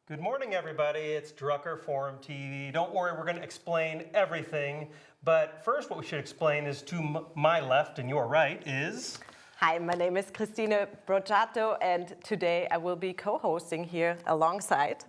Good morning, everybody. It's Drucker Forum TV. Don't worry, we're going to explain everything. But first, what we should explain is to my left and your right is... Hi, my name is Christine Brogiato, and today I will be co-hosting here alongside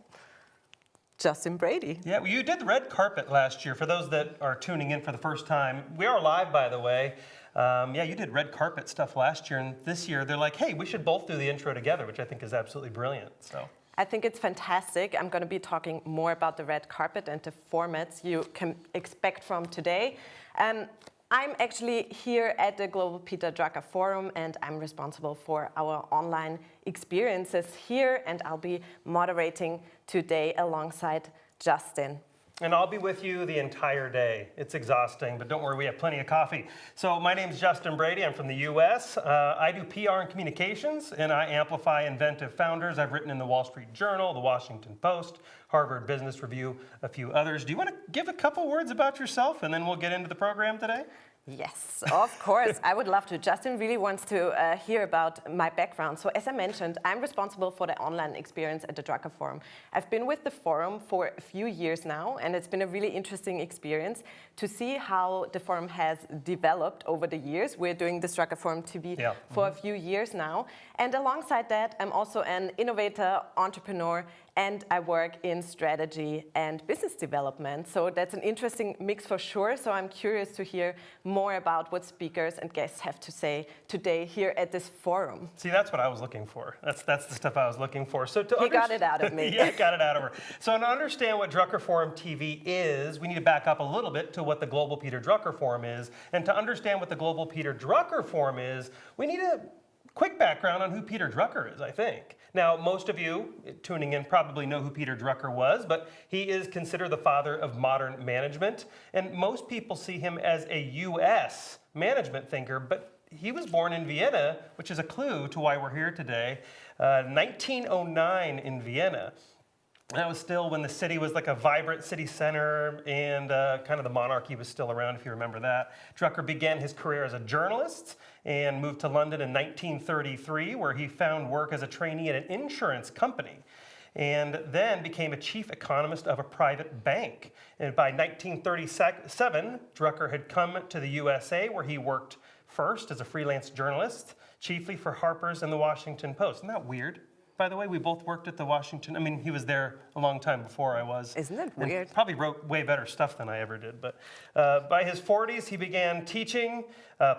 Justin Brady. Yeah, well, you did the red carpet last year. For those that are tuning in for the first time, we are live, by the way. Yeah, you did red carpet stuff last year, and this year they're like, hey, we should both do the intro together, which I think is absolutely brilliant. So. I think it's fantastic. I'm going to be talking more about the red carpet and the formats you can expect from today. I'm actually here at the Global Peter Drucker Forum, and I'm responsible for our online experiences here, and I'll be moderating today alongside Justin. And I'll be with you the entire day. It's exhausting, but don't worry, we have plenty of coffee. So my name's Justin Brady. I'm from the US. I do PR and communications, and I amplify inventive founders. I've written in the Wall Street Journal, the Washington Post, Harvard Business Review, a few others. Do you want to give a couple words about yourself, and then we'll get into the program today? Yes, of course. I would love to. Justin really wants to hear about my background. So as I mentioned, I'm responsible for the online experience at the Drucker Forum. I've been with the forum for a few years now, and it's been a really interesting experience to see how the forum has developed over the years. We're doing this Drucker Forum TV for a few years now. And alongside that, I'm also an innovator, entrepreneur, and I work in strategy and business development. So that's an interesting mix for sure. So I'm curious to hear more about what speakers and guests have to say today here at this forum. See, that's what I was looking for. That's the stuff I was looking for. So you got it out of me. Yeah, got it out of her. So to understand what Drucker Forum TV is, we need to back up a little bit to what the Global Peter Drucker Forum is. And to understand what the Global Peter Drucker Forum is, we need a quick background on who Peter Drucker is, I think. Now, most of you tuning in probably know who Peter Drucker was, but he is considered the father of modern management. And most people see him as a US management thinker, but he was born in Vienna, which is a clue to why we're here today, 1909 in Vienna. That was still when the city was like a vibrant city center, and kind of the monarchy was still around, if you remember that. Drucker began his career as a journalist and moved to London in 1933, where he found work as a trainee at an insurance company, and then became a chief economist of a private bank. And by 1937, Drucker had come to the USA, where he worked first as a freelance journalist, chiefly for Harper's and the Washington Post. Isn't that weird? By the way, we both worked at the Washington. I mean, he was there a long time before I was. Isn't it weird? And probably wrote way better stuff than I ever did. But by his 40s, he began teaching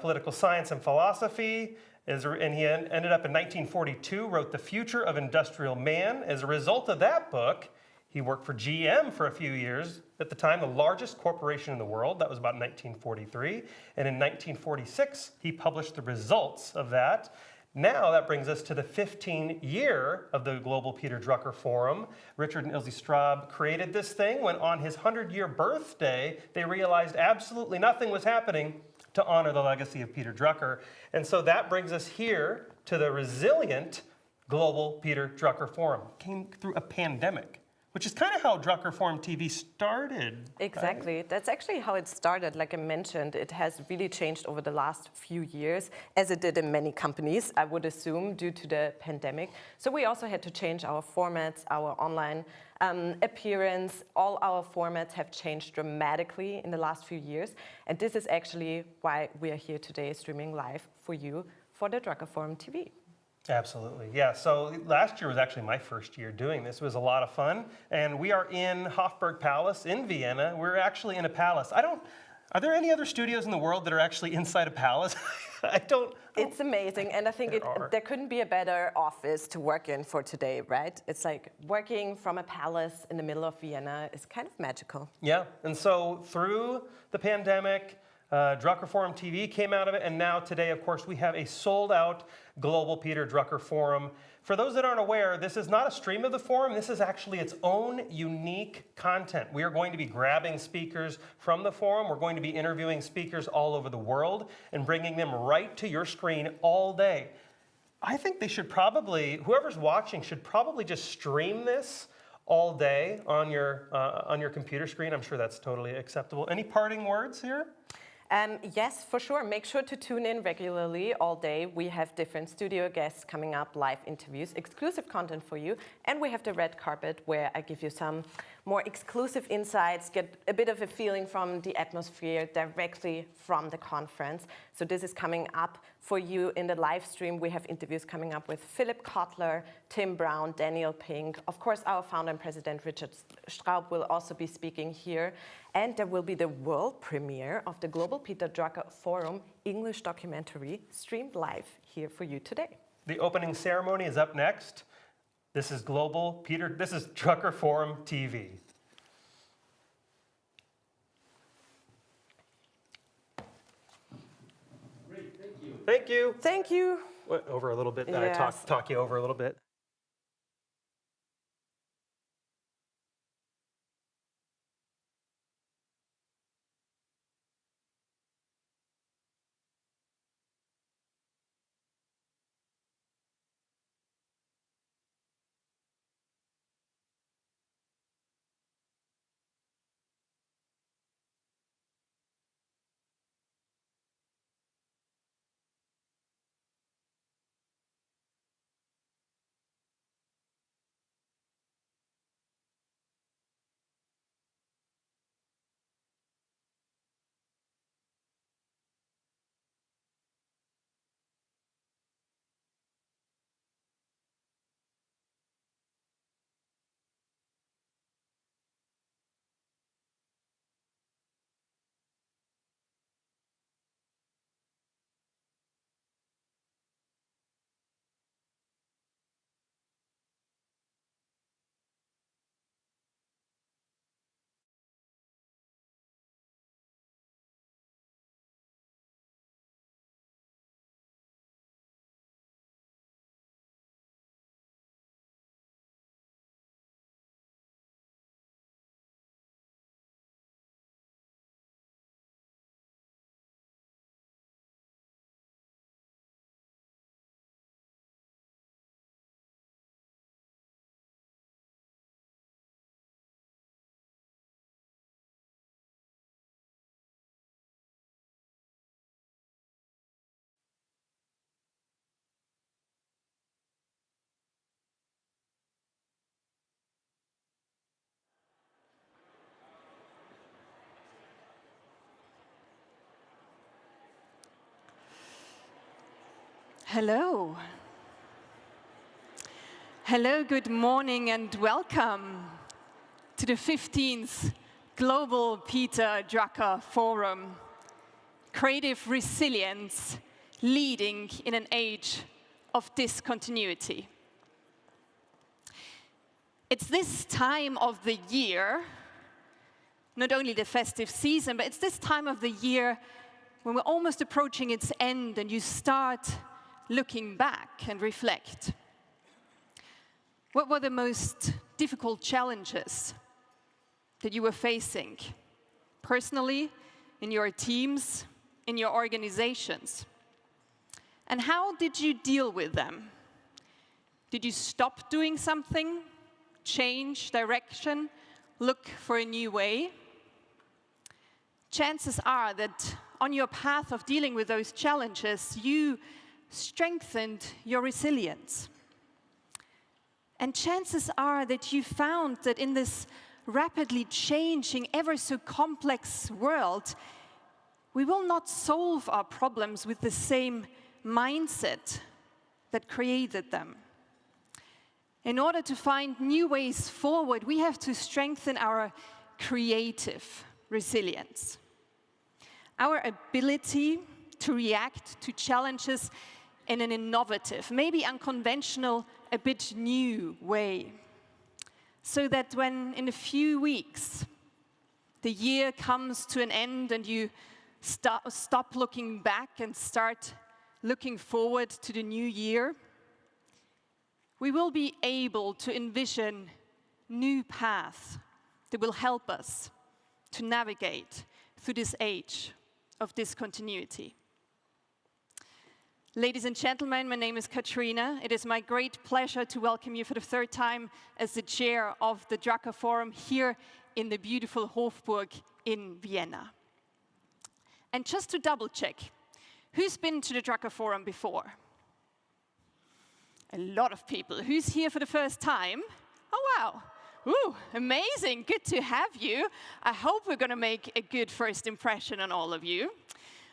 political science and philosophy. And he ended up in 1942, wrote The Future of Industrial Man. As a result of that book, he worked for GM for a few years. At the time, the largest corporation in the world. That was about 1943. And in 1946, he published the results of that. Now that brings us to the 15th year of the Global Peter Drucker Forum. Richard and Ilse Straub created this thing when on his 100-year birthday, they realized absolutely nothing was happening to honor the legacy of Peter Drucker. And so that brings us here to the resilient Global Peter Drucker Forum. Came through a pandemic, which is kind of how Drucker Forum TV started. Exactly. Right? That's actually how it started. Like I mentioned, it has really changed over the last few years, as it did in many companies, I would assume, due to the pandemic. So we also had to change our formats, our online appearance. All our formats have changed dramatically in the last few years. And this is actually why we are here today streaming live for you for the Drucker Forum TV. Absolutely, yeah. So last year was actually my first year doing this. It was a lot of fun. And we are in Hofburg Palace in Vienna. We're actually in a palace. Are there any other studios in the world that are actually inside a palace? It's amazing, and I think there couldn't be a better office to work in for today, right? It's like working from a palace in the middle of Vienna is kind of magical. Yeah, and so through the pandemic, Drucker Forum TV came out of it, and now today, of course, we have a sold-out Global Peter Drucker Forum. For those that aren't aware, this is not a stream of the forum. This is actually its own unique content. We are going to be grabbing speakers from the forum. We're going to be interviewing speakers all over the world and bringing them right to your screen all day. I think they should probably, whoever's watching should probably just stream this all day on your computer screen. I'm sure that's totally acceptable. Any parting words here? Yes, for sure. Make sure to tune in regularly all day. We have different studio guests coming up, live interviews, exclusive content for you. And we have the red carpet where I give you some more exclusive insights, get a bit of a feeling from the atmosphere directly from the conference. So this is coming up for you in the live stream. We have interviews coming up with Philip Kotler, Tim Brown, Daniel Pink. Of course, our founder and president, Richard Straub, will also be speaking here. And there will be the world premiere of the Global Peter Drucker Forum English documentary streamed live here for you today. The opening ceremony is up next. This is this is Drucker Forum TV. Great, thank you. Thank you. Thank you. Went over a little bit. Yes. I talk you over a little bit. Hello. Hello, good morning and welcome to the 15th Global Peter Drucker Forum. Creative Resilience, Leading in an Age of Discontinuity. It's this time of the year, not only the festive season, but it's this time of the year when we're almost approaching its end and you start looking back and reflect. What were the most difficult challenges that you were facing, personally, in your teams, in your organizations? And how did you deal with them? Did you stop doing something, change direction, look for a new way? Chances are that on your path of dealing with those challenges, you strengthened your resilience. And chances are that you found that in this rapidly changing, ever so complex world, we will not solve our problems with the same mindset that created them. In order to find new ways forward, we have to strengthen our creative resilience. Our ability to react to challenges in an innovative, maybe unconventional, a bit new way. So that when in a few weeks the year comes to an end and you stop looking back and start looking forward to the new year, we will be able to envision new paths that will help us to navigate through this age of discontinuity. Ladies and gentlemen, my name is Katharina. It is my great pleasure to welcome you for the third time as the chair of the Drucker Forum here in the beautiful Hofburg in Vienna. And just to double check, who's been to the Drucker Forum before? A lot of people. Who's here for the first time? Oh, wow. Ooh, amazing. Good to have you. I hope we're going to make a good first impression on all of you.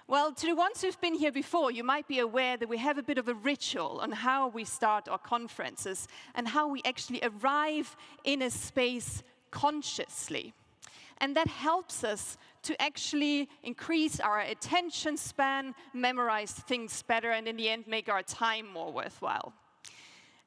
Well, to the ones who've been here before, you might be aware that we have a bit of a ritual on how we start our conferences and how we actually arrive in a space consciously. And that helps us to actually increase our attention span, memorize things better, and in the end, make our time more worthwhile.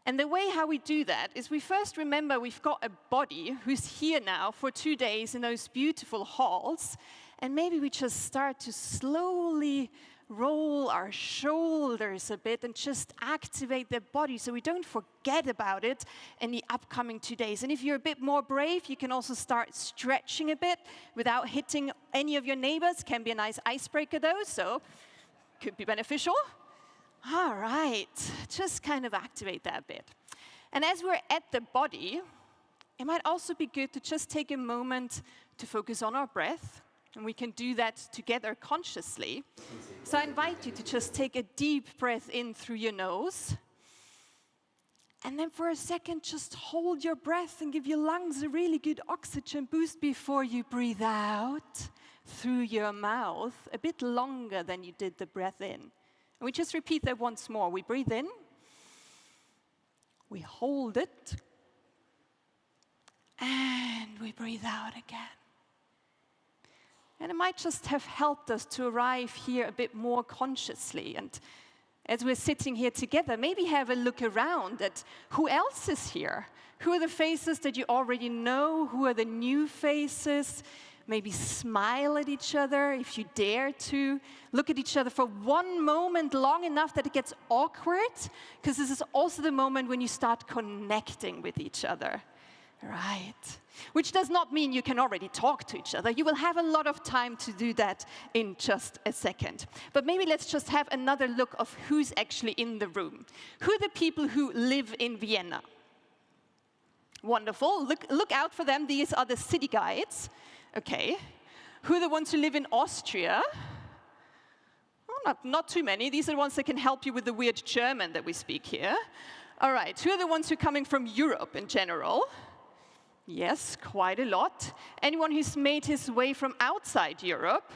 And the way how we do that is we first remember we've got a body who's here now for 2 days in those beautiful halls, and maybe we just start to slowly roll our shoulders a bit and just activate the body so we don't forget about it in the upcoming 2 days. And if you're a bit more brave, you can also start stretching a bit without hitting any of your neighbors. Can be a nice icebreaker though, so could be beneficial. All right, just kind of activate that a bit. And as we're at the body, it might also be good to just take a moment to focus on our breath. And we can do that together consciously. So I invite you to just take a deep breath in through your nose. And then for a second, just hold your breath and give your lungs a really good oxygen boost before you breathe out through your mouth, a bit longer than you did the breath in. And we just repeat that once more. We breathe in, we hold it, and we breathe out again. And it might just have helped us to arrive here a bit more consciously. And as we're sitting here together, maybe have a look around at who else is here. Who are the faces that you already know? Who are the new faces? Maybe smile at each other if you dare to. Look at each other for one moment long enough that it gets awkward, because this is also the moment when you start connecting with each other. Right. Which does not mean you can already talk to each other. You will have a lot of time to do that in just a second. But maybe let's just have another look of who's actually in the room. Who are the people who live in Vienna? Wonderful. Look out for them. These are the city guides. Okay. Who are the ones who live in Austria? Oh, not too many. These are the ones that can help you with the weird German that we speak here. All right. Who are the ones who are coming from Europe in general? Yes, quite a lot. Anyone who's made his way from outside Europe?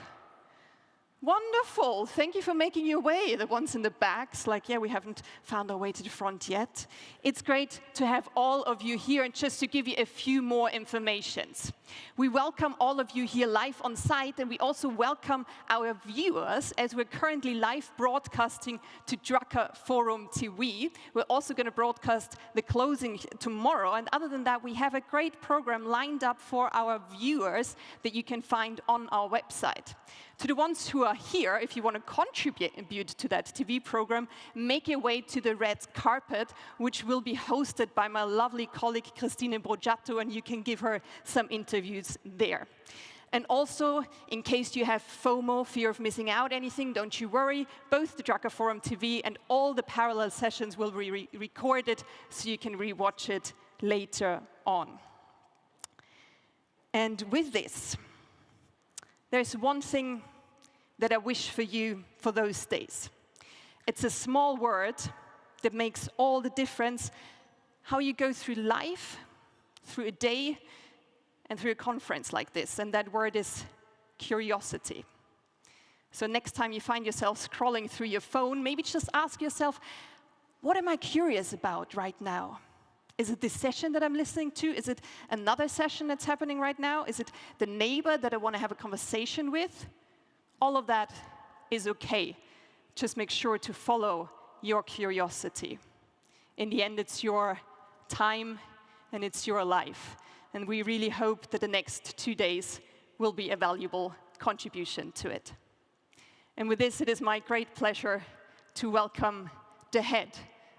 Wonderful. Thank you for making your way. The ones in the backs, like, yeah, we haven't found our way to the front yet. It's great to have all of you here, and just to give you a few more informations. We welcome all of you here live on site, and we also welcome our viewers as we're currently live broadcasting to Drucker Forum TV. We're also going to broadcast the closing tomorrow, and other than that, we have a great program lined up for our viewers that you can find on our website. To the ones who are here, if you want to contribute to that TV program, make your way to the red carpet, which will be hosted by my lovely colleague Christine Brogiato, and you can give her some interviews there. And also, in case you have FOMO, fear of missing out anything, don't you worry. Both the Drucker Forum TV and all the parallel sessions will be recorded, so you can rewatch it later on. And with this, there's one thing that I wish for you for those days. It's a small word that makes all the difference how you go through life, through a day, and through a conference like this. And that word is curiosity. So next time you find yourself scrolling through your phone, maybe just ask yourself, what am I curious about right now? Is it this session that I'm listening to? Is it another session that's happening right now? Is it the neighbor that I want to have a conversation with? All of that is okay. Just make sure to follow your curiosity. In the end, it's your time and it's your life. And we really hope that the next 2 days will be a valuable contribution to it. And with this, it is my great pleasure to welcome the head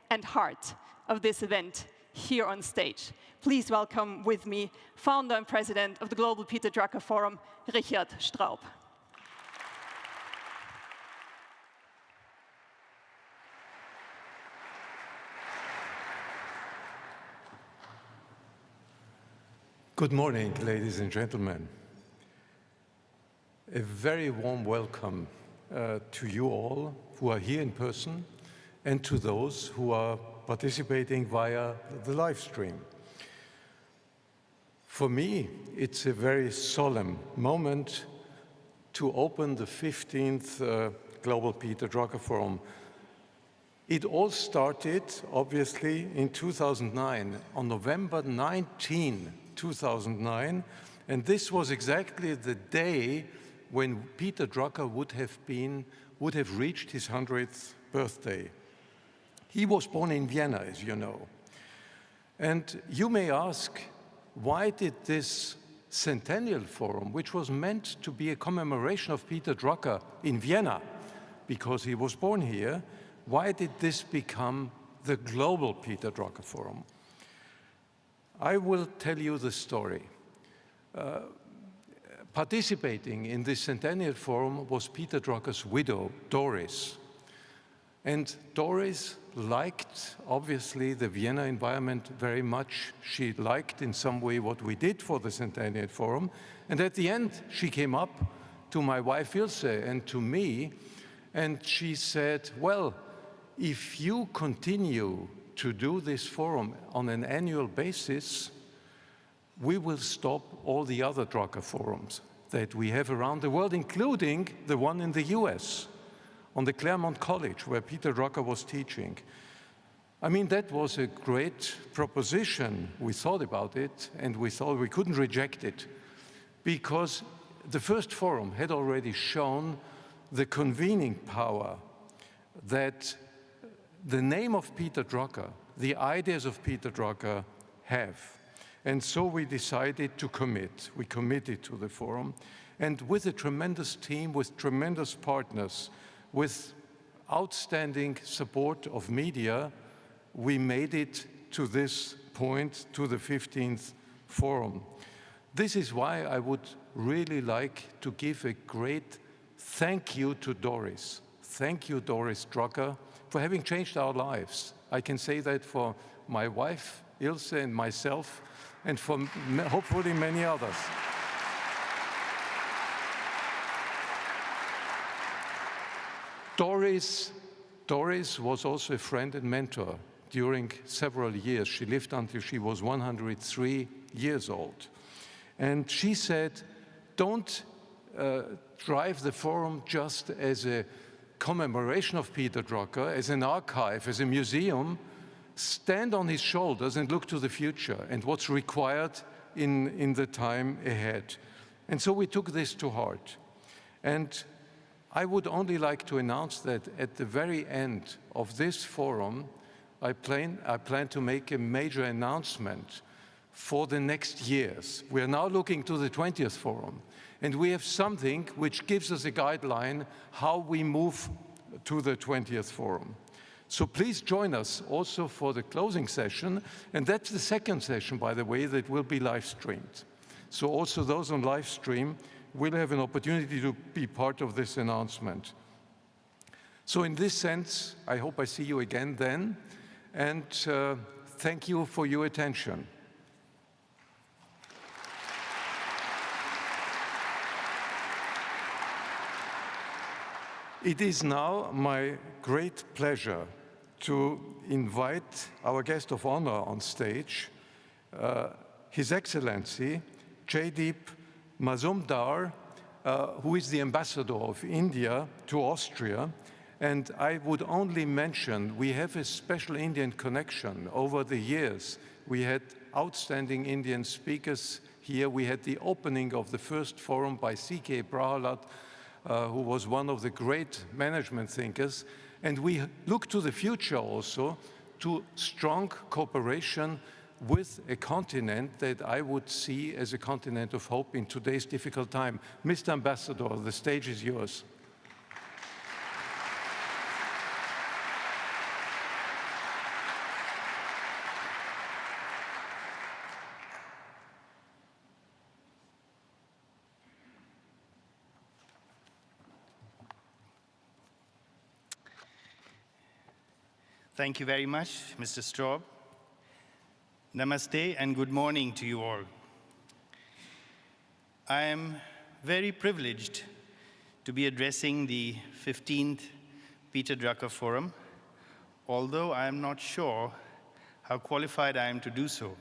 and heart of this event here on stage. Please welcome with me founder and president of the Global Peter Drucker Forum, Richard Straub. Good morning, ladies and gentlemen. a very warm welcome to you all who are here in person and to those who are participating via the live stream. For me, it's a very solemn moment to open the 15th Global Peter Drucker Forum. It all started, obviously, in 2009, on November 19, 2009, and this was exactly the day when Peter Drucker would have reached his 100th birthday. He was born in Vienna, as you know. And you may ask, why did this Centennial Forum, which was meant to be a commemoration of Peter Drucker in Vienna, because he was born here, why did this become the Global Peter Drucker Forum? I will tell you the story. Participating in this Centennial Forum was Peter Drucker's widow, Doris. And Doris liked, obviously, the Vienna environment very much. She liked in some way what we did for the Centennial Forum. And at the end, she came up to my wife Ilse and to me, and she said, well, if you continue to do this forum on an annual basis, we will stop all the other Drucker forums that we have around the world, including the one in the US, on the Claremont College, where Peter Drucker was teaching. I mean, that was a great proposition. We thought about it, and we thought we couldn't reject it, because the first forum had already shown the convening power that the name of Peter Drucker, the ideas of Peter Drucker have. And so we decided to commit. We committed to the forum. And with a tremendous team, with tremendous partners, with outstanding support of media, we made it to this point, to the 15th forum. This is why I would really like to give a great thank you to Doris. Thank you, Doris Drucker, for having changed our lives. I can say that for my wife, Ilse, and myself, and for hopefully many others. Doris was also a friend and mentor during several years. She lived until she was 103 years old. And she said, don't drive the forum just as a commemoration of Peter Drucker, as an archive, as a museum. Stand on his shoulders and look to the future and what's required in the time ahead. And so we took this to heart. And I would only like to announce that at the very end of this forum, I plan to make a major announcement for the next years. We are now looking to the 20th forum, and we have something which gives us a guideline how we move to the 20th forum. So please join us also for the closing session, and that's the second session, by the way, that will be live streamed. So also those on live stream will have an opportunity to be part of this announcement. So in this sense, I hope I see you again then, and thank you for your attention. It is now my great pleasure to invite our guest of honor on stage, His Excellency Jaideep Mazumdar, who is the ambassador of India to Austria. And I would only mention, we have a special Indian connection. Over the years, we had outstanding Indian speakers here. We had the opening of the first forum by C.K. Prahalat, who was one of the great management thinkers. And we look to the future also, to strong cooperation with a continent that I would see as a continent of hope in today's difficult time. Mr. Ambassador, the stage is yours. Thank you very much, Mr. Straub. Namaste and good morning to you all. I am very privileged to be addressing the 15th Peter Drucker Forum, although I am not sure how qualified I am to do so.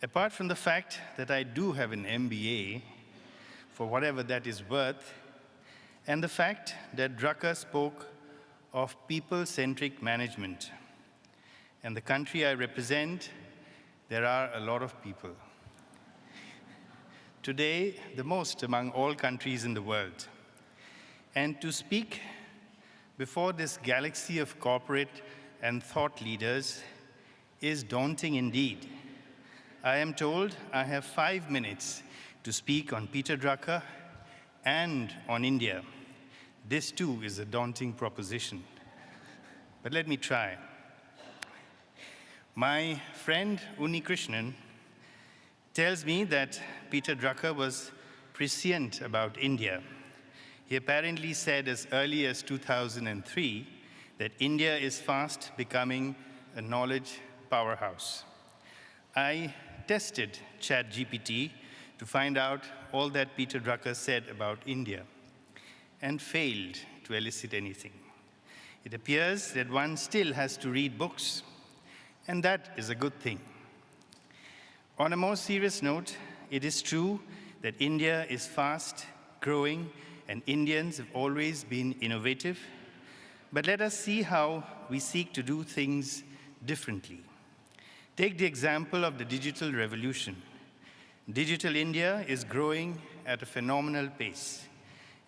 Apart from the fact that I do have an MBA, for whatever that is worth, and the fact that Drucker spoke of people-centric management. And the country I represent, there are a lot of people. Today, the most among all countries in the world. And to speak before this galaxy of corporate and thought leaders is daunting indeed. I am told I have 5 minutes to speak on Peter Drucker and on India. This too is a daunting proposition. But let me try. My friend Uni Krishnan tells me that Peter Drucker was prescient about India. He apparently said as early as 2003 that India is fast becoming a knowledge powerhouse. I tested ChatGPT to find out all that Peter Drucker said about India and failed to elicit anything. It appears that one still has to read books, and that is a good thing. On a more serious note, it is true that India is fast growing and Indians have always been innovative, but let us see how we seek to do things differently. Take the example of the digital revolution. Digital India is growing at a phenomenal pace,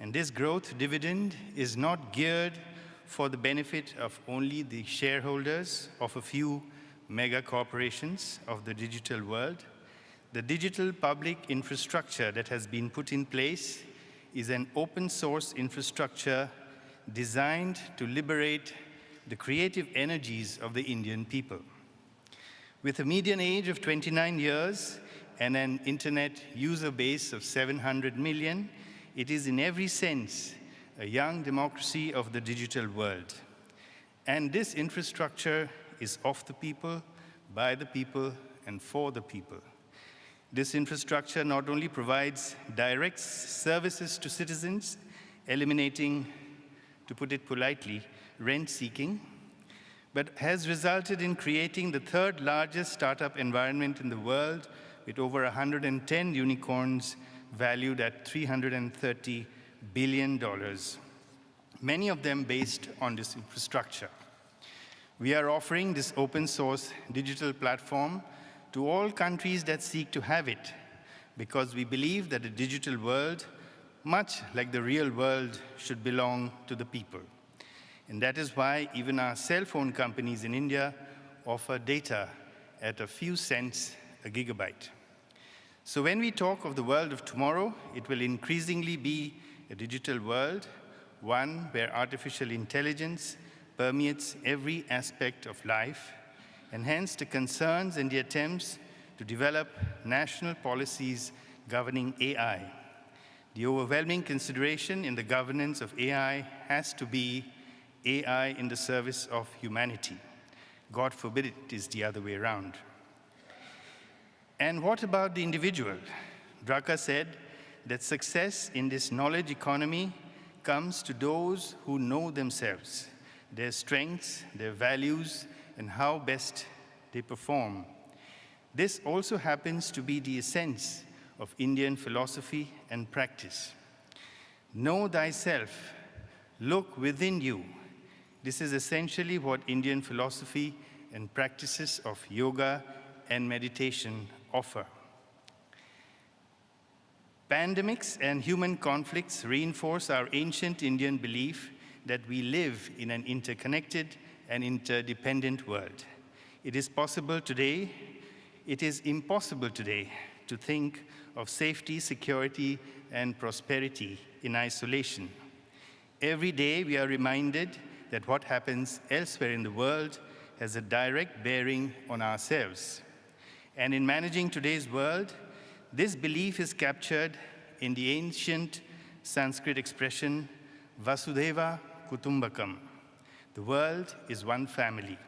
and this growth dividend is not geared for the benefit of only the shareholders of a few mega corporations of the digital world. The digital public infrastructure that has been put in place is an open source infrastructure designed to liberate the creative energies of the Indian people. With a median age of 29 years and an internet user base of 700 million, it is in every sense a young democracy of the digital world. And this infrastructure is of the people, by the people, and for the people. This infrastructure not only provides direct services to citizens, eliminating, to put it politely, rent-seeking, but has resulted in creating the third largest startup environment in the world with over 110 unicorns valued at $330 billion, many of them based on this infrastructure. We are offering this open source digital platform to all countries that seek to have it, because we believe that the digital world, much like the real world, should belong to the people. And that is why even our cell phone companies in India offer data at a few cents a gigabyte. So when we talk of the world of tomorrow, it will increasingly be a digital world, one where artificial intelligence permeates every aspect of life, and hence the concerns and the attempts to develop national policies governing AI. The overwhelming consideration in the governance of AI has to be AI in the service of humanity. God forbid it is the other way around. And what about the individual? Drucker said that success in this knowledge economy comes to those who know themselves, their strengths, their values, and how best they perform. This also happens to be the essence of Indian philosophy and practice. Know thyself, look within you. This is essentially what Indian philosophy and practices of yoga and meditation offer. Pandemics and human conflicts reinforce our ancient Indian belief that we live in an interconnected and interdependent world. It is impossible today to think of safety, security, and prosperity in isolation. Every day we are reminded that what happens elsewhere in the world has a direct bearing on ourselves. And in managing today's world, this belief is captured in the ancient Sanskrit expression, Vasudhaiva Kutumbakam. The world is one family.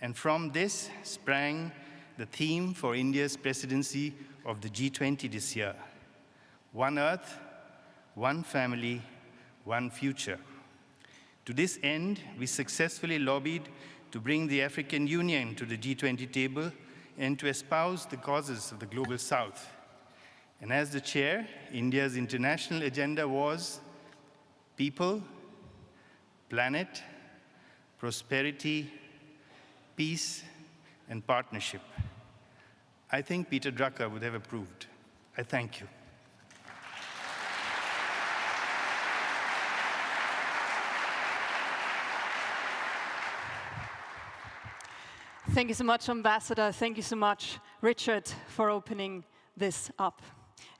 And from this sprang the theme for India's presidency of the G20 this year. One Earth, one family, one future. To this end, we successfully lobbied to bring the African Union to the G20 table and to espouse the causes of the Global South. And as the chair, India's international agenda was people, planet, prosperity, peace, and partnership. I think Peter Drucker would have approved. I thank you. Thank you so much, Ambassador. Thank you so much, Richard, for opening this up.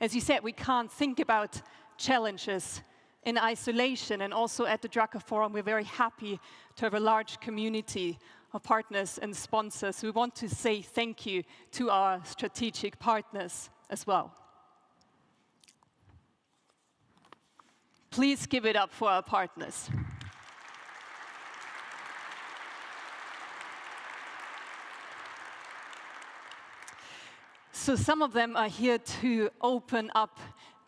As you said, we can't think about challenges in isolation, and also at the Drucker Forum, we're very happy to have a large community of partners and sponsors. We want to say thank you to our strategic partners as well. Please give it up for our partners. So some of them are here to open up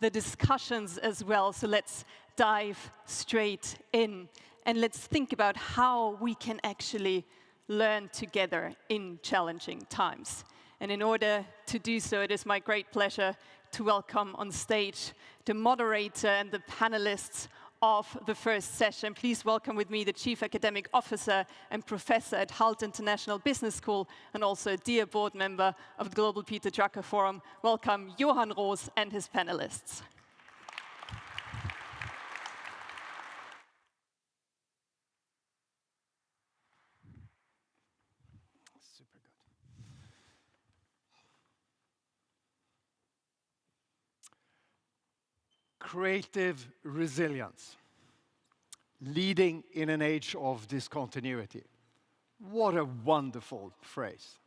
the discussions as well. So let's dive straight in and let's think about how we can actually learn together in challenging times. And in order to do so, it is my great pleasure to welcome on stage the moderator and the panelists of the first session. Please welcome with me the Chief Academic Officer and Professor at Halt International Business School and also a dear board member of the Global Peter Drucker Forum. Welcome Johan Roos and his panelists. Super good. Creative resilience, leading in an age of discontinuity. What a wonderful phrase.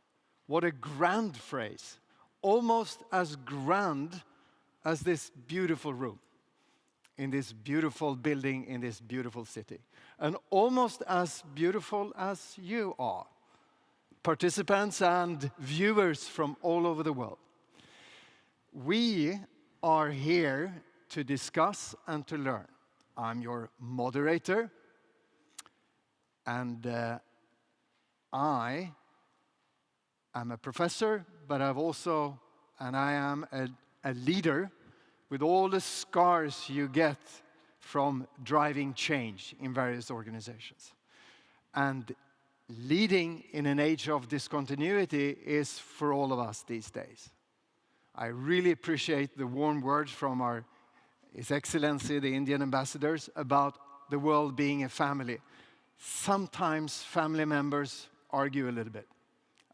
What a grand phrase. Almost as grand as this beautiful room, in this beautiful building, in this beautiful city. And almost as beautiful as you are, participants and viewers from all over the world. We are here to discuss and to learn. I'm your moderator, and I am a professor, but I am a leader with all the scars you get from driving change in various organizations. And leading in an age of discontinuity is for all of us these days. I really appreciate the warm words from His Excellency, the Indian ambassadors, about the world being a family. Sometimes family members argue a little bit,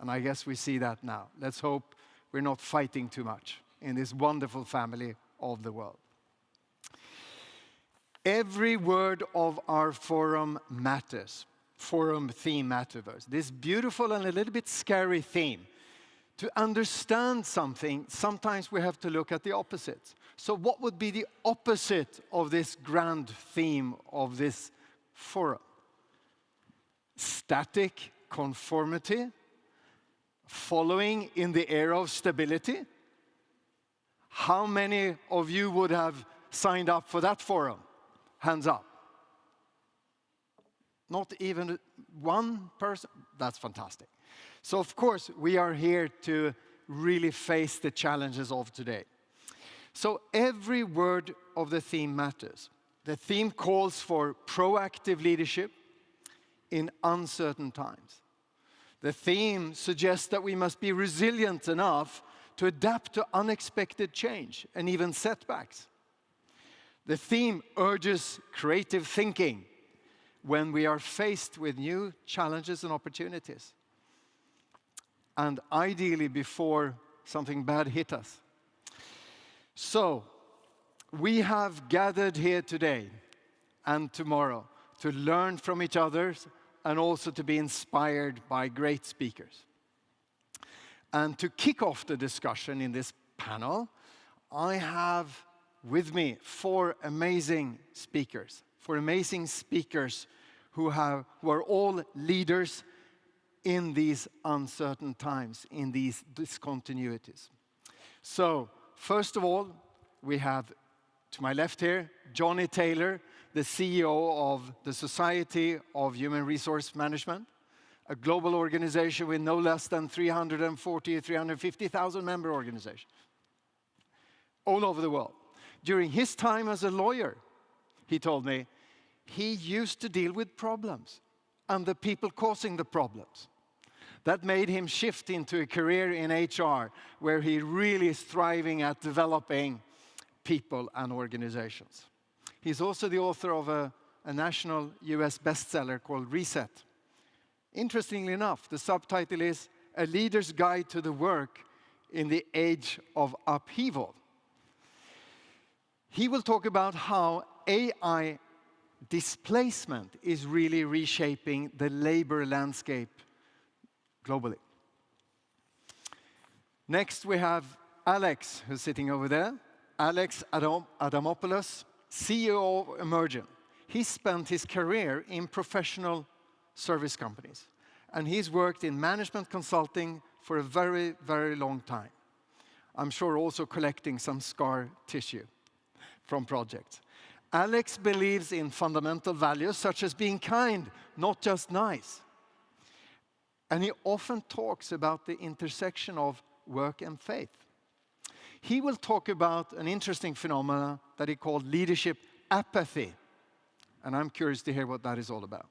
and I guess we see that now. Let's hope we're not fighting too much in this wonderful family of the world. Every word of our forum matters. Forum theme Metaverse. This beautiful and a little bit scary theme. To understand something, sometimes we have to look at the opposite. So what would be the opposite of this grand theme of this forum? Static conformity, following in the era of stability. How many of you would have signed up for that forum? Hands up. Not even one person? That's fantastic. So of course, we are here to really face the challenges of today. So every word of the theme matters. The theme calls for proactive leadership in uncertain times. The theme suggests that we must be resilient enough to adapt to unexpected change and even setbacks. The theme urges creative thinking when we are faced with new challenges and opportunities. And ideally before something bad hit us. So, we have gathered here today and tomorrow to learn from each other and also to be inspired by great speakers. And to kick off the discussion in this panel, I have with me four amazing speakers who are all leaders in these uncertain times, in these discontinuities. So, first of all, we have to my left here, Johnny Taylor, the CEO of the Society of Human Resource Management, a global organization with no less than 350,000 member organizations all over the world. During his time as a lawyer, he told me, he used to deal with problems and the people causing the problems. That made him shift into a career in HR, where he really is thriving at developing people and organizations. He's also the author of a national US bestseller called Reset. Interestingly enough, the subtitle is A Leader's Guide to the Work in the Age of Upheaval. He will talk about how AI displacement is really reshaping the labor landscape globally. Next, we have Alex, who's sitting over there. Alex Adamopoulos, CEO of Emergent. He spent his career in professional service companies, and he's worked in management consulting for a very, very long time. I'm sure also collecting some scar tissue from projects. Alex believes in fundamental values such as being kind, not just nice. And he often talks about the intersection of work and faith. He will talk about an interesting phenomenon that he called leadership apathy. And I'm curious to hear what that is all about.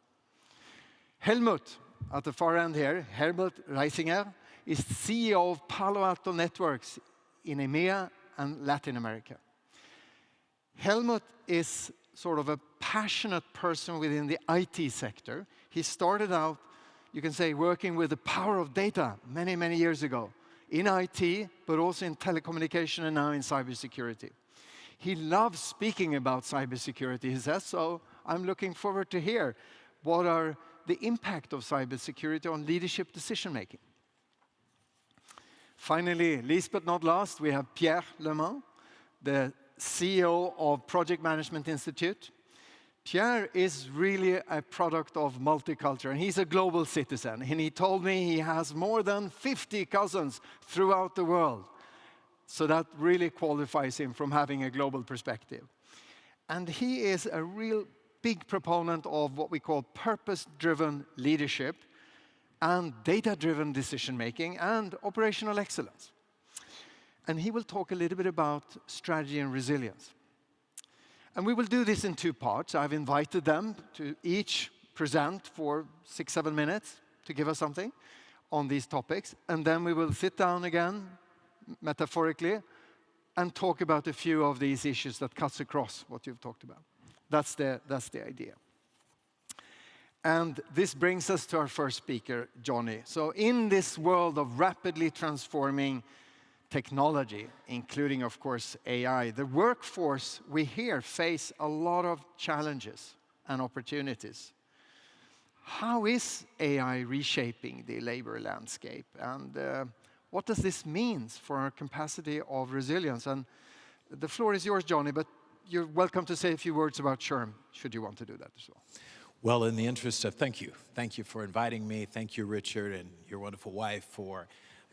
Helmut, at the far end here, Helmut Reisinger, is CEO of Palo Alto Networks in EMEA and Latin America. Helmut is sort of a passionate person within the IT sector. He started out, you can say, working with the power of data many, many years ago in IT, but also in telecommunication and now in cybersecurity. He loves speaking about cybersecurity, he says, so I'm looking forward to hear what are the impact of cybersecurity on leadership decision-making. Finally, least but not last, we have Pierre, the CEO of Project Management Institute. Pierre is really a product of multicultural, and he's a global citizen. And he told me he has more than 50 cousins throughout the world. So that really qualifies him from having a global perspective. And he is a real big proponent of what we call purpose-driven leadership and data-driven decision-making and operational excellence. And he will talk a little bit about strategy and resilience. And we will do this in two parts. I've invited them to each present for 6-7 minutes to give us something on these topics. And then we will sit down again, metaphorically, and talk about a few of these issues that cuts across what you've talked about. That's the idea. And this brings us to our first speaker, Johnny. So in this world of rapidly transforming technology, including, of course, AI, the workforce, we here face a lot of challenges and opportunities. How is AI reshaping the labor landscape? And what does this mean for our capacity of resilience? And the floor is yours, Johnny, but you're welcome to say a few words about SHRM, should you want to do that as well. Well, in the interest of, thank you. Thank you for inviting me. Thank you, Richard, and your wonderful wife for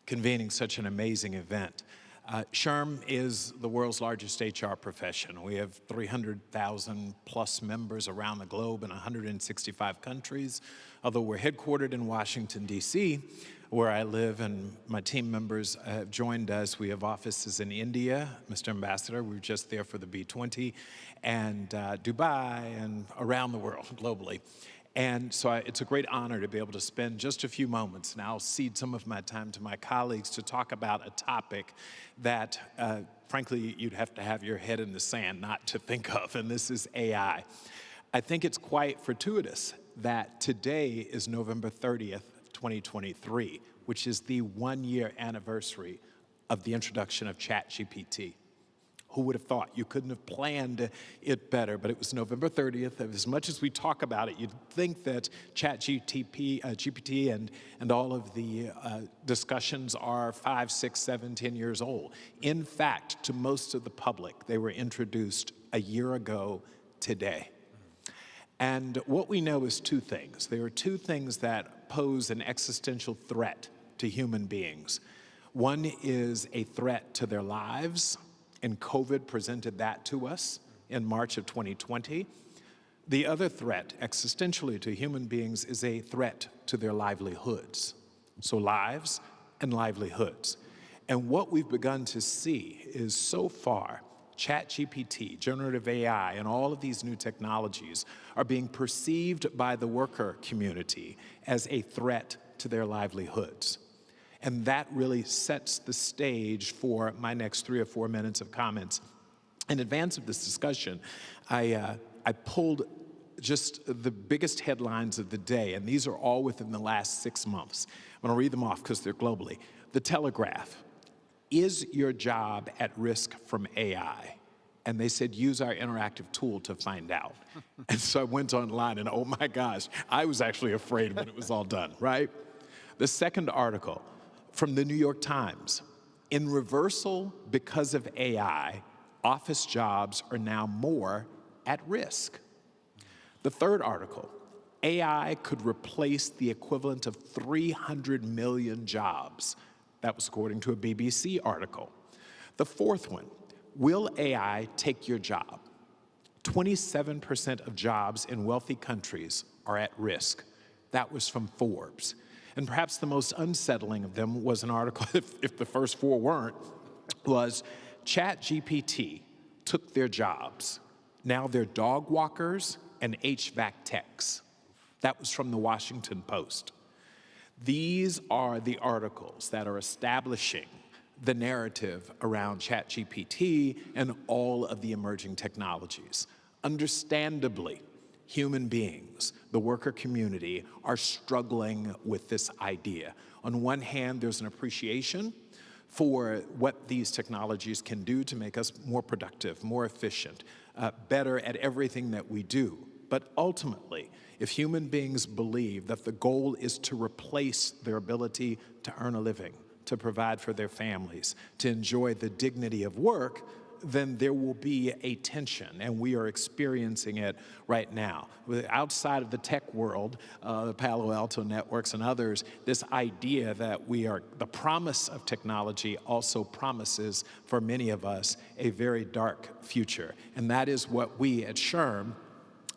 convening such an amazing event. SHRM is the world's largest HR profession. We have 300,000 plus members around the globe in 165 countries. Although we're headquartered in Washington, D.C., where I live, and my team members have joined us. We have offices in India, Mr. Ambassador, we were just there for the B20, and Dubai, and around the world, globally. And so it's a great honor to be able to spend just a few moments, and I'll cede some of my time to my colleagues to talk about a topic that, frankly, you'd have to have your head in the sand not to think of, and this is AI. I think it's quite fortuitous that today is November 30th, 2023, which is the 1-year anniversary of the introduction of ChatGPT. Who would have thought? You couldn't have planned it better, but it was November 30th. As much as we talk about it, you'd think that GPT and all of the discussions are 5, 6, 7, 10 years old. In fact, to most of the public, they were introduced a year ago today. And what we know is two things. There are two things that pose an existential threat to human beings. One is a threat to their lives, and COVID presented that to us in March of 2020. The other threat, existentially to human beings, is a threat to their livelihoods. So lives and livelihoods. And what we've begun to see is so far, ChatGPT, generative AI, and all of these new technologies are being perceived by the worker community as a threat to their livelihoods. And that really sets the stage for my next 3 or 4 minutes of comments. In advance of this discussion, I pulled just the biggest headlines of the day, and these are all within the last 6 months. I'm gonna read them off because they're globally. The Telegraph, is your job at risk from AI? And they said, use our interactive tool to find out. And so I went online and oh my gosh, I was actually afraid when it was all done, right? The second article from the New York Times, in reversal because of AI, office jobs are now more at risk. The third article, AI could replace the equivalent of 300 million jobs. That was according to a BBC article. The fourth one, will AI take your job? 27% of jobs in wealthy countries are at risk. That was from Forbes. And perhaps the most unsettling of them was an article, if the first 4 weren't, was ChatGPT took their jobs. Now they're dog walkers and HVAC techs. That was from the Washington Post. These are the articles that are establishing the narrative around ChatGPT and all of the emerging technologies. Understandably, human beings, the worker community, are struggling with this idea. On one hand, there's an appreciation for what these technologies can do to make us more productive, more efficient, better at everything that we do. But ultimately, if human beings believe that the goal is to replace their ability to earn a living, to provide for their families, to enjoy the dignity of work, then there will be a tension, and we are experiencing it right now. Outside of the tech world, the Palo Alto networks and others, this idea that the promise of technology also promises for many of us a very dark future. And that is what we at SHRM,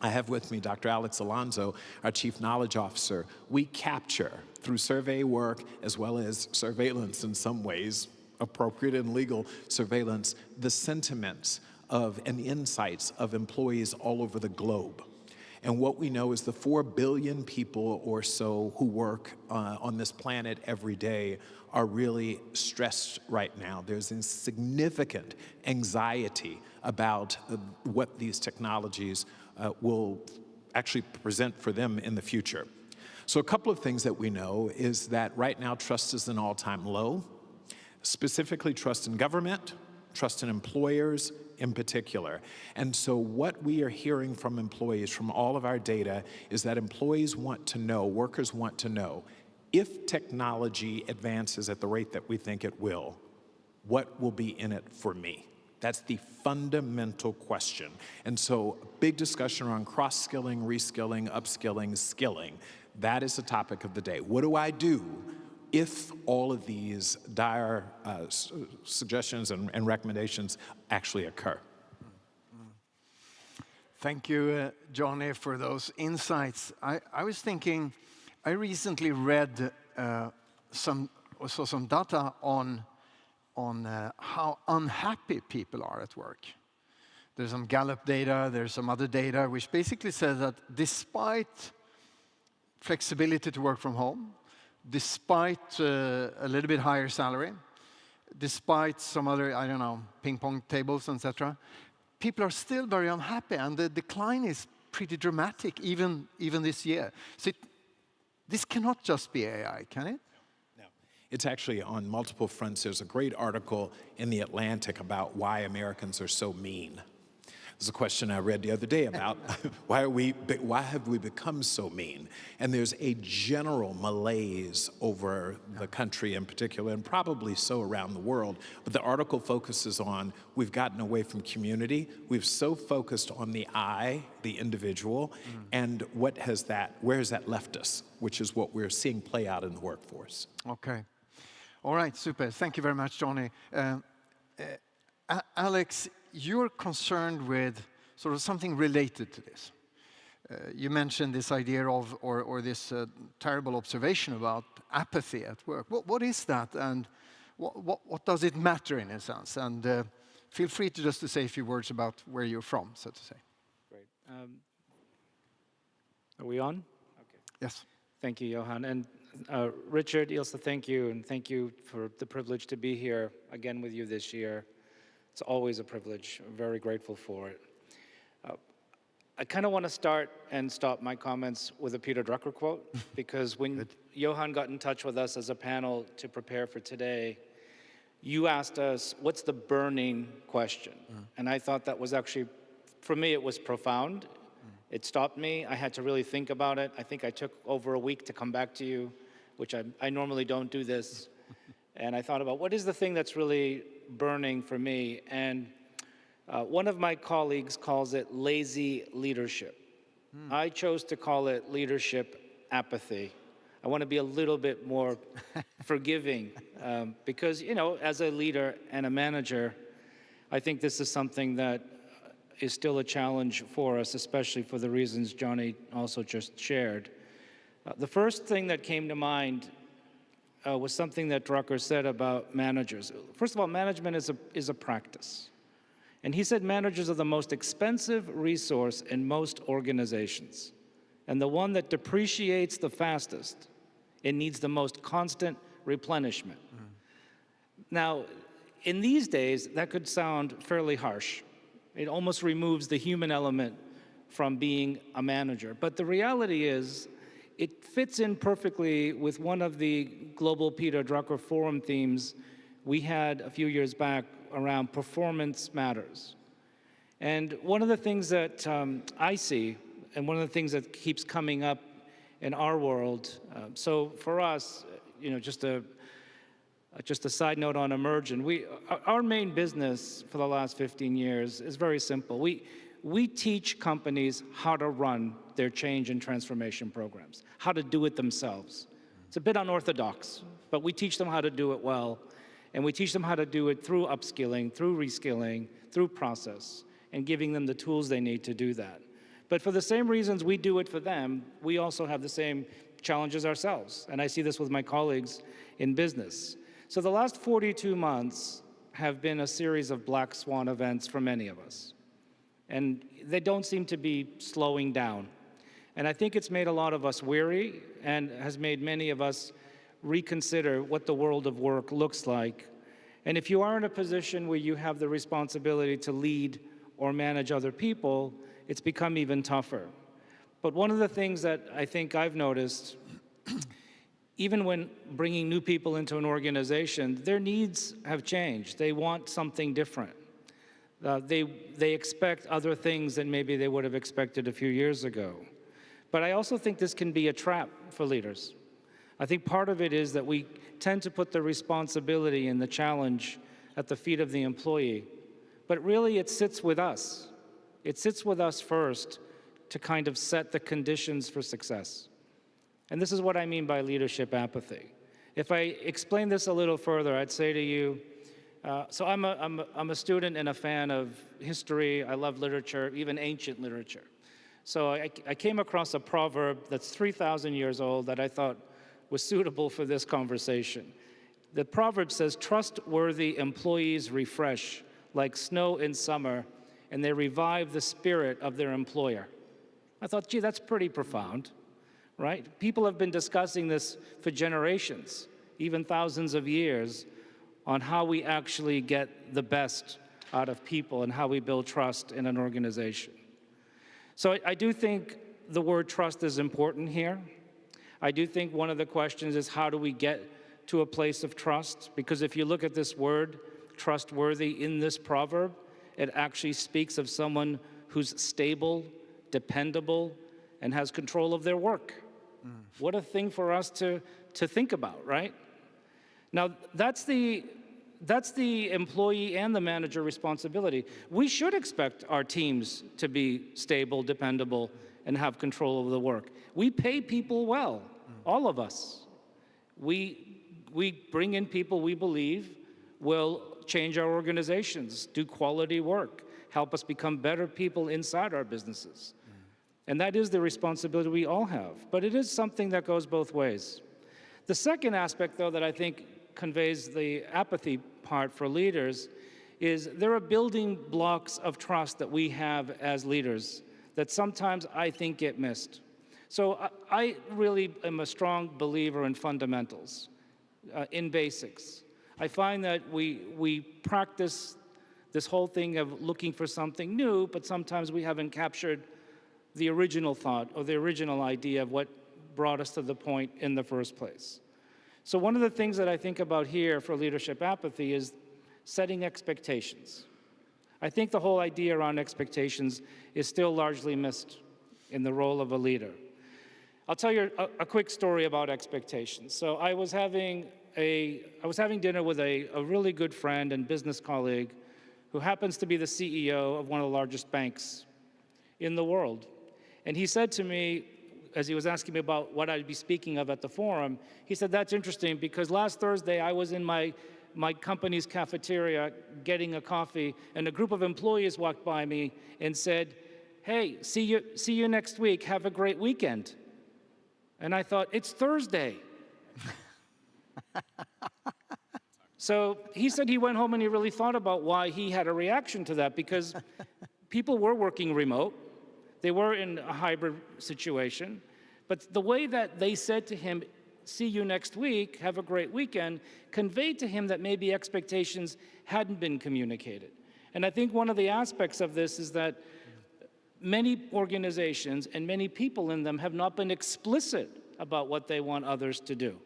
I have with me Dr. Alex Alonso, our Chief Knowledge Officer. We capture, through survey work as well as surveillance in some ways, appropriate and legal surveillance, the sentiments of and insights of employees all over the globe. And what we know is the 4 billion people or so who work on this planet every day are really stressed right now. There's a significant anxiety about what these technologies will actually present for them in the future. So a couple of things that we know is that right now trust is an all-time low, specifically trust in government, trust in employers in particular. And so what we are hearing from employees from all of our data is that employees want to know, workers want to know, if technology advances at the rate that we think it will, what will be in it for me? That's the fundamental question. And so a big discussion around cross-skilling, reskilling, upskilling, skilling. That is the topic of the day. What do I do if all of these dire suggestions and recommendations actually occur? Thank you, Johnny, for those insights. I was thinking, I recently read some data on how unhappy people are at work. There's some Gallup data, there's some other data, which basically says that despite flexibility to work from home, despite a little bit higher salary, despite some other, I don't know, ping pong tables, etc., people are still very unhappy, and the decline is pretty dramatic even this year. So this cannot just be AI, can it? No. It's actually on multiple fronts. There's a great article in The Atlantic about why Americans are so mean. There's a question I read the other day about why have we become so mean? And there's a general malaise over the country in particular, and probably so around the world. But the article focuses on we've gotten away from community. We've so focused on the I, the individual, and where has that left us? Which is what we're seeing play out in the workforce. Okay. All right, super. Thank you very much, Johnny. Alex, you're concerned with sort of something related to this. You mentioned this idea of, or this terrible observation about apathy at work. What is that, and what does it matter in a sense? And feel free to just to say a few words about where you're from, so to say. Great. Are we on? Okay. Yes. Thank you, Johan. And Richard, Ilse, thank you, and thank you for the privilege to be here again with you this year. It's always a privilege. I'm very grateful for it. I kind of want to start and stop my comments with a Peter Drucker quote, because when Johan got in touch with us as a panel to prepare for today, you asked us, what's the burning question? And I thought that was actually, for me, it was profound. It stopped me. I had to really think about it. I think I took over a week to come back to you, which I normally don't do this. And I thought about, what is the thing that's really burning for me? And one of my colleagues calls it lazy leadership. I chose to call it leadership apathy. I want to be a little bit more forgiving because, you know, as a leader and a manager, I think this is something that is still a challenge for us, especially for the reasons Johnny also just shared. The first thing that came to mind was something that Drucker said about managers. First of all, management is a practice. And he said managers are the most expensive resource in most organizations, and the one that depreciates the fastest. It needs the most constant replenishment. Now, in these days, that could sound fairly harsh. It almost removes the human element from being a manager. But the reality is, it fits in perfectly with one of the Global Peter Drucker Forum themes we had a few years back around performance matters. And one of the things that I see, and one of the things that keeps coming up in our world, so for us, you know, just a side note on Emergent, our main business for the last 15 years is very simple. We teach companies how to run their change and transformation programs, how to do it themselves. It's a bit unorthodox, but we teach them how to do it well. And we teach them how to do it through upskilling, through reskilling, through process, and giving them the tools they need to do that. But for the same reasons we do it for them, we also have the same challenges ourselves. And I see this with my colleagues in business. So the last 42 months have been a series of black swan events for many of us. And they don't seem to be slowing down. And I think it's made a lot of us weary and has made many of us reconsider what the world of work looks like. And if you are in a position where you have the responsibility to lead or manage other people, it's become even tougher. But one of the things that I think I've noticed, even when bringing new people into an organization, their needs have changed. They want something different. They expect other things than maybe they would have expected a few years ago. But I also think this can be a trap for leaders. I think part of it is that we tend to put the responsibility and the challenge at the feet of the employee. But really, it sits with us. It sits with us first to kind of set the conditions for success. And this is what I mean by leadership apathy. If I explain this a little further, I'd say to you, so I'm a student and a fan of history. I love literature, even ancient literature. So I came across a proverb that's 3,000 years old that I thought was suitable for this conversation. The proverb says, trustworthy employees refresh like snow in summer, and they revive the spirit of their employer. I thought, gee, that's pretty profound, right? People have been discussing this for generations, even thousands of years, on how we actually get the best out of people and how we build trust in an organization. So I do think the word trust is important here. I do think one of the questions is, how do we get to a place of trust? Because if you look at this word, trustworthy, in this proverb, it actually speaks of someone who's stable, dependable, and has control of their work. What a thing for us to think about, right? Now, that's the employee and the manager responsibility. We should expect our teams to be stable, dependable, and have control of the work. We pay people well, all of us. We bring in people we believe will change our organizations, do quality work, help us become better people inside our businesses. And that is the responsibility we all have. But it is something that goes both ways. The second aspect, though, that I think conveys the apathy part for leaders is there are building blocks of trust that we have as leaders that sometimes I think get missed. So I really am a strong believer in fundamentals, in basics. I find that we practice this whole thing of looking for something new, but sometimes we haven't captured the original thought or the original idea of what brought us to the point in the first place. So one of the things that I think about here for leadership apathy is setting expectations. I think the whole idea around expectations is still largely missed in the role of a leader. I'll tell you a quick story about expectations. So I was having dinner with a really good friend and business colleague who happens to be the CEO of one of the largest banks in the world. And he said to me, as he was asking me about what I'd be speaking of at the forum, he said, that's interesting because last Thursday I was in my company's cafeteria getting a coffee and a group of employees walked by me and said, hey, see you next week, have a great weekend. And I thought, it's Thursday. So he said he went home and he really thought about why he had a reaction to that because people were working remote. They were in a hybrid situation. But the way that they said to him, see you next week, have a great weekend, conveyed to him that maybe expectations hadn't been communicated. And I think one of the aspects of this is that many organizations and many people in them have not been explicit about what they want others to do.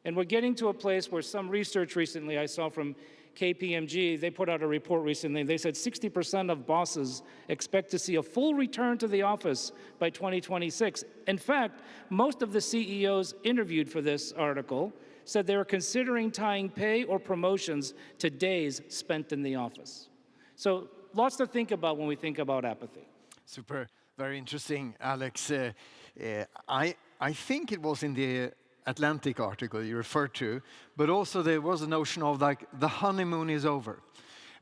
And we're getting to a place where some research recently I saw from KPMG, they put out a report recently, they said 60% of bosses expect to see a full return to the office by 2026. In fact, most of the CEOs interviewed for this article said they were considering tying pay or promotions to days spent in the office. So lots to think about when we think about apathy. Super, very interesting, Alex. I think it was in the Atlantic article you referred to, but also there was a notion of like the honeymoon is over.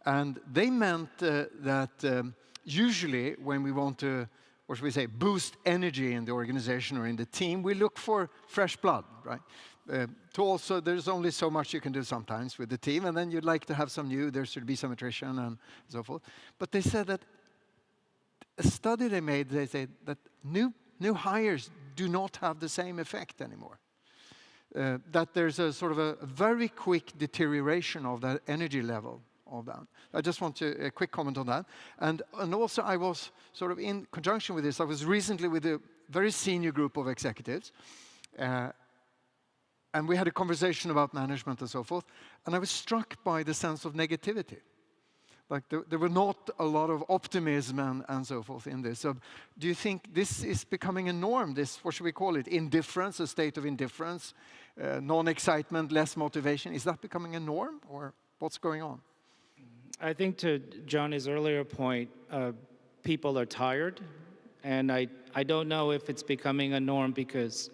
And they meant that usually when we want to, what should we say, boost energy in the organization or in the team, we look for fresh blood, right? To also, there's only so much you can do sometimes with the team, and then you'd like to have some new, there should be some attrition and so forth. But they said that a study they made, they said that new hires do not have the same effect anymore. That there's a sort of a very quick deterioration of that energy level of that. I just want a quick comment on that. And also I was sort of in conjunction with this, I was recently with a very senior group of executives, and we had a conversation about management and so forth, and I was struck by the sense of negativity. Like there were not a lot of optimism and so forth in this. So do you think this is becoming a norm, this, what should we call it, indifference, a state of indifference, non-excitement, less motivation? Is that becoming a norm, or what's going on? I think to Johnny's earlier point, people are tired, and I don't know if it's becoming a norm because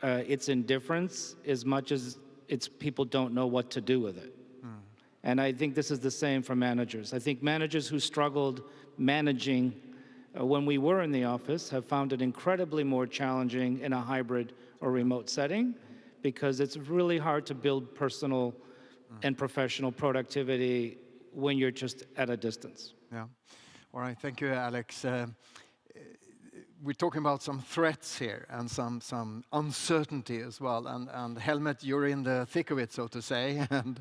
it's indifference as much as it's people don't know what to do with it. And I think this is the same for managers. I think managers who struggled managing when we were in the office have found it incredibly more challenging in a hybrid or remote setting because it's really hard to build personal and professional productivity when you're just at a distance. Yeah. All right. Thank you, Alex. We're talking about some threats here and some uncertainty as well. And Helmut, you're in the thick of it, so to say. and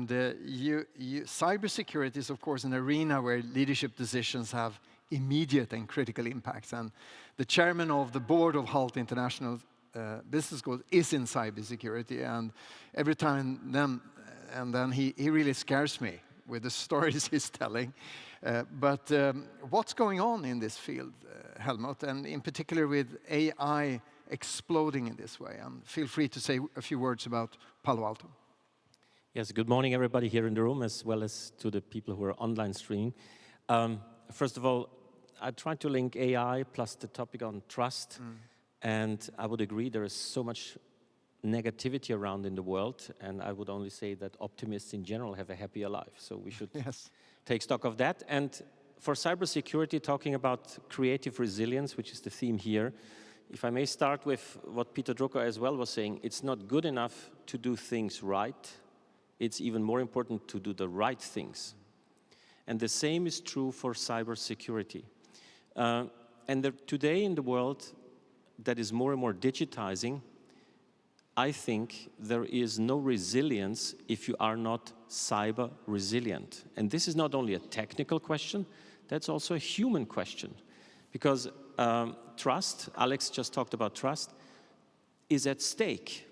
cybersecurity is, of course, an arena where leadership decisions have immediate and critical impacts. And the chairman of the board of HALT International Business School is in cybersecurity. And every time then he really scares me with the stories he's telling. But what's going on in this field, Helmut, and in particular with AI exploding in this way? And feel free to say a few words about Palo Alto. Yes, good morning everybody here in the room as well as to the people who are online streaming. First of all, I tried to link AI plus the topic on trust, and I would agree there is so much negativity around in the world, and I would only say that optimists in general have a happier life. So we should take stock of that. And for cybersecurity, talking about creative resilience, which is the theme here, if I may start with what Peter Drucker as well was saying, it's not good enough to do things right. It's even more important to do the right things. And the same is true for cybersecurity. Today in the world that is more and more digitizing, I think there is no resilience if you are not cyber resilient. And this is not only a technical question, that's also a human question. Because trust, Alex just talked about trust, is at stake.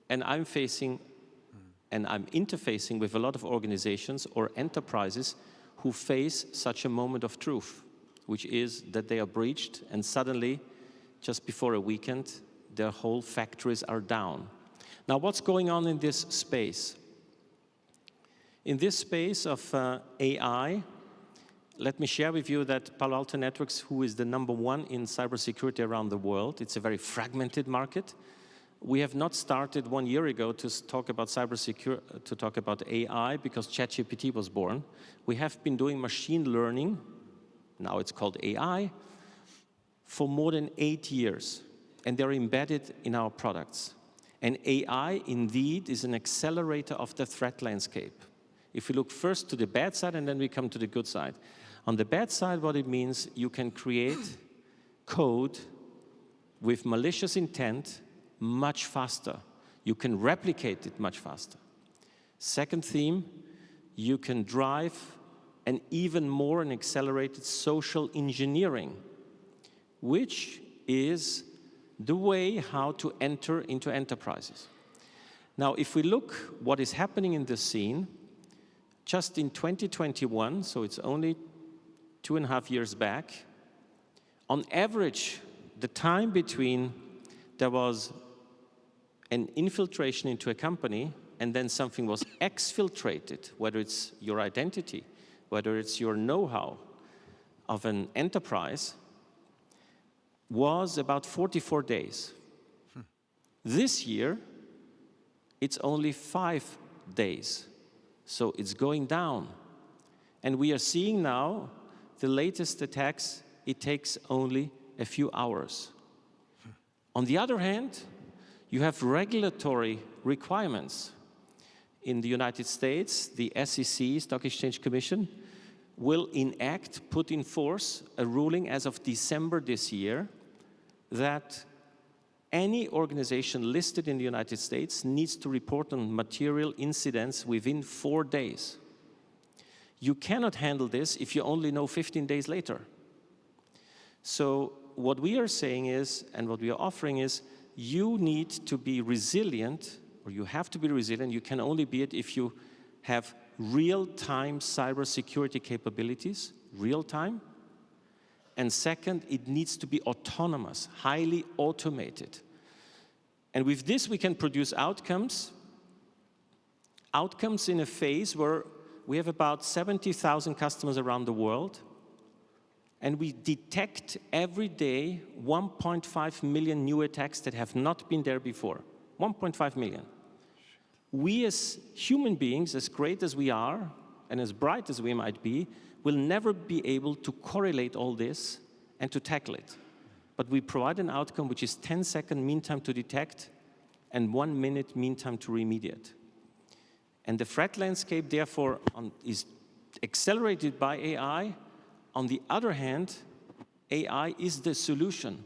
And I'm facing and I'm interfacing with a lot of organizations or enterprises who face such a moment of truth, which is that they are breached and suddenly, just before a weekend, their whole factories are down. Now, what's going on in this space? In this space of AI, let me share with you that Palo Alto Networks, who is the #1 in cybersecurity around the world, it's a very fragmented market. We have not started 1 year ago to talk about cybersecurity, to talk about AI, because ChatGPT was born. We have been doing machine learning, now it's called AI, for more than 8 years, and they're embedded in our products. And AI, indeed, is an accelerator of the threat landscape. If we look first to the bad side, and then we come to the good side. On the bad side, what it means, you can create code with malicious intent much faster. You can replicate it much faster. Second theme, you can drive an even more and accelerated social engineering, which is the way how to enter into enterprises. Now, if we look what is happening in the scene, just in 2021, so it's only 2.5 years back, on average, the time between there was an infiltration into a company and then something was exfiltrated, whether it's your identity, whether it's your know-how of an enterprise, was about 44 days. This year, it's only 5 days. So it's going down. And we are seeing now the latest attacks, it takes only a few hours. On the other hand, you have regulatory requirements. In the United States, the SEC, Stock Exchange Commission, will put in force a ruling as of December this year that any organization listed in the United States needs to report on material incidents within 4 days. You cannot handle this if you only know 15 days later. So what we are saying is, and what we are offering is, you need to be resilient, or you have to be resilient. You can only be it if you have real-time cybersecurity capabilities, real-time. And second, it needs to be autonomous, highly automated. And with this, we can produce outcomes in a phase where we have about 70,000 customers around the world, and we detect every day 1.5 million new attacks that have not been there before. 1.5 million. We as human beings, as great as we are, and as bright as we might be, will never be able to correlate all this and to tackle it. But we provide an outcome which is 10-second mean time to detect and 1 minute mean time to remediate. And the threat landscape, therefore, is accelerated by AI. On the other hand, AI is the solution.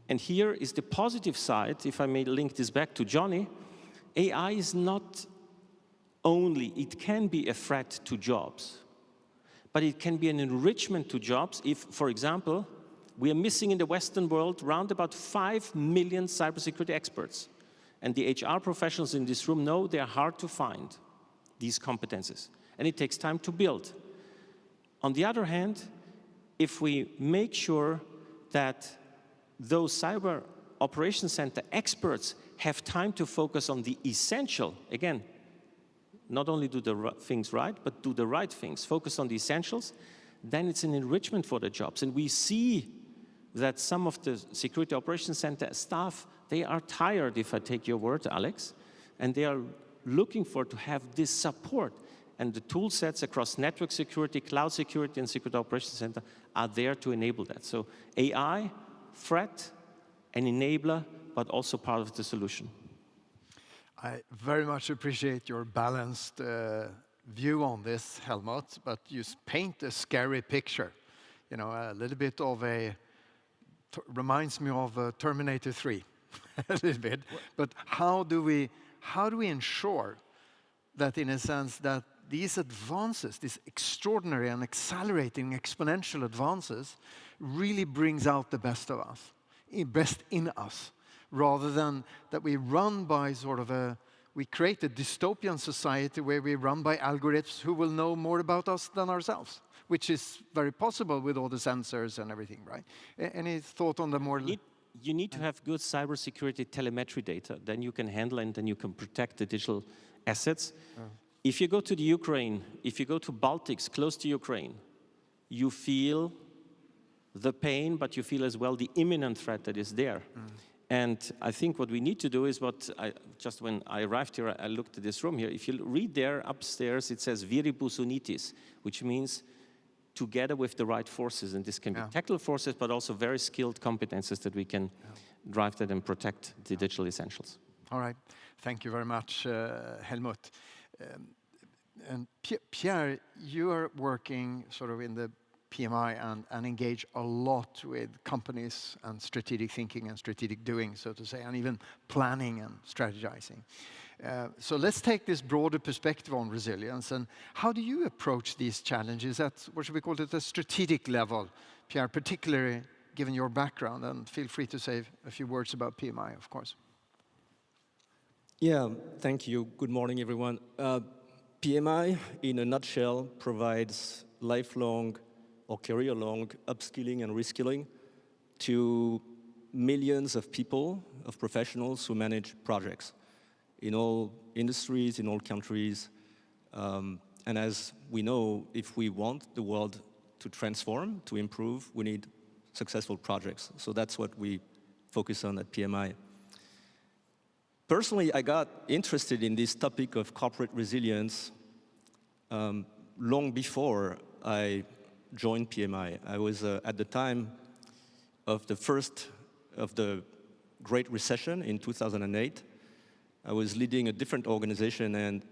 And here is the positive side, if I may link this back to Johnny. AI is not only, it can be a threat to jobs, but it can be an enrichment to jobs if, for example, we are missing in the Western world round about 5 million cybersecurity experts. And the HR professionals in this room know they are hard to find, these competences. And it takes time to build. On the other hand, if we make sure that those cyber operations center experts have time to focus on the essential, again, not only do the things right, but do the right things, focus on the essentials, then it's an enrichment for the jobs. And we see that some of the security operations center staff, They are tired, if I take your word, Alex, and they are looking for to have this support. And the tool sets across network security, cloud security, and security operations center are there to enable that. So AI, threat, an enabler, but also part of the solution. I very much appreciate your balanced view on this, Helmut, but you paint a scary picture. You know, a little bit of reminds me of Terminator 3, a little bit. But how do we ensure that, in a sense, that these advances, these extraordinary and accelerating exponential advances, really brings out the best of us, best in us, rather than that we run by sort of we create a dystopian society where we run by algorithms who will know more about us than ourselves, which is very possible with all the sensors and everything, right? Any thought on the more... You need to have good cybersecurity telemetry data. Then you can handle and then you can protect the digital assets. If you go to the Ukraine, if you go to Baltics, close to Ukraine, you feel the pain, but you feel as well the imminent threat that is there. And I think what we need to do is just when I arrived here, I looked at this room here. If you read there upstairs, it says Viribus Unitis, which means together with the right forces. And this can be tactical forces, but also very skilled competences that we can drive that and protect the digital essentials. All right. Thank you very much, Helmut. And Pierre, you are working sort of in the PMI and engage a lot with companies and strategic thinking and strategic doing, so to say, and even planning and strategizing. So let's take this broader perspective on resilience. And how do you approach these challenges at, what should we call it, a strategic level, Pierre, particularly given your background? And feel free to say a few words about PMI, of course. Yeah, thank you. Good morning, everyone. PMI, in a nutshell, provides lifelong or career-long upskilling and reskilling to millions of people, of professionals who manage projects in all industries, in all countries. And as we know, if we want the world to transform, to improve, we need successful projects. So that's what we focus on at PMI. Personally, I got interested in this topic of corporate resilience long before I joined PMI. I was at the time of the Great Recession in 2008. I was leading a different organization, and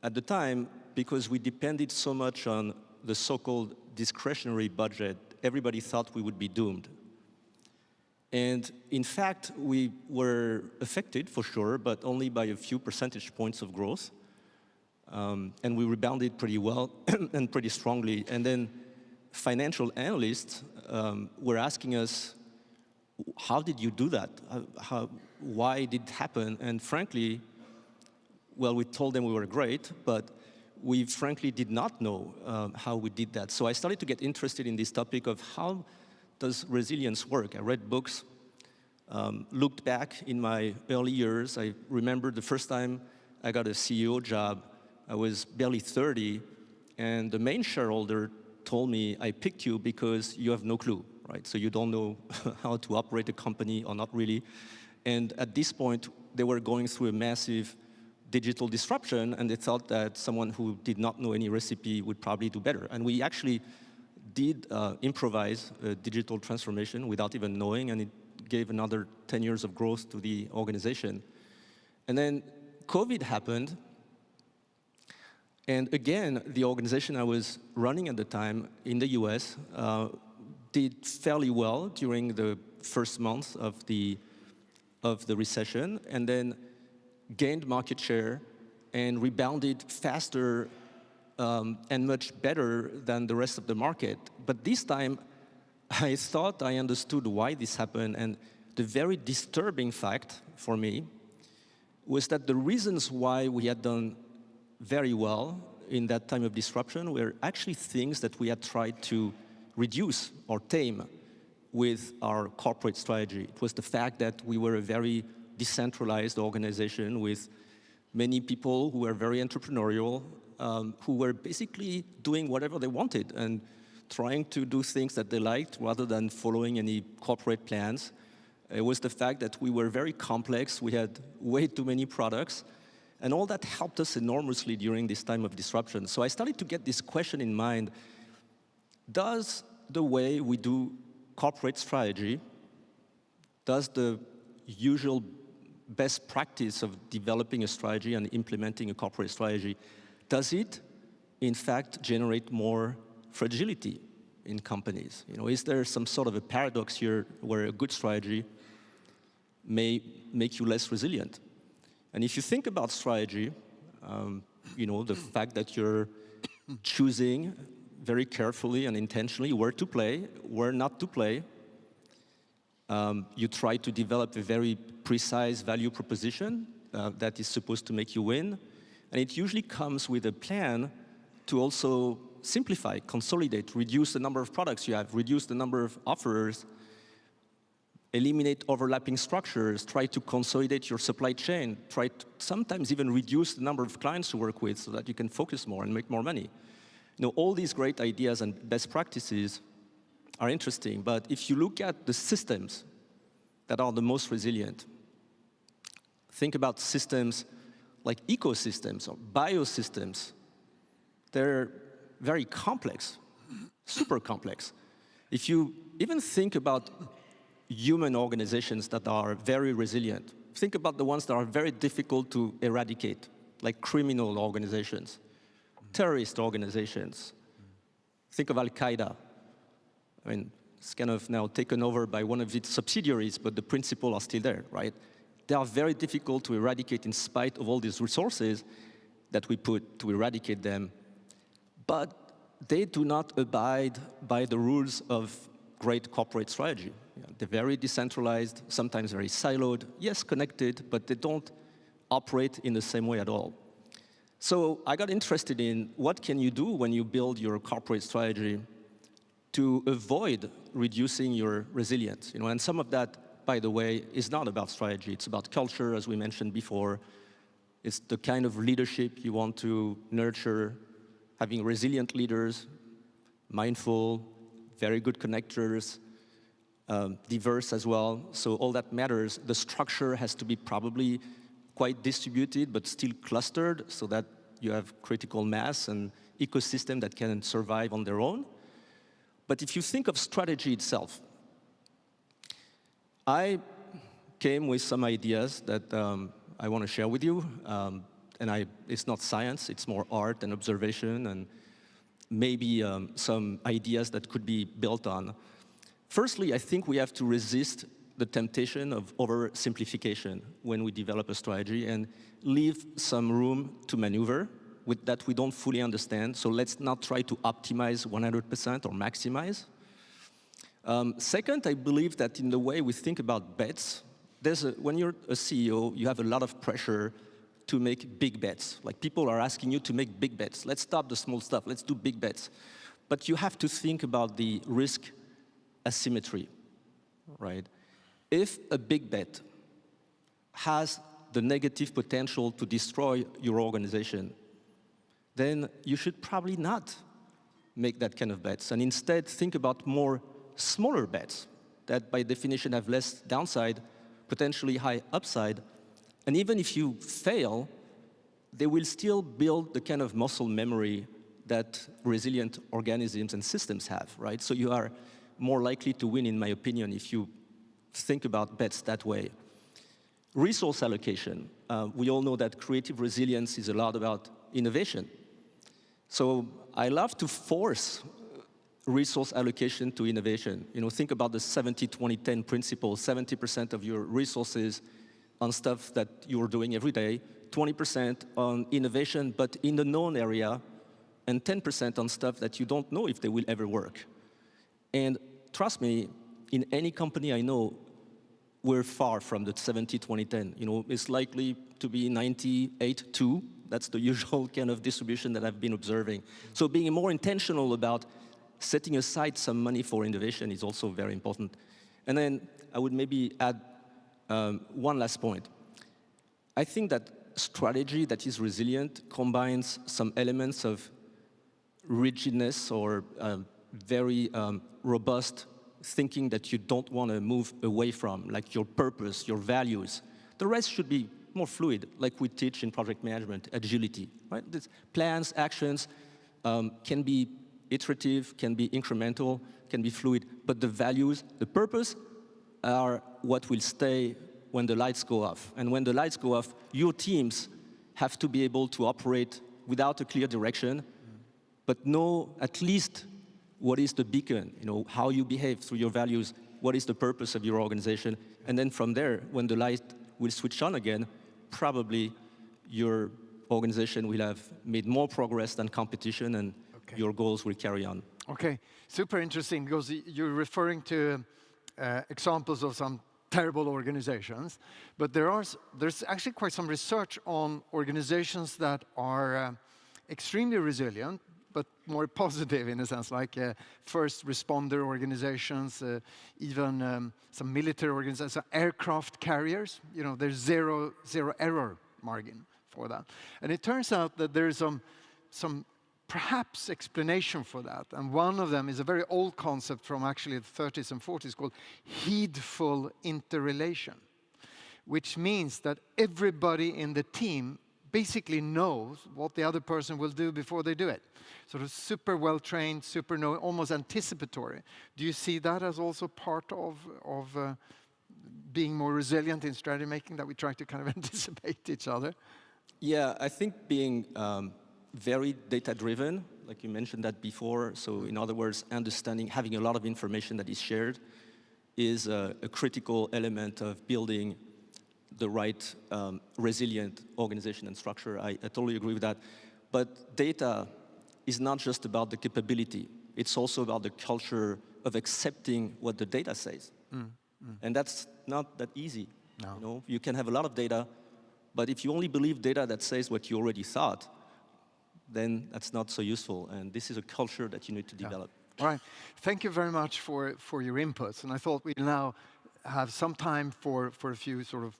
at the time, because we depended so much on the so-called discretionary budget, everybody thought we would be doomed. And in fact, we were affected for sure, but only by a few percentage points of growth. And we rebounded pretty well and pretty strongly. And then financial analysts were asking us, how did you do that? Why did it happen? And frankly, well, we told them we were great, but we frankly did not know how we did that. So I started to get interested in this topic of how does resilience work? I read books, looked back in my early years. I remember the first time I got a CEO job, I was barely 30, and the main shareholder told me, I picked you because you have no clue, right? So you don't know how to operate a company or not really. And at this point, they were going through a massive digital disruption, and they thought that someone who did not know any recipe would probably do better. And we actually did improvise a digital transformation without even knowing, and it gave another 10 years of growth to the organization. And then COVID happened, and again, the organization I was running at the time in the US did fairly well during the first months of the recession, and then gained market share and rebounded faster and much better than the rest of the market. But this time, I thought I understood why this happened, and the very disturbing fact for me was that the reasons why we had done very well in that time of disruption were actually things that we had tried to reduce or tame with our corporate strategy. It was the fact that we were a very decentralized organization with many people who were very entrepreneurial, who were basically doing whatever they wanted and trying to do things that they liked rather than following any corporate plans. It was the fact that we were very complex, we had way too many products, and all that helped us enormously during this time of disruption. So I started to get this question in mind: does the way we do corporate strategy, does the usual best practice of developing a strategy and implementing a corporate strategy, does it in fact generate more fragility in companies? You know, is there some sort of a paradox here where a good strategy may make you less resilient? And if you think about strategy, you know, the fact that you're choosing very carefully and intentionally where to play, where not to play, you try to develop a very precise value proposition that is supposed to make you win. And it usually comes with a plan to also simplify, consolidate, reduce the number of products you have, reduce the number of offerers, eliminate overlapping structures, try to consolidate your supply chain, try to sometimes even reduce the number of clients you work with so that you can focus more and make more money. You know, all these great ideas and best practices are interesting, but if you look at the systems that are the most resilient, think about systems like ecosystems or biosystems. They're very complex, super complex. If you even think about human organizations that are very resilient, think about the ones that are very difficult to eradicate, like criminal organizations, terrorist organizations. Think of Al-Qaeda. I mean, it's kind of now taken over by one of its subsidiaries, but the principles are still there, right? They are very difficult to eradicate in spite of all these resources that we put to eradicate them. But they do not abide by the rules of great corporate strategy. They're very decentralized, sometimes very siloed, yes, connected, but they don't operate in the same way at all. So I got interested in what can you do when you build your corporate strategy to avoid reducing your resilience. You know, and some of that, by the way, is not about strategy. It's about culture, as we mentioned before. It's the kind of leadership you want to nurture, having resilient leaders, mindful, very good connectors, diverse as well. So all that matters. The structure has to be probably quite distributed, but still clustered so that you have critical mass and ecosystem that can survive on their own. But if you think of strategy itself, I came with some ideas that I want to share with you. It's not science, it's more art and observation and maybe some ideas that could be built on. Firstly, I think we have to resist the temptation of oversimplification when we develop a strategy and leave some room to maneuver with that we don't fully understand. So let's not try to optimize 100% or maximize. Second, I believe that in the way we think about bets, when you're a CEO, you have a lot of pressure to make big bets. Like people are asking you to make big bets. Let's stop the small stuff, let's do big bets. But you have to think about the risk asymmetry, right? If a big bet has the negative potential to destroy your organization, then you should probably not make that kind of bets, and instead think about more smaller bets that by definition have less downside, potentially high upside, and even if you fail, they will still build the kind of muscle memory that resilient organisms and systems have, right? So you are more likely to win, in my opinion, if you think about bets that way. Resource allocation. We all know that creative resilience is a lot about innovation. So I love to force resource allocation to innovation. You know, think about the 70-20-10 principle, 70% of your resources on stuff that you're doing every day, 20% on innovation, but in the known area, and 10% on stuff that you don't know if they will ever work. And trust me, in any company I know, we're far from the 70-20-10. You know, it's likely to be 98-2. That's the usual kind of distribution that I've been observing. So being more intentional about setting aside some money for innovation is also very important. And then I would maybe add one last point. I think that strategy that is resilient combines some elements of rigidness or very robust thinking that you don't want to move away from, like your purpose, your values. The rest should be more fluid, like we teach in project management, agility, right? This plans, actions can be iterative, can be incremental, can be fluid, but the values, the purpose are what will stay when the lights go off. And when the lights go off, your teams have to be able to operate without a clear direction, but know at least what is the beacon, how you behave through your values, what is the purpose of your organization, and then from there, when the light will switch on again, probably your organization will have made more progress than competition, and your goals will carry on. Okay, super interesting, because you're referring to examples of some terrible organizations, but there's actually quite some research on organizations that are extremely resilient, but more positive in a sense, like first responder organizations, even some military organizations, aircraft carriers. There's zero error margin for that. And it turns out that there is some perhaps explanation for that. And one of them is a very old concept from actually the 30s and 40s called heedful interrelation, which means that everybody in the team basically knows what the other person will do before they do it. Sort of super well-trained, almost anticipatory. Do you see that as also part of being more resilient in strategy making, that we try to kind of anticipate each other? Yeah, I think being very data-driven, like you mentioned that before, so in other words, understanding, having a lot of information that is shared is a critical element of building the right resilient organization and structure. I totally agree with that. But data is not just about the capability. It's also about the culture of accepting what the data says. And that's not that easy. No. You can have a lot of data, but if you only believe data that says what you already thought, then that's not so useful. And this is a culture that you need to develop. All right. Thank you very much for your inputs. And I thought we'd now have some time for a few sort of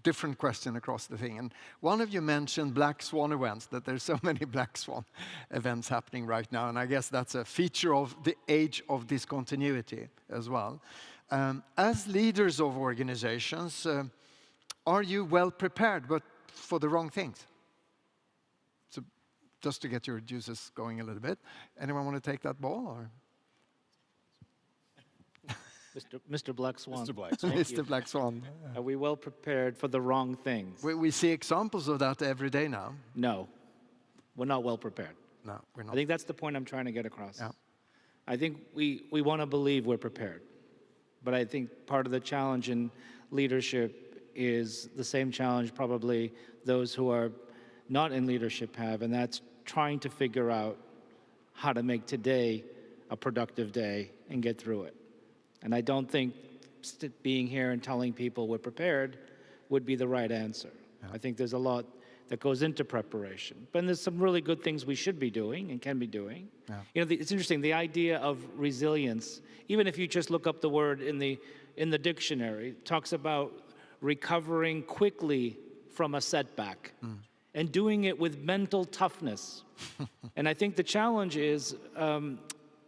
different questions across the thing. And one of you mentioned Black Swan events, that there's so many Black Swan events happening right now. And I guess that's a feature of the age of discontinuity as well. As leaders of organizations, are you well prepared, but for the wrong things? So just to get your juices going a little bit. Anyone want to take that ball? Or? Mr. Black Swan. Mr. Black Swan. Mr. Black Swan. Are we well prepared for the wrong things? We see examples of that every day now. No, we're not well prepared. No, we're not. I think that's the point I'm trying to get across. Yeah. I think we want to believe we're prepared. But I think part of the challenge in leadership is the same challenge probably those who are not in leadership have, and that's trying to figure out how to make today a productive day and get through it. And I don't think being here and telling people we're prepared would be the right answer. Yeah. I think there's a lot that goes into preparation. But there's some really good things we should be doing and can be doing. Yeah. It's interesting, the idea of resilience, even if you just look up the word in the dictionary, it talks about recovering quickly from a setback and doing it with mental toughness. And I think the challenge is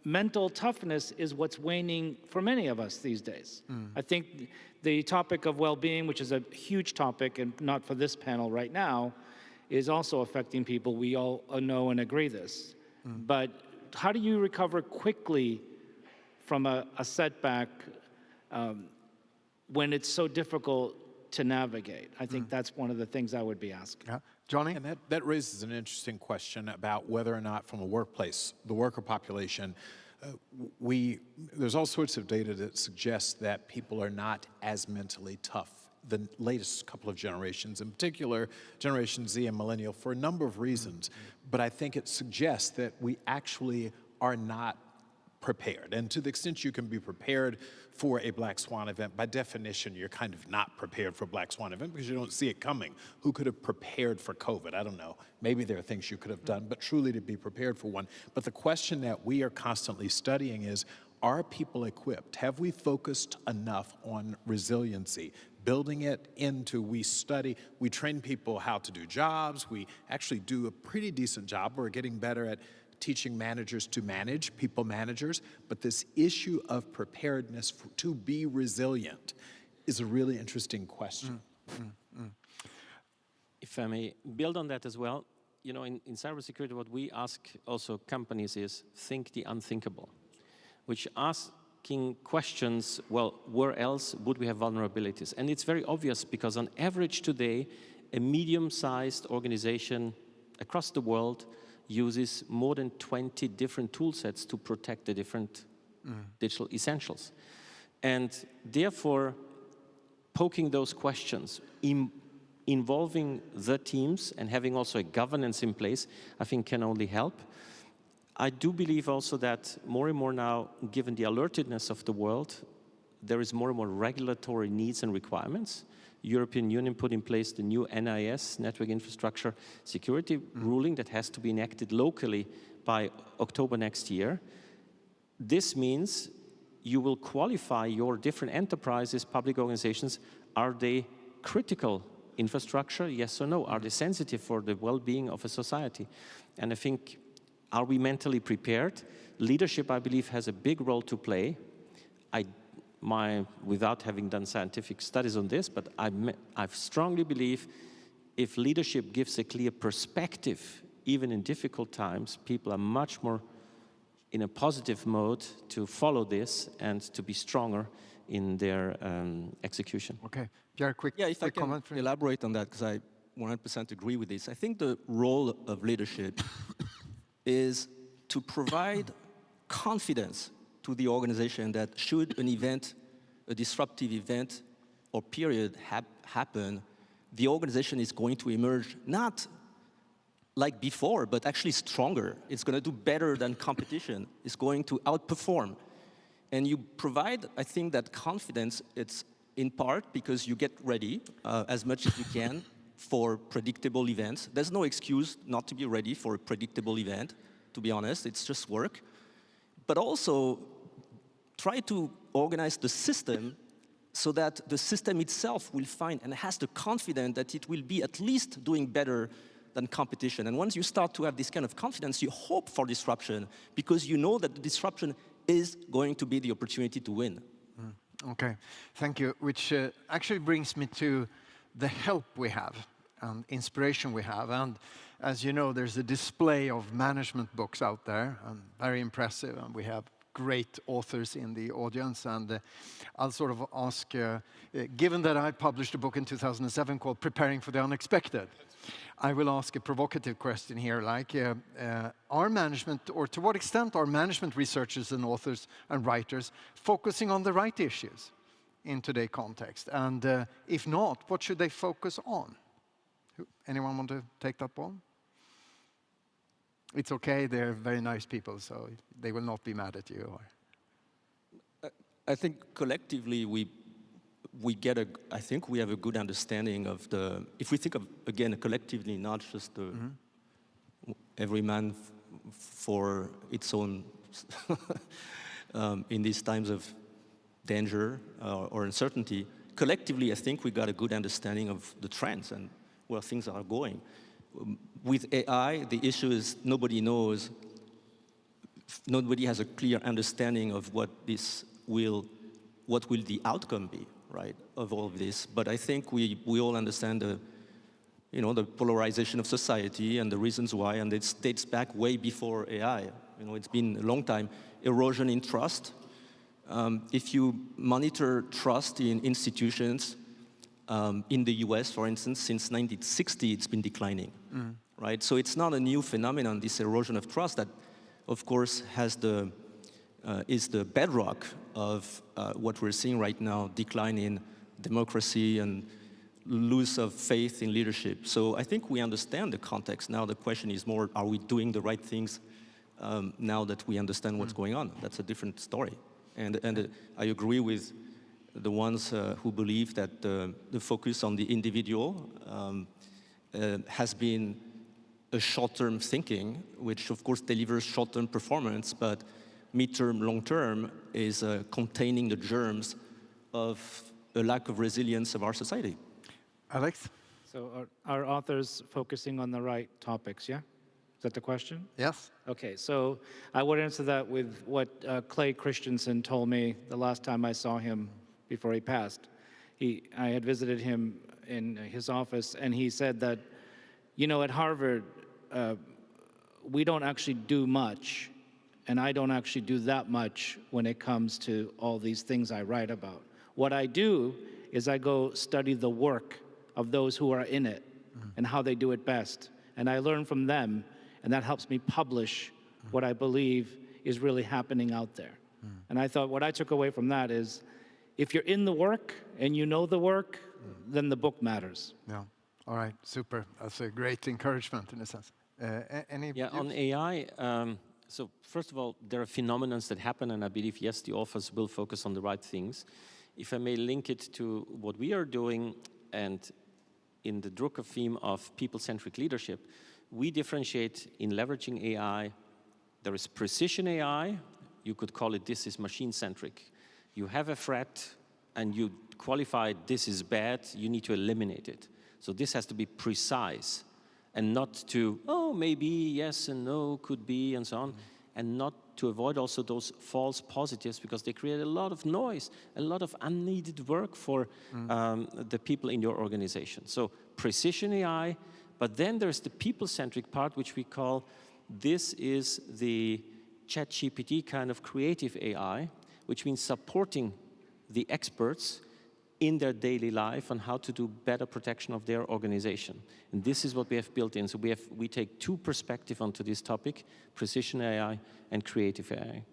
mental toughness is what's waning for many of us these days. I think the topic of well-being, which is a huge topic and not for this panel right now, is also affecting people. We all know and agree this. But how do you recover quickly from a setback when it's so difficult to navigate? I think that's one of the things I would be asking. Yeah. Johnny? And that raises an interesting question about whether or not from a workplace, the worker population, there's all sorts of data that suggests that people are not as mentally tough. The latest couple of generations, in particular, Generation Z and Millennial, for a number of reasons. But I think it suggests that we actually are not prepared. And to the extent you can be prepared for a Black Swan event, by definition, you're kind of not prepared for a Black Swan event because you don't see it coming. Who could have prepared for COVID? I don't know. Maybe there are things you could have done, but truly to be prepared for one. But the question that we are constantly studying is, are people equipped? Have we focused enough on resiliency? Building it into, we train people how to do jobs. We actually do a pretty decent job. We're getting better at teaching managers to manage, people managers, but this issue of preparedness to be resilient is a really interesting question. If I may build on that as well, you know, in cybersecurity, what we ask also companies is think the unthinkable, which asking questions, well, where else would we have vulnerabilities? And it's very obvious because on average today, a medium-sized organization across the world uses more than 20 different tool sets to protect the different digital essentials. And therefore, poking those questions, involving the teams and having also a governance in place, I think can only help. I do believe also that more and more now, given the alertedness of the world, there is more and more regulatory needs and requirements. European Union put in place the new NIS, Network Infrastructure Security ruling that has to be enacted locally by October next year. This means you will qualify your different enterprises, public organizations. Are they critical infrastructure, yes or no? Are they sensitive for the well-being of a society? And I think, are we mentally prepared? Leadership, I believe, has a big role to play. Without having done scientific studies on this, but I strongly believe if leadership gives a clear perspective, even in difficult times, people are much more in a positive mode to follow this and to be stronger in their execution. Okay, Pierre, quick comment. If I can elaborate on that, because I 100% agree with this. I think the role of leadership is to provide confidence to the organization that should an event, a disruptive event or period happen, the organization is going to emerge not like before, but actually stronger. It's going to do better than competition. It's going to outperform. And you provide, I think, that confidence. It's in part because you get ready as much as you can for predictable events. There's no excuse not to be ready for a predictable event, to be honest. It's just work. But also, try to organize the system so that the system itself will find and has the confidence that it will be at least doing better than competition. And once you start to have this kind of confidence, you hope for disruption because you know that the disruption is going to be the opportunity to win. Okay, thank you. Which actually brings me to the help we have and inspiration we have. And as you know, there's a display of management books out there, and very impressive, and we have great authors in the audience, and I'll sort of ask, given that I published a book in 2007 called Preparing for the Unexpected, I will ask a provocative question here, like, are management, or to what extent are management researchers and authors and writers focusing on the right issues in today's context? And if not, what should they focus on? Anyone want to take that ball? It's okay, they're very nice people, so they will not be mad at you. I think collectively I think we have a good understanding of the, if we think of, again, collectively, not just every man for its own, in these times of danger or uncertainty, collectively, I think we got a good understanding of the trends and where things are going. With AI, the issue is nobody knows, nobody has a clear understanding of what will the outcome be, right, of all of this. But I think we all understand the polarization of society and the reasons why, and it dates back way before AI. It's been a long time. Erosion in trust. If you monitor trust in institutions, in the US, for instance, since 1960, it's been declining, right? So it's not a new phenomenon, this erosion of trust that, of course, is the bedrock of what we're seeing right now, decline in democracy and loss of faith in leadership. So I think we understand the context. Now the question is more, are we doing the right things now that we understand what's going on? That's a different story. And I agree with the ones who believe that the focus on the individual has been a short-term thinking, which of course delivers short-term performance, but mid-term, long-term is containing the germs of a lack of resilience of our society. Alex? So are authors focusing on the right topics, yeah? Is that the question? Yes. Okay, so I would answer that with what Clay Christensen told me the last time I saw him before he passed. I had visited him in his office, and he said that, you know, at Harvard, we don't actually do much, and I don't actually do that much when it comes to all these things I write about. What I do is I go study the work of those who are in it and how they do it best. And I learn from them, and that helps me publish what I believe is really happening out there. And I thought what I took away from that is, if you're in the work and you know the work, then the book matters. Yeah. All right. Super. That's a great encouragement in a sense. Any? Yeah, on AI, so first of all, there are phenomena that happen, and I believe, yes, the authors will focus on the right things. If I may link it to what we are doing, and in the Drucker theme of people-centric leadership, we differentiate in leveraging AI. There is precision AI. You could call it, this is machine-centric. You have a threat, and you qualify this is bad, you need to eliminate it. So this has to be precise, and not to, oh, maybe, yes and no, could be, and so on, and not to avoid also those false positives, because they create a lot of noise, a lot of unneeded work for the people in your organization. So precision AI, but then there's the people-centric part, which we call, this is the ChatGPT kind of creative AI, which means supporting the experts in their daily life on how to do better protection of their organization. And this is what we have built in. So we take two perspectives onto this topic, precision AI and creative AI.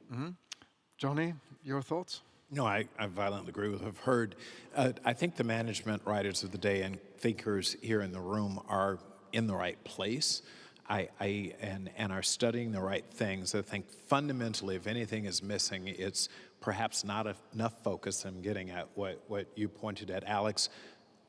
Johnny, your thoughts? No, I violently agree with what I've heard. I think the management writers of the day and thinkers here in the room are in the right place. And are studying the right things. I think fundamentally, if anything is missing, it's perhaps not enough focus. I'm getting at what you pointed at, Alex,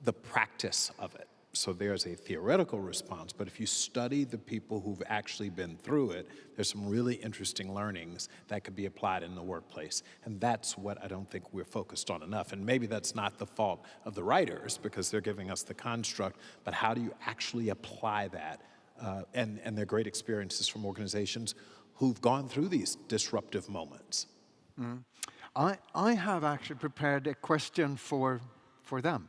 the practice of it. So there's a theoretical response, but if you study the people who've actually been through it, there's some really interesting learnings that could be applied in the workplace. And that's what I don't think we're focused on enough. And maybe that's not the fault of the writers, because they're giving us the construct, but how do you actually apply that? And their great experiences from organizations who've gone through these disruptive moments. I have actually prepared a question for them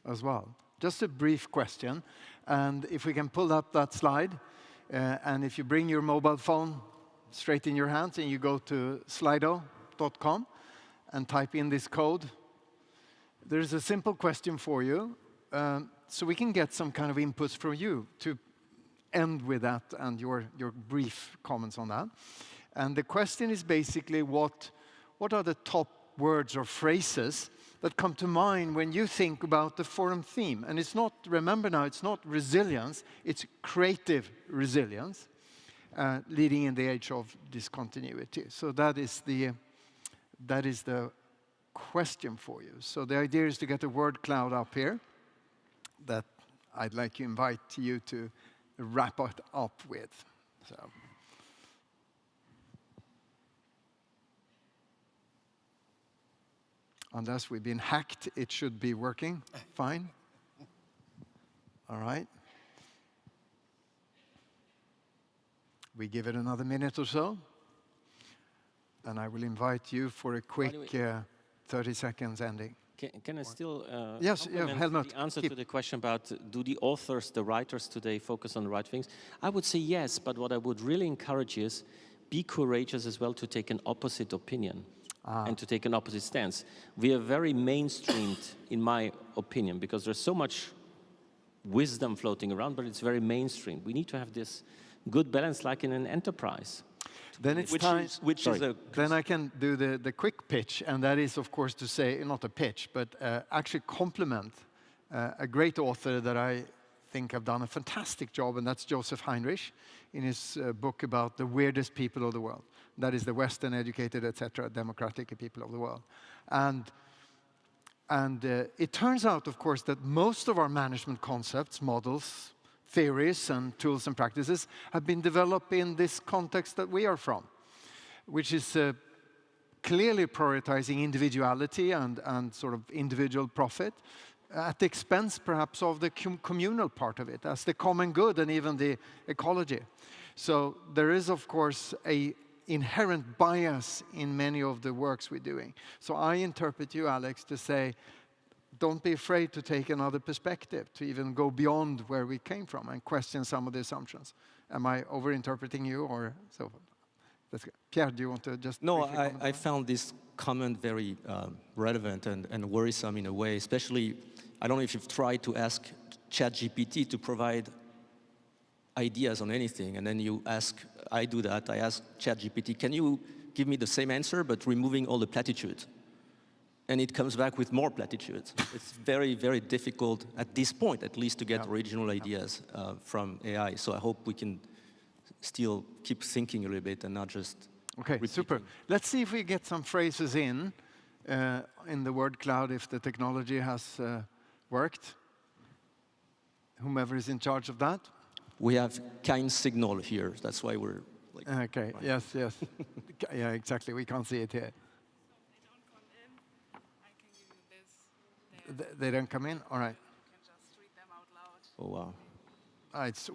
as well. Just a brief question. And if we can pull up that slide, and if you bring your mobile phone straight in your hands and you go to slido.com and type in this code, there's a simple question for you. So we can get some kind of inputs from you to end with that and your brief comments on that. And the question is basically, what are the top words or phrases that come to mind when you think about the forum theme? And it's not, remember now, it's not resilience, it's creative resilience, leading in the age of discontinuity. So that is the question for you. So the idea is to get a word cloud up here that I'd like to invite you to wrap it up with. So. Unless we've been hacked, it should be working fine. All right. We give it another minute or so. And I will invite you for a quick 30 seconds ending. Can I still yes, Helmut, the answer to the question about do the authors, the writers today focus on the right things? I would say yes, but what I would really encourage is be courageous as well to take an opposite opinion and to take an opposite stance. We are very mainstreamed, in my opinion, because there's so much wisdom floating around, but it's very mainstream. We need to have this good balance like in an enterprise. Then it's time. Then I can do the quick pitch, and that is, of course, to say, not a pitch, but actually compliment a great author that I think have done a fantastic job, and that's Joseph Heinrich, in his book about the weirdest people of the world. That is the Western educated, etc., democratic people of the world. And it turns out, of course, that most of our management concepts, models, theories and tools and practices have been developed in this context that we are from, which is clearly prioritizing individuality and sort of individual profit, at the expense perhaps of the communal part of it, as the common good and even the ecology. So there is, of course, a inherent bias in many of the works we're doing. So I interpret you, Alex, to say, don't be afraid to take another perspective, to even go beyond where we came from and question some of the assumptions. Am I over-interpreting you or so? That's good. Pierre, do you want to just... No, briefly comment on I that? found this comment very relevant and worrisome in a way, especially, I don't know if you've tried to ask ChatGPT to provide ideas on anything, and then you ask, I do that, I ask ChatGPT, can you give me the same answer but removing all the platitudes? And it comes back with more platitudes. It's very, very difficult, at this point at least, to get original ideas from AI. So I hope we can still keep thinking a little bit and not just repeating. Super. Let's see if we get some phrases in the word cloud, if the technology has worked. Whomever is in charge of that. We have kind signal here. That's why we're like... Okay, yes. Yeah, exactly. We can't see it here. They don't come in? All right. Oh, wow.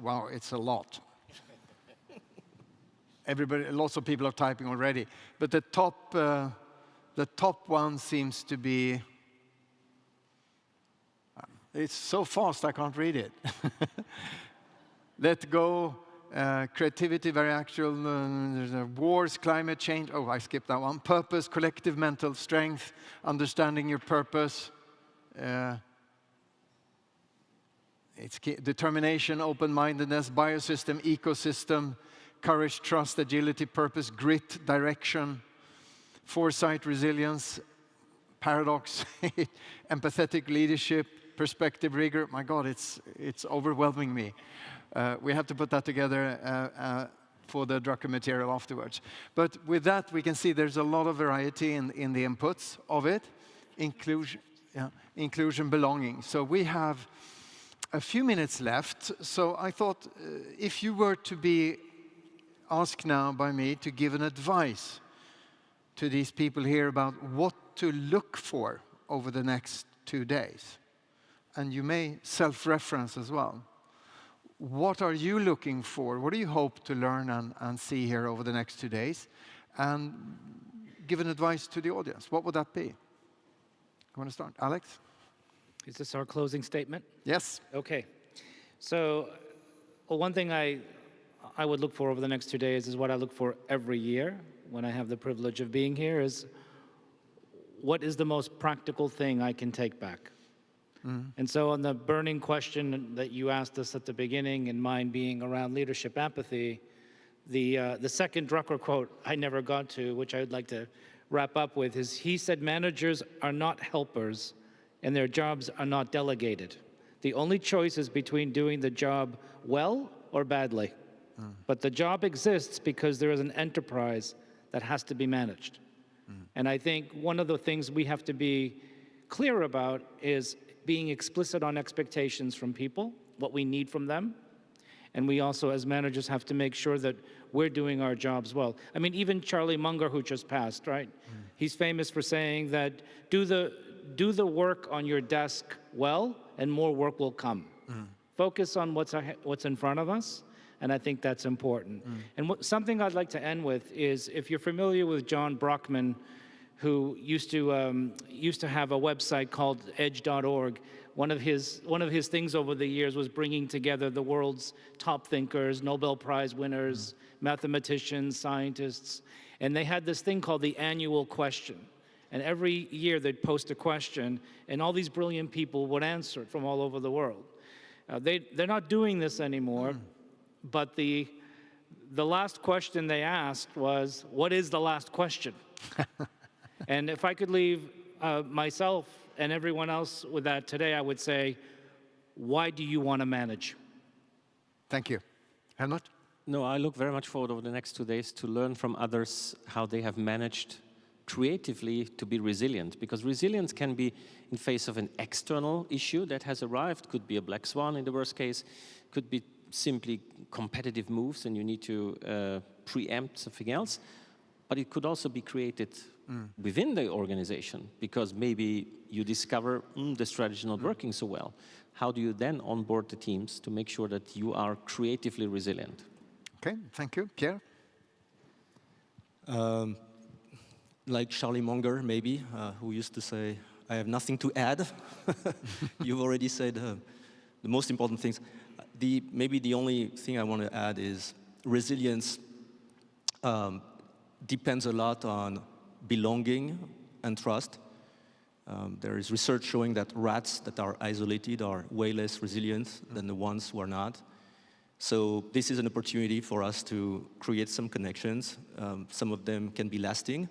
Wow, it's a lot. Lots of people are typing already. But the top one seems to be... It's so fast, I can't read it. Let go, creativity, very actual, wars, climate change. Oh, I skipped that one. Purpose, collective mental strength, understanding your purpose. It's determination, open-mindedness, biosystem, ecosystem, courage, trust, agility, purpose, grit, direction, foresight, resilience, paradox, empathetic leadership, perspective, rigor. My God, it's overwhelming me. We have to put that together for the Drucker material afterwards. But with that, we can see there's a lot of variety in the inputs of it. Inclusion, belonging. So we have a few minutes left. So I thought if you were to be asked now by me to give an advice to these people here about what to look for over the next 2 days, and you may self-reference as well. What are you looking for? What do you hope to learn and see here over the next 2 days? And give an advice to the audience. What would that be? You want to start? Alex? Is this our closing statement? Yes. Okay. So one thing I would look for over the next 2 days is what I look for every year when I have the privilege of being here is what is the most practical thing I can take back? And so on the burning question that you asked us at the beginning, and mine being around leadership empathy, the second Drucker quote I never got to, which I would like to wrap up with, is he said, managers are not helpers and their jobs are not delegated. The only choice is between doing the job well or badly. But the job exists because there is an enterprise that has to be managed. And I think one of the things we have to be clear about is being explicit on expectations from people, what we need from them. And we also, as managers, have to make sure that we're doing our jobs well. I mean, even Charlie Munger, who just passed, right? He's famous for saying that do the work on your desk well, and more work will come. Focus on what's in front of us, and I think that's important. And something I'd like to end with is, if you're familiar with John Brockman, who used to have a website called edge.org. One of his things over the years was bringing together the world's top thinkers, Nobel Prize winners, mathematicians, scientists, and they had this thing called the annual question. And every year they'd post a question, and all these brilliant people would answer it from all over the world. They're not doing this anymore, but the last question they asked was, what is the last question? And if I could leave myself and everyone else with that today, I would say, why do you want to manage? Thank you. Helmut? No, I look very much forward over the next 2 days to learn from others how they have managed creatively to be resilient, because resilience can be in face of an external issue that has arrived, could be a black swan in the worst case, could be simply competitive moves and you need to preempt something else, but it could also be created within the organization, because maybe you discover the strategy is not working so well. How do you then onboard the teams to make sure that you are creatively resilient? Okay, thank you. Pierre? Like Charlie Munger, maybe, who used to say, I have nothing to add. You've already said the most important things. Maybe the only thing I want to add is resilience depends a lot on belonging and trust. There is research showing that rats that are isolated are way less resilient than the ones who are not. So this is an opportunity for us to create some connections. Some of them can be lasting.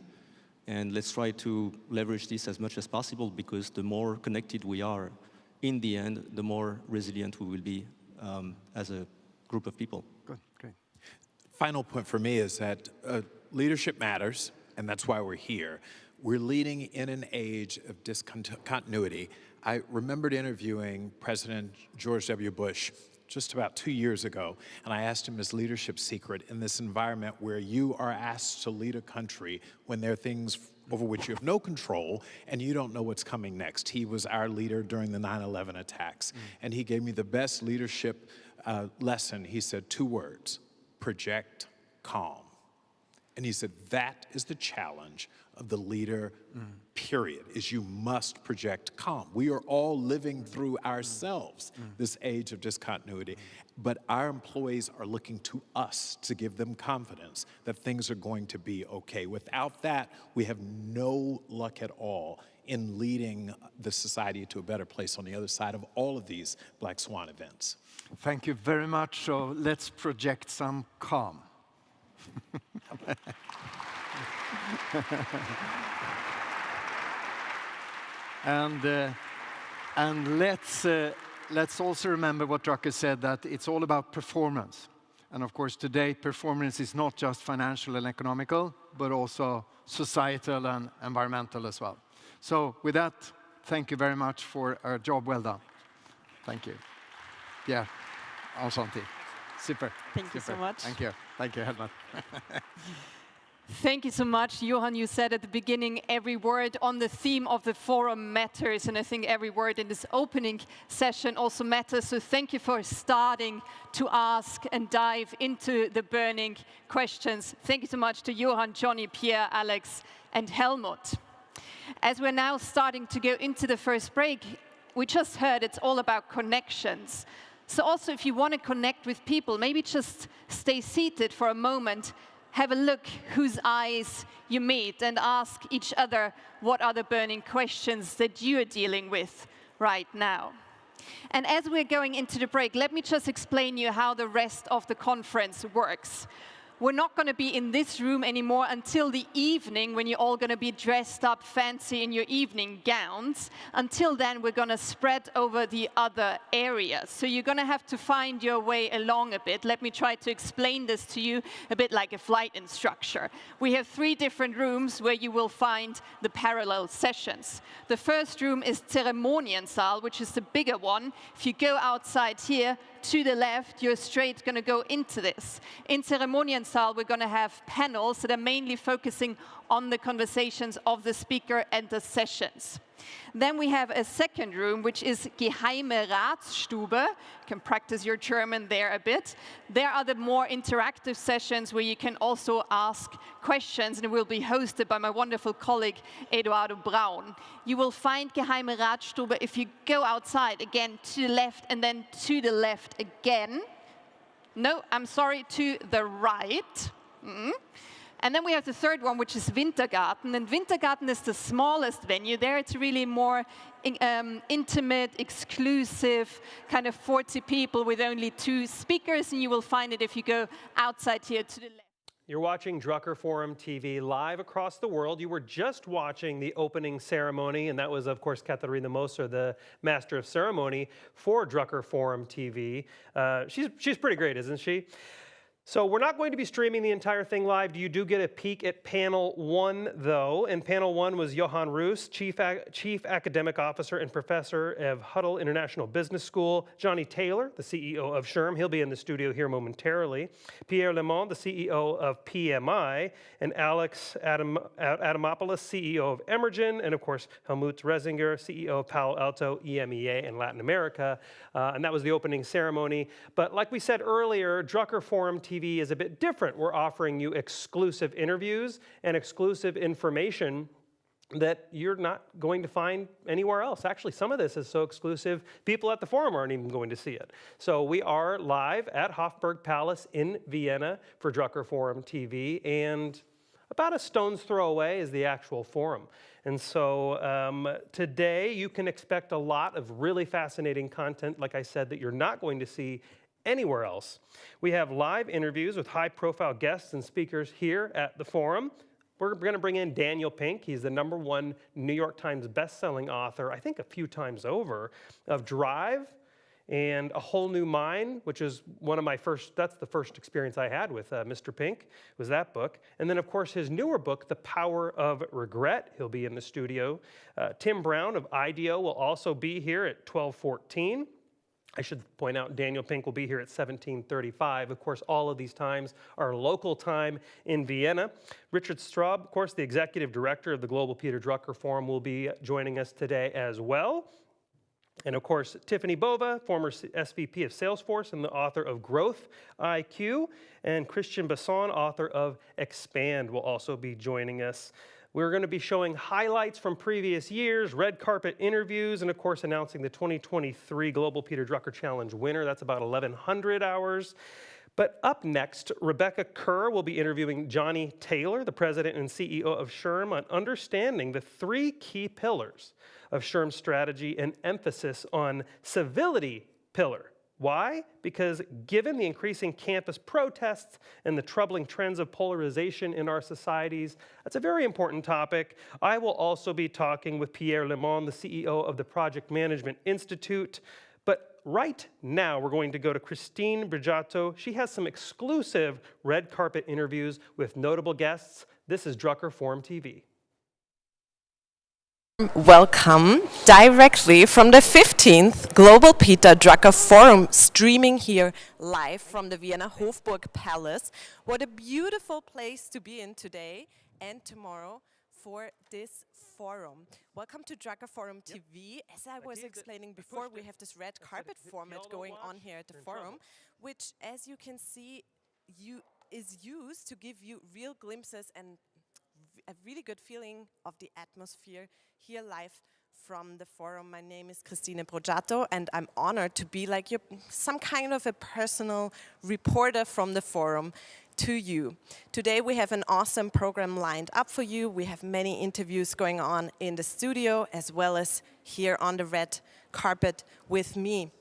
And let's try to leverage this as much as possible, because the more connected we are, in the end, the more resilient we will be as a group of people. Good, great. Final point for me is that leadership matters, and that's why we're here. We're leading in an age of discontinuity. I remembered interviewing President George W. Bush just about 2 years ago, and I asked him his leadership secret in this environment where you are asked to lead a country when there are things over which you have no control and you don't know what's coming next. He was our leader during the 9/11 attacks, and he gave me the best leadership lesson. He said 2 words: project calm. And he said, that is the challenge of the leader, period, is you must project calm. We are all living through ourselves this age of discontinuity, but our employees are looking to us to give them confidence that things are going to be okay. Without that, we have no luck at all in leading the society to a better place on the other side of all of these Black Swan events. Thank you very much. So let's project some calm. And let's also remember what Drucker said, that it's all about performance. And of course, today, performance is not just financial and economical, but also societal and environmental as well. So with that, thank you very much for a job well done. Thank you. Yeah, enchanté. Super. Thank you so much. Thank you. Thank you, Helmut. Thank you so much, Johan. You said at the beginning, every word on the theme of the forum matters, and I think every word in this opening session also matters. So thank you for starting to ask and dive into the burning questions. Thank you so much to Johan, Johnny, Pierre, Alex, and Helmut. As we're now starting to go into the first break, we just heard it's all about connections. So also, if you want to connect with people, maybe just stay seated for a moment, have a look whose eyes you meet, and ask each other what are the burning questions that you are dealing with right now. And as we're going into the break, let me just explain you how the rest of the conference works. We're not going to be in this room anymore until the evening, when you're all going to be dressed up fancy in your evening gowns. Until then, we're going to spread over the other areas. So you're going to have to find your way along a bit. Let me try to explain this to you a bit like a flight instructor. We have 3 different rooms where you will find the parallel sessions. The first room is Zeremoniensaal, which is the bigger one. If you go outside here, to the left, you're straight going to go into this. In Zeremoniensaal, we're going to have panels that are mainly focusing on the conversations of the speaker and the sessions. Then we have a second room, which is Geheime Ratsstube. You can practice your German there a bit. There are the more interactive sessions where you can also ask questions, and it will be hosted by my wonderful colleague, Eduardo Braun. You will find Geheime Ratsstube if you go outside, again, to the left, and then to the left again. No, I'm sorry, to the right. And then we have the third one, which is Wintergarten. And Wintergarten is the smallest venue. There it's really more intimate, exclusive, kind of 40 people with only 2 speakers. And you will find it if you go outside here to the left. You're watching Drucker Forum TV live across the world. You were just watching the opening ceremony, and that was, of course, Katharina Moser, the Master of Ceremony for Drucker Forum TV. She's pretty great, isn't she? So we're not going to be streaming the entire thing live. You do get a peek at panel 1, though. And panel 1 was Johan Roos, Chief Academic Officer and Professor of Huddle International Business School. Johnny Taylor, the CEO of SHRM. He'll be in the studio here momentarily. Pierre, the CEO of PMI. And Alex Adamopoulos, CEO of Emergen. And of course, Helmut Reisinger, CEO of Palo Alto, EMEA, and Latin America. And that was the opening ceremony. But like we said earlier, Drucker Forum TV is a bit different. We're offering you exclusive interviews and exclusive information that you're not going to find anywhere else. Actually, some of this is so exclusive, people at the forum aren't even going to see it. So we are live at Hofburg Palace in Vienna for Drucker Forum TV, and about a stone's throw away is the actual forum. And so today you can expect a lot of really fascinating content, like I said, that you're not going to see anywhere else. We have live interviews with high-profile guests and speakers here at the forum. We're going to bring in Daniel Pink. He's the #1 New York Times best-selling author, I think a few times over, of Drive and A Whole New Mind, which is one of my first, that's the first experience I had with Mr. Pink, was that book. And then, of course, his newer book, The Power of Regret. He'll be in the studio. Tim Brown of IDEO will also be here at 12:14. I should point out Daniel Pink will be here at 17:35. Of course, all of these times are local time in Vienna. Richard Straub, of course, the executive director of the Global Peter Drucker Forum, will be joining us today as well. And of course, Tiffani Bova, former SVP of Salesforce and the author of Growth IQ, and Christian Besson, author of Expand, will also be joining us. We're going to be showing highlights from previous years, red carpet interviews, and of course announcing the 2023 Global Peter Drucker Challenge winner. That's about 1,100 hours. But up next, Rebecca Kerr will be interviewing Johnny Taylor, the president and CEO of SHRM, on understanding the 3 key pillars of SHRM's strategy and emphasis on civility pillar. Why? Because given the increasing campus protests and the troubling trends of polarization in our societies, that's a very important topic. I will also be talking with Pierre, the CEO of the Project Management Institute. But right now, we're going to go to Christine Brigitte. She has some exclusive red carpet interviews with notable guests. This is Drucker Forum TV. Welcome directly from the 15th Global Peter Drucker Forum, streaming here live from the Vienna Hofburg Palace. What a beautiful place to be in today and tomorrow for this forum. Welcome to Drucker Forum TV. As I was explaining before, we have this red carpet format going on here at the forum, which, as you can see, is used to give you real glimpses and a really good feeling of the atmosphere here live from the forum. My name is Christine Brigitte, and I'm honored to be like some kind of a personal reporter from the forum to you. Today we have an awesome program lined up for you. We have many interviews going on in the studio as well as here on the red carpet with me.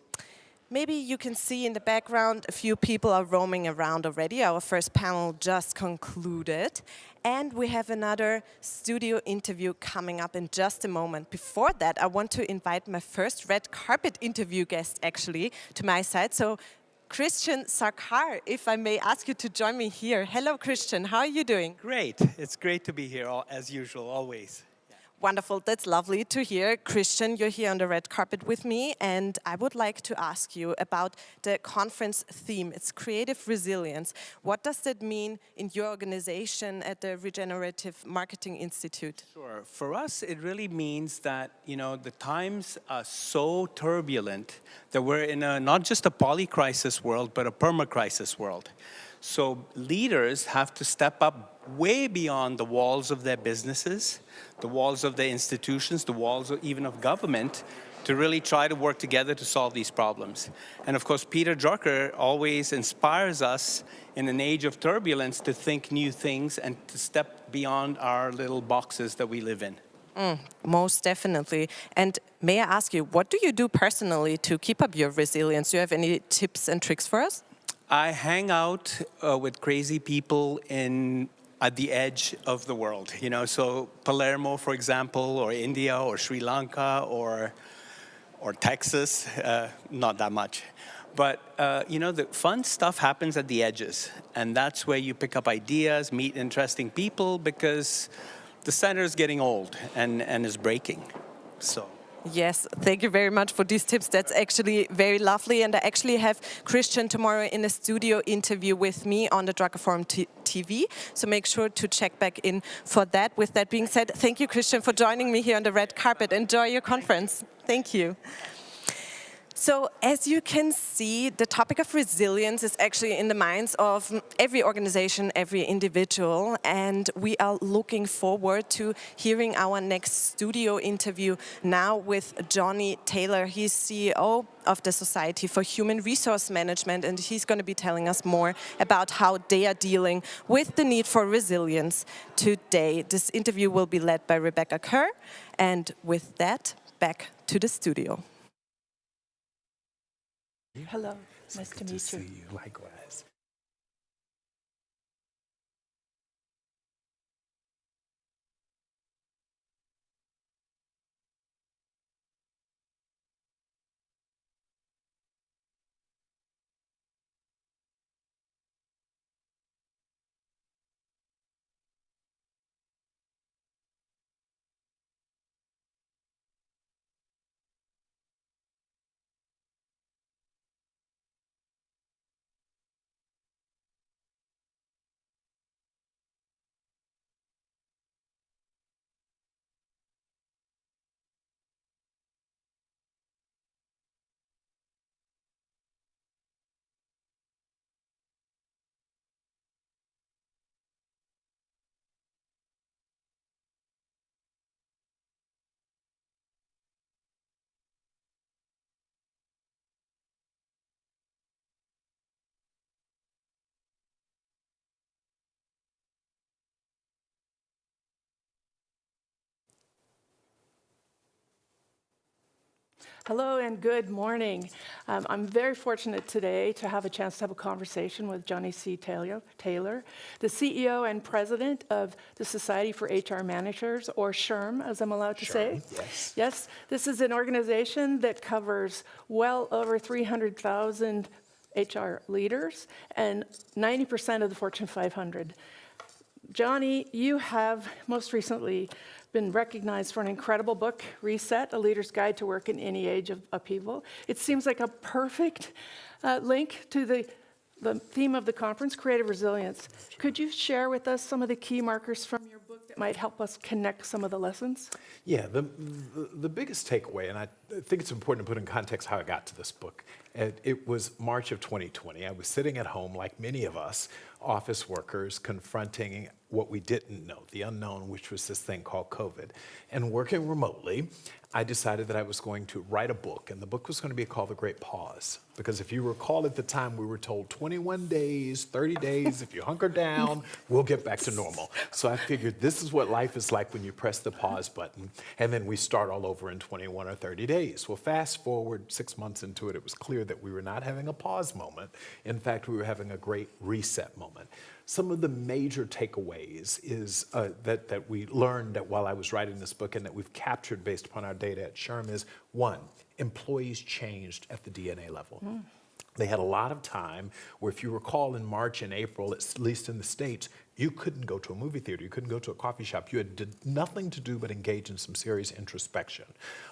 Maybe you can see in the background a few people are roaming around already. Our first panel just concluded. And we have another studio interview coming up in just a moment. Before that, I want to invite my first red carpet interview guest, actually, to my side. So, Christian Sarkar, if I may ask you to join me here. Hello, Christian. How are you doing? Great. It's great to be here, as usual, always. Wonderful. That's lovely to hear. Christian, you're here on the red carpet with me, and I would like to ask you about the conference theme. It's creative resilience. What does that mean in your organization at the Regenerative Marketing Institute? Sure. For us, it really means that, the times are so turbulent that we're in not just a poly-crisis world, but a perma-crisis world. So leaders have to step up way beyond the walls of their businesses, the walls of their institutions, the walls even of government, to really try to work together to solve these problems. And of course, Peter Drucker always inspires us in an age of turbulence to think new things and to step beyond our little boxes that we live in. Most definitely. And may I ask you, what do you do personally to keep up your resilience? Do you have any tips and tricks for us? I hang out with crazy people at the edge of the world, so Palermo, for example, or India, or Sri Lanka, or Texas, not that much. But, the fun stuff happens at the edges. And that's where you pick up ideas, meet interesting people, because the center is getting old and is breaking. So. Yes, thank you very much for these tips. That's actually very lovely. And I actually have Christian tomorrow in a studio interview with me on the Drucker Forum TV. So make sure to check back in for that. With that being said, thank you, Christian, for joining me here on the red carpet. Enjoy your conference. Thank you. So as you can see, the topic of resilience is actually in the minds of every organization, every individual, and we are looking forward to hearing our next studio interview now with Johnny Taylor. He's CEO of the Society for Human Resource Management, and he's going to be telling us more about how they are dealing with the need for resilience today. This interview will be led by Rebecca Kerr, and with that, back to the studio. Hello, nice to meet you. See you. Likewise. Hello and good morning. I'm very fortunate today to have a chance to have a conversation with Johnny C. Taylor, the CEO and president of the Society for HR Managers, or SHRM, as I'm allowed to say. Yes. Yes, this is an organization that covers well over 300,000 HR leaders and 90% of the Fortune 500. Johnny, you have most recently been recognized for an incredible book, Reset, A Leader's Guide to Work in Any Age of Upheaval. It seems like a perfect link to the theme of the conference, creative resilience. Could you share with us some of the key markers from your book that might help us connect some of the lessons? Yeah, the biggest takeaway, and I think it's important to put in context how I got to this book. It was March of 2020. I was sitting at home, like many of us, office workers, confronting what we didn't know, the unknown, which was this thing called COVID. And working remotely, I decided that I was going to write a book, and the book was going to be called The Great Pause. Because if you recall at the time, we were told 21 days, 30 days, if you hunker down, we'll get back to normal. So I figured this is what life is like when you press the pause button, and then we start all over in 21 or 30 days. Well, fast forward 6 months into it, it was clear that we were not having a pause moment. In fact, we were having a great reset moment. Some of the major takeaways is that we learned that while I was writing this book and that we've captured based upon our data at SHRM is, one, employees changed at the DNA level. They had a lot of time where, if you recall, in March and April, at least in the States, you couldn't go to a movie theater, you couldn't go to a coffee shop. You had nothing to do but engage in some serious introspection.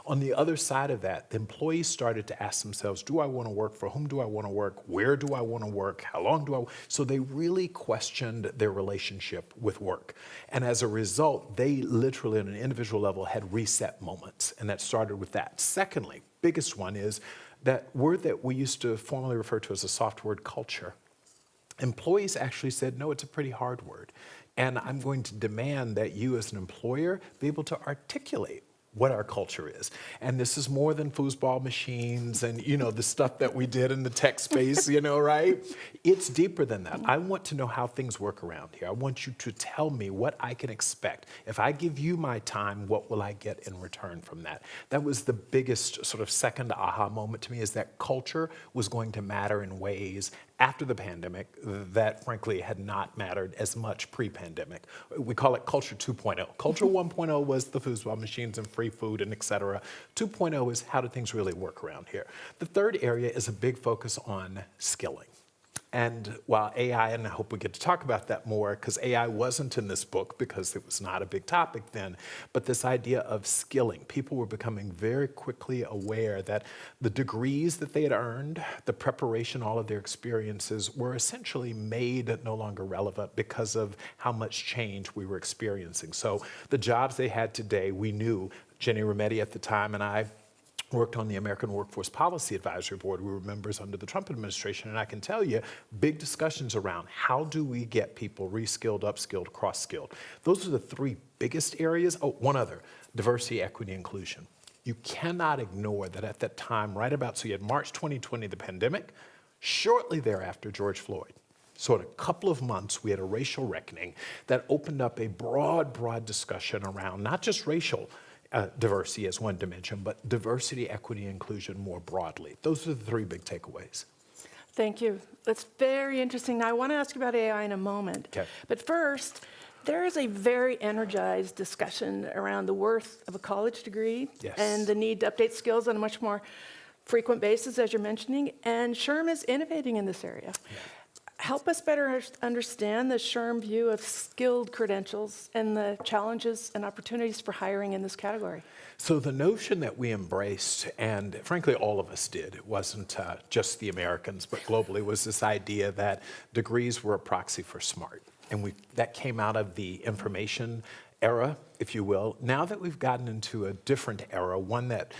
On the other side of that, the employees started to ask themselves, do I want to work? For whom do I want to work? Where do I want to work? How long do I? So they really questioned their relationship with work. And as a result, they literally, on an individual level, had reset moments. And that started with that. Secondly, biggest one is that word that we used to formally refer to as a soft word, culture. Employees actually said, no, it's a pretty hard word. And I'm going to demand that you as an employer be able to articulate what our culture is. And this is more than foosball machines and, the stuff that we did in the tech space, right? It's deeper than that. I want to know how things work around here. I want you to tell me what I can expect. If I give you my time, what will I get in return from that? That was the biggest sort of second aha moment to me, is that culture was going to matter in ways after the pandemic that frankly had not mattered as much pre-pandemic. We call it culture 2.0. Culture 1.0 was the foosball machines and free food and et cetera. 2.0 is how do things really work around here. The third area is a big focus on skilling. And while AI, and I hope we get to talk about that more, because AI wasn't in this book because it was not a big topic then, but this idea of skilling. People were becoming very quickly aware that the degrees that they had earned, the preparation, all of their experiences were essentially made no longer relevant because of how much change we were experiencing. So the jobs they had today, we knew, Jenny Rometty at the time and I worked on the American Workforce Policy Advisory Board. We were members under the Trump administration, and I can tell you, big discussions around how do we get people reskilled, upskilled, cross-skilled. Those are the three biggest areas. Oh, one other, diversity, equity, inclusion. You cannot ignore that at that time, right about, so you had March 2020, the pandemic, shortly thereafter, George Floyd. So in a couple of months, we had a racial reckoning that opened up a broad discussion around not just racial diversity as one dimension, but diversity, equity, inclusion more broadly. Those are the three big takeaways. Thank you. That's very interesting. Now, I want to ask you about AI in a moment. Okay. But first, there is a very energized discussion around the worth of a college degree and the need to update skills on a much more frequent basis, as you're mentioning, and SHRM is innovating in this area. Yeah. Help us better understand the SHRM view of skilled credentials and the challenges and opportunities for hiring in this category. So the notion that we embraced, and frankly all of us did, it wasn't just the Americans, but globally, was this idea that degrees were a proxy for smart. And that came out of the information era, if you will. Now that we've gotten into a different era, one that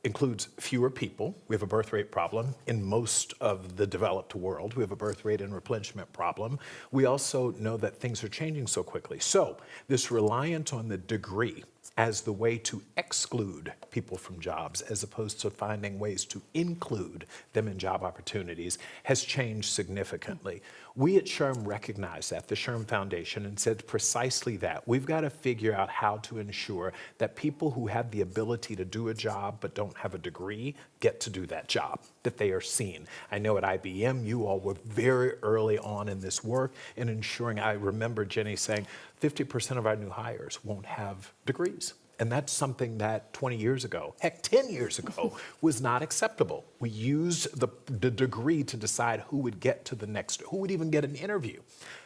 includes fewer people. We have a birth rate problem in most of the developed world. We have a birth rate and replenishment problem. We also know that things are changing so quickly. So this reliance on the degree as the way to exclude people from jobs as opposed to finding ways to include them in job opportunities has changed significantly. We at SHRM recognized that, the SHRM Foundation, and said precisely that. We've got to figure out how to ensure that people who have the ability to do a job but don't have a degree get to do that job, that they are seen. I know at IBM, you all were very early on in this work in ensuring, I remember Jenny saying, 50% of our new hires won't have degrees. And that's something that 20 years ago, heck, 10 years ago, was not acceptable. We used the degree to decide who would get to the next, who would even get an interview.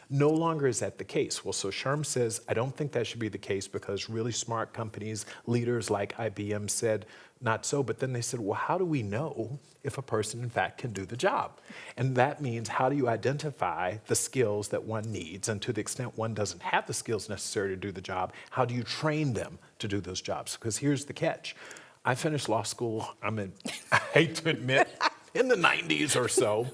No longer is that the case. Well, so SHRM says, I don't think that should be the case because really smart companies, leaders like IBM said, not so. But then they said, well, how do we know if a person in fact can do the job? And that means how do you identify the skills that one needs? And to the extent one doesn't have the skills necessary to do the job, how do you train them to do those jobs? Because here's the catch. I finished law school, I hate to admit, in the 90s or so.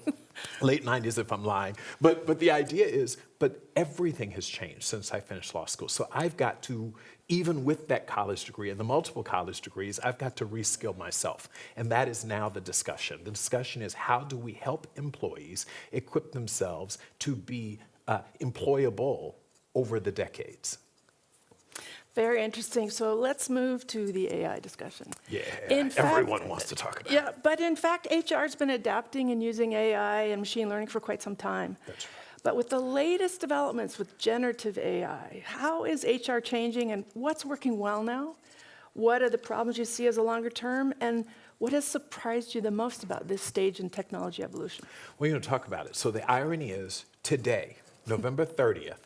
Late 90s if I'm lying. But the idea is, but everything has changed since I finished law school. So I've got to, even with that college degree and the multiple college degrees, I've got to reskill myself. And that is now the discussion. The discussion is how do we help employees equip themselves to be employable over the decades? Very interesting. So let's move to the AI discussion. Yeah, everyone wants to talk about it. Yeah, but in fact, HR's been adapting and using AI and machine learning for quite some time. That's right. But with the latest developments with generative AI, how is HR changing and what's working well now? What are the problems you see as a longer term? And what has surprised you the most about this stage in technology evolution? We're going to talk about it. So the irony is today, November 30th,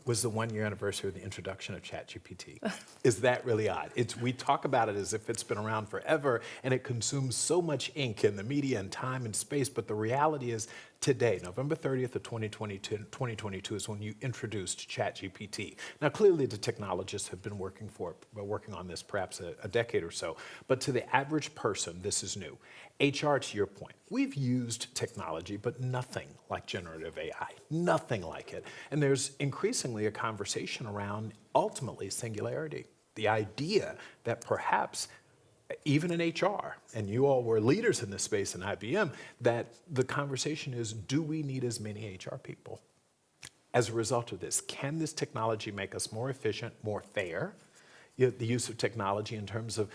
was the one-year anniversary of the introduction of ChatGPT. Is that really odd? We talk about it as if it's been around forever and it consumes so much ink in the media and time and space, but the reality is today, November 30th of 2022 is when you introduced ChatGPT. Now clearly the technologists have been working on this perhaps a decade or so, but to the average person, this is new. HR, to your point, we've used technology, but nothing like generative AI, nothing like it. And there's increasingly a conversation around, ultimately, singularity. The idea that perhaps, even in HR, and you all were leaders in this space in IBM, that the conversation is, do we need as many HR people? As a result of this, can this technology make us more efficient, more fair? The use of technology in terms of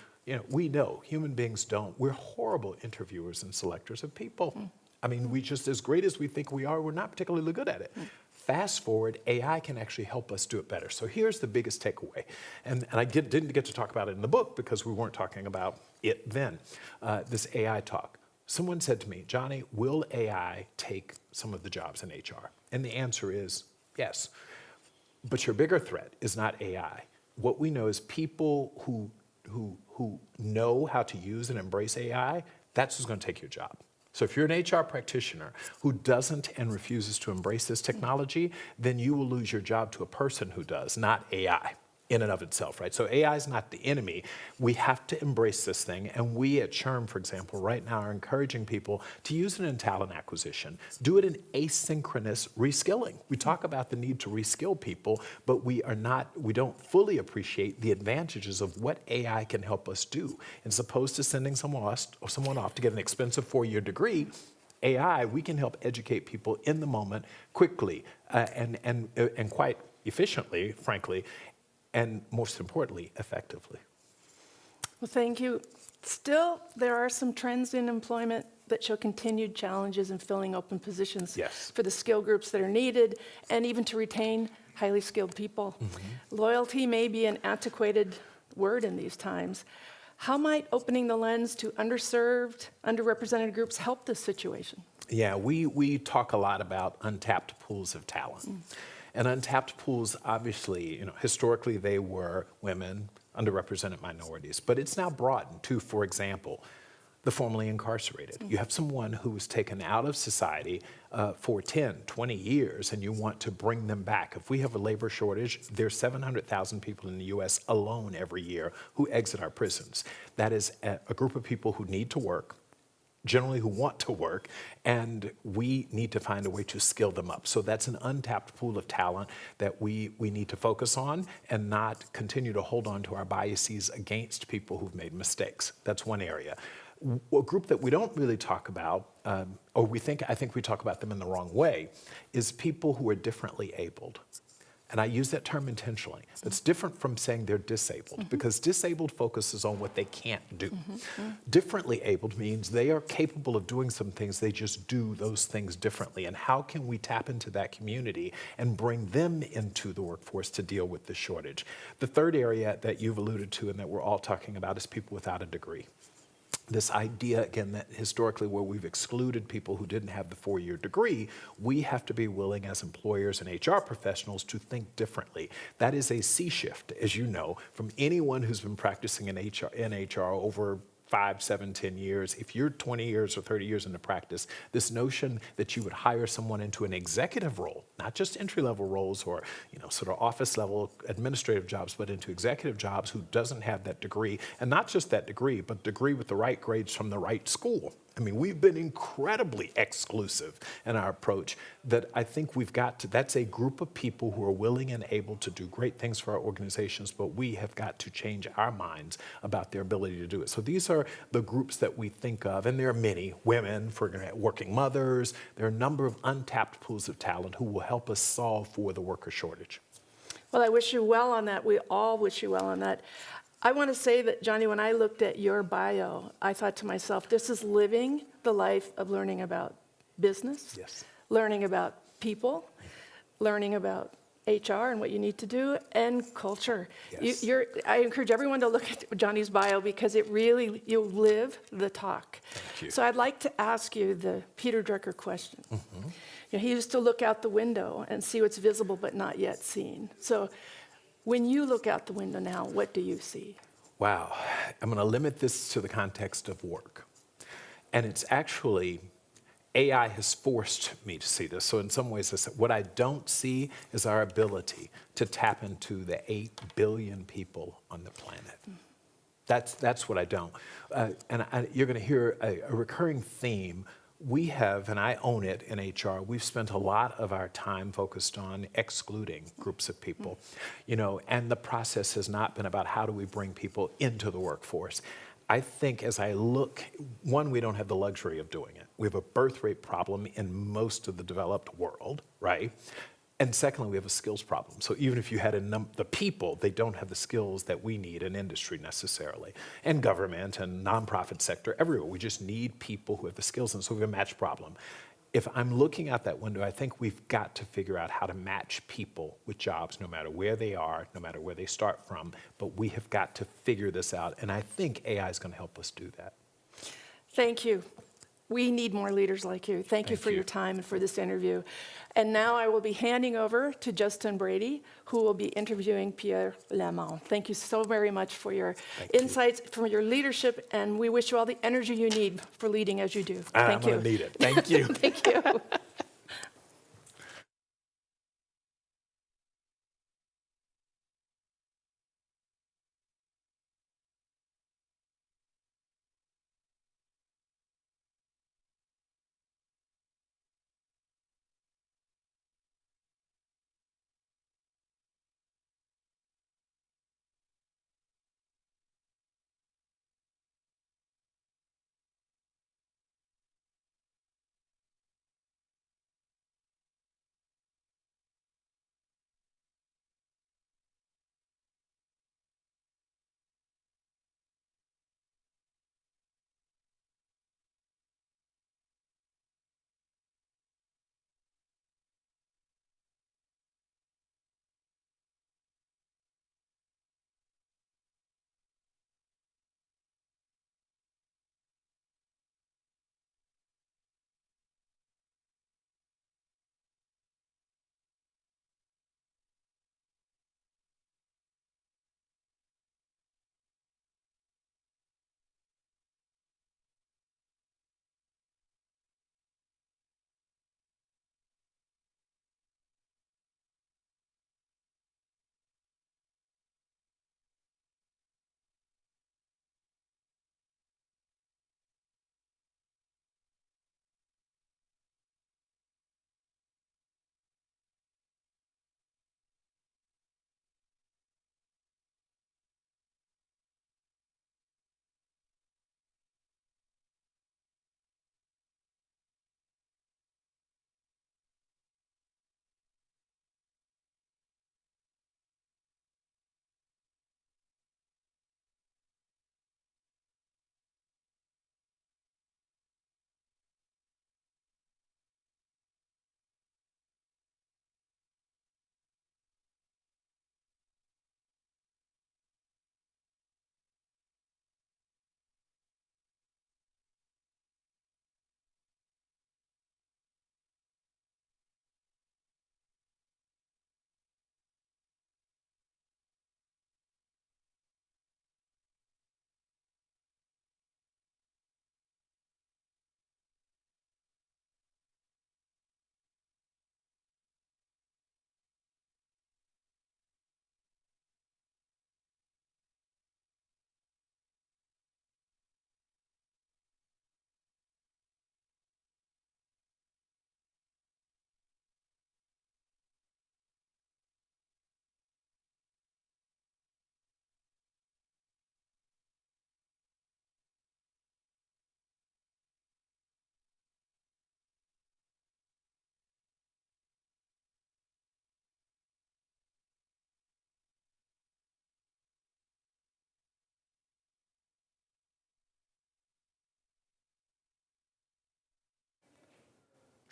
we know human beings don't. We're horrible interviewers and selectors of people. I mean, we just, as great as we think we are, we're not particularly good at it. Fast forward, AI can actually help us do it better. So here's the biggest takeaway. And I didn't get to talk about it in the book because we weren't talking about it then, this AI talk. Someone said to me, Johnny, will AI take some of the jobs in HR? And the answer is yes. But your bigger threat is not AI. What we know is people who know how to use and embrace AI, that's who's going to take your job. So if you're an HR practitioner who doesn't and refuses to embrace this technology, then you will lose your job to a person who does, not AI in and of itself, right? So AI is not the enemy. We have to embrace this thing. And we at SHRM, for example, right now are encouraging people to use it in talent acquisition. Do it in asynchronous reskilling. We talk about the need to reskill people, but we don't fully appreciate the advantages of what AI can help us do. As opposed to sending someone off to get an expensive 4-year degree, AI, we can help educate people in the moment, quickly, and quite efficiently, frankly, and most importantly, effectively. Well, thank you. Still, there are some trends in employment that show continued challenges in filling open positions for the skill groups that are needed, and even to retain highly skilled people. Loyalty may be an antiquated word in these times. How might opening the lens to underserved, underrepresented groups help this situation? Yeah, we talk a lot about untapped pools of talent. And untapped pools, obviously, historically they were women, underrepresented minorities, but it's now broadened to, for example, the formerly incarcerated. You have someone who was taken out of society for 10, 20 years, and you want to bring them back. If we have a labor shortage, there's 700,000 people in the US alone every year who exit our prisons. That is a group of people who need to work, generally who want to work, and we need to find a way to skill them up. So that's an untapped pool of talent that we need to focus on and not continue to hold on to our biases against people who've made mistakes. That's one area. A group that we don't really talk about, or I think we talk about them in the wrong way, is people who are differently abled. And I use that term intentionally. That's different from saying they're disabled, because disabled focuses on what they can't do. Differently abled means they are capable of doing some things, they just do those things differently. And how can we tap into that community and bring them into the workforce to deal with the shortage? The third area that you've alluded to and that we're all talking about is people without a degree. This idea, again, that historically where we've excluded people who didn't have the 4-year degree, we have to be willing as employers and HR professionals to think differently. That is a sea shift, as you know, from anyone who's been practicing in HR over 5, 7, 10 years. If you're 20 years or 30 years into practice, this notion that you would hire someone into an executive role, not just entry-level roles or sort of office-level administrative jobs, but into executive jobs who doesn't have that degree, and not just that degree, but degree with the right grades from the right school. I mean, we've been incredibly exclusive in our approach that I think that's a group of people who are willing and able to do great things for our organizations, but we have got to change our minds about their ability to do it. So these are the groups that we think of, and there are many, women, working mothers, there are a number of untapped pools of talent who will help us solve for the worker shortage. Well, I wish you well on that. We all wish you well on that. I want to say that, Johnny, when I looked at your bio, I thought to myself, this is living the life of learning about business, learning about people, learning about HR and what you need to do, and culture. I encourage everyone to look at Johnny's bio because you live the talk. Thank you. So I'd like to ask you the Peter Drucker question. He used to look out the window and see what's visible but not yet seen. So when you look out the window now, what do you see? Wow. I'm going to limit this to the context of work. And it's actually, AI has forced me to see this. So in some ways, what I don't see is our ability to tap into the 8 billion people on the planet. That's what I don't. You're going to hear a recurring theme. We have, and I own it in HR, we've spent a lot of our time focused on excluding groups of people, and the process has not been about how do we bring people into the workforce. I think as I look, one, we don't have the luxury of doing it. We have a birth rate problem in most of the developed world, right? And secondly, we have a skills problem. So even if you had the people, they don't have the skills that we need in industry necessarily, and government and nonprofit sector, everywhere. We just need people who have the skills, and so we have a match problem. If I'm looking out that window, I think we've got to figure out how to match people with jobs, no matter where they are, no matter where they start from, but we have got to figure this out, and I think AI is going to help us do that. Thank you. We need more leaders like you. Thank you for your time and for this interview. And now I will be handing over to Justin Brady, who will be interviewing Pierre Lamont. Thank you so very much for your insights, for your leadership, and we wish you all the energy you need for leading as you do. Thank you. I'm going to need it. Thank you. Thank you.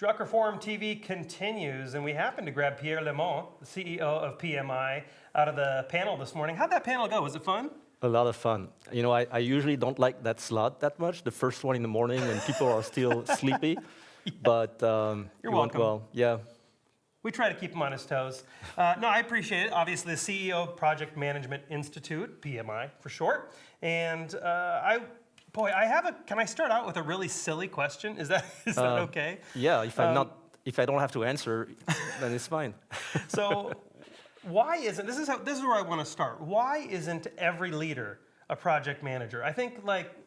Drucker Forum TV continues, and we happened to grab Pierre Lamont, the CEO of PMI, out of the panel this morning. How'd that panel go? Was it fun? A lot of fun. You know, I usually don't like that slot that much, the first one in the morning when people are still sleepy. Yeah. But you're welcome. Well, yeah. We try to keep him on his toes. No, I appreciate it. Obviously, the CEO of Project Management Institute, PMI for short. And can I start out with a really silly question? Is that okay? Yeah, if I don't have to answer, then it's fine. So, why isn't this is where I want to start. Why isn't every leader a project manager? I think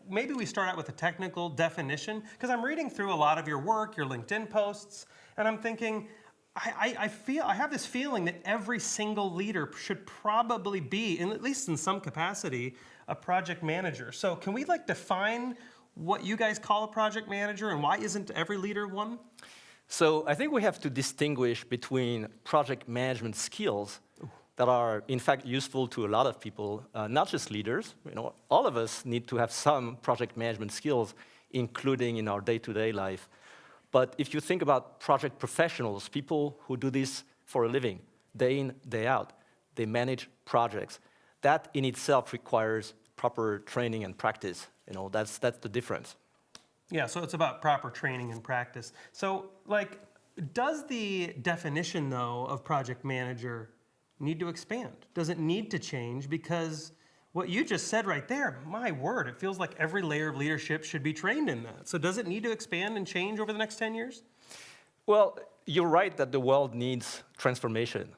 maybe we start out with a technical definition, because I'm reading through a lot of your work, your LinkedIn posts, and I'm thinking, I have this feeling that every single leader should probably be, at least in some capacity, a project manager. So can we define what you guys call a project manager, and why isn't every leader one? So I think we have to distinguish between project management skills that are, in fact, useful to a lot of people, not just leaders. All of us need to have some project management skills, including in our day-to-day life. But if you think about project professionals, people who do this for a living, day in, day out, they manage projects. That in itself requires proper training and practice. That's the difference. Yeah, so it's about proper training and practice. So, does the definition, though, of project manager need to expand? Does it need to change? Because what you just said right there, my word, it feels like every layer of leadership should be trained in that. So does it need to expand and change over the next 10 years? Well, you're right that the world needs transformation.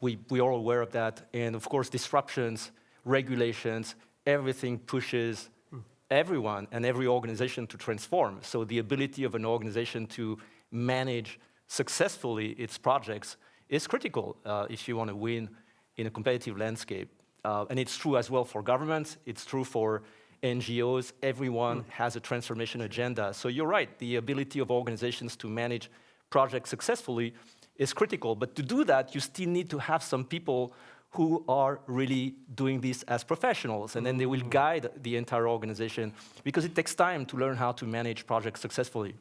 We are aware of that. And of course, disruptions, regulations, everything pushes everyone and every organization to transform. So the ability of an organization to manage successfully its projects is critical if you want to win in a competitive landscape. And it's true as well for governments. It's true for NGOs. Everyone has a transformation agenda. So you're right. The ability of organizations to manage projects successfully is critical. But to do that, you still need to have some people who are really doing this as professionals. And then they will guide the entire organization, because it takes time to learn how to manage projects successfully.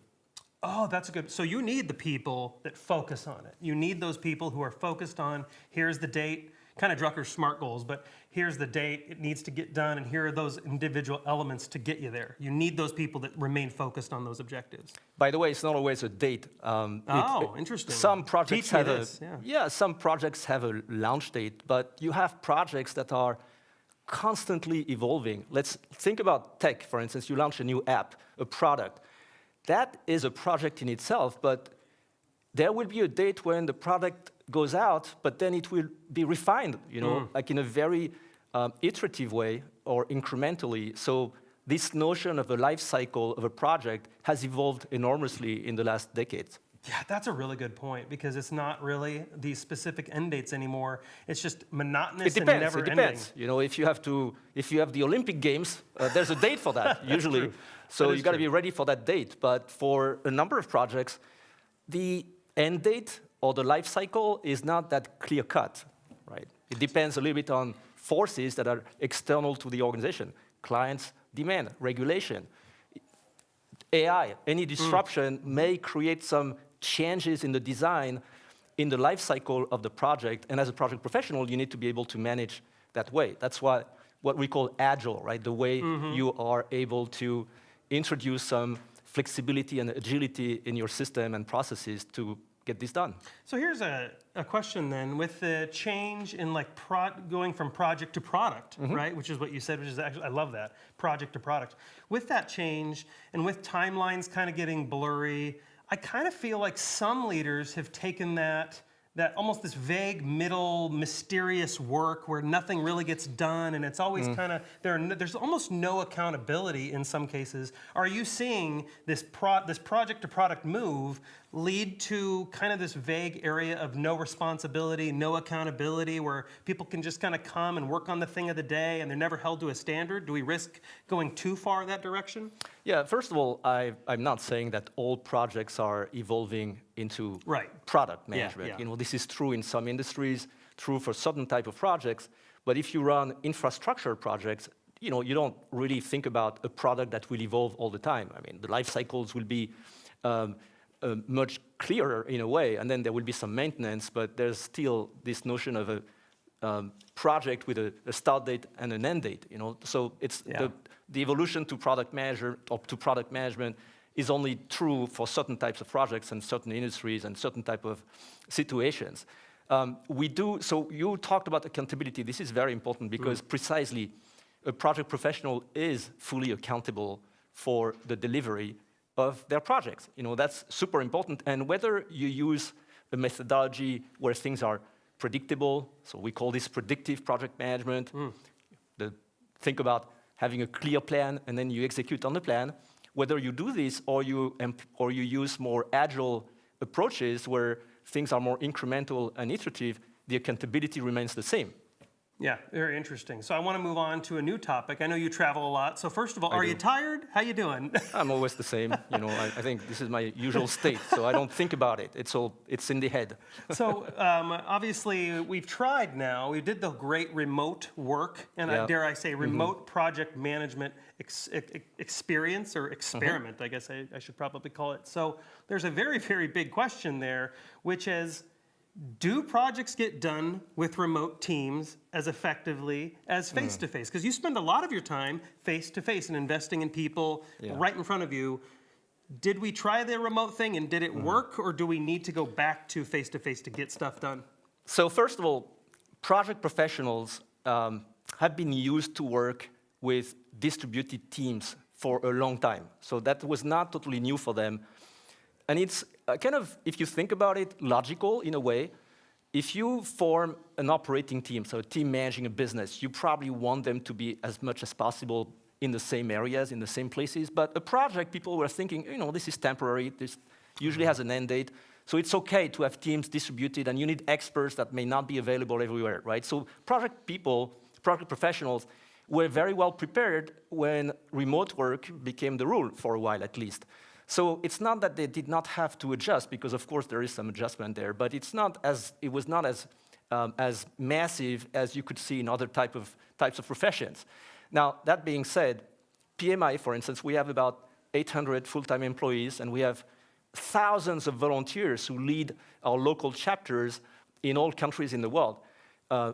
Oh, that's good. So you need the people that focus on it. You need those people who are focused on, here's the date, kind of Drucker's SMART goals, but here's the date, it needs to get done, and here are those individual elements to get you there. You need those people that remain focused on those objectives. By the way, it's not always a date. Interesting. Some projects Teach me have this, some projects have a launch date, but you have projects that are constantly evolving. Let's think about tech, for instance. You launch a new app, a product. That is a project in itself, but there will be a date when the product goes out, but then it will be refined, like in a very iterative way or incrementally. So this notion of a life cycle of a project has evolved enormously in the last decades. Yeah, that's a really good point, because it's not really these specific end dates anymore. It's just monotonous and never ending. It depends. If you have the Olympic Games, there's a date for that usually. True. So you got to be ready for that date. But for a number of projects, the end date or the life cycle is not that clear cut, right? It depends a little bit on forces that are external to the organization: clients, demand, regulation, AI. Any disruption may create some changes in the design, in the life cycle of the project. And as a project professional, you need to be able to manage that way. That's what we call agile, right? The way you are able to introduce some flexibility and agility in your system and processes to get this done. So here's a question then. With the change in going from project to product, right? Which is what you said, which is actually, I love that, project to product. With that change and with timelines kind of getting blurry, I kind of feel like some leaders have taken that almost this vague middle mysterious work where nothing really gets done, and it's always kind of there's almost no accountability in some cases. Are you seeing this project to product move lead to kind of this vague area of no responsibility, no accountability, where people can just kind of come and work on the thing of the day and they're never held to a standard? Do we risk going too far in that direction? Yeah, first of all, I'm not saying that all projects are evolving into product management. Yeah. This is true in some industries, true for certain type of projects. But if you run infrastructure projects, you don't really think about a product that will evolve all the time. I mean, the life cycles will be much clearer in a way, and then there will be some maintenance, but there's still this notion of a project with a start date and an end date. So it's the evolution to product manager or to product management is only true for certain types of projects and certain industries and certain type of situations. So you talked about accountability. This is very important because precisely a project professional is fully accountable for the delivery of their projects. That's super important. And whether you use a methodology where things are predictable, so we call this predictive project management. Think about having a clear plan and then you execute on the plan. Whether you do this or you use more agile approaches where things are more incremental and iterative, the accountability remains the same. Yeah, very interesting. So I want to move on to a new topic. I know you travel a lot. So first of all, are you tired? How you doing? I'm always the same. You know, I think this is my usual state, so I don't think about it. It's in the head. So obviously we've tried now. We did the great remote work, and dare I say remote project management experience or experiment, I guess I should probably call it. So there's a very, very big question there, which is, do projects get done with remote teams as effectively as face-to-face? Because you spend a lot of your time face-to-face and investing in people right in front of you. Did we try the remote thing and did it work, or do we need to go back to face-to-face to get stuff done? So first of all, project professionals have been used to work with distributed teams for a long time. So that was not totally new for them. And it's kind of, if you think about it, logical in a way. If you form an operating team, so a team managing a business, you probably want them to be as much as possible in the same areas, in the same places. But a project, people were thinking, you know, this is temporary. This usually has an end date. So it's okay to have teams distributed, and you need experts that may not be available everywhere, right? So project people, project professionals, were very well prepared when remote work became the rule, for a while at least. So it's not that they did not have to adjust, because of course there is some adjustment there, but it was not as massive as you could see in other types of professions. Now, that being said, PMI, for instance, we have about 800 full-time employees, and we have thousands of volunteers who lead our local chapters in all countries in the world,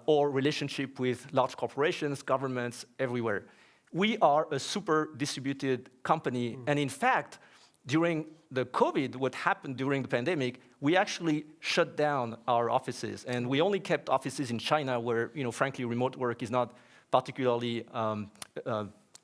or relationship with large corporations, governments, everywhere. We are a super distributed company, and in fact, during the COVID, what happened during the pandemic, we actually shut down our offices, and we only kept offices in China, where, you know, frankly, remote work is not particularly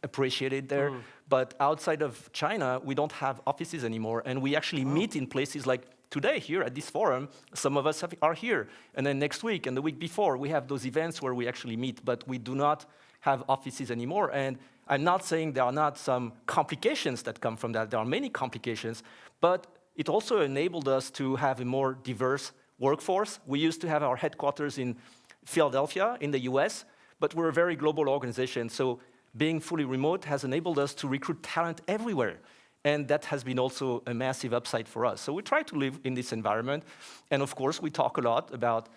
appreciated there. But outside of China, we don't have offices anymore, and we actually meet in places like today here at this forum. Some of us are here, and then next week and the week before, we have those events where we actually meet, but we do not have offices anymore. And I'm not saying there are not some complications that come from that. There are many complications, but it also enabled us to have a more diverse workforce. We used to have our headquarters in Philadelphia in the US, but we're a very global organization. So being fully remote has enabled us to recruit talent everywhere. And that has been also a massive upside for us. So we try to live in this environment. And of course, we talk a lot about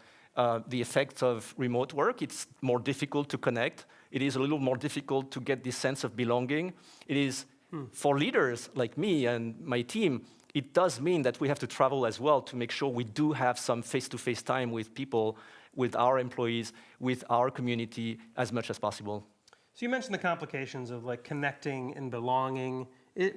the effects of remote work. It's more difficult to connect. It is a little more difficult to get this sense of belonging. It is, for leaders like me and my team, it does mean that we have to travel as well to make sure we do have some face-to-face time with people, with our employees, with our community as much as possible. So you mentioned the complications of like connecting and belonging.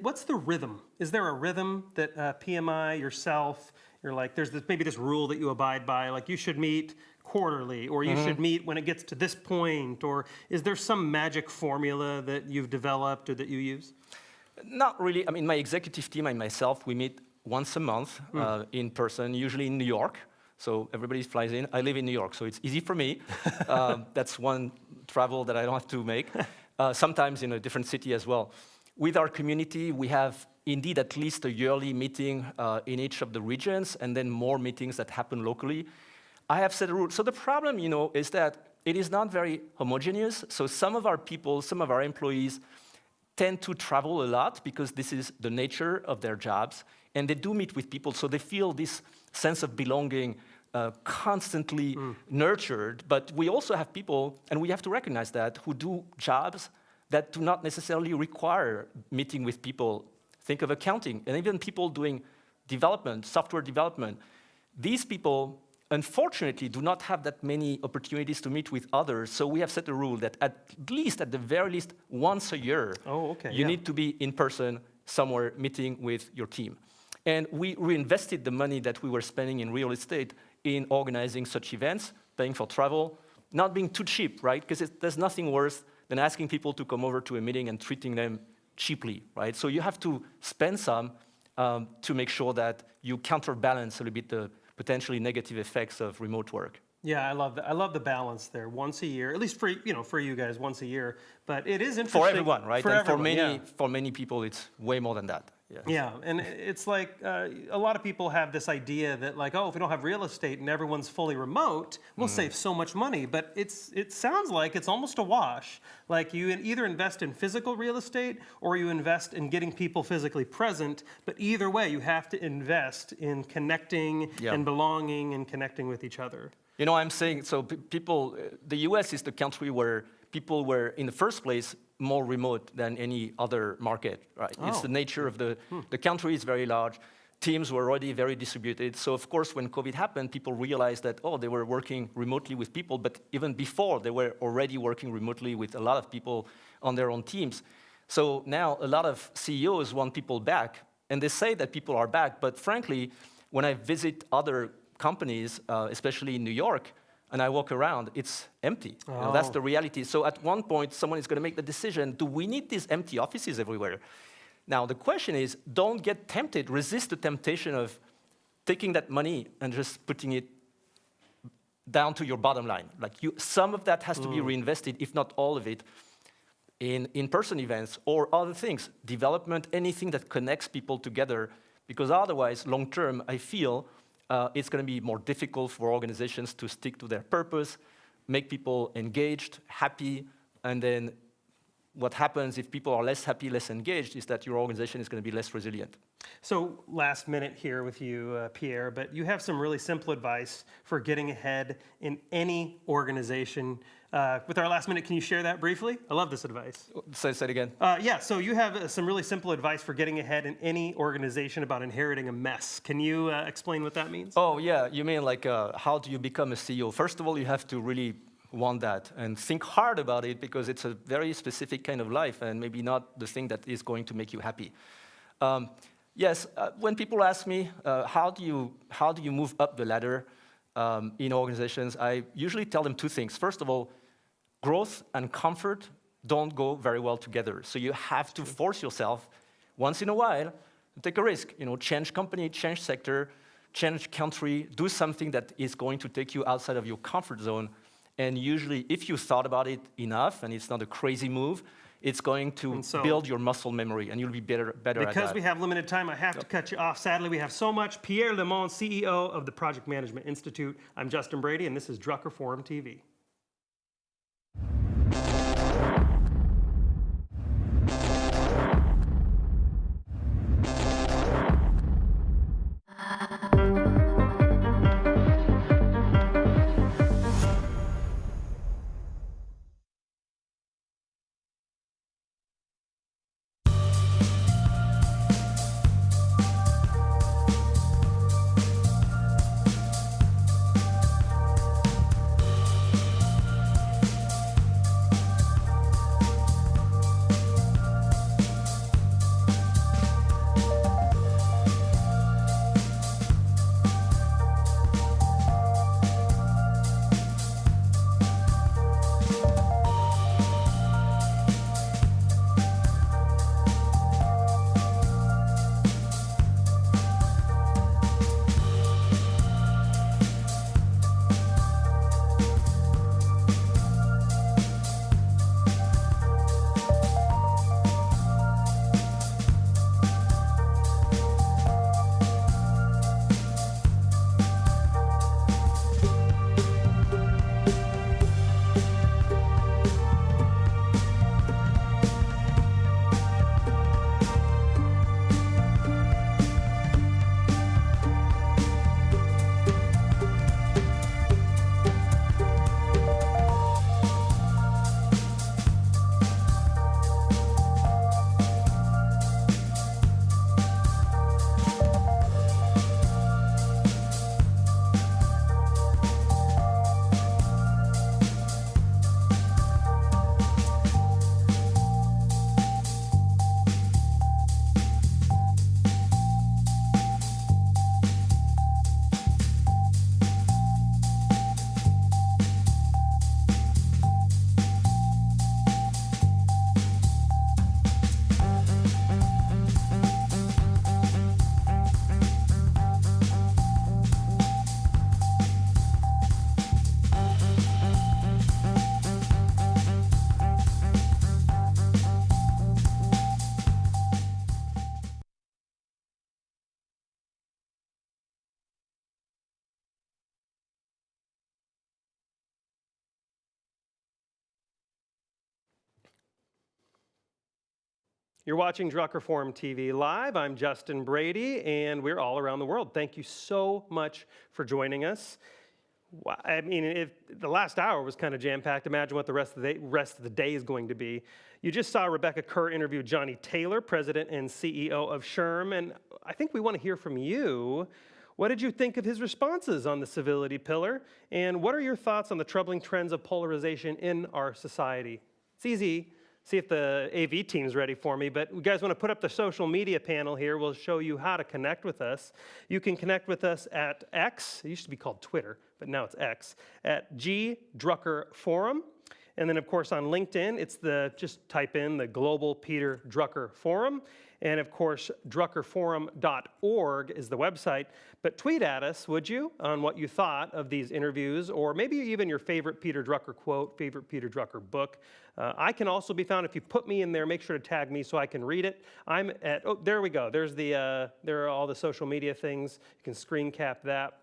What's the rhythm? Is there a rhythm that PMI, yourself, you're like, there's maybe this rule that you abide by, like you should meet quarterly, or you should meet when it gets to this point, or is there some magic formula that you've developed or that you use? Not really. I mean, my executive team and myself, we meet once a month in person, usually in New York. So everybody flies in. I live in New York, so it's easy for me. That's one travel that I don't have to make. Sometimes in a different city as well. With our community, we have indeed at least a yearly meeting in each of the regions, and then more meetings that happen locally. I have set a rule. So the problem, is that it is not very homogeneous. So some of our people, some of our employees tend to travel a lot because this is the nature of their jobs, and they do meet with people, so they feel this sense of belonging constantly nurtured. But we also have people, and we have to recognize that, who do jobs that do not necessarily require meeting with people. Think of accounting, and even people doing development, software development. These people, unfortunately, do not have that many opportunities to meet with others, so we have set a rule that at the very least, once a year, you need to be in person somewhere meeting with your team. And we reinvested the money that we were spending in real estate in organizing such events, paying for travel, not being too cheap, right? Because there's nothing worse than asking people to come over to a meeting and treating them cheaply, right? So you have to spend some to make sure that you counterbalance a little bit the potentially negative effects of remote work. Yeah, I love that. I love the balance there. Once a year, at least for you guys, once a year. But it is interesting for everyone, right? For and everyone, for many people, it's way more than that. Yes. Yeah, and it's like a lot of people have this idea that like, oh, if we don't have real estate and everyone's fully remote, we'll save so much money. But it sounds like it's almost a wash. Like you either invest in physical real estate or you invest in getting people physically present. But either way, you have to invest in connecting and belonging and connecting with each other. You know, I'm saying, so people, the US is the country where people were, in the first place, more remote than any other market, right? Oh. It's the nature of the country is very large. Teams were already very distributed. So of course, when COVID happened, people realized that, oh, they were working remotely with people, but even before, they were already working remotely with a lot of people on their own teams. So now a lot of CEOs want people back, and they say that people are back, but frankly, when I visit other companies, especially in New York, and I walk around, it's empty. You know, that's the reality. So at one point, someone is going to make the decision, do we need these empty offices everywhere? Now, the question is, don't get tempted, resist the temptation of taking that money and just putting it down to your bottom line. Like some of that has to be reinvested, if not all of it, in in-person events or other things, development, anything that connects people together, because otherwise, long-term, I feel, it's going to be more difficult for organizations to stick to their purpose, make people engaged, happy, and then what happens if people are less happy, less engaged, is that your organization is going to be less resilient. So last minute here with you, Pierre, but you have some really simple advice for getting ahead in any organization. With our last minute, can you share that briefly? I love this advice. Say it again. Yeah, so you have some really simple advice for getting ahead in any organization about inheriting a mess. Can you explain what that means? Oh, yeah, you mean like how do you become a CEO? First of all, you have to really want that and think hard about it because it's a very specific kind of life and maybe not the thing that is going to make you happy. Yes, when people ask me, how do you move up the ladder in organizations, I usually tell them two things. First of all, growth and comfort don't go very well together. So you have to force yourself once in a while to take a risk. You know, change company, change sector, change country, do something that is going to take you outside of your comfort zone. And usually, if you thought about it enough, and it's not a crazy move, it's going to build your muscle memory, and you'll be better at that. Because we have limited time, I have to cut you off. Sadly, we have so much. Pierre Lemon, CEO of the Project Management Institute. I'm Justin Brady, and this is Drucker Forum TV. You're watching Drucker Forum TV Live. I'm Justin Brady, and we're all around the world. Thank you so much for joining us. I mean, if the last hour was kind of jam-packed, imagine what the rest of the day is going to be. You just saw Rebecca Kerr interview Johnny Taylor, President and CEO of SHRM, and I think we want to hear from you. What did you think of his responses on the civility pillar? And what are your thoughts on the troubling trends of polarization in our society? It's easy. See if the AV team's ready for me, but you guys want to put up the social media panel here. We'll show you how to connect with us. You can connect with us at X. It used to be called Twitter, but now it's X, at Drucker Forum. And then, of course, on LinkedIn, it's just type in the Global Peter Drucker Forum. And, of course, druckerforum.org is the website. But tweet at us, would you, on what you thought of these interviews, or maybe even your favorite Peter Drucker quote, favorite Peter Drucker book. I can also be found, if you put me in there, make sure to tag me so I can read it. I'm at, oh, there we go. There are all the social media things. You can screen cap that.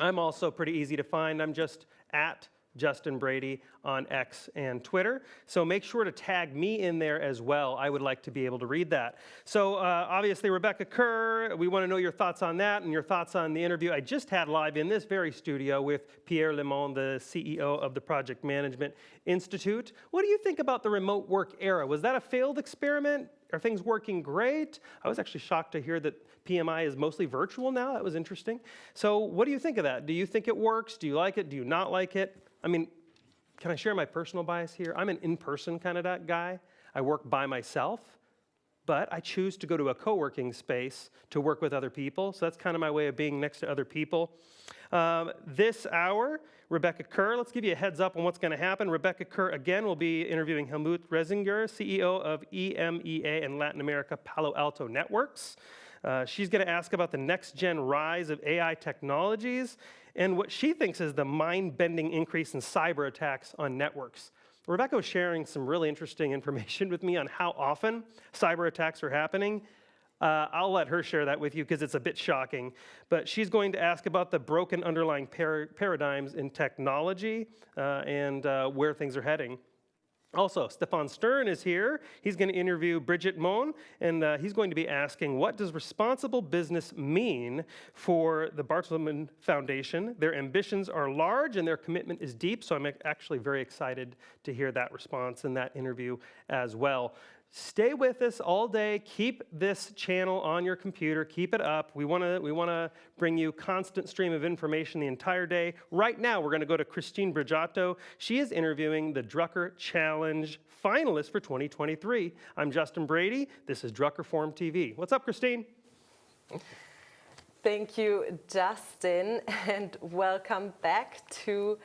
I'm also pretty easy to find. I'm just at Justin Brady on X and Twitter. So make sure to tag me in there as well. I would like to be able to read that. So obviously, Rebecca Kerr, we want to know your thoughts on that and your thoughts on the interview I just had live in this very studio with Pierre, the CEO of the Project Management Institute. What do you think about the remote work era? Was that a failed experiment? Are things working great? I was actually shocked to hear that PMI is mostly virtual now. That was interesting. So what do you think of that? Do you think it works? Do you like it? Do you not like it? I mean, can I share my personal bias here? I'm an in-person kind of guy. I work by myself, but I choose to go to a co-working space to work with other people. So that's kind of my way of being next to other people. This hour, Rebecca Kerr, let's give you a heads up on what's going to happen. Rebecca Kerr, again, will be interviewing Helmut Reisinger, CEO of EMEA and Latin America Palo Alto Networks. She's going to ask about the next-gen rise of AI technologies and what she thinks is the mind-bending increase in cyber attacks on networks. Rebecca was sharing some really interesting information with me on how often cyber attacks are happening. I'll let her share that with you because it's a bit shocking. But she's going to ask about the broken underlying paradigms in technology and where things are heading. Also, Stefan Stern is here. He's going to interview Brigitte Mohn, and he's going to be asking, what does responsible business mean for the Bertelsmann Foundation? Their ambitions are large, and their commitment is deep, so I'm actually very excited to hear that response in that interview as well. Stay with us all day. Keep this channel on your computer. Keep it up. We want to bring you constant stream of information the entire day. Right now, we're going to go to Christine Brigitte. She is interviewing the Drucker Challenge finalist for 2023. I'm Justin Brady. This is Drucker Forum TV. What's up, Christine? Thank you, Justin, and welcome back to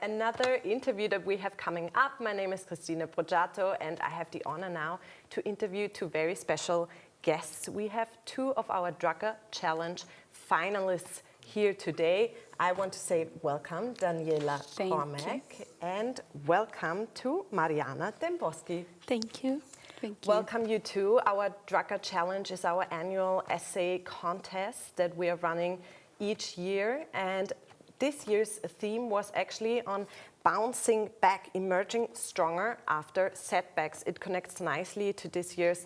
another interview that we have coming up. My name is Christine Brigitte, and I have the honor now to interview two very special guests. We have two of our Drucker Challenge finalists here today. I want to say welcome, Daniela Cormack, and welcome to Mariana Dembowski. Thank you. Thank you. Welcome you too. Our Drucker Challenge is our annual essay contest that we are running each year, and this year's theme was actually on bouncing back, emerging stronger after setbacks. It connects nicely to this year's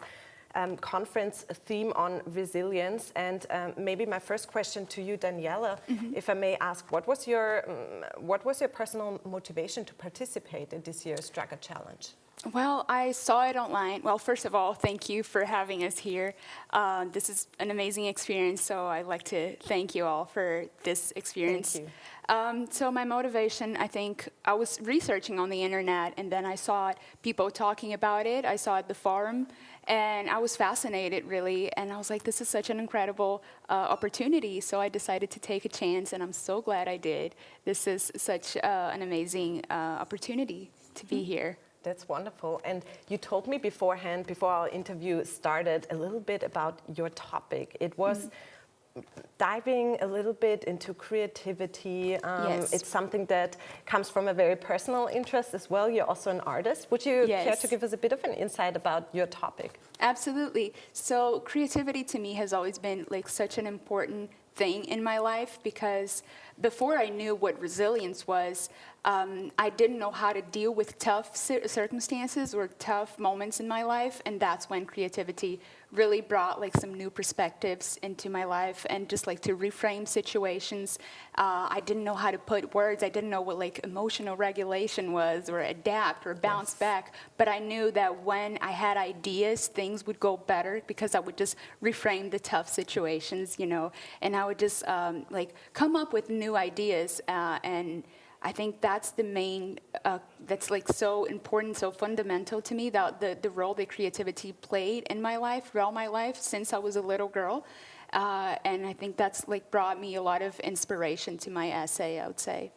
conference theme on resilience. And maybe my first question to you, Daniela, if I may ask, what was your personal motivation to participate in this year's Drucker Challenge? Well, I saw it online. Well, first of all, thank you for having us here. This is an amazing experience, so I'd like to thank you all for this experience. Thank you. So my motivation, I think, I was researching on the internet, and then I saw people talking about it. I saw it at the forum, and I was fascinated, really. And I was like, this is such an incredible opportunity. So I decided to take a chance, and I'm so glad I did. This is such an amazing opportunity to be here. That's wonderful. And you told me beforehand, before our interview started, a little bit about your topic. It was diving a little bit into creativity. Yes. It's something that comes from a very personal interest as well. You're also an artist. Would you care to give us a bit of an insight about your topic? Absolutely. So creativity to me has always been like such an important thing in my life, because before I knew what resilience was, I didn't know how to deal with tough circumstances or tough moments in my life, and that's when creativity really brought like some new perspectives into my life, and just like to reframe situations. I didn't know how to put words. I didn't know what like emotional regulation was, or adapt, or bounce back. But I knew that when I had ideas, things would go better because I would just reframe the tough situations, you know, and I would just like come up with new ideas. And I think that's the main, that's like so important, so fundamental to me, that the role that creativity played in my life, throughout my life, since I was a little girl. And I think that's like brought me a lot of inspiration to my essay, I would say.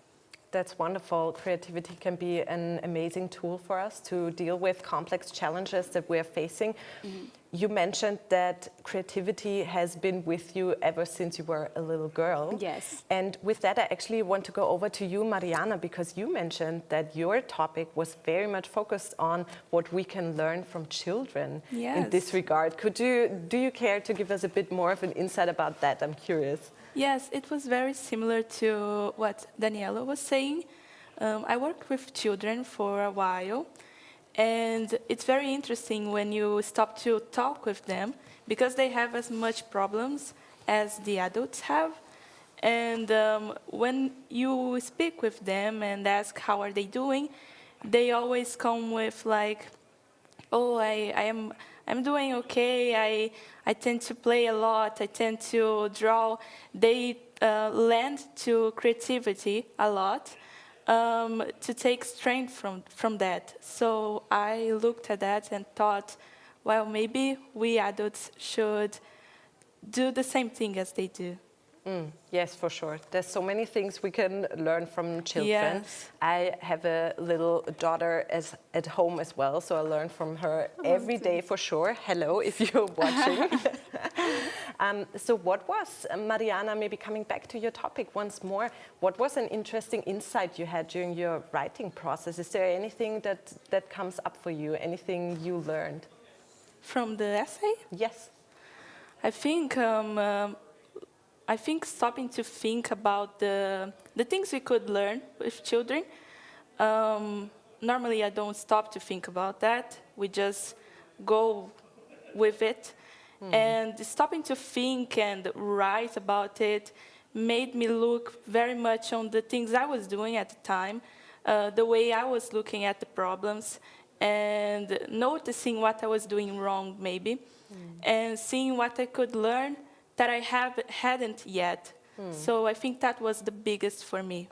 That's wonderful. Creativity can be an amazing tool for us to deal with complex challenges that we're facing. Mm-hmm. You mentioned that creativity has been with you ever since you were a little girl. Yes. And with that, I actually want to go over to you, Mariana, because you mentioned that your topic was very much focused on what we can learn from children in this regard. Do you care to give us a bit more of an insight about that? I'm curious. Yes, it was very similar to what Daniela was saying. I worked with children for a while, and it's very interesting when you stop to talk with them, because they have as much problems as the adults have. And when you speak with them and ask how are they doing, they always come with like, oh, I'm doing okay, I tend to play a lot, I tend to draw. They lend to creativity a lot, to take strength from that. So I looked at that and thought, well, maybe we adults should do the same thing as they do. Yes, for sure. There's so many things we can learn from children. Yes. I have a little daughter at home as well, so I learn from her every day for sure. Hello, if you're watching. So what was, Mariana, maybe coming back to your topic once more, what was an interesting insight you had during your writing process? Is there anything that comes up for you, anything you learned? From the essay? Yes. I think stopping to think about the things we could learn with children. Normally, I don't stop to think about that. We just go with it. Mm-hmm. And stopping to think and write about it made me look very much on the things I was doing at the time, the way I was looking at the problems, and noticing what I was doing wrong, maybe, and seeing what I could learn that I hadn't yet. So I think that was the biggest for me.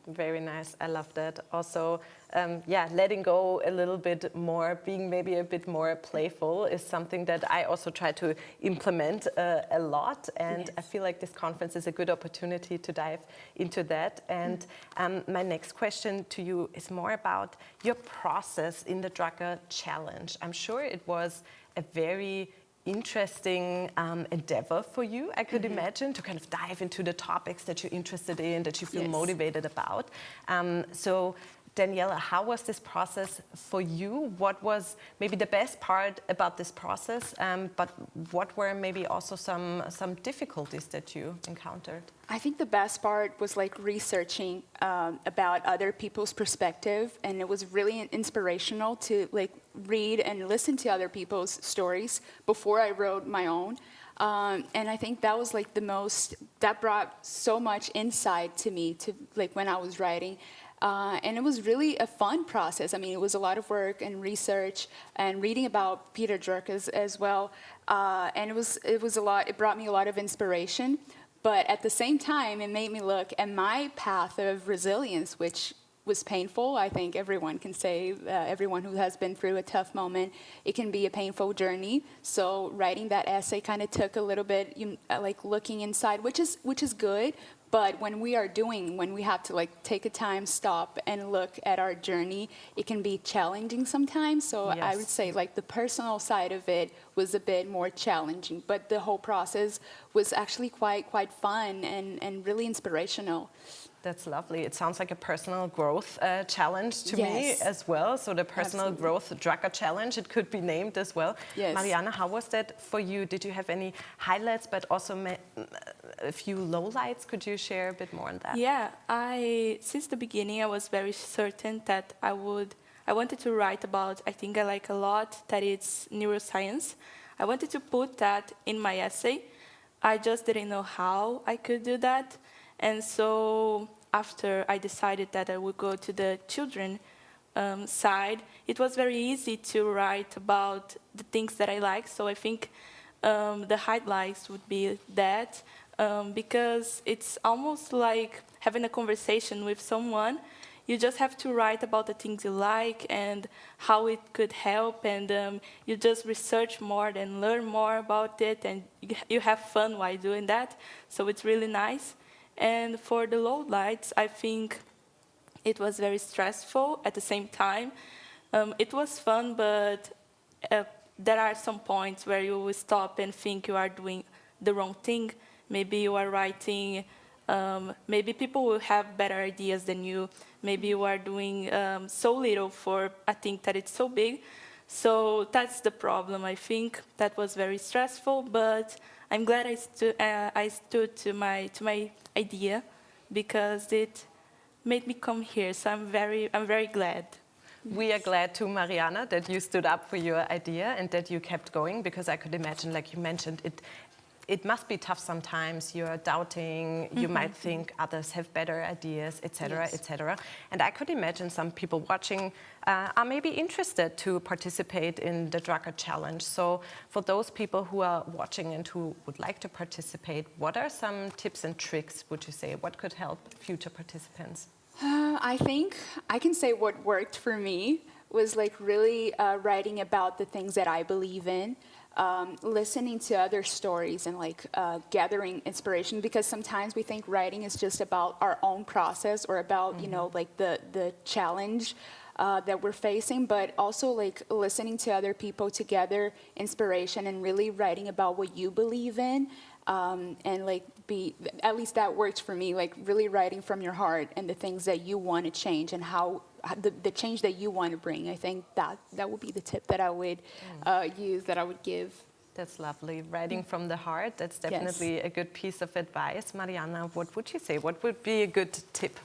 Very nice. I love that. Also, letting go a little bit more, being maybe a bit more playful is something that I also try to implement a lot. And yes. I feel like this conference is a good opportunity to dive into that. And my next question to you is more about your process in the Drucker Challenge. I'm sure it was a very interesting endeavor for you, I could imagine, to kind of dive into the topics that you're interested in, that you feel motivated about. So, Daniela, how was this process for you? What was maybe the best part about this process, but what were maybe also some difficulties that you encountered? I think the best part was like researching about other people's perspective, and it was really inspirational to like read and listen to other people's stories before I wrote my own. And I think that was like that brought so much insight to me to like when I was writing. And it was really a fun process. I mean, it was a lot of work and research and reading about Peter Drucker as well. And it was a lot. It brought me a lot of inspiration. But at the same time, it made me look at my path of resilience, which was painful. I think everyone can say, everyone who has been through a tough moment, it can be a painful journey. So writing that essay kind of took a little bit, like looking inside, which is good. But when we have to like take a time, stop and look at our journey, it can be challenging sometimes. So I would say like the personal side of it was a bit more challenging, but the whole process was actually quite fun and really inspirational. That's lovely. It sounds like a personal growth challenge to me as well. So the personal growth Drucker Challenge, it could be named as well. Yes. Mariana, how was that for you? Did you have any highlights, but also a few lowlights. Could you share a bit more on that? Yeah, since the beginning, I was very certain that I wanted to write about, I think I like a lot, that it's neuroscience. I wanted to put that in my essay. I just didn't know how I could do that. And so after I decided that I would go to the children side, it was very easy to write about the things that I like. So I think the highlights would be that, because it's almost like having a conversation with someone. You just have to write about the things you like and how it could help, and you just research more and learn more about it, and you have fun while doing that. So it's really nice. And for the lowlights, I think it was very stressful at the same time. It was fun, but there are some points where you will stop and think you are doing the wrong thing. Maybe you are writing, maybe people will have better ideas than you. Maybe you are doing so little for a thing that it's so big. So that's the problem. I think that was very stressful, but I'm glad I stood to my idea, because it made me come here. So I'm very glad. We are glad too, Mariana, that you stood up for your idea and that you kept going, because I could imagine, like you mentioned, it must be tough sometimes. You're doubting, you might think others have better ideas, etc., etc. And I could imagine some people watching are maybe interested to participate in the Drucker Challenge. So for those people who are watching and who would like to participate, what are some tips and tricks, would you say? What could help future participants? I think I can say what worked for me was like really writing about the things that I believe in. Listening to other stories and like gathering inspiration, because sometimes we think writing is just about our own process or about you know, like the challenge that we're facing, but also like listening to other people to gather inspiration and really writing about what you believe in, and like at least that worked for me, like really writing from your heart and the things that you want to change and how the change that you want to bring. I think that would be the tip that I would use, that I would give. That's lovely. Writing from the heart, that's definitely a good piece of advice. Mariana, what would you say? What would be a good tip?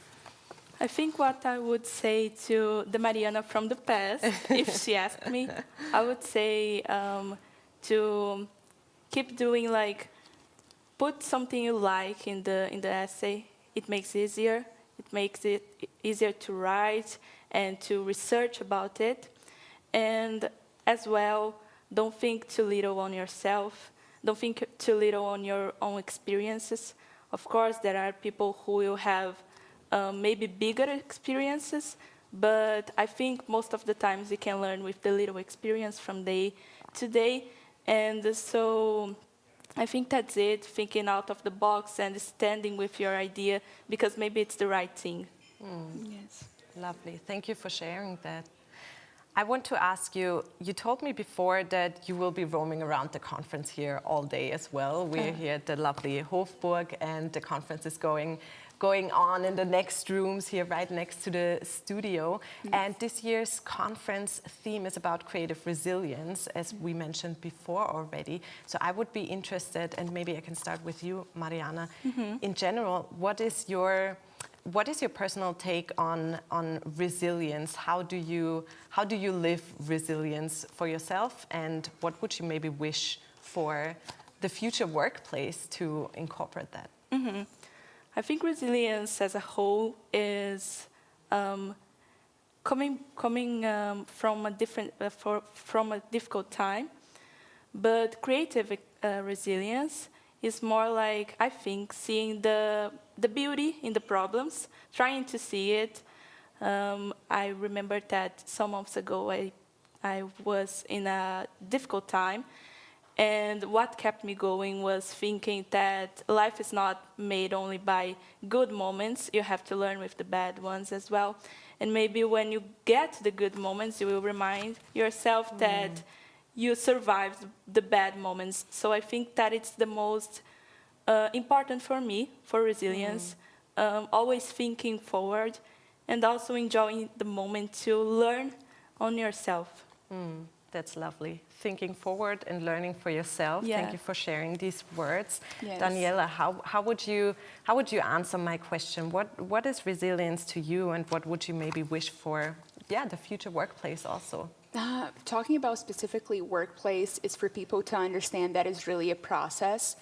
I think what I would say to the Mariana from the past, if she asked me, I would say to keep doing, like, put something you like in the essay. It makes it easier. It makes it easier to write and to research about it. And as well, don't think too little on yourself. Don't think too little on your own experiences. Of course, there are people who will have maybe bigger experiences, but I think most of the times you can learn with the little experience from day to day. And so I think that's it, thinking out of the box and standing with your idea, because maybe it's the right thing. Yes. Lovely. Thank you for sharing that. I want to ask you, you told me before that you will be roaming around the conference here all day as well. We're here at the lovely Hofburg, and the conference is going on in the next rooms here right next to the studio. And this year's conference theme is about creative resilience, as we mentioned before already. So I would be interested, and maybe I can start with you, Mariana. In general, what is your personal take on resilience? How do you live resilience for yourself, and what would you maybe wish for the future workplace to incorporate that? I think resilience as a whole is coming from a difficult time, but creative resilience is more like, I think, seeing the beauty in the problems, trying to see it. I remember that some months ago I was in a difficult time, and what kept me going was thinking that life is not made only by good moments. You have to learn with the bad ones as well. And maybe when you get the good moments, you will remind yourself that you survived the bad moments. So I think that it's the most important for me, for resilience, always thinking forward and also enjoying the moment to learn on yourself. That's lovely. Thinking forward and learning for yourself. Yeah. Thank you for sharing these words. Yes. Daniela, how would you answer my question? What is resilience to you, and what would you maybe wish for? Yeah, the future workplace also. Talking about specifically workplace is for people to understand that it's really a process.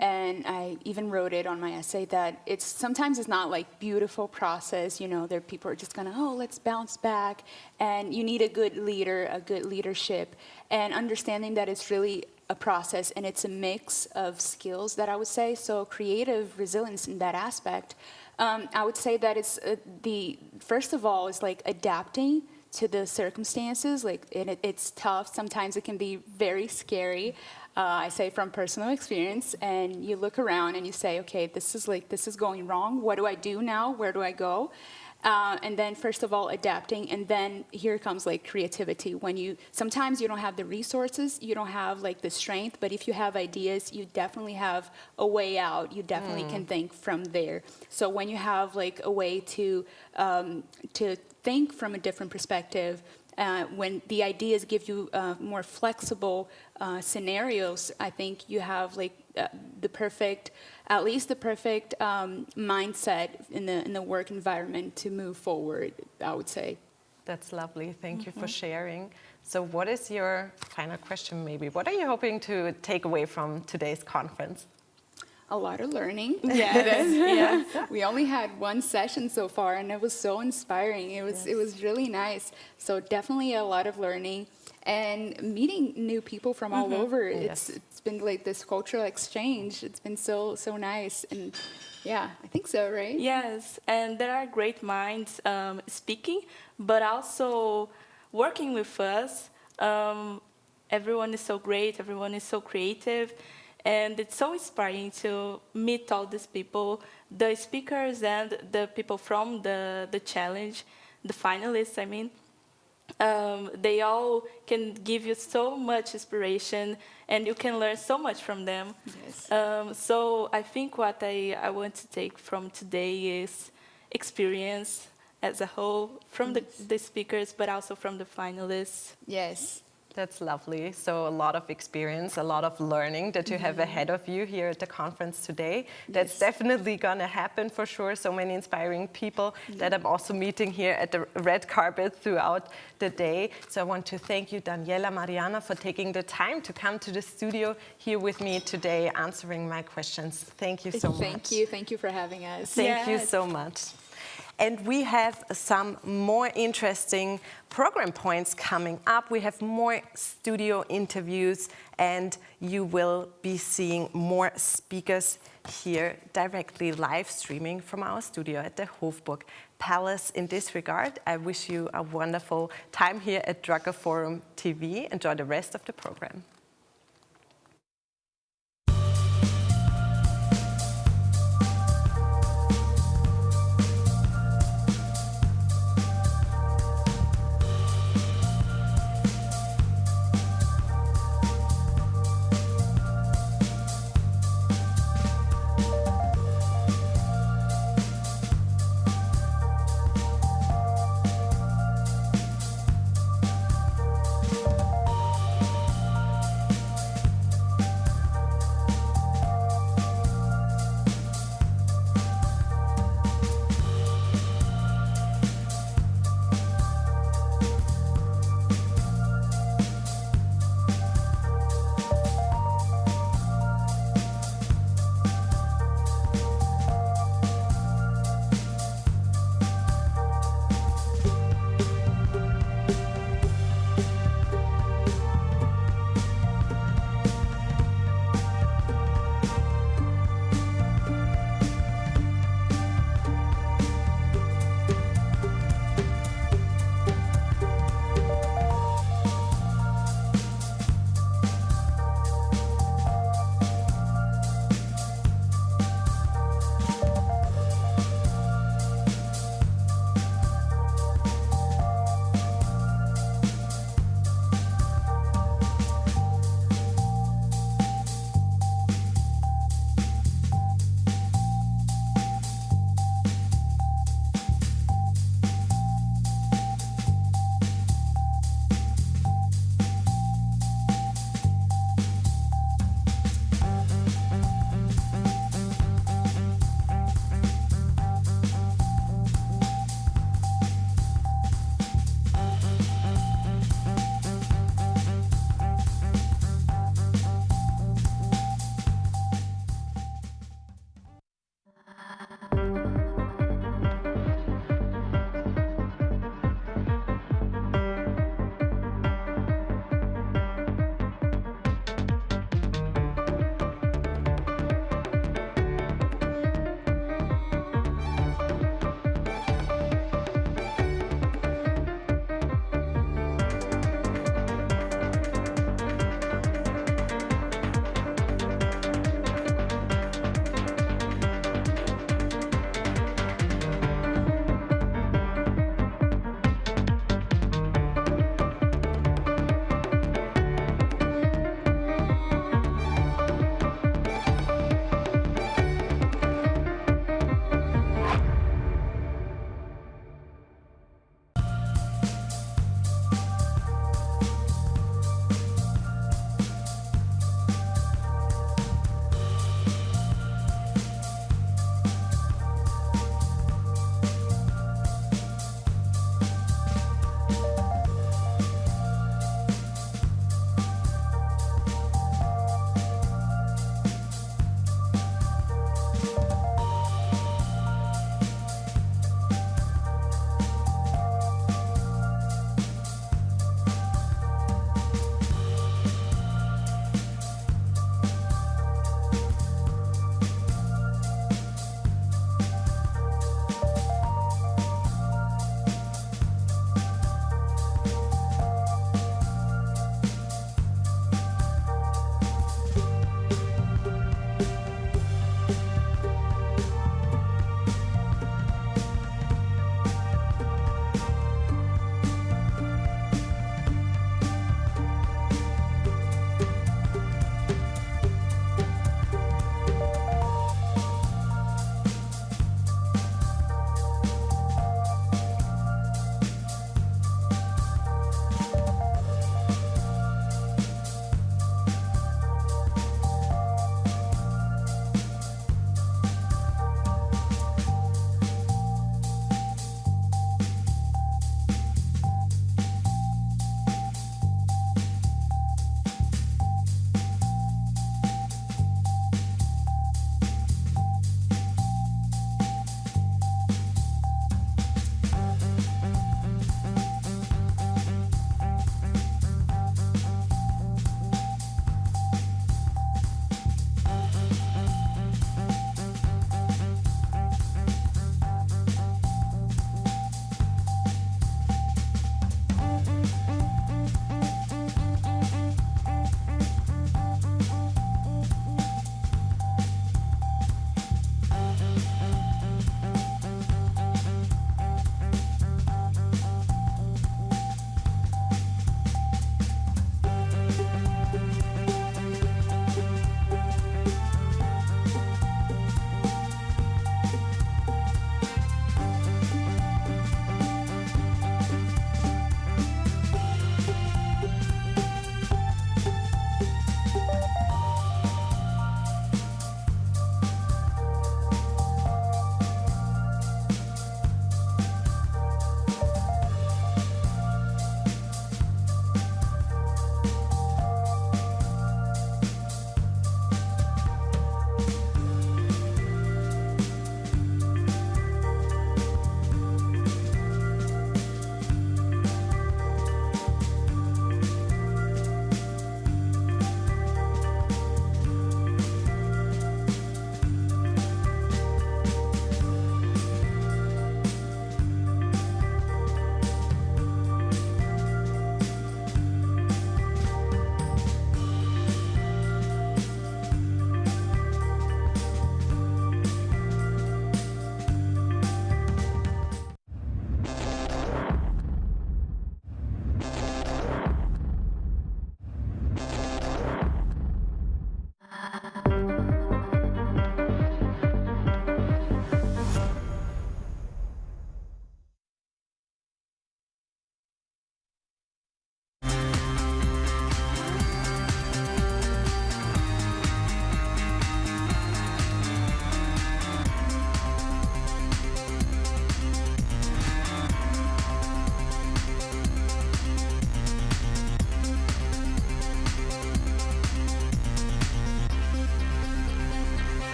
And I even wrote it on my essay that sometimes it's not like beautiful process, there people are just gonna, let's bounce back. And you need a good leader, a good leadership, and understanding that it's really a process and it's a mix of skills that I would say. So creative resilience in that aspect, I would say that it's first of all, is like adapting to the circumstances. It's tough. Sometimes it can be very scary. I say from personal experience, and you look around and you say, okay, this is going wrong. What do I do now? Where do I go? And then first of all, adapting, and then here comes creativity. Sometimes you don't have the resources, you don't have the strength, but if you have ideas, you definitely have a way out. You definitely can think from there. So when you have a way to think from a different perspective, when the ideas give you more flexible scenarios, I think you have the perfect mindset in the work environment to move forward, I would say. That's lovely. Thank you for sharing. So what is your final question maybe? What are you hoping to take away from today's conference? A lot of learning. Yeah. We only had one session so far, and it was so inspiring. It was really nice. So definitely a lot of learning and meeting new people from all over. It's been this cultural exchange. It's been so nice, and yeah, I think so, right? Yes, and there are great minds speaking, but also working with us. Everyone is so great. Everyone is so creative. And it's so inspiring to meet all these people, the speakers and the people from the challenge, the finalists, I mean. They all can give you so much inspiration, and you can learn so much from them. Yes. So I think what I want to take from today is experience as a whole, from the speakers, but also from the finalists. Yes. That's lovely. So a lot of experience, a lot of learning that you have ahead of you here at the conference today. That's definitely going to happen for sure. So many inspiring people that I'm also meeting here at the red carpet throughout the day. So I want to thank you, Daniela, Mariana, for taking the time to come to the studio here with me today, answering my questions. Thank you so much. Thank you. Thank you for having us. Thank you so much. And we have some more interesting program points coming up. We have more studio interviews, and you will be seeing more speakers here directly live streaming from our studio at the Hofburg Palace. In this regard, I wish you a wonderful time here at Drucker Forum TV. Enjoy the rest of the program.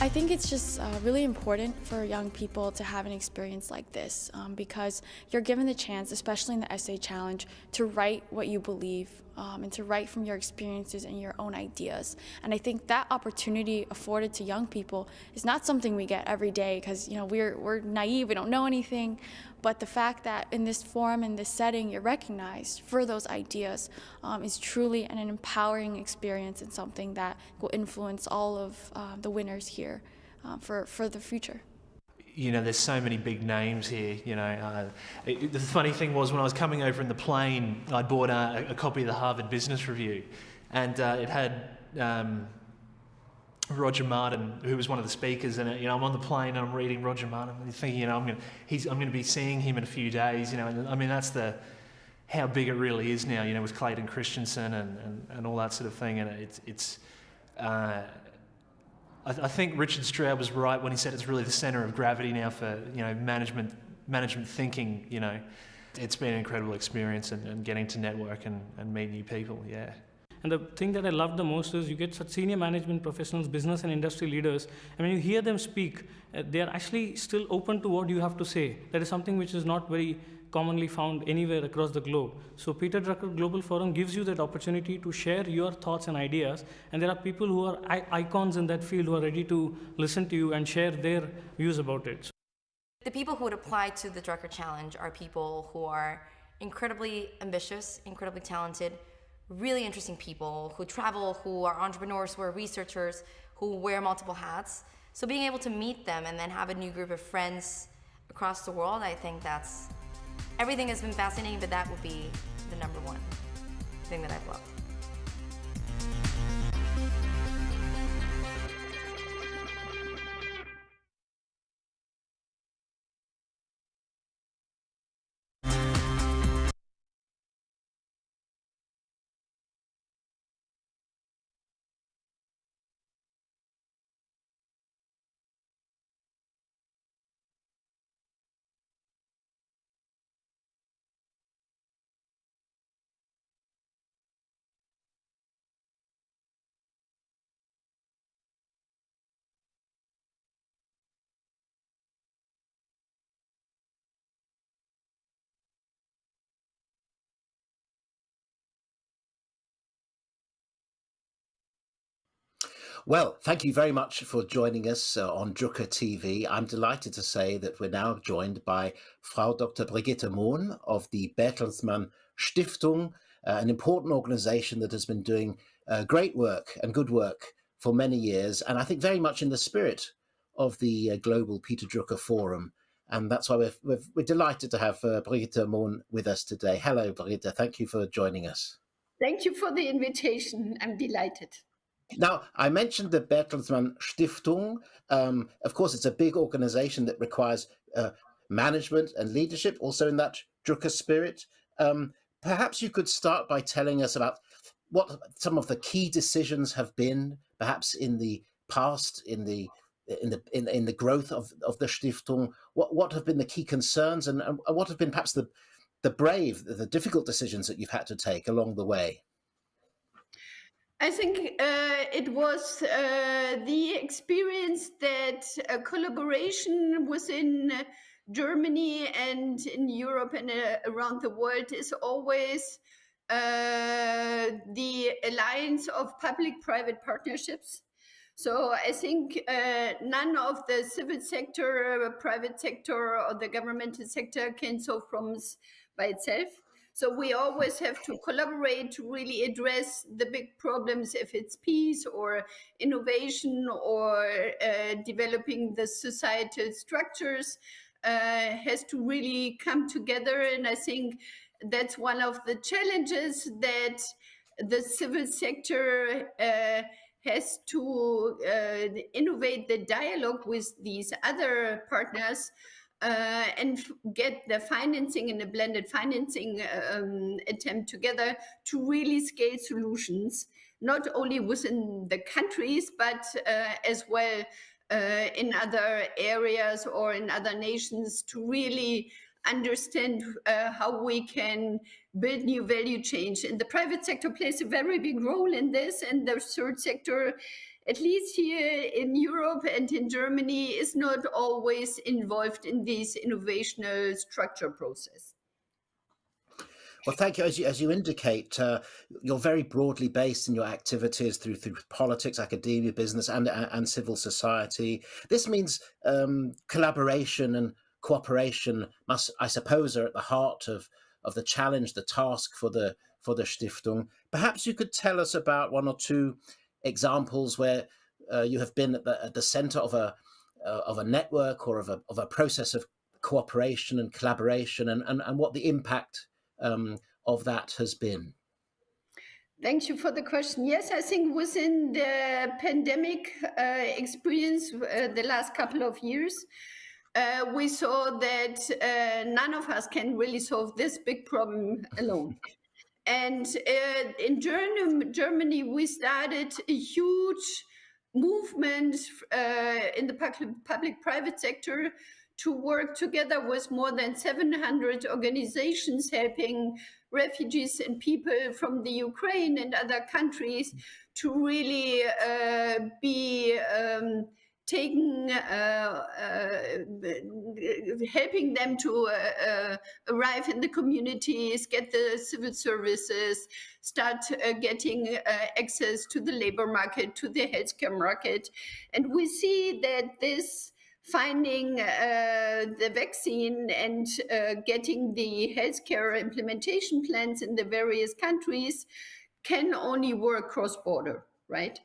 I think it's just really important for young people to have an experience like this because you're given the chance, especially in the essay challenge, to write what you believe and to write from your experiences and your own ideas. And I think that opportunity afforded to young people is not something we get every day because we're naive, we don't know anything. But the fact that in this forum, in this setting, you're recognized for those ideas is truly an empowering experience and something that will influence all of the winners here for the future. There's so many big names here, The funny thing was when I was coming over in the plane, I bought a copy of the Harvard Business Review, and it had Roger Martin, who was one of the speakers, and I'm on the plane and I'm reading Roger Martin and thinking, I'm going to be seeing him in a few days, and I mean that's how big it really is now, with Clayton Christensen and all that sort of thing, and I think Richard Straub was right when he said it's really the centre of gravity now for management thinking. It's been an incredible experience and getting to network and meet new people. Yeah. And the thing that I love the most is you get such senior management professionals, business and industry leaders, and when you hear them speak, they are actually still open to what you have to say. That is something which is not very commonly found anywhere across the globe. So Peter Drucker Global Forum gives you that opportunity to share your thoughts and ideas, and there are people who are icons in that field who are ready to listen to you and share their views about it. The people who would apply to the Drucker Challenge are people who are incredibly ambitious, incredibly talented, really interesting people who travel, who are entrepreneurs, who are researchers, who wear multiple hats. So being able to meet them and then have a new group of friends across the world, I think everything has been fascinating, but that would be the number one thing that I've loved. Well, thank you very much for joining us on Drucker TV. I'm delighted to say that we're now joined by Frau Dr. Brigitte Mohn of the Bertelsmann Stiftung, an important organization that has been doing great work and good work for many years, and I think very much in the spirit of the Global Peter Drucker Forum. And that's why we're delighted to have Brigitte Mohn with us today. Hello, Brigitte. Thank you for joining us. Thank you for the invitation. I'm delighted. Now, I mentioned the Bertelsmann Stiftung. Of course, it's a big organization that requires management and leadership, also in that Drucker spirit. Perhaps you could start by telling us about what some of the key decisions have been, perhaps in the past, in the growth of the Stiftung. What have been the key concerns, and what have been perhaps the the difficult decisions that you've had to take along the way? I think it was the experience that a collaboration within Germany and in Europe and around the world is always the alliance of public-private partnerships. So I think none of the civil sector, private sector, or the governmental sector can solve problems by itself. So we always have to collaborate to really address the big problems, if it's peace or innovation or developing the societal structures, has to really come together. And I think that's one of the challenges that the civil sector has to innovate the dialogue with these other partners and get the financing and the blended financing attempt together to really scale solutions, not only within the countries, but as well in other areas or in other nations, to really understand how we can build new value chains. And the private sector plays a very big role in this, and the third sector at least here in Europe and in Germany, is not always involved in this innovational structure process. Well, thank you. As you indicate, you're very broadly based in your activities through politics, academia, business, and civil society. This means collaboration and cooperation must, I suppose, are at the heart of the challenge, the task for the Stiftung. Perhaps you could tell us about one or two examples where you have been at the center of a network or of a process of cooperation and collaboration, and what the impact of that has been. Thank you for the question. Yes, I think within the pandemic experience the last couple of years, we saw that none of us can really solve this big problem alone. And in Germany, we started a huge movement in the public-private sector to work together with more than 700 organizations helping refugees and people from the Ukraine and other countries to really be helping them to arrive in the communities, get the civil services, start getting access to the labor market, to the healthcare market. And we see that this finding the vaccine and getting the healthcare implementation plans in the various countries can only work cross-border, right?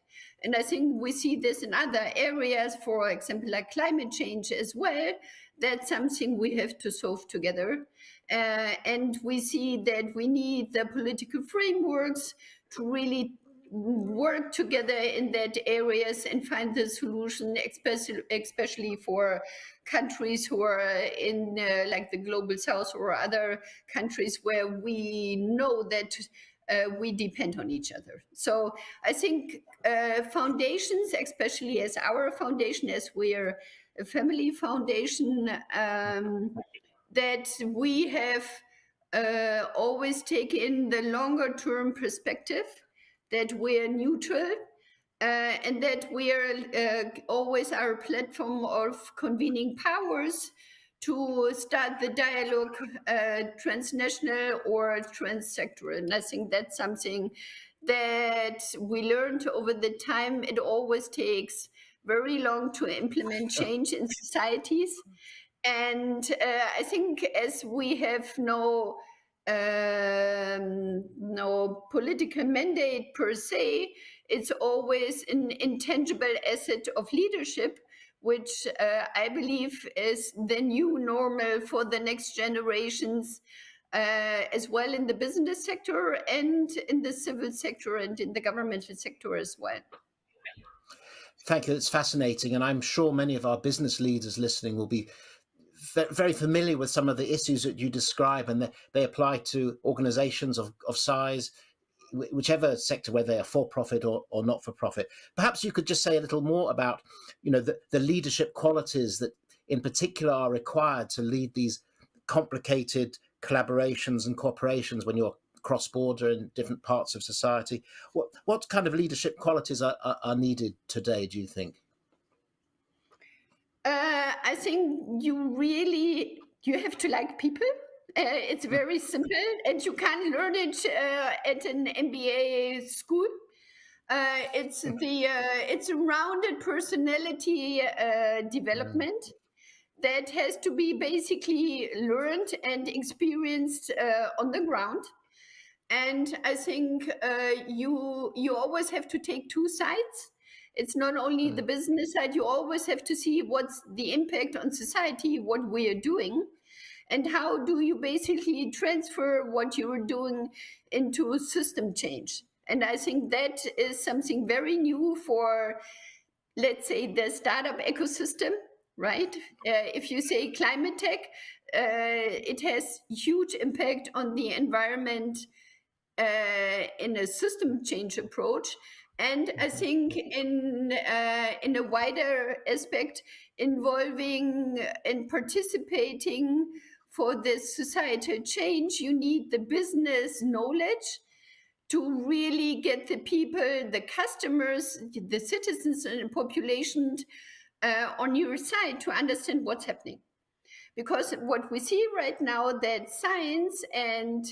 And I think we see this in other areas, for example, like climate change as well. That's something we have to solve together. And we see that we need the political frameworks to really work together in that areas and find the solution, especially for countries who are in like the global south or other countries where we know that we depend on each other. So I think foundations, especially as our foundation, as we're a family foundation, that we have always taken the longer term perspective, that we're neutral, and that we are always our platform of convening powers to start the dialogue, transnational or transsectoral. And I think that's something that we learned over the time. It always takes very long to implement change in societies. And I think as we have no political mandate per se, it's always an intangible asset of leadership, which I believe is the new normal for the next generations, as well in the business sector and in the civil sector and in the governmental sector as well. Thank you. It's fascinating. And I'm sure many of our business leaders listening will be very familiar with some of the issues that you describe, and they apply to organizations of size, whichever sector, whether they are for-profit or not-for-profit. Perhaps you could just say a little more about, the leadership qualities that in particular are required to lead these complicated collaborations and corporations when you're cross-border in different parts of society. What kind of leadership qualities are needed today, do you think? I think you have to like people. It's very simple, and you can learn it at an MBA school. It's a rounded personality development that has to be basically learned and experienced on the ground. And I think you always have to take two sides. It's not only the business side, you always have to see what's the impact on society, what we are doing, and how do you basically transfer what you're doing into system change. And I think that is something very new for, let's say, the startup ecosystem, right? If you say climate tech, it has huge impact on the environment in a system change approach. And I think in a wider aspect, involving and participating for this societal change, you need the business knowledge to really get the people, the customers, the citizens and population on your side to understand what's happening. Because what we see right now that science and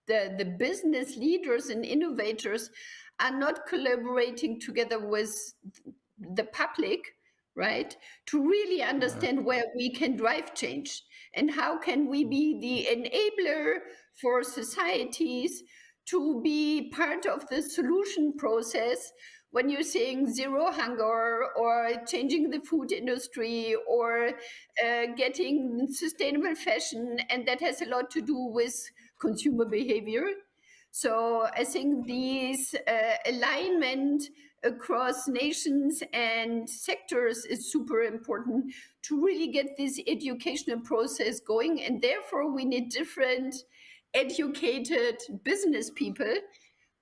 the business leaders and innovators are not collaborating together with the public, right, to really understand where we can drive change and how can we be the enabler for societies to be part of the solution process when you're saying zero hunger or changing the food industry or getting sustainable fashion, and that has a lot to do with consumer behavior. So I think these alignment across nations and sectors is super important to really get this educational process going, and therefore we need different educated business people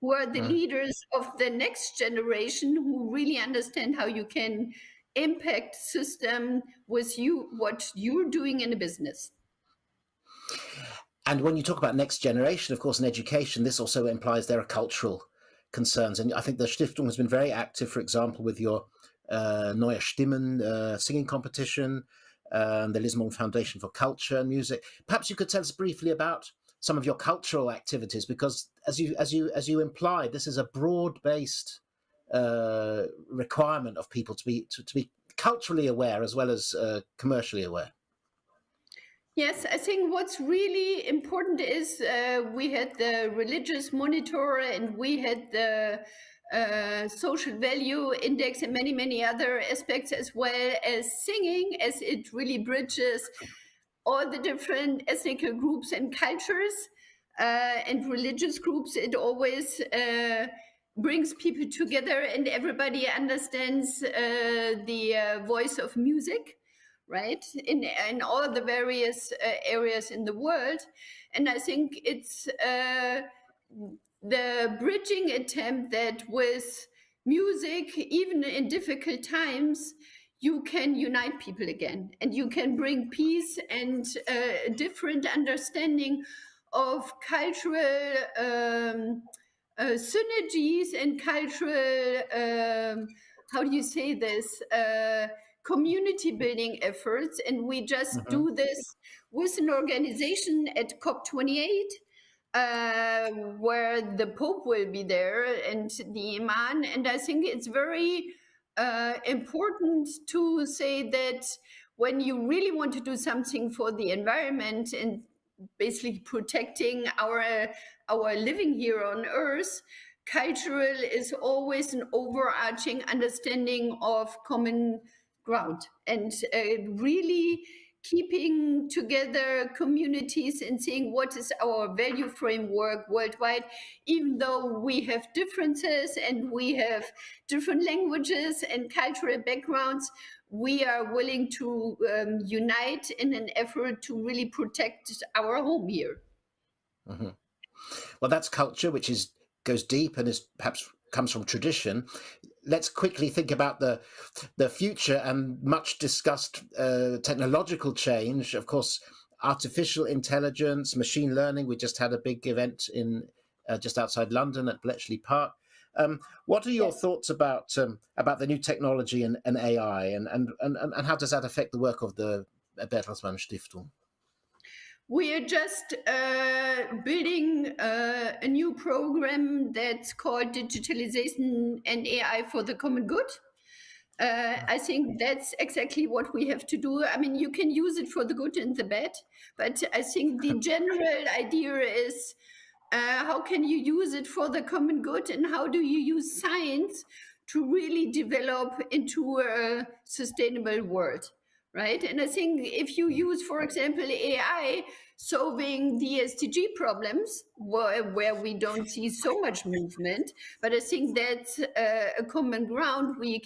who are the leaders of the next generation, who really understand how you can impact system with you, what you're doing in a business. And when you talk about next generation, of course, in education, this also implies there are cultural concerns. And I think the Stiftung has been very active, for example, with your Neue Stimmen singing competition, the Lismon Foundation for Culture and Music. Perhaps you could tell us briefly about some of your cultural activities, because as you implied, this is a broad-based requirement of people to be culturally aware as well as commercially aware. Yes, I think what's really important is we had the religious monitor and we had the social value index and many, many other aspects, as well as singing, as it really bridges all the different ethnic groups and cultures and religious groups. It always brings people together and everybody understands the voice of music, right, in all the various areas in the world. And I think it's the bridging attempt that with music, even in difficult times, you can unite people again, and you can bring peace and different understanding of cultural synergies and cultural, how do you say this, community building efforts. And we just do this with an organization at COP28, where the Pope will be there and the Imam. And I think it's very important to say that when you really want to do something for the environment and basically protecting our living here on Earth, cultural is always an overarching understanding of common ground, and really keeping together communities and seeing what is our value framework worldwide. Even though we have differences and we have different languages and cultural backgrounds, we are willing to unite in an effort to really protect our home here. Well, that's culture, which goes deep and is perhaps comes from tradition. Let's quickly think about the future and much discussed technological change. Of course, artificial intelligence, machine learning. We just had a big event in just outside London at Bletchley Park. What are your thoughts about the new technology and AI, and how does that affect the work of the Bertelsmann Stiftung? We are just building a new program that's called Digitalization and AI for the Common Good. I think that's exactly what we have to do. I mean, you can use it for the good and the bad, but I think the general idea is how can you use it for the common good, and how do you use science to really develop into a sustainable world? Right. And I think if you use, for example, AI solving the SDG problems, where we don't see so much movement, but I think that's a common ground. We,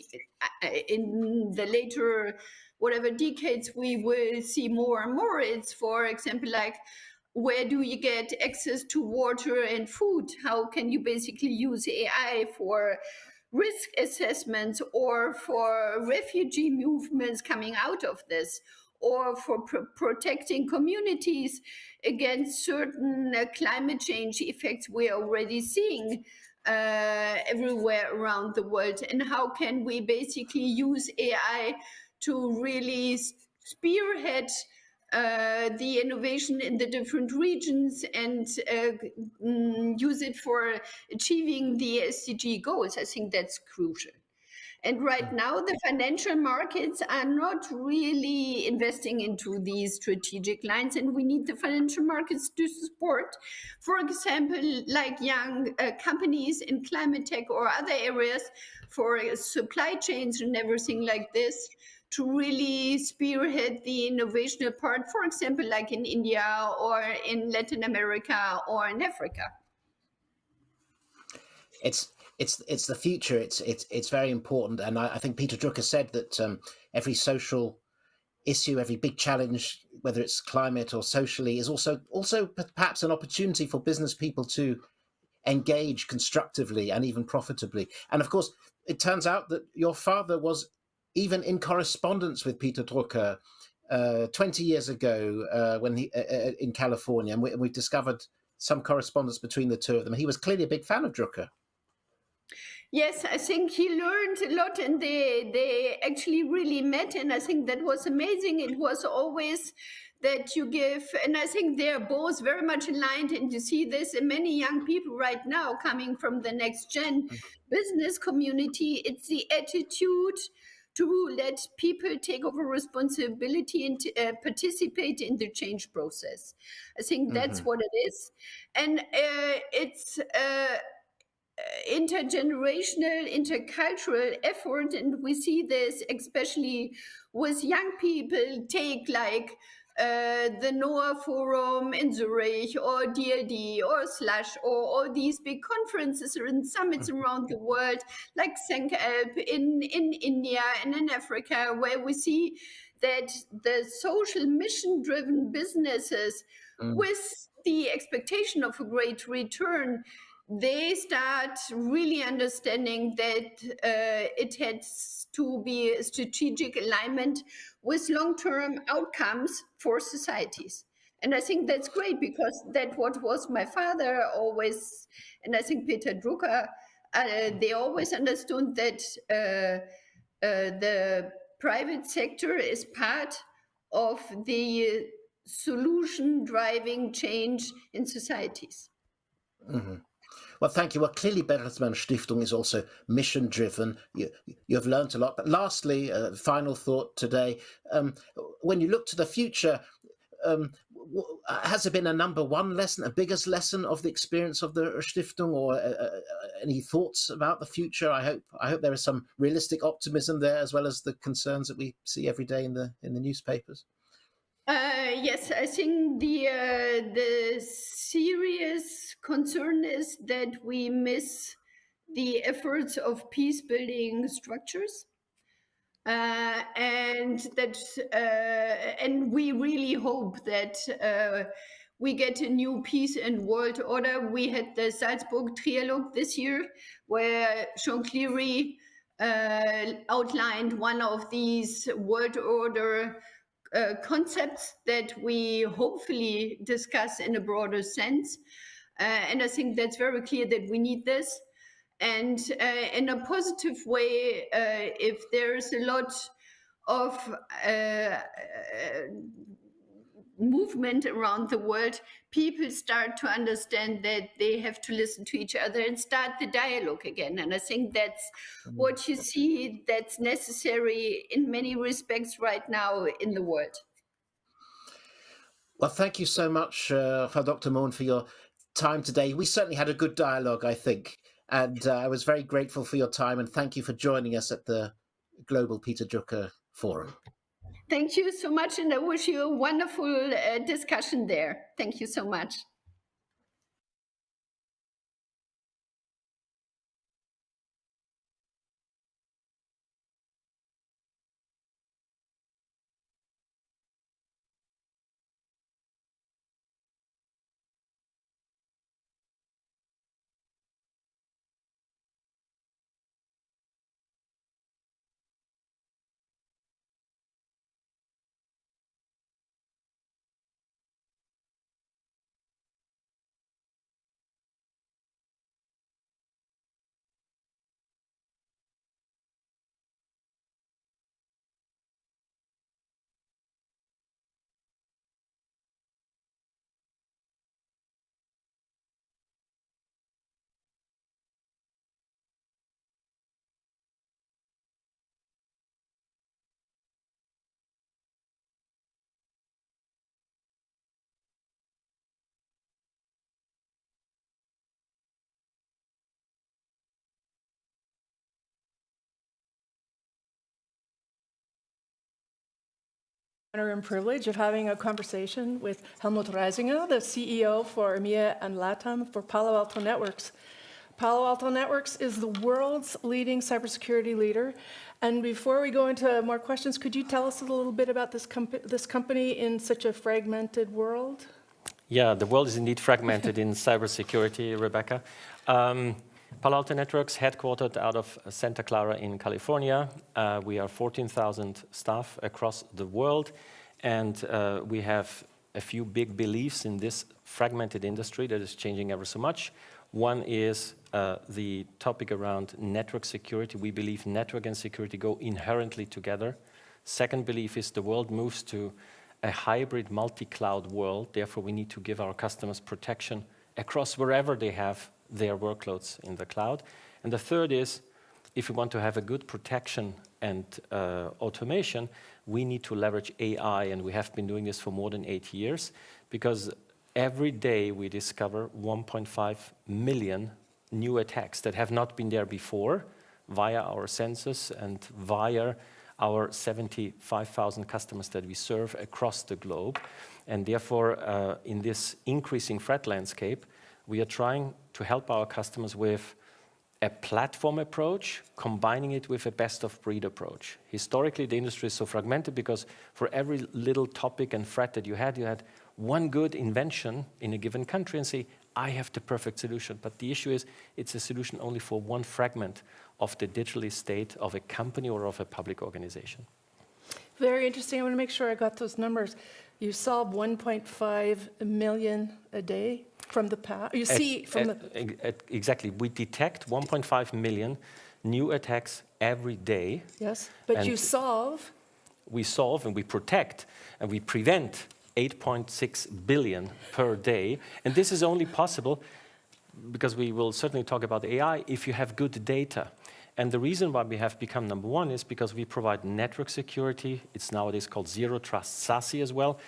in the later whatever decades, we will see more and more. It's, for example, like, where do you get access to water and food? How can you basically use AI for risk assessments or for refugee movements coming out of this, or for protecting communities against certain climate change effects we're already seeing everywhere around the world? And how can we basically use AI to really spearhead the innovation in the different regions and use it for achieving the SDG goals? I think that's crucial. And right now, the financial markets are not really investing into these strategic lines, and we need the financial markets to support, for example, like young companies in climate tech or other areas for supply chains and everything like this, to really spearhead the innovational part, for example, like in India or in Latin America or in Africa. It's the future. It's very important, and I think Peter Drucker said that every social issue, every big challenge, whether it's climate or socially, is also perhaps an opportunity for business people to engage constructively and even profitably. And of course, it turns out that your father was even in correspondence with Peter Drucker 20 years ago when he in California, and we discovered some correspondence between the two of them. He was clearly a big fan of Drucker. Yes, I think he learned a lot, and they actually really met, and I think that was amazing. It was always that you give, and I think they're both very much aligned, and you see this in many young people right now coming from the next gen business community. It's the attitude to let people take over responsibility and participate in the change process. I think that's what it is. And it's intergenerational, intercultural effort, and we see this especially with young people. Take like the NOAA Forum in Zurich, or DLD, or Slash, or all these big conferences and summits around the world, like Senkalp in India and in Africa, where we see that the social mission-driven businesses with the expectation of a great return, they start really understanding that it has to be a strategic alignment with long-term outcomes for societies. And I think that's great, because that what was my father always, and I think Peter Drucker, they always understood that the private sector is part of the solution driving change in societies. Well, thank you. Well, clearly Bertelsmann Stiftung is also mission-driven. You have learned a lot. But lastly, final thought today, when you look to the future, has there been a number one lesson, a biggest lesson of the experience of the Stiftung, or any thoughts about the future? I hope there is some realistic optimism there, as well as the concerns that we see every day in the newspapers. Yes, I think the serious concern is that we miss the efforts of peace-building structures, and we really hope that we get a new peace and world order. We had the Salzburg Trialogue this year, where Sean Cleary outlined one of these world order concepts that we hopefully discuss in a broader sense. And I think that's very clear that we need this. And in a positive way, if there's a lot of movement around the world, people start to understand that they have to listen to each other and start the dialogue again. And I think that's what you see that's necessary in many respects right now in the world. Well, thank you so much, Frau Dr. Mohn, for your time today. We certainly had a good dialogue, I think. And I was very grateful for your time, and thank you for joining us at the Global Peter Drucker Forum. Thank you so much, and I wish you a wonderful discussion there. Thank you so much. Honor and privilege of having a conversation with Helmut Reisinger, the CEO for EMEA and LATAM for Palo Alto Networks. Palo Alto Networks is the world's leading cybersecurity leader. And before we go into more questions, could you tell us a little bit about this company in such a fragmented world? Yeah, the world is indeed fragmented in cybersecurity, Rebecca. Palo Alto Networks, headquartered out of Santa Clara in California. We are 14,000 staff across the world, and we have a few big beliefs in this fragmented industry that is changing ever so much. One is the topic around network security. We believe network and security go inherently together. Second belief is the world moves to a hybrid multi-cloud world. Therefore, we need to give our customers protection across wherever they have their workloads in the cloud. And the third is, if we want to have a good protection and automation, we need to leverage AI, and we have been doing this for more than 8 years, because every day we discover 1.5 million new attacks that have not been there before via our sensors and via our 75,000 customers that we serve across the globe. And therefore, in this increasing threat landscape, we are trying to help our customers with a platform approach, combining it with a best-of-breed approach. Historically, the industry is so fragmented because for every little topic and threat that you had one good invention in a given country and say, I have the perfect solution. But the issue is, it's a solution only for one fragment of the digital estate of a company or of a public organization. Very interesting. I want to make sure I got those numbers. You solve 1.5 million a day from the past. You see from the... Exactly. We detect 1.5 million new attacks every day. Yes, but you solve... We solve and we protect and we prevent 8.6 billion per day. And this is only possible, because we will certainly talk about AI, if you have good data. And the reason why we have become number one is because we provide network security. It's nowadays called Zero Trust SASE as well.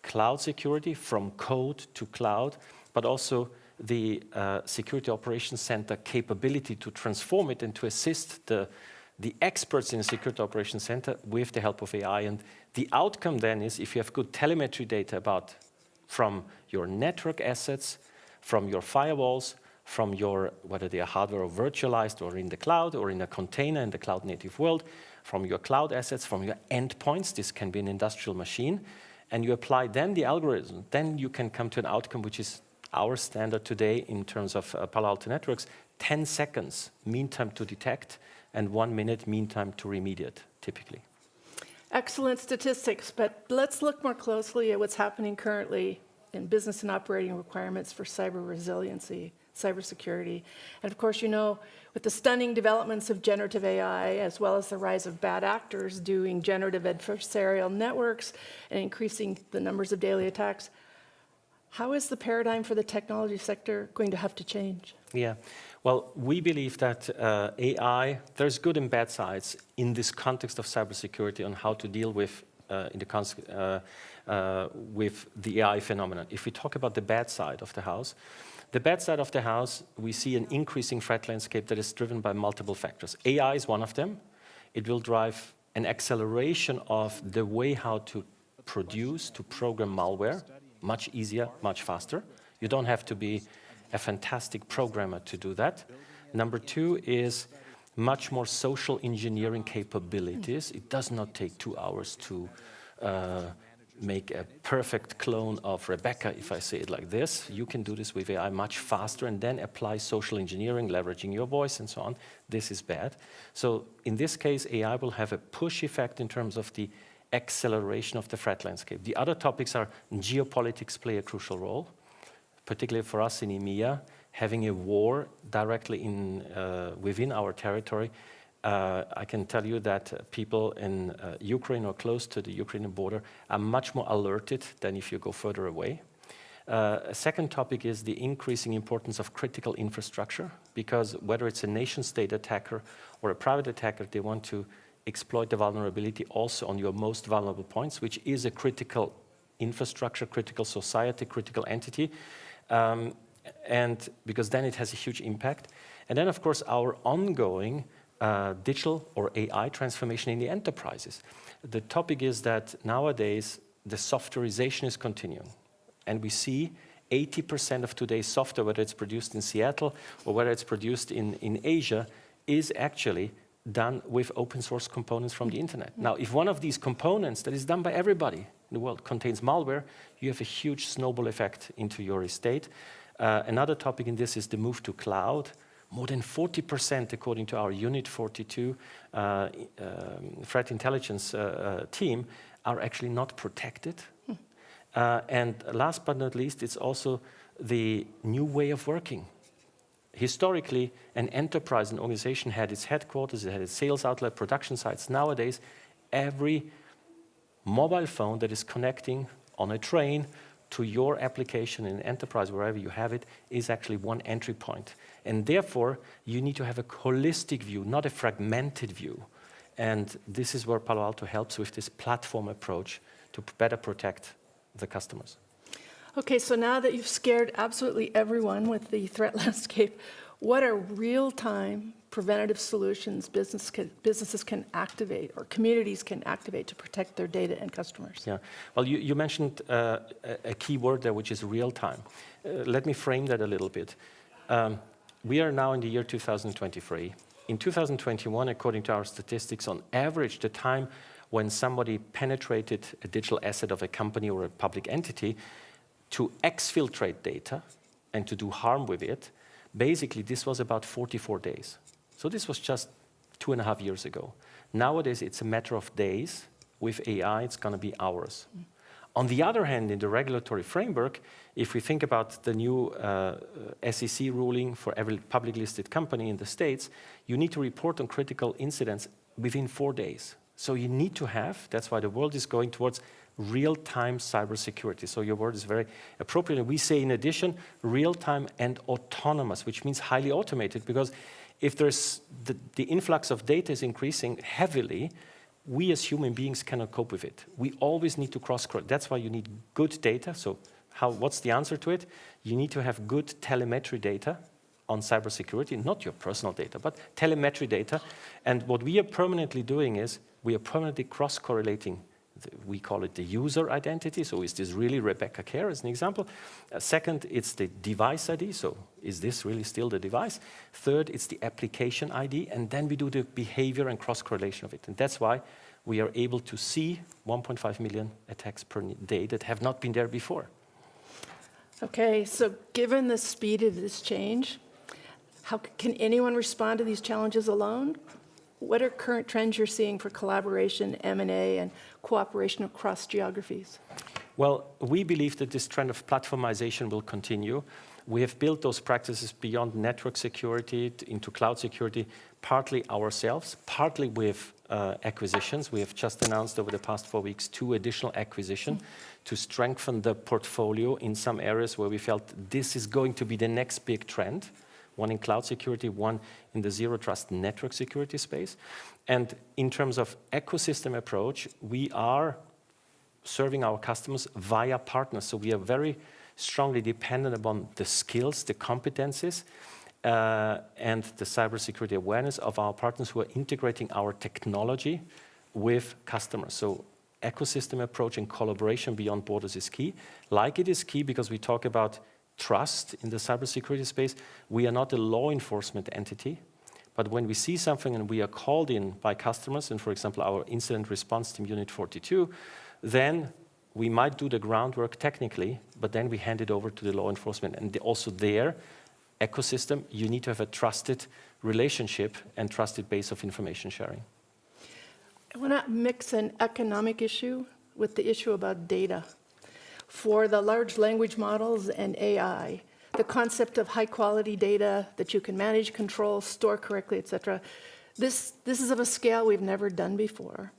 Cloud security from code to cloud, but also the Security Operations Center capability to transform it and to assist the experts in the Security Operations Center with the help of AI. And the outcome then is, if you have good telemetry data from your network assets, from your firewalls, from your, whether they are hardware or virtualized or in the cloud or in a container in the cloud native world, from your cloud assets, from your endpoints, this can be an industrial machine, and you apply then the algorithm, then you can come to an outcome which is our standard today in terms of Palo Alto Networks, 10 seconds mean time to detect and 1 minute mean time to remediate, typically. Excellent statistics, but let's look more closely at what's happening currently in business and operating requirements for cyber resiliency, cybersecurity. And of course, you know, with the stunning developments of generative AI, as well as the rise of bad actors doing generative adversarial networks and increasing the numbers of daily attacks, how is the paradigm for the technology sector going to have to change? Yeah, well, we believe that AI, there's good and bad sides in this context of cybersecurity on how to deal with with the AI phenomenon. If we talk about the bad side of the house, we see an increasing threat landscape that is driven by multiple factors. AI is one of them. It will drive an acceleration of the way how to produce, to program malware, much easier, much faster. You don't have to be a fantastic programmer to do that. Number two is much more social engineering capabilities. It does not take 2 hours to make a perfect clone of Rebecca, if I say it like this. You can do this with AI much faster and then apply social engineering, leveraging your voice and so on. This is bad. So in this case, AI will have a push effect in terms of the acceleration of the threat landscape. The other topics are geopolitics play a crucial role, particularly for us in EMEA, having a war directly within our territory. I can tell you that people in Ukraine or close to the Ukrainian border are much more alerted than if you go further away. A second topic is the increasing importance of critical infrastructure, because whether it's a nation-state attacker or a private attacker, they want to exploit the vulnerability also on your most vulnerable points, which is a critical infrastructure, critical society, critical entity, and because then it has a huge impact. And then, of course, our ongoing digital or AI transformation in the enterprises. The topic is that nowadays the softwareization is continuing, and we see 80% of today's software, whether it's produced in Seattle or whether it's produced in Asia, is actually done with open source components from the internet. Now, if one of these components that is done by everybody in the world contains malware, you have a huge snowball effect into your estate. Another topic in this is the move to cloud. More than 40%, according to our Unit 42 threat intelligence team, are actually not protected. And last but not least, it's also the new way of working. Historically, an enterprise, an organization had its headquarters, it had its sales outlet, production sites. Nowadays, every mobile phone that is connecting on a train to your application in an enterprise, wherever you have it, is actually one entry point. And therefore, you need to have a holistic view, not a fragmented view. And this is where Palo Alto helps with this platform approach to better protect the customers. Okay, so now that you've scared absolutely everyone with the threat landscape, what are real-time preventative solutions businesses can activate or communities can activate to protect their data and customers? Yeah, well, you mentioned a key word there, which is real-time. Let me frame that a little bit. We are now in the year 2023. In 2021, according to our statistics, on average, the time when somebody penetrated a digital asset of a company or a public entity to exfiltrate data and to do harm with it, basically this was about 44 days. So this was just 2.5 years ago. Nowadays, it's a matter of days. With AI, it's going to be hours. On the other hand, in the regulatory framework, if we think about the new SEC ruling for every public listed company in the States, you need to report on critical incidents within 4 days. So you need to have, that's why the world is going towards real-time cybersecurity. So your word is very appropriate. And we say, in addition, real-time and autonomous, which means highly automated, because if there's the influx of data is increasing heavily, we as human beings cannot cope with it. We always need to cross-correlate. That's why you need good data. So what's the answer to it? You need to have good telemetry data on cybersecurity, not your personal data, but telemetry data. And what we are permanently doing is we are permanently cross-correlating. We call it the user identity. So is this really Rebecca Kerr, as an example? Second, it's the device ID. So is this really still the device? Third, it's the application ID. And then we do the behavior and cross-correlation of it. And that's why we are able to see 1.5 million attacks per day that have not been there before. Okay, so given the speed of this change, how can anyone respond to these challenges alone? What are current trends you're seeing for collaboration, M&A, and cooperation across geographies? Well, we believe that this trend of platformization will continue. We have built those practices beyond network security into cloud security, partly ourselves, partly with acquisitions. We have just announced over the past 4 weeks 2 additional acquisitions to strengthen the portfolio in some areas where we felt this is going to be the next big trend. One in cloud security, one in the zero trust network security space. And in terms of ecosystem approach, we are serving our customers via partners. So we are very strongly dependent upon the skills, the competencies, and the cybersecurity awareness of our partners who are integrating our technology with customers. So ecosystem approach and collaboration beyond borders is key. Like it is key because we talk about trust in the cybersecurity space. We are not a law enforcement entity, but when we see something and we are called in by customers, and for example, our incident response team, Unit 42, then we might do the groundwork technically, but then we hand it over to the law enforcement. And also their ecosystem, you need to have a trusted relationship and trusted base of information sharing. I want to mix an economic issue with the issue about data. For the large language models and AI, the concept of high-quality data that you can manage, control, store correctly, et cetera, this is of a scale we've never done before.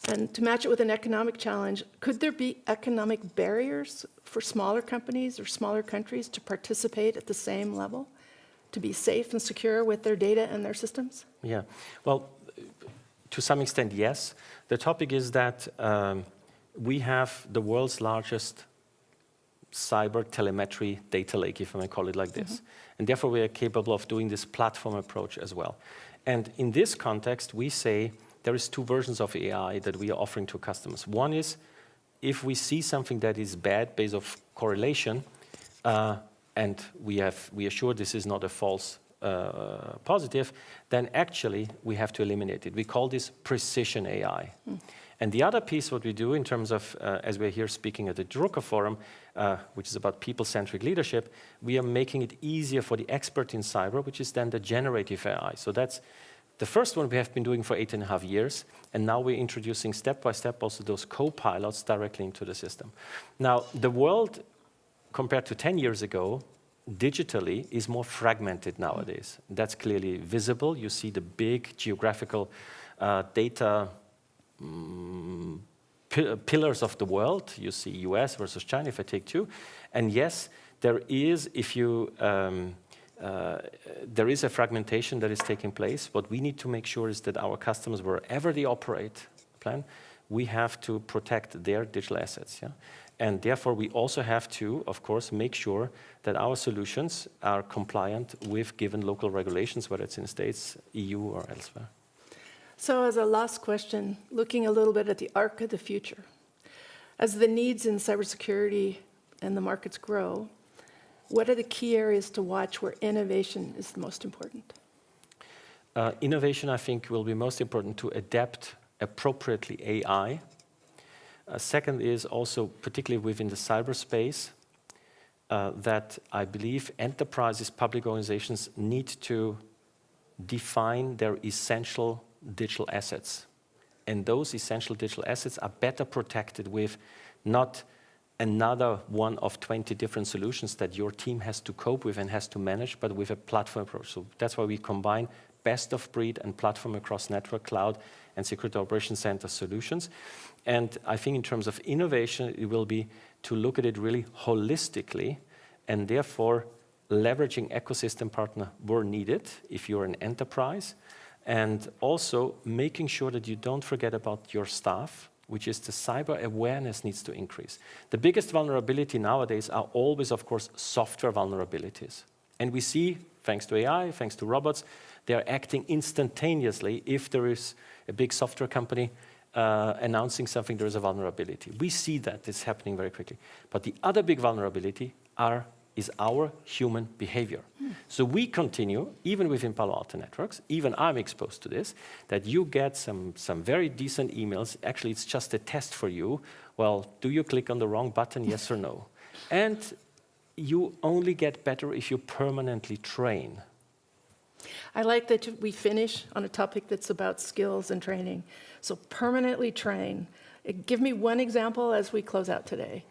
And to match it with an economic challenge, could there be economic barriers for smaller companies or smaller countries to participate at the same level, to be safe and secure with their data and their systems? Yeah, well, to some extent, yes. The topic is that we have the world's largest cyber telemetry data lake, if I may call it like this. And therefore, we are capable of doing this platform approach as well. And in this context, we say there is two versions of AI that we are offering to customers. One is if we see something that is bad based of correlation, and we are sure this is not a false positive, then actually we have to eliminate it. We call this precision AI. And the other piece, what we do in terms of, as we're here speaking at the Drucker Forum, which is about people-centric leadership, we are making it easier for the expert in cyber, which is then the generative AI. So that's the first one we have been doing for 8.5 years, and now we're introducing step by step also those co-pilots directly into the system. Now, the world, compared to 10 years ago, digitally is more fragmented nowadays. That's clearly visible. You see the big geographical data pillars of the world. You see US versus China, if I take two. And yes, there is, there is a fragmentation that is taking place. What we need to make sure is that our customers, wherever they operate, we have to protect their digital assets. Yeah? And therefore, we also have to, of course, make sure that our solutions are compliant with given local regulations, whether it's in the States, EU, or elsewhere. So as a last question, looking a little bit at the arc of the future, as the needs in cybersecurity and the markets grow, what are the key areas to watch where innovation is the most important? Innovation, I think, will be most important to adapt appropriately AI. Second is also, particularly within the cyberspace, that I believe enterprises, public organizations need to define their essential digital assets. And those essential digital assets are better protected with not another one of 20 different solutions that your team has to cope with and has to manage, but with a platform approach. So that's why we combine best of breed and platform across network, cloud, and security operations center solutions. And I think in terms of innovation, it will be to look at it really holistically, and therefore leveraging ecosystem partner where needed if you're an enterprise, and also making sure that you don't forget about your staff, which is the cyber awareness needs to increase. The biggest vulnerability nowadays are always, of course, software vulnerabilities. And we see, thanks to AI, thanks to robots, they're acting instantaneously. If there is a big software company announcing something, there is a vulnerability. We see that it's happening very quickly. But the other big vulnerability is our human behavior. So we continue, even within Palo Alto Networks, even I'm exposed to this, that you get some very decent emails. Actually, it's just a test for you. Well, do you click on the wrong button, yes or no? And you only get better if you permanently train. I like that we finish on a topic that's about skills and training. So permanently train. Give me one example as we close out today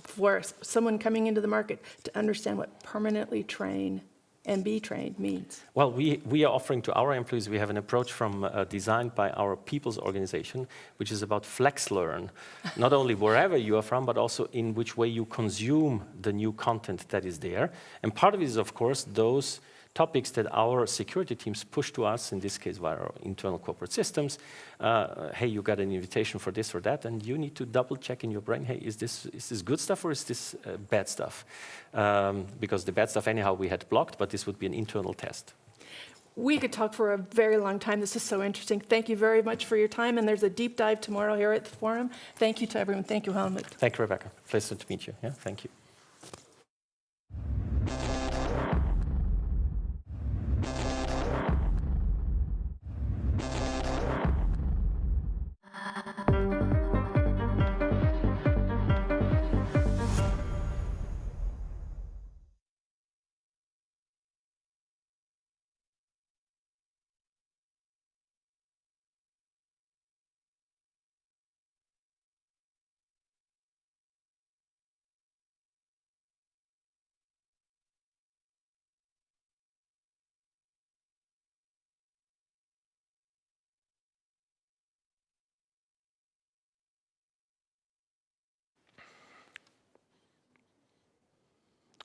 for someone coming into the market to understand what permanently train and be trained means. Well, we are offering to our employees, we have an approach designed by our people's organization, which is about flex learn, not only wherever you are from, but also in which way you consume the new content that is there. And part of it is, of course, those topics that our security teams push to us, in this case via our internal corporate systems. Hey, you got an invitation for this or that, and you need to double check in your brain, hey, is this good stuff or is this bad stuff? Because the bad stuff anyhow we had blocked, but this would be an internal test. We could talk for a very long time. This is so interesting. Thank you very much for your time, and there's a deep dive tomorrow here at the forum. Thank you to everyone. Thank you, Helmut. Thank you, Rebecca. Pleasure to meet you. Yeah, thank you.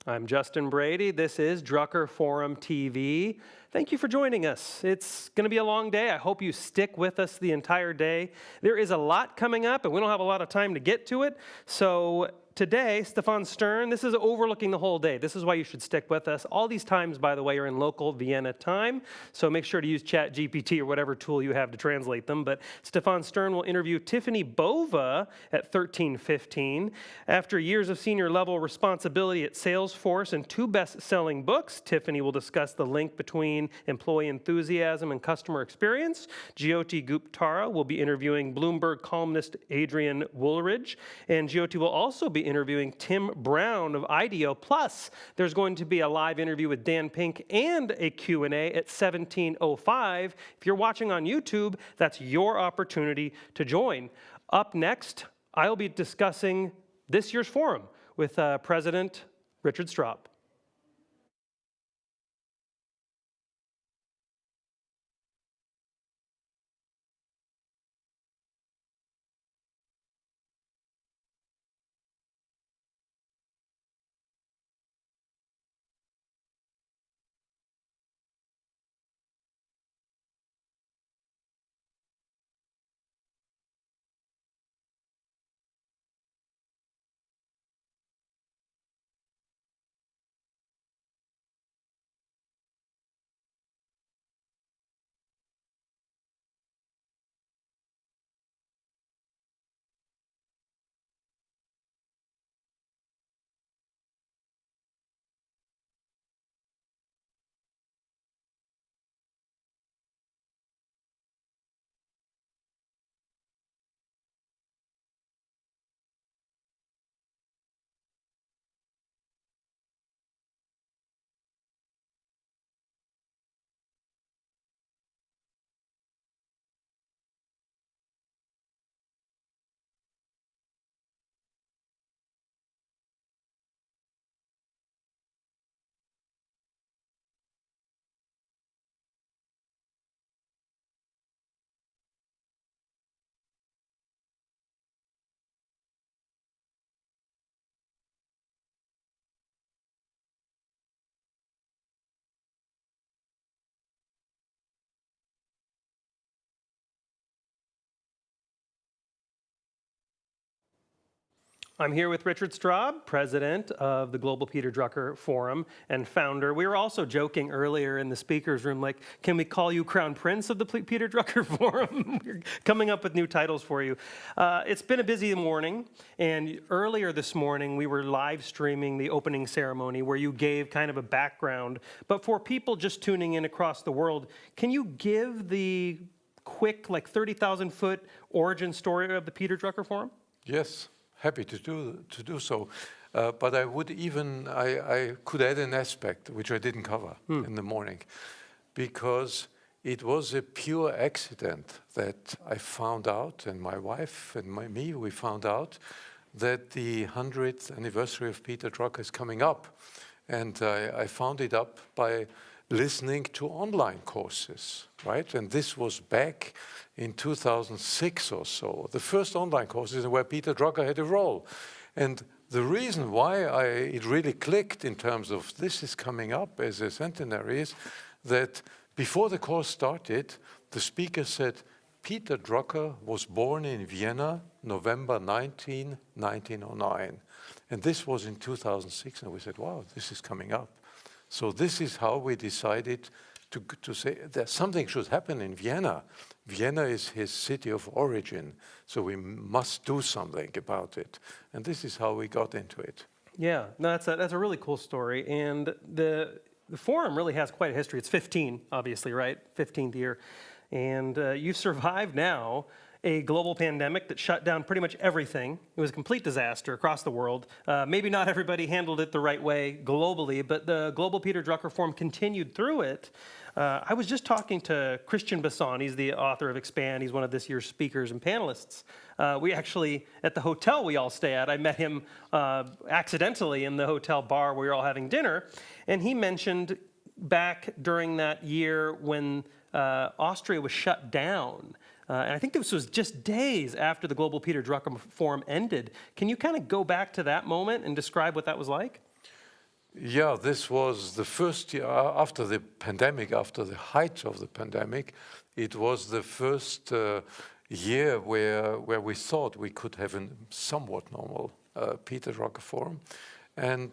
I'm Justin Brady. This is Drucker Forum TV. Thank you for joining us. It's going to be a long day. I hope you stick with us the entire day. There is a lot coming up, and we don't have a lot of time to get to it. So today, Stefan Stern, this is overlooking the whole day. This is why you should stick with us. All these times, by the way, are in local Vienna time, so make sure to use ChatGPT or whatever tool you have to translate them. But Stefan Stern will interview Tiffani Bova at 13:15. After years of senior level responsibility at Salesforce and 2 best-selling books, Tiffani will discuss the link between employee enthusiasm and customer experience. Jyoti Guptara will be interviewing Bloomberg columnist Adrian Woolridge, and Jyoti will also be interviewing Tim Brown of IDEO. Plus, there's going to be a live interview with Dan Pink and a Q&A at 17:05. If you're watching on YouTube, that's your opportunity to join. Up next, I'll be discussing this year's forum with President Richard Straub. I'm here with Richard Straub, president of the Global Peter Drucker Forum and founder. We were also joking earlier in the speaker's room, like, can we call you Crown Prince of the Peter Drucker Forum? We're coming up with new titles for you. It's been a busy morning, and earlier this morning, we were live streaming the opening ceremony where you gave kind of a background. But for people just tuning in across the world, can you give the quick, like 30,000-foot origin story of the Peter Drucker Forum? Yes. Happy to do so, but I could add an aspect which I didn't cover in the morning, because it was a pure accident that I found out, and my wife and me, we found out that the 100th anniversary of Peter Drucker is coming up, and I found it up by listening to online courses, right? And this was back in 2006 or so, the first online courses where Peter Drucker had a role. And the reason why it really clicked in terms of this is coming up as a centenary is that before the course started, the speaker said, Peter Drucker was born in Vienna, November 19, 1909. And this was in 2006, and we said, wow, this is coming up. So this is how we decided to say that something should happen in Vienna. Vienna is his city of origin, so we must do something about it. And this is how we got into it. Yeah, no, that's a really cool story. And the forum really has quite a history. It's 15, obviously, right? 15th year. And you've survived now a global pandemic that shut down pretty much everything. It was a complete disaster across the world. Maybe not everybody handled it the right way globally, but the Global Peter Drucker Forum continued through it. I was just talking to Christian Besson. He's the author of Expand. He's one of this year's speakers and panelists. We actually, at the hotel we all stay at, I met him accidentally in the hotel bar where we were all having dinner, and he mentioned back during that year when Austria was shut down. And I think this was just days after the Global Peter Drucker Forum ended. Can you kind of go back to that moment and describe what that was like? Yeah, this was the first year after the pandemic, after the height of the pandemic. It was the first year where we thought we could have a somewhat normal Peter Drucker Forum. And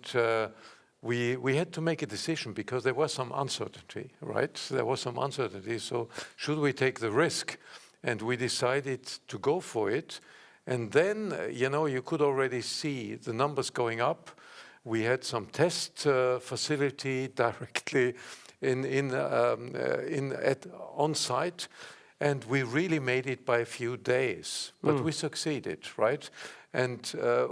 we had to make a decision because there was some uncertainty, right? There was some uncertainty. So should we take the risk? And we decided to go for it. And then, you could already see the numbers going up. We had some test facility directly on site, and we really made it by a few days. But we succeeded, right? And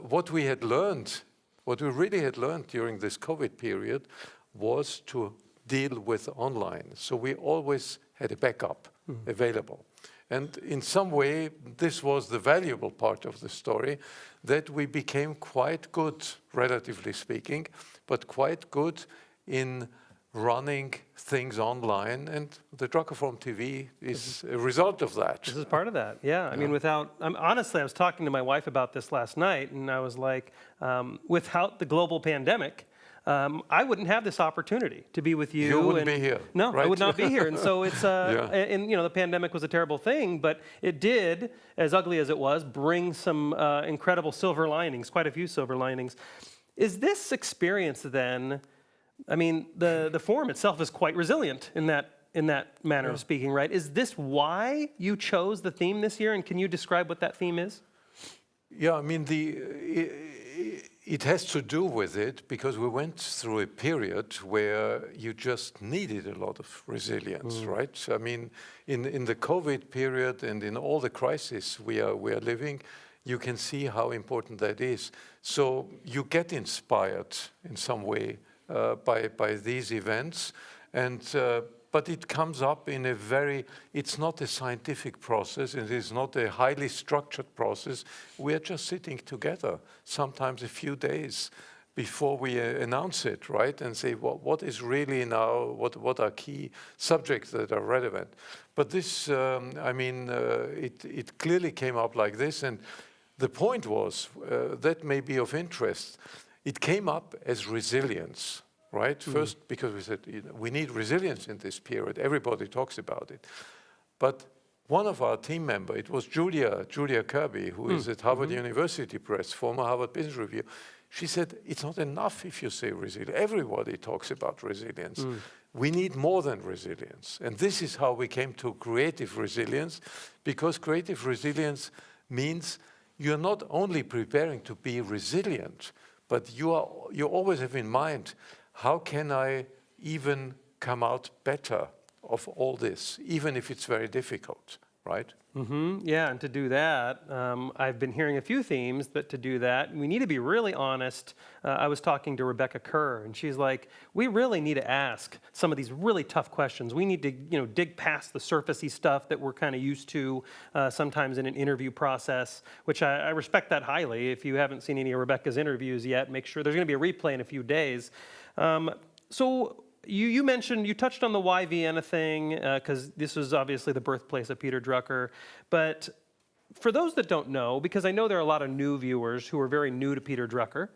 what we really had learned during this COVID period was to deal with online. So we always had a backup available. And in some way, this was the valuable part of the story, that we became quite good, relatively speaking, but quite good in running things online, and the Drucker Forum TV is a result of that. This is part of that, yeah. I mean, honestly, I was talking to my wife about this last night, and I was like, without the global pandemic, I wouldn't have this opportunity to be with you. You wouldn't be here. No, right? I would not be here. And so it's, and the pandemic was a terrible thing, but it did, as ugly as it was, bring some incredible silver linings, quite a few silver linings. Is this experience then, I mean, the forum itself is quite resilient in that manner of speaking, right? Is this why you chose the theme this year, and can you describe what that theme is? Yeah, I mean, it has to do with it because we went through a period where you just needed a lot of resilience, right? I mean, in the COVID period and in all the crises we are living, you can see how important that is. So you get inspired in some way by these events, and but it comes up in a it's not a scientific process, it is not a highly structured process. We are just sitting together, sometimes a few days before we announce it, right? And say, what is really now, what are key subjects that are relevant? But this, it clearly came up like this, and the point was, that may be of interest, it came up as resilience. Right? First, because we said we need resilience in this period. Everybody talks about it. But one of our team members, it was Julia Kirby, who is at Harvard University Press, former Harvard Business Review. She said, it's not enough if you say resilience. Everybody talks about resilience. We need more than resilience. And this is how we came to creative resilience, because creative resilience means you're not only preparing to be resilient, but you always have in mind, how can I even come out better of all this, even if it's very difficult, right? Yeah, and to do that, I've been hearing a few themes, but to do that, we need to be really honest. I was talking to Rebecca Kerr, and she's like, we really need to ask some of these really tough questions. We need to, dig past the surfacey stuff that we're kind of used to sometimes in an interview process, which I respect that highly. If you haven't seen any of Rebecca's interviews yet, make sure there's going to be a replay in a few days. So you mentioned, you touched on the why Vienna thing, because this was obviously the birthplace of Peter Drucker. But for those that don't know, because I know there are a lot of new viewers who are very new to Peter Drucker,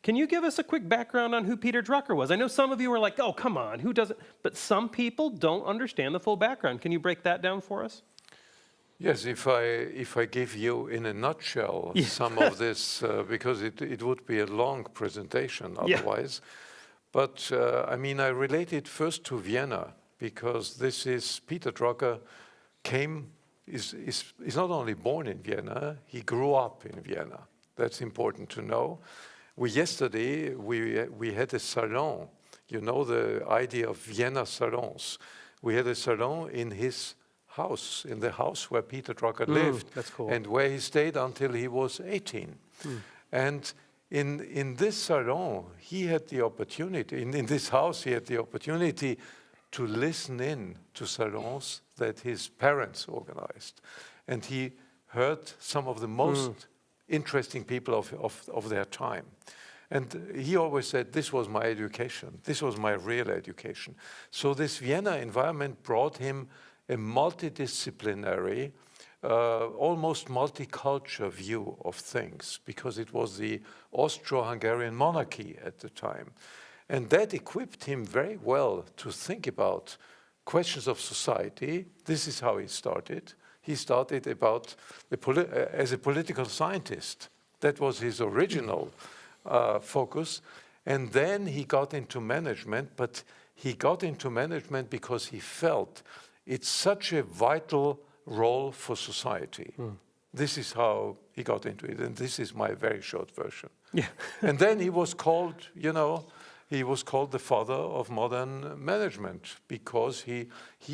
can you give us a quick background on who Peter Drucker was? I know some of you are like, oh, come on, who doesn't? But some people don't understand the full background. Can you break that down for us? Yes, if I give you in a nutshell some of this, because it would be a long presentation otherwise. But I relate it first to Vienna, because this is Peter Drucker is not only born in Vienna, he grew up in Vienna. That's important to know. Yesterday we had a salon. You know the idea of Vienna salons. We had a salon in his house, in the house where Peter Drucker lived. That's cool. And where he stayed until he was 18. And in this salon, he had the opportunity, in this house, he had the opportunity to listen in to salons that his parents organized. And he heard some of the most interesting people of their time. And he always said, this was my education. This was my real education. So this Vienna environment brought him a multidisciplinary, almost multicultural view of things, because it was the Austro-Hungarian monarchy at the time. And that equipped him very well to think about questions of society. This is how he started. He started as a political scientist, That was his original focus. And then he got into management, but he got into management because he felt it's such a vital role for society. This is how he got into it, and this is my very short version. Yeah. And then he was called, he was called the father of modern management because he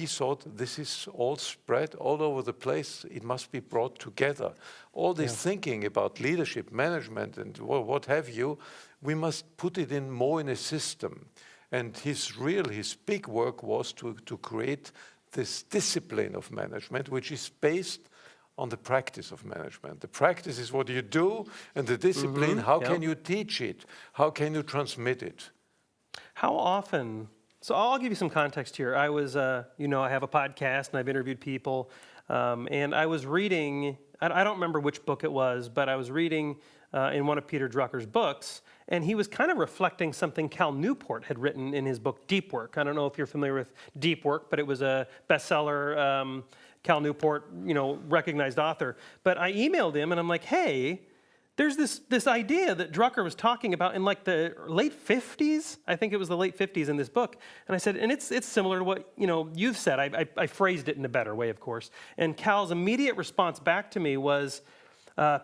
thought this is all spread all over the place. It must be brought together. All this thinking about leadership, management, and what have you, we must put it in more in a system. And his big work was to create this discipline of management, which is based on the practice of management. The practice is what you do, and the discipline, how can you teach it? How can you transmit it? How often, so I'll give you some context here. I was, I have a podcast and I've interviewed people, and I was reading, I don't remember which book it was, but I was reading in one of Peter Drucker's books, and he was kind of reflecting something Cal Newport had written in his book, Deep Work. I don't know if you're familiar with Deep Work, but it was a bestseller, Cal Newport, recognized author. But I emailed him and I'm like, hey, there's this idea that Drucker was talking about in like the late 50s. I think it was the late 50s in this book. And I said, and it's similar to what you've said. I phrased it in a better way, of course. And Cal's immediate response back to me was,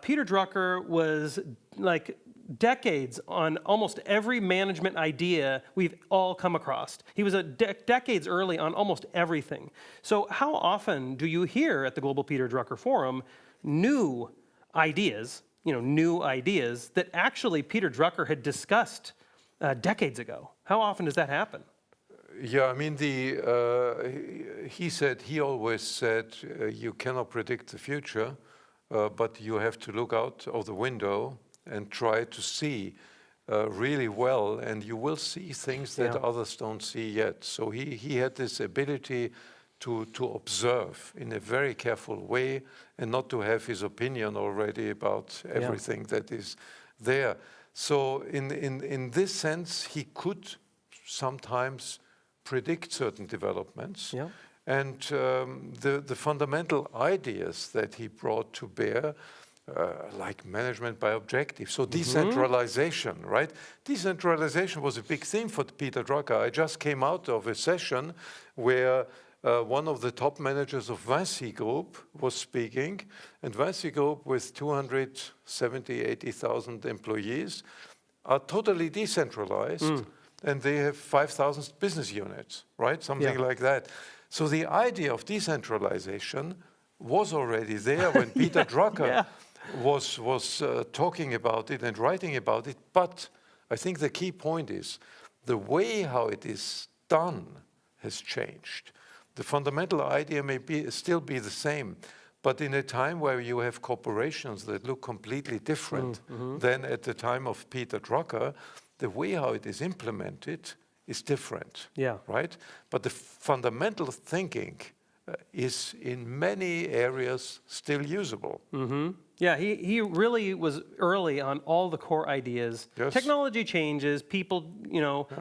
Peter Drucker was like decades on almost every management idea we've all come across. He was decades early on almost everything. So how often do you hear at the Global Peter Drucker Forum new ideas, that actually Peter Drucker had discussed decades ago? How often does that happen? Yeah, I mean, he always said, you cannot predict the future, but you have to look out of the window and try to see really well, and you will see things that others don't see yet. So he had this ability to observe in a very careful way and not to have his opinion already about everything that is there. So in this sense, he could sometimes predict certain developments. And the fundamental ideas that he brought to bear, like management by objective, so decentralization, right? Decentralization was a big theme for Peter Drucker. I just came out of a session where one of the top managers of Vinci Group was speaking, and Vinci Group with 280,000 employees are totally decentralized, and they have 5,000 business units, right? Something like that. So the idea of decentralization was already there when Peter Drucker was talking about it and writing about it. But I think the key point is the way how it is done has changed. The fundamental idea may still be the same, but in a time where you have corporations that look completely different than at the time of Peter Drucker, the way how it is implemented is different, right? But the fundamental thinking is in many areas still usable. Yeah, he really was early on all the core ideas. Technology changes, people,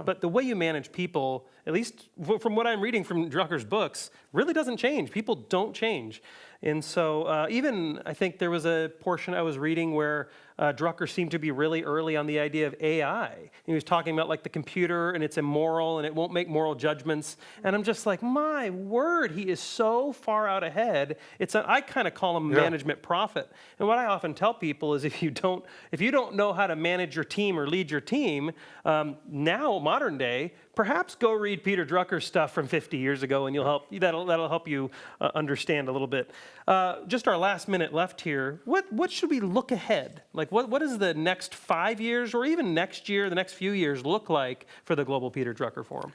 but the way you manage people, at least from what I'm reading from Drucker's books, really doesn't change. People don't change. And so even, I think there was a portion I was reading where Drucker seemed to be really early on the idea of AI. He was talking about like the computer and it's immoral and it won't make moral judgments. And I'm just like, my word, he is so far out ahead. I kind of call him management prophet. And what I often tell people is if you don't know how to manage your team or lead your team, now modern day, perhaps go read Peter Drucker's stuff from 50 years ago, and that'll help you understand a little bit. Just our last minute left here. What should we look ahead? Like what does the next 5 years, or even next year, the next few years, look like for the Global Peter Drucker Forum?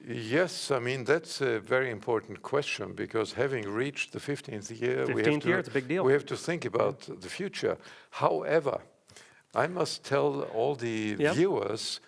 Yes, I mean that's a very important question because having reached the 15th year, it's a big deal. We have to think about the future. However, I must tell all the viewers.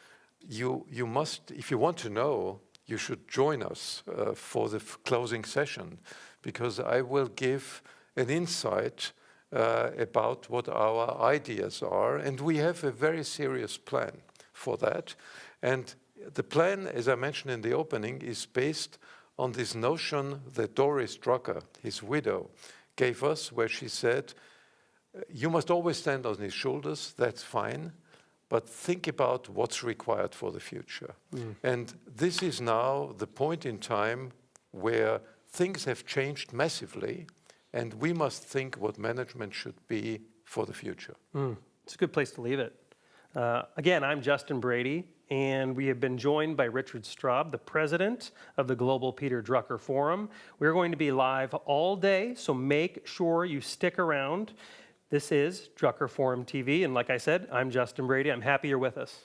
You must, if you want to know, you should join us for the closing session, because I will give an insight about what our ideas are, and we have a very serious plan for that. And the plan, as I mentioned in the opening, is based on this notion that Doris Drucker, his widow, gave us, where she said, you must always stand on his shoulders, that's fine, but think about what's required for the future. And this is now the point in time where things have changed massively, and we must think what management should be for the future. It's a good place to leave it. Again, I'm Justin Brady, and we have been joined by Richard Straub, the president of the Global Peter Drucker Forum. We're going to be live all day, so make sure you stick around. This is Drucker Forum TV, and like I said, I'm Justin Brady. I'm happy you're with us.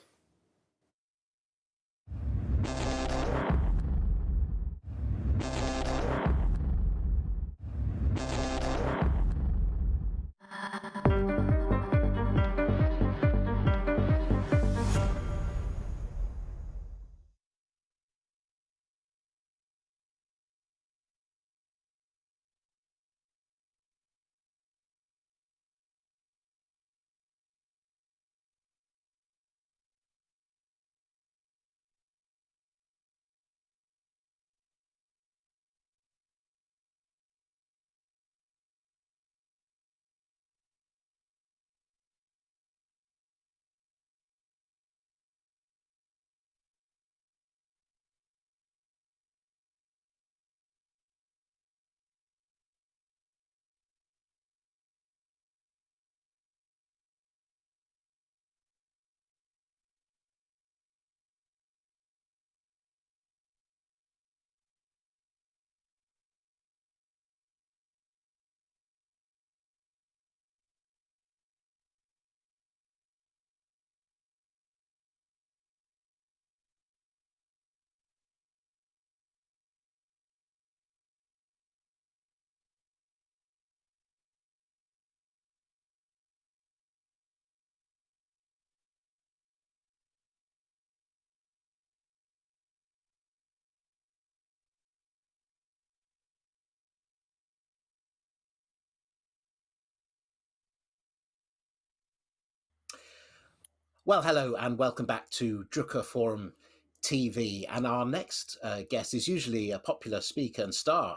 Well, hello and welcome back to Drucker Forum TV. And our next guest is usually a popular speaker and star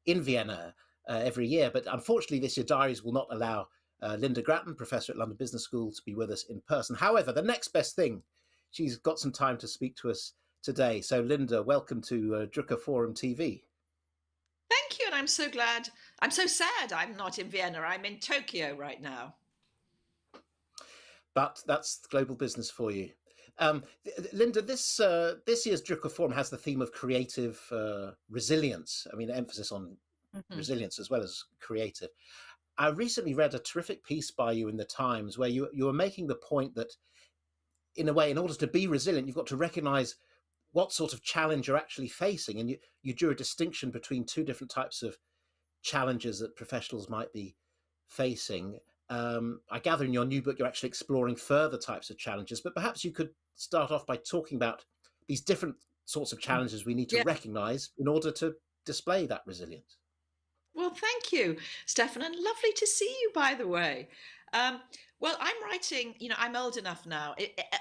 in Vienna every year. But unfortunately, this year diaries will not allow Lynda Gratton, professor at London Business School, to be with us in person. However, the next best thing, she's got some time to speak to us today. So Lynda, welcome to Drucker Forum TV. Thank you, and I'm so glad. I'm so sad I'm not in Vienna. I'm in Tokyo right now. But that's global business for you. Lynda, this year's Drucker Forum has the theme of creative resilience. I mean, emphasis on resilience as well as creative. I recently read a terrific piece by you in the Times where you were making the point that, in a way, in order to be resilient, you've got to recognize what sort of challenge you're actually facing. And you drew a distinction between two different types of challenges that professionals might be facing. I gather in your new book, you're actually exploring further types of challenges, but perhaps you could start off by talking about these different sorts of challenges we need to recognize in order to display that resilience. Well, thank you, Stefan, and lovely to see you, by the way. Well, I'm writing, I'm old enough now.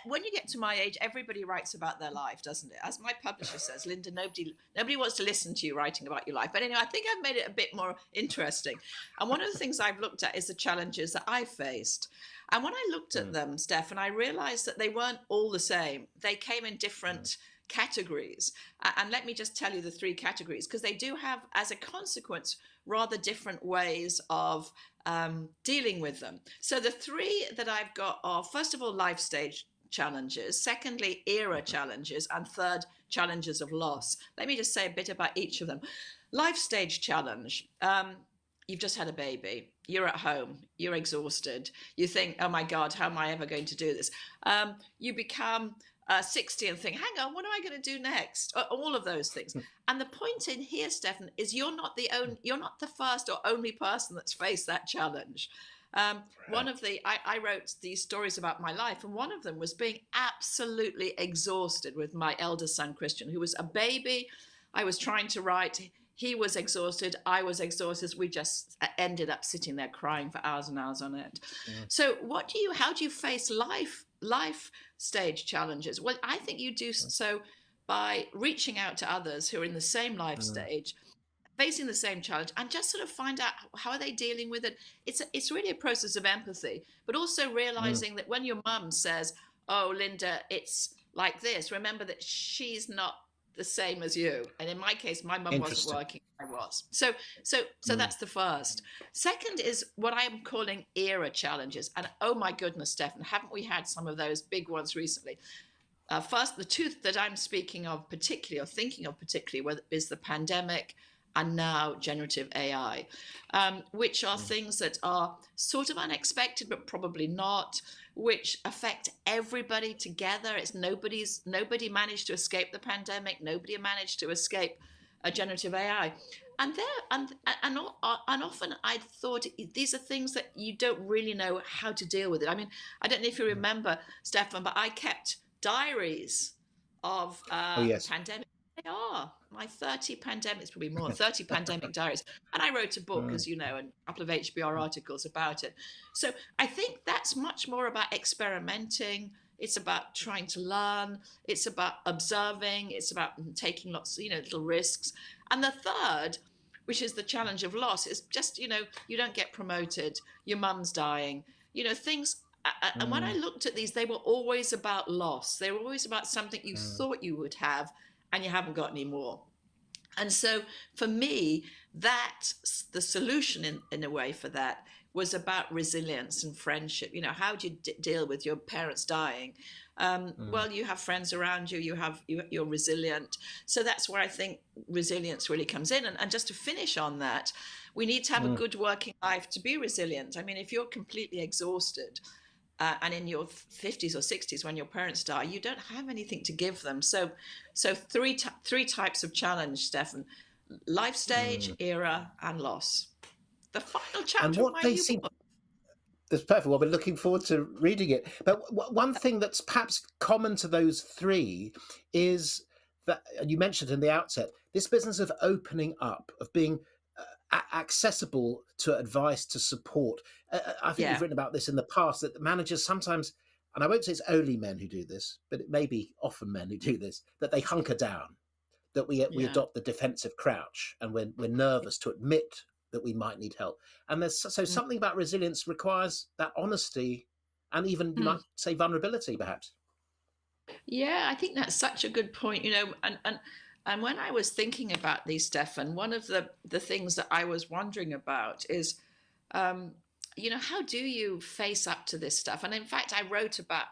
When you get to my age, everybody writes about their life, doesn't it? As my publisher says, Lynda, nobody wants to listen to you writing about your life. But anyway, I think I've made it a bit more interesting. And one of the things I've looked at is the challenges that I faced. And when I looked at them, Stefan, I realized that they weren't all the same. They came in different categories. And let me just tell you the three categories, because they do have, as a consequence, rather different ways of dealing with them. So the three that I've got are, first of all, life stage challenges, secondly, era challenges, and third, challenges of loss. Let me just say a bit about each of them. Life stage challenge. You've just had a baby. You're at home. You're exhausted. You think, oh my God, how am I ever going to do this? You become 60 and think, hang on, what am I going to do next? All of those things. And the point in here, Stefan, is you're not the first or only person that's faced that challenge. I wrote these stories about my life, and one of them was being absolutely exhausted with my eldest son, Christian, who was a baby. I was trying to write. He was exhausted. I was exhausted. We just ended up sitting there crying for hours and hours on end. So how do you face life stage challenges? Well, I think you do so by reaching out to others who are in the same life stage facing the same challenge, and just sort of find out how are they dealing with it. It's really a process of empathy, but also realizing that when your mum says, "Oh, Lynda, it's like this," remember that she's not the same as you. And in my case, my mum wasn't working, I was. So that's the first. Second is what I'm calling era challenges. And oh my goodness, Stefan, haven't we had some of those big ones recently? First, the two that I'm speaking of particularly, or thinking of particularly, is the pandemic and now generative AI, which are things that are sort of unexpected, but probably not, which affect everybody together. It's nobody managed to escape the pandemic. Nobody managed to escape generative AI. And often I'd thought these are things that you don't really know how to deal with it. I mean, I don't know if you remember, Stefan, but I kept diaries of the pandemic. They are my 30 pandemics, probably more, 30 pandemic diaries. And I wrote a book, as you know, and a couple of HBR articles about it. So I think that's much more about experimenting. It's about trying to learn. It's about observing. It's about taking lots, little risks. And the third, which is the challenge of loss, is just, you don't get promoted. Your mum's dying, things. And when I looked at these, they were always about loss. They were always about something you thought you would have and you haven't got any more. And so for me, the solution in a way for that was about resilience and friendship. How do you deal with your parents dying? Well, you have friends around you, you're resilient. So that's where I think resilience really comes in. And just to finish on that, we need to have a good working life to be resilient. I mean, if you're completely exhausted, and in your 50s or 60s when your parents die, you don't have anything to give them. So three types of challenge, Stefan: life stage, era, and loss. The final chapter of my new book. That's perfect. Well, we're looking forward to reading it. But one thing that's perhaps common to those three is that, and you mentioned in the outset, this business of opening up, of being accessible to advice, to support. I think you've written about this in the past, that the managers sometimes, and I won't say it's only men who do this, but it may be often men who do this, that they hunker down, that we adopt the defensive crouch, and we're nervous to admit that we might need help. And there's something about resilience requires that honesty, and even you might say vulnerability, perhaps. Yeah, I think that's such a good point. And when I was thinking about these, Stefan, one of the things that I was wondering about is, how do you face up to this stuff? And in fact, I wrote about,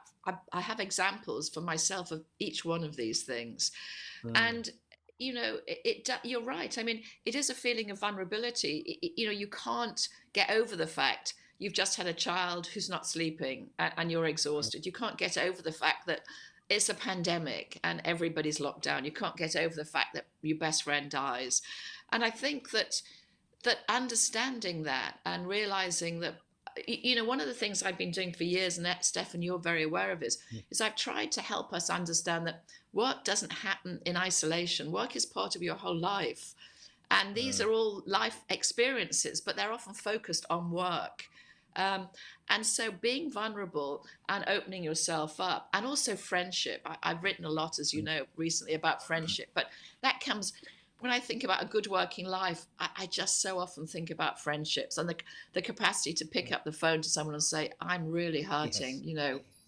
I have examples for myself of each one of these things. And, you're right. I mean, it is a feeling of vulnerability. You can't get over the fact you've just had a child who's not sleeping and you're exhausted. You can't get over the fact that it's a pandemic and everybody's locked down. You can't get over the fact that your best friend dies. And I think that understanding that and realizing that, one of the things I've been doing for years, and that, Stefan, you're very aware of, is I've tried to help us understand that work doesn't happen in isolation. Work is part of your whole life. And these are all life experiences, but they're often focused on work. And so being vulnerable and opening yourself up, and also friendship. I've written a lot, as you know, recently about friendship, but that comes, when I think about a good working life, I just so often think about friendships and the capacity to pick up the phone to someone and say, I'm really hurting,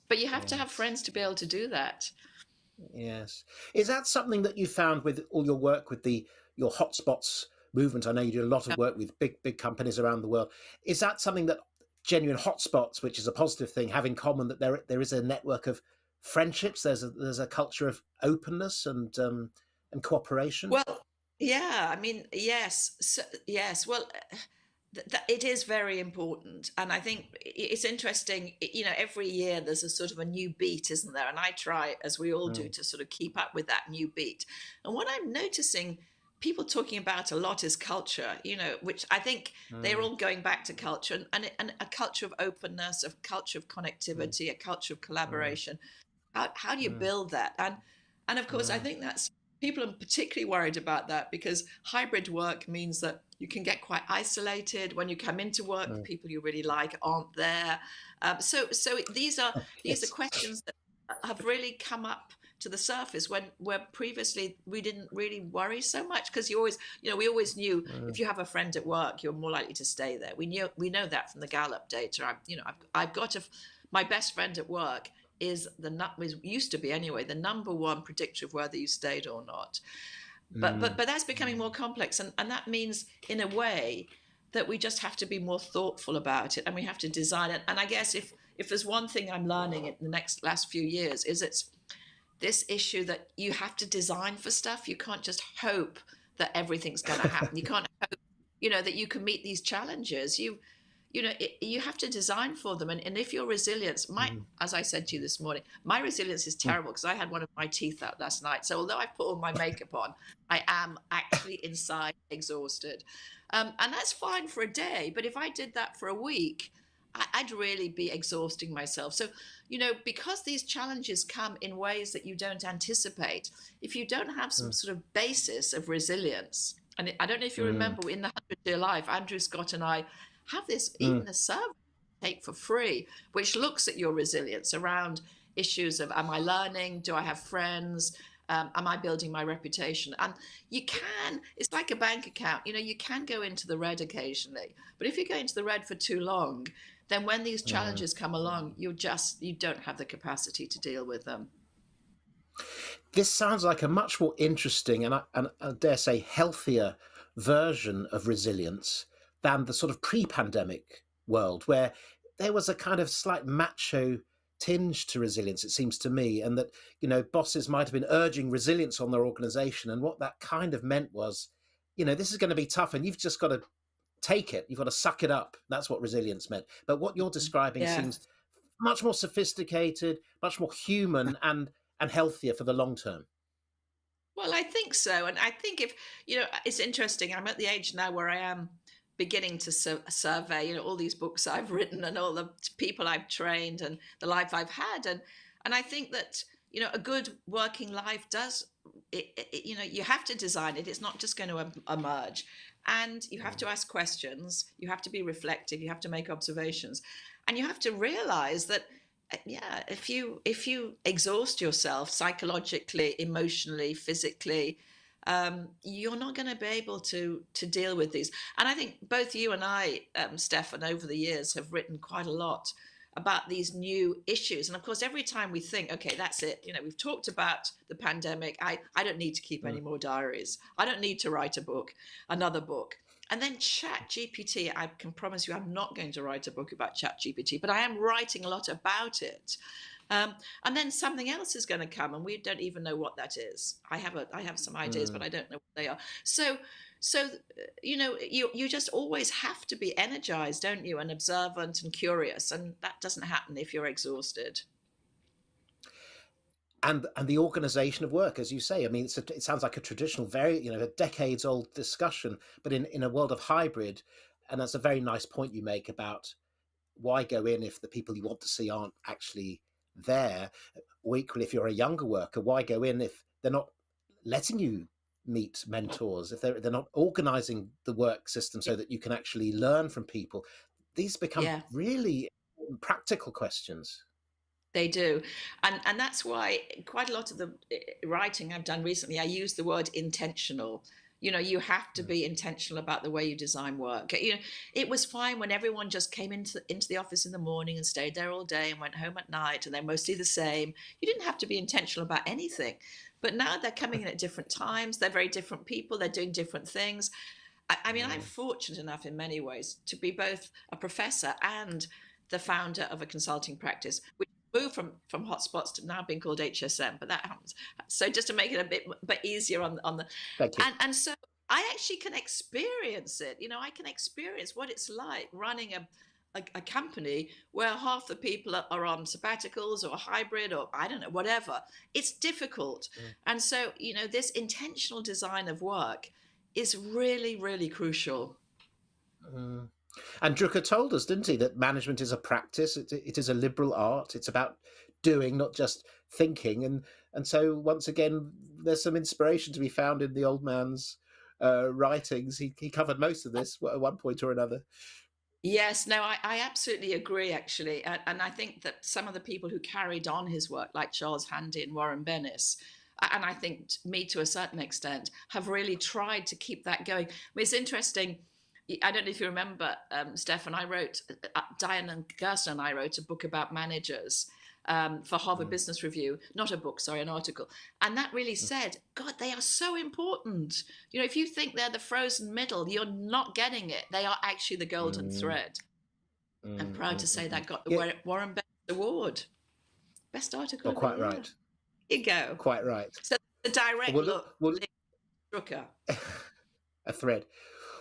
but you have to have friends to be able to do that. Yes. Is that something that you found with all your work with your hotspots movement? I know you do a lot of work with big companies around the world. Is that something that genuine hotspots, which is a positive thing, have in common, that there is a network of friendships? There's a culture of openness and cooperation. Well, yeah, I mean, yes. So, yes. Well, it is very important. And I think it's interesting, every year there's a sort of a new beat, isn't there? And I try, as we all do, to sort of keep up with that new beat. And what I'm noticing people talking about a lot is culture, which I think they're all going back to culture, and a culture of openness, a culture of connectivity, a culture of collaboration. How do you build that? And of course, I think that's, people are particularly worried about that, because hybrid work means that you can get quite isolated. When you come into work, the people you really like aren't there. So these are questions that have really come up to the surface when where previously we didn't really worry so much, because we always knew if you have a friend at work, you're more likely to stay there. We know that from the Gallup data. I've got my best friend at work used to be anyway the number one predictor of whether you stayed or not. But that's becoming more complex, and that means in a way that we just have to be more thoughtful about it, and we have to design it. And I guess if there's one thing I'm learning in the last few years, is it's this issue that you have to design for stuff. You can't just hope that everything's going to happen. You can't hope, that you can meet these challenges. You have to design for them. And if your resilience, as I said to you this morning, my resilience is terrible because I had one of my teeth out last night. So although I put all my makeup on, I am actually inside exhausted. And that's fine for a day. But if I did that for a week, I'd really be exhausting myself. So, because these challenges come in ways that you don't anticipate, if you don't have some sort of basis of resilience, and I don't know if you remember in the 100-Year Life, Andrew Scott and I have this, even a survey take for free, which looks at your resilience around issues of, am I learning? Do I have friends? Am I building my reputation? And it's like a bank account, you can go into the red occasionally, but if you go into the red for too long, then when these challenges come along, you don't have the capacity to deal with them. This sounds like a much more interesting and I dare say healthier version of resilience than the sort of pre-pandemic world, where there was a kind of slight macho tinge to resilience, it seems to me, and that, bosses might have been urging resilience on their organization. And what that kind of meant was, this is going to be tough and you've just got to take it. You've got to suck it up. That's what resilience meant. But what you're describing seems much more sophisticated, much more human and healthier for the long term. Well, I think so. And I think it's interesting. I'm at the age now where I am beginning to survey, all these books I've written and all the people I've trained and the life I've had. And I think that, a good working life does, you have to design it. It's not just going to emerge. And you have to ask questions. You have to be reflective. You have to make observations. And you have to realize that, if you exhaust yourself psychologically, emotionally, physically, you're not going to be able to deal with these. And I think both you and I, Stefan, over the years have written quite a lot about these new issues. And of course, every time we think, okay, that's it. We've talked about the pandemic. I don't need to keep any more diaries. I don't need to write another book. And then ChatGPT, I can promise you I'm not going to write a book about ChatGPT, but I am writing a lot about it. And then something else is going to come, and we don't even know what that is. I have some ideas, but I don't know what they are. So you just always have to be energized, don't you, and observant and curious, and that doesn't happen if you're exhausted. And the organization of work, as you say, I mean, it sounds like a traditional, very, a decades-old discussion, but in a world of hybrid, and that's a very nice point you make about why go in if the people you want to see aren't actually there. Or equally, if you're a younger worker, why go in if they're not letting you meet mentors, if they're not organizing the work system so that you can actually learn from people? These become really practical questions. They do. And that's why quite a lot of the writing I've done recently, I use the word intentional. You have to be intentional about the way you design work. It was fine when everyone just came into the office in the morning and stayed there all day and went home at night, and they're mostly the same. You didn't have to be intentional about anything. But now they're coming in at different times. They're very different people. They're doing different things. I mean, I'm fortunate enough in many ways to be both a professor and the founder of a consulting practice, which moved from hotspots to now being called HSM, but that happens. So just to make it a bit easier on the and so I actually can experience it. I can experience what it's like running a company where half the people are on sabbaticals or hybrid or I don't know, whatever. It's difficult. And so, this intentional design of work is really, really crucial. And Drucker told us, didn't he, that management is a practice. It is a liberal art. It's about doing, not just thinking. And so once again, there's some inspiration to be found in the old man's writings. He covered most of this at one point or another. Yes, no, I absolutely agree, actually. And I think that some of the people who carried on his work, like Charles Handy and Warren Bennis, and I think me to a certain extent, have really tried to keep that going. I mean, it's interesting. I don't know if you remember, Stefan, Diane and Kirsten and I wrote a book about managers for Harvard Business Review, not a book, sorry, an article. And that really said, God, they are so important. You know, if you think they're the frozen middle, you're not getting it. They are actually the golden thread. I'm proud to say that got the Warren Bennis Award. Best article Oh, of the quite year. right. Here you go. Quite right. So the direct look, Drucker. A thread.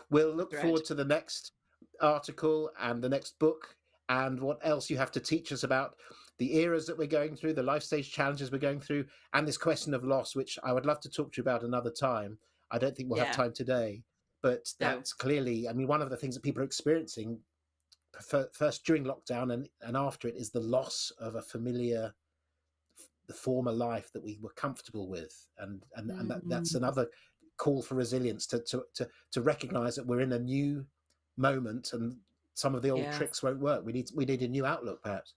We'll look Thread. forward to the next article and the next book and what else you have to teach us about the eras that we're going through, the life stage challenges we're going through, and this question of loss, which I would love to talk to you about another time. I don't think we'll have time today, but that's clearly, I mean, one of the things that people are experiencing first during lockdown and after it is the loss of a familiar, the former life that we were comfortable with. And that's another call for resilience to recognize that we're in a new moment and some of the old tricks won't work. We need a new outlook, perhaps.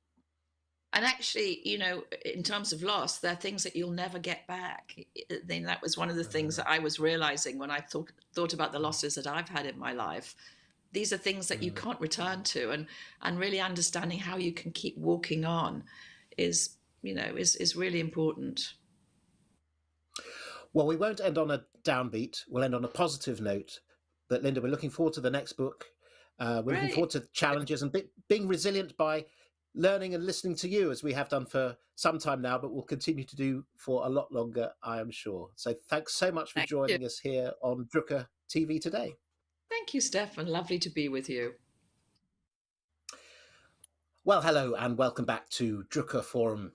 And actually, you know, in terms of loss, there are things that you'll never get back. Then that was one of the things that I was realizing when I thought about the losses that I've had in my life. These are things that you can't return to, and really understanding how you can keep walking on is really important. Well, we won't end on a downbeat. We'll end on a positive note. But Lynda, we're looking forward to the next book. We're looking forward to challenges and being resilient by learning and listening to you, as we have done for some time now, but we'll continue to do for a lot longer, I am sure. So thanks so much for joining us here on Drucker TV today. Thank you, Stefan. Lovely to be with you. Well, hello and welcome back to Drucker Forum.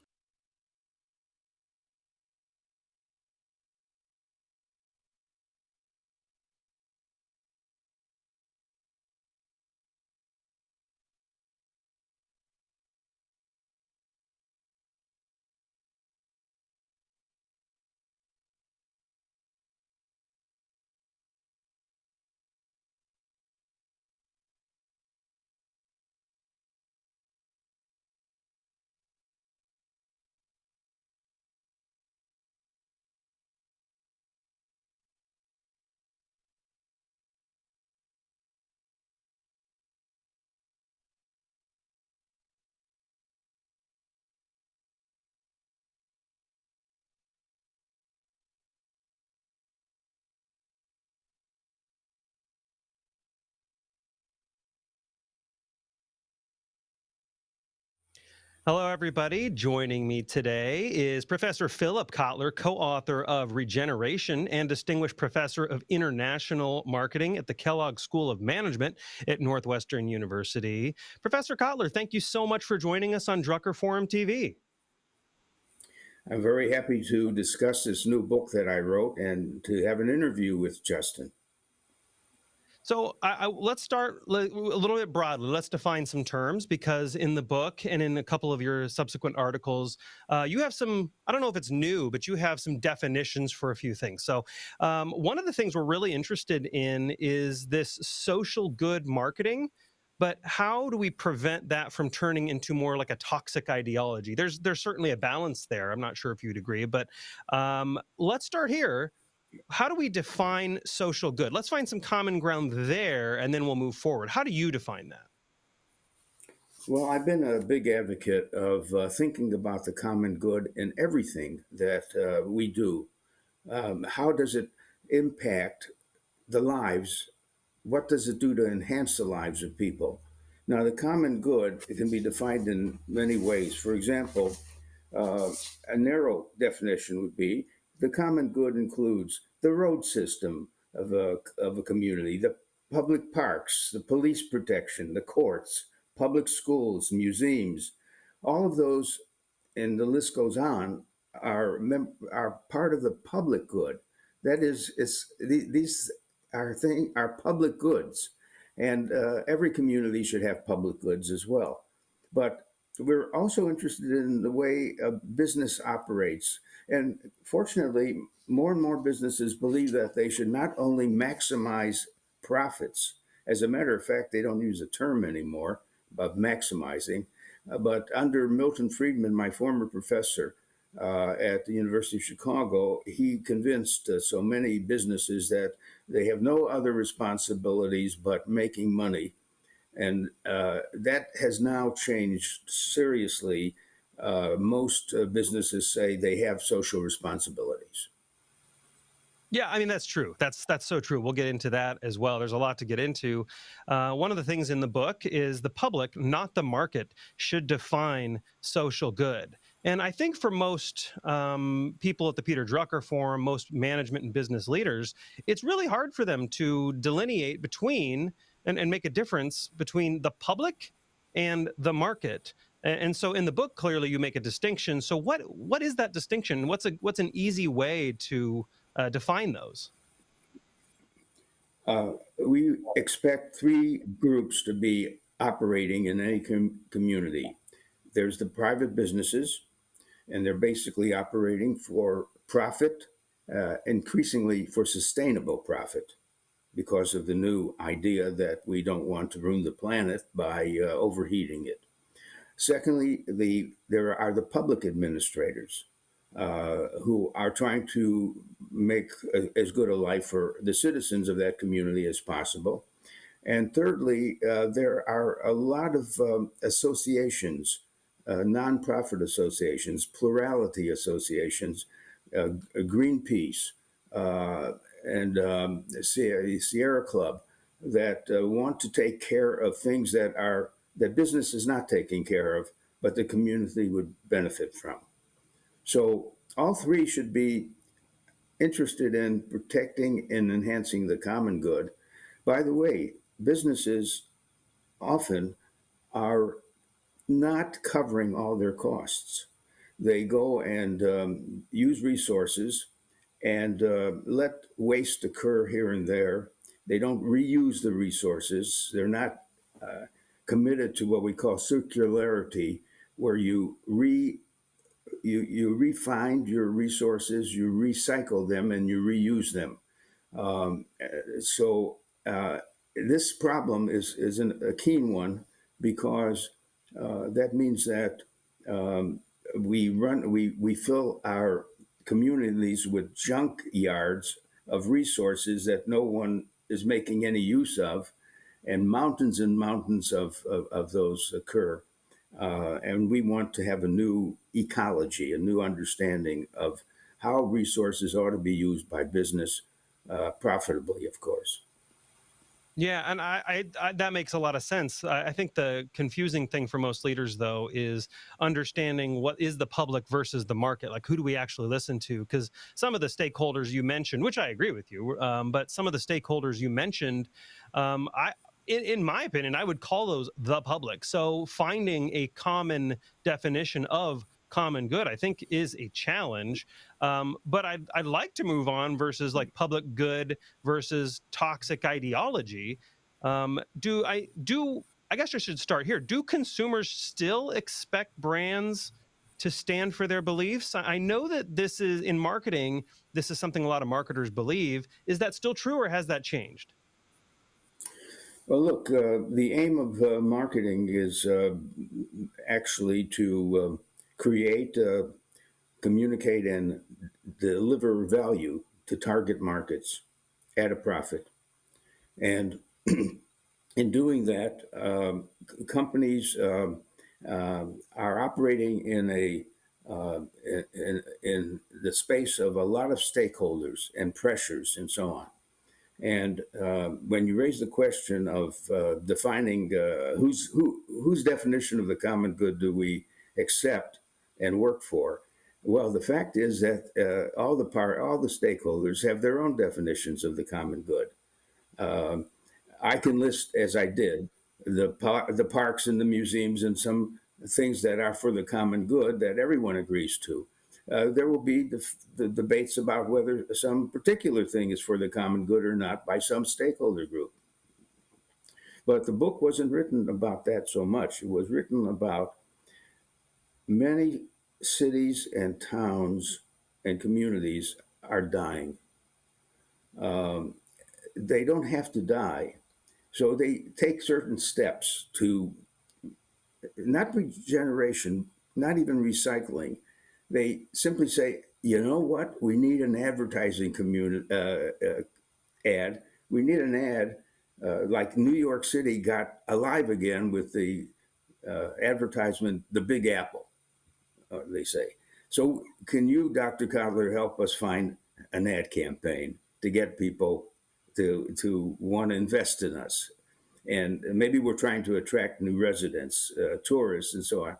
Hello, everybody. Joining me today is Professor Philip Kotler, co-author of Regeneration and Distinguished Professor of International Marketing at the Kellogg School of Management at Northwestern University. Professor Kotler, thank you so much for joining us on Drucker Forum TV. I'm very happy to discuss this new book that I wrote and to have an interview with Justin. So let's start a little bit broadly. Let's define some terms, because in the book and in a couple of your subsequent articles, you have some, I don't know if it's new, but you have some definitions for a few things. So one of the things we're really interested in is this social good marketing, but how do we prevent that from turning into more like a toxic ideology? There's certainly a balance there. I'm not sure if you'd agree, but let's start here. How do we define social good? Let's find some common ground there, and then we'll move forward. How do you define that? Well, I've been a big advocate of thinking about the common good in everything that we do. How does it impact the lives? What does it do to enhance the lives of people? Now, the common good, it can be defined in many ways. For example, a narrow definition would be the common good includes the road system of a community, the public parks, the police protection, the courts, public schools, museums. All of those, and the list goes on, are part of the public good. That is, these are public goods, and every community should have public goods as well. But we're also interested in the way a business operates. And fortunately, more and more businesses believe that they should not only maximize profits As a matter of fact, they don't use the term anymore of maximizing. But under Milton Friedman, my former professor at the University of Chicago, he convinced so many businesses that they have no other responsibilities but making money. And that has now changed seriously. Most businesses say they have social responsibilities. Yeah, I mean, that's true. That's so true. We'll get into that as well. There's a lot to get into. One of the things in the book is the public, not the market, should define social good. And I think for most people at the Peter Drucker Forum, most management and business leaders, it's really hard for them to delineate between and make a difference between the public and the market. And so in the book, clearly you make a distinction. So what is that distinction? What's an easy way to define those? We expect three groups to be operating in any community. There's the private businesses, and they're basically operating for profit, increasingly for sustainable profit, because of the new idea that we don't want to ruin the planet by overheating it. Secondly, there are the public administrators who are trying to make as good a life for the citizens of that community as possible. And thirdly, there are a lot of associations, nonprofit associations, plurality associations, Greenpeace, and Sierra Club that want to take care of things that business is not taking care of, but the community would benefit from. So all three should be interested in protecting and enhancing the common good. By the way, businesses often are not covering all their costs. They go and use resources and let waste occur here and there. They don't reuse the resources. They're not committed to what we call circularity, where you refine your resources, you recycle them, and you reuse them. So this problem is a keen one, because that means that we fill our communities with junk yards of resources that no one is making any use of, and mountains of those occur. And we want to have a new ecology, a new understanding of how resources ought to be used by business profitably, of course. Yeah, and I that makes a lot of sense. I think the confusing thing for most leaders, though, is understanding what is the public versus the market. Like, who do we actually listen to? Because some of the stakeholders you mentioned, which I agree with you, but some of the stakeholders you mentioned, in my opinion, I would call those the public. So finding a common definition of common good, I think, is a challenge. But I'd like to move on versus like public good versus toxic ideology. I guess I should start here. Do consumers still expect brands to stand for their beliefs? I know that this is in marketing. This is something a lot of marketers believe. Is that still true, or has that changed? Well, look, the aim of marketing is actually to create, communicate, and deliver value to target markets at a profit. And in doing that, companies are operating in the space of a lot of stakeholders and pressures and so on. And when you raise the question of defining whose definition of the common good do we accept and work for, well, the fact is that all the stakeholders have their own definitions of the common good. I can list, as I did, the parks and the museums and some things that are for the common good that everyone agrees to. There will be the debates about whether some particular thing is for the common good or not by some stakeholder group. But the book wasn't written about that so much. It was written about many cities and towns and communities are dying. They don't have to die So they take certain steps to not regeneration, not even recycling. They simply say, you know what? We need an advertising community ad. We need an ad like New York City got alive again with the advertisement, the Big Apple, they say. So can you, Dr. Kotler, help us find an ad campaign to get people to want to invest in us? And maybe we're trying to attract new residents, tourists, and so on.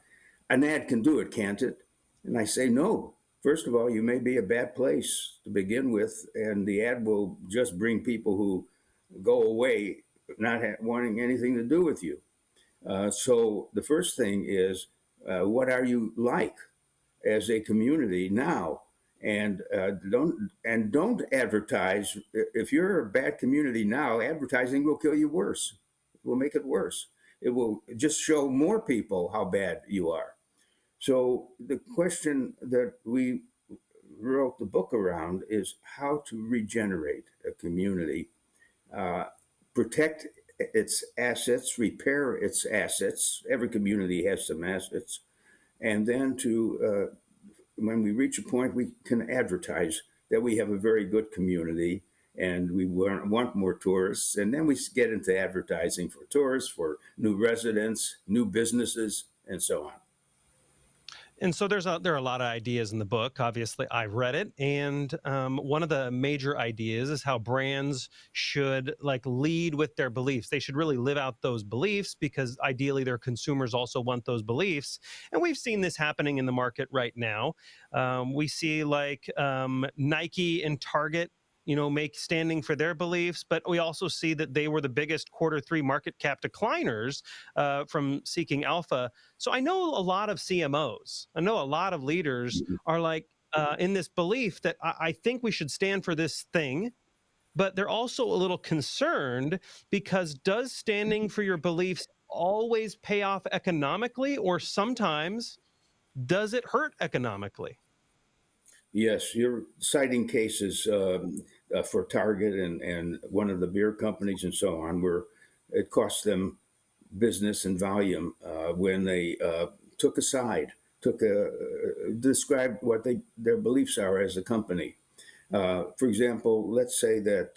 An ad can do it, can't it? And I say, no. First of all, you may be a bad place to begin with, and the ad will just bring people who go away not wanting anything to do with you. So the first thing is, what are you like as a community now? And don't advertise. If you're a bad community now, advertising will kill you worse. It will make it worse. It will just show more people how bad you are. So the question that we wrote the book around is how to regenerate a community, protect its assets, repair its assets. Every community has some assets. And then to, when we reach a point, we can advertise that we have a very good community and we want more tourists. And then we get into advertising for tourists, for new residents, new businesses, and so on. And so there are a lot of ideas in the book. Obviously, I read it, and one of the major ideas is how brands should lead with their beliefs. They should really live out those beliefs because ideally their consumers also want those beliefs. And we've seen this happening in the market right now. We see Nike and Target standing for their beliefs, but we also see that they were the biggest Q3 market cap decliners from Seeking Alpha. So I know a lot of CMOs, I know a lot of leaders are in this belief that I think we should stand for this thing, but they're also a little concerned because does standing for your beliefs always pay off economically, or sometimes does it hurt economically? Yes, you're citing cases for Target and one of the beer companies and so on, where it cost them business and volume when they took a side, described what their beliefs are as a company. For example, let's say that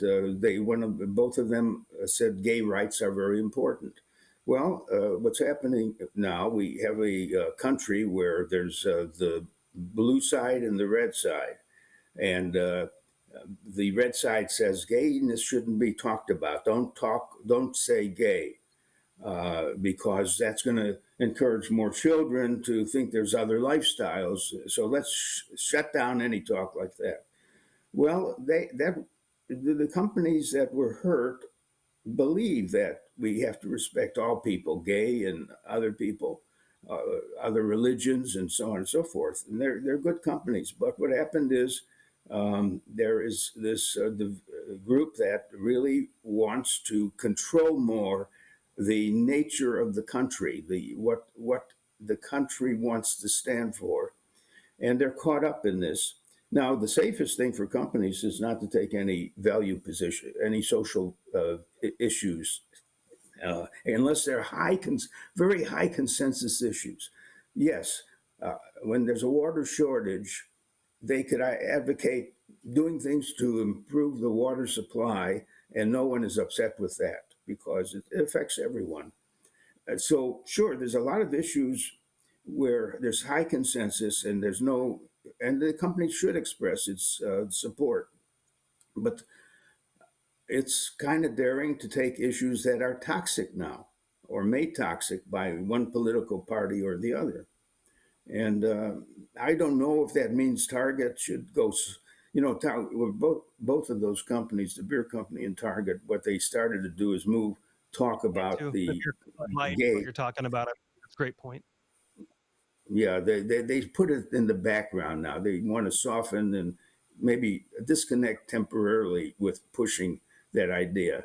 both of them said gay rights are very important. Well, what's happening now? We have a country where there's the blue side and the red side, and the red side says gayness shouldn't be talked about. Don't say gay, because that's going to encourage more children to think there's other lifestyles. So let's shut down any talk like that. Well, the companies that were hurt believe that we have to respect all people, gay and other people, other religions, and so on and so forth. And they're good companies. But what happened is there is this group that really wants to control more the nature of the country, what the country wants to stand for. And they're caught up in this. Now, the safest thing for companies is not to take any value position, any social issues, unless they're very high consensus issues. Yes, when there's a water shortage, they could advocate doing things to improve the water supply, and no one is upset with that because it affects everyone. So, sure, there's a lot of issues where there's high consensus and and the company should express its support. But it's kind of daring to take issues that are toxic now or made toxic by one political party or the other. And I don't know if that means Target should go, both of those companies, the beer company and Target, what they started to do is talk about the gay. What you're talking about, that's a great point. Yeah, they put it in the background now. They want to soften and maybe disconnect temporarily with pushing that idea.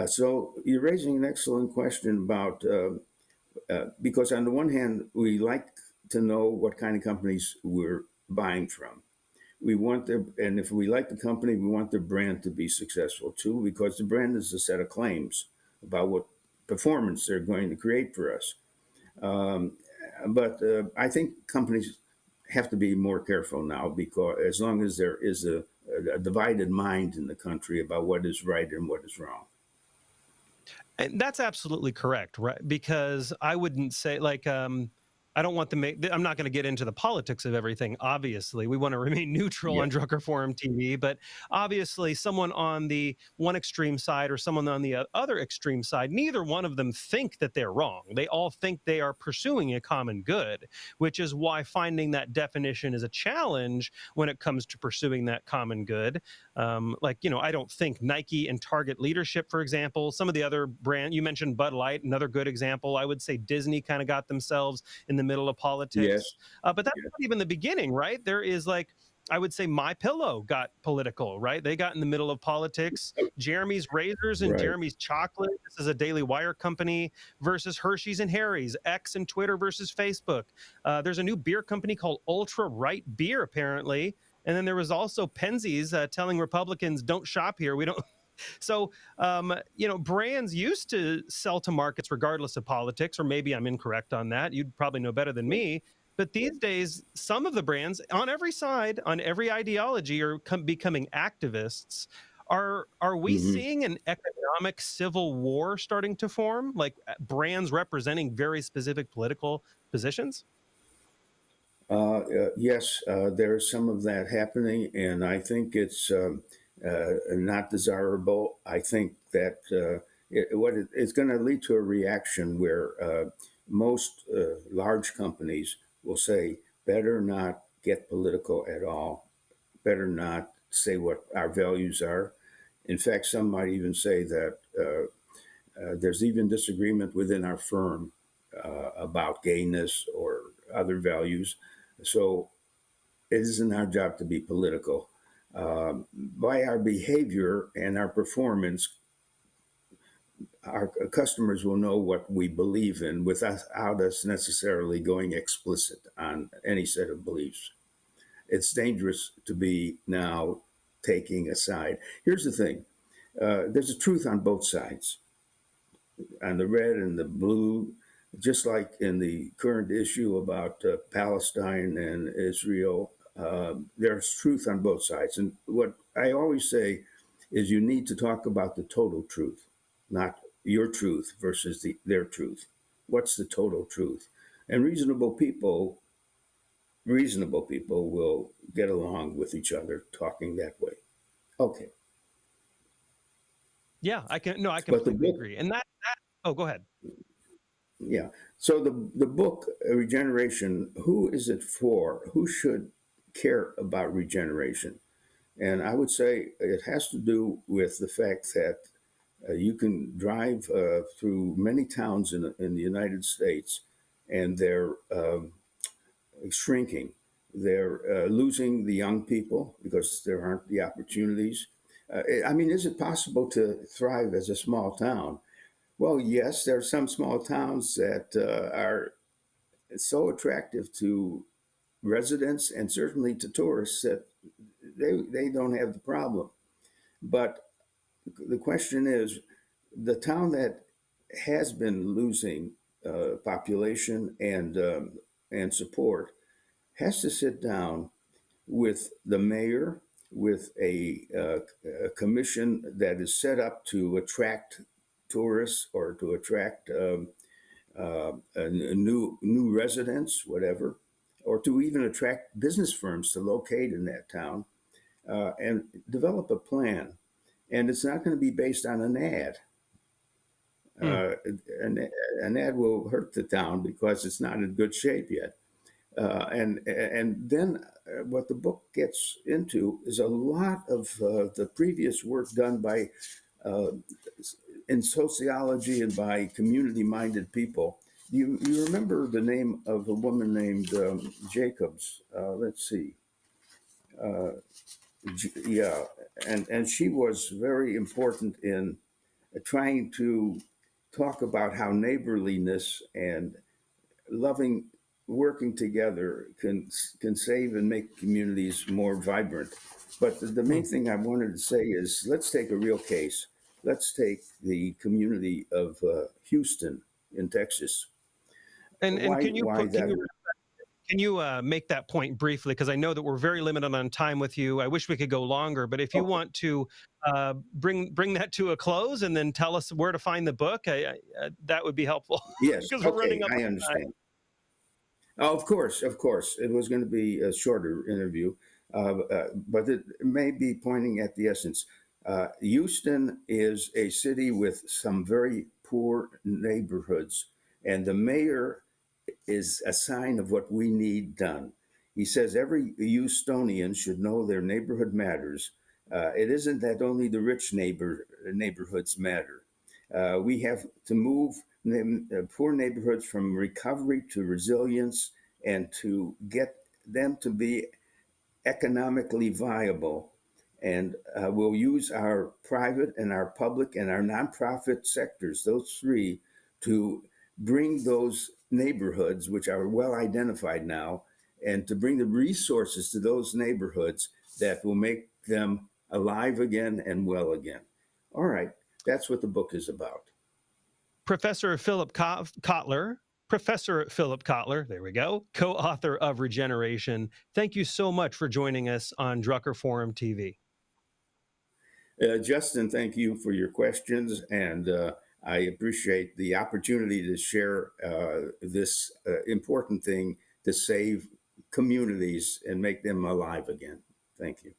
So you're raising an excellent question about, because on the one hand, we like to know what kind of companies we're buying from. And if we like the company, we want the brand to be successful too, because the brand is a set of claims. about what performance they're going to create for us. But I think companies have to be more careful now, because as long as there is a divided mind in the country about what is right and what is wrong. And that's absolutely correct, right? Because I wouldn't say, like, I don't want to make, I'm not going to get into the politics of everything, obviously. We want to remain neutral on Drucker Forum TV, but obviously someone on the one extreme side or someone on the other extreme side, neither one of them think that they're wrong. They all think they are pursuing a common good, which is why finding that definition is a challenge when it comes to pursuing that common good. Like, you know, I don't think Nike and Target leadership, for example, some of the other brand, you mentioned Bud Light, another good example. I would say Disney kind of got themselves in the middle of politics. Yes. But that's not even the beginning, right? There is, like, I would say My Pillow got political, right? They got in the middle of politics. Jeremy's Razors and Jeremy's Chocolate, this is a Daily Wire company, versus Hershey's and Harry's, X and Twitter versus Facebook. There's a new beer company called Ultra Right Beer, apparently. And then there was also Penzies telling Republicans, don't shop here. We don't. So, you know, brands used to sell to markets regardless of politics, or maybe I'm incorrect on that. You'd probably know better than me. But these days, some of the brands on every side, on every ideology, are becoming activists. Are we seeing an economic civil war starting to form, like brands representing very specific political positions? Yes, there's some of that happening, and I think it's not desirable. I think that it's going to lead to a reaction where most large companies will say, better not get political at all, better not say what our values are. In fact, some might even say that there's even disagreement within our firm about gayness or other values. So it isn't our job to be political. By our behavior and our performance, our customers will know what we believe in without us necessarily going explicit on any set of beliefs. It's dangerous to be now taking a side. Here's the thing. There's a truth on both sides, on the red and the blue, just like in the current issue about Palestine and Israel. There's truth on both sides. And what I always say is you need to talk about the total truth, not your truth versus their truth. What's the total truth? And reasonable people will get along with each other talking that way. Okay. Yeah, I completely agree. And that, oh, go ahead. Yeah. So the book, Regeneration, who is it for? Who should care about regeneration? And I would say it has to do with the fact that you can drive through many towns in the United States, and they're shrinking. They're losing the young people because there aren't the opportunities. I mean, is it possible to thrive as a small town? Well, yes, there are some small towns that are so attractive to residents and certainly to tourists that they don't have the problem. But the question is, the town that has been losing population and support has to sit down with the mayor, with a commission that is set up to attract tourists or to attract new residents, whatever, or to even attract business firms to locate in that town, and develop a plan. And it's not going to be based on an ad. An ad will hurt the town because it's not in good shape yet. And then what the book gets into is a lot of the previous work done by in sociology and by community-minded people. You remember the name of a woman named Jacobs? Let's see. Yeah, and she was very important in trying to talk about how neighborliness and working together can save and make communities more vibrant. But the main thing I wanted to say is, let's take a real case. let's take the community of Houston in Texas. And can you why that? Can you make that point briefly? Because I know that we're very limited on time with you. I wish we could go longer, but if you want to bring that to a close and then tell us where to find the book, that would be helpful. Yes, because we're running up I on understand. time. Oh, of course. It was going to be a shorter interview, but it may be pointing at the essence. Houston is a city with some very poor neighborhoods, and the mayor is a sign of what we need done. He says every Houstonian should know their neighborhood matters. It isn't that only the rich neighborhoods matter. We have to move poor neighborhoods from recovery to resilience and to get them to be economically viable. And we'll use our private and our public and our nonprofit sectors, those three, to bring those neighborhoods, which are well identified now, and to bring the resources to those neighborhoods that will make them alive again and well again. All right, that's what the book is about. Professor Philip Kotler, there we go, co-author of Regeneration. Thank you so much for joining us on Drucker Forum TV. Justin, thank you for your questions, and I appreciate the opportunity to share this important thing to save communities and make them alive again. Thank you.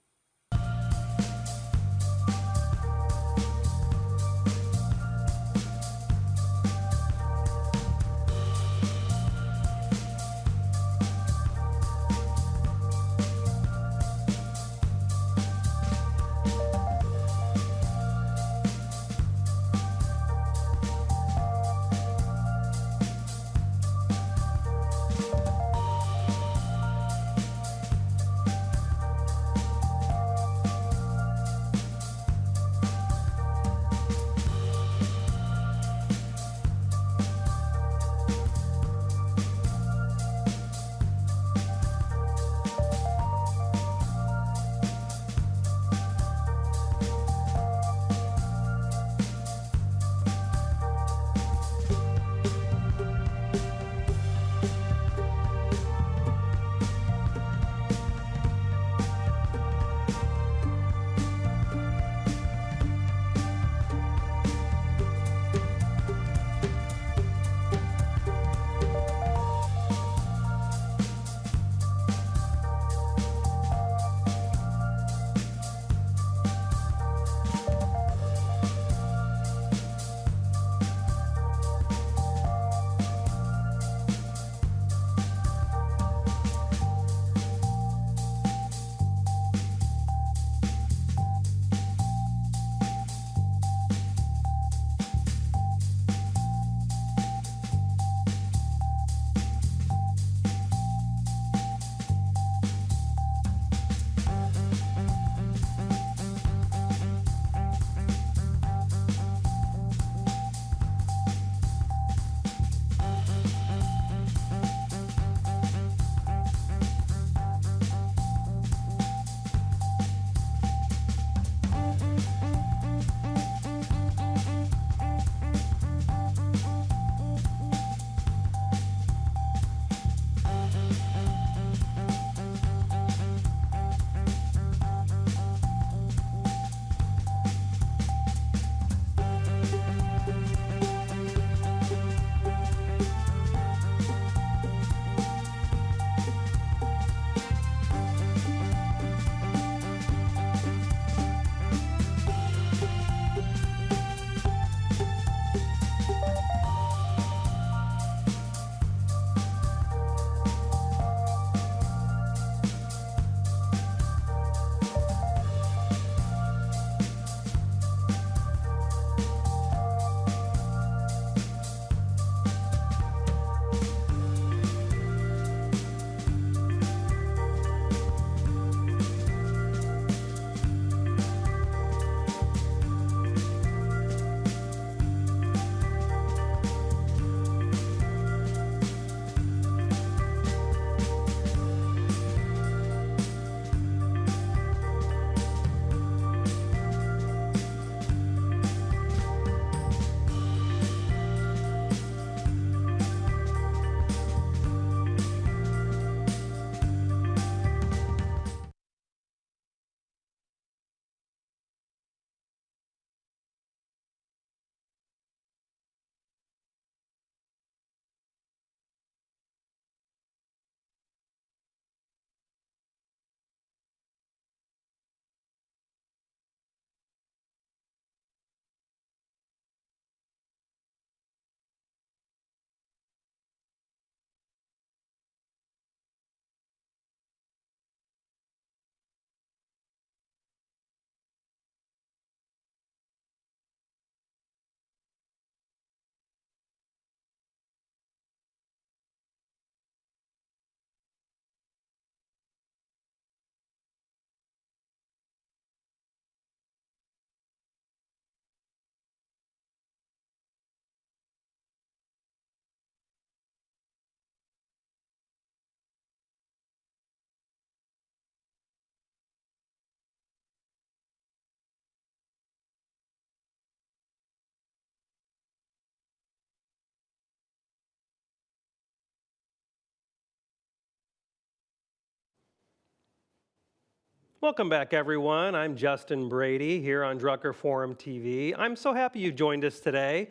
Welcome back, everyone. I'm Justin Brady here on Drucker Forum TV. I'm so happy you joined us today.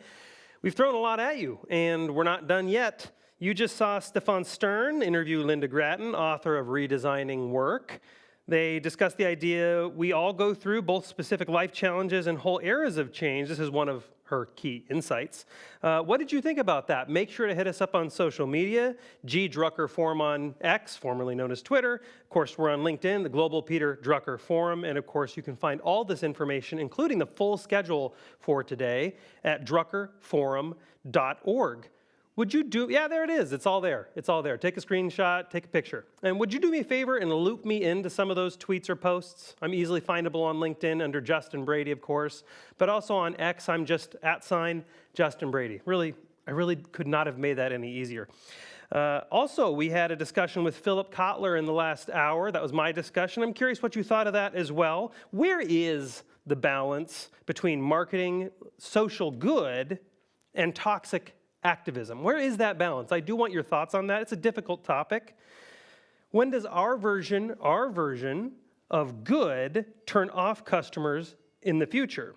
We've thrown a lot at you, and we're not done yet. You just saw Stefan Stern interview Lynda Gratton, author of Redesigning Work. They discussed the idea we all go through both specific life challenges and whole eras of change. This is one of her key insights. What did you think about that? Make sure to hit us up on social media, Drucker Forum on X, formerly known as Twitter. Of course, we're on LinkedIn, the Global Peter Drucker Forum. And of course, you can find all this information, including the full schedule for today, at druckerforum.org. Would you do, yeah, there it is. It's all there. It's all there. Take a screenshot, take a picture. And would you do me a favor and loop me into some of those tweets or posts? I'm easily findable on LinkedIn under Justin Brady, of course, but also on X, I'm just @Justin Brady. Really, I really could not have made that any easier. Also, we had a discussion with Philip Kotler in the last hour. That was my discussion. I'm curious what you thought of that as well. Where is the balance between marketing social good and toxic activism? Where is that balance? I do want your thoughts on that. It's a difficult topic. When does our version of good turn off customers in the future?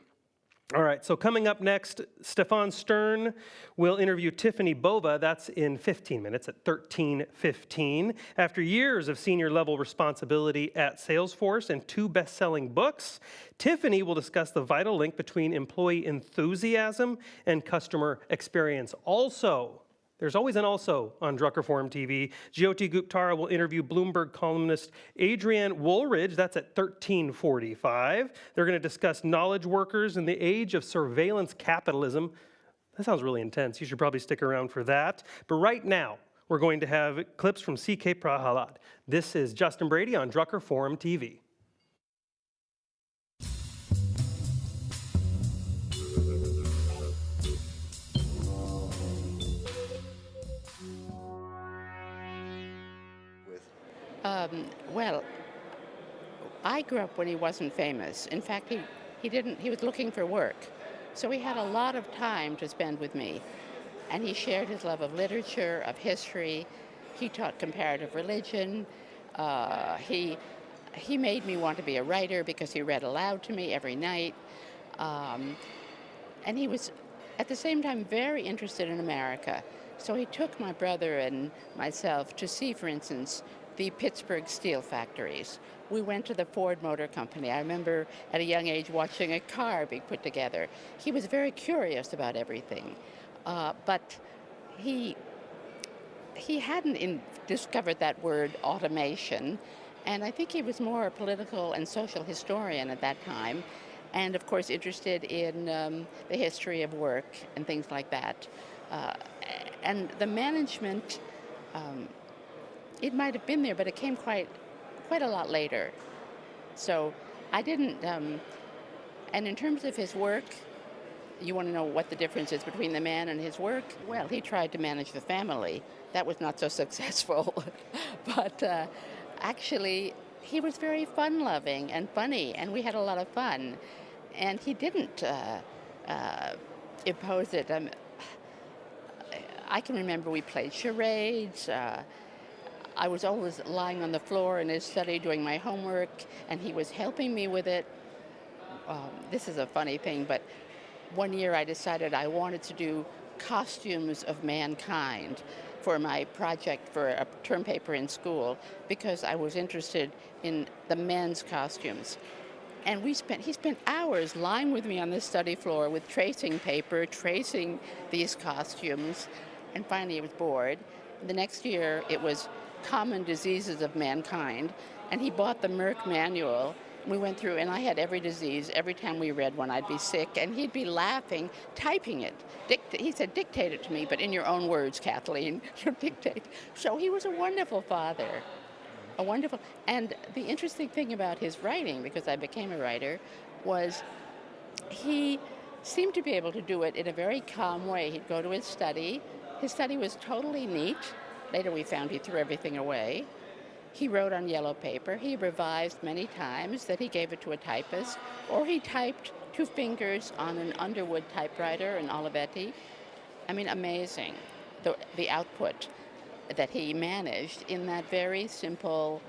All right, so coming up next, Stefan Stern will interview Tiffani Bova. That's in 15 minutes at 13:15. After years of senior level responsibility at Salesforce and 2 best-selling books, Tiffani will discuss the vital link between employee enthusiasm and customer experience. Also, there's always an also on Drucker Forum TV. Jyoti Guptara will interview Bloomberg columnist Adrienne Woolridge. That's at 13:45. They're going to discuss knowledge workers in the age of surveillance capitalism. That sounds really intense. You should probably stick around for that. But right now, we're going to have clips from C.K. Prahalad. This is Justin Brady on Drucker Forum TV. Well, I grew up when he wasn't famous. In fact, he was looking for work. So he had a lot of time to spend with me. And he shared his love of literature, of history. He taught comparative religion. He made me want to be a writer because he read aloud to me every night. And he was, at the same time, very interested in America. So he took my brother and myself to see, for instance, the Pittsburgh steel factories. We went to the Ford Motor Company. I remember at a young age watching a car being put together. He was very curious about everything, but he hadn't discovered that word automation, and I think he was more a political and social historian at that time, and of course interested in the history of work and things like that. And the management, it might have been there, but it came quite a lot later. So I didn't, and in terms of his work, you want to know what the difference is between the man and his work? Well, he tried to manage the family. That was not so successful. But actually, he was very fun-loving and funny, and we had a lot of fun. And he didn't impose it. I can remember we played charades. I was always lying on the floor in his study doing my homework, and he was helping me with it. This is a funny thing, but one year I decided I wanted to do costumes of mankind for my project for a term paper in school because I was interested in the men's costumes. And he spent hours lying with me on the study floor with tracing paper, tracing these costumes, and finally he was bored. The next year it was Common Diseases of Mankind, and he bought the Merck manual. We went through, and I had every disease. Every time we read one, I'd be sick, and he'd be laughing, typing it. He said, dictate it to me, but in your own words, Kathleen, dictate. So he was a wonderful father, and the interesting thing about his writing, because I became a writer, was he seemed to be able to do it in a very calm way. He'd go to his study. His study was totally neat. Later we found he threw everything away. He wrote on yellow paper. He revised many times that he gave it to a typist, or he typed 2 fingers on an Underwood typewriter, an Olivetti. I mean, amazing, the output that he managed in that very simple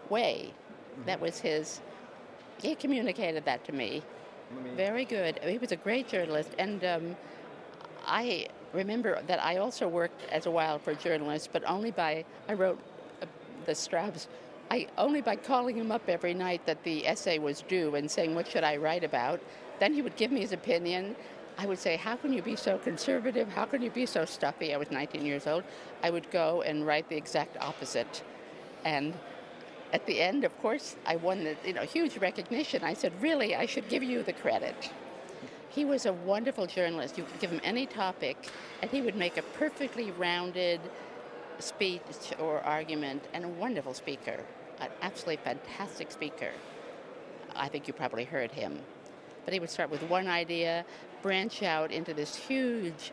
way. That was his He communicated that to me. Very good. He was a great journalist, and I remember that I also worked as a while for journalists, but I wrote the Straubs, only by calling him up every night that the essay was due and saying, what should I write about? Then he would give me his opinion. I would say, how can you be so conservative? How can you be so stuffy? I was 19 years old. I would go and write the exact opposite. And at the end, of course, I won the huge recognition. I said, really, I should give you the credit. He was a wonderful journalist. You could give him any topic, and he would make a perfectly rounded speech or argument, and a wonderful speaker, an absolutely fantastic speaker. I think you probably heard him. But he would start with one idea, branch out into this huge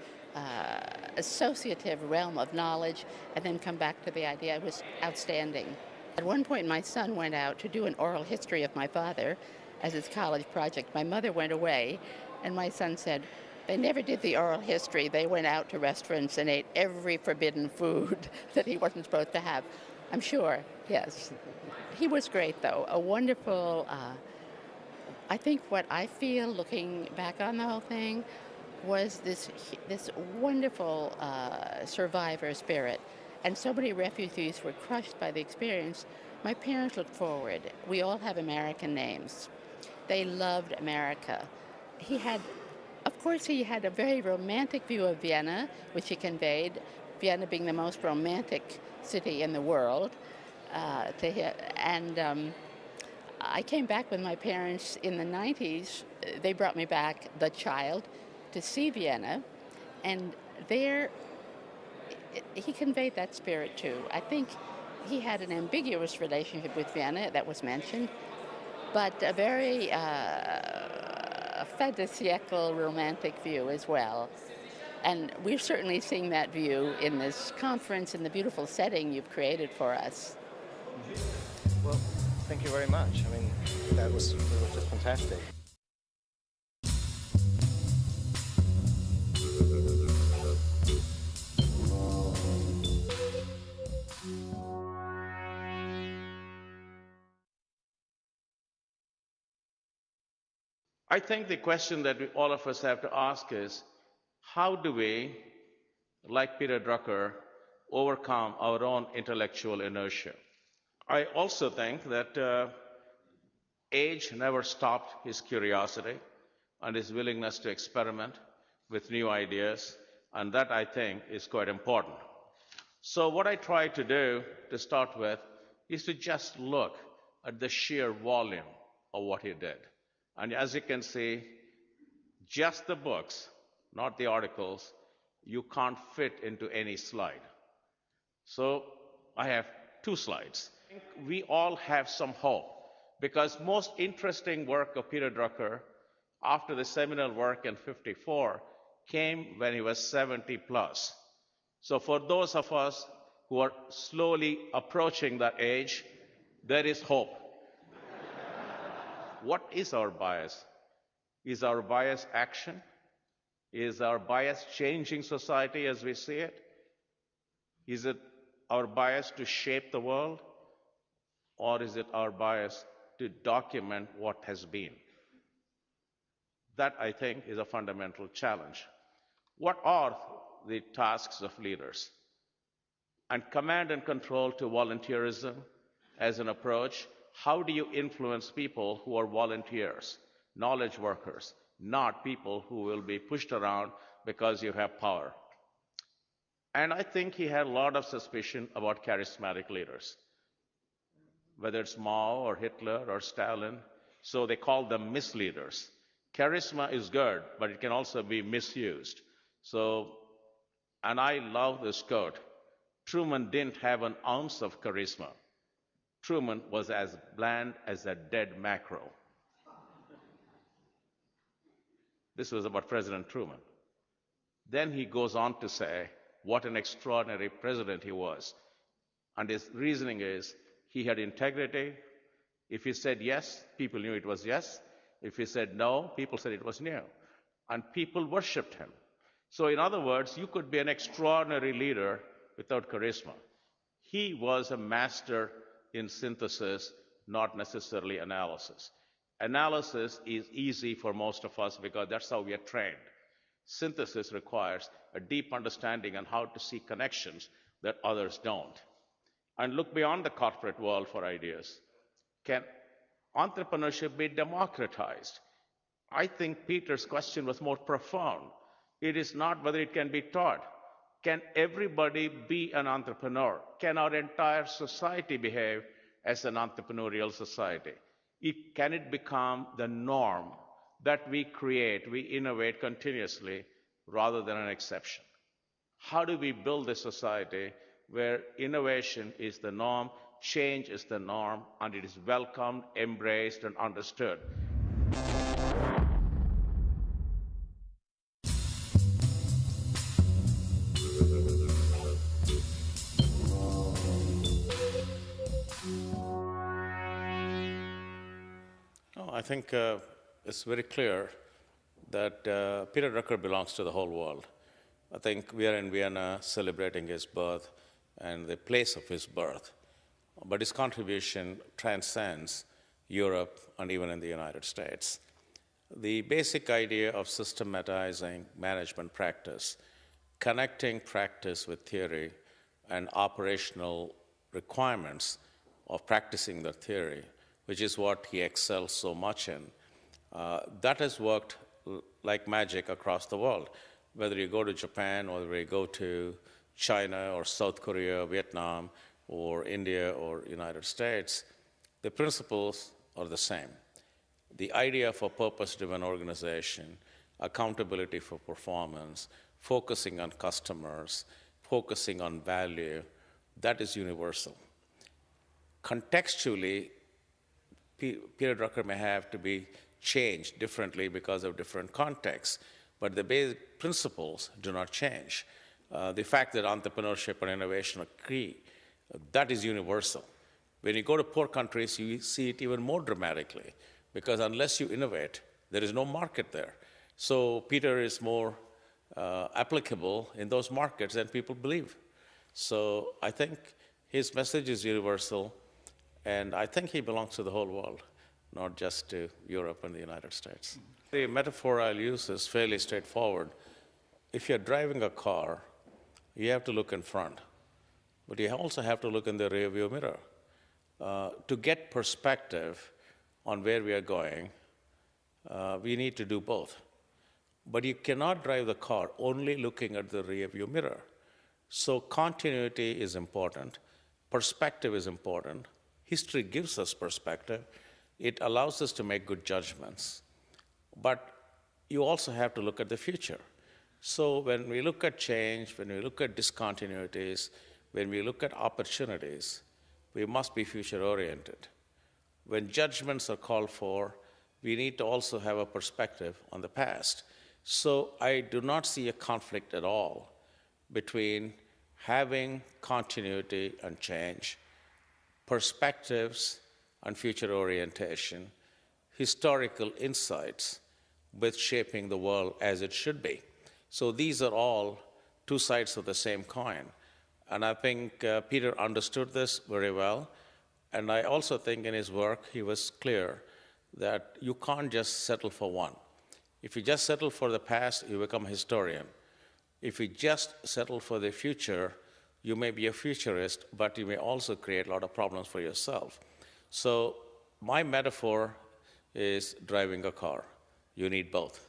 associative realm of knowledge, and then come back to the idea. It was outstanding. At one point, my son went out to do an oral history of my father as his college project. My mother went away, and my son said, they never did the oral history. They went out to restaurants and ate every forbidden food that he wasn't supposed to have. I'm sure, yes. He was great, though. A wonderful, I think what I feel looking back on the whole thing was this wonderful survivor spirit. And so many refugees were crushed by the experience. My parents looked forward. We all have American names. They loved America. Of course, he had a very romantic view of Vienna, which he conveyed, Vienna being the most romantic city in the world. I came back with my parents in the 90s. They brought me back, the child, to see Vienna. And there, he conveyed that spirit too. I think he had an ambiguous relationship with Vienna, that was mentioned, but a very fin de siècle romantic view as well. And we're certainly seeing that view in this conference and the beautiful setting you've created for us. Well, thank you very much. I mean, that was just fantastic. I think the question that all of us have to ask is, how do we, like Peter Drucker, overcome our own intellectual inertia? I also think that age never stopped his curiosity and his willingness to experiment with new ideas, and that, I think, is quite important. So what I try to do, to start with, is to just look at the sheer volume of what he did. And as you can see, just the books, not the articles, you can't fit into any slide. So I have 2 slides. We all have some hope, because most interesting work of Peter Drucker, after the seminal work in '54, came when he was 70 plus. So for those of us who are slowly approaching that age, there is hope. What is our bias? Is our bias action? Is our bias changing society as we see it? Is it our bias to shape the world? Or is it our bias to document what has been? That, I think, is a fundamental challenge. What are the tasks of leaders? And command and control to volunteerism as an approach. How do you influence people who are volunteers, knowledge workers, not people who will be pushed around because you have power? And I think he had a lot of suspicion about charismatic leaders, whether it's Mao or Hitler or Stalin. So they called them misleaders. Charisma is good, but it can also be misused. And I love this quote. Truman didn't have an ounce of charisma. Truman was as bland as a dead mackerel. This was about President Truman. Then he goes on to say what an extraordinary president he was. And his reasoning is he had integrity. If he said yes, people knew it was yes. If he said no, people said it was no. And people worshipped him. So in other words, you could be an extraordinary leader without charisma. He was a master in synthesis, not necessarily analysis. Analysis is easy for most of us because that's how we are trained. Synthesis requires a deep understanding on how to see connections that others don't. And look beyond the corporate world for ideas. Can entrepreneurship be democratized? I think Peter's question was more profound. It is not whether it can be taught. Can everybody be an entrepreneur? Can our entire society behave as an entrepreneurial society? Can it become the norm that we create, we innovate continuously rather than an exception? How do we build a society where innovation is the norm, change is the norm, and it is welcomed, embraced, and understood? I think it's very clear that Peter Drucker belongs to the whole world. I think we are in Vienna celebrating his birth and the place of his birth, but his contribution transcends Europe and even in the United States. The basic idea of systematizing management practice, connecting practice with theory and operational requirements of practicing the theory, which is what he excels so much in, that has worked like magic across the world. Whether you go to Japan, or whether you go to China, or South Korea, Vietnam, or India, or United States, the principles are the same. The idea of a purpose-driven organization, accountability for performance, focusing on customers, focusing on value, that is universal. Contextually, Peter Drucker may have to be changed differently because of different contexts, but the basic principles do not change. The fact that entrepreneurship and innovation are key, that is universal. When you go to poor countries, you see it even more dramatically, because unless you innovate, there is no market there. So Peter is more applicable in those markets than people believe. So I think his message is universal, and I think he belongs to the whole world, not just to Europe and the United States. The metaphor I'll use is fairly straightforward. If you're driving a car, you have to look in front, but you also have to look in the rearview mirror. To get perspective on where we are going, we need to do both. But you cannot drive the car only looking at the rearview mirror. So continuity is important, perspective is important. History gives us perspective. It allows us to make good judgments. But you also have to look at the future. So when we look at change, when we look at discontinuities, when we look at opportunities, we must be future-oriented. When judgments are called for, we need to also have a perspective on the past. So I do not see a conflict at all between having continuity and change, perspectives and future orientation, historical insights with shaping the world as it should be. So these are all two sides of the same coin. And I think Peter understood this very well. And I also think in his work, he was clear that you can't just settle for one. If you just settle for the past, you become a historian. If you just settle for the future, you may be a futurist, but you may also create a lot of problems for yourself. So my metaphor is driving a car. You need both.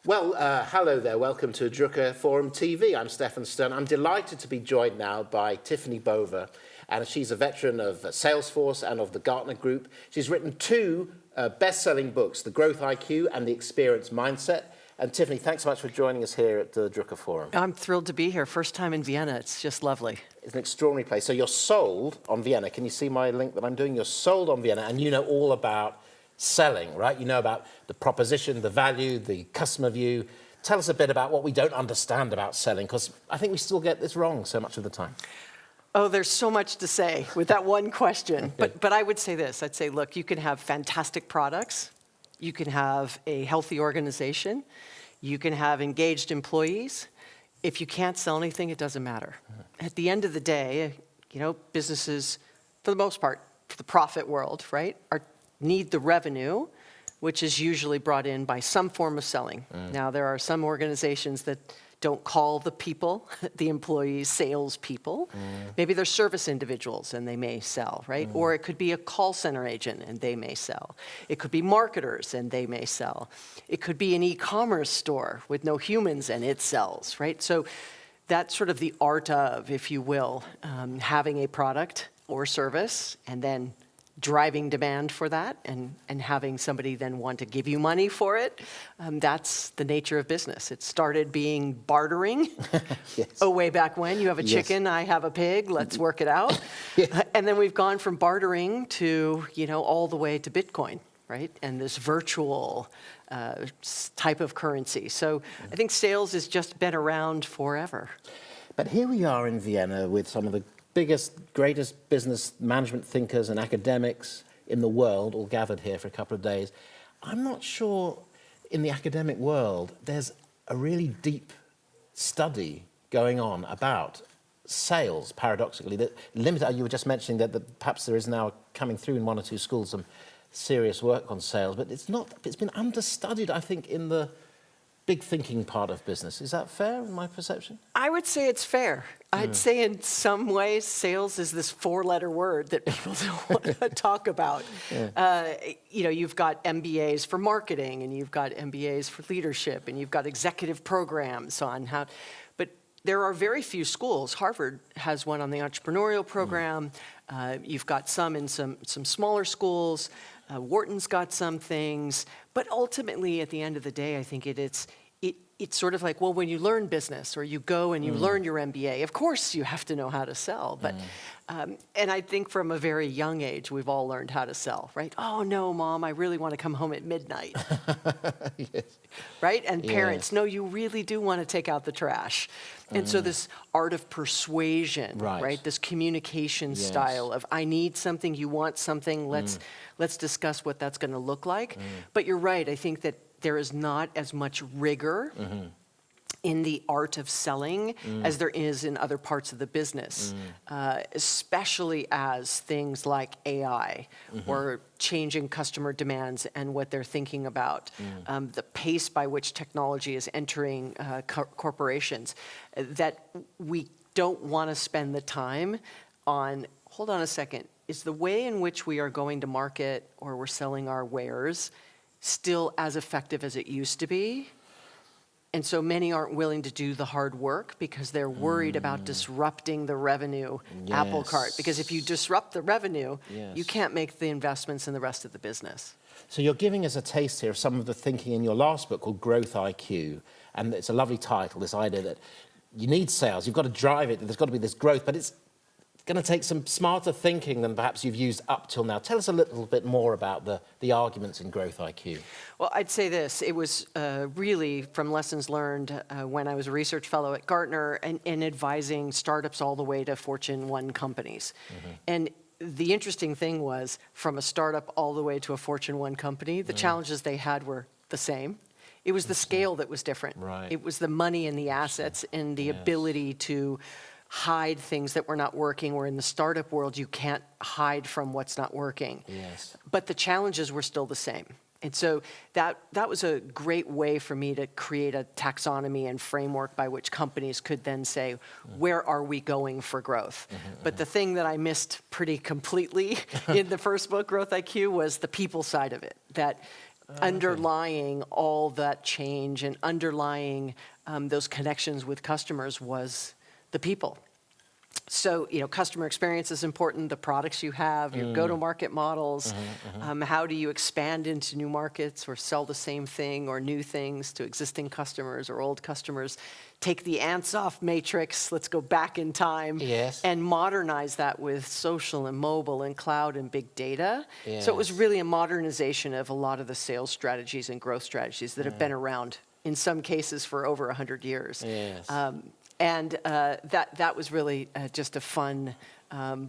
Well, hello there. Welcome to Drucker Forum TV. I'm Stefan Stern. I'm delighted to be joined now by Tiffani Bova, and she's a veteran of Salesforce and of the Gartner Group. She's written 2 best-selling books, The Growth IQ and The Experience Mindset. And Tiffani, thanks so much for joining us here at the Drucker Forum. I'm thrilled to be here. First time in Vienna. It's just lovely. It's an extraordinary place. So you're sold on Vienna. Can you see my link that I'm doing? You're sold on Vienna, and you know all about selling, right? You know about the proposition, the value, the customer view. Tell us a bit about what we don't understand about selling, because I think we still get this wrong so much of the time. Oh, there's so much to say with that one question. But I would say this. I'd say, look, you can have fantastic products. You can have a healthy organization. You can have engaged employees. If you can't sell anything, it doesn't matter. At the end of the day, you know, businesses, for the most part, for the profit world, right, need the revenue, which is usually brought in by some form of selling. Now, there are some organizations that don't call the people, the employees, salespeople. Maybe they're service individuals and they may sell, right? Or it could be a call center agent and they may sell. It could be marketers and they may sell. It could be an e-commerce store with no humans and it sells, right? So that's sort of the art of, if you will, having a product or service and then driving demand for that and having somebody then want to give you money for it. That's the nature of business. It started being bartering. Yes. Oh, way back when. You have a chicken, I have a pig, let's work it out. And then we've gone from bartering to, you know, all the way to Bitcoin, right? And this virtual type of currency. So I think sales has just been around forever. But here we are in Vienna with some of the biggest, greatest business management thinkers and academics in the world all gathered here for a couple of days. I'm not sure in the academic world there's a really deep study going on about sales, paradoxically. That limited, you were just mentioning that perhaps there is now coming through in 1 or 2 schools some serious work on sales, but it's been understudied, I think, in the big thinking part of business. Is that fair in my perception? I would say it's fair. I'd say in some ways sales is this 4-letter word that people don't want to talk about. You know, you've got MBAs for marketing and you've got MBAs for leadership and you've got executive programs on how, but there are very few schools. Harvard has one on the entrepreneurial program. You've got some in some smaller schools. Wharton's got some things, but ultimately, at the end of the day, I think it's sort of like, well, when you learn business or you go and you learn your MBA, of course you have to know how to sell. But and I think from a very young age, we've all learned how to sell, right? Oh no, Mom, I really want to come home at midnight, Yes. right? And parents, no, you really do want to take out the trash. And so this art of persuasion, right? This communication style of I need something, you want something, let's discuss what that's going to look like. But you're right, I think that there is not as much rigor in the art of selling as there is in other parts of the business, especially as things like AI or changing customer demands and what they're thinking about, the pace by which technology is entering corporations, that we don't want to spend the time on, hold on a second, is the way in which we are going to market or we're selling our wares still as effective as it used to be? And so many aren't willing to do the hard work because they're worried about disrupting the revenue apple cart. Because if you disrupt the revenue, you can't make the investments in the rest of the business. So you're giving us a taste here of some of the thinking in your last book called Growth IQ. And it's a lovely title, this idea that you need sales, you've got to drive it, there's got to be this growth, but it's going to take some smarter thinking than perhaps you've used up till now. Tell us a little bit more about the arguments in Growth IQ. Well, I'd say this. It was really from lessons learned when I was a research fellow at Gartner and advising startups all the way to Fortune 1 companies. And the interesting thing was, from a startup all the way to a Fortune 1 company, the challenges they had were the same. It was the scale that was different. It was the money and the assets and the ability to hide things that were not working, where in the startup world you can't hide from what's not working. But the challenges were still the same. And so that was a great way for me to create a taxonomy and framework by which companies could then say, where are we going for growth? But the thing that I missed pretty completely in the first book, Growth IQ, was the people side of it. That underlying all that change and underlying those connections with customers was the people. So, customer experience is important, the products you have, your go-to-market models, how do you expand into new markets or sell the same thing or new things to existing customers or old customers. Take the ants-off matrix, let's go back in time, and modernize that with social and mobile and cloud and big data. So it was really a modernization of a lot of the sales strategies and growth strategies that have been around, in some cases, for over 100 years. And that was really just a fun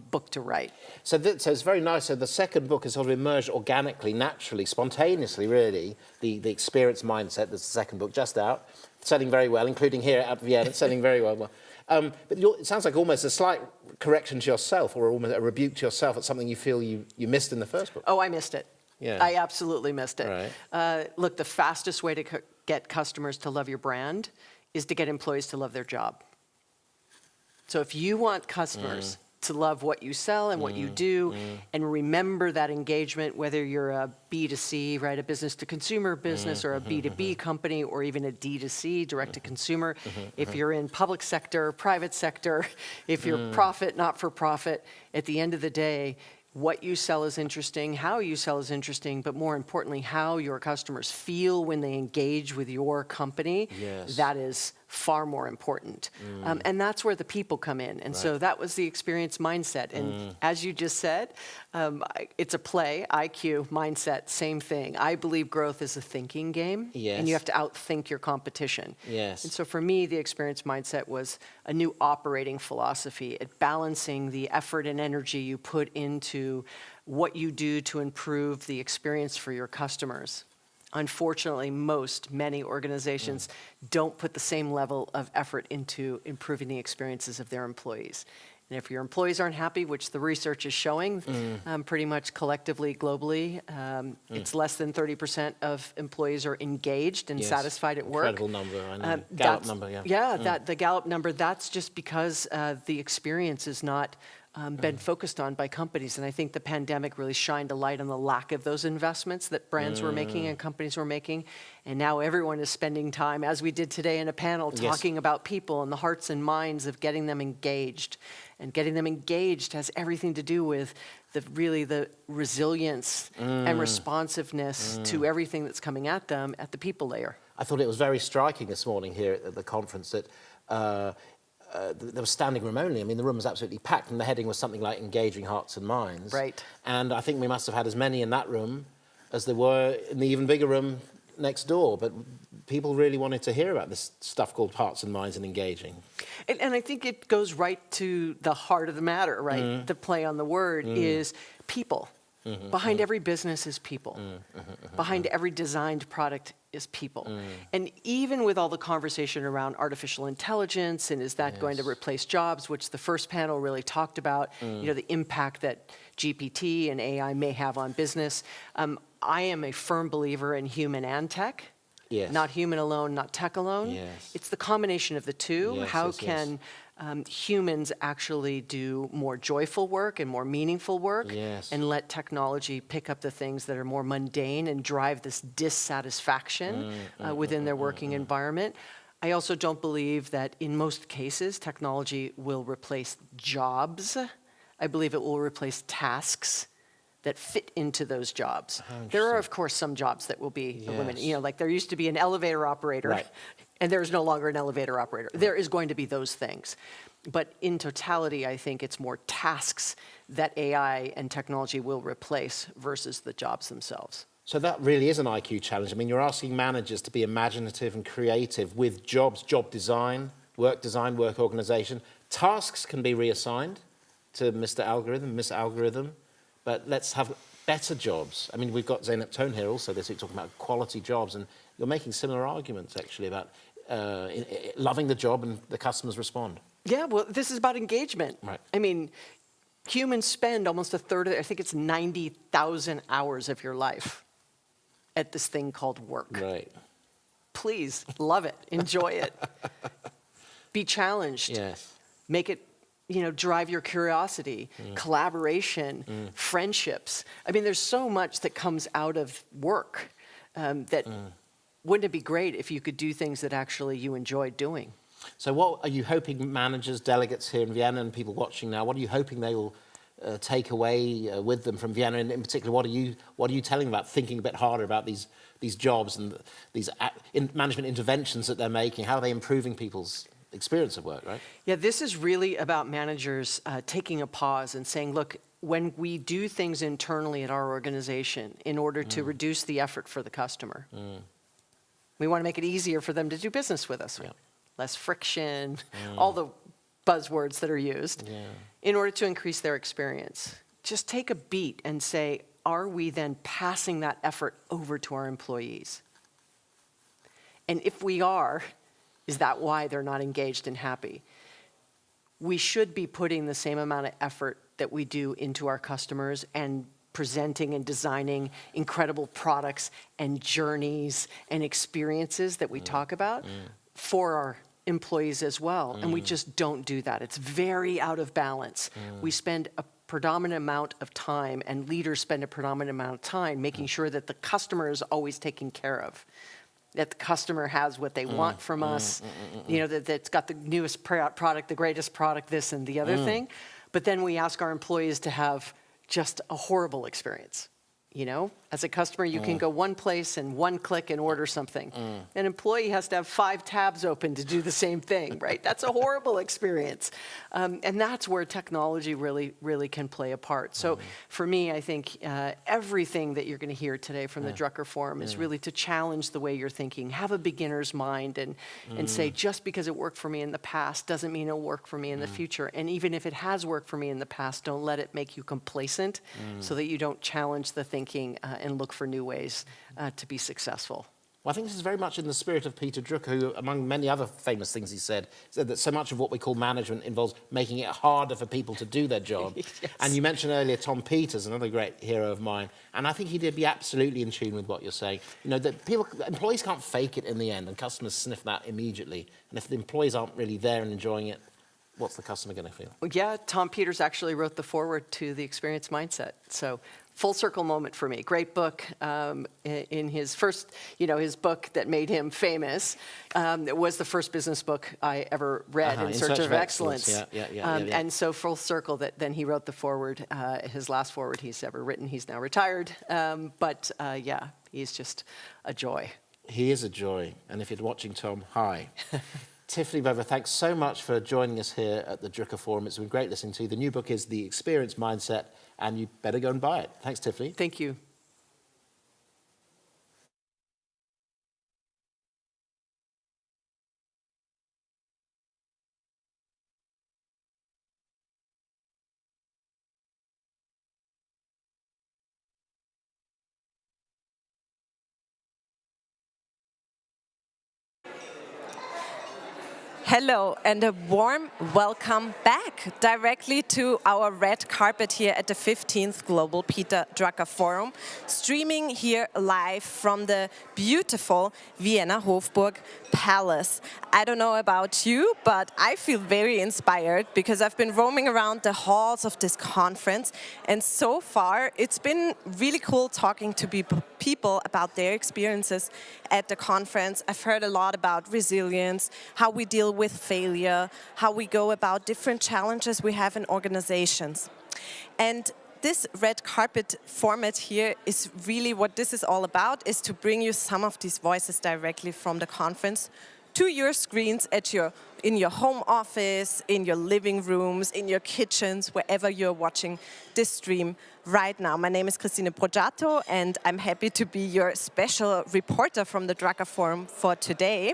book to write. So it's very nice. So the second book has sort of emerged organically, naturally, spontaneously, really. The experience mindset, that's the second book, just out, selling very well, including here at Vienna, it's selling very well. But it sounds like almost a slight correction to yourself, or almost a rebuke to yourself at something you feel you missed in the first book. Oh, I missed it. Yeah. I absolutely missed it. Right. Look, the fastest way to get customers to love your brand is to get employees to love their job. So if you want customers to love what you sell and what you do, and remember that engagement, whether you're a B2C, right, a business-to-consumer business, or a B2B company, or even a D2C, direct-to-consumer, if you're in public sector, private sector, if you're profit, not-for-profit, at the end of the day, what you sell is interesting, how you sell is interesting, but more importantly, how your customers feel when they engage with your company, that is far more important. And that's where the people come in. And so that was the experience mindset. And as you just said, it's a play, IQ, mindset, same thing. I believe growth is a thinking game, and you have to outthink your competition. And so for me, the experience mindset was a new operating philosophy at balancing the effort and energy you put into what you do to improve the experience for your customers. Unfortunately, many organizations don't put the same level of effort into improving the experiences of their employees. And if your employees aren't happy, which the research is showing pretty much collectively, globally, it's less than 30% of employees are engaged and satisfied at work. Incredible number, I know. Gallup number, the Gallup number, that's just because the experience is not been focused on by companies. And I think the pandemic really shined a light on the lack of those investments that brands were making and companies were making. And now everyone is spending time, as we did today in a panel, talking about people and the hearts and minds of getting them engaged. And getting them engaged has everything to do with the resilience and responsiveness to everything that's coming at them at the people layer. I thought it was very striking this morning here at the conference that there was standing room only. I mean, the room was absolutely packed, and the heading was something like engaging hearts and minds. Right. And I think we must have had as many in that room as there were in the even bigger room next door. But people really wanted to hear about this stuff called hearts and minds and engaging. And I think it goes right to the heart of the matter, right? The play on the word is people. Behind every business is people. Behind every designed product is people. And even with all the conversation around artificial intelligence and is that going to replace jobs, which the first panel really talked about, the impact that GPT and AI may have on business. I am a firm believer in human and tech. Not human alone, not tech alone. It's the combination of the two. How can humans actually do more joyful work and more meaningful work and let technology pick up the things that are more mundane and drive this dissatisfaction within their working environment. I also don't believe that in most cases technology will replace jobs. I believe it will replace tasks that fit into those jobs. There are, of course, some jobs that will be eliminated. Like there used to be an elevator operator, and there is no longer an elevator operator. There is going to be those things. But in totality, I think it's more tasks that AI and technology will replace versus the jobs themselves. So that really is an IQ challenge. I mean, you're asking managers to be imaginative and creative with jobs, job design, work organization. Tasks can be reassigned to Mr. Algorithm, Miss Algorithm. But let's have better jobs. I mean, we've got Zeynep Tone here also this week talking about quality jobs, and you're making similar arguments, actually, about loving the job and the customers respond. Yeah, well, this is about engagement. Right. I mean, humans spend almost a third of, I think it's 90,000 hours of your life at this thing called work. Right. Please, love it, enjoy it. Be challenged. Make it drive your curiosity, collaboration, friendships. I mean, there's so much that comes out of work Wouldn't it be great if you could do things that actually you enjoyed doing? So what are you hoping managers, delegates here in Vienna and people watching now, what are you hoping they will take away with them from Vienna? And in particular, what are you telling them about thinking a bit harder about these jobs and these management interventions that they're making? How are they improving people's experience of work, right? Yeah, this is really about managers taking a pause and saying, look, when we do things internally at our organization in order to reduce the effort for the customer, we want to make it easier for them to do business with us. Less friction, all the buzzwords that are used, in order to increase their experience. Just take a beat and say, are we then passing that effort over to our employees? And if we are, is that why they're not engaged and happy? We should be putting the same amount of effort that we do into our customers and presenting and designing incredible products and journeys and experiences that we talk about for our employees as well. And we just don't do that. It's very out of balance. We spend a predominant amount of time, and leaders spend a predominant amount of time making sure that the customer is always taken care of, that the customer has what they want from us, you know, that's got the newest product, the greatest product, this and the other thing. But then we ask our employees to have just a horrible experience. You know, as a customer, you can go one place and one click and order something. An employee has to have 5 tabs open to do the same thing, right? That's a horrible experience. And that's where technology really can play a part. So for me, I think everything that you're going to hear today from the Drucker Forum is really to challenge the way you're thinking. Have a beginner's mind and say, just because it worked for me in the past doesn't mean it'll work for me in the future. And even if it has worked for me in the past, don't let it make you complacent so that you don't challenge the thinking and look for new ways to be successful. Well, I think this is very much in the spirit of Peter Drucker, who, among many other famous things he said that so much of what we call management involves making it harder for people to do their job. And you mentioned earlier Tom Peters, another great hero of mine, and I think he'd be absolutely in tune with what you're saying. You know, that employees can't fake it in the end, and customers sniff that immediately. And if the employees aren't really there and enjoying it, what's the customer going to feel? Well, yeah, Tom Peters actually wrote the foreword to The Experience Mindset. So full circle moment for me. Great book. In his first, his book that made him famous, it was the first business book I ever read, In Search of Excellence. Yeah. And so full circle that then he wrote the foreword, his last foreword he's ever written. He's now retired. But he's just a joy. He is a joy. And if you're watching Tom, hi. Tiffani, Bova, thanks so much for joining us here at the Drucker Forum. It's been great listening to you. The new book is The Experience Mindset, and you better go and buy it. Thanks, Tiffani. Thank you. Hello and a warm welcome back directly to our red carpet here at the 15th Global Peter Drucker Forum, streaming here live from the beautiful Vienna Hofburg Palace. I don't know about you, but I feel very inspired because I've been roaming around the halls of this conference, and so far it's been really cool talking to people about their experiences at the conference. I've heard a lot about resilience, how we deal with failure, how we go about different challenges we have in organizations. And this red carpet format here is really what this is all about, is to bring you some of these voices directly from the conference to your screens in your home office, in your living rooms, in your kitchens, wherever you're watching this stream right now. My name is Christine Brogiato, and I'm happy to be your special reporter from the Drucker Forum for today.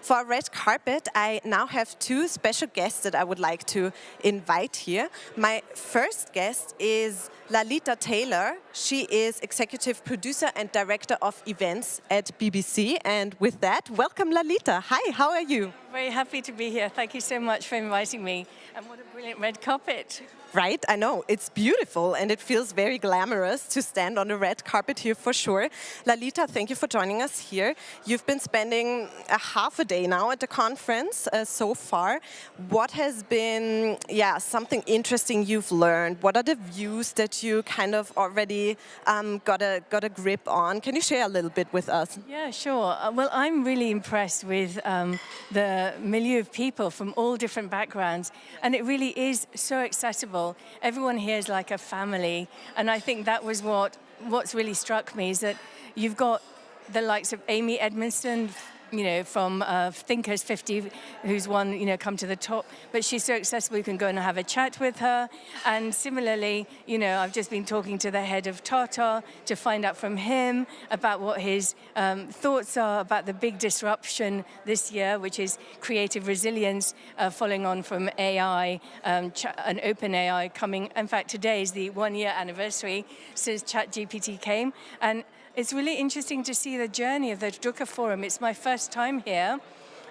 For our red carpet, I now have 2 special guests that I would like to invite here. My first guest is Lalita Taylor. She is executive producer and director of events at BBC. And with that, welcome Lalita. Hi, how are you? very happy to be here. Thank you so much for inviting me. And what a brilliant red carpet. Right, I know. It's beautiful and it feels very glamorous to stand on the red carpet here for sure. Lalita, thank you for joining us here. You've been spending a half a day now at the conference so far. What has been, something interesting you've learned? What are the views that you kind of already got a grip on? Can you share a little bit with us? Yeah, sure. Well, I'm really impressed with the milieu of people from all different backgrounds. And it really is so accessible. Everyone here is like a family, and I think that was what's really struck me is that you've got the likes of Amy Edmondson, from Thinkers 50, who's won, come to the top, but she's so accessible you can go and have a chat with her. And similarly, I've just been talking to the head of Tata to find out from him about what his thoughts are about the big disruption this year, which is creative resilience, following on from AI, an open AI coming. In fact, today is the 1-year anniversary since ChatGPT came. And it's really interesting to see the journey of the Drucker Forum. It's my first time here.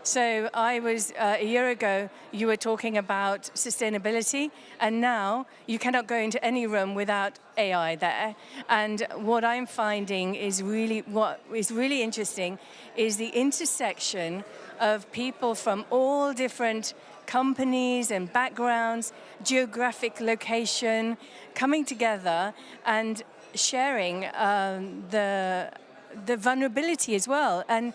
So I was, a year ago, you were talking about sustainability, and now you cannot go into any room without AI there. And what I'm finding is what is really interesting is the intersection of people from all different companies and backgrounds, geographic location, coming together and sharing the vulnerability as well, and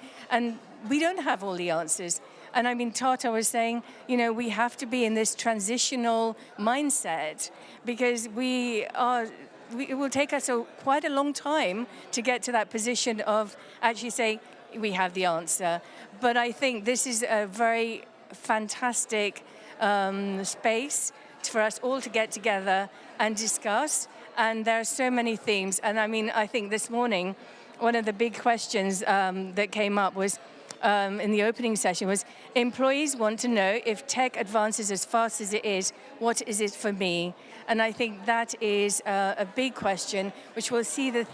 we don't have all the answers. And I mean, Tata was saying, we have to be in this transitional mindset because it will take us quite a long time to get to that position of actually say we have the answer. But I think this is a very fantastic space for us all to get together and discuss. And there are so many themes. And I mean, I think this morning, one of the big questions that came up was, in the opening session was, employees want to know if tech advances as fast as it is, what is it for me? And I think that is a big question, which we'll see the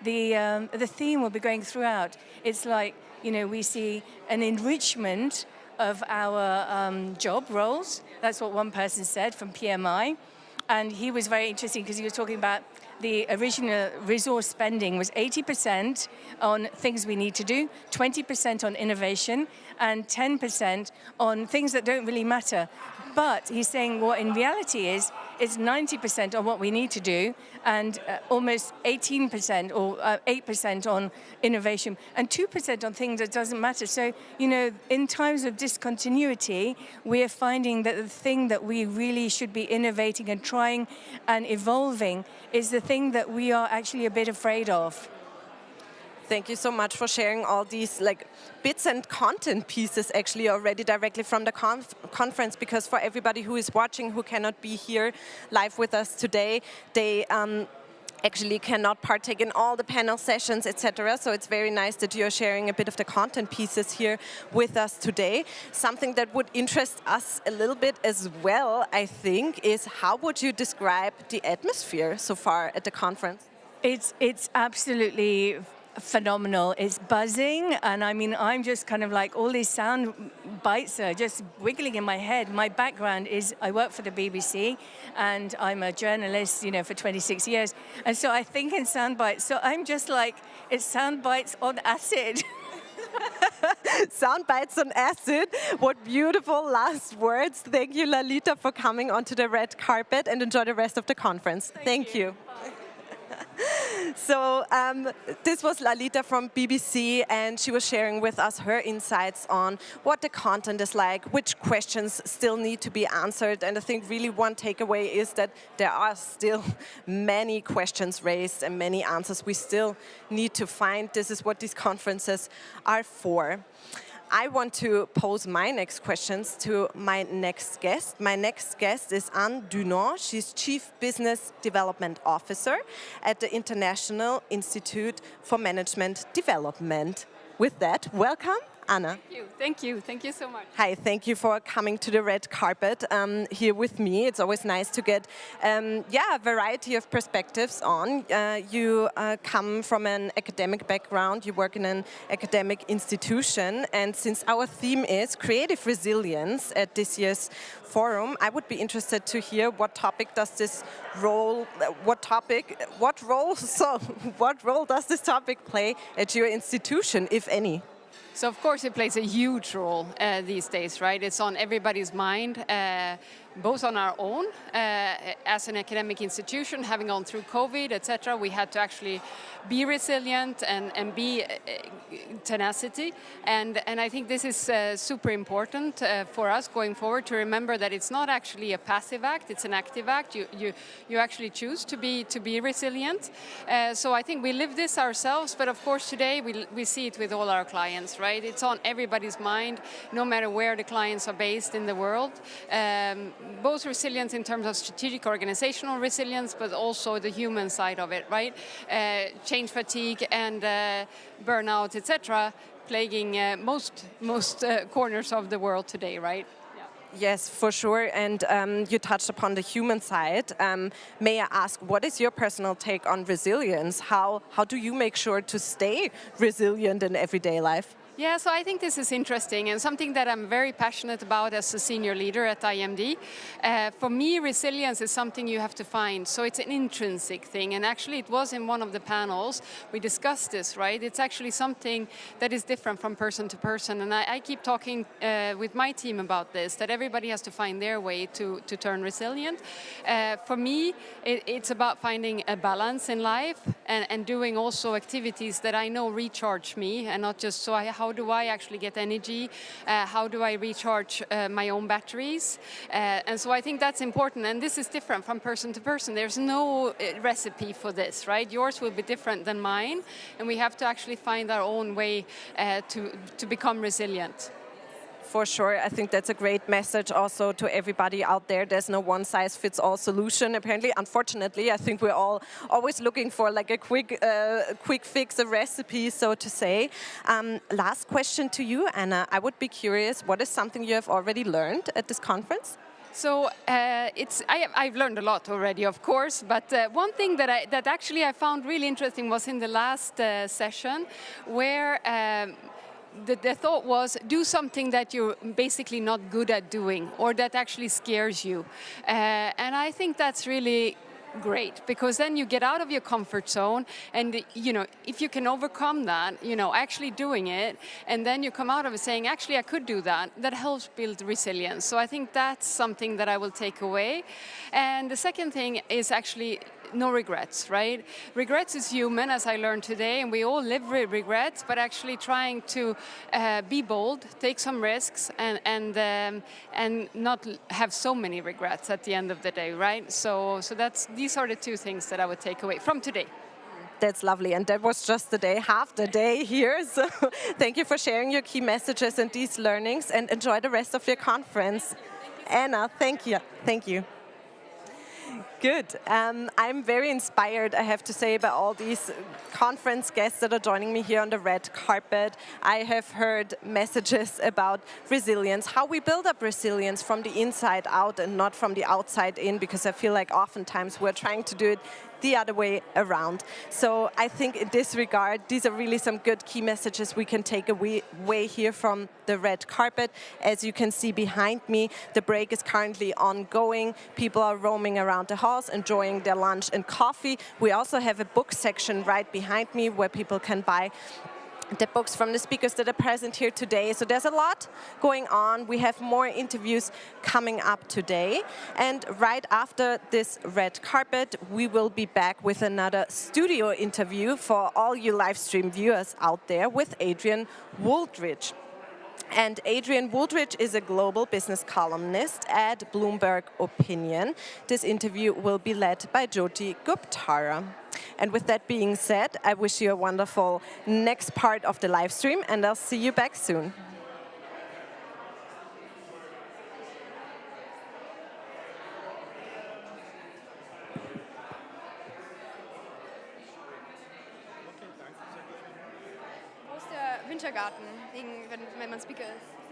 theme will be going throughout. It's like, we see an enrichment of our job roles. That's what one person said from PMI. And he was very interesting because he was talking about the original resource spending was 80% on things we need to do, 20% on innovation, and 10% on things that don't really matter. But he's saying what in reality is, it's 90% on what we need to do, and almost 18% or 8% on innovation, and 2% on things that doesn't matter. So, in times of discontinuity, we are finding that the thing that we really should be innovating and trying and evolving is the thing that we are actually a bit afraid of. Thank you so much for sharing all these bits and content pieces actually already directly from the conference, because for everybody who is watching who cannot be here live with us today, they actually cannot partake in all the panel sessions, etc. So it's very nice that you're sharing a bit of the content pieces here with us today. Something that would interest us a little bit as well, I think, is how would you describe the atmosphere so far at the conference? It's absolutely phenomenal. It's buzzing, and I mean, I'm just kind of like all these sound bites are just wiggling in my head. My background is I work for the BBC, and I'm a journalist, for 26 years, and so I think in sound bites. So I'm just like, it's sound bites on acid. Sound bites on acid. What beautiful last words. Thank you, Lalita, for coming onto the red carpet, and enjoy the rest of the conference. Thank you. So this was Lalita from BBC, and she was sharing with us her insights on what the content is like, which questions still need to be answered. And I think really one takeaway is that there are still many questions raised and many answers we still need to find. This is what these conferences are for. I want to pose my next questions to my next guest. My next guest is Anne Dunant. She's Chief Business Development Officer at the International Institute for Management Development. With that, welcome, Anna. Thank you so much. Hi, thank you for coming to the red carpet here with me. It's always nice to get a variety of perspectives on. You come from an academic background, you work in an academic institution, and since our theme is creative resilience at this year's forum, I would be interested to hear what role does this topic play at your institution, if any? So of course it plays a huge role these days, right? It's on everybody's mind, both on our own as an academic institution, having gone through COVID, etc. We had to actually be resilient and be tenacity, and I think this is super important for us going forward to remember that it's not actually a passive act; it's an active act. You actually choose to be resilient. So I think we live this ourselves, but of course today we see it with all our clients, right? It's on everybody's mind, no matter where the clients are based in the world. Both resilience in terms of strategic organizational resilience, but also the human side of it, right? Change fatigue and burnout, etc., plaguing most corners of the world today, right? Yes, for sure. And you touched upon the human side. May I ask, what is your personal take on resilience? How do you make sure to stay resilient in everyday life? Yeah, so I think this is interesting and something that I'm very passionate about as a senior leader at IMD. For me, resilience is something you have to find. So it's an intrinsic thing. And actually, it was in one of the panels, we discussed this, right? It's actually something that is different from person to person. And I keep talking with my team about this, that everybody has to find their way to turn resilient. For me, it's about finding a balance in life and doing also activities that I know recharge me and not just how do I actually get energy? How do I recharge my own batteries? And so I think that's important. And this is different from person to person. There's no recipe for this, right? Yours will be different than mine. And we have to actually find our own way to become resilient. For sure, I think that's a great message also to everybody out there. There's no one-size-fits-all solution. Apparently, unfortunately, I think we're all always looking for like a quick fix, a recipe, so to say. Last question to you, Anna. I would be curious, what is something you have already learned at this conference? So I've learned a lot already, of course, but one thing that actually I found really interesting was in the last session where the thought was, do something that you're basically not good at doing or that actually scares you. And I think that's really great, because then you get out of your comfort zone and, if you can overcome that, actually doing it, and then you come out of it saying, actually, I could do that, that helps build resilience. So I think that's something that I will take away. And the second thing is actually no regrets, right? Regrets is human, as I learned today, and we all live with regrets, but actually trying to be bold, take some risks, and not have so many regrets at the end of the day, right? So these are the two things that I would take away from today. That's lovely, and that was just half the day here. So thank you for sharing your key messages and these learnings, and enjoy the rest of your conference. Anna, thank you. Thank you. Good. I'm very inspired, I have to say, by all these conference guests that are joining me here on the red carpet. I have heard messages about resilience, how we build up resilience from the inside out and not from the outside in, because I feel like oftentimes we're trying to do it the other way around. So I think in this regard, these are really some good key messages we can take away here from the red carpet. As you can see behind me, the break is currently ongoing. People are roaming around the halls, enjoying their lunch and coffee. We also have a book section right behind me where people can buy the books from the speakers that are present here today. So there's a lot going on. We have more interviews coming up today. And right after this red carpet, we will be back with another studio interview for all you live stream viewers out there with Adrian Wooldridge. And Adrian Wooldridge is a global business columnist at Bloomberg Opinion. This interview will be led by Jyoti Guptara. And with that being said, I wish you a wonderful next part of the live stream, and I'll see you back soon. Kindergarten, wenn man Speaker ist.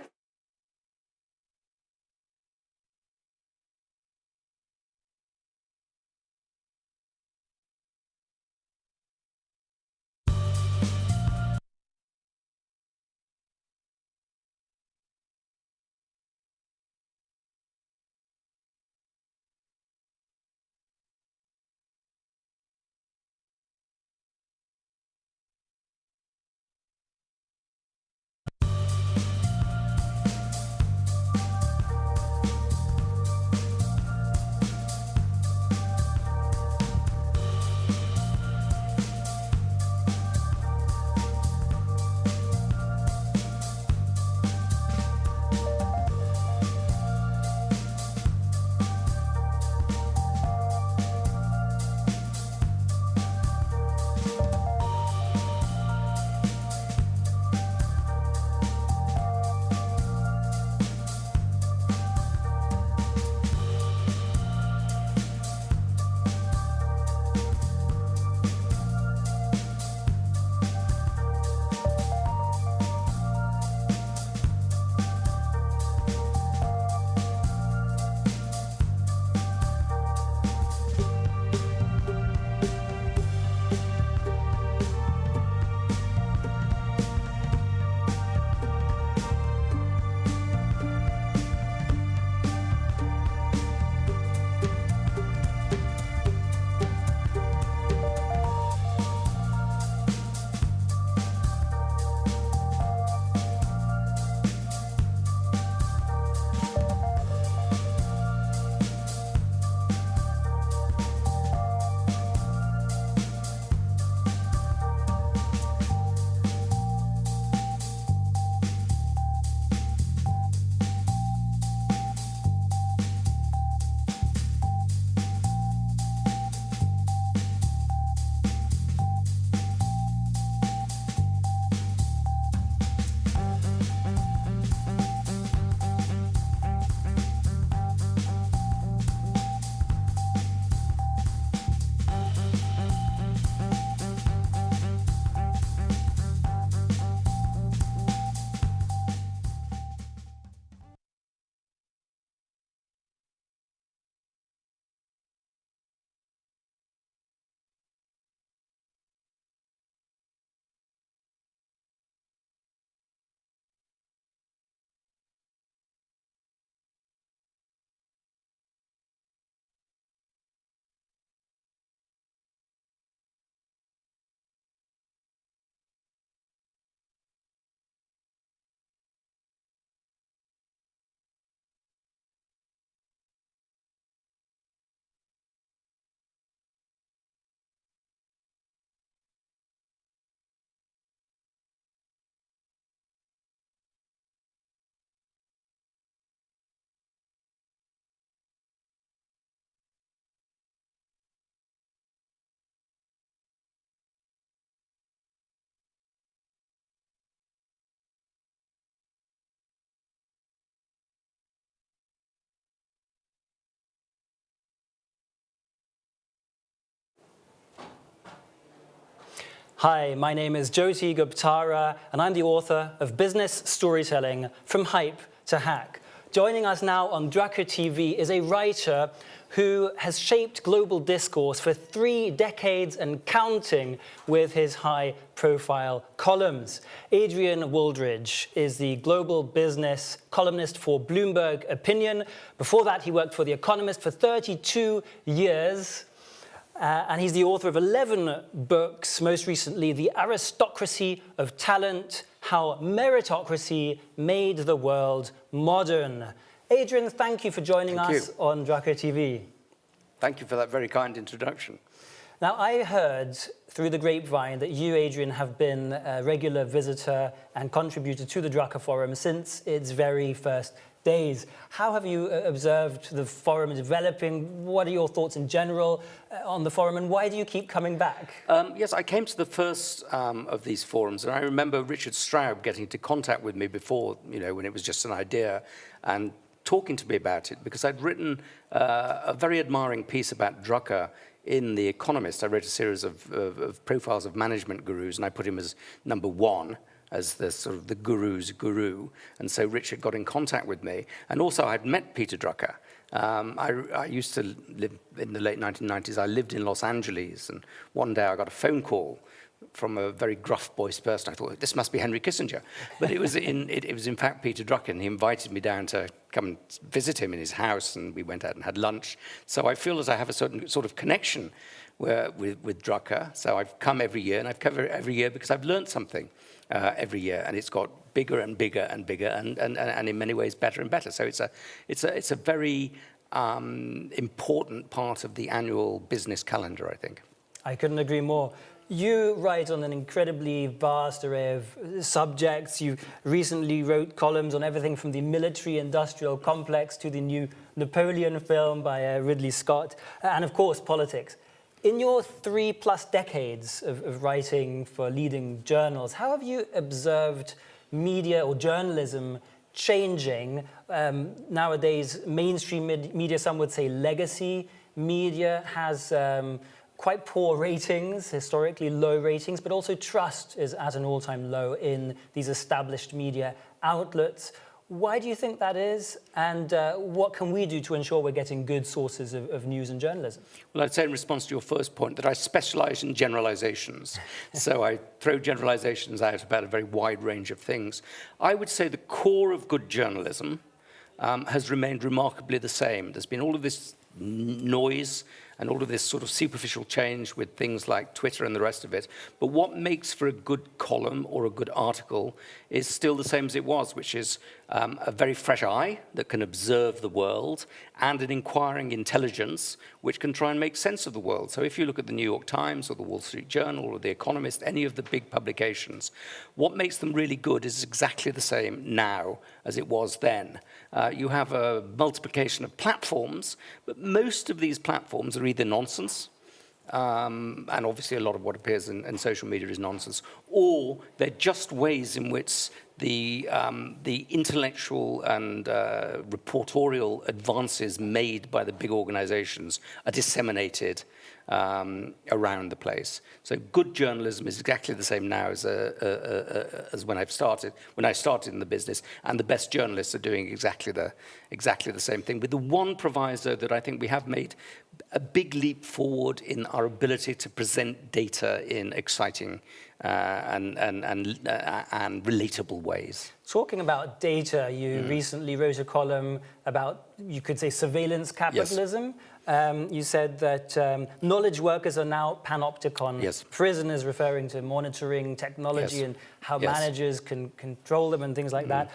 Hi, my name is Jyoti Guptara, and I'm the author of Business Storytelling From Hype to Hack. Joining us now on Drucker TV is a writer who has shaped global discourse for 3 decades and counting with his high-profile columns. Adrian Wooldridge is the global business columnist for Bloomberg Opinion. Before that, he worked for The Economist for 32 years. And he's the author of 11 books, most recently, The Aristocracy of Talent, How Meritocracy Made the World Modern. Adrian, thank you for joining us on Drucker TV. Thank you for that very kind introduction. Now, I heard through the grapevine that you, Adrian, have been a regular visitor and contributor to the Drucker Forum since its very first days. How have you observed the forum developing? What are your thoughts in general on the forum, and why do you keep coming back? Yes, I came to the first of these forums, and I remember Richard Straub getting into contact with me before, when it was just an idea, and talking to me about it, because I'd written a very admiring piece about Drucker in The Economist. I wrote a series of profiles of management gurus, and I put him as number 1. as the sort of the guru's guru. And so Richard got in contact with me. And also I'd met Peter Drucker. I used to live in the late 1990s. I lived in Los Angeles, and one day I got a phone call from a very gruff-voiced person. I thought, this must be Henry Kissinger. But it was in fact Peter Drucker, and he invited me down to come and visit him in his house, and we went out and had lunch. So I feel as I have a certain sort of connection with Drucker. So I've come every year, and I've come every year because I've learned something every year, and it's got bigger and bigger and bigger, and in many ways better and better. So it's a very important part of the annual business calendar, I think. I couldn't agree more. You write on an incredibly vast array of subjects. You recently wrote columns on everything from the military-industrial complex to the new Napoleon film by Ridley Scott, and of course, politics. In your 3+ decades of writing for leading journals, how have you observed media or journalism changing? Nowadays, mainstream media, some would say legacy media, has quite poor ratings, historically low ratings, but also trust is at an all-time low in these established media outlets. Why do you think that is? And what can we do to ensure we're getting good sources of news and journalism? Well, I'd say in response to your first point that I specialize in generalizations. So I throw generalizations out about a very wide range of things. I would say the core of good journalism has remained remarkably the same. There's been all of this noise and all of this sort of superficial change with things like Twitter and the rest of it. But what makes for a good column or a good article is still the same as it was, which is a very fresh eye that can observe the world and an inquiring intelligence which can try and make sense of the world. So if you look at the New York Times or the Wall Street Journal or the Economist, any of the big publications, what makes them really good is exactly the same now as it was then. You have a multiplication of platforms, but most of these platforms are either nonsense, and obviously a lot of what appears in social media is nonsense, or they're just ways in which the intellectual and reportorial advances made by the big organizations are disseminated around the place. So good journalism is exactly the same now as when I started in the business, and the best journalists are doing exactly the same thing, with the one proviso that I think we have made a big leap forward in our ability to present data in exciting and relatable ways. Talking about data, you recently wrote a column about, you could say, surveillance capitalism. Yes. You said that knowledge workers are now panopticon. Yes. Prisoners, referring to monitoring technology Yes. and how Yes. managers can control them and things like that.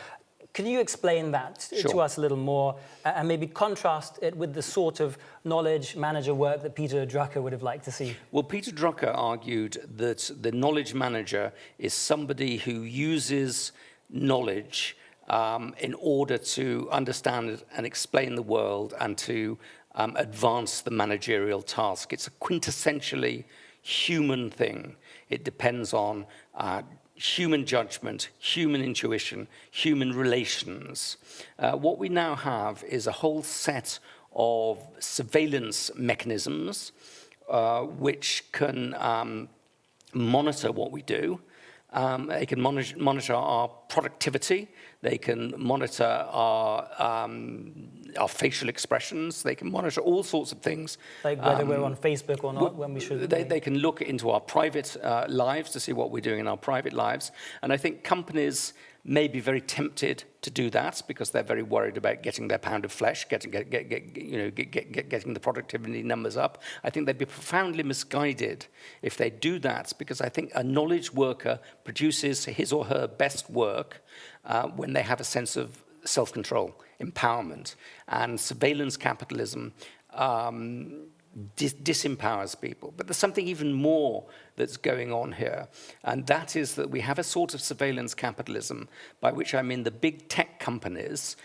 Can you explain that to Sure. us a little more and maybe contrast it with the sort of knowledge manager work that Peter Drucker would have liked to see? Well, Peter Drucker argued that the knowledge manager is somebody who uses knowledge in order to understand and explain the world and to advance the managerial task. It's a quintessentially human thing. It depends on human judgment, human intuition, human relations. What we now have is a whole set of surveillance mechanisms which can monitor what we do. They can monitor our productivity. They can monitor our facial expressions. They can monitor all sorts of things. Like whether we're on Facebook or not, when we should. They can look into our private lives to see what we're doing in our private lives. And I think companies may be very tempted to do that because they're very worried about getting their pound of flesh, getting the productivity numbers up. I think they'd be profoundly misguided if they do that, because I think a knowledge worker produces his or her best work when they have a sense of self-control, empowerment, and surveillance capitalism disempowers people. But there's something even more that's going on here, and that is that we have a sort of surveillance capitalism, by which I mean the big tech companies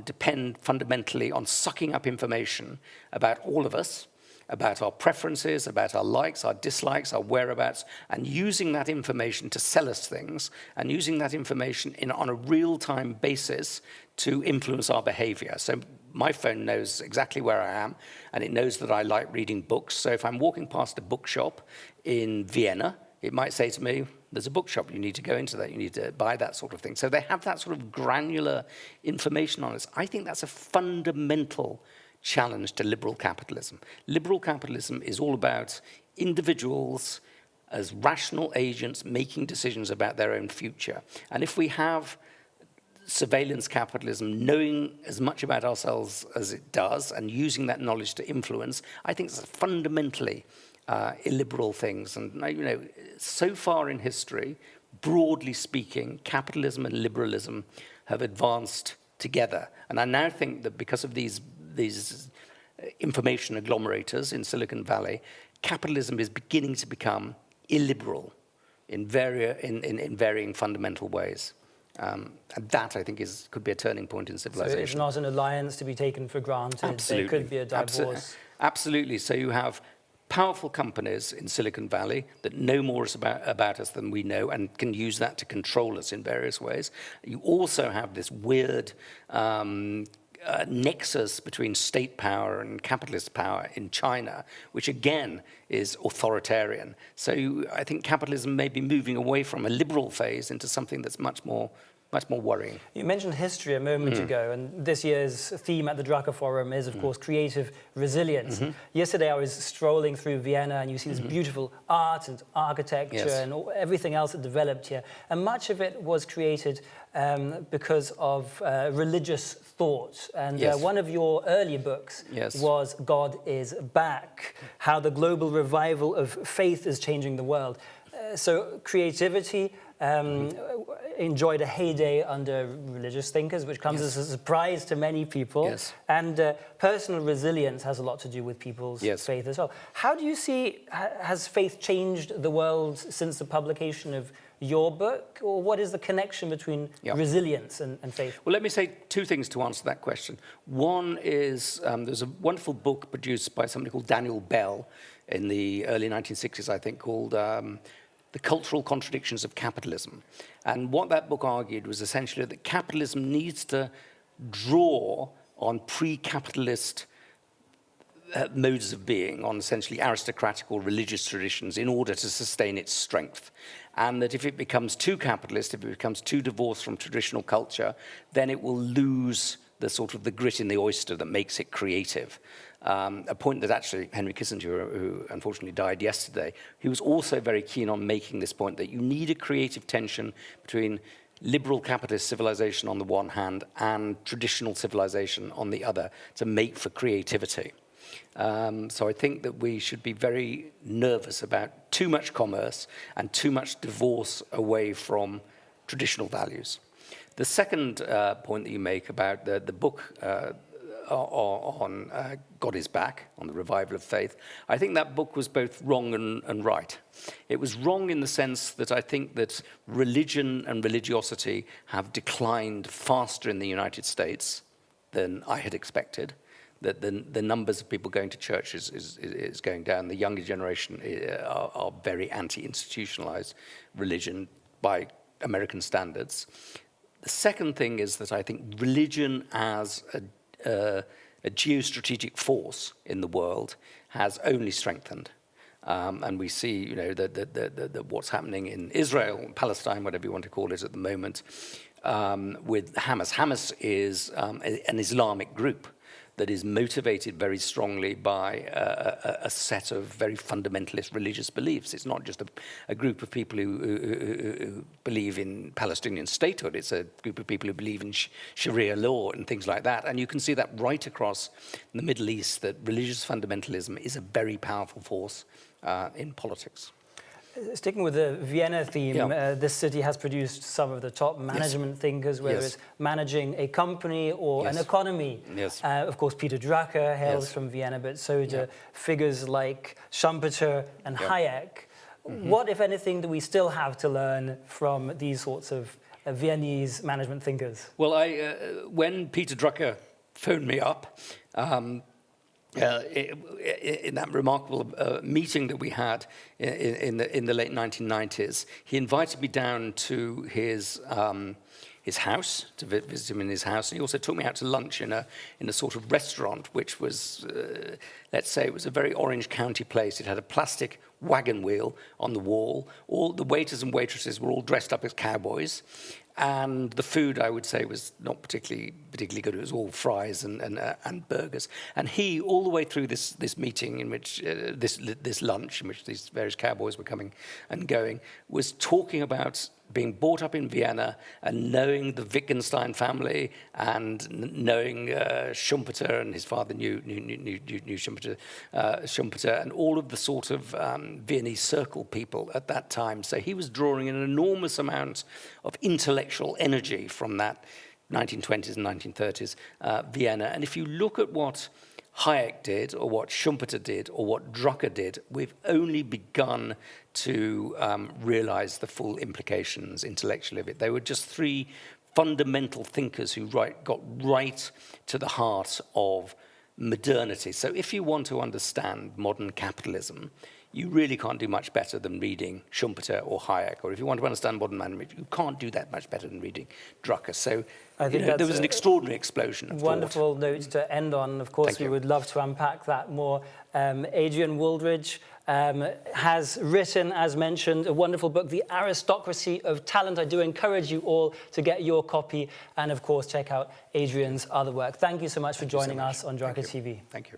depend fundamentally on sucking up information about all of us, about our preferences, about our likes, our dislikes, our whereabouts, and using that information to sell us things, and using that information on a real-time basis to influence our behavior. So my phone knows exactly where I am, and it knows that I like reading books. So if I'm walking past a bookshop in Vienna, it might say to me, There's a bookshop, you need to go into that, you need to buy that sort of thing. So they have that sort of granular information on us. I think that's a fundamental challenge to liberal capitalism. Liberal capitalism is all about individuals as rational agents making decisions about their own future. And if we have surveillance capitalism, knowing as much about ourselves as it does and using that knowledge to influence, I think it's fundamentally illiberal things. And so far in history, broadly speaking, capitalism and liberalism have advanced together. And I now think that because of these information agglomerators in Silicon Valley, capitalism is beginning to become illiberal in varying fundamental ways. And that, I think, could be a turning point in civilization. So it's not an alliance to be taken for granted. Absolutely. There could be a divorce. Absolutely. So you have powerful companies in Silicon Valley that know more about us than we know and can use that to control us in various ways. You also have this weird nexus between state power and capitalist power in China, which again is authoritarian. So I think capitalism may be moving away from a liberal phase into something that's much more worrying. You mentioned history a moment ago, and this year's theme at the Drucker Forum is, of course, creative resilience. Yesterday I was strolling through Vienna, and you see this beautiful art and architecture and everything else that developed here. And much of it was created because of religious thought. And one of your earlier books was God is Back, how the global revival of faith is changing the world. So creativity enjoyed a heyday under religious thinkers, which comes as a surprise to many people. And personal resilience has a lot to do with people's faith as well. How do you see, has faith changed the world since the publication of your book? Or what is the connection between resilience and faith? Well, let me say two things to answer that question. One is there's a wonderful book produced by somebody called Daniel Bell in the early 1960s, I think, called The Cultural Contradictions of Capitalism. And what that book argued was essentially that capitalism needs to draw on pre-capitalist modes of being, on essentially aristocratic or religious traditions in order to sustain its strength. And that if it becomes too capitalist, if it becomes too divorced from traditional culture, then it will lose the sort of the grit in the oyster that makes it creative. A point that actually Henry Kissinger, who unfortunately died yesterday, he was also very keen on making this point, that you need a creative tension between liberal capitalist civilization on the one hand and traditional civilization on the other to make for creativity. So I think that we should be very nervous about too much commerce and too much divorce away from traditional values. The second point that you make about the book on God is Back, on the revival of faith, I think that book was both wrong and right. It was wrong in the sense that I think that religion and religiosity have declined faster in the United States than I had expected. That the numbers of people going to church is going down. The younger generation are very anti-institutionalized religion by American standards. The second thing is that I think religion as a geostrategic force in the world has only strengthened. And we see, that what's happening in Israel, Palestine, whatever you want to call it at the moment, with Hamas. Hamas is an Islamic group that is motivated very strongly by a set of very fundamentalist religious beliefs. It's not just a group of people who believe in Palestinian statehood. It's a group of people who believe in Sharia law and things like that. And you can see that right across the Middle East, that religious fundamentalism is a very powerful force in politics. Sticking with the Vienna theme, this city has produced some of the top management thinkers, whether it's managing a company or an economy. Of course, Peter Drucker hails from Vienna, but so do figures like Schumpeter and Hayek. What, if anything, do we still have to learn from these sorts of Viennese management thinkers? Well, when Peter Drucker phoned me up, in that remarkable meeting that we had in the late 1990s, he invited me down to his house, to visit him in his house, and he also took me out to lunch in a sort of restaurant, which was, let's say, it was a very Orange County place. It had a plastic wagon wheel on the wall. All the waiters and waitresses were all dressed up as cowboys. And the food, I would say, was not particularly good. It was all fries and burgers. And he, all the way through this meeting, in which this lunch, in which these various cowboys were coming and going, was talking about being brought up in Vienna and knowing the Wittgenstein family and knowing Schumpeter, and his father knew Schumpeter, and all of the sort of Viennese circle people at that time. So he was drawing an enormous amount of intellectual energy from that 1920s and 1930s Vienna. And if you look at what Hayek did, or what Schumpeter did, or what Drucker did, we've only begun to realize the full implications intellectually of it. They were just three fundamental thinkers who got right to the heart of modernity. So if you want to understand modern capitalism, you really can't do much better than reading Schumpeter or Hayek. Or if you want to understand modern management, you can't do that much better than reading Drucker. So I think there was an extraordinary explosion of wonderful notes to end on. Of course, we would love to unpack that more. Adrian Wooldridge has written, as mentioned, a wonderful book, The Aristocracy of Talent. I do encourage you all to get your copy and, of course, check out Adrian's other work. Thank you so much for joining us on Drucker TV. Thank you.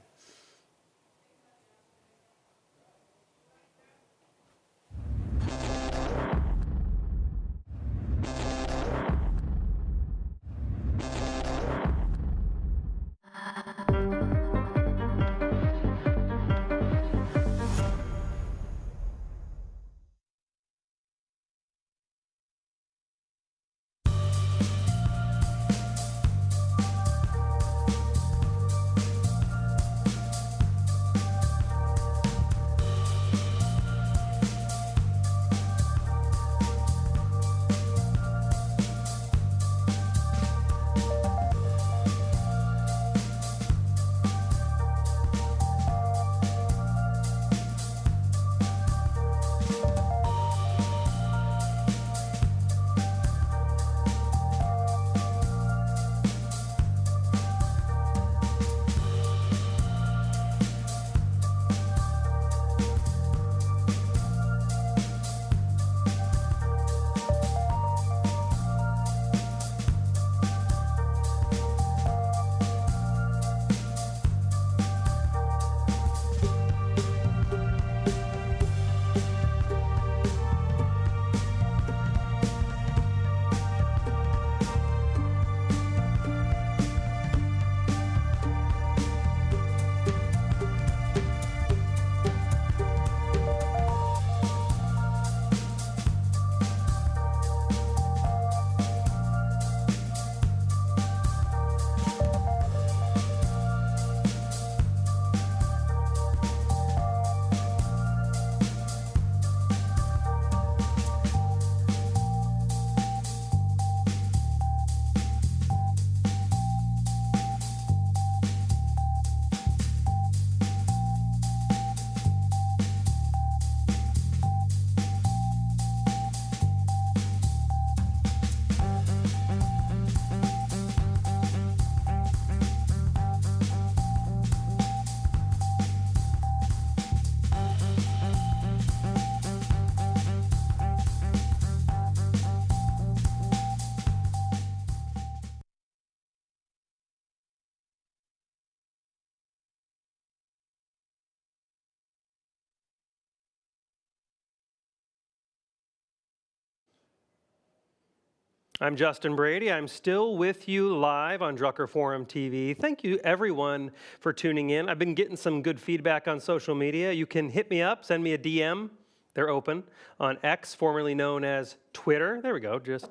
I'm Justin Brady. I'm still with you live on Drucker Forum TV. Thank you, everyone, for tuning in. I've been getting some good feedback on social media. You can hit me up, send me a DM. They're open on X, formerly known as Twitter. There we go. Just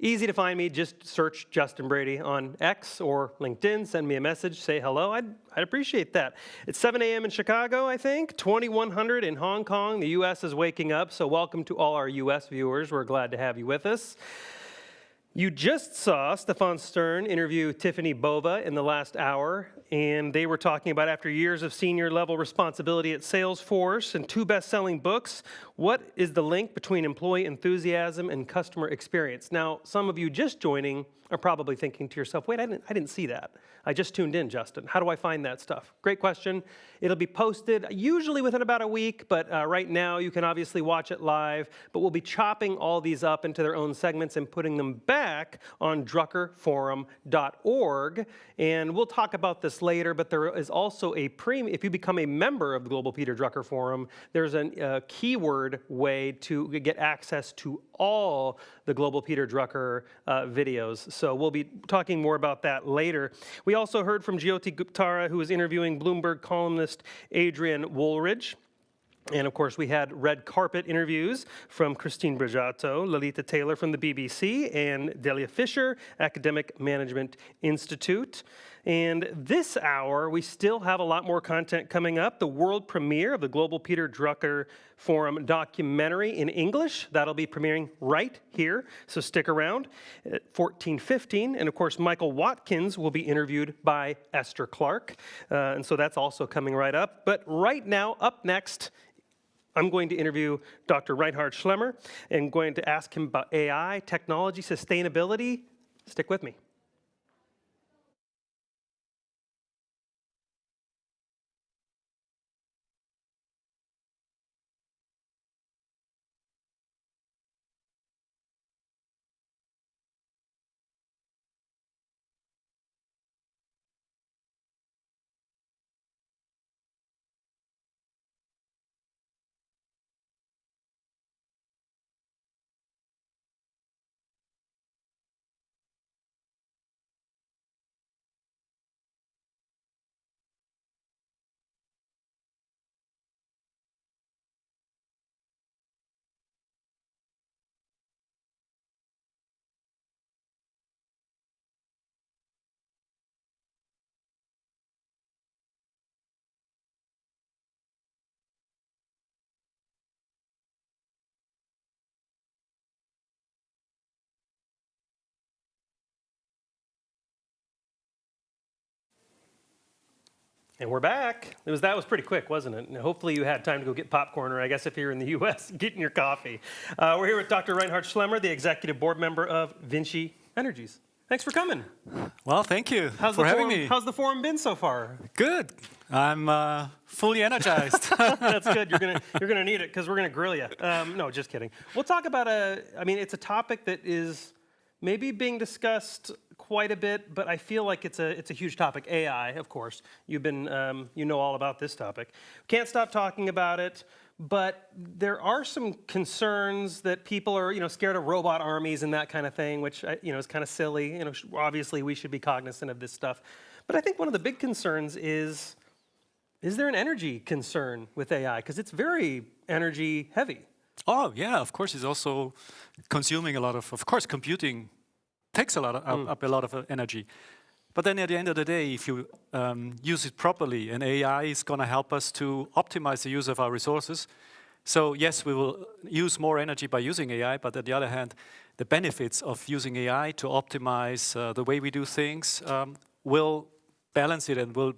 easy to find me. Just search Justin Brady on X or LinkedIn. Send me a message. Say hello. I'd appreciate that. It's 7 a.m. in Chicago, I think. 2100 in Hong Kong. The U.S. is waking up, so welcome to all our U.S. viewers. We're glad to have you with us. You just saw Stefan Stern interview Tiffani Bova in the last hour, and they were talking about, after years of senior level responsibility at Salesforce and 2 best-selling books, what is the link between employee enthusiasm and customer experience? Now, some of you just joining are probably thinking to yourself, wait, I didn't see that. I just tuned in, Justin. How do I find that stuff? Great question. It'll be posted usually within about a week, but right now you can obviously watch it live, but we'll be chopping all these up into their own segments and putting them back on druckerforum.org. And we'll talk about this later, but there is also a premium. If you become a member of the Global Peter Drucker Forum, there's a keyword way to get access to all the Global Peter Drucker videos. So we'll be talking more about that later. We also heard from Jyoti Guptara, who was interviewing Bloomberg columnist Adrian Woolridge. And of course, we had red carpet interviews from Christine Brigitte, Lalita Taylor from the BBC, and Delia Fisher, Academic Management Institute. And this hour, we still have a lot more content coming up. The world premiere of the Global Peter Drucker Forum documentary in English. That'll be premiering right here, so stick around at 14:15. And of course, Michael Watkins will be interviewed by Esther Clark. And so that's also coming right up. But right now, up next, I'm going to interview Dr. Reinhard Schlemmer and going to ask him about AI, technology, sustainability. Stick with me. And we're back. That was pretty quick, wasn't it? And hopefully you had time to go get popcorn, or I guess if you're in the US, getting your coffee. We're here with Dr. Reinhard Schlemmer, the executive board member of Vinci Energies. Thanks for coming. Well, thank you for having me. How's the forum been so far? Good. I'm fully energized. That's good. You're gonna need it because we're gonna grill you. No, just kidding. We'll talk about it's a topic that is maybe being discussed quite a bit, but I feel like it's a huge topic. AI, of course. You've been you know all about this topic. Can't stop talking about it. But there are some concerns that people are, scared of robot armies and that kind of thing, which, is kind of silly. Obviously we should be cognizant of this stuff. But I think one of the big concerns is there an energy concern with AI? Because it's very energy heavy. Oh, yeah, of course. It's also consuming a lot of course, computing takes a lot of, up a lot of energy. But then at the end of the day, if you use it properly, and AI is going to help us to optimize the use of our resources. So yes, we will use more energy by using AI, but on the other hand, the benefits of using AI to optimize the way we do things will balance it and will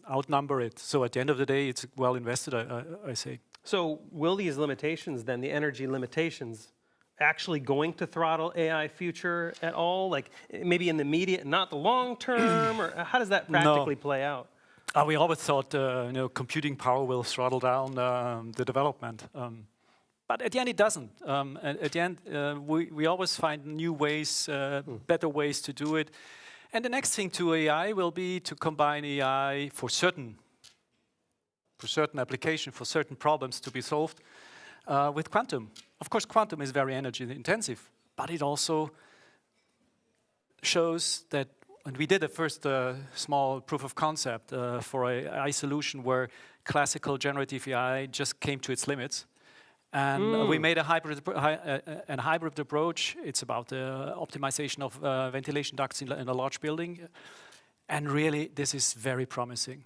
outnumber it. So at the end of the day, it's well invested, I say. So will these limitations then, the energy limitations, actually going to throttle AI future at all? Like maybe in the immediate, not the long term, or how does that practically play out? We always thought computing power will throttle down the development. But at the end, it doesn't. At the end, we always find new ways, better ways to do it. And the next thing to AI will be to combine AI for certain applications, for certain problems to be solved with quantum. Of course, quantum is very energy intensive, but it also shows that, and we did a first small proof of concept for an AI solution where classical generative AI just came to its limits. And we made a hybrid approach. It's about the optimization of ventilation ducts in a large building. And really, this is very promising.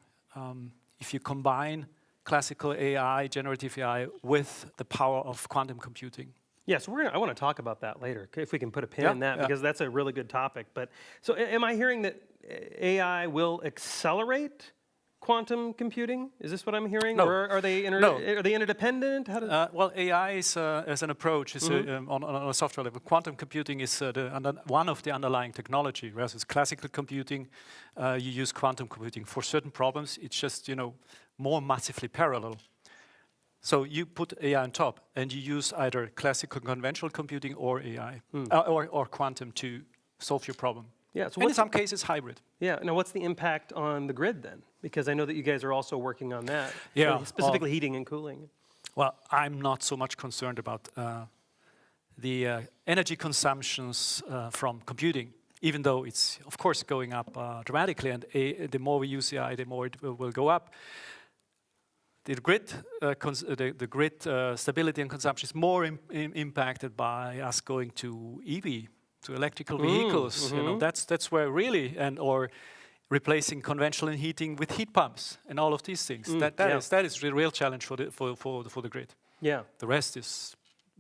If you combine classical AI, generative AI, with the power of quantum computing. Yeah, so I want to talk about that later, if we can put a pin in that, because that's a really good topic. But so am I hearing that AI will accelerate quantum computing? Is this what I'm hearing? No. Or are they are they interdependent? How does Well, AI is as an approach is on a software level. Quantum computing is one of the underlying technology, whereas classical computing, you use quantum computing for certain problems. It's just more massively parallel. So you put AI on top, and you use either classical conventional computing or AI or quantum to solve your problem. Yeah, so and in some cases, hybrid. Yeah. Now, what's the impact on the grid then? Because I know that you guys are also working on that. Yeah. So specifically heating and cooling. Well, I'm not so much concerned about the energy consumptions from computing, even though it's, of course, going up dramatically. And the more we use AI, the more it will go up. The grid stability and consumption is more impacted by us going to EV, to electrical vehicles. That's where really, or replacing conventional heating with heat pumps and all of these things. That is the real challenge for the grid. Yeah. The rest is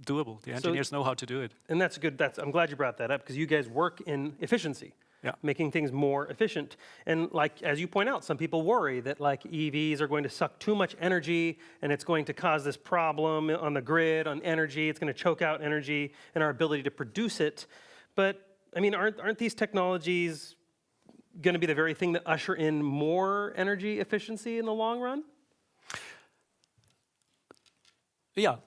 doable. The engineers know how to do it. And that's good. I'm glad you brought that up, because you guys work in efficiency. Yeah. Making things more efficient. And like, as you point out, some people worry that like EVs are going to suck too much energy and it's going to cause this problem on the grid, on energy. It's going to choke out energy and our ability to produce it. But I mean, aren't these technologies going to be the very thing that usher in more energy efficiency in the long run? Yeah.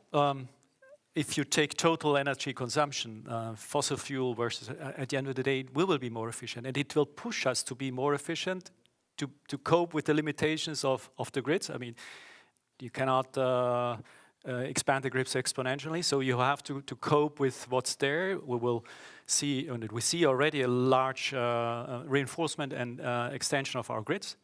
If you take total energy consumption, fossil fuel versus, at the end of the day, we will be more efficient. And it will push us to be more efficient, to cope with the limitations of the grids. I mean, you cannot expand the grids exponentially, so you have to cope with what's there. We will see, and we see already a large reinforcement and extension of our grids.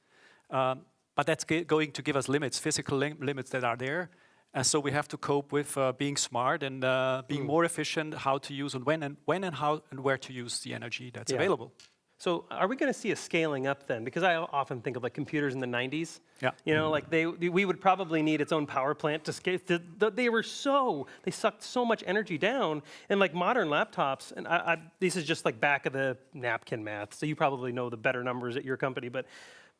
But that's going to give us limits, physical limits that are there. And so we have to cope with being smart and being more efficient, how to use and when and how and where to use the energy that's available. So are we going to see a scaling up then? Because I often think of like computers in the 90s. Yeah. Like we would probably need its own power plant to scale. They sucked so much energy down. And like modern laptops, and this is just like back of the napkin math, so you probably know the better numbers at your company, but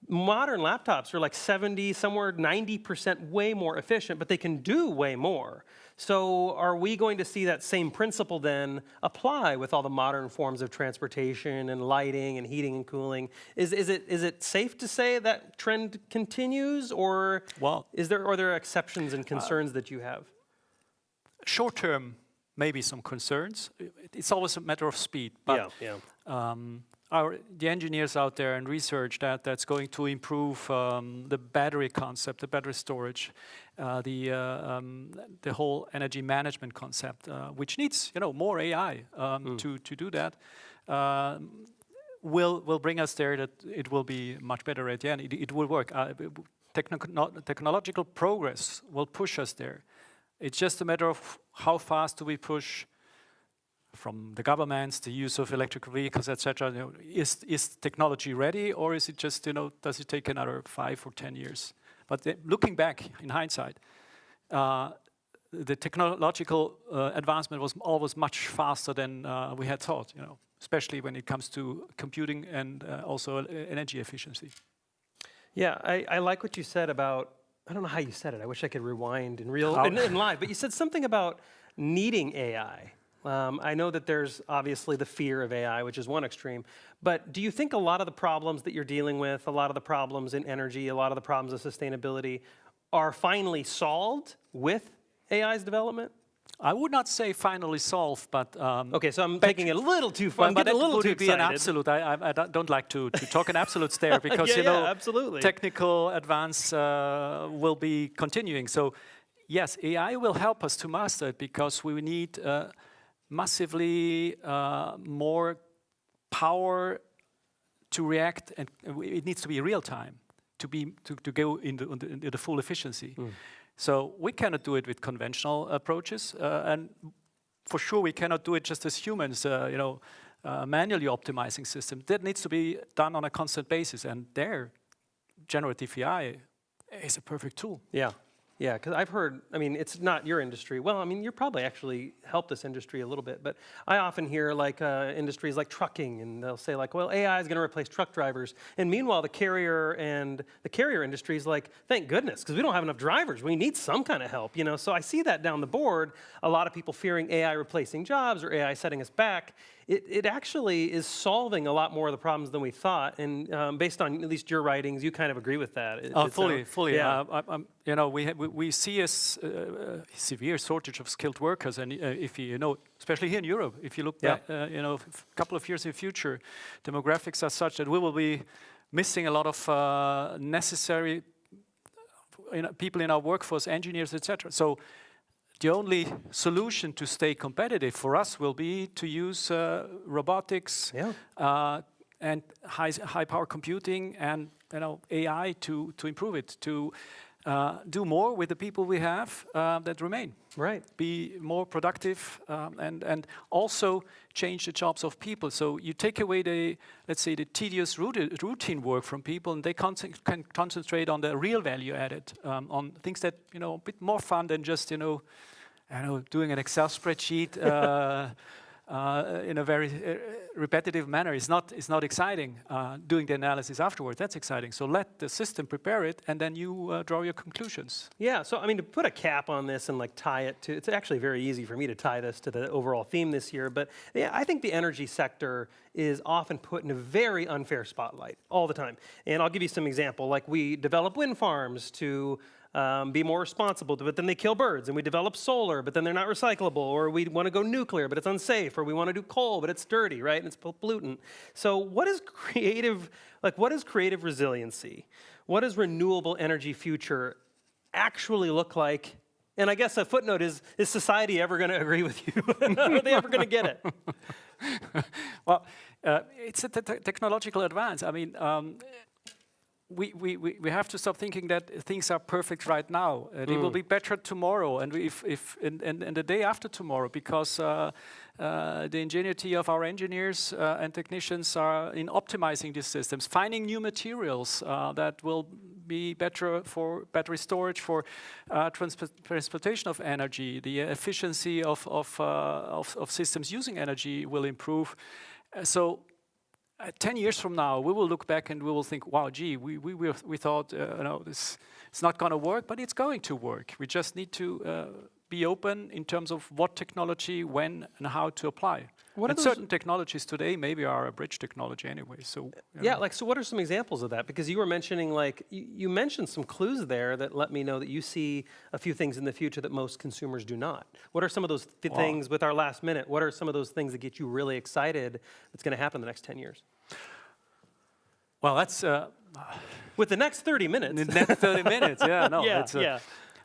modern laptops are like 70, somewhere 90% way more efficient, but they can do way more. So are we going to see that same principle then apply with all the modern forms of transportation and lighting and heating and cooling? Is it safe to say that trend continues, or are there exceptions and concerns that you have? Short term, maybe some concerns. It's always a matter of speed. But the engineers out there and research that's going to improve the battery concept, the battery storage, the whole energy management concept, which needs more AI to do that, will bring us there. That it will be much better at the end. It will work. Technological progress will push us there. It's just a matter of how fast do we push from the governments, the use of electric vehicles, etc. Is technology ready, or is it just, does it take another 5 or 10 years? But looking back in hindsight, the technological advancement was always much faster than we had thought, especially when it comes to computing and also energy efficiency. Yeah, I like what you said about, I don't know how you said it. I wish I could rewind in live, but you said something about needing AI. I know that there's obviously the fear of AI, which is one extreme, but do you think a lot of the problems that you're dealing with, a lot of the problems in energy, a lot of the problems of sustainability are finally solved with AI's development? I would not say finally solved, but... okay, so I'm taking it a little too far. I'm getting a little too excited. Be an absolute. I don't like to talk in absolutes there, because, absolutely. Technical advance will be continuing. So, yes, AI will help us to master it, because we need... massively more power to react, and it needs to be real time to go into the full efficiency. So we cannot do it with conventional approaches, and for sure we cannot do it just as humans, manually optimizing systems. That needs to be done on a constant basis, and there, generative AI is a perfect tool. Yeah. Yeah, because I've heard, I mean, it's not your industry. Well, I mean, you're probably actually helped this industry a little bit, but I often hear like industries like trucking, and they'll say like, well, AI is going to replace truck drivers. And meanwhile, the carrier industry is like, thank goodness, because we don't have enough drivers. We need some kind of help, you know? So I see that down the board, a lot of people fearing AI replacing jobs or AI setting us back. It actually is solving a lot more of the problems than we thought. And based on at least your writings, you kind of agree with that. Fully. Yeah. You know, we see a severe shortage of skilled workers, and if you know, especially here in Europe, if you look back, you know, a couple of years in the future, demographics are such that we will be missing a lot of necessary people in our workforce, engineers, etc. So the only solution to stay competitive for us will be to use robotics and high power computing and AI to improve it, to do more with the people we have that remain. Right. Be more productive and also change the jobs of people. So you take away let's say the tedious routine work from people, and they can concentrate on the real value added, on things that a bit more fun than just doing an Excel spreadsheet in a very repetitive manner. It's not exciting. Doing the analysis afterwards, that's exciting. So let the system prepare it, and then you draw your conclusions. Yeah, so I mean, to put a cap on this and like tie it to, it's actually very easy for me to tie this to the overall theme this year, but yeah, I think the energy sector is often put in a very unfair spotlight all the time. And I'll give you some example, like we develop wind farms to be more responsible, but then they kill birds, and we develop solar, but then they're not recyclable, or we want to go nuclear, but it's unsafe, or we want to do coal, but it's dirty, right, and it's pollutant. So what is creative resiliency? What does renewable energy future actually look like? And I guess a footnote is society ever going to agree with you? Are they ever going to get it? Well, it's a technological advance. I mean, we have to stop thinking that things are perfect right now. They will be better tomorrow, and and the day after tomorrow, because the ingenuity of our engineers and technicians are in optimizing these systems, finding new materials that will be better for battery storage, for transportation of energy. The efficiency of systems using energy will improve. So 10 years from now, we will look back and we will think, wow, gee, we thought, this it's not going to work, but it's going to work. We just need to be open in terms of what technology, when, and how to apply. And certain technologies today maybe are a bridge technology anyway. So so what are some examples of that? Because you were mentioning, like, you mentioned some clues there that let me know that you see a few things in the future that most consumers do not. What are some of those things with our last minute? What are some of those things that get you really excited that's going to happen in the next 10 years? Well, that's... with the next 30 minutes. The next 30 minutes, yeah, no. Yeah.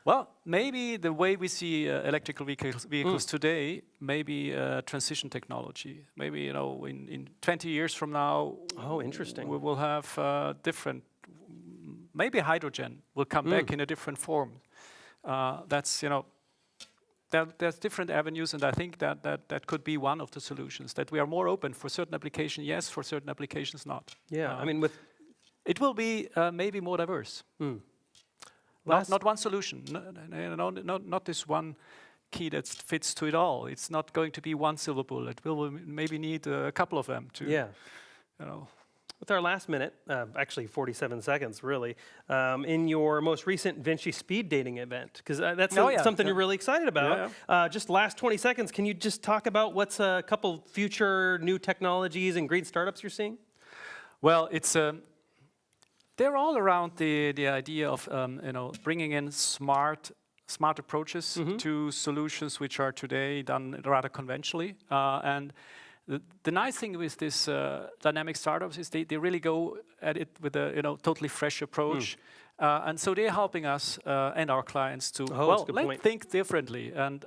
Well, maybe the way we see electrical vehicles today, maybe transition technology. Maybe, in 20 years from now, interesting. We will have different, maybe hydrogen will come back in a different form. That's, there's different avenues, and I think that could be one of the solutions, that we are more open for certain applications, yes, for certain applications, not. Yeah, I mean, it will be maybe more diverse. Not one solution, not this one key that fits to it all. It's not going to be one silver bullet. We'll maybe need a couple of them to, With our last minute, actually 47 seconds, really, in your most recent Vinci speed dating event, because that's something you're really excited about. Just last 20 seconds, can you just talk about what's a couple future new technologies and great startups you're seeing? Well, it's... they're all around the idea of bringing in smart approaches to solutions which are today done rather conventionally. And the nice thing with this dynamic startups is they really go at it with a totally fresh approach. And so they're helping us and our clients to let's think differently. And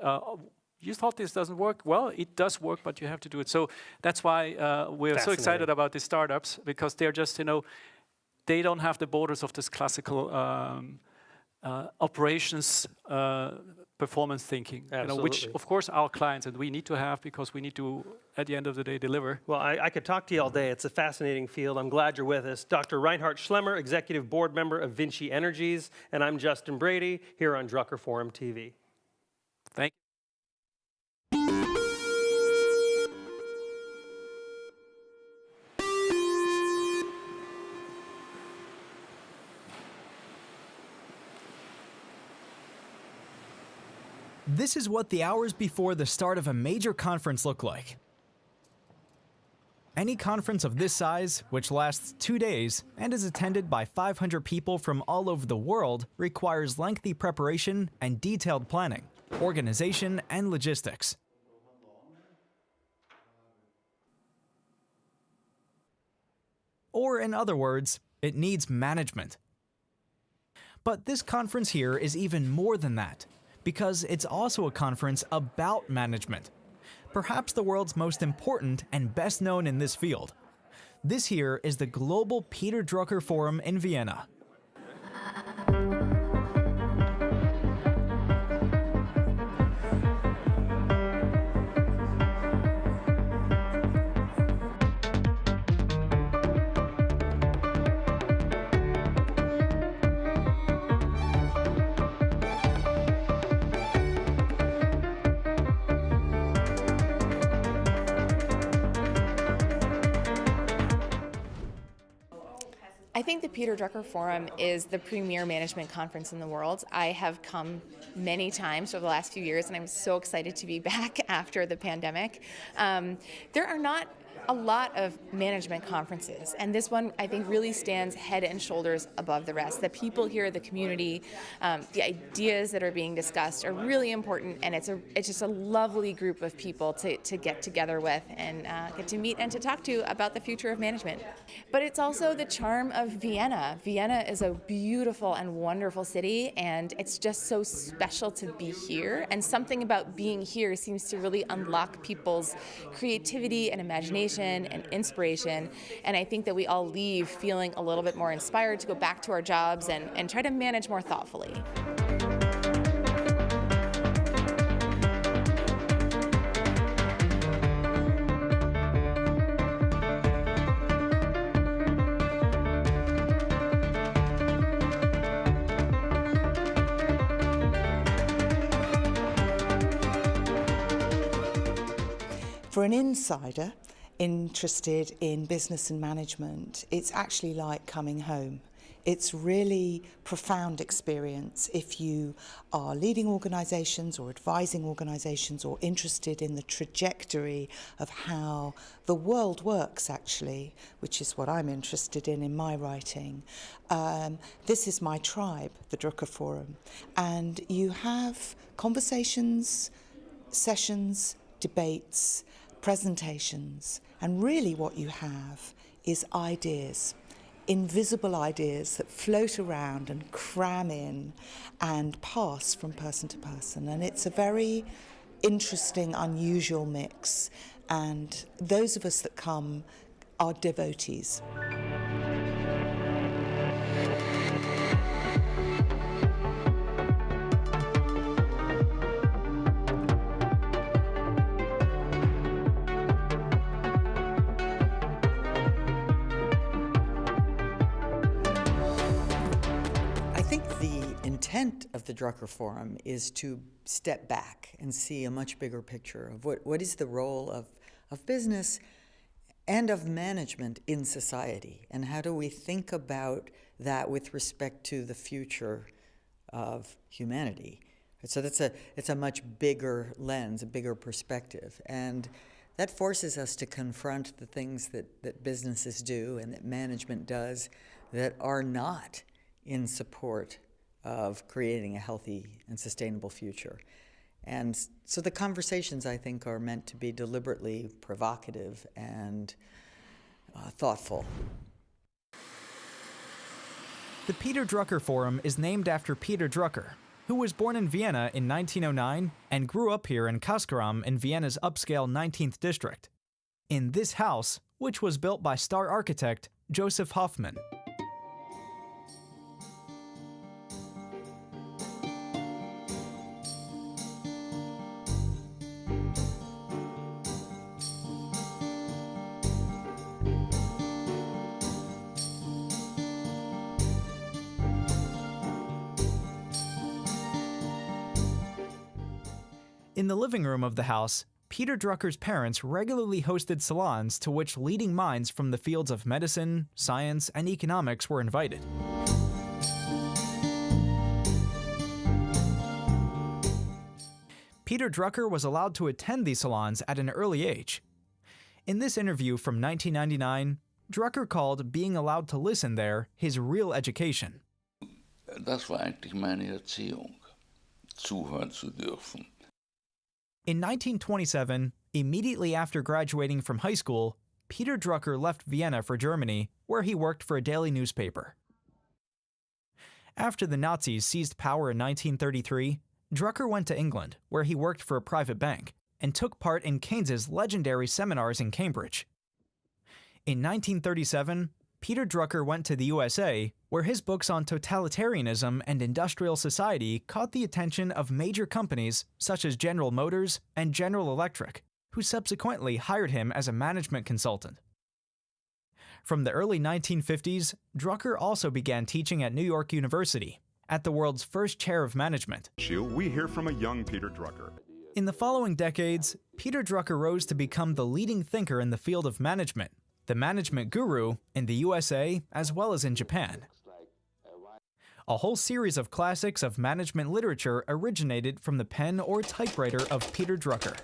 you thought this doesn't work? Well, it does work, but you have to do it. So that's why we're so excited about these startups, because they're just they don't have the borders of this classical operations performance thinking, which of course our clients and we need to have because we need to, at the end of the day, deliver. Well, I could talk to you all day. It's a fascinating field. I'm glad you're with us. Dr. Reinhard Schlemmer, Executive Board Member of Vinci Energies, and I'm Justin Brady here on Drucker Forum TV. Thank you. This is what the hours before the start of a major conference look like. Any conference of this size, which lasts 2 days and is attended by 500 people from all over the world, requires lengthy preparation and detailed planning, organization, and logistics. Or in other words, it needs management. But this conference here is even more than that, because it's also a conference about management, perhaps the world's most important and best known in this field. This here is the Global Peter Drucker Forum in Vienna. I think the Peter Drucker Forum is the premier management conference in the world. I have come many times over the last few years, and I'm so excited to be back after the pandemic. There are not a lot of management conferences, and this one I think really stands head and shoulders above the rest. The people here, the community, the ideas that are being discussed are really important, and it's just a lovely group of people to get together with and get to meet and to talk to about the future of management. But it's also the charm of Vienna. Vienna is a beautiful and wonderful city, and it's just so special to be here, and something about being here seems to really unlock people's creativity and imagination and inspiration, and I think that we all leave feeling a little bit more inspired to go back to our jobs and try to manage more thoughtfully. For an insider interested in business and management, it's actually like coming home. It's really profound experience if you are leading organizations or advising organizations or interested in the trajectory of how the world works, actually, which is what I'm interested in my writing. This is my tribe, the Drucker Forum, and you have conversations, sessions, debates, presentations, and really what you have is ideas, invisible ideas that float around and cram in and pass from person to person. And it's a very interesting, unusual mix. And those of us that come are devotees. intent of the Drucker Forum is to step back and see a much bigger picture of what is the role of business and of management in society, and how do we think about that with respect to the future of humanity. So it's a much bigger lens, a bigger perspective, and that forces us to confront the things that businesses do and that management does that are not in support of creating a healthy and sustainable future. And so the conversations, I think, are meant to be deliberately provocative and thoughtful. The Peter Drucker Forum is named after Peter Drucker, who was born in Vienna in 1909 and grew up here in Kaskaram in Vienna's upscale 19th district, in this house, which was built by star architect Joseph Hoffmann. In the living room of the house, Peter Drucker's parents regularly hosted salons to which leading minds from the fields of medicine, science, and economics were invited. Peter Drucker was allowed to attend these salons at an early age. In this interview from 1999, Drucker called being allowed to listen there his real education. Das war eigentlich meine Erziehung, zuhören zu dürfen. In 1927, immediately after graduating from high school, Peter Drucker left Vienna for Germany, where he worked for a daily newspaper. After the Nazis seized power in 1933, Drucker went to England, where he worked for a private bank, and took part in Keynes's legendary seminars in Cambridge. In 1937, Peter Drucker went to the USA, where his books on totalitarianism and industrial society caught the attention of major companies such as General Motors and General Electric, who subsequently hired him as a management consultant. From the early 1950s, Drucker also began teaching at New York University, at the world's first chair of management. We hear from a young Peter Drucker. In the following decades, Peter Drucker rose to become the leading thinker in the field of management, the management guru in the USA as well as in Japan. A whole series of classics of management literature originated from the pen or typewriter of Peter Drucker.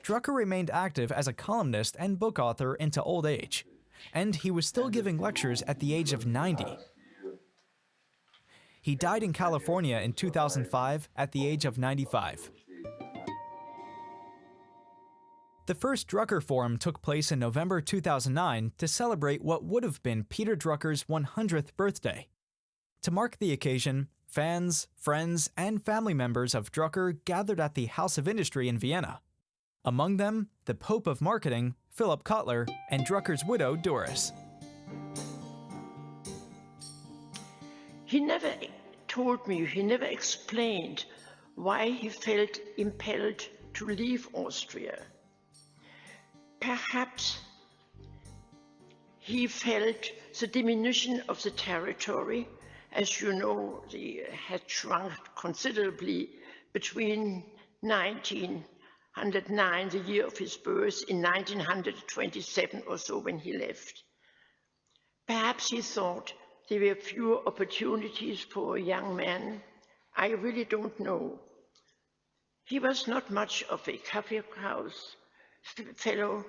Drucker remained active as a columnist and book author into old age, and he was still giving lectures at the age of 90. He died in California in 2005 at the age of 95. The first Drucker Forum took place in November 2009 to celebrate what would have been Peter Drucker's 100th birthday. To mark the occasion, fans, friends, and family members of Drucker gathered at the House of Industry in Vienna. Among them, the Pope of Marketing, Philip Kotler, and Drucker's widow, Doris. He never told me, he never explained why he felt impelled to leave Austria. Perhaps he felt the diminution of the territory. As you know, they had shrunk considerably between 1909, the year of his birth, in 1927 or so when he left. Perhaps he thought there were fewer opportunities for a young man. I really don't know. He was not much of a coffee house fellow.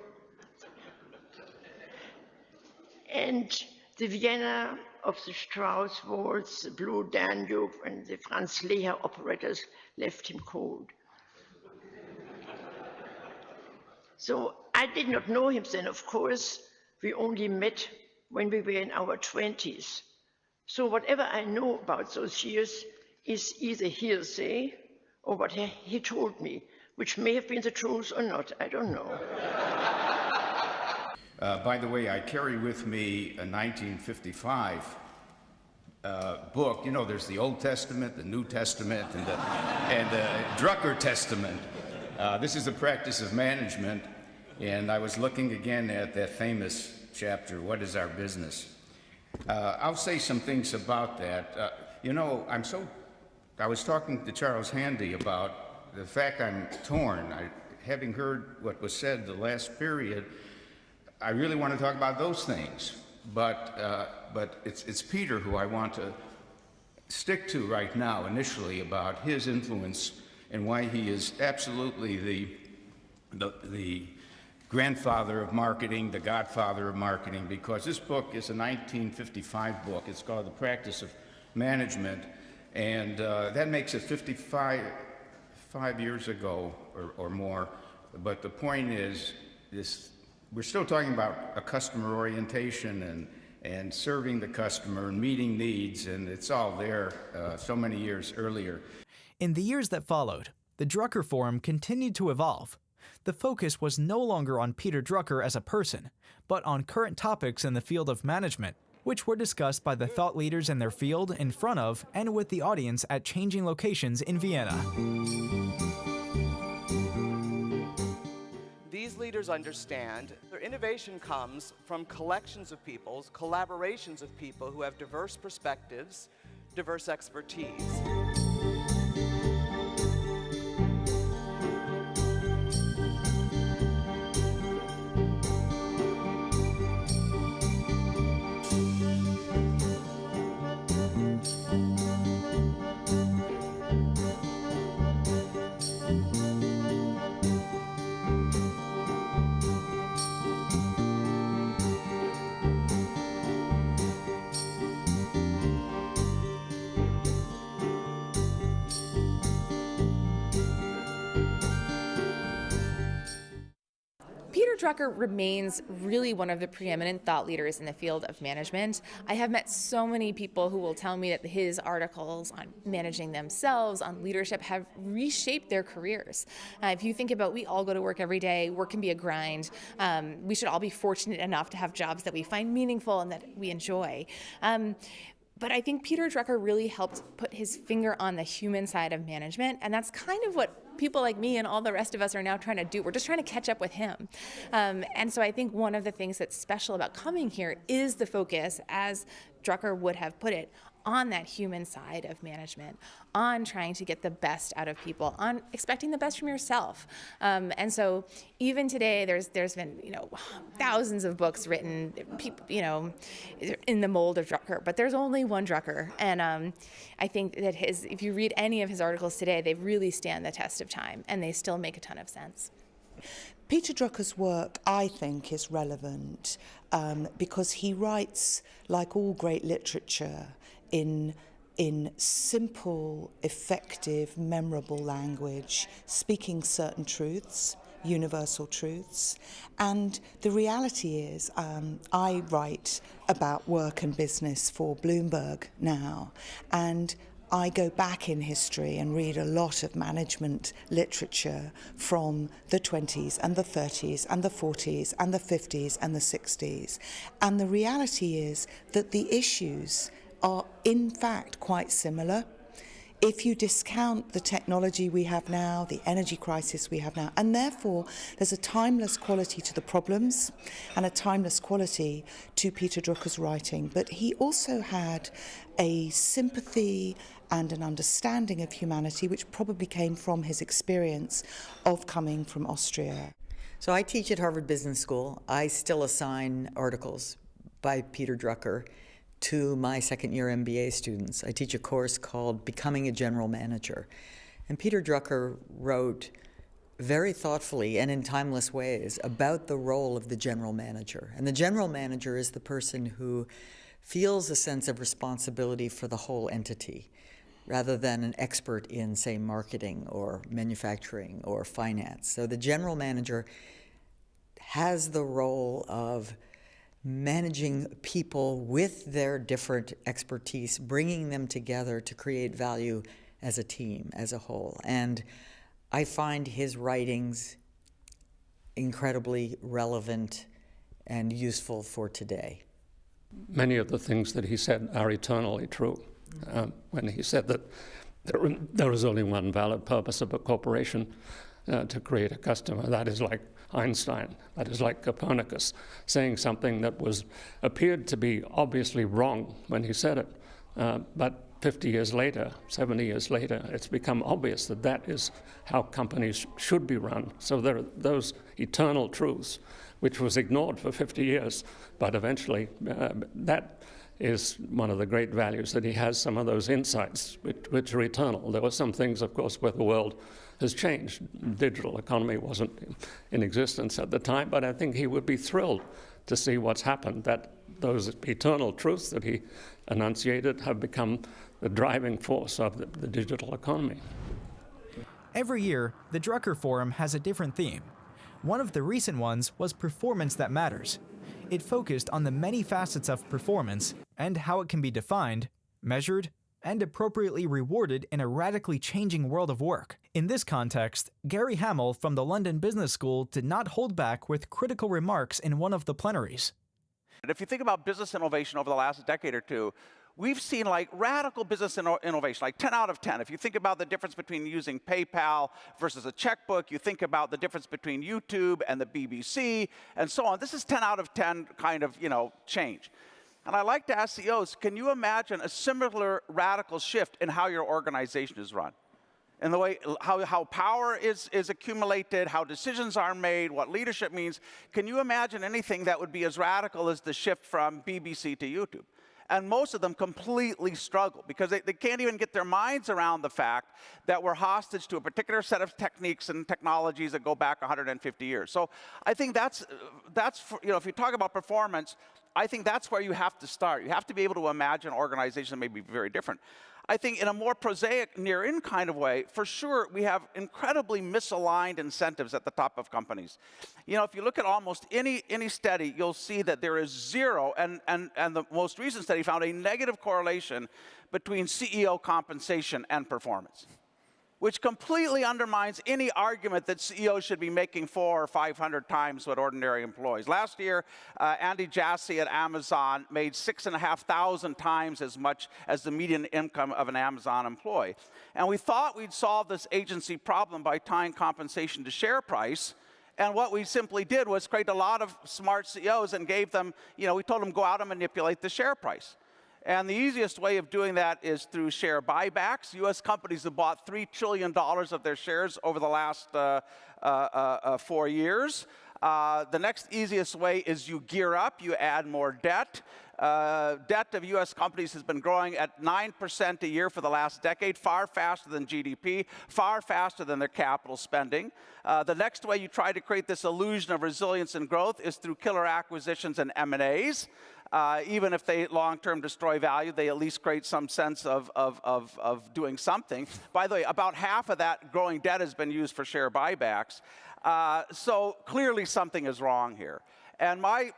And the Vienna of the Strauss waltz, the Blue Danube, and the Franz Lehrer operettas left him cold. So I did not know him then, of course. We only met when we were in our 20s. So whatever I know about those years is either hearsay or what he told me, which may have been the truth or not, I don't know. By the way, I carry with me a 1955 book. You know, there's the Old Testament, the New Testament, and the Drucker Testament. This is the practice of management, and I was looking again at that famous chapter, What is Our Business? I'll say some things about that. You know, I was talking to Charles Handy about the fact I'm torn. Having heard what was said the last period, I really want to talk about those things. But it's Peter who I want to stick to right now, initially, about his influence and why he is absolutely the grandfather of marketing, the godfather of marketing, because this book is a 1955 book. It's called The Practice of Management, and that makes it 55 years ago or more. But the point is, we're still talking about a customer orientation and serving the customer and meeting needs, and it's all there so many years earlier. In the years that followed, the Drucker Forum continued to evolve. The focus was no longer on Peter Drucker as a person, but on current topics in the field of management, which were discussed by the thought leaders in their field in front of and with the audience at changing locations in Vienna. These leaders understand their innovation comes from collections of people, collaborations of people who have diverse perspectives, diverse expertise. Peter Drucker remains really one of the preeminent thought leaders in the field of management. I have met so many people who will tell me that his articles on managing themselves, on leadership, have reshaped their careers. If you think about, we all go to work every day, work can be a grind. We should all be fortunate enough to have jobs that we find meaningful and that we enjoy. But I think Peter Drucker really helped put his finger on the human side of management, and that's kind of what people like me and all the rest of us are now trying to do. We're just trying to catch up with him. And so I think one of the things that's special about coming here is the focus, as Drucker would have put it, on that human side of management, on trying to get the best out of people, on expecting the best from yourself. And so even today, there's been thousands of books written, in the mold of Drucker, but there's only one Drucker. And I think that if you read any of his articles today, they really stand the test of time, and they still make a ton of sense. Peter Drucker's work, I think, is relevant because he writes, like all great literature, in simple, effective, memorable language, speaking certain truths, universal truths. And the reality is, I write about work and business for Bloomberg now, and I go back in history and read a lot of management literature from the 20s and the 30s and the 40s and the 50s and the 60s. And the reality is that the issues are in fact quite similar. If you discount the technology we have now, the energy crisis we have now, and therefore there's a timeless quality to the problems and a timeless quality to Peter Drucker's writing. But he also had a sympathy and an understanding of humanity, which probably came from his experience of coming from Austria. So I teach at Harvard Business School. I still assign articles by Peter Drucker to my second-year MBA students. I teach a course called Becoming a General Manager. And Peter Drucker wrote very thoughtfully and in timeless ways about the role of the general manager. And the general manager is the person who feels a sense of responsibility for the whole entity, rather than an expert in, say, marketing or manufacturing or finance. So the general manager has the role of managing people with their different expertise, bringing them together to create value as a team, as a whole. And I find his writings incredibly relevant and useful for today. Many of the things that he said are eternally true. When he said that there is only one valid purpose of a corporation, to create a customer, that is like Einstein, that is like Copernicus, saying something that appeared to be obviously wrong when he said it. But 50 years later, 70 years later, it's become obvious that that is how companies should be run. So there are those eternal truths, which was ignored for 50 years, but eventually that is one of the great values, that he has some of those insights which are eternal. There were some things, of course, where the world has changed. Digital economy wasn't in existence at the time, but I think he would be thrilled to see what's happened, that those eternal truths that he enunciated have become the driving force of the digital economy. Every year, the Drucker Forum has a different theme. One of the recent ones was Performance That Matters. It focused on the many facets of performance and how it can be defined, measured, and appropriately rewarded in a radically changing world of work. In this context, Gary Hamel from the London Business School did not hold back with critical remarks in one of the plenaries. If you think about business innovation over the last decade or two, we've seen like radical business innovation, like 10 out of 10. If you think about the difference between using PayPal versus a checkbook, you think about the difference between YouTube and the BBC and so on. This is 10 out of 10 kind of, change. And I like to ask CEOs, can you imagine a similar radical shift in how your organization is run? In the way how power is accumulated, how decisions are made, what leadership means. Can you imagine anything that would be as radical as the shift from BBC to YouTube? And most of them completely struggle because they can't even get their minds around the fact that we're hostage to a particular set of techniques and technologies that go back 150 years. So I think that's if you talk about performance, I think that's where you have to start. You have to be able to imagine organizations that may be very different. I think in a more prosaic, near-in kind of way, for sure, we have incredibly misaligned incentives at the top of companies. You know, if you look at almost any study, you'll see that there is zero, and the most recent study found a negative correlation between CEO compensation and performance, which completely undermines any argument that CEOs should be making 400 or 500 times what ordinary employees. Last year, Andy Jassy at Amazon made 6,500 times as much as the median income of an Amazon employee. And we thought we'd solve this agency problem by tying compensation to share price. And what we simply did was create a lot of smart CEOs and gave them, we told them go out and manipulate the share price. And the easiest way of doing that is through share buybacks. U.S. companies have bought $3 trillion of their shares over the last 4 years. The next easiest way is you gear up, you add more debt. Debt of U.S. companies has been growing at 9% a year for the last decade, far faster than GDP, far faster than their capital spending. The next way you try to create this illusion of resilience and growth is through killer acquisitions and M&As. Even if they long-term destroy value, they at least create some sense of doing something. By the way, about half of that growing debt has been used for share buybacks. So clearly something is wrong here. And my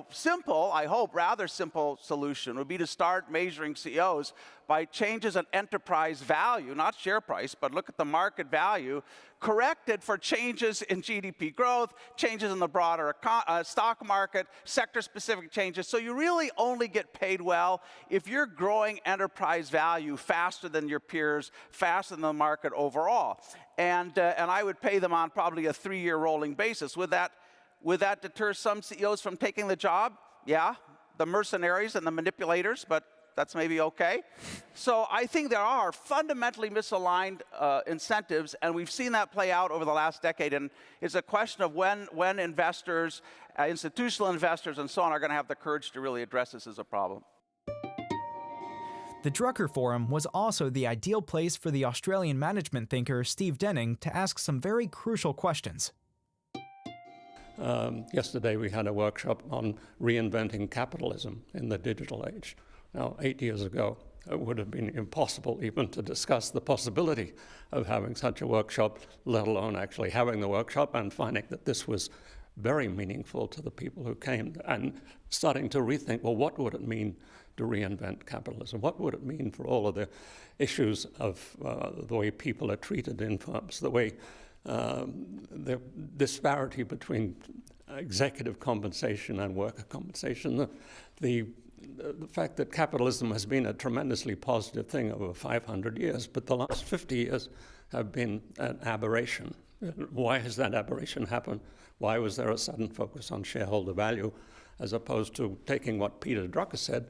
simple, I hope, rather simple solution would be to start measuring CEOs by changes in enterprise value, not share price, but look at the market value, corrected for changes in GDP growth, changes in the broader stock market, sector-specific changes. So you really only get paid well if you're growing enterprise value faster than your peers, faster than the market overall. And I would pay them on probably a 3-year rolling basis. Would that deter some CEOs from taking the job? Yeah, the mercenaries and the manipulators, but that's maybe okay. So I think there are fundamentally misaligned incentives, and we've seen that play out over the last decade. And it's a question of when investors, institutional investors, and so on are going to have the courage to really address this as a problem. The Drucker Forum was also the ideal place for the Australian management thinker Steve Denning to ask some very crucial questions. Yesterday we had a workshop on reinventing capitalism in the digital age. Now, 8 years ago, it would have been impossible even to discuss the possibility of having such a workshop, let alone actually having the workshop and finding that this was very meaningful to the people who came and starting to rethink, well, what would it mean to reinvent capitalism? What would it mean for all of the issues of the way people are treated in firms, the way the disparity between executive compensation and worker compensation, the fact that capitalism has been a tremendously positive thing over 500 years, but the last 50 years have been an aberration. Why has that aberration happened? Why was there a sudden focus on shareholder value as opposed to taking what Peter Drucker said?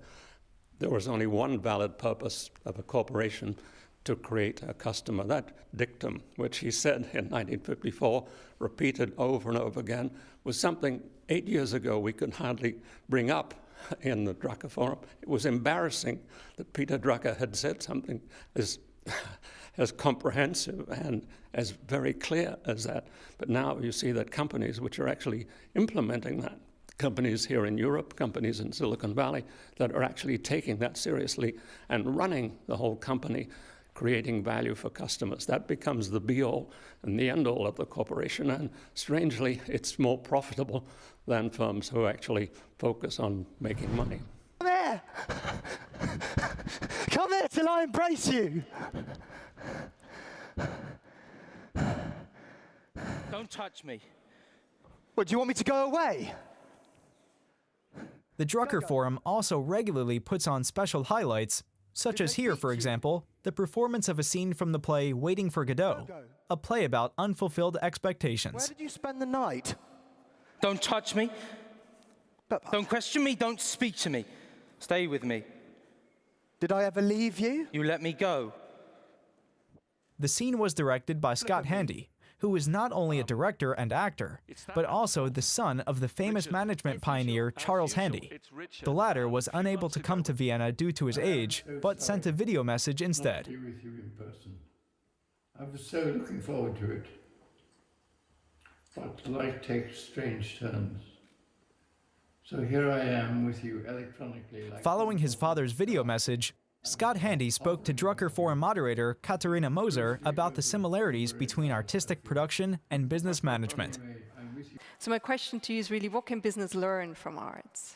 There was only one valid purpose of a corporation, to create a customer. That dictum, which he said in 1954, repeated over and over again, was something 8 years ago we could hardly bring up in the Drucker Forum. It was embarrassing that Peter Drucker had said something as comprehensive and as very clear as that. But now you see that companies which are actually implementing that, companies here in Europe, companies in Silicon Valley, that are actually taking that seriously and running the whole company, creating value for customers. That becomes the be-all and the end-all of the corporation, and strangely, it's more profitable than firms who actually focus on making money. Come here! Come here till I embrace you! Don't touch me. What, do you want me to go away? The Drucker Forum also regularly puts on special highlights, such as here, for example, the performance of a scene from the play Waiting for Godot, a play about unfulfilled expectations. Where did you spend the night? Don't touch me. Don't question me. Don't speak to me. Stay with me. Did I ever leave you? You let me go. The scene was directed by Scott Handy, who is not only a director and actor, but also the son of the famous management pioneer Charles Handy. The latter was unable to come to Vienna due to his age, but sent a video message instead. With you in person. I was so looking forward to it. But life takes strange turns. So here I am with you electronically. Following his father's video message, Scott Handy spoke to Drucker Forum moderator Katharina Moser about the similarities between artistic production and business management. So my question to you is really, what can business learn from arts?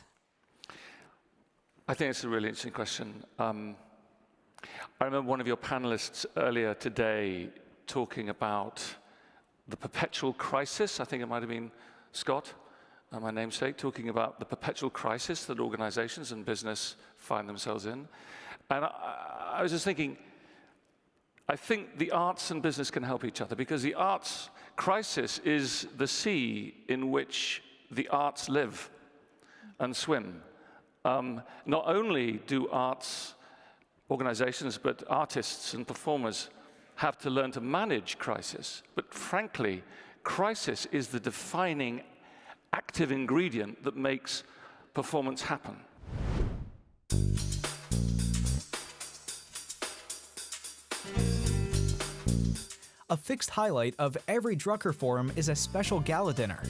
I think it's a really interesting question. I remember one of your panelists earlier today talking about the perpetual crisis. I think it might have been Scott, my namesake, talking about the perpetual crisis that organizations and business find themselves in. And I was just thinking, I think the arts and business can help each other, because the arts crisis is the sea in which the arts live and swim. Not only do arts organizations, but artists and performers have to learn to manage crisis, but frankly, crisis is the defining active ingredient that makes performance happen. A fixed highlight of every Drucker Forum is a special gala dinner.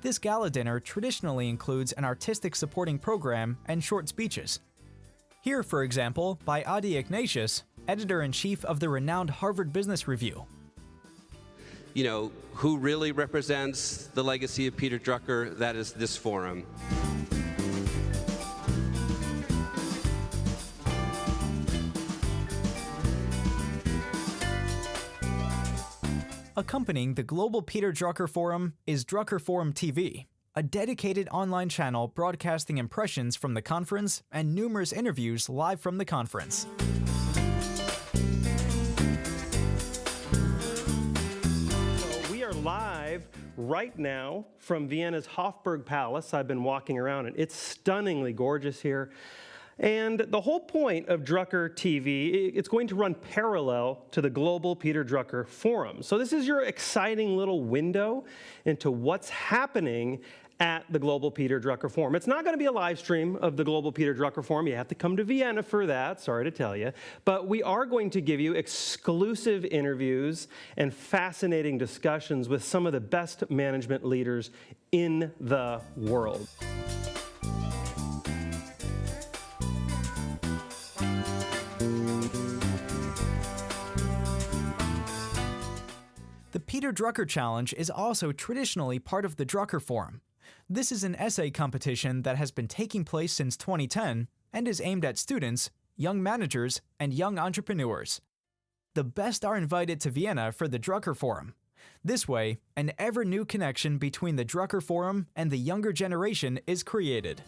This gala dinner traditionally includes an artistic supporting program and short speeches. Here, for example, by Adi Ignatius, editor-in-chief of the renowned Harvard Business Review. You know, who really represents the legacy of Peter Drucker? That is this forum. Accompanying the Global Peter Drucker Forum is Drucker Forum TV, a dedicated online channel broadcasting impressions from the conference and numerous interviews live from the conference. Live right now from Vienna's Hofburg Palace. I've been walking around and it's stunningly gorgeous here. And the whole point of Drucker TV, it's going to run parallel to the Global Peter Drucker Forum. So this is your exciting little window into what's happening at the Global Peter Drucker Forum. It's not going to be a live stream of the Global Peter Drucker Forum. You have to come to Vienna for that, sorry to tell you. But we are going to give you exclusive interviews and fascinating discussions with some of the best management leaders in the world. The Peter Drucker Challenge is also traditionally part of the Drucker Forum. This is an essay competition that has been taking place since 2010 and is aimed at students, young managers, and young entrepreneurs. The best are invited to Vienna for the Drucker Forum. This way, an ever-new connection between the Drucker Forum and the younger generation is created.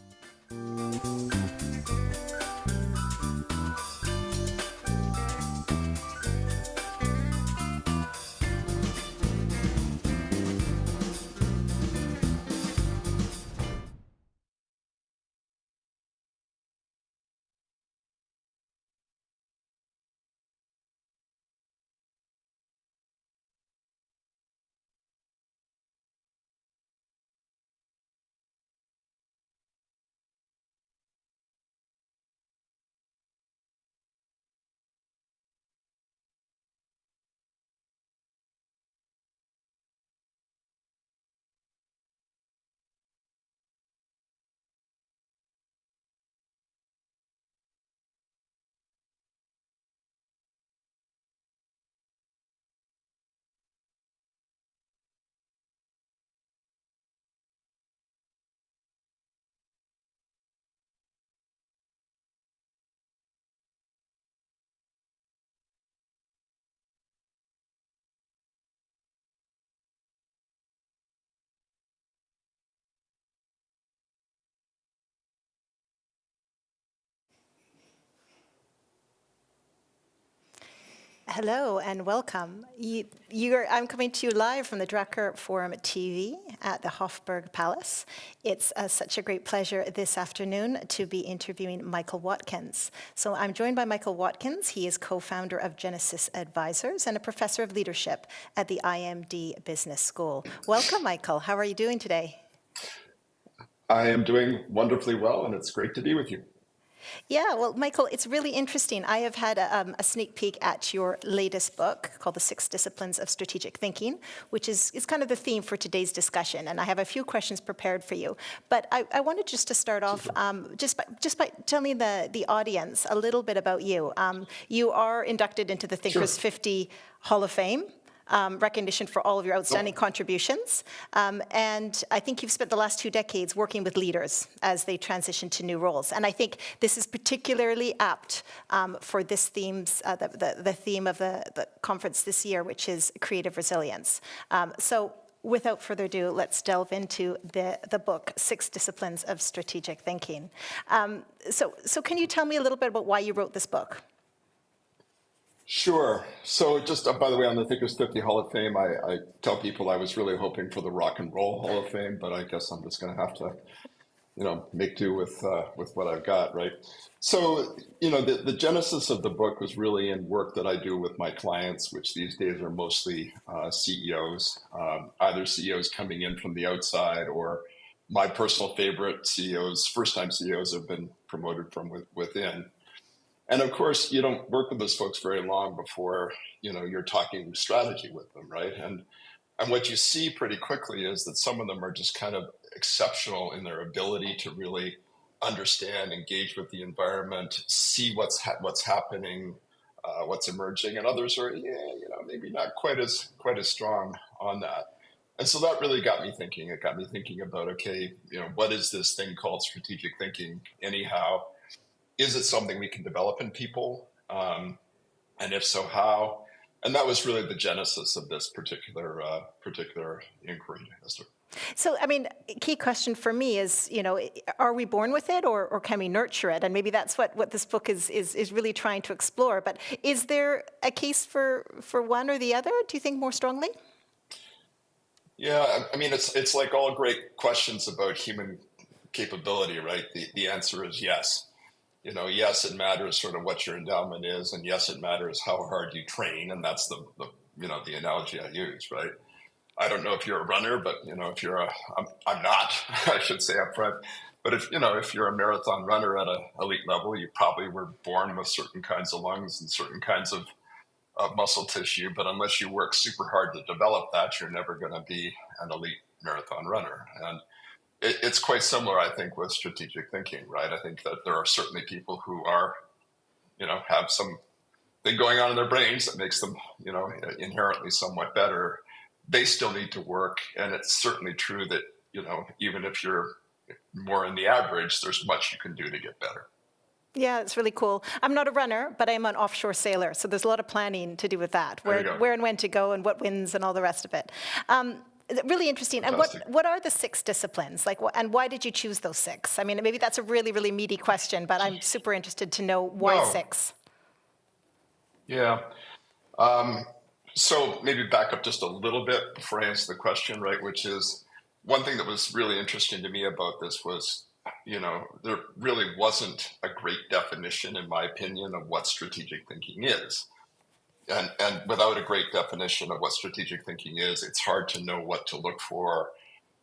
Hello and welcome. I'm coming to you live from the Drucker Forum TV at the Hofburg Palace. It's such a great pleasure this afternoon to be interviewing Michael Watkins. So I'm joined by Michael Watkins. He is co-founder of Genesis Advisors and a professor of leadership at the IMD Business School. Welcome, Michael. How are you doing today? I am doing wonderfully well, and it's great to be with you. Yeah, well, Michael, it's really interesting. I have had a sneak peek at your latest book called The 6 Disciplines of Strategic Thinking, which is kind of the theme for today's discussion. And I have a few questions prepared for you. But I wanted just to start off just by telling the audience a little bit about you. You are inducted into the Thinkers 50 Hall of Fame. Recognition for all of your outstanding contributions. And I think you've spent the last 2 decades working with leaders as they transition to new roles. And I think this is particularly apt for this theme's, the theme of the conference this year, which is creative resilience. So without further ado, let's delve into the book, 6 Disciplines of Strategic Thinking. So can you tell me a little bit about why you wrote this book? Sure. So just, by the way, on the Thinkers 50 Hall of Fame, I tell people I was really hoping for the Rock and Roll Hall of Fame, but I guess I'm just going to have to, make do with what I've got, right? So, the genesis of the book was really in work that I do with my clients, which these days are mostly CEOs, either CEOs coming in from the outside or my personal favorite CEOs, first-time CEOs have been promoted from within. And of course, you don't work with those folks very long before, you're talking strategy with them, right? And what you see pretty quickly is that some of them are just kind of exceptional in their ability to really understand, engage with the environment, see what's happening, what's emerging, and others are, maybe not quite as strong on that. And so that really got me thinking. It got me thinking about, okay, what is this thing called strategic thinking anyhow? Is it something we can develop in people? And if so, how? And that was really the genesis of this particular inquiry, Esther. So, key question for me is, are we born with it or can we nurture it? And maybe that's what this book is really trying to explore. But is there a case for one or the other, do you think, more strongly? Yeah, it's like all great questions about human capability, right? The answer is yes. Yes, it matters sort of what your endowment is, and yes, it matters how hard you train, and that's the analogy I use, right? I don't know if you're a runner, but if you're I'm not, I should say up front. But if you're a marathon runner at an elite level, you probably were born with certain kinds of lungs and certain kinds of muscle tissue. But unless you work super hard to develop that, you're never going to be an elite marathon runner. And it's quite similar, I think, with strategic thinking, right? I think that there are certainly people who are, have some thing going on in their brains that makes them, inherently somewhat better. They still need to work. And it's certainly true that, even if you're more in the average, there's much you can do to get better. Yeah, it's really cool. I'm not a runner, but I'm an offshore sailor. So there's a lot of planning to do with that, where and when to go and what winds and all the rest of it. Really interesting. Fantastic. And what are the 6 disciplines? And why did you choose those 6? Maybe that's a really, really meaty question, but I'm super interested to know why 6. Yeah. So maybe back up just a little bit before I answer the question, right? Which is one thing that was really interesting to me about this was, there really wasn't a great definition, in my opinion, of what strategic thinking is. And without a great definition of what strategic thinking is, it's hard to know what to look for.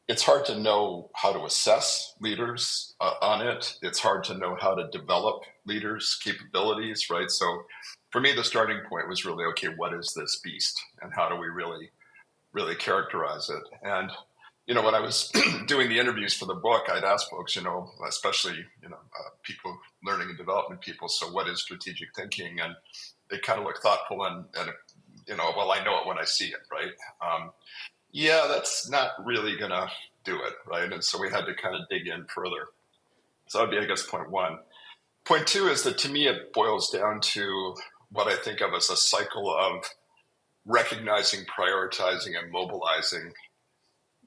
It's hard to know how to assess leaders on it. It's hard to know how to develop leaders' capabilities, right? So for me, the starting point was really, okay, what is this beast? And how do we really, really characterize it? And, when I was doing the interviews for the book, I'd ask folks, especially, people, learning and development people, so what is strategic thinking? And they kind of look thoughtful and well, I know it when I see it, right? Yeah, that's not really going to do it, right? And so we had to kind of dig in further. So that would be, I guess, point 1. Point 2 is that to me, it boils down to what I think of as a cycle of recognizing, prioritizing, and mobilizing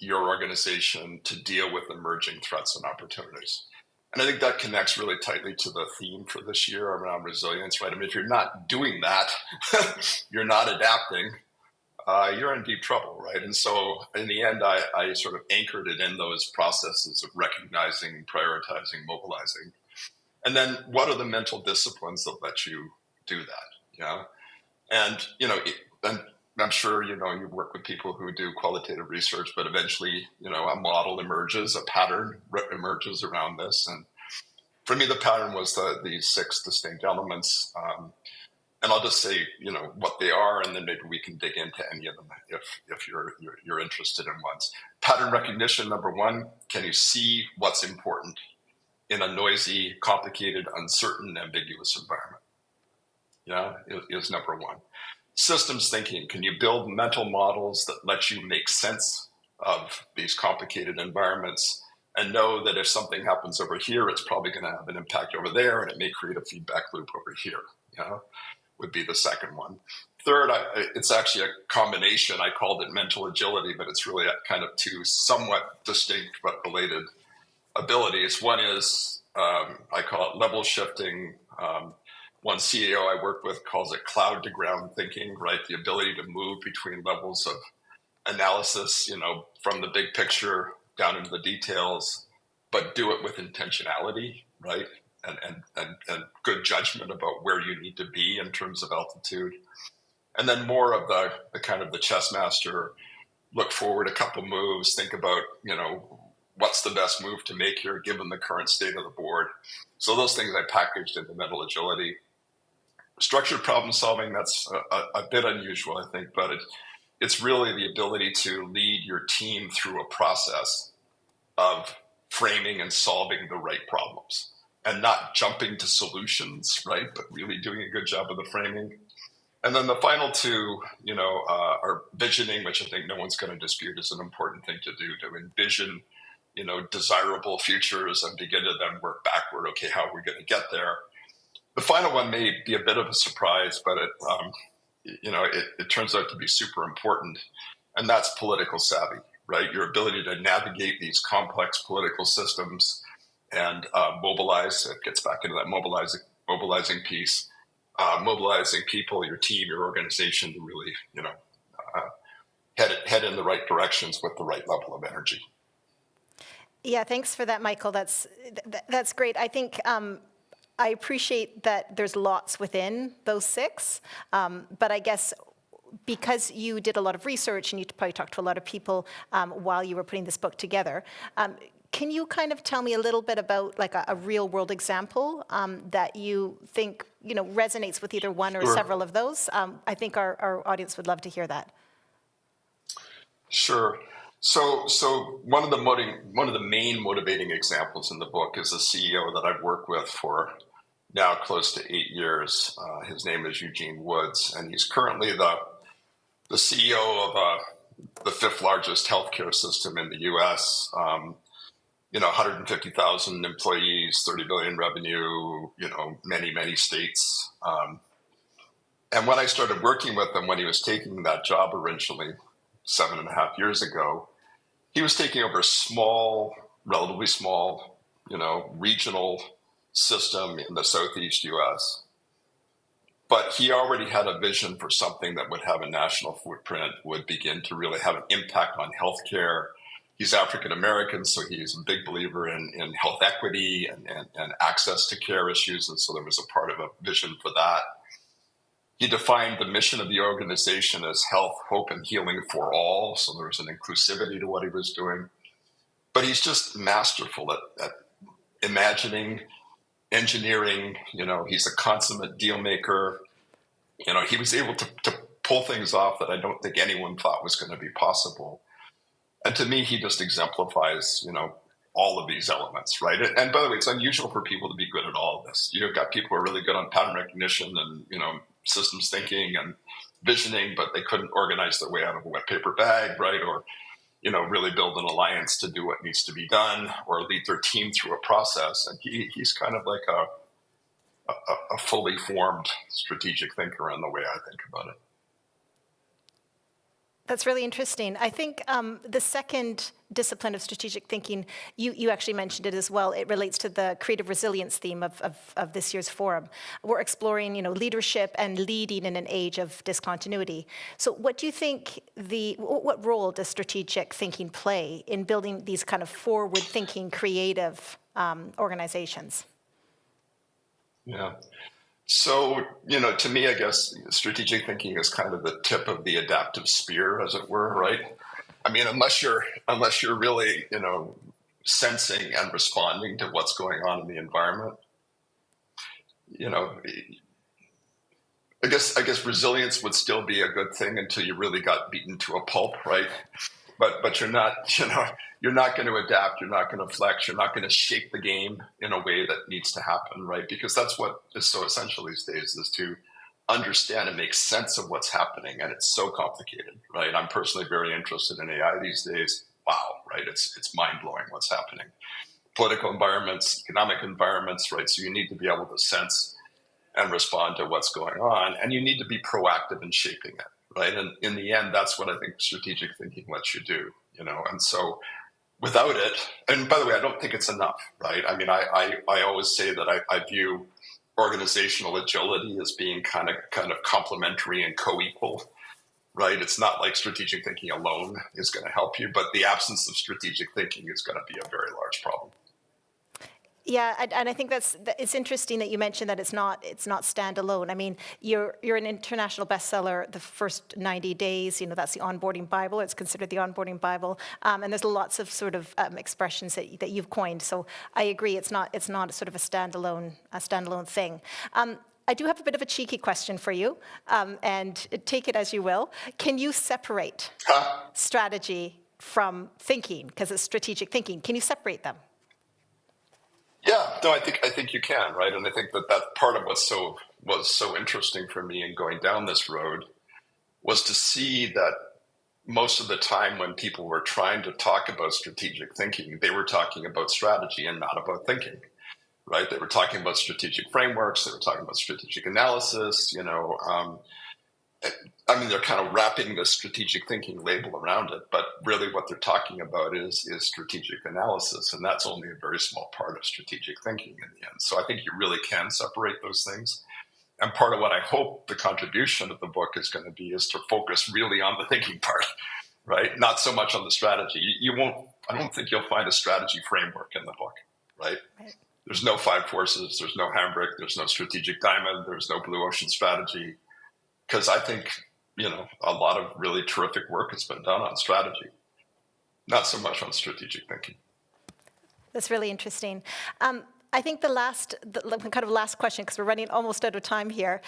your organization to deal with emerging threats and opportunities. And I think that connects really tightly to the theme for this year around resilience, right? I mean, if you're not doing that, you're not adapting, you're in deep trouble, right? And so in the end, I sort of anchored it in those processes of recognizing, prioritizing, mobilizing. And then what are the mental disciplines that let you do that, you know? And, you know, and I'm sure, you know, you work with people who do qualitative research, but eventually, you know, a model emerges, a pattern emerges around this. And for me, the pattern was these 6 distinct elements. And I'll just say, you know, what they are, and then maybe we can dig into any of them if you're interested in ones. Pattern recognition, number 1, can you see what's important in a noisy, complicated, uncertain, ambiguous environment? Yeah, is number 1. Systems thinking, can you build mental models that let you make sense of these complicated environments and know that if something happens over here, it's probably going to have an impact over there, and it may create a feedback loop over here, you know, would be the second one. Third, it's actually a combination. I called it mental agility, but it's really kind of 2 somewhat distinct but related abilities. One is, I call it level shifting. One CEO I work with calls it cloud to ground thinking, right? The ability to move between levels of analysis, you know, from the big picture down into the details, but do it with intentionality, right? And good judgment about where you need to be in terms of altitude. And then more of the kind of the chess master, look forward a couple moves, think about, you know, what's the best move to make here given the current state of the board. So those things I packaged into mental agility. Structured problem solving, that's a bit unusual, I think, but it's really the ability to lead your team through a process of framing and solving the right problems and not jumping to solutions, right? But really doing a good job of the framing. And then the final 2, you know, are visioning, which I think no one's going to dispute is an important thing to do, to envision, you know, desirable futures and begin to then work backward. Okay, how are we going to get there? The final one may be a bit of a surprise, but it turns out to be super important, and that's political savvy, right? Your ability to navigate these complex political systems and mobilize. It gets back into that mobilizing piece, mobilizing people, your team, your organization to really, you know, head in the right directions with the right level of energy. Yeah, thanks for that, Michael. That's great. I think. I appreciate that there's lots within those 6, but I guess because you did a lot of research and you probably talked to a lot of people while you were putting this book together, can you kind of tell me a little bit about like a real world example that you think, you know, resonates with either one or several of those? I think our audience would love to hear that. Sure. So one of the main motivating examples in the book is a CEO that I've worked with for now close to 8 years. His name is Eugene Woods, and he's currently the CEO of the 5th largest healthcare system in the U.S. 150,000 employees, 30 billion revenue, you know, many states. And when I started working with him, when he was taking that job originally 7.5 years ago, he was taking over a small, relatively small, you know, regional system in the Southeast U.S. But he already had a vision for something that would have a national footprint, would begin to really have an impact on healthcare. He's African American, so he's a big believer in health equity and access to care issues. And so there was a part of a vision for that. He defined the mission of the organization as health, hope, and healing for all. So there was an inclusivity to what he was doing. But he's just masterful at imagining, engineering. You know, he's a consummate deal maker. You know, he was able to pull things off that I don't think anyone thought was going to be possible. And to me, he just exemplifies, you know, all of these elements, right? And by the way, it's unusual for people to be good at all of this. You've got people who are really good on pattern recognition and, you know, systems thinking and visioning, but they couldn't organize their way out of a wet paper bag, right? Or, you know, really build an alliance to do what needs to be done or lead their team through a process. And he's kind of like a fully formed strategic thinker in the way I think about it. That's really interesting. I think the second discipline of strategic thinking, you actually mentioned it as well. It relates to the creative resilience theme of this year's forum. We're exploring, leadership and leading in an age of discontinuity. So what do you think what role does strategic thinking play in building these kind of forward-thinking, creative organizations? Yeah. So, to me, I guess strategic thinking is kind of the tip of the adaptive spear, as it were, right? I mean, unless you're really, sensing and responding to what's going on in the environment, I guess resilience would still be a good thing until you really got beaten to a pulp, right? But you're not, you're not going to adapt, you're not going to flex, you're not going to shape the game in a way that needs to happen, right? Because that's what is so essential these days, is to understand and make sense of what's happening. And it's so complicated, right? I'm personally very interested in AI these days. Wow, right? It's mind-blowing what's happening. Political environments, economic environments, right? So you need to be able to sense and respond to what's going on, and you need to be proactive in shaping it. Right. And in the end, that's what I think strategic thinking lets you do, and so without it, and by the way, I don't think it's enough. Right. I mean, I always say that I view organizational agility as being kind of complementary and co-equal. Right. It's not like strategic thinking alone is going to help you, but the absence of strategic thinking is going to be a very large problem. Yeah, and I think it's interesting that you mentioned that it's not standalone. I mean, you're an international bestseller the first 90 days. That's the onboarding Bible. It's considered the onboarding Bible, and there's lots of sort of expressions that you've coined. So I agree, it's not sort of a standalone thing. I do have a bit of a cheeky question for you, and take it as you will. Can you separate strategy from thinking? Because it's strategic thinking. Can you separate them? Yeah, no, I think you can, right? And I think that part of what was so interesting for me in going down this road was to see that most of the time when people were trying to talk about strategic thinking, they were talking about strategy and not about thinking, right? They were talking about strategic frameworks, they were talking about strategic analysis, I mean, they're kind of wrapping the strategic thinking label around it, but really what they're talking about is strategic analysis, and that's only a very small part of strategic thinking in the end. So I think you really can separate those things. And part of what I hope the contribution of the book is going to be is to focus really on the thinking part, right? Not so much on the strategy. I don't think you'll find a strategy framework in the book, right? There's no 5 forces, there's no handbook, there's no strategic diamond, there's no blue ocean strategy. Because I think, a lot of really terrific work has been done on strategy, not so much on strategic thinking. That's really interesting. I think the last question, because we're running almost out of time here,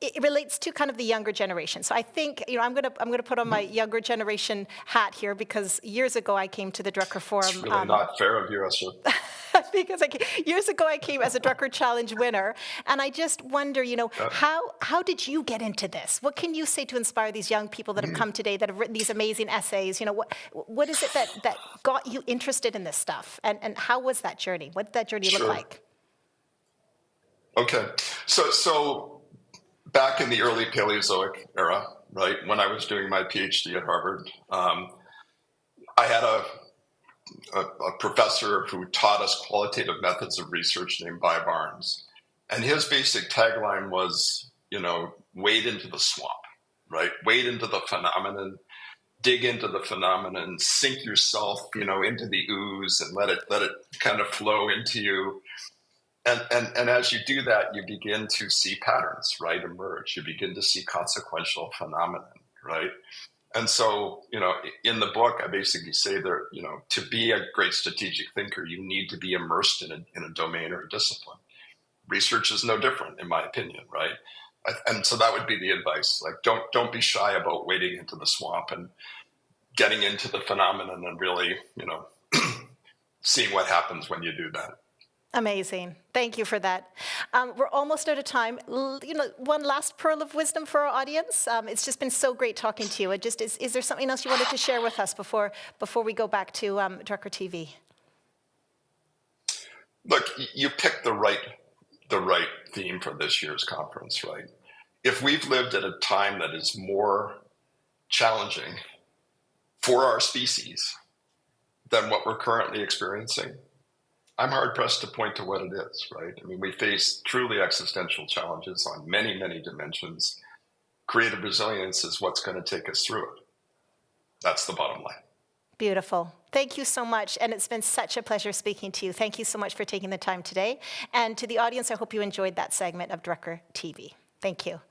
it relates to kind of the younger generation. So I think, I'm going to put on my younger generation hat here, because years ago I came to the Drucker Forum. It's really not fair of you, Esther. Because years ago I came as a Drucker Challenge winner, and I just wonder, how did you get into this? What can you say to inspire these young people that have come today, that have written these amazing essays? What is it that got you interested in this stuff, and how was that journey? What did that journey look like? Okay, so back in the early Paleozoic era, right, when I was doing my PhD at Harvard, I had a professor who taught us qualitative methods of research named By Barnes. And his basic tagline was, wade into the swamp, right? Wade into the phenomenon, dig into the phenomenon, sink yourself, into the ooze and let it kind of flow into you. And as you do that, you begin to see patterns, right, emerge. You begin to see consequential phenomenon, right? And so, in the book, I basically say that, to be a great strategic thinker, you need to be immersed in a domain or a discipline. Research is no different, in my opinion, right? And so that would be the advice. Like, don't be shy about wading into the swamp and getting into the phenomenon and really, seeing what happens when you do that. Amazing. Thank you for that. We're almost out of time. One last pearl of wisdom for our audience. It's just been so great talking to you. Is there something else you wanted to share with us before we go back to Drucker TV? Look, you picked the right theme for this year's conference, right? If we've lived at a time that is more challenging for our species than what we're currently experiencing? I'm hard pressed to point to what it is, right? I mean, we face truly existential challenges on many, many dimensions. Creative resilience is what's going to take us through it. That's the bottom line. Beautiful. Thank you so much. And it's been such a pleasure speaking to you. Thank you so much for taking the time today. And to the audience, I hope you enjoyed that segment of Drucker TV. Thank you.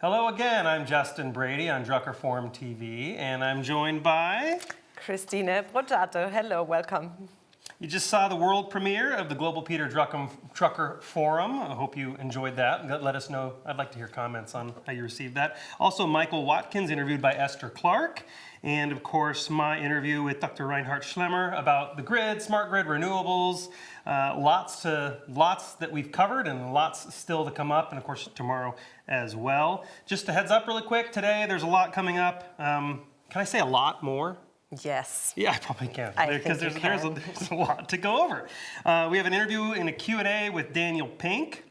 Hello again, I'm Justin Brady on Drucker Forum TV, and I'm joined by... Christine Brotato. Hello, welcome. You just saw the world premiere of the Global Peter Drucker Forum. I hope you enjoyed that. Let us know. I'd like to hear comments on how you received that. Also, Michael Watkins, interviewed by Esther Clark. And of course, my interview with Dr. Reinhard Schlemmer about the grid, smart grid, renewables. Lots that we've covered and lots still to come up. And of course, tomorrow as well. Just a heads up really quick. Today, there's a lot coming up. Can I say a lot more? Yes. Yeah, I probably can, I because think you there's a lot to go over. We have an interview and a Q&A with Daniel Pink.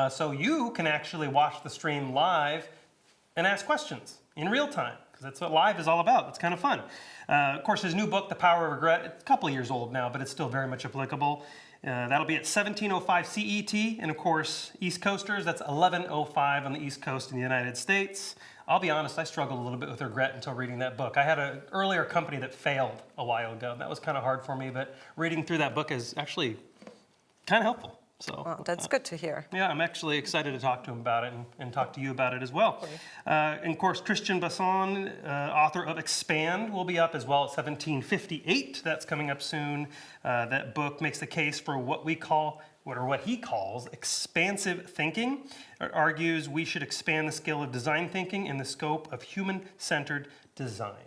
So you can actually watch the stream live and ask questions in real time, because that's what live is all about. It's kind of fun. Of course, his new book, The Power of Regret, it's a couple years old now, but it's still very much applicable. That'll be at 17:05 CET, and of course, East Coasters, that's 11:05 on the East Coast in the United States. I'll be honest, I struggled a little bit with regret until reading that book. I had an earlier company that failed a while ago. That was kind of hard for me, but reading through that book is actually kind of helpful. So well, that's good to hear. Yeah, I'm actually excited to talk to him about it and talk to you about it as well. And of course, Christian Basson, author of Expand, will be up as well at 17:58. That's coming up soon. That book makes the case for what he calls expansive thinking. It argues we should expand the skill of design thinking in the scope of human-centered design.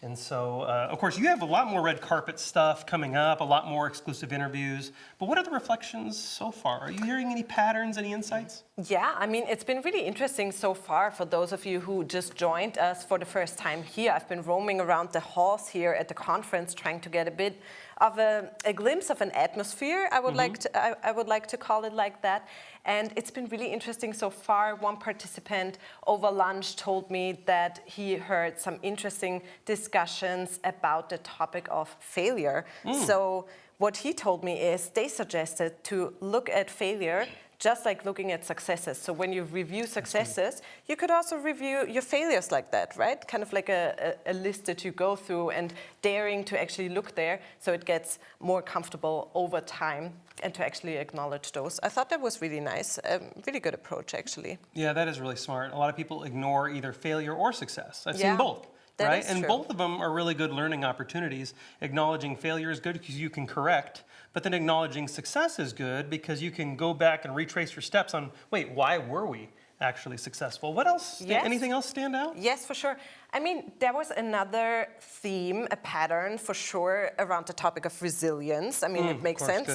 And so, of course, you have a lot more red carpet stuff coming up, a lot more exclusive interviews. But what are the reflections so far? Are you hearing any patterns, any insights? Yeah, I mean, it's been really interesting so far for those of you who just joined us for the first time here. I've been roaming around the halls here at the conference trying to get a bit of a glimpse of an atmosphere, I would like to call it like that. And it's been really interesting so far. One participant over lunch told me that he heard some interesting discussions about the topic of failure. So what he told me is they suggested to look at failure just like looking at successes. So when you review successes, you could also review your failures like that, right? Kind of like a list that you go through and daring to actually look there so it gets more comfortable over time and to actually acknowledge those. I thought that was really nice, a really good approach actually. Yeah, that is really smart. A lot of people ignore either failure or success. I've seen Yeah. both. Right? And true. both of them are really good learning opportunities. Acknowledging failure is good because you can correct, but then acknowledging success is good because you can go back and retrace your steps on, wait, why were we actually successful? What else? Yes. Anything else stand out? Yes, for sure. I mean, there was another theme, a pattern for sure around the topic of resilience. I mean, it makes sense.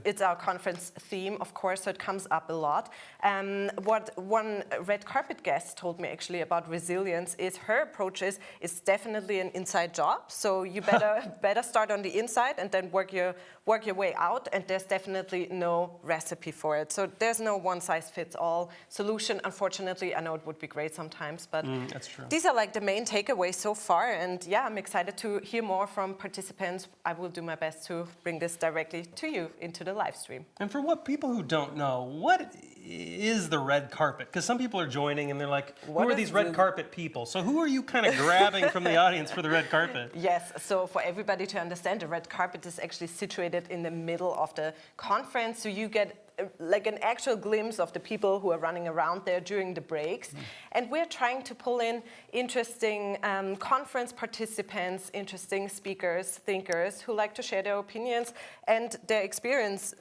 It's our conference theme, of course, so it comes up a lot. What one red carpet guest told me actually about resilience is her approach is it's definitely an inside job. So you better start on the inside and then work your way out. And there's definitely no recipe for it. So there's no one size fits all solution. Unfortunately, I know it would be great sometimes, but that's true. These are like the main takeaways so far, and yeah, I'm excited to hear more from participants. I will do my best to bring this directly to you into the live stream. And for what people who don't know, what is the red carpet? Because some people are joining and they're like, who are these red carpet people? So who are you kind of grabbing from the audience for the red carpet? Yes, so for everybody to understand, the red carpet is actually situated in the middle of the conference, so you get like an actual glimpse of the people who are running around there during the breaks. And we're trying to pull in interesting conference participants, interesting speakers, thinkers who like to share their opinions and their experience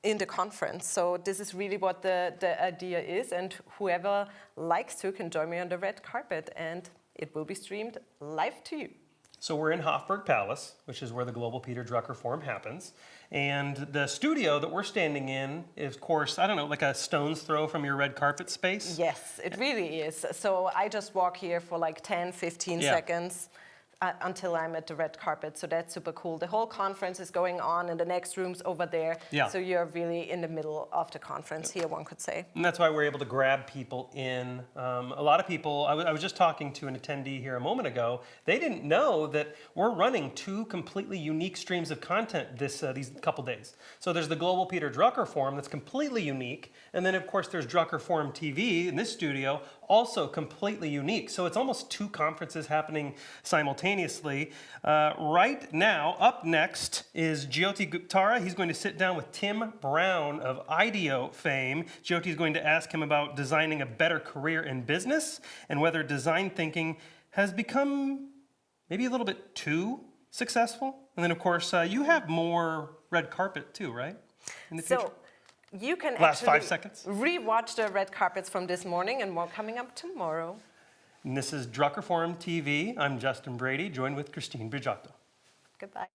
in the conference. So this is really what the idea is, and whoever likes to can join me on the red carpet, and it will be streamed live to you. So we're in Hofburg Palace, which is where the Global Peter Drucker Forum happens. And the studio that we're standing in is, of course, I don't know, like a stone's throw from your red carpet space? Yes, it really is. So I just walk here for like 10, 15 seconds until I'm at the red carpet. So that's super cool. The whole conference is going on and the next room's over there. Yeah. So you're really in the middle of the conference here, one could say. And that's why we're able to grab people in. A lot of people, I was just talking to an attendee here a moment ago. They didn't know that we're running two completely unique streams of content these couple days. So there's the Global Peter Drucker Forum that's completely unique. And then, of course, there's Drucker Forum TV in this studio, also completely unique. So it's almost two conferences happening simultaneously. Right now, up next is Jyoti Guptara. He's going to sit down with Tim Brown of IDEO fame. Jyoti is going to ask him about designing a better career in business and whether design thinking has become maybe a little bit too successful. And then, of course, you have more red carpet too, right? In the future? You can Last 5 actually seconds. rewatch the red carpets from this morning and more coming up tomorrow. And this is Drucker Forum TV. I'm Justin Brady, joined with Christine Brigitte. Goodbye.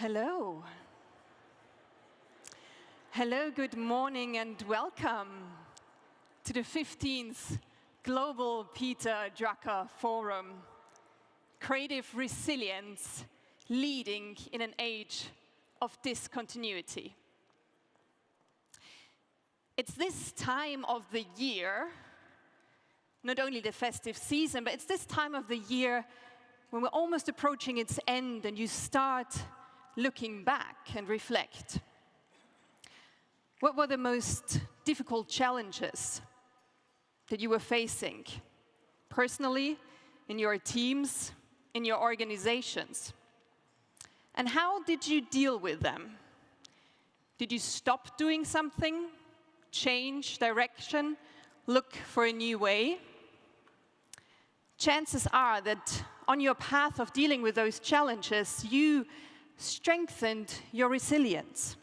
Hello. Hello, good morning, and welcome to the 15th Global Peter Drucker Forum, Creative Resilience, Leading in an Age of Discontinuity. It's this time of the year, not only the festive season, but it's this time of the year when we're almost approaching its end and you start looking back and reflect. What were the most difficult challenges that you were facing, personally, in your teams, in your organizations? And how did you deal with them? Did you stop doing something, change direction, look for a new way? Chances are that on your path of dealing with those challenges, you strengthened your resilience.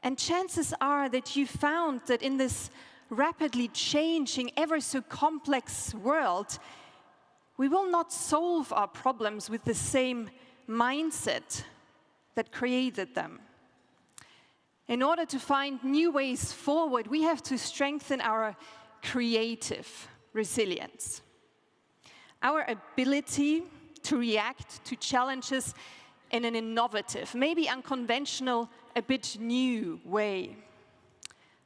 And chances are that you found that in this rapidly changing, ever so complex world, we will not solve our problems with the same mindset that created them. In order to find new ways forward, we have to strengthen our creative resilience. Our ability to react to challenges in an innovative, maybe unconventional, a bit new way.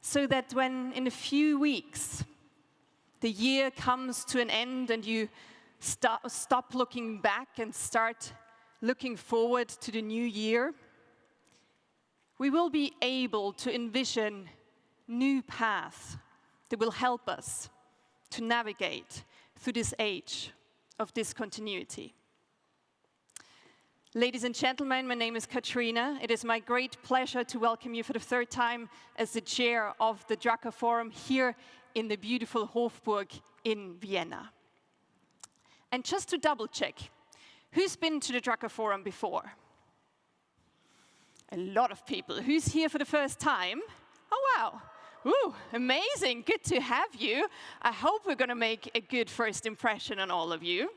So that when in a few weeks the year comes to an end and you stop looking back and start looking forward to the new year, we will be able to envision new paths that will help us to navigate through this age of discontinuity. Ladies and gentlemen, my name is Katharina. It is my great pleasure to welcome you for the third time as the chair of the Drucker Forum here in the beautiful Hofburg in Vienna. And just to double check, who's been to the Drucker Forum before? A lot of people. Who's here for the first time? Oh, wow. Ooh, amazing. Good to have you. I hope we're going to make a good first impression on all of you.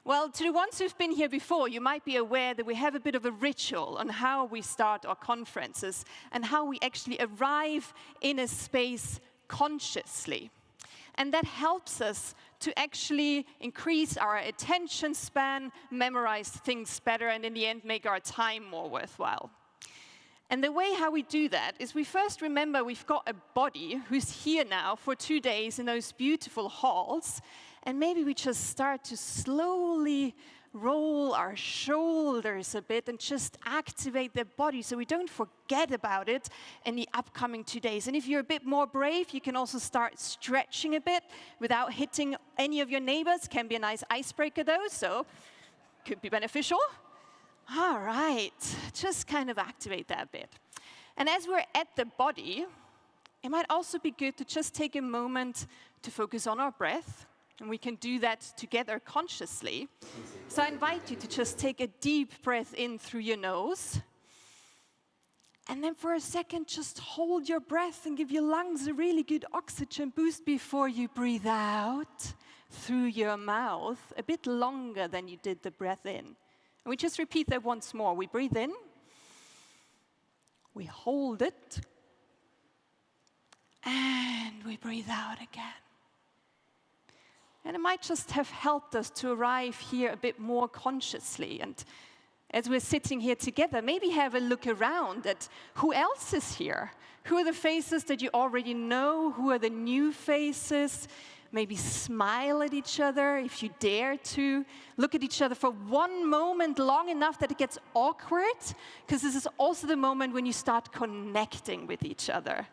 Well, to the ones who've been here before, you might be aware that we have a bit of a ritual on how we start our conferences and how we actually arrive in a space consciously. And that helps us to actually increase our attention span, memorize things better, and in the end, make our time more worthwhile. And the way how we do that is we first remember we've got a body who's here now for 2 days in those beautiful halls, and maybe we just start to slowly roll our shoulders a bit and just activate the body so we don't forget about it in the upcoming 2 days. And if you're a bit more brave, you can also start stretching a bit without hitting any of your neighbors. Can be a nice icebreaker though, so could be beneficial. All right, just kind of activate that a bit. And as we're at the body, it might also be good to just take a moment to focus on our breath. And we can do that together consciously. So I invite you to just take a deep breath in through your nose. And then for a second, just hold your breath and give your lungs a really good oxygen boost before you breathe out through your mouth, a bit longer than you did the breath in. And we just repeat that once more. We breathe in, we hold it, and we breathe out again. And it might just have helped us to arrive here a bit more consciously. And as we're sitting here together, maybe have a look around at who else is here. Who are the faces that you already know? Who are the new faces? Maybe smile at each other if you dare to. Look at each other for one moment long enough that it gets awkward, because this is also the moment when you start connecting with each other.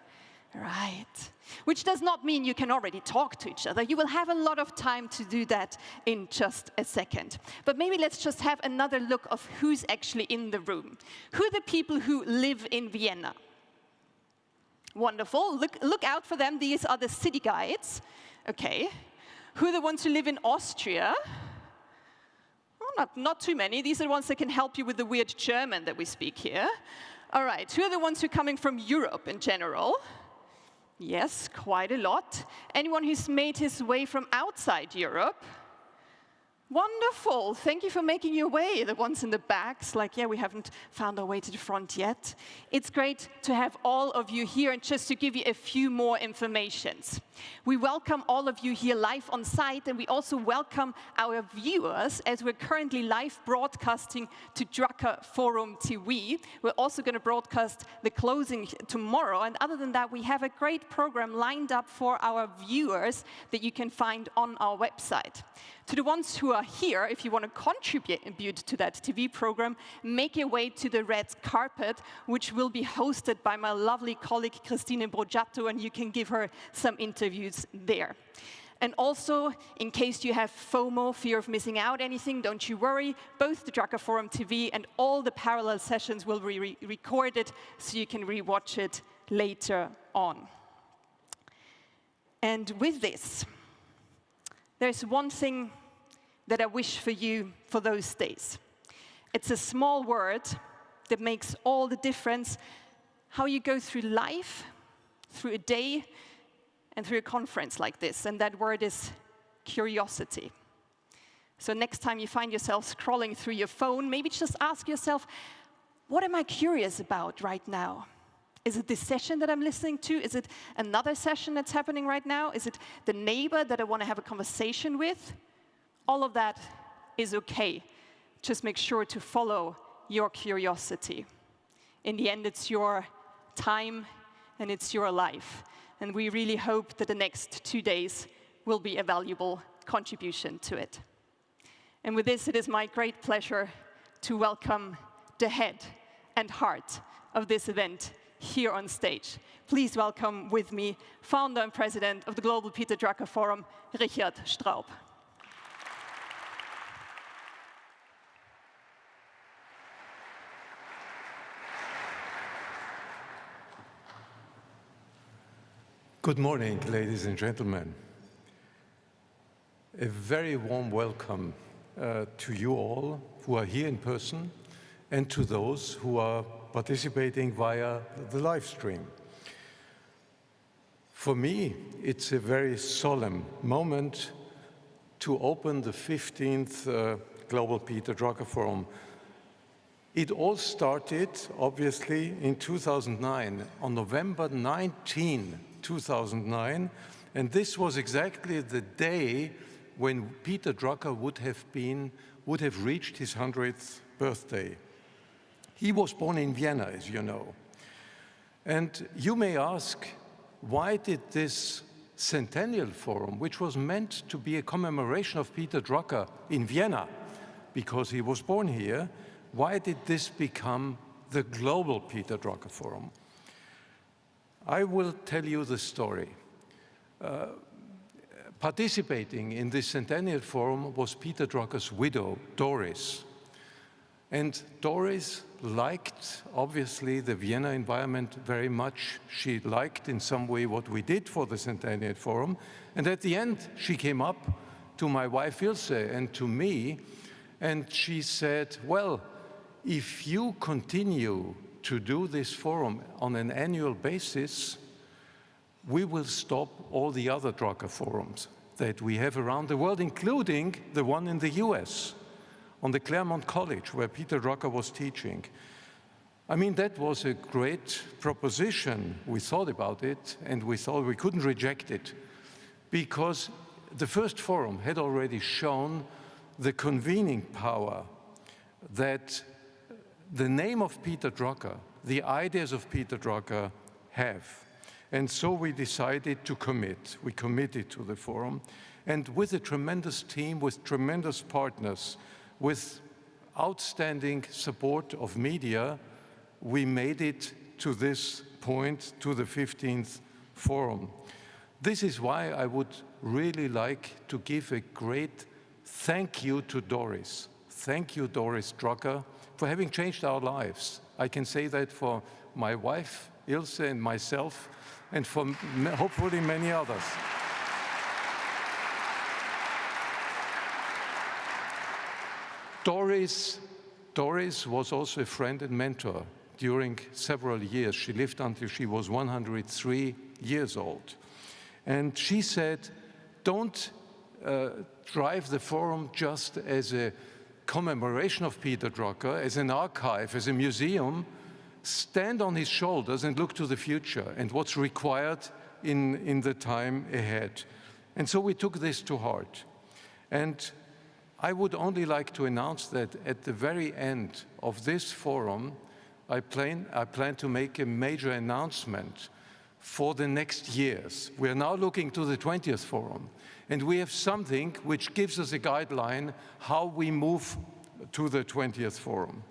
Right. Which does not mean you can already talk to each other. You will have a lot of time to do that in just a second. But maybe let's just have another look of who's actually in the room. Who are the people who live in Vienna? Wonderful. Look out for them. These are the city guides. Okay. Who are the ones who live in Austria? Oh, not too many. These are the ones that can help you with the weird German that we speak here. All right. Who are the ones who are coming from Europe in general? Yes, quite a lot. Anyone who's made his way from outside Europe? Wonderful. Thank you for making your way. The ones in the backs, like, yeah, we haven't found our way to the front yet. It's great to have all of you here, and just to give you a few more informations. We welcome all of you here live on site, and we also welcome our viewers as we're currently live broadcasting to Drucker Forum TV. We're also going to broadcast the closing tomorrow, and other than that, we have a great program lined up for our viewers that you can find on our website. To the ones who are here, if you want to contribute to that TV program, make your way to the red carpet, which will be hosted by my lovely colleague Christine Brogiato, and you can give her some interviews there. And also, in case you have FOMO, fear of missing out anything, don't you worry. Both the Drucker Forum TV and all the parallel sessions will be recorded, so you can rewatch it later on. And with this, there's one thing that I wish for you for those days. It's a small word that makes all the difference how you go through life, through a day, and through a conference like this. And that word is curiosity. So next time you find yourself scrolling through your phone, maybe just ask yourself, what am I curious about right now? Is it this session that I'm listening to? Is it another session that's happening right now? Is it the neighbor that I want to have a conversation with? All of that is okay. Just make sure to follow your curiosity. In the end, it's your time and it's your life. And we really hope that the next 2 days will be a valuable contribution to it. And with this, it is my great pleasure to welcome the head and heart of this event here on stage. Please welcome with me founder and president of the Global Peter Drucker Forum, Richard Straub. Good morning, ladies and gentlemen. A very warm welcome to you all who are here in person and to those who are participating via the live stream. For me, it's a very solemn moment to open the 15th Global Peter Drucker Forum. It all started, obviously, in 2009, on November 19, 2009, and this was exactly the day when Peter Drucker would have reached his 100th birthday. He was born in Vienna, as you know. And you may ask, why did this Centennial Forum, which was meant to be a commemoration of Peter Drucker in Vienna, because he was born here, why did this become the Global Peter Drucker Forum? I will tell you the story. Participating in this Centennial Forum was Peter Drucker's widow, Doris. And Doris liked, obviously, the Vienna environment very much. She liked in some way what we did for the Centennial Forum. And at the end, she came up to my wife Ilse and to me, and she said, well, if you continue to do this forum on an annual basis, we will stop all the other Drucker forums that we have around the world, including the one in the US, on the Claremont College, where Peter Drucker was teaching. I mean, that was a great proposition. We thought about it, and we thought we couldn't reject it, because the first forum had already shown the convening power that the name of Peter Drucker, the ideas of Peter Drucker have. And so we decided to commit. We committed to the forum. And with a tremendous team, with tremendous partners, with outstanding support of media, we made it to this point, to the 15th forum. This is why I would really like to give a great thank you to Doris. Thank you, Doris Drucker, for having changed our lives. I can say that for my wife, Ilse, and myself, and for hopefully many others. Doris was also a friend and mentor during several years. She lived until she was 103 years old. And she said, don't drive the forum just as a commemoration of Peter Drucker, as an archive, as a museum, stand on his shoulders and look to the future and what's required in the time ahead. And so we took this to heart. And I would only like to announce that at the very end of this forum, I plan to make a major announcement for the next years. We are now looking to the 20th forum, and we have something which gives us a guideline how we move to the 20th forum.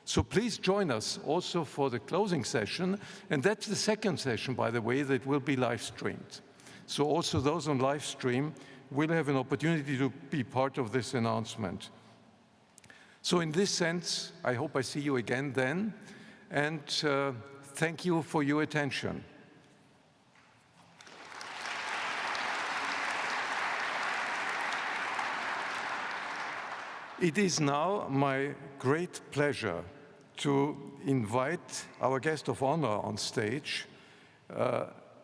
So please join us also for the closing session, and that's the second session, by the way, that will be live streamed. So also those on live stream will have an opportunity to be part of this announcement. So in this sense, I hope I see you again then, and thank you for your attention. It is now my great pleasure to invite our guest of honor on stage,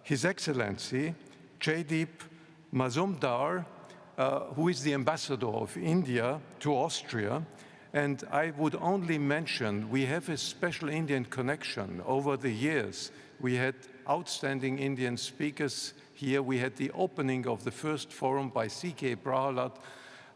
His Excellency Jaideep Mazumdar, who is the ambassador of India to Austria. And I would only mention, we have a special Indian connection. Over the years, we had outstanding Indian speakers here. We had the opening of the first forum by C.K. Prahalat,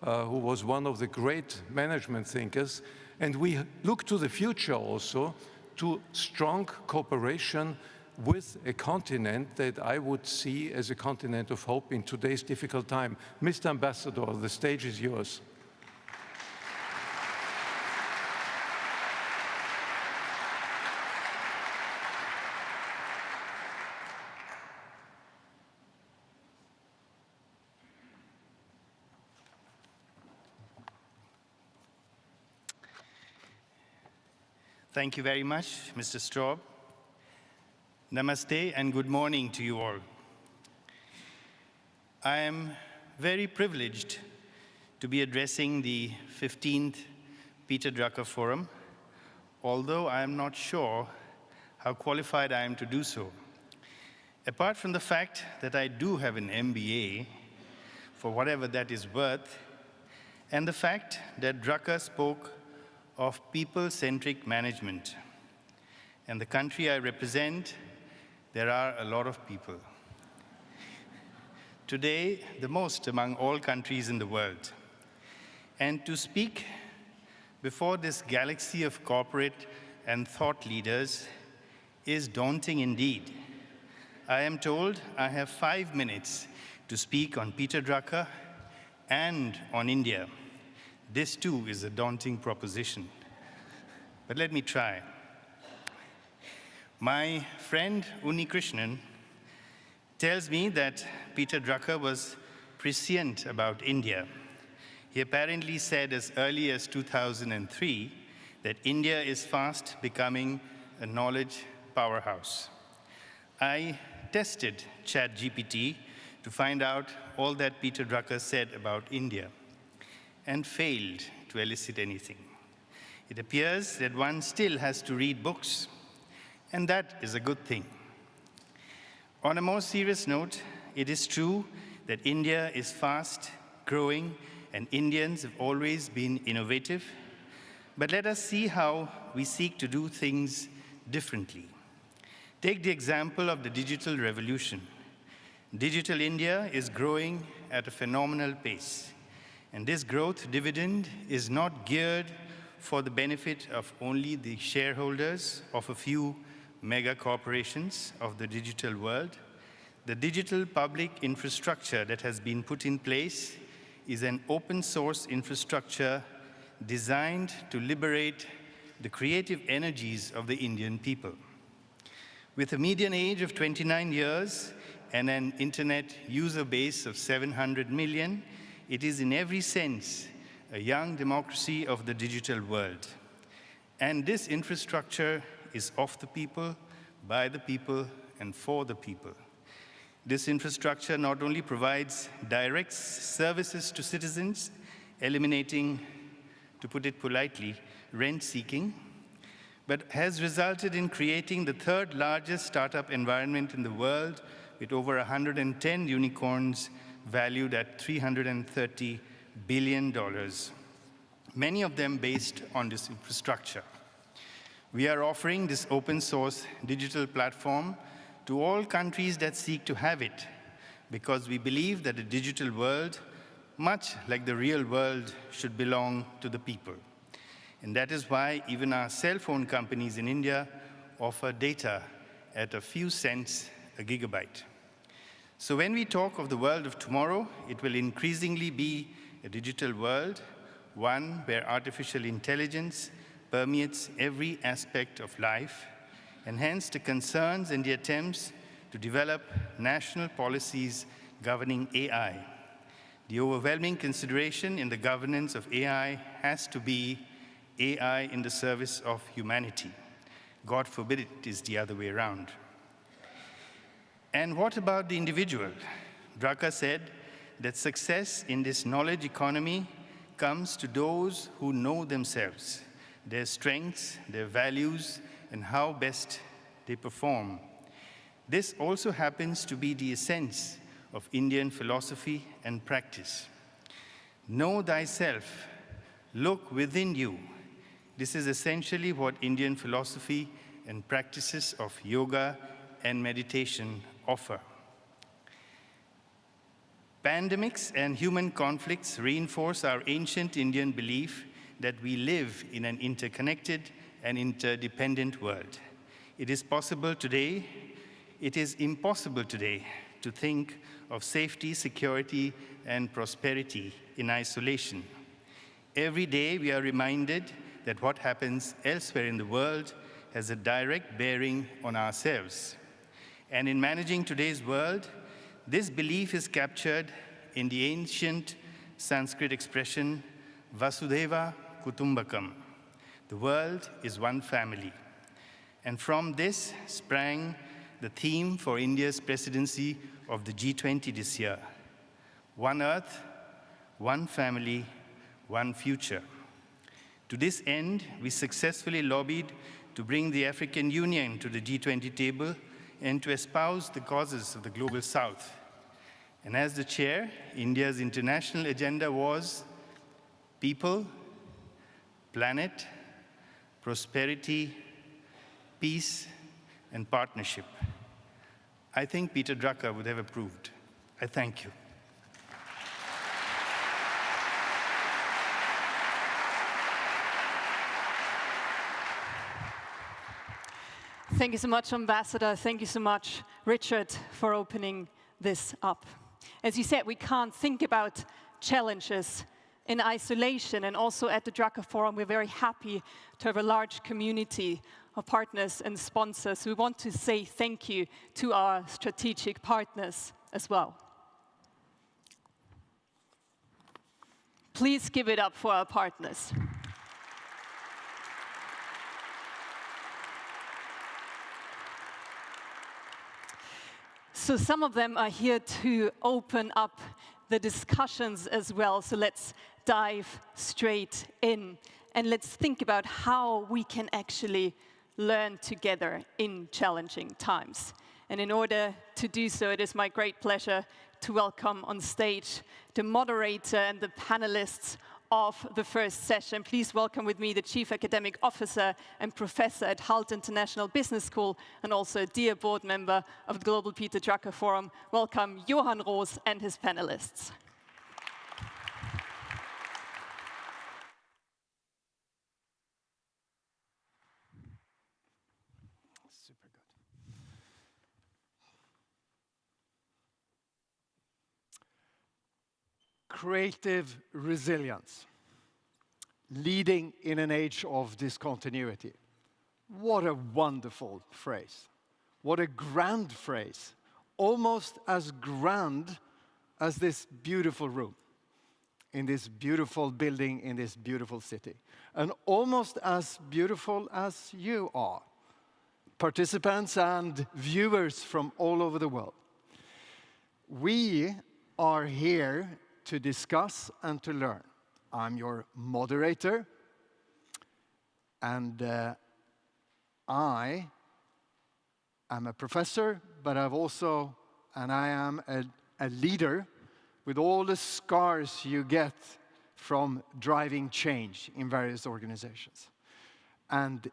who was one of the great management thinkers. And we look to the future also to strong cooperation with a continent that I would see as a continent of hope in today's difficult time. Mr. Ambassador, the stage is yours. Thank you very much, Mr. Straub. Namaste and good morning to you all. I am very privileged to be addressing the 15th Peter Drucker Forum, although I am not sure how qualified I am to do so. Apart from the fact that I do have an MBA, for whatever that is worth, and the fact that Drucker spoke of people-centric management. And the country I represent, there are a lot of people. Today, the most among all countries in the world. And to speak before this galaxy of corporate and thought leaders is daunting indeed. I am told I have 5 minutes to speak on Peter Drucker and on India. This too is a daunting proposition, but let me try. My friend Uni Krishnan tells me that Peter Drucker was prescient about India. He apparently said as early as 2003 that India is fast becoming a knowledge powerhouse. I tested ChatGPT to find out all that Peter Drucker said about India, and failed to elicit anything. It appears that one still has to read books, and that is a good thing. On a more serious note, it is true that India is fast growing and Indians have always been innovative, but let us see how we seek to do things differently. Take the example of the digital revolution. Digital India is growing at a phenomenal pace. And this growth dividend is not geared for the benefit of only the shareholders of a few mega corporations of the digital world. The digital public infrastructure that has been put in place is an open source infrastructure designed to liberate the creative energies of the Indian people. With a median age of 29 years and an internet user base of 700 million, it is in every sense a young democracy of the digital world. And this infrastructure is of the people, by the people, and for the people. This infrastructure not only provides direct services to citizens, eliminating, to put it politely, rent-seeking, but has resulted in creating the third largest startup environment in the world with over 110 unicorns valued at $330 billion, many of them based on this infrastructure. We are offering this open source digital platform to all countries that seek to have it, because we believe that the digital world, much like the real world, should belong to the people. And that is why even our cell phone companies in India offer data at a few cents a gigabyte. So when we talk of the world of tomorrow, it will increasingly be a digital world, one where artificial intelligence permeates every aspect of life, and hence the concerns and the attempts to develop national policies governing AI. The overwhelming consideration in the governance of AI has to be AI in the service of humanity. God forbid it is the other way around. And what about the individual? Drucker said that success in this knowledge economy comes to those who know themselves, their strengths, their values, and how best they perform. This also happens to be the essence of Indian philosophy and practice. Know thyself, look within you. This is essentially what Indian philosophy and practices of yoga and meditation offer. Pandemics and human conflicts reinforce our ancient Indian belief that we live in an interconnected and interdependent world. It is impossible today to think of safety, security, and prosperity in isolation. Every day we are reminded that what happens elsewhere in the world has a direct bearing on ourselves. And in managing today's world, this belief is captured in the ancient Sanskrit expression, Vasudhaiva Kutumbakam. The world is one family. And from this sprang the theme for India's presidency of the G20 this year: One Earth, One Family, One Future. To this end, we successfully lobbied to bring the African Union to the G20 table and to espouse the causes of the Global South. And as the chair, India's international agenda was people, planet, prosperity, peace, and partnership. I think Peter Drucker would have approved. I thank you. Thank you so much, Ambassador. Thank you so much, Richard, for opening this up. As you said, we can't think about challenges in isolation, and also at the Drucker Forum, we're very happy to have a large community of partners and sponsors. We want to say thank you to our strategic partners as well. Please give it up for our partners. So some of them are here to open up the discussions as well. So let's dive straight in and let's think about how we can actually learn together in challenging times. And in order to do so, it is my great pleasure to welcome on stage the moderator and the panelists of the first session. Please welcome with me the Chief Academic Officer and Professor at Alto International Business School and also a dear board member of the Global Peter Drucker Forum. Welcome Johan Roos and his panelists. Super good. Creative resilience, leading in an age of discontinuity. What a wonderful phrase. What a grand phrase. Almost as grand as this beautiful room, in this beautiful building, in this beautiful city. And almost as beautiful as you are, participants and viewers from all over the world. We are here to discuss and to learn. I'm your moderator, and I am a professor, but I am a leader with all the scars you get from driving change in various organizations. And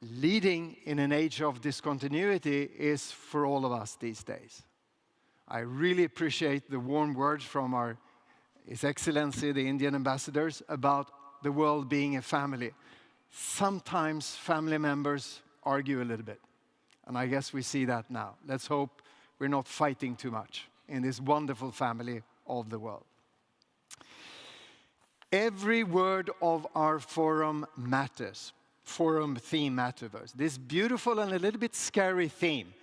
leading in an age of discontinuity is for all of us these days. I really appreciate the warm words from His Excellency, the Indian ambassadors, about the world being a family. Sometimes family members argue a little bit, and I guess we see that now. Let's hope we're not fighting too much in this wonderful family of the world. Every word of our forum matters. Forum theme Metaverse. This beautiful and a little bit scary theme.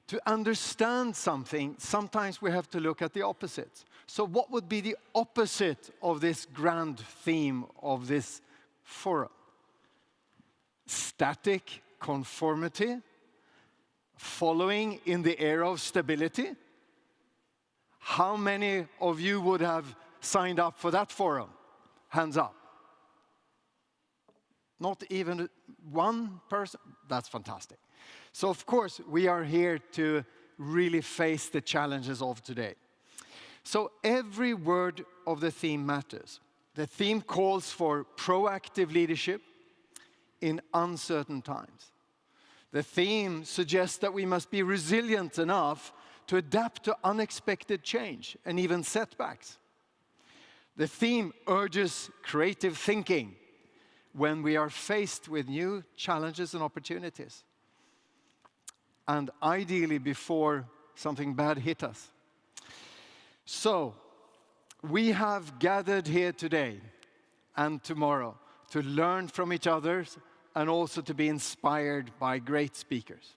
To understand something, sometimes we have to look at the opposite. So what would be the opposite of this grand theme of this forum? Static conformity, following in the era of stability. How many of you would have signed up for that forum? Hands up. Not even one person? That's fantastic. So of course, we are here to really face the challenges of today. So every word of the theme matters. The theme calls for proactive leadership in uncertain times. The theme suggests that we must be resilient enough to adapt to unexpected change and even setbacks. The theme urges creative thinking when we are faced with new challenges and opportunities. And ideally before something bad hit us. So, we have gathered here today and tomorrow to learn from each other and also to be inspired by great speakers.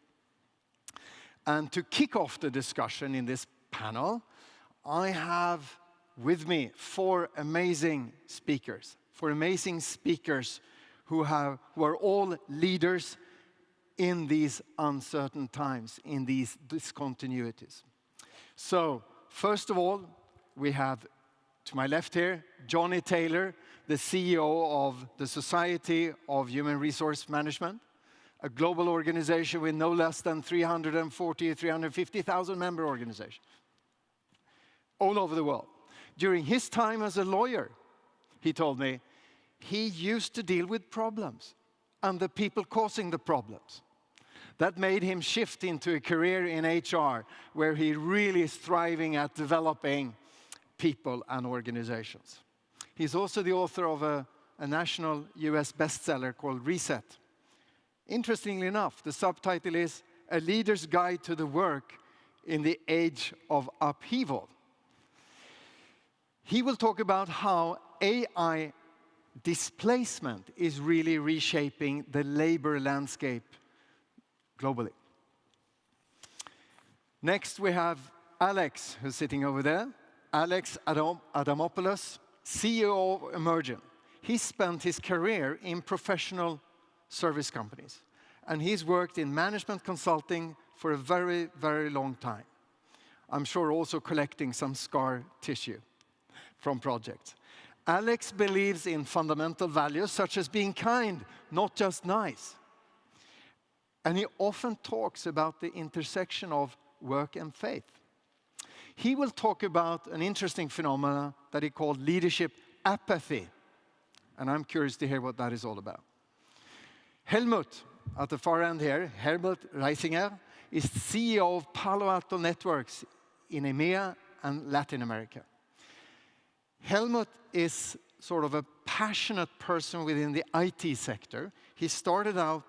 And to kick off the discussion in this panel, I have with me four amazing speakers who are all leaders in these uncertain times, in these discontinuities. So, first of all, we have, to my left here, Johnny Taylor, the CEO of the Society of Human Resource Management, a global organization with no less than 350,000 member organizations all over the world. During his time as a lawyer, he told me, he used to deal with problems and the people causing the problems. That made him shift into a career in HR, where he really is thriving at developing people and organizations. He's also the author of a national US bestseller called Reset. Interestingly enough, the subtitle is A Leader's Guide to the Work in the Age of Upheaval. He will talk about how AI displacement is really reshaping the labor landscape globally. Next, we have Alex, who's sitting over there. Alex Adamopoulos, CEO of Emergent. He spent his career in professional service companies, and he's worked in management consulting for a very, very long time. I'm sure also collecting some scar tissue from projects. Alex believes in fundamental values such as being kind, not just nice. And he often talks about the intersection of work and faith. He will talk about an interesting phenomenon that he called leadership apathy. And I'm curious to hear what that is all about. Helmut, at the far end here, Helmut Reisinger, is CEO of Palo Alto Networks in EMEA and Latin America. Helmut is sort of a passionate person within the IT sector. He started out,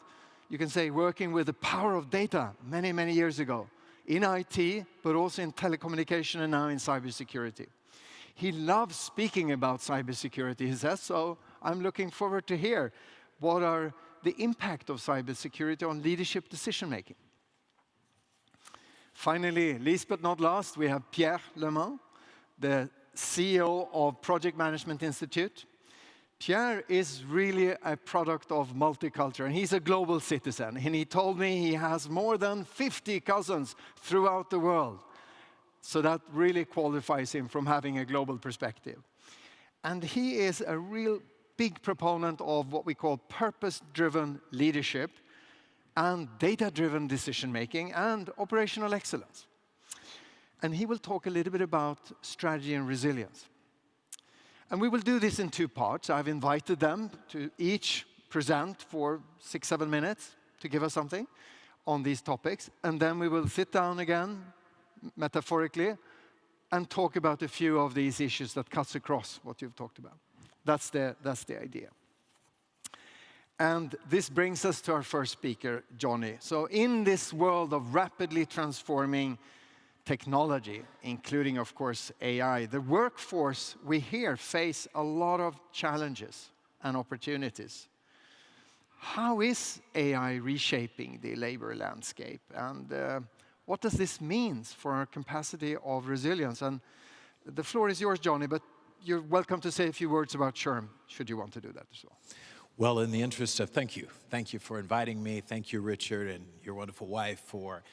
you can say, working with the power of data many, many years ago in IT, but also in telecommunication and now in cybersecurity. He loves speaking about cybersecurity, he says, so I'm looking forward to hear what are the impact of cybersecurity on leadership decision-making. Finally, least but not last, we have Pierre, the CEO of Project Management Institute. Pierre is really a product of multicultural, and he's a global citizen. And he told me he has more than 50 cousins throughout the world. So that really qualifies him from having a global perspective. And he is a real big proponent of what we call purpose-driven leadership and data-driven decision-making and operational excellence. and he will talk a little bit about strategy and resilience. And we will do this in two parts. I've invited them to each present for 6-7 minutes to give us something on these topics. And then we will sit down again, metaphorically, and talk about a few of these issues that cuts across what you've talked about. That's the idea. And this brings us to our first speaker, Johnny. So in this world of rapidly transforming technology, including, of course, AI, the workforce, we here face a lot of challenges and opportunities. How is AI reshaping the labor landscape? And what does this mean for our capacity of resilience? And the floor is yours, Johnny, but you're welcome to say a few words about SHRM, should you want to do that as well. Well, in the interest of, thank you for inviting me. Thank you, Richard, and your wonderful wife for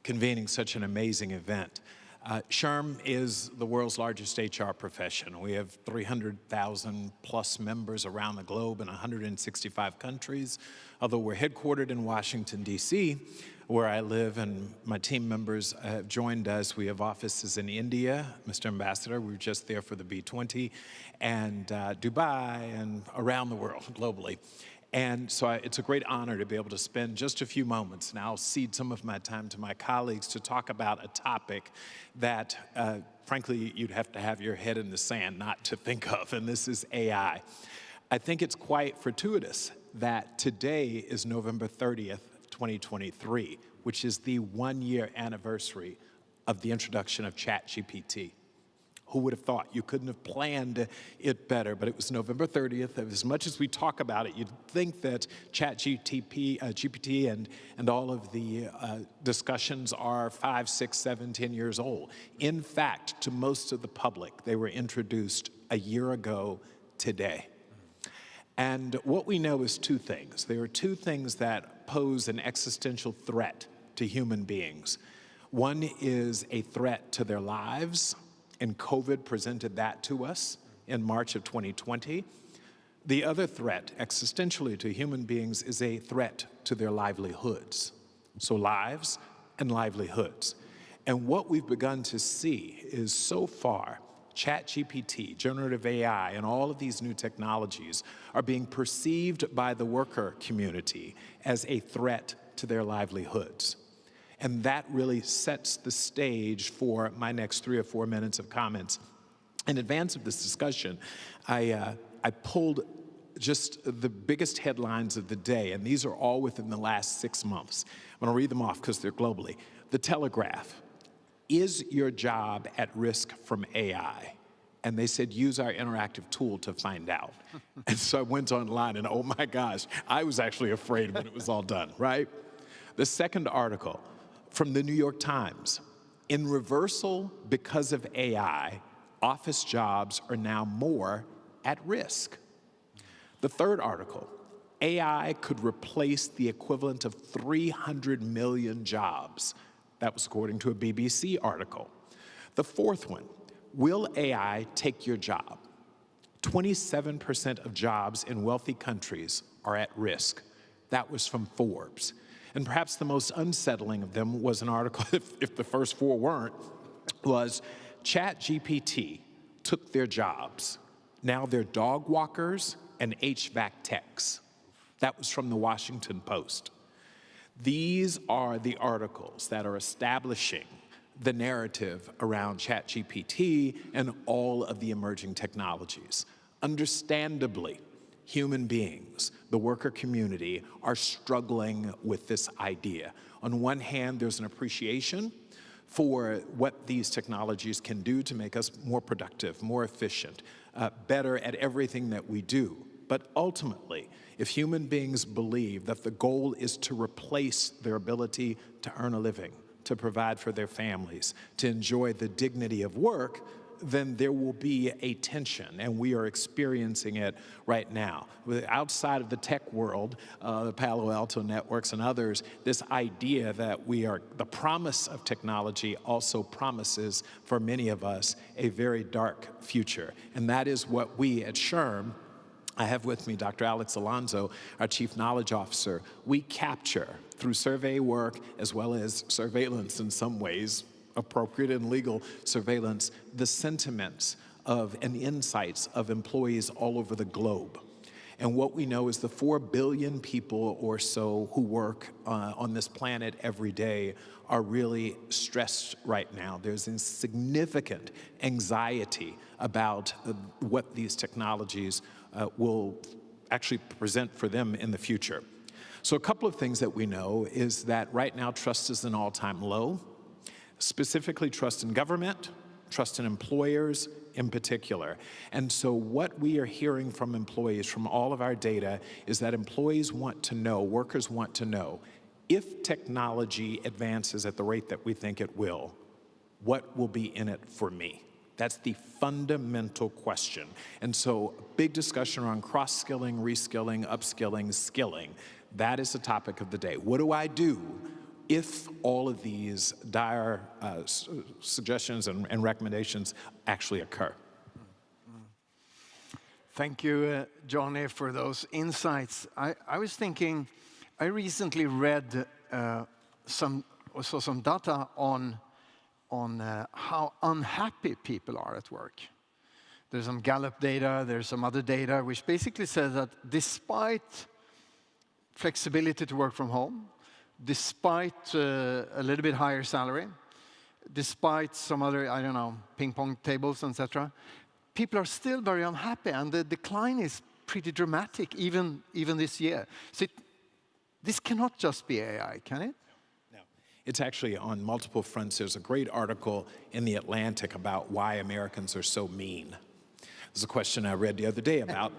convening such an amazing event. SHRM is the world's largest HR profession. We have 300,000 plus members around the globe in 165 countries. Although we're headquartered in Washington, D.C., where I live, and my team members have joined us. We have offices in India, Mr. Ambassador, we were just there for the B20, and Dubai, and around the world, globally. And so it's a great honor to be able to spend just a few moments, and I'll cede some of my time to my colleagues to talk about a topic that, frankly, you'd have to have your head in the sand not to think of, and this is AI. I think it's quite fortuitous that today is November 30th, 2023, which is the 1-year anniversary of the introduction of ChatGPT. Who would have thought? You couldn't have planned it better, but it was November 30th. As much as we talk about it, you'd think that GPT and all of the discussions are 5, 6, 7, 10 years old. In fact, to most of the public, they were introduced a year ago today. And what we know is two things. There are two things that pose an existential threat to human beings. One is a threat to their lives, and COVID presented that to us in March of 2020. The other threat, existentially to human beings, is a threat to their livelihoods. So lives and livelihoods. And what we've begun to see is so far, ChatGPT, generative AI, and all of these new technologies are being perceived by the worker community as a threat to their livelihoods. And that really sets the stage for my next 3 or 4 minutes of comments. In advance of this discussion, I pulled just the biggest headlines of the day, and these are all within the last 6 months. I'm gonna read them off because they're globally. The Telegraph, is your job at risk from AI? And they said, use our interactive tool to find out. And so I went online and oh my gosh, I was actually afraid when it was all done, right? The second article from the New York Times, in reversal because of AI, office jobs are now more at risk. The third article, AI could replace the equivalent of 300 million jobs. That was according to a BBC article. The fourth one, will AI take your job? 27% of jobs in wealthy countries are at risk. That was from Forbes. And perhaps the most unsettling of them was an article, if the first 4 weren't, was ChatGPT took their jobs. Now they're dog walkers and HVAC techs. That was from the Washington Post. These are the articles that are establishing the narrative around ChatGPT and all of the emerging technologies. Understandably, human beings, the worker community, are struggling with this idea. On one hand, there's an appreciation for what these technologies can do to make us more productive, more efficient, better at everything that we do. But ultimately, if human beings believe that the goal is to replace their ability to earn a living, to provide for their families, to enjoy the dignity of work, then there will be a tension, and we are experiencing it right now. Outside of the tech world, the Palo Alto networks and others, this idea that the promise of technology also promises for many of us a very dark future. And that is what we at SHRM, I have with me Dr. Alex Alonso, our Chief Knowledge Officer. We capture, through survey work as well as surveillance in some ways, appropriate and legal surveillance, the sentiments of and insights of employees all over the globe. And what we know is the 4 billion people or so who work on this planet every day are really stressed right now. There's a significant anxiety about what these technologies will actually present for them in the future. So a couple of things that we know is that right now trust is an all-time low, specifically trust in government, trust in employers in particular. And so what we are hearing from employees from all of our data is that employees want to know, workers want to know, if technology advances at the rate that we think it will, what will be in it for me? That's the fundamental question. And so big discussion around cross-skilling, reskilling, upskilling, skilling. That is the topic of the day. What do I do if all of these dire suggestions and recommendations actually occur? Thank you, Johnny, for those insights. I was thinking, I recently read some data on how unhappy people are at work. There's some Gallup data, there's some other data, which basically says that despite flexibility to work from home, despite a little bit higher salary, despite some other, I don't know, ping pong tables, etc., people are still very unhappy, and the decline is pretty dramatic even this year. So this cannot just be AI, can it? No. It's actually on multiple fronts. There's a great article in The Atlantic about why Americans are so mean. There's a question I read the other day about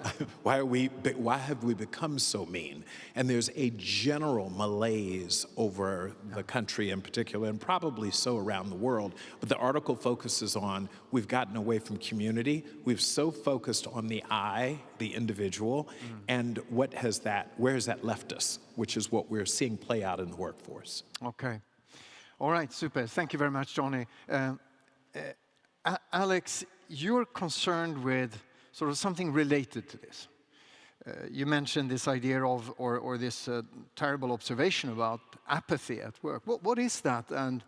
why have we become so mean? And there's a general malaise over the country in particular, and probably so around the world. But the article focuses on we've gotten away from community. We've so focused on the I, the individual, and where has that left us? Which is what we're seeing play out in the workforce. Okay. All right, super. Thank you very much, Johnny. Alex, you're concerned with sort of something related to this. You mentioned this idea of, or this terrible observation about apathy at work. What is that, and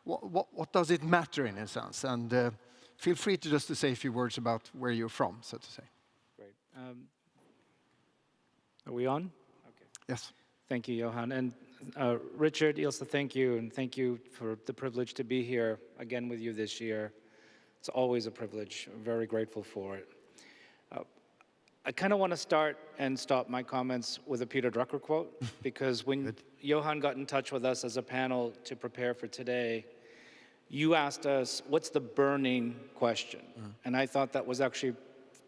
what does it matter in a sense? And feel free to just to say a few words about where you're from, so to say. Great. Are we on? Okay. Yes. Thank you, Johan. And Richard, Ilse, thank you, and thank you for the privilege to be here again with you this year. It's always a privilege. I'm very grateful for it. I kind of want to start and stop my comments with a Peter Drucker quote, because when Johan got in touch with us as a panel to prepare for today, you asked us, what's the burning question? And I thought that was actually,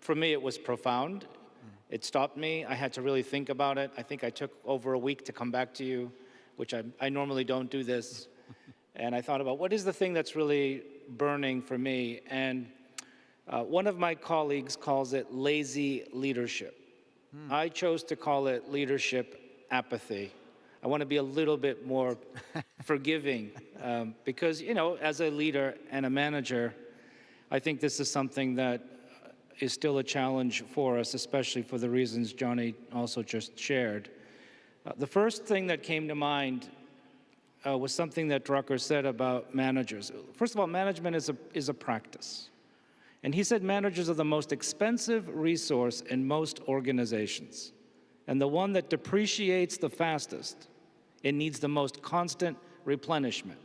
for me, it was profound. It stopped me. I had to really think about it. I think I took over a week to come back to you, which I normally don't do this. And I thought about what is the thing that's really burning for me, and one of my colleagues calls it lazy leadership. I chose to call it leadership apathy. I want to be a little bit more forgiving because, you know, as a leader and a manager, I think this is something that is still a challenge for us, especially for the reasons Johnny also just shared. The first thing that came to mind was something that Drucker said about managers. First of all, management is a practice. And he said managers are the most expensive resource in most organizations, and the one that depreciates the fastest. It needs the most constant replenishment.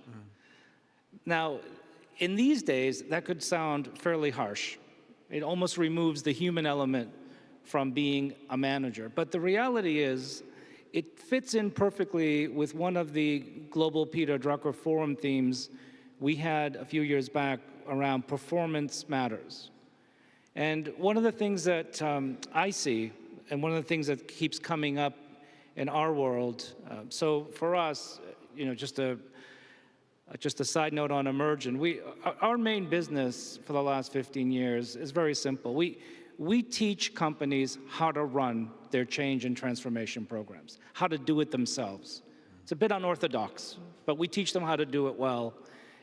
Now, in these days, that could sound fairly harsh. It almost removes the human element from being a manager. But the reality is, it fits in perfectly with one of the global Peter Drucker Forum themes we had a few years back around performance matters. And one of the things that I see, and one of the things that keeps coming up in our world, so for us, you know, just a side note on Emergent, our main business for the last 15 years is very simple. We teach companies how to run their change and transformation programs, how to do it themselves. It's a bit unorthodox, but we teach them how to do it well,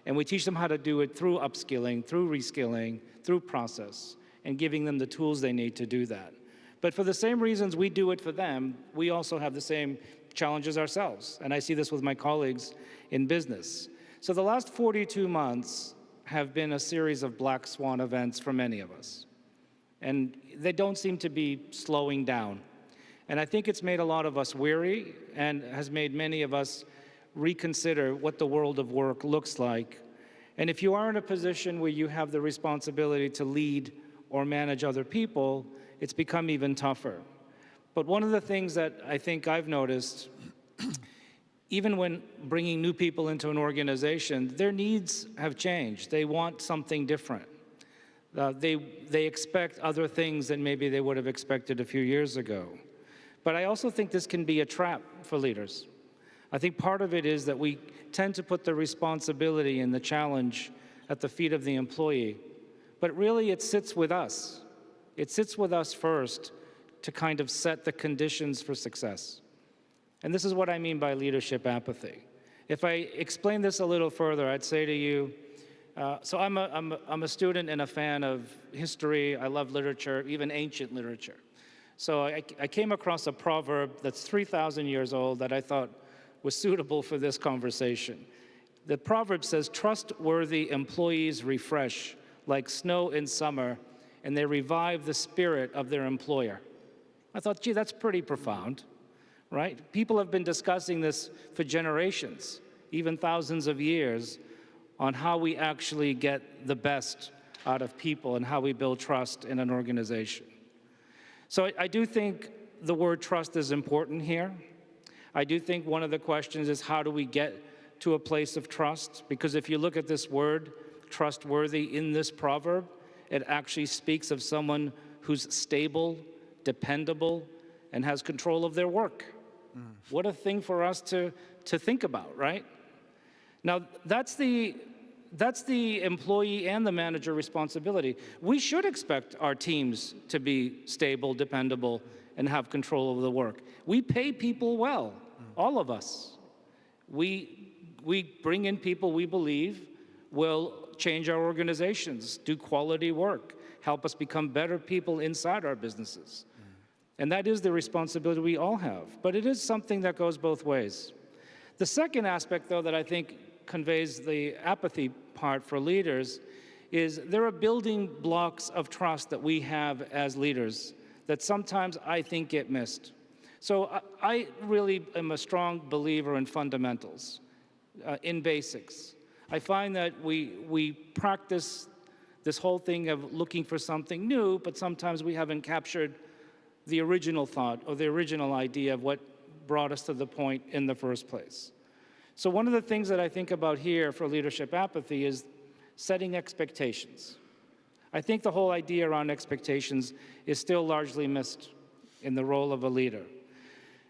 and we teach them how to do it through upskilling, through reskilling, through process, and giving them the tools they need to do that. But for the same reasons we do it for them, we also have the same challenges ourselves, and I see this with my colleagues in business. So the last 42 months have been a series of black swan events for many of us. And they don't seem to be slowing down. And I think it's made a lot of us weary and has made many of us reconsider what the world of work looks like. And if you are in a position where you have the responsibility to lead or manage other people, it's become even tougher. But one of the things that I think I've noticed, even when bringing new people into an organization, their needs have changed. They want something different. They expect other things than maybe they would have expected a few years ago. But I also think this can be a trap for leaders. I think part of it is that we tend to put the responsibility and the challenge at the feet of the employee. But really, it sits with us. It sits with us first to kind of set the conditions for success. And this is what I mean by leadership apathy. If I explain this a little further, I'd say to you, so I'm a student and a fan of history. I love literature, even ancient literature. So I came across a proverb that's 3,000 years old that I thought was suitable for this conversation. The proverb says, "Trustworthy employees refresh like snow in summer, and they revive the spirit of their employer." I thought, gee, that's pretty profound, right? People have been discussing this for generations, even thousands of years, on how we actually get the best out of people and how we build trust in an organization. So I do think the word trust is important here. I do think one of the questions is, how do we get to a place of trust? Because if you look at this word, trustworthy, in this proverb, it actually speaks of someone who's stable, dependable, and has control of their work. What a thing for us to think about, right? Now, that's the employee and the manager responsibility. We should expect our teams to be stable, dependable, and have control over the work. We pay people well, all of us. We bring in people we believe will change our organizations, do quality work, help us become better people inside our businesses. And that is the responsibility we all have. But it is something that goes both ways. The second aspect, though, that I think conveys the apathy part for leaders is there are building blocks of trust that we have as leaders that sometimes I think get missed. So I really am a strong believer in fundamentals, in basics. I find that we practice this whole thing of looking for something new, but sometimes we haven't captured the original thought or the original idea of what brought us to the point in the first place. So one of the things that I think about here for leadership apathy is setting expectations. I think the whole idea around expectations is still largely missed in the role of a leader.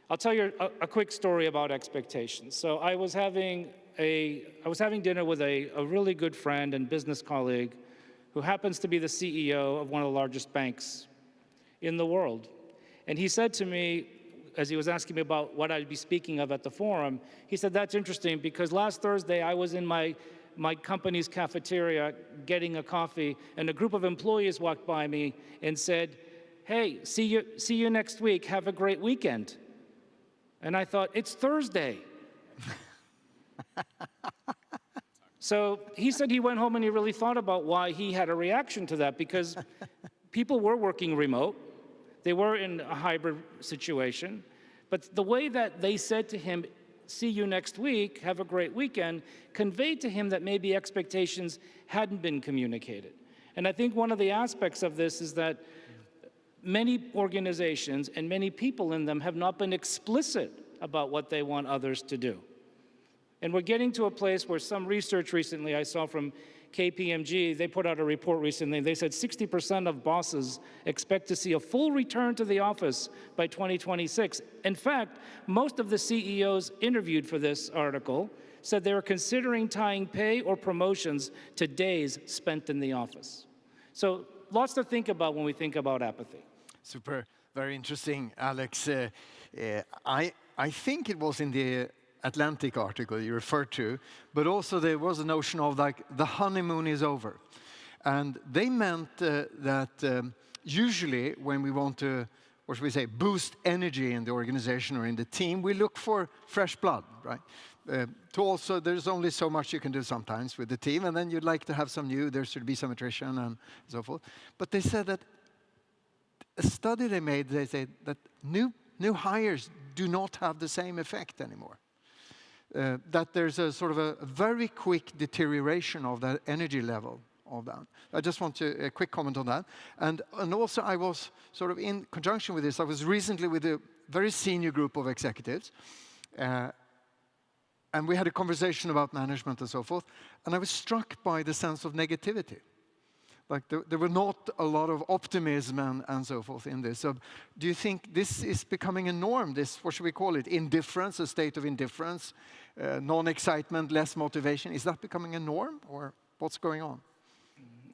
I'll tell you a quick story about expectations. So I was having dinner with a really good friend and business colleague who happens to be the CEO of one of the largest banks in the world. And he said to me, as he was asking me about what I'd be speaking of at the forum, he said, "That's interesting, because last Thursday I was in my company's cafeteria getting a coffee, and a group of employees walked by me and said, 'Hey, see you next week. Have a great weekend.'" And I thought, it's Thursday. So he said he went home and he really thought about why he had a reaction to that, because people were working remote. They were in a hybrid situation. But the way that they said to him, "See you next week, have a great weekend," conveyed to him that maybe expectations hadn't been communicated. And I think one of the aspects of this is that many organizations and many people in them have not been explicit about what they want others to do. And we're getting to a place where some research recently I saw from KPMG, they put out a report recently, they said 60% of bosses expect to see a full return to the office by 2026. In fact, most of the CEOs interviewed for this article said they were considering tying pay or promotions to days spent in the office. So lots to think about when we think about apathy. Super, very interesting, Alex. I think it was in the Atlantic article you referred to, but also there was a notion of like the honeymoon is over. And they meant that usually when we want to, what should we say, boost energy in the organization or in the team, we look for fresh blood, right? There's only so much you can do sometimes with the team, and then you'd like to have some new, there should be some attrition and so forth. But they said that a study they made, they said that new hires do not have the same effect anymore. That there's a sort of a very quick deterioration of that energy level of that. I just want a quick comment on that. And also I was sort of in conjunction with this, I was recently with a very senior group of executives, and we had a conversation about management and so forth, and I was struck by the sense of negativity. Like there were not a lot of optimism and so forth in this. So do you think this is becoming a norm, this, what should we call it, indifference, a state of indifference, non-excitement, less motivation? Is that becoming a norm, or what's going on?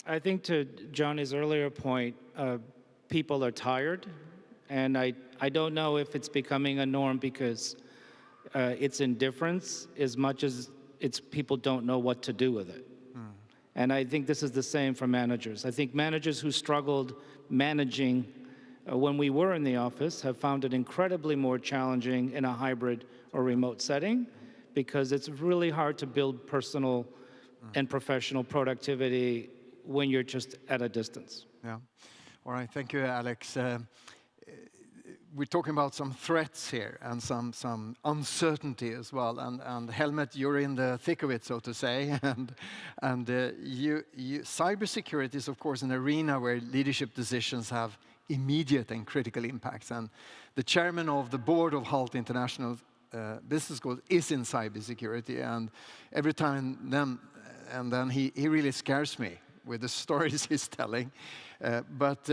I think to Johnny's earlier point, people are tired, and I don't know if it's becoming a norm because it's indifference as much as it's people don't know what to do with it. And I think this is the same for managers. I think managers who struggled managing when we were in the office have found it incredibly more challenging in a hybrid or remote setting, because it's really hard to build personal and professional productivity when you're just at a distance. Yeah. All right, thank you, Alex. We're talking about some threats here and some uncertainty as well. And Helmut, you're in the thick of it, so to say. And cybersecurity is, of course, an arena where leadership decisions have immediate and critical impacts. And the chairman of the board of HALT International Business School is in cybersecurity. And every time then he really scares me with the stories he's telling. But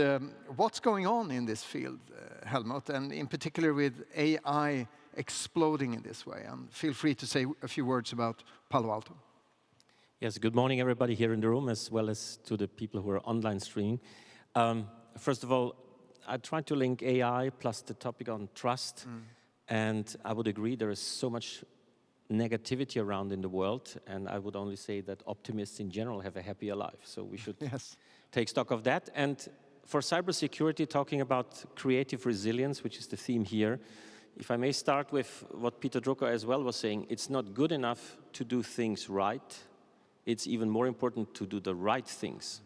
what's going on in this field, Helmut, and in particular with AI exploding in this way? And feel free to say a few words about Palo Alto. Yes, good morning, everybody here in the room, as well as to the people who are online streaming. First of all, I tried to link AI plus the topic on trust, and I would agree there is so much negativity around in the world, and I would only say that optimists in general have a happier life, so we should take stock of that. And for cybersecurity, talking about creative resilience, which is the theme here, if I may start with what Peter Drucker as well was saying, it's not good enough to do things right, it's even more important to do the right things.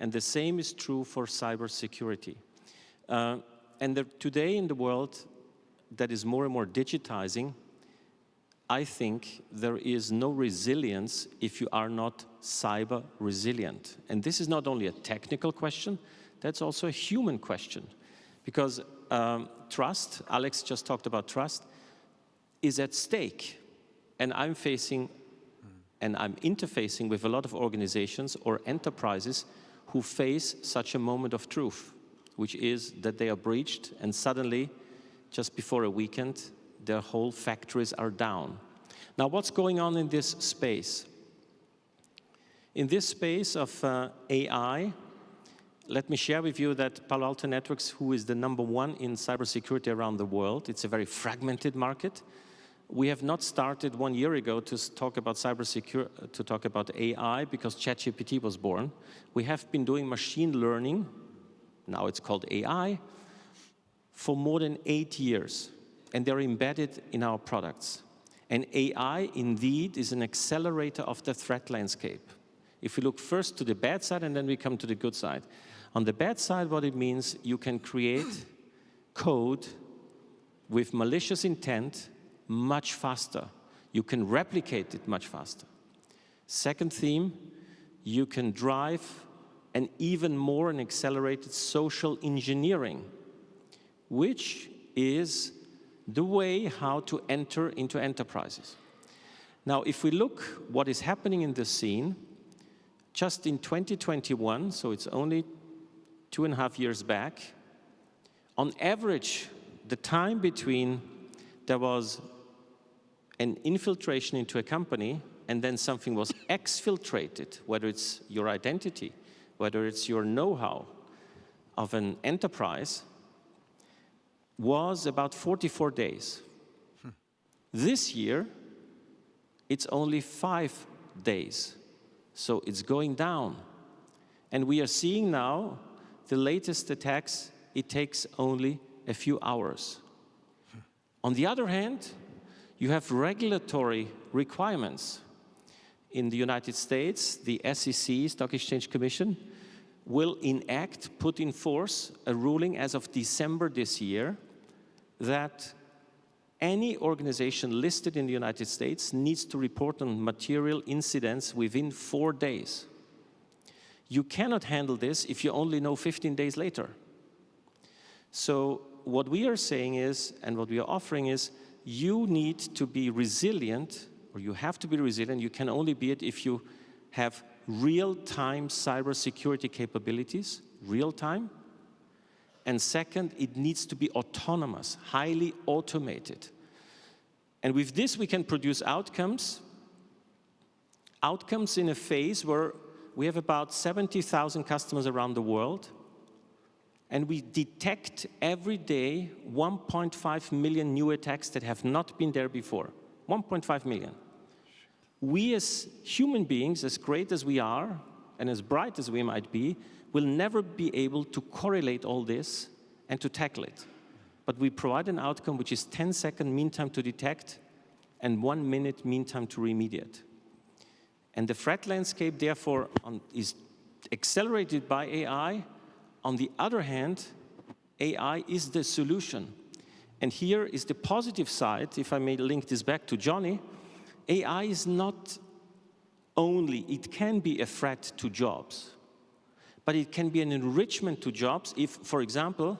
And the same is true for cybersecurity. Today in the world that is more and more digitizing, I think there is no resilience if you are not cyber resilient. And this is not only a technical question, that's also a human question. Because trust, Alex just talked about trust, is at stake. And I'm facing, and I'm interfacing with a lot of organizations or enterprises who face such a moment of truth, which is that they are breached and suddenly, just before a weekend, their whole factories are down. Now, what's going on in this space? In this space of AI, let me share with you that Palo Alto Networks, who is the #1 in cybersecurity around the world, it's a very fragmented market. We have not started 1 year ago to talk about cybersecurity, to talk about AI, because ChatGPT was born. We have been doing machine learning, now it's called AI, for more than 8 years. And they're embedded in our products. And AI, indeed, is an accelerator of the threat landscape. If we look first to the bad side, and then we come to the good side. On the bad side, what it means, you can create code with malicious intent much faster. You can replicate it much faster. Second theme, you can drive an even more and accelerated social engineering, which is the way how to enter into enterprises. Now, if we look what is happening in the scene, just in 2021, so it's only 2.5 years back, on average, the time between there was an infiltration into a company and then something was exfiltrated, whether it's your identity, whether it's your know-how of an enterprise, was about 44 days. This year, it's only 5 days. So it's going down. And we are seeing now the latest attacks, it takes only a few hours. On the other hand, You have regulatory requirements. In the United States, the SEC, Stock Exchange Commission, will put in force a ruling as of December this year that any organization listed in the United States needs to report on material incidents within 4 days. You cannot handle this if you only know 15 days later. So what we are saying is, and what we are offering is, you need to be resilient, or you have to be resilient. You can only be it if you have real-time cybersecurity capabilities, real-time. And second, it needs to be autonomous, highly automated. And with this, we can produce outcomes in a phase where we have about 70,000 customers around the world, and we detect every day 1.5 million new attacks that have not been there before. 1.5 million. We as human beings, as great as we are, and as bright as we might be, will never be able to correlate all this and to tackle it. But we provide an outcome which is 10-second mean time to detect and 1 minute mean time to remediate. And the threat landscape, therefore, is accelerated by AI. On the other hand, AI is the solution. And here is the positive side, if I may link this back to Johnny. AI is not only, it can be a threat to jobs, but it can be an enrichment to jobs if, for example,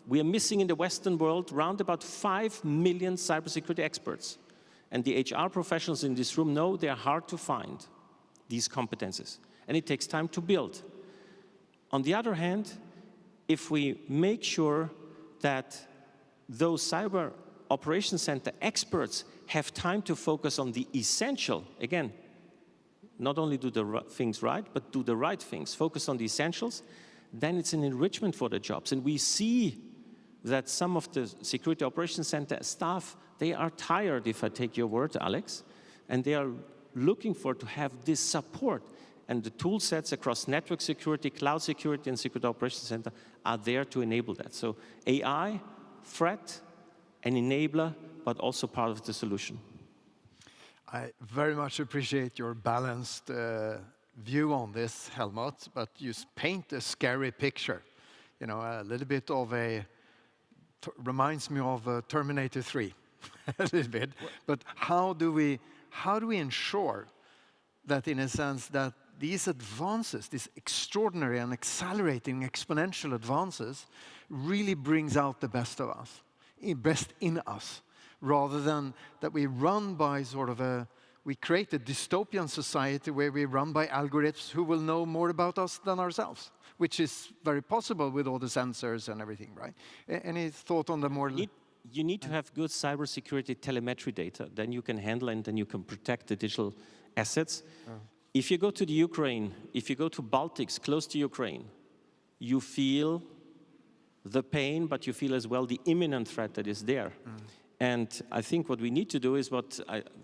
we are missing in the Western world round about 5 million cybersecurity experts. And the HR professionals in this room know they are hard to find, these competences. And it takes time to build. On the other hand, if we make sure that those cyber operations center experts have time to focus on the essential, again, not only do the things right, but do the right things, focus on the essentials, then it's an enrichment for the jobs. And we see that some of the Security Operations Center staff, they are tired, if I take your word, Alex, and they are looking to have this support. And the tool sets across network security, cloud security, and Security Operations Center are there to enable that. So AI, threat, an enabler, but also part of the solution. I very much appreciate your balanced view on this, Helmut, but you paint a scary picture. You know, a little bit of reminds me of Terminator 3, a little bit. But how do we ensure that, in a sense, that these advances, these extraordinary and accelerating exponential advances, really brings out the best of us, best in us, rather than that we run by we create a dystopian society where we run by algorithms who will know more about us than ourselves, which is very possible with all the sensors and everything, right? Any thought on the more... You need to have good cybersecurity telemetry data. Then you can handle and then you can protect the digital assets. Oh. If you go to the Ukraine, if you go to Baltics, close to Ukraine, you feel the pain, but you feel as well the imminent threat that is there. Mm. And I think what we need to do is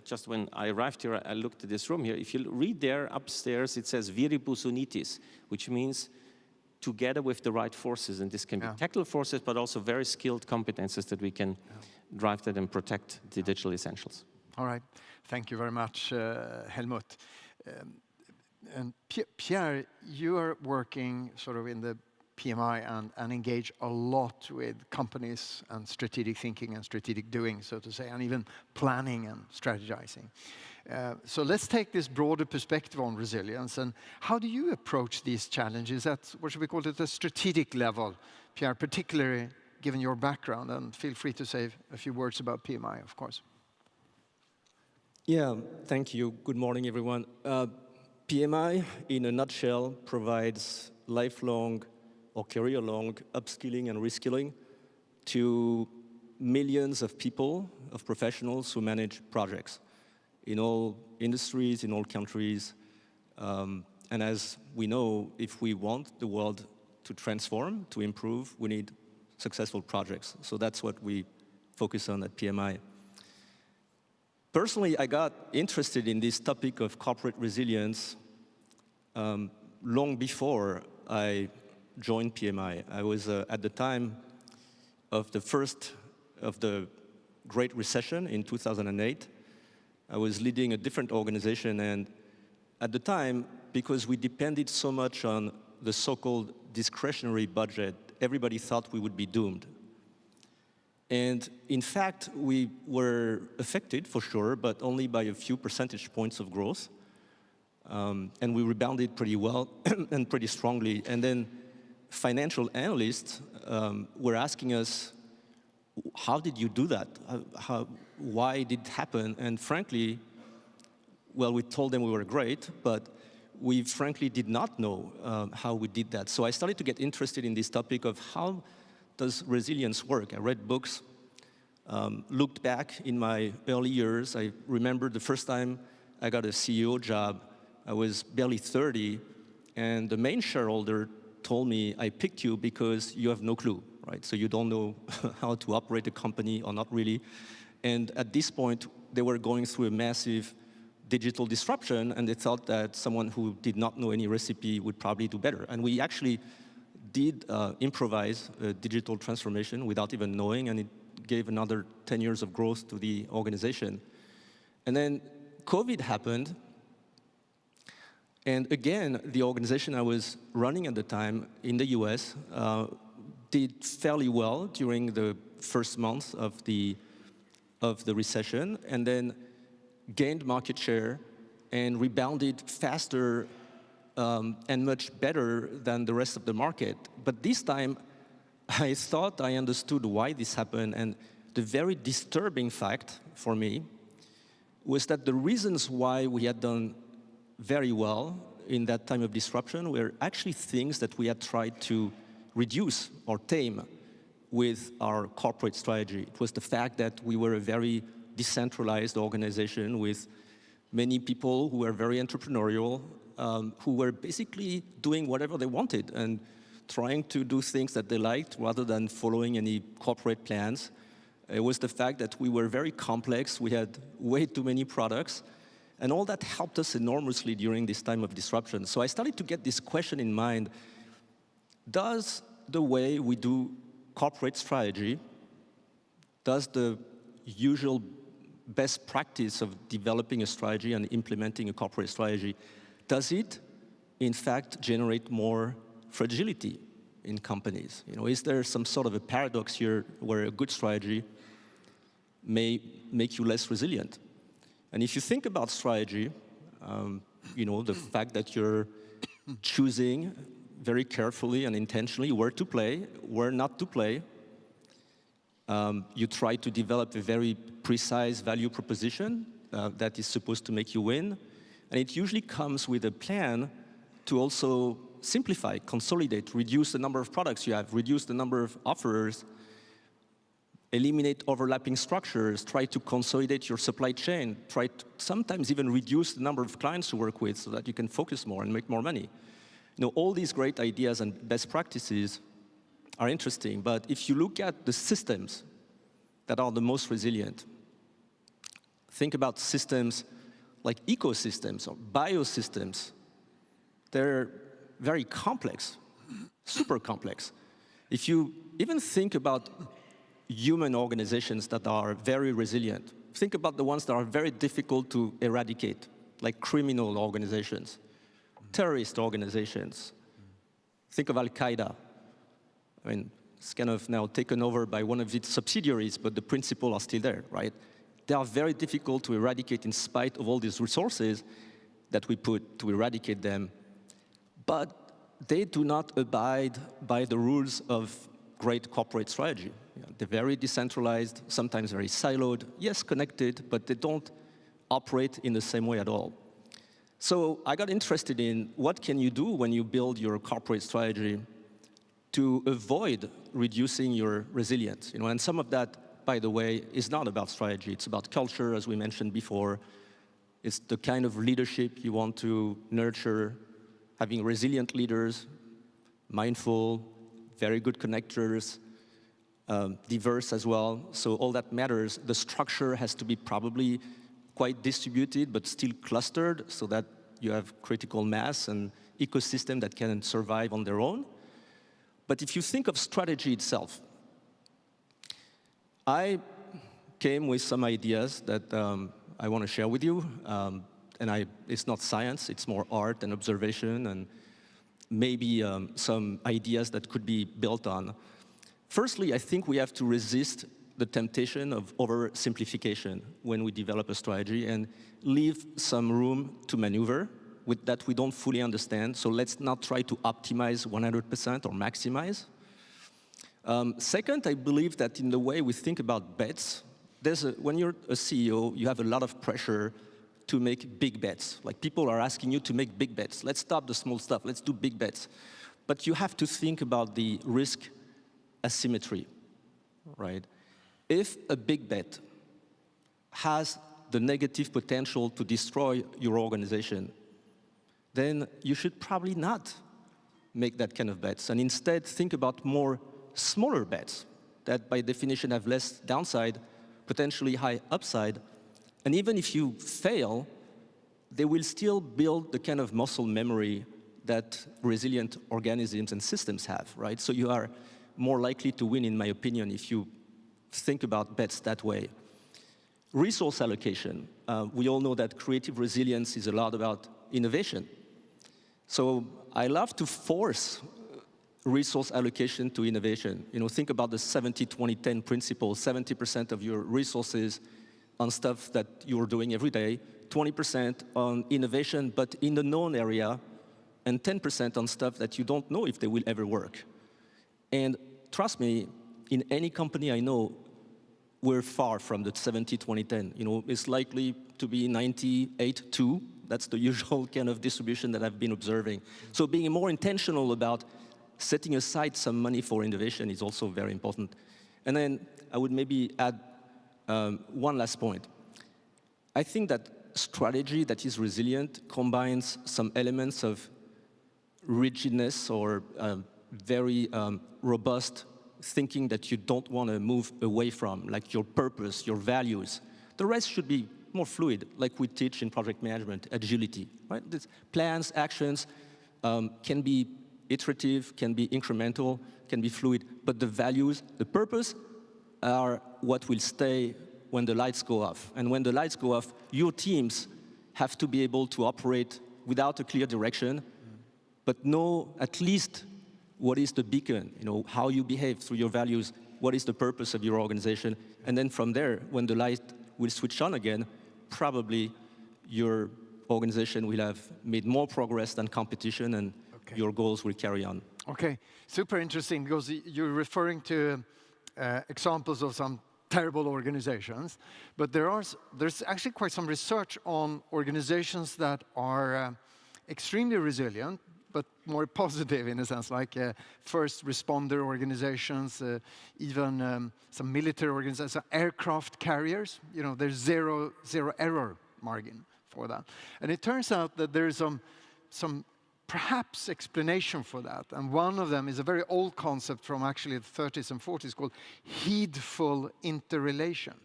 just when I arrived here, I looked at this room here. If you read there upstairs, it says viribus unitis, which means together with the right forces. And this can be technical forces, but also very skilled competences that we can drive that and protect the digital essentials. All right. Thank you very much, Helmut. And Pierre, you are working in the PMI and engage a lot with companies and strategic thinking and strategic doing, so to say, and even planning and strategizing. So let's take this broader perspective on resilience. And how do you approach these challenges at, what should we call it, a strategic level, Pierre, particularly given your background? And feel free to say a few words about PMI, of course. Yeah, thank you. Good morning, everyone. PMI, in a nutshell, provides lifelong or career-long upskilling and reskilling to millions of people, of professionals who manage projects in all industries, in all countries. And as we know, if we want the world to transform, to improve, we need successful projects. So that's what we focus on at PMI. Personally, I got interested in this topic of corporate resilience long before I joined PMI. I was at the time of the first of the Great Recession in 2008. I was leading a different organization, and at the time, because we depended so much on the so-called discretionary budget, everybody thought we would be doomed. And in fact, we were affected for sure, but only by a few percentage points of growth. And we rebounded pretty well and pretty strongly. And then financial analysts were asking us, how did you do that? Why did it happen? And frankly, well, we told them we were great, but we frankly did not know how we did that. So I started to get interested in this topic of how does resilience work? I read books, looked back in my early years. I remember the first time I got a CEO job, I was barely 30, and the main shareholder told me, I picked you because you have no clue, right? So you don't know how to operate a company or not really. And at this point, they were going through a massive digital disruption, and they thought that someone who did not know any recipe would probably do better. And we actually did improvise a digital transformation without even knowing, and it gave another 10 years of growth to the organization. And then COVID happened, and again, the organization I was running at the time in the US did fairly well during the first months of the recession, and then gained market share and rebounded faster and much better than the rest of the market. But this time, I thought I understood why this happened, and the very disturbing fact for me was that the reasons why we had done very well in that time of disruption were actually things that we had tried to reduce or tame with our corporate strategy. It was the fact that we were a very decentralized organization with many people who were very entrepreneurial, who were basically doing whatever they wanted and trying to do things that they liked rather than following any corporate plans. It was the fact that we were very complex, we had way too many products, and all that helped us enormously during this time of disruption. So I started to get this question in mind: does the way we do corporate strategy, does the usual best practice of developing a strategy and implementing a corporate strategy, does it, in fact, generate more fragility in companies? You know, is there some sort of a paradox here where a good strategy may make you less resilient? And if you think about strategy, you know, the fact that you're choosing very carefully and intentionally where to play, where not to play, you try to develop a very precise value proposition that is supposed to make you win. And it usually comes with a plan to also simplify, consolidate, reduce the number of products you have, reduce the number of offerers, eliminate overlapping structures, try to consolidate your supply chain, try to sometimes even reduce the number of clients you work with so that you can focus more and make more money. You know, all these great ideas and best practices are interesting, but if you look at the systems that are the most resilient, think about systems like ecosystems or biosystems. They're very complex, super complex. If you even think about human organizations that are very resilient, think about the ones that are very difficult to eradicate, like criminal organizations, terrorist organizations. Think of Al-Qaeda. I mean, it's kind of now taken over by one of its subsidiaries, but the principles are still there, right? They are very difficult to eradicate in spite of all these resources that we put to eradicate them. But they do not abide by the rules of great corporate strategy. They're very decentralized, sometimes very siloed, yes, connected, but they don't operate in the same way at all. So I got interested in what can you do when you build your corporate strategy to avoid reducing your resilience. You know, and some of that, by the way, is not about strategy. It's about culture, as we mentioned before. It's the kind of leadership you want to nurture, having resilient leaders, mindful, very good connectors, diverse as well. So all that matters. The structure has to be probably quite distributed, but still clustered so that you have critical mass and ecosystem that can survive on their own. But if you think of strategy itself, I came with some ideas that I want to share with you. It's not science, it's more art and observation and maybe some ideas that could be built on. Firstly, I think we have to resist the temptation of oversimplification when we develop a strategy and leave some room to maneuver with that we don't fully understand. So let's not try to optimize 100% or maximize. Second, I believe that in the way we think about bets, when you're a CEO, you have a lot of pressure to make big bets. Like people are asking you to make big bets. Let's stop the small stuff, let's do big bets. But you have to think about the risk asymmetry, right? If a big bet has the negative potential to destroy your organization, then you should probably not make that kind of bets, and instead think about more smaller bets that by definition have less downside, potentially high upside, and even if you fail, they will still build the kind of muscle memory that resilient organisms and systems have, right? So you are more likely to win, in my opinion, if you think about bets that way. Resource allocation. We all know that creative resilience is a lot about innovation. So I love to force resource allocation to innovation. Think about the 70-20-10 principle, 70% of your resources on stuff that you're doing every day, 20% on innovation, but in the known area, and 10% on stuff that you don't know if they will ever work. And trust me, in any company I know, we're far from the 70-20-10. It's likely to be 98-2. That's the usual kind of distribution that I've been observing. So being more intentional about setting aside some money for innovation is also very important. And then I would maybe add one last point. I think that strategy that is resilient combines some elements of rigidness or very robust thinking that you don't want to move away from, like your purpose, your values. The rest should be more fluid, like we teach in project management, agility, right? These plans, actions can be iterative, can be incremental, can be fluid, but the values, the purpose are what will stay when the lights go off. And when the lights go off, your teams have to be able to operate without a clear direction, but know at least what is the beacon, how you behave through your values, what is the purpose of your organization, and then from there, when the light will switch on again, probably your organization will have made more progress than competition, and your goals will carry on. Okay, super interesting, because you're referring to examples of some terrible organizations, but there's actually quite some research on organizations that are extremely resilient, but more positive in a sense, like first responder organizations, even some military organizations, aircraft carriers. There's zero error margin for that. And it turns out that there's some perhaps explanation for that. And one of them is a very old concept from actually the 30s and 40s called heedful interrelation,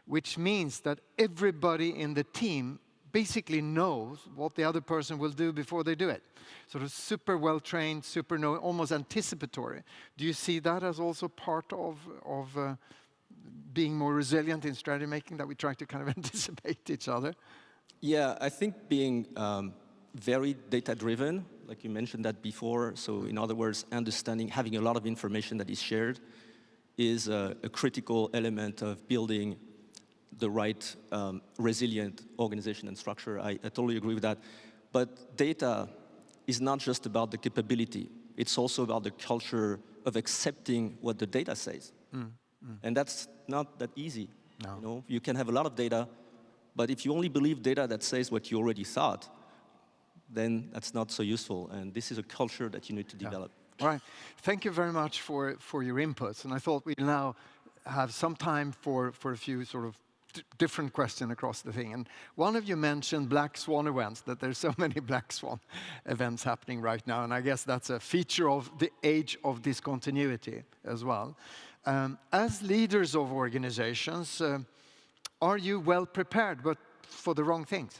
which means that everybody in the team basically knows what the other person will do before they do it. Sort of super well-trained, super almost anticipatory. Do you see that as also part of being more resilient in strategy making, that we try to kind of anticipate each other? Yeah, I think being very data-driven, like you mentioned that before, so in other words, understanding, having a lot of information that is shared is a critical element of building the right resilient organization and structure. I totally agree with that. But data is not just about the capability. It's also about the culture of accepting what the data says. And that's not that easy. No. You can have a lot of data, but if you only believe data that says what you already thought, then that's not so useful. And this is a culture that you need to develop. All right. Thank you very much for your inputs. And I thought we'd now have some time for a few sort of different questions across the thing. And one of you mentioned Black Swan events, that there's so many Black Swan events happening right now. And I guess that's a feature of the age of discontinuity as well. As leaders of organizations, are you well prepared, but for the wrong things?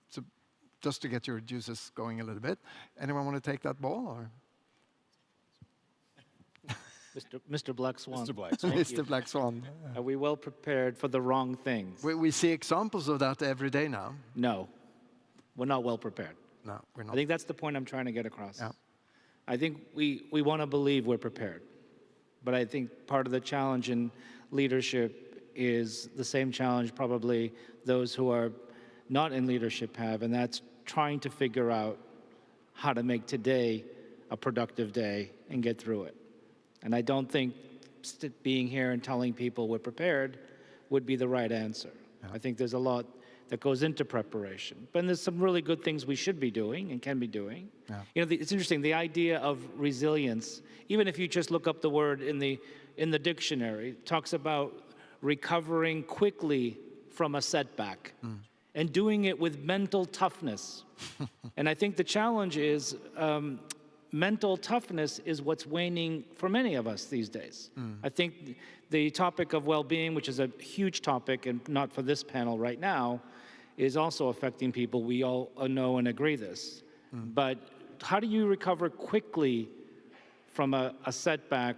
So just to get your juices going a little bit. Anyone want to take that ball? Or? Mr. Black Swan. Mr. Black Swan. Mr. Black Swan. Are we well prepared for the wrong things? We see examples of that every day now. No, we're not well prepared. No, we're not. I think that's the point I'm trying to get across. Yeah. I think we want to believe we're prepared. But I think part of the challenge in leadership is the same challenge probably those who are not in leadership have, and that's trying to figure out how to make today a productive day and get through it. And I don't think being here and telling people we're prepared would be the right answer. Yeah. I think there's a lot that goes into preparation. But there's some really good things we should be doing and can be doing. Yeah. You know, it's interesting, the idea of resilience, even if you just look up the word in the dictionary, it talks about recovering quickly from a setback and doing it with mental toughness. And I think the challenge is mental toughness is what's waning for many of us these days. I think the topic of well-being, which is a huge topic and not for this panel right now, is also affecting people. We all know and agree this. But how do you recover quickly from a setback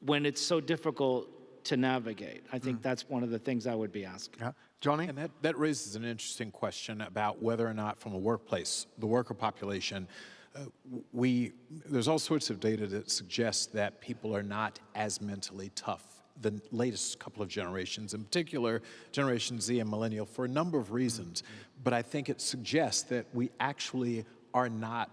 when it's so difficult to navigate? I think that's one of the things I would be asking. Yeah. Johnny? And that raises an interesting question about whether or not from a workplace, the worker population, there's all sorts of data that suggests that people are not as mentally tough the latest couple of generations, in particular Generation Z and Millennial, for a number of reasons. But I think it suggests that we actually are not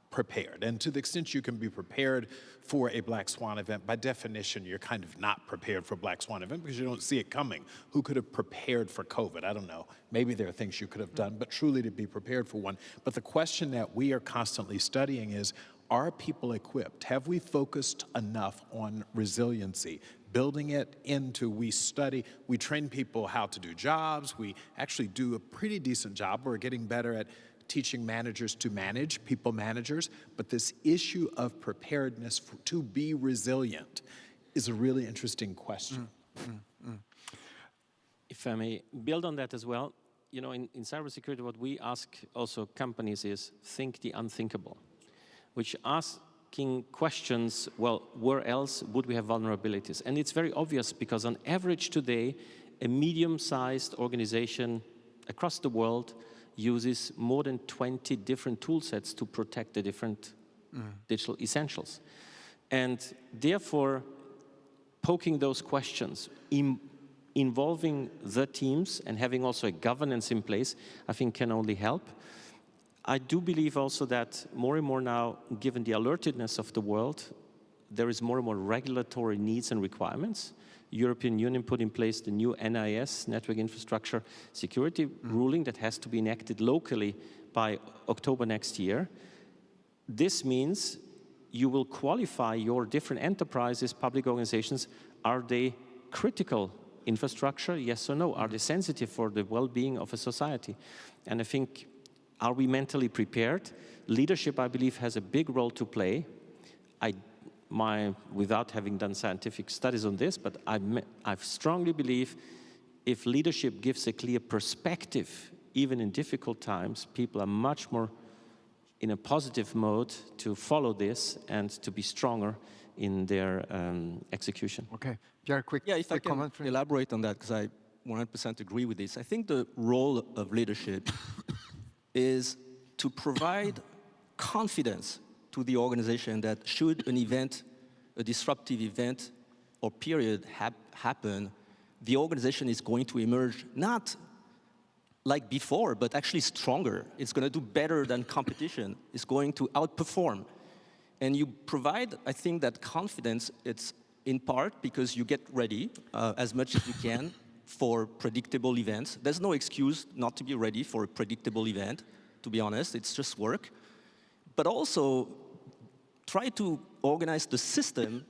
prepared. And to the extent you can be prepared for a Black Swan event, by definition, you're kind of not prepared for a Black Swan event because you don't see it coming. Who could have prepared for COVID? I don't know. Maybe there are things you could have done, but truly to be prepared for one. But the question that we are constantly studying is, are people equipped? Have we focused enough on resiliency? Building it into, we train people how to do jobs. We actually do a pretty decent job. We're getting better at teaching managers to manage, people managers. But this issue of preparedness to be resilient is a really interesting question. If I may build on that as well, you know, in cybersecurity, what we ask also companies is think the unthinkable, which asking questions, well, where else would we have vulnerabilities? And it's very obvious because on average today, a medium-sized organization across the world uses more than 20 different tool sets to protect the different digital essentials. And therefore, poking those questions, involving the teams and having also a governance in place, I think can only help. I do believe also that more and more now, given the alertedness of the world, there is more and more regulatory needs and requirements. European Union put in place the new NIS, Network Infrastructure Security ruling that has to be enacted locally by October next year. This means you will qualify your different enterprises, public organizations. Are they critical infrastructure, yes or no? Are they sensitive for the well-being of a society? And I think, are we mentally prepared? Leadership, I believe, has a big role to play. Without having done scientific studies on this, but I strongly believe if leadership gives a clear perspective, even in difficult times, people are much more in a positive mode to follow this and to be stronger in their execution. Okay, Pierre, quick if I can comment. Elaborate on that, because I 100% agree with this. I think the role of leadership is to provide confidence to the organization that should an event, a disruptive event or period happen, the organization is going to emerge not like before, but actually stronger. It's going to do better than competition. It's going to outperform. And you provide, I think, that confidence. It's in part because you get ready as much as you can for predictable events. There's no excuse not to be ready for a predictable event, to be honest. It's just work. But also, try to organize the system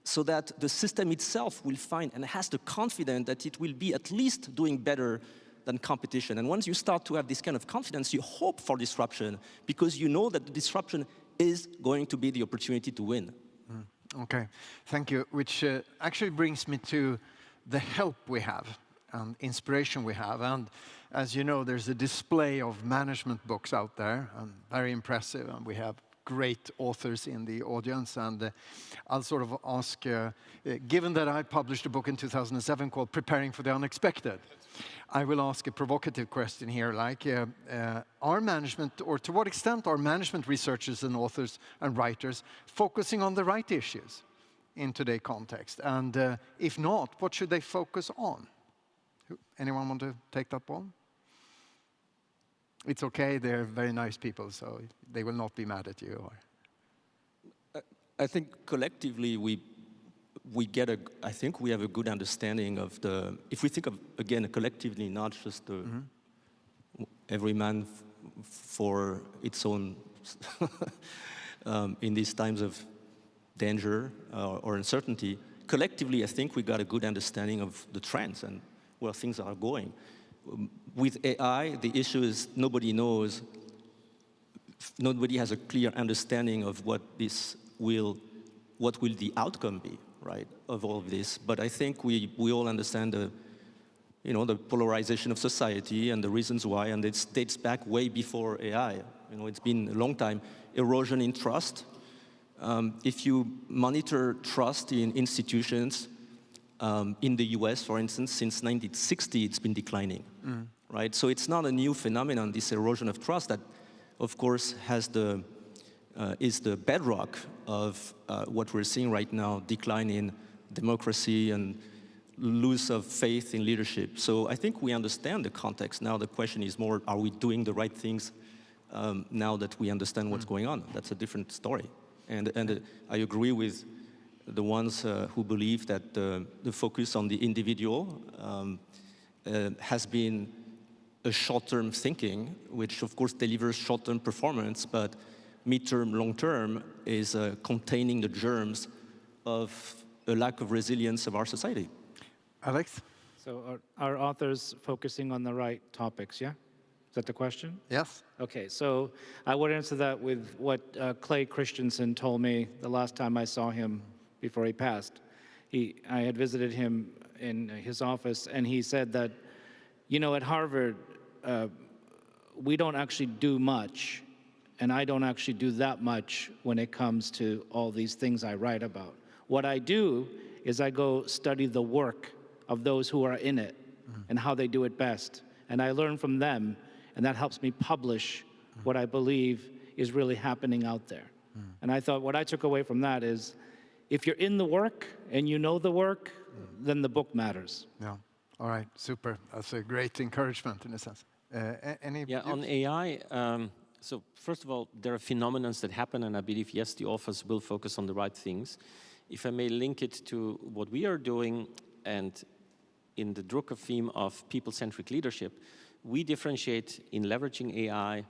so that the system itself will find and has the confidence that it will be at least doing better than competition. And once you start to have this kind of confidence, you hope for disruption because you know that the disruption is going to be the opportunity to win. Okay, thank you. Which actually brings me to the help we have and inspiration we have. And as you know, there's a display of management books out there, very impressive. And we have great authors in the audience, and I'll sort of ask, given that I published a book in 2007 called Preparing for the Unexpected, I will ask a provocative question here, like, are management, or to what extent are management researchers and authors and writers focusing on the right issues in today's context? And if not, what should they focus on? Anyone want to take that one? It's okay, they're very nice people, so they will not be mad at you. Or I think collectively we get a, I think we have a good understanding of the, if we think of, again, collectively, not just the, every man for its own, in these times of danger or uncertainty, collectively, I think we got a good understanding of the trends and where things are going. With AI, the issue is nobody knows, nobody has a clear understanding of what will the outcome be, right, of all of this. But I think we all understand the polarization of society and the reasons why, and it dates back way before AI. It's been a long time. Erosion in trust. If you monitor trust in institutions, in the US, for instance, since 1960, it's been declining, right? So it's not a new phenomenon, this erosion of trust that, of course, has is the bedrock of what we're seeing right now, decline in democracy and loss of faith in leadership. So I think we understand the context. Now the question is more, are we doing the right things now that we understand what's going on? That's a different story. And I agree with the ones who believe that the focus on the individual has been a short-term thinking, which of course delivers short-term performance, but mid-term, long-term is containing the germs of a lack of resilience of our society. Alex? So are authors focusing on the right topics, yeah? Is that the question? Yes. Okay, so I would answer that with what Clay Christensen told me the last time I saw him before he passed. I had visited him in his office, and he said that, at Harvard, we don't actually do much, and I don't actually do that much when it comes to all these things I write about. What I do is I go study the work of those who are in it and how they do it best, and I learn from them, and that helps me publish what I believe is really happening out there. And I thought what I took away from that is, if you're in the work and you know the work, then the book matters. Yeah. All right. Super. That's a great encouragement in a sense. On AI, so first of all, there are phenomena that happen, and I believe, yes, the authors will focus on the right things. If I may link it to what we are doing, and in the Drucker theme of people-centric leadership, we differentiate in leveraging AI.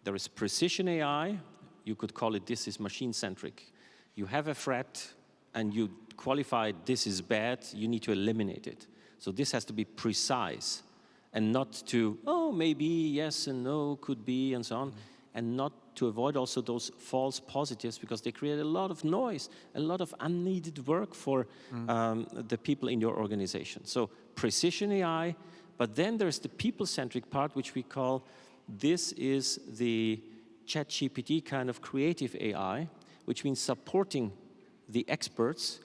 There is precision AI. You could call it, this is machine-centric. You have a threat, and you qualify this is bad, you need to eliminate it. So this has to be precise, and not to, maybe, yes and no, could be, and so on, and not to avoid also those false positives, because they create a lot of noise, a lot of unneeded work for the people in your organization. So precision AI, but then there's the people-centric part, which we call, this is the ChatGPT kind of creative AI, which means supporting the experts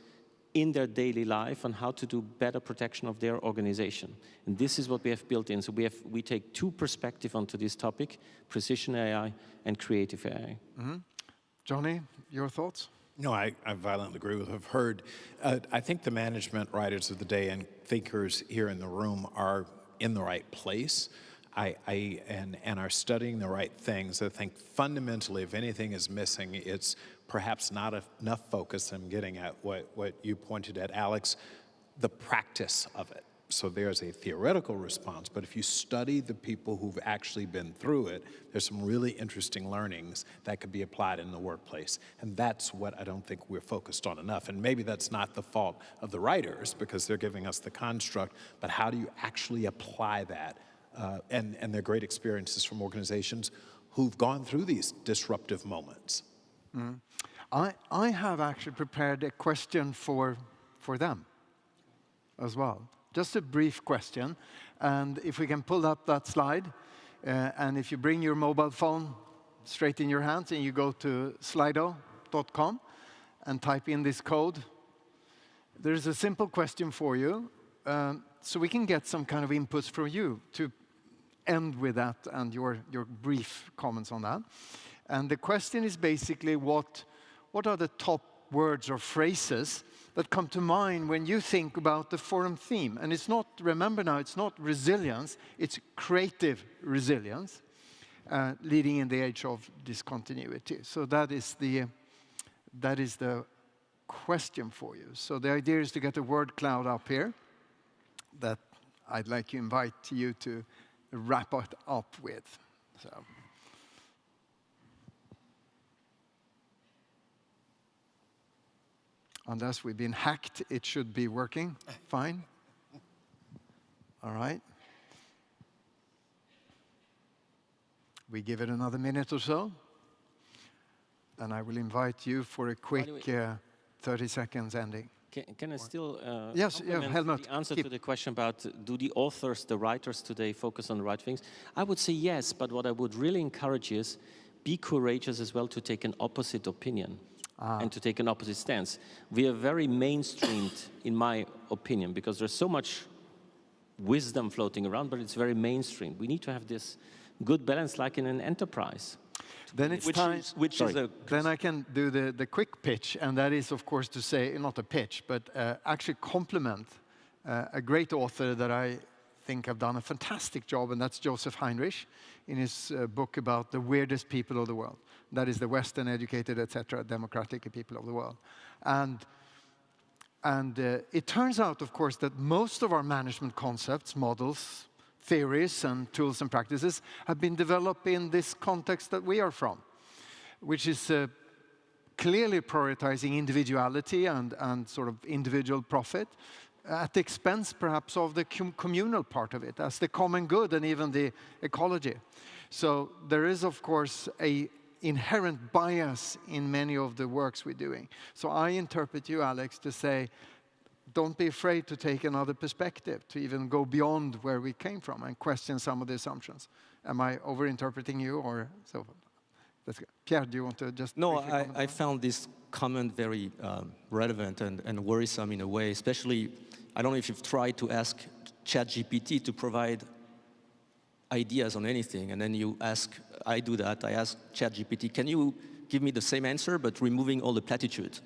in their daily life on how to do better protection of their organization. And this is what we have built in. So we take two perspectives onto this topic, precision AI and creative AI. Johnny, your thoughts? No, I violently agree with what I've heard. I think the management writers of the day and thinkers here in the room are in the right place. And are studying the right things. I think fundamentally, if anything is missing, it's perhaps not enough focus. I'm getting at what you pointed at, Alex, the practice of it. So there's a theoretical response, but if you study the people who've actually been through it, there's some really interesting learnings that could be applied in the workplace. And that's what I don't think we're focused on enough. And maybe that's not the fault of the writers, because they're giving us the construct, but how do you actually apply that? And their great experiences from organizations who've gone through these disruptive moments. I have actually prepared a question for them as well. Just a brief question. And if we can pull up that slide, and if you bring your mobile phone, straight in your hands, and you go to slido.com and type in this code. There's a simple question for you, so we can get some kind of inputs from you to end with that and your brief comments on that. And the question is basically, what are the top words or phrases that come to mind when you think about the forum theme? And it's not, remember now, it's not resilience, it's creative resilience, leading in the age of discontinuity. So that is the question for you. So the idea is to get a word cloud up here that I'd like to invite you to wrap it up with. So. Unless we've been hacked, it should be working fine. All right. We give it another minute or so. And I will invite you for a quick 30 seconds ending. Can I still yes, yeah, Helmut, the answer to the question about do the authors, the writers today focus on the right things? I would say yes, but what I would really encourage is be courageous as well to take an opposite opinion and to take an opposite stance. We are very mainstreamed, in my opinion, because there's so much wisdom floating around, but it's very mainstream. We need to have this good balance like in an enterprise. Then it's time. Then I can do the quick pitch, and that is, of course, to say, not a pitch, but actually compliment a great author that I think have done a fantastic job, and that's Joseph Heinrich in his book about the weirdest people of the world. That is the Western educated, etc., democratic people of the world. And it turns out, of course, that most of our management concepts, models, theories and tools and practices have been developed in this context that we are from, which is clearly prioritizing individuality and sort of individual profit at the expense perhaps of the communal part of it, as the common good and even the ecology. So there is, of course, a inherent bias in many of the works we're doing. So I interpret you, Alex, to say, don't be afraid to take another perspective, to even go beyond where we came from and question some of the assumptions. Am I overinterpreting you or so? That's good. Pierre, do you want to just... No, I found this comment very relevant and worrisome in a way, especially, I don't know if you've tried to ask ChatGPT to provide ideas on anything, and then you ask, I do that, I ask ChatGPT, can you give me the same answer but removing all the platitudes?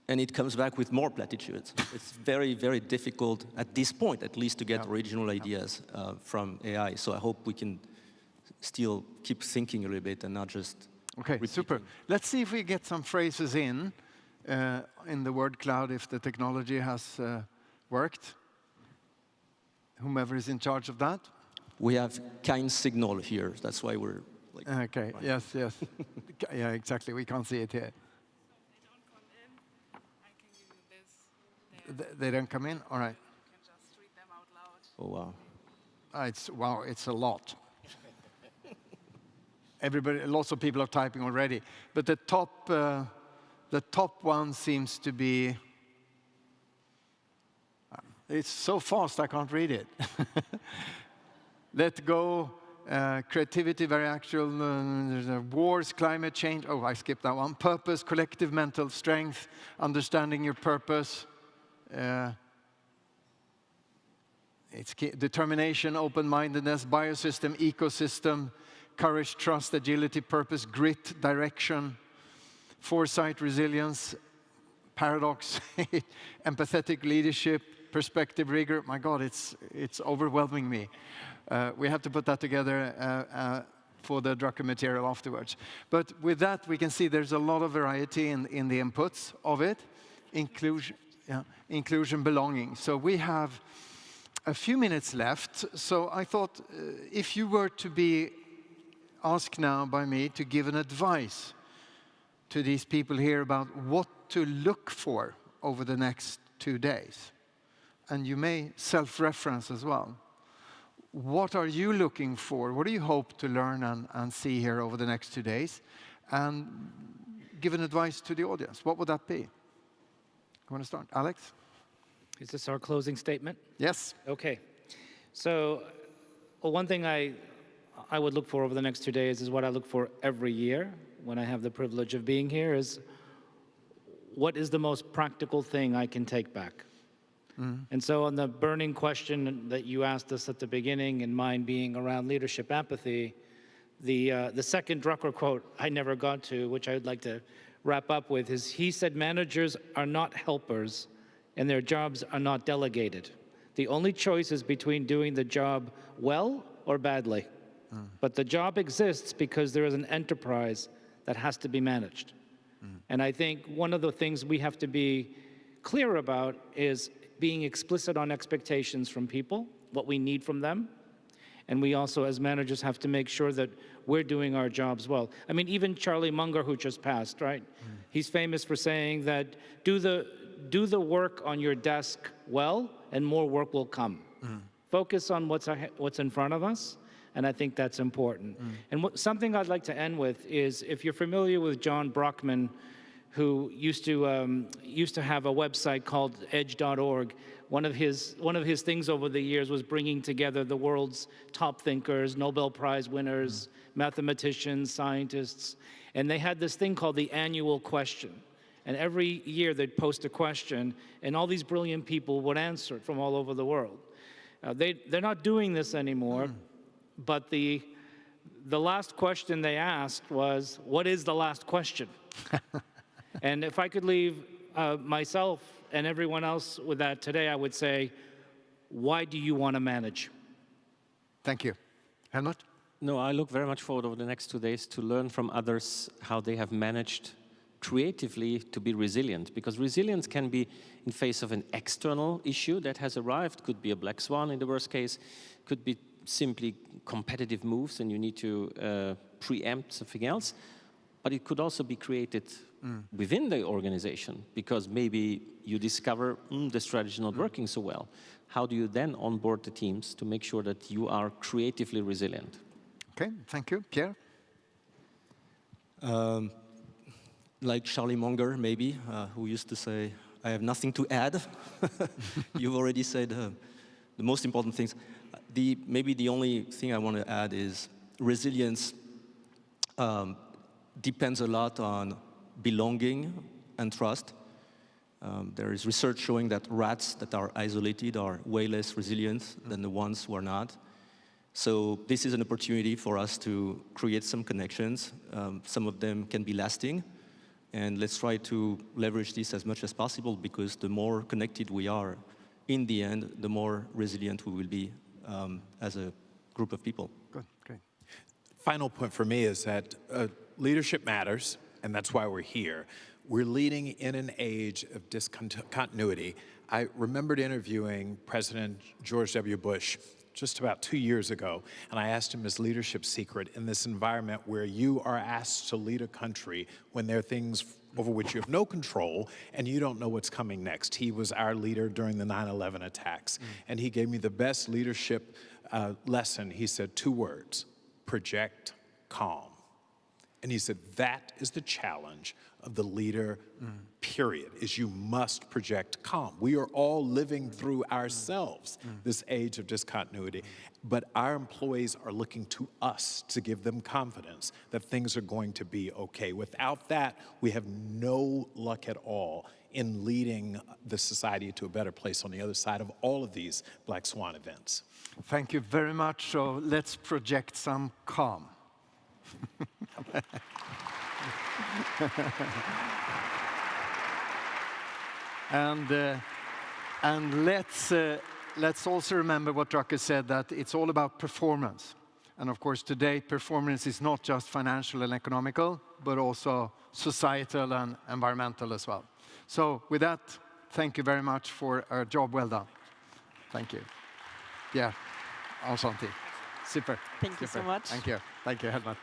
And it comes back with more platitudes. It's very, very difficult, at this point at least, to get original ideas from AI. So I hope we can still keep thinking a little bit and not just repeating. Super. Let's see if we get some phrases in the word cloud, if the technology has worked. Whomever is in charge of that. We have kind signal here. That's why we're like... Okay, yes. Yeah, exactly. We can't see it here. They don't come in? All right. Oh, wow. It's a lot. Lots of people are typing already. But the top one seems to be... It's so fast, I can't read it. Let go, creativity, very actual, wars, climate change. Oh, I skipped that one. Purpose, collective mental strength, understanding your purpose. It's determination, open-mindedness, biosystem, ecosystem, courage, trust, agility, purpose, grit, direction, foresight, resilience, paradox, empathetic leadership, perspective, rigor. My God, it's overwhelming me. We have to put that together for the Drucker material afterwards. But with that, we can see there's a lot of variety in the inputs of it. Inclusion, belonging. So we have a few minutes left. So I thought if you were to be asked now by me to give an advice to these people here about what to look for over the next 2 days, and you may self-reference as well. What are you looking for? What do you hope to learn and see here over the next 2 days? And give an advice to the audience. What would that be? You want to start? Alex? Is this our closing statement? Yes. Okay. So, well, one thing I I would look for over the next 2 days is what I look for every year when I have the privilege of being here, is what is the most practical thing I can take back? And so on the burning question that you asked us at the beginning, and mine being around leadership apathy, the second Drucker quote I never got to, which I would like to wrap up with, is he said, managers are not helpers and their jobs are not delegated. The only choice is between doing the job well or badly. But the job exists because there is an enterprise that has to be managed. And I think one of the things we have to be clear about is being explicit on expectations from people, what we need from them. And we also, as managers, have to make sure that we're doing our jobs well. I mean, even Charlie Munger, who just passed, right? He's famous for saying that do the work on your desk well, and more work will come. Focus on what's in front of us, and I think that's important. And something I'd like to end with is, if you're familiar with John Brockman, who used to have a website called edge.org. One of his things over the years was bringing together the world's top thinkers, Nobel Prize winners, mathematicians, scientists, and they had this thing called the annual question. And every year they'd post a question, and all these brilliant people would answer it from all over the world. They're not doing this anymore, but the last question they asked was, what is the last question? And if I could leave myself and everyone else with that today, I would say, why do you want to manage? Thank you. Helmut? No, I look very much forward over the next 2 days to learn from others how they have managed creatively to be resilient, because resilience can be in face of an external issue that has arrived, could be a black swan in the worst case, could be simply competitive moves and you need to preempt something else, but it could also be created within the organization, because maybe you discover the strategy is not working so well. How do you then onboard the teams to make sure that you are creatively resilient? Okay, thank you. Pierre? Like Charlie Munger, maybe, who used to say, I have nothing to add. You've already said the most important things. Maybe the only thing I want to add is resilience depends a lot on belonging and trust. There is research showing that rats that are isolated are way less resilient than the ones who are not. So this is an opportunity for us to create some connections. Some of them can be lasting. And let's try to leverage this as much as possible, because the more connected we are, in the end, the more resilient we will be as a group of people. Good, great. Final point for me is that leadership matters, and that's why we're here. We're leading in an age of discontinuity. I remembered interviewing President George W. Bush just about 2 years ago, and I asked him his leadership secret in this environment where you are asked to lead a country when there are things over which you have no control and you don't know what's coming next. He was our leader during the 9/11 attacks, and he gave me the best leadership lesson. He said 2 words: project calm. And he said, that is the challenge of the leader, period, is you must project calm. We are all living through ourselves this age of discontinuity, but our employees are looking to us to give them confidence that things are going to be okay. Without that, we have no luck at all in leading the society to a better place on the other side of all of these black swan events. Thank you very much. So let's project some calm. And let's also remember what Drucker said, that it's all about performance. And of course, today, performance is not just financial and economical, but also societal and environmental as well. So with that, thank you very much for a job well done. Thank you. Yeah, enchanté. Super. Thank you so much. Thank you. Thank you, Helmut.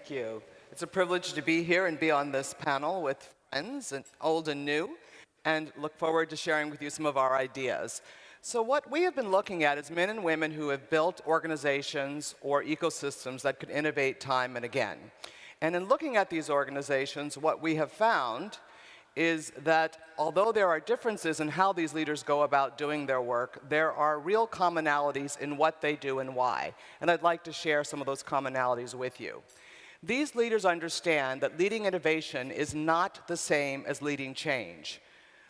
Thank you. It's a privilege to be here and be on this panel with friends, and old and new, and look forward to sharing with you some of our ideas. So what we have been looking at is men and women who have built organizations or ecosystems that could innovate time and again. And in looking at these organizations, what we have found is that although there are differences in how these leaders go about doing their work, there are real commonalities in what they do and why. And I'd like to share some of those commonalities with you. These leaders understand that leading innovation is not the same as leading change.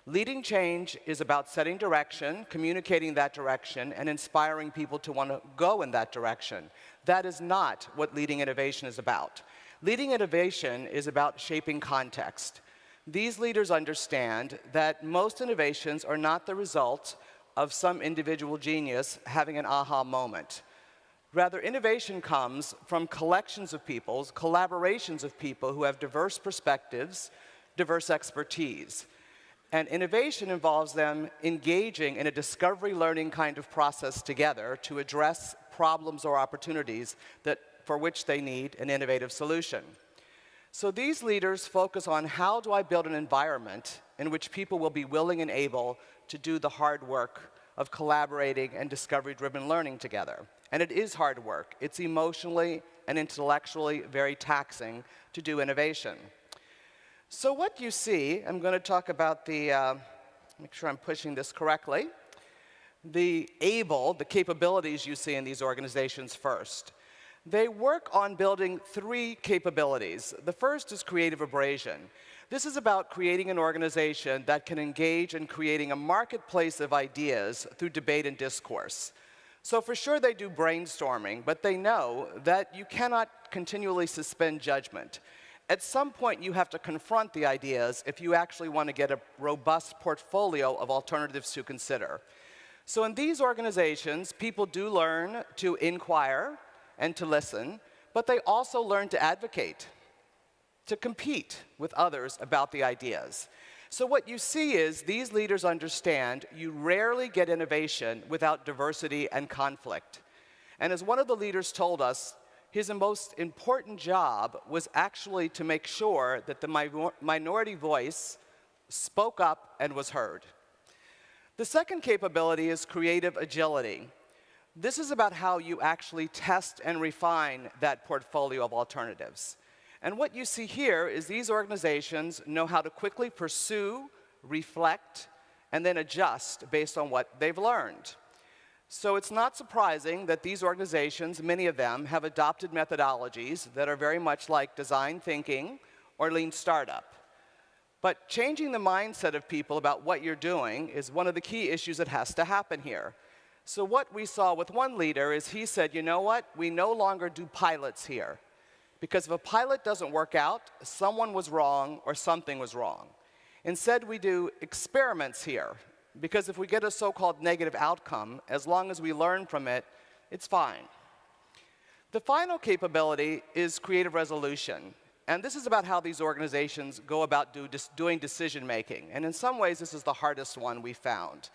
Leading change is about setting direction, communicating that direction, and inspiring people to want to go in that direction. That is not what leading innovation is about. Leading innovation is about shaping context. These leaders understand that most innovations are not the result of some individual genius having an aha moment. Rather, innovation comes from collections of people, collaborations of people who have diverse perspectives, diverse expertise. And innovation involves them engaging in a discovery-learning kind of process together to address problems or opportunities for which they need an innovative solution. So these leaders focus on how do I build an environment in which people will be willing and able to do the hard work of collaborating and discovery-driven learning together. And it is hard work. It's emotionally and intellectually very taxing to do innovation. So what you see, I'm going to talk about the, make sure I'm pushing this correctly, the capabilities you see in these organizations first. They work on building three capabilities. The first is creative abrasion. This is about creating an organization that can engage in creating a marketplace of ideas through debate and discourse. So for sure they do brainstorming, but they know that you cannot continually suspend judgment. At some point you have to confront the ideas if you actually want to get a robust portfolio of alternatives to consider. So in these organizations, people do learn to inquire and to listen, but they also learn to advocate, to compete with others about the ideas. So what you see is these leaders understand you rarely get innovation without diversity and conflict. And as one of the leaders told us, his most important job was actually to make sure that the minority voice spoke up and was heard. The second capability is creative agility. This is about how you actually test and refine that portfolio of alternatives. And what you see here is these organizations know how to quickly pursue, reflect, and then adjust based on what they've learned. So it's not surprising that these organizations, many of them, have adopted methodologies that are very much like design thinking or lean startup. But changing the mindset of people about what you're doing is one of the key issues that has to happen here. So what we saw with one leader is he said, you know what, we no longer do pilots here. Because if a pilot doesn't work out, someone was wrong or something was wrong. Instead, we do experiments here. Because if we get a so-called negative outcome, as long as we learn from it, it's fine. The final capability is creative resolution. And this is about how these organizations go about doing decision-making. And in some ways, this is the hardest one we found.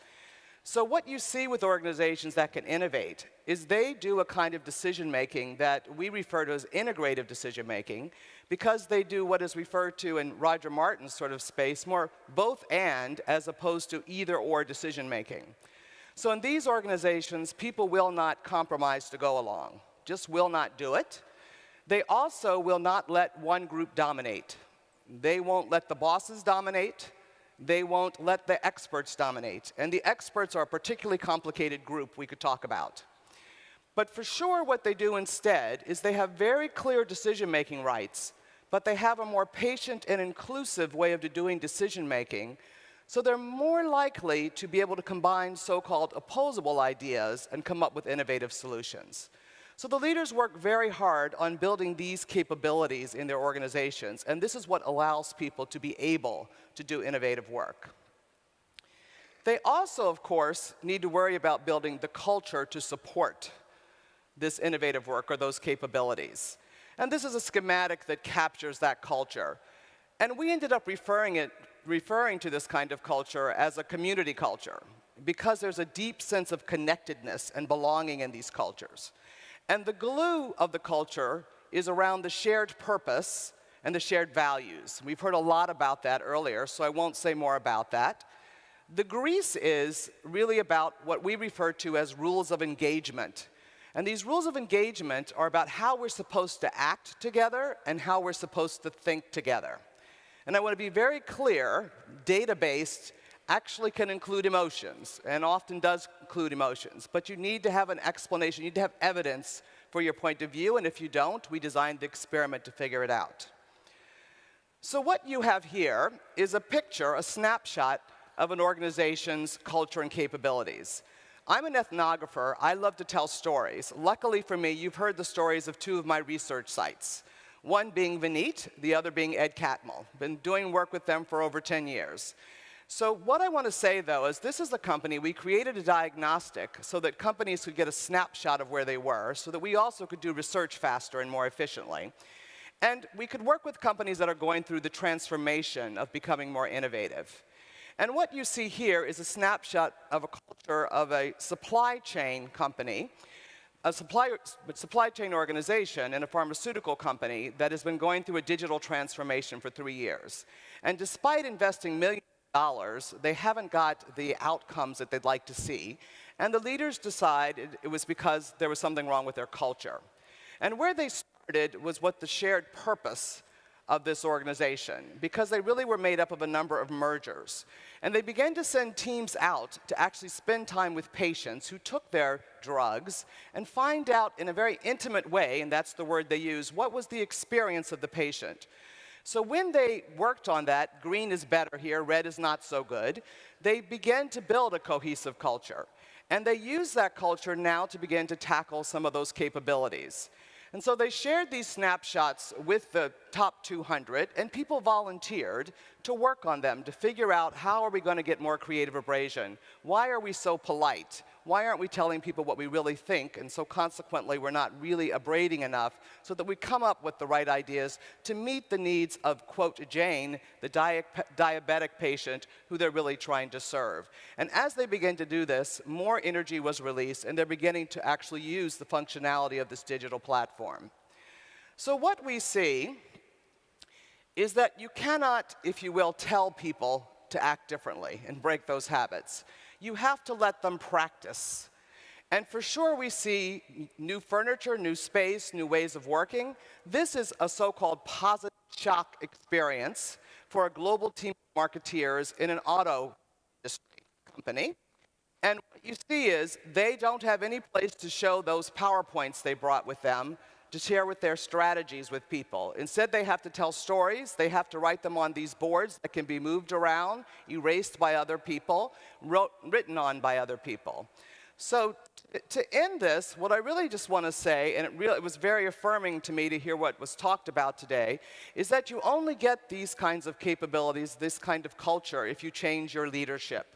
So what you see with organizations that can innovate is they do a kind of decision-making that we refer to as integrative decision-making, because they do what is referred to in Roger Martin's sort of space, more both and as opposed to either or decision-making. So in these organizations, people will not compromise to go along, just will not do it. They also will not let one group dominate. They won't let the bosses dominate. They won't let the experts dominate. And the experts are a particularly complicated group we could talk about. But for sure, what they do instead is they have very clear decision-making rights, but they have a more patient and inclusive way of doing decision-making, so they're more likely to be able to combine so-called opposable ideas and come up with innovative solutions. So the leaders work very hard on building these capabilities in their organizations, and this is what allows people to be able to do innovative work. They also, of course, need to worry about building the culture to support this innovative work or those capabilities. And this is a schematic that captures that culture. And we ended up referring to this kind of culture as a community culture, because there's a deep sense of connectedness and belonging in these cultures. And the glue of the culture is around the shared purpose and the shared values. We've heard a lot about that earlier, so I won't say more about that. The grease is really about what we refer to as rules of engagement. And these rules of engagement are about how we're supposed to act together and how we're supposed to think together. And I want to be very clear, data-based actually can include emotions, and often does include emotions. But you need to have an explanation, you need to have evidence for your point of view, and if you don't, we designed the experiment to figure it out. So what you have here is a picture, a snapshot of an organization's culture and capabilities. I'm an ethnographer. I love to tell stories. Luckily for me, you've heard the stories of two of my research sites, one being Brigitte, the other being Ed Catmull. Been doing work with them for over 10 years. So what I want to say, though, is this is a company, we created a diagnostic so that companies could get a snapshot of where they were, so that we also could do research faster and more efficiently. And we could work with companies that are going through the transformation of becoming more innovative. And what you see here is a snapshot of a culture of a supply chain company, a supply chain organization in a pharmaceutical company that has been going through a digital transformation for 3 years. And despite investing millions of dollars, they haven't got the outcomes that they'd like to see. And the leaders decided it was because there was something wrong with their culture. And where they started was what the shared purpose of this organization, because they really were made up of a number of mergers. And they began to send teams out to actually spend time with patients who took their drugs and find out in a very intimate way, and that's the word they use, what was the experience of the patient. So when they worked on that, green is better here, red is not so good, they began to build a cohesive culture. And they use that culture now to begin to tackle some of those capabilities. And so they shared these snapshots with the top 200, and people volunteered to work on them, to figure out how are we going to get more creative abrasion? Why are we so polite? Why aren't we telling people what we really think? And so consequently, we're not really abrading enough so that we come up with the right ideas to meet the needs of, quote, Jane, the diabetic patient who they're really trying to serve. And as they begin to do this, more energy was released, and they're beginning to actually use the functionality of this digital platform. So what we see is that you cannot, if you will, tell people to act differently and break those habits. You have to let them practice. And for sure, we see new furniture, new space, new ways of working. This is a so-called positive shock experience for a global team of marketeers in an auto industry company. And what you see is they don't have any place to show those PowerPoints they brought with them to share with their strategies with people. Instead, they have to tell stories. They have to write them on these boards that can be moved around, erased by other people, written on by other people. So to end this, what I really just want to say, and it was very affirming to me to hear what was talked about today, is that you only get these kinds of capabilities, this kind of culture, if you change your leadership.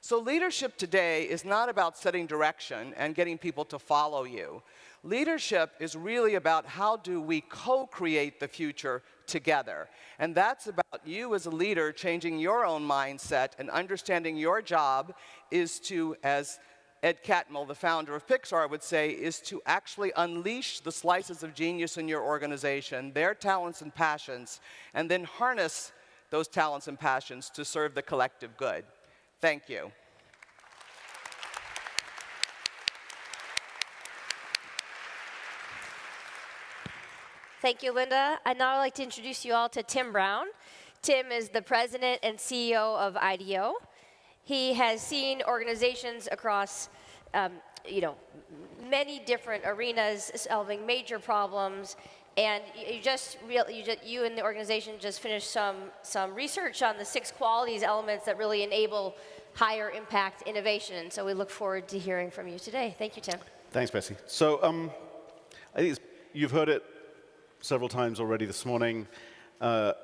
So leadership today is not about setting direction and getting people to follow you. Leadership is really about how do we co-create the future together. And that's about you as a leader changing your own mindset and understanding your job is to, as Ed Catmull, the founder of Pixar, would say, is to actually unleash the slices of genius in your organization, their talents and passions, and then harness those talents and passions to serve the collective good. Thank you. Thank you, Lynda. I'd now like to introduce you all to Tim Brown. Tim is the president and CEO of IDEO. He has seen organizations across many different arenas solving major problems. And you and the organization just finished some research on the 6 qualities elements that really enable higher impact innovation. So we look forward to hearing from you today. Thank you, Tim. Thanks, Bessie. So I think you've heard it several times already this morning.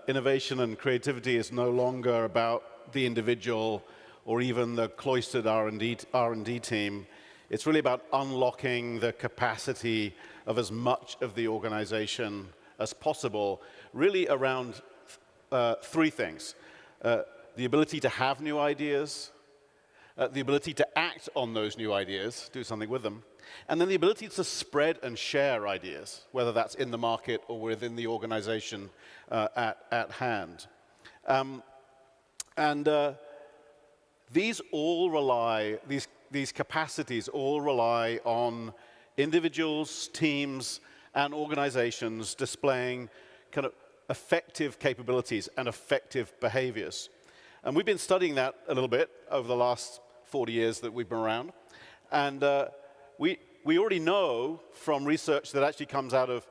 Innovation and creativity is no longer about the individual or even the cloistered R&D team. It's really about unlocking the capacity of as much of the organization as possible, really around 3 things. The ability to have new ideas, the ability to act on those new ideas, do something with them, And then the ability to spread and share ideas, whether that's in the market or within the organization at hand. These all rely, these capacities all rely on individuals, teams, and organizations displaying kind of effective capabilities and effective behaviors. And we've been studying that a little bit over the last 40 years that we've been around. And we already know from research that actually comes out of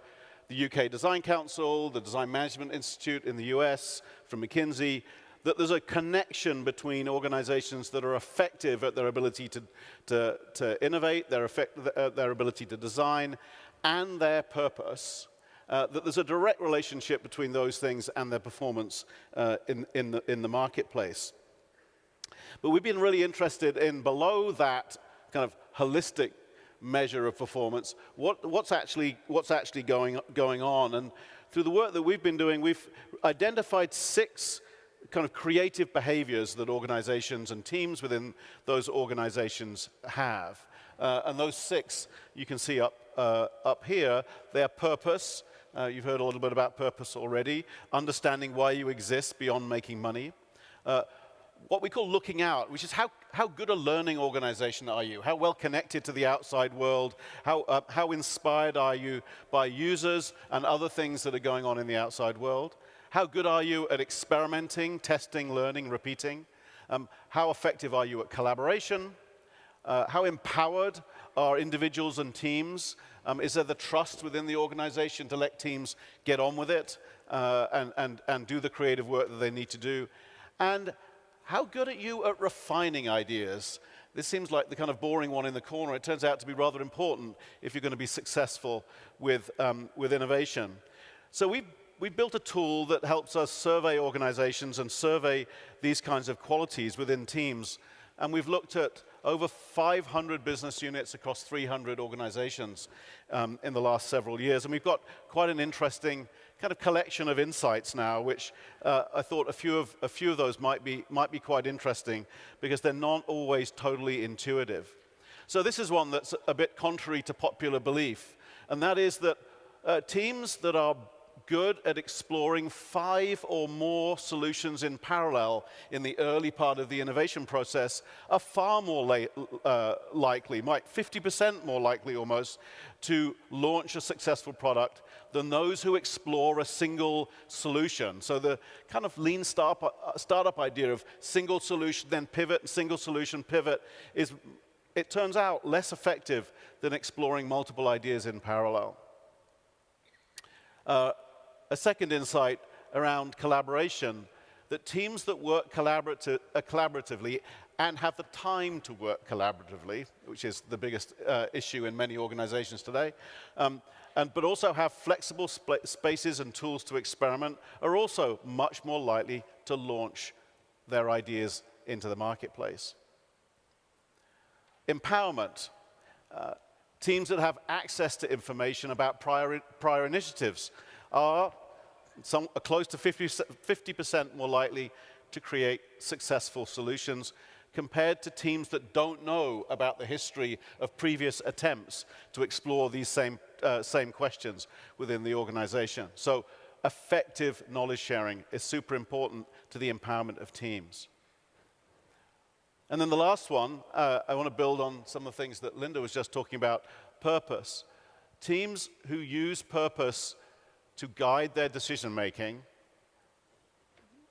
the UK Design Council, the Design Management Institute in the US, from McKinsey, that there's a connection between organizations that are effective at their ability to innovate, their ability to design, and their purpose, that there's a direct relationship between those things and their performance in the marketplace. But we've been really interested in, below that kind of holistic measure of performance, what's actually going on. And through the work that we've been doing, we've identified 6 kind of creative behaviors that organizations and teams within those organizations have. And those 6 you can see up here. They're purpose. You've heard a little bit about purpose already. Understanding why you exist beyond making money. What we call looking out, which is how good a learning organization are you? How well connected to the outside world? How inspired are you by users and other things that are going on in the outside world? How good are you at experimenting, testing, learning, repeating? How effective are you at collaboration? How empowered are individuals and teams? Is there the trust within the organization to let teams get on with it and do the creative work that they need to do? And how good are you at refining ideas? This seems like the kind of boring one in the corner. It turns out to be rather important if you're going to be successful with innovation. So we built a tool that helps us survey organizations and survey these kinds of qualities within teams. And we've looked at over 500 business units across 300 organizations in the last several years. And we've got quite an interesting kind of collection of insights now, which I thought a few of those might be quite interesting because they're not always totally intuitive. So this is one that's a bit contrary to popular belief, and that is that teams that are good at exploring 5 or more solutions in parallel in the early part of the innovation process are far more likely, 50% more likely almost, to launch a successful product than those who explore a single solution. So the kind of lean startup idea of single solution, then pivot, single solution, pivot, is, it turns out, less effective than exploring multiple ideas in parallel. A second insight around collaboration, that teams that work collaboratively and have the time to work collaboratively, which is the biggest issue in many organizations today, but also have flexible spaces and tools to experiment, are also much more likely to launch their ideas into the marketplace. Empowerment. Teams that have access to information about prior initiatives are close to 50% more likely to create successful solutions compared to teams that don't know about the history of previous attempts to explore these same questions within the organization. So effective knowledge sharing is super important to the empowerment of teams. And then the last one, I want to build on some of the things that Lynda was just talking about, purpose. Teams who use purpose to guide their decision-making,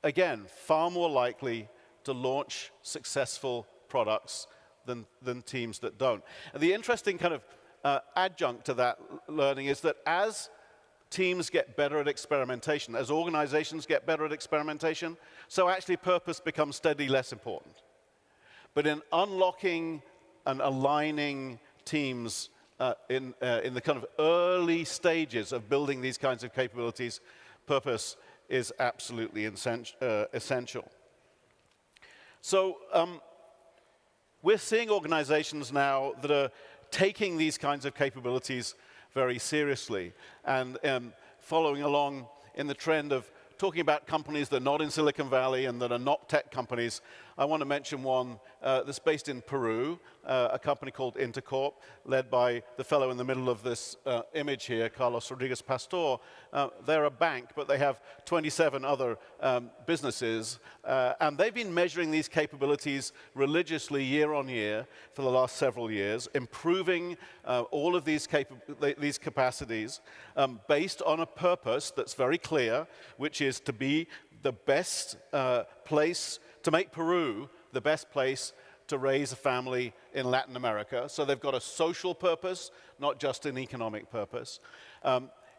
again, far more likely to launch successful products than teams that don't. And the interesting kind of adjunct to that learning is that as teams get better at experimentation, as organizations get better at experimentation, so actually purpose becomes steadily less important. But in unlocking and aligning teams in the kind of early stages of building these kinds of capabilities, purpose is absolutely essential. So we're seeing organizations now that are taking these kinds of capabilities very seriously and following along in the trend of talking about companies that are not in Silicon Valley and that are not tech companies. I want to mention one that's based in Peru, a company called Intercorp, led by the fellow in the middle of this image here, Carlos Rodriguez Pastor. They're a bank, but they have 27 other businesses, and they've been measuring these capabilities religiously year on year for the last several years, improving all of these capacities based on a purpose that's very clear, which is to be the best place, to make Peru the best place to raise a family in Latin America. So they've got a social purpose, not just an economic purpose.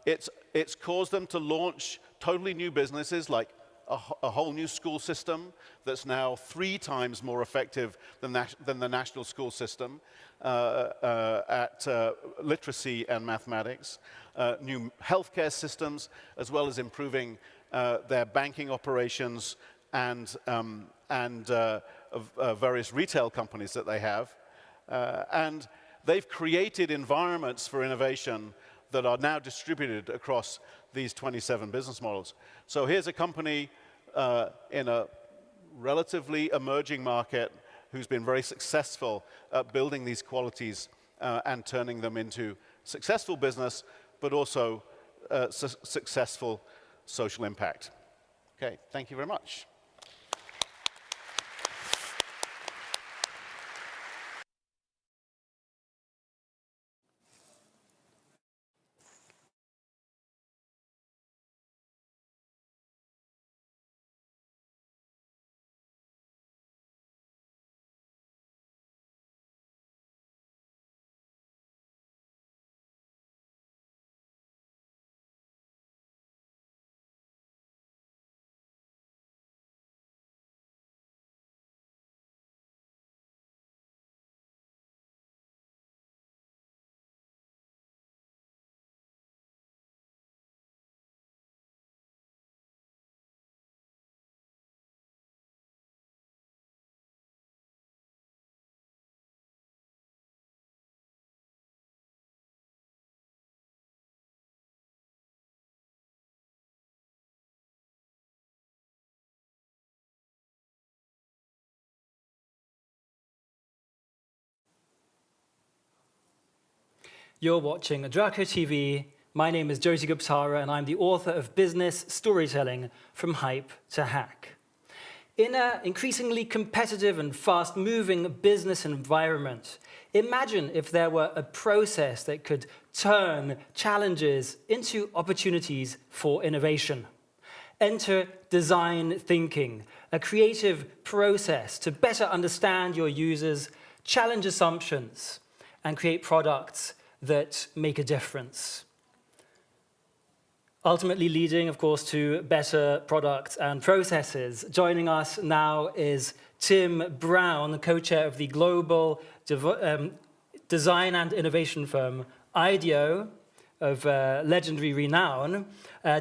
It's caused them to launch totally new businesses, like a whole new school system that's now 3 times more effective than the national school system at literacy and mathematics, new healthcare systems, as well as improving their banking operations and various retail companies that they have. And they've created environments for innovation that are now distributed across these 27 business models. So here's a company in a relatively emerging market who's been very successful at building these qualities and turning them into successful business, but also successful social impact. Okay, thank you very much. You're watching Drucker TV. My name is Josie Guptara, and I'm the author of Business Storytelling from Hype to Hack. In an increasingly competitive and fast-moving business environment, imagine if there were a process that could turn challenges into opportunities for innovation. Enter design thinking, a creative process to better understand your users, challenge assumptions, and create products that make a difference. Ultimately leading, of course, to better products and processes. Joining us now is Tim Brown, co-chair of the global design and innovation firm IDEO, of legendary renown.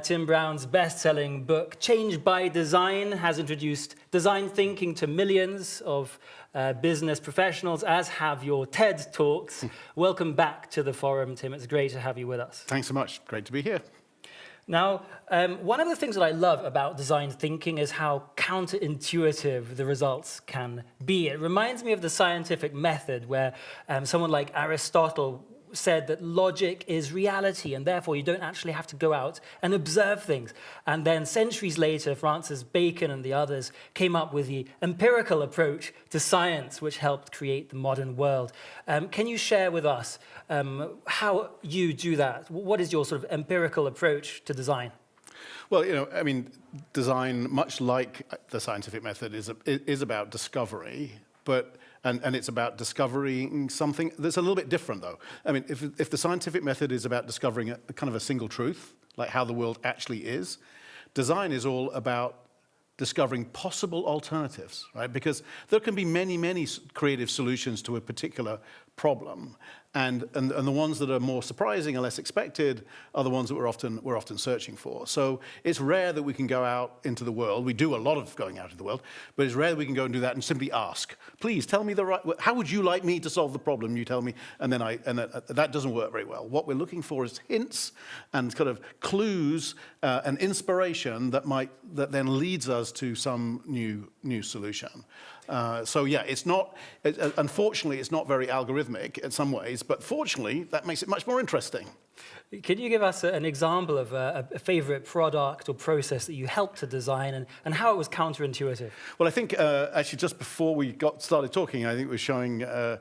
Tim Brown's best-selling book, Change by Design, has introduced design thinking to millions of business professionals, as have your TED Talks. Welcome back to the forum, Tim. It's great to have you with us. Thanks so much. Great to be here. Now, one of the things that I love about design thinking is how counterintuitive the results can be. It reminds me of the scientific method where someone like Aristotle said that logic is reality, and therefore you don't actually have to go out and observe things. And then centuries later, Francis Bacon and the others came up with the empirical approach to science, which helped create the modern world. Can you share with us how you do that? What is your sort of empirical approach to design? Well, you know, I mean, design, much like the scientific method, is about discovery, but and it's about discovering something that's a little bit different, though. I mean, if the scientific method is about discovering a kind of a single truth, like how the world actually is, design is all about discovering possible alternatives, right? Because there can be many, many creative solutions to a particular problem. And the ones that are more surprising and less expected are the ones that we're often searching for. So it's rare that we can go out into the world. We do a lot of going out into the world, but it's rare that we can go and do that and simply ask, please tell me how would you like me to solve the problem? You tell me, and then that doesn't work very well. What we're looking for is hints and kind of clues and inspiration that then leads us to some new solution. So yeah, unfortunately, it's not very algorithmic in some ways, but fortunately, that makes it much more interesting. Can you give us an example of a favorite product or process that you helped to design and how it was counterintuitive? Well, I think actually just before we got started talking, I think we were showing a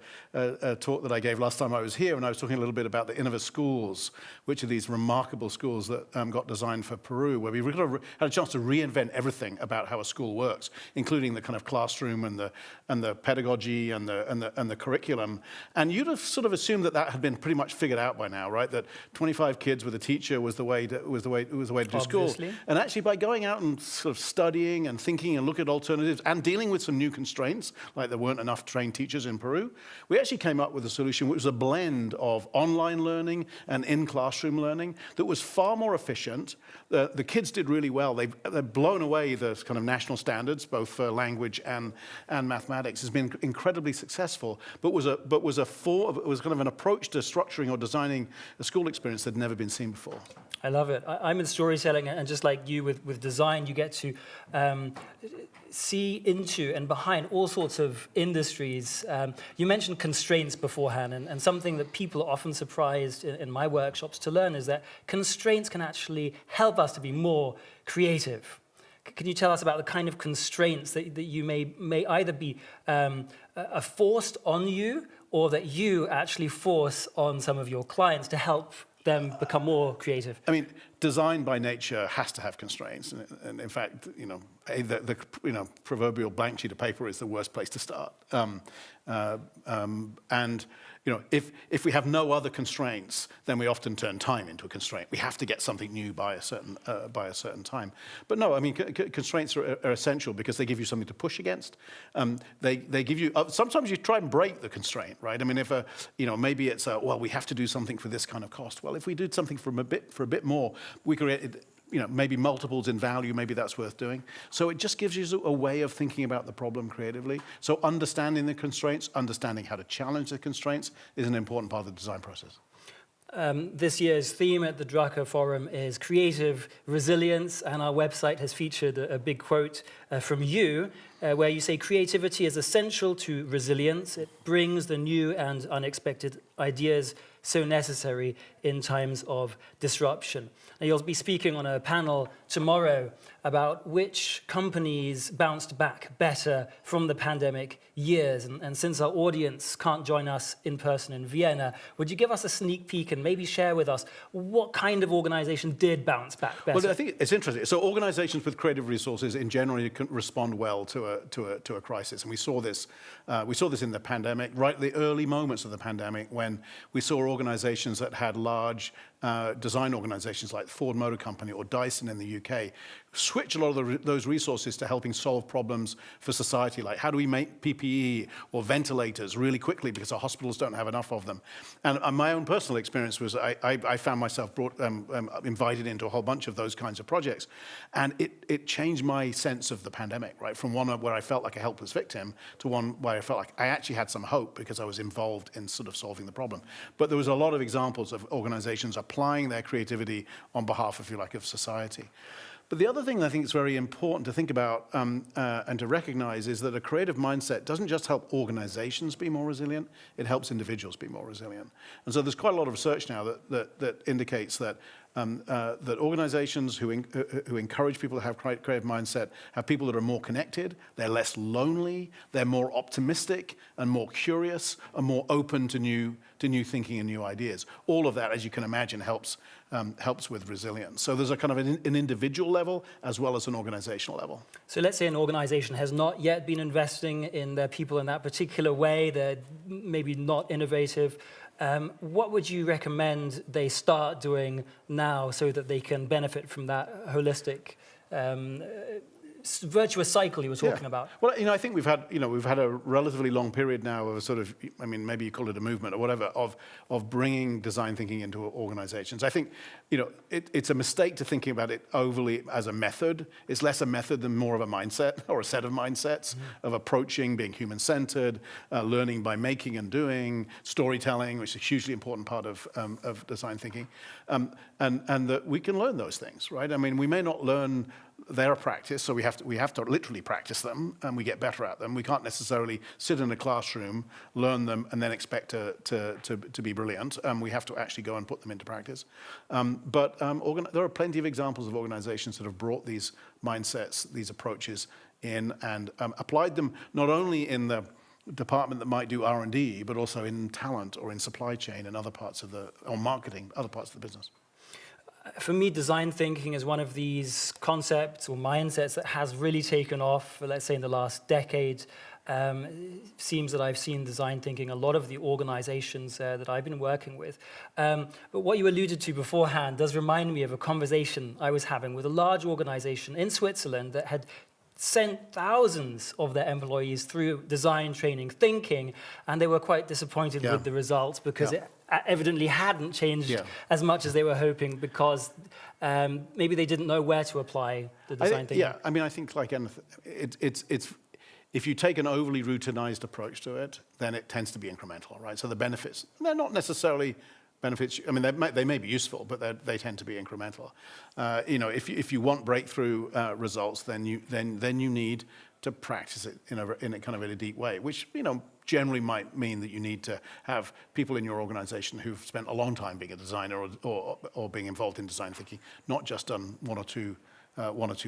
talk that I gave last time I was here, and I was talking a little bit about the Innova schools, which are these remarkable schools that got designed for Peru, where we really had a chance to reinvent everything about how a school works, including the kind of classroom and the pedagogy and the curriculum. And you'd have sort of assumed that had been pretty much figured out by now, right? That 25 kids with a teacher was the way to do school. And actually, by going out and sort of studying and thinking and looking at alternatives and dealing with some new constraints, like there weren't enough trained teachers in Peru, we actually came up with a solution which was a blend of online learning and in-classroom learning that was far more efficient. The kids did really well. They've blown away the kind of national standards, both for language and mathematics. It's been incredibly successful, but was kind of an approach to structuring or designing a school experience that had never been seen before. I love it. I'm in storytelling, and just like you with design, you get to see into and behind all sorts of industries. You mentioned constraints beforehand, and something that people are often surprised in my workshops to learn is that constraints can actually help us to be more creative. Can you tell us about the kind of constraints that you may either be forced on you, or that you actually force on some of your clients to help them become more creative? I mean, design by nature has to have constraints, and in fact, the proverbial blank sheet of paper is the worst place to start. And if we have no other constraints, then we often turn time into a constraint. We have to get something new by a certain time. But no, I mean, constraints are essential because they give you something to push against. They give you. Sometimes you try and break the constraint, right? I mean, if maybe it's we have to do something for this kind of cost. Well, if we did something for a bit more, we create maybe multiples in value, maybe that's worth doing. So it just gives you a way of thinking about the problem creatively. So understanding the constraints, understanding how to challenge the constraints is an important part of the design process. This year's theme at the Drucker Forum is creative resilience, and our website has featured a big quote from you, where you say creativity is essential to resilience. It brings the new and unexpected ideas so necessary in times of disruption. Now, you'll be speaking on a panel tomorrow about which companies bounced back better from the pandemic years. And since our audience can't join us in person in Vienna, would you give us a sneak peek and maybe share with us what kind of organization did bounce back better? Well, I think it's interesting. So organizations with creative resources in general can respond well to a crisis. And we saw this in the pandemic, right at the early moments of the pandemic, when we saw organizations that had large design organizations like Ford Motor Company or Dyson in the UK switch a lot of those resources to helping solve problems for society, like how do we make PPE or ventilators really quickly because our hospitals don't have enough of them. And my own personal experience was I found myself invited into a whole bunch of those kinds of projects, and it changed my sense of the pandemic, right? From one where I felt like a helpless victim to one where I felt like I actually had some hope because I was involved in sort of solving the problem. But there was a lot of examples of organizations applying their creativity on behalf, if you like, of society. But the other thing I think is very important to think about and to recognize is that a creative mindset doesn't just help organizations be more resilient, it helps individuals be more resilient. And so there's quite a lot of research now that indicates that that organizations who encourage people to have creative mindset have people that are more connected, they're less lonely, they're more optimistic and more curious and more open to new thinking and new ideas. All of that, as you can imagine, helps with resilience. So there's a kind of an individual level as well as an organizational level. So let's say an organization has not yet been investing in their people in that particular way, they're maybe not innovative. What would you recommend they start doing now so that they can benefit from that holistic virtuous cycle you were talking about. Well, I think we've had a relatively long period now of a sort of, maybe you call it a movement or whatever, of bringing design thinking into organizations. I think, it's a mistake to thinking about it overly as a method. It's less a method than more of a mindset or a set of mindsets of approaching, being human-centered, learning by making and doing, storytelling, which is a hugely important part of design thinking, and that we can learn those things, right? We may not learn their practice, so we have to literally practice them, and we get better at them. We can't necessarily sit in a classroom, learn them, and then expect to be brilliant. We have to actually go and put them into practice. But there are plenty of examples of organizations that have brought these mindsets, these approaches in, and applied them not only in the department that might do R&D, but also in talent or in supply chain and other parts of or marketing, other parts of the business. For me, design thinking is one of these concepts or mindsets that has really taken off, let's say, in the last decade. It seems that I've seen design thinking a lot of the organizations that I've been working with. But what you alluded to beforehand does remind me of a conversation I was having with a large organization in Switzerland that had sent thousands of their employees through design training thinking, and they were quite disappointed with the results because it evidently hadn't changed as much as they were hoping, because maybe they didn't know where to apply the design thinking. Yeah, I think like anything, it's if you take an overly routinized approach to it, then it tends to be incremental, right? So the benefits, they're not necessarily benefits. They may be useful, but they tend to be incremental. If you want breakthrough results, then you need to practice it in a kind of in a deep way, which generally might mean that you need to have people in your organization who've spent a long time being a designer or being involved in design thinking, not just done one or two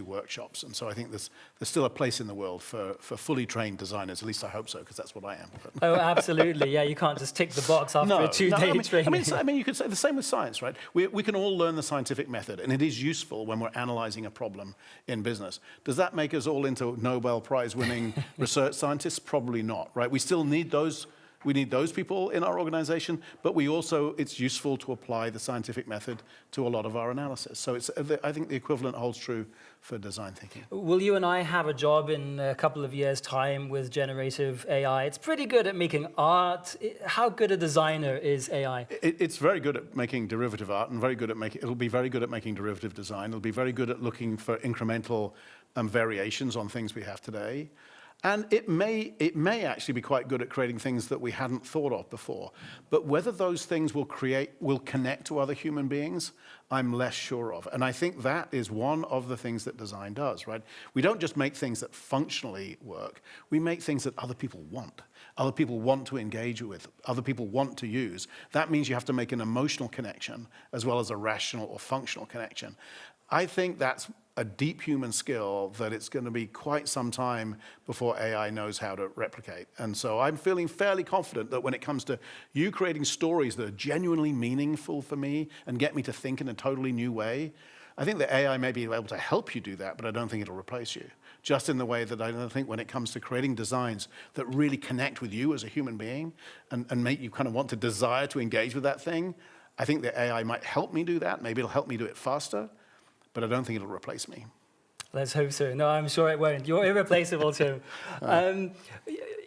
workshops. And so I think there's still a place in the world for fully trained designers. At least I hope so, because that's what I am. Oh, absolutely. Yeah, you can't just tick the box after a two-day training. You could say the same with science, right? We can all learn the scientific method, and it is useful when we're analyzing a problem in business. Does that make us all into Nobel Prize-winning research scientists? Probably not, right? We still need those. We need those people in our organization, but it's useful to apply the scientific method to a lot of our analysis. So I think the equivalent holds true for design thinking. Will you and I have a job in a couple of years' time with generative AI? It's pretty good at making art. How good a designer is AI? It's very good at making derivative art, and it'll be very good at making derivative design. It'll be very good at looking for incremental variations on things we have today. And it may actually be quite good at creating things that we hadn't thought of before. But whether those things will connect to other human beings, I'm less sure of. And I think that is one of the things that design does, right? We don't just make things that functionally work. We make things that other people want. Other people want to engage with, other people want to use. That means you have to make an emotional connection as well as a rational or functional connection. I think that's a deep human skill that it's going to be quite some time before AI knows how to replicate. And so I'm feeling fairly confident that when it comes to you creating stories that are genuinely meaningful for me and get me to think in a totally new way, I think that AI may be able to help you do that, but I don't think it'll replace you. Just in the way that I don't think when it comes to creating designs that really connect with you as a human being and make you kind of want to desire to engage with that thing, I think that AI might help me do that. Maybe it'll help me do it faster, but I don't think it'll replace me. Let's hope so. No, I'm sure it won't. You're irreplaceable, Tim.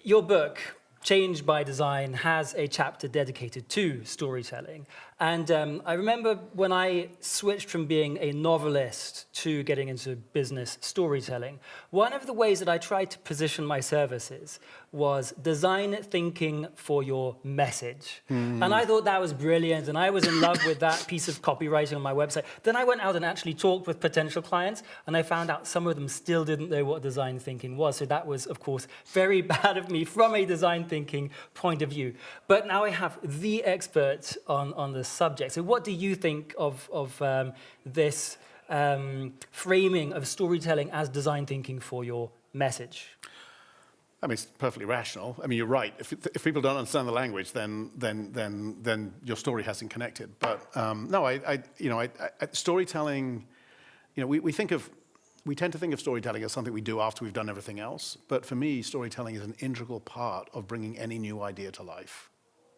Your book, Change by Design, has a chapter dedicated to storytelling. And I remember when I switched from being a novelist to getting into business storytelling, one of the ways that I tried to position my services was design thinking for your message. And I thought that was brilliant, and I was in love with that piece of copywriting on my website. Then I went out and actually talked with potential clients, and I found out some of them still didn't know what design thinking was. So that was, of course, very bad of me from a design thinking point of view. But now I have the expert on the subject. So what do you think of this framing of storytelling as design thinking for your message? It's perfectly rational. You're right. If people don't understand the language, then your story hasn't connected. But storytelling. We tend to think of storytelling as something we do after we've done everything else. But for me, storytelling is an integral part of bringing any new idea to life.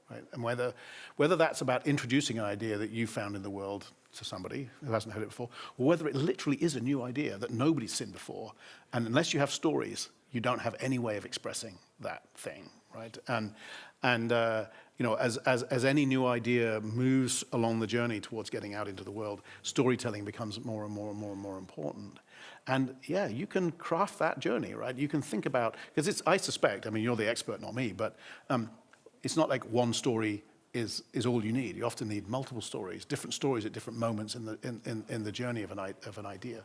right? And whether that's about introducing an idea that you found in the world to somebody who hasn't heard it before, or whether it literally is a new idea that nobody's seen before, and unless you have stories, you don't have any way of expressing that thing, right? And you know, as any new idea moves along the journey towards getting out into the world, storytelling becomes more and more and more and more important. And yeah, you can craft that journey, right? You can think about, because it's, I suspect, I mean, you're the expert, not me, but it's not like one story is all you need. You often need multiple stories, different stories at different moments in the journey of an idea.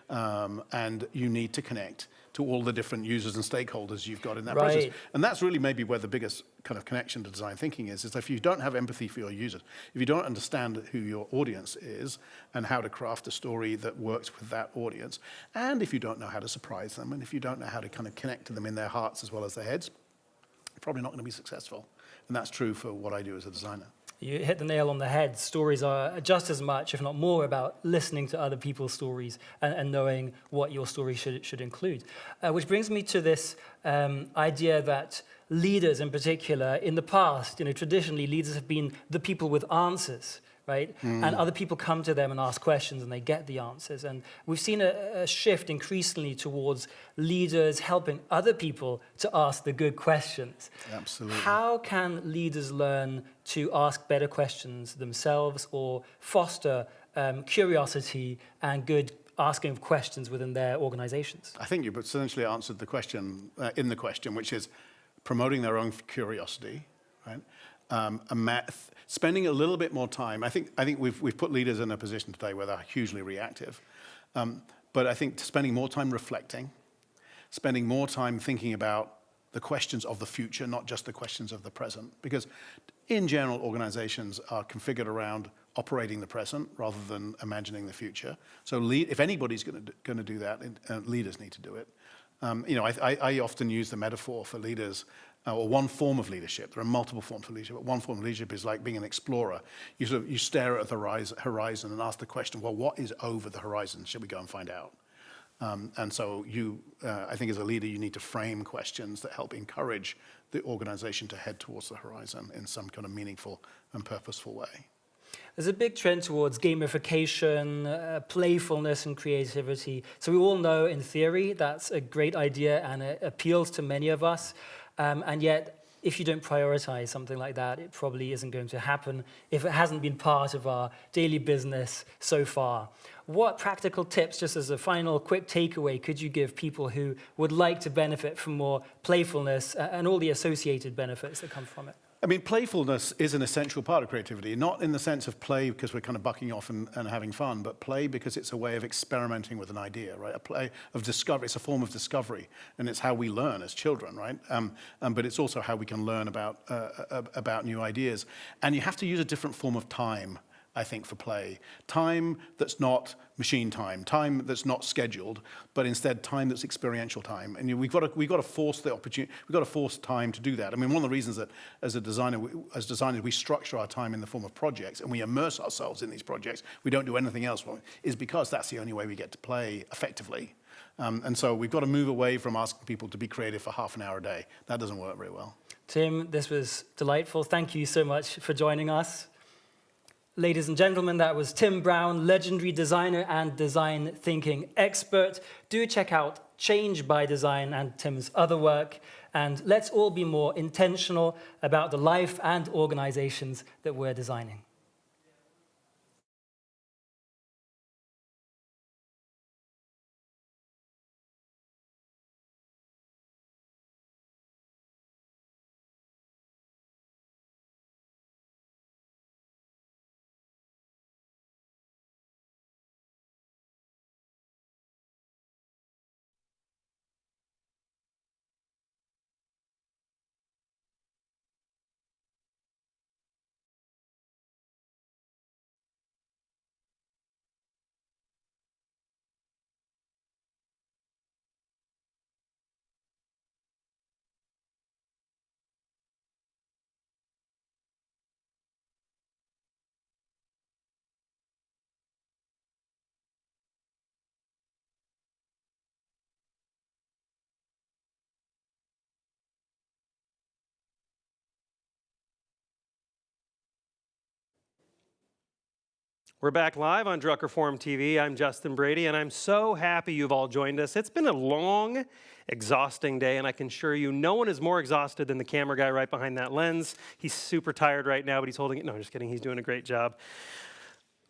And you need to connect to all the different users and stakeholders you've got in that process. And that's really maybe where the biggest kind of connection to design thinking is if you don't have empathy for your users, if you don't understand who your audience is and how to craft a story that works with that audience, and if you don't know how to surprise them, and if you don't know how to kind of connect to them in their hearts as well as their heads, you're probably not going to be successful. And that's true for what I do as a designer. You hit the nail on the head. Stories are just as much, if not more, about listening to other people's stories and knowing what your story should include. Which brings me to this idea that leaders in particular, in the past, you know, traditionally leaders have been the people with answers, right? And other people come to them and ask questions and they get the answers. And we've seen a shift increasingly towards leaders helping other people to ask the good questions. Absolutely. How can leaders learn to ask better questions themselves or foster curiosity and good asking of questions within their organizations? I think you've essentially answered the question in the question, which is promoting their own curiosity, right? Spending a little bit more time. I think we've put leaders in a position today where they're hugely reactive. But I think spending more time reflecting, spending more time thinking about the questions of the future, not just the questions of the present. Because in general, organizations are configured around operating the present rather than imagining the future. So if anybody's going to do that, leaders need to do it. You know, I often use the metaphor for leaders, or one form of leadership. There are multiple forms of leadership, but one form of leadership is like being an explorer. You stare at the horizon and ask the question, well, what is over the horizon? Should we go and find out? And so I think as a leader, you need to frame questions that help encourage the organization to head towards the horizon in some kind of meaningful and purposeful way. There's a big trend towards gamification, playfulness, and creativity. So we all know in theory that's a great idea and it appeals to many of us. And yet, if you don't prioritize something like that, it probably isn't going to happen if it hasn't been part of our daily business so far. What practical tips, just as a final quick takeaway, could you give people who would like to benefit from more playfulness and all the associated benefits that come from it? I mean, playfulness is an essential part of creativity, not in the sense of play because we're kind of bucking off and having fun, but play because it's a way of experimenting with an idea, right? A play of discovery, it's a form of discovery, and it's how we learn as children, right? But it's also how we can learn about new ideas. And you have to use a different form of time, I think, for play. Time that's not machine time that's not scheduled, but instead time that's experiential time. And we've got to force the opportunity, we've got to force time to do that. I mean, one of the reasons that as designers, we structure our time in the form of projects and we immerse ourselves in these projects, we don't do anything else, is because that's the only way we get to play effectively. And so we've got to move away from asking people to be creative for half an hour a day. That doesn't work very well. Tim, this was delightful. Thank you so much for joining us. Ladies and gentlemen, that was Tim Brown, legendary designer and design thinking expert. Do check out Change by Design and Tim's other work. And let's all be more intentional about the life and organizations that we're designing. We're back live on Drucker Forum TV. I'm Justin Brady, and I'm so happy you've all joined us. It's been a long, exhausting day, and I can assure you no one is more exhausted than the camera guy right behind that lens. He's super tired right now, but he's holding it. No, I'm just kidding. He's doing a great job.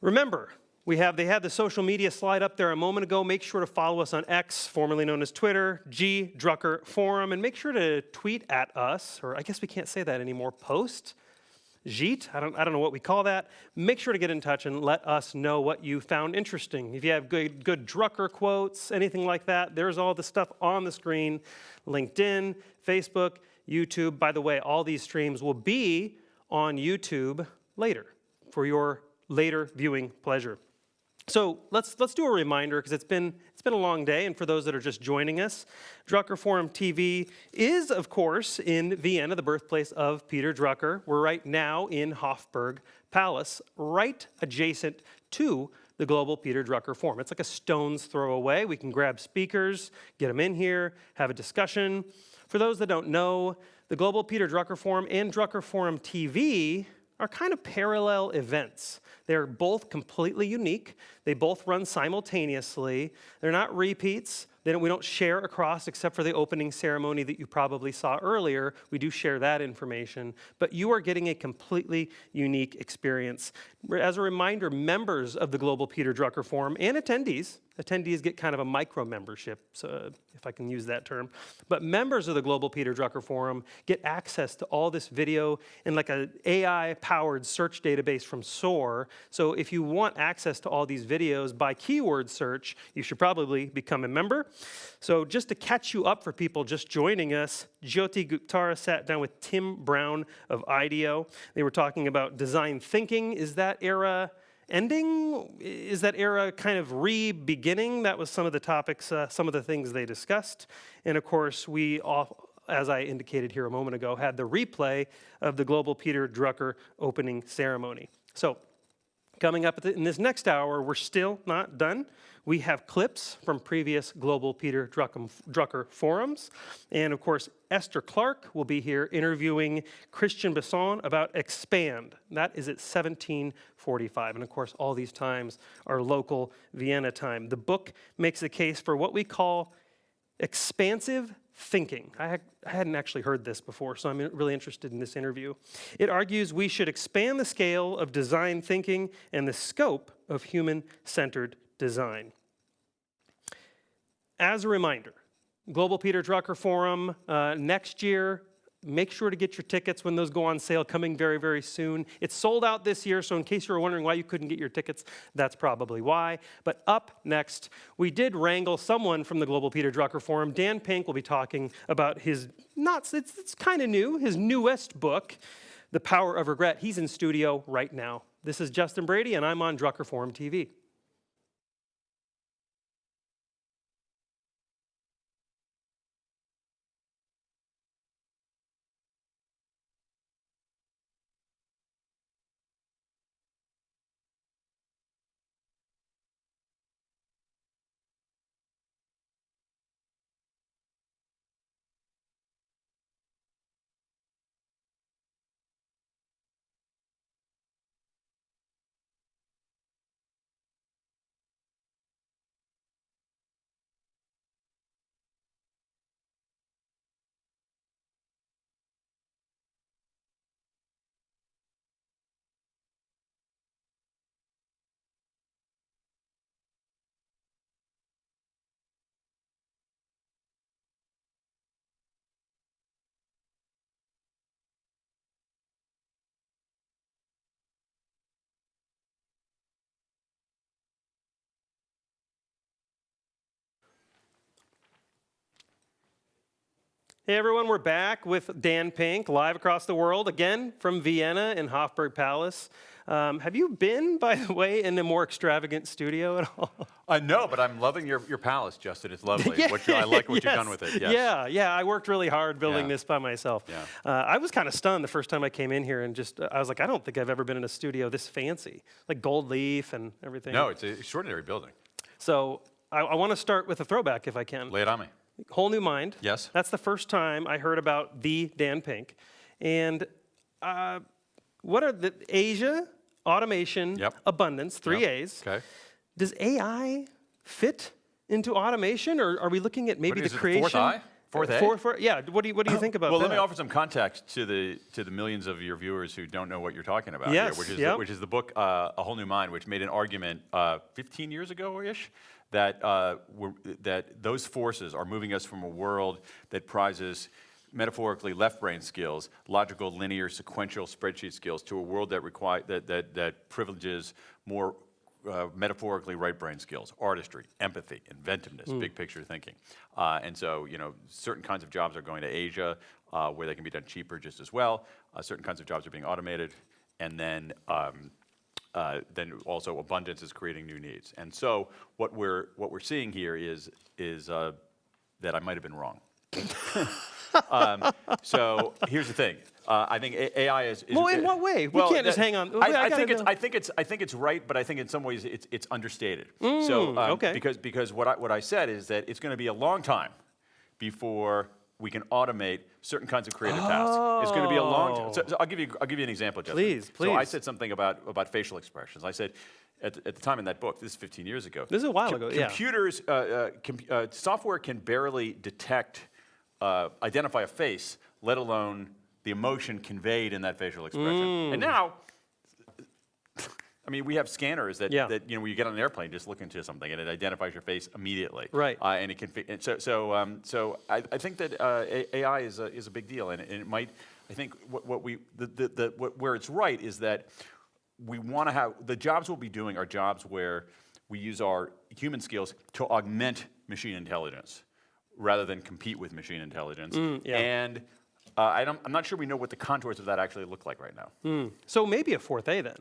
Remember, they had the social media slide up there a moment ago. Make sure to follow us on X, formerly known as Twitter, Drucker Forum, and make sure to tweet at us, or I guess we can't say that anymore, post. Jeet, I don't know what we call that. Make sure to get in touch and let us know what you found interesting. If you have good Drucker quotes, anything like that, there's all the stuff on the screen. LinkedIn, Facebook, YouTube. By the way, all these streams will be on YouTube later for your later viewing pleasure. So let's do a reminder, because it's been a long day, and for those that are just joining us, Drucker Forum TV is, of course, in Vienna, the birthplace of Peter Drucker. We're right now in Hofburg Palace, right adjacent to the Global Peter Drucker Forum. It's like a stone's throw away. We can grab speakers, get them in here, have a discussion. For those that don't know, the Global Peter Drucker Forum and Drucker Forum TV are kind of parallel events. They're both completely unique. They both run simultaneously. They're not repeats. We don't share across, except for the opening ceremony that you probably saw earlier. We do share that information, but you are getting a completely unique experience. As a reminder, members of the Global Peter Drucker Forum and attendees get kind of a micro membership, so if I can use that term, but members of the Global Peter Drucker Forum get access to all this video in like an AI-powered search database from SOAR. So if you want access to all these videos by keyword search, you should probably become a member. So just to catch you up for people just joining us, Jyoti Guptara sat down with Tim Brown of IDEO. They were talking about design thinking. Is that era ending? Is that era kind of re-beginning? That was some of the topics, some of the things they discussed. And of course, we all, as I indicated here a moment ago, had the replay of the Global Peter Drucker opening ceremony. So coming up in this next hour, we're still not done. We have clips from previous Global Peter Drucker forums. And of course, Esther Clark will be here interviewing Christian Besson about Expand. That is at 17:45. And of course, all these times are local Vienna time. The book makes a case for what we call expansive thinking. I hadn't actually heard this before, so I'm really interested in this interview. It argues we should expand the scale of design thinking and the scope of human-centered design. As a reminder, Global Peter Drucker Forum next year. Make sure to get your tickets when those go on sale, coming very, very soon. It's sold out this year, so in case you were wondering why you couldn't get your tickets, that's probably why. But up next, we did wrangle someone from the Global Peter Drucker Forum. Dan Pink will be talking about his, it's kind of new, his newest book, The Power of Regret. He's in studio right now. This is Justin Brady, and I'm on Drucker Forum TV. Hey everyone, we're back with Dan Pink, live across the world, again from Vienna in Hofburg Palace. Have you been, by the way, in a more extravagant studio at all? No, but I'm loving your palace, Justin. It's lovely. I like what you've done with it. Yes. Yeah. I worked really hard building this by myself. Yeah. I was kind of stunned the first time I came in here, and I was like, I don't think I've ever been in a studio this fancy, like gold leaf and everything. No, it's an extraordinary building. So I want to start with a throwback, if I can. Lay it on me. Whole New Mind. Yes. That's the first time I heard about the Dan Pink. And what are Asia? automation, abundance, 3 A's. Okay. Does AI fit into automation, or are we looking at maybe the creation? Fourth I? Fourth A? Yeah. What do you think about well, that? let me offer some context to the millions of your viewers who don't know what you're talking about Yes, here, which is the book A Whole New Mind, which made an argument 15 years ago-ish that that those forces are moving us from a world that prizes metaphorically left brain skills, logical, linear, sequential spreadsheet skills, to a world that privileges more metaphorically right brain skills, artistry, empathy, inventiveness, big picture thinking. And so, certain kinds of jobs are going to Asia where they can be done cheaper just as well. Certain kinds of jobs are being automated. And then also abundance is creating new needs. And so what we're seeing here is that I might have been wrong. So here's the thing. I think AI is. Well, in what way? We can't just hang on. I think it's right, but I think in some ways it's understated. Okay. Because what I said is that it's going to be a long time before we can automate certain kinds of creative tasks. It's going to be a long time. So I'll give you an example, Justin. Please. So I said something about facial expressions. I said at the time in that book, this is 15 years ago. This is a while ago. Computers, software can barely detect. Identify a face, let alone the emotion conveyed in that facial expression. And now, I mean, we have scanners that when you get on an airplane, just look into something and it identifies your face immediately. Right. And it can. So I think that AI is a big deal, and it might. I think where it's right is that we want to have the jobs we'll be doing are jobs where we use our human skills to augment machine intelligence, rather than compete with machine intelligence. And I'm not sure we know what the contours of that actually look like right now. So maybe a fourth A then.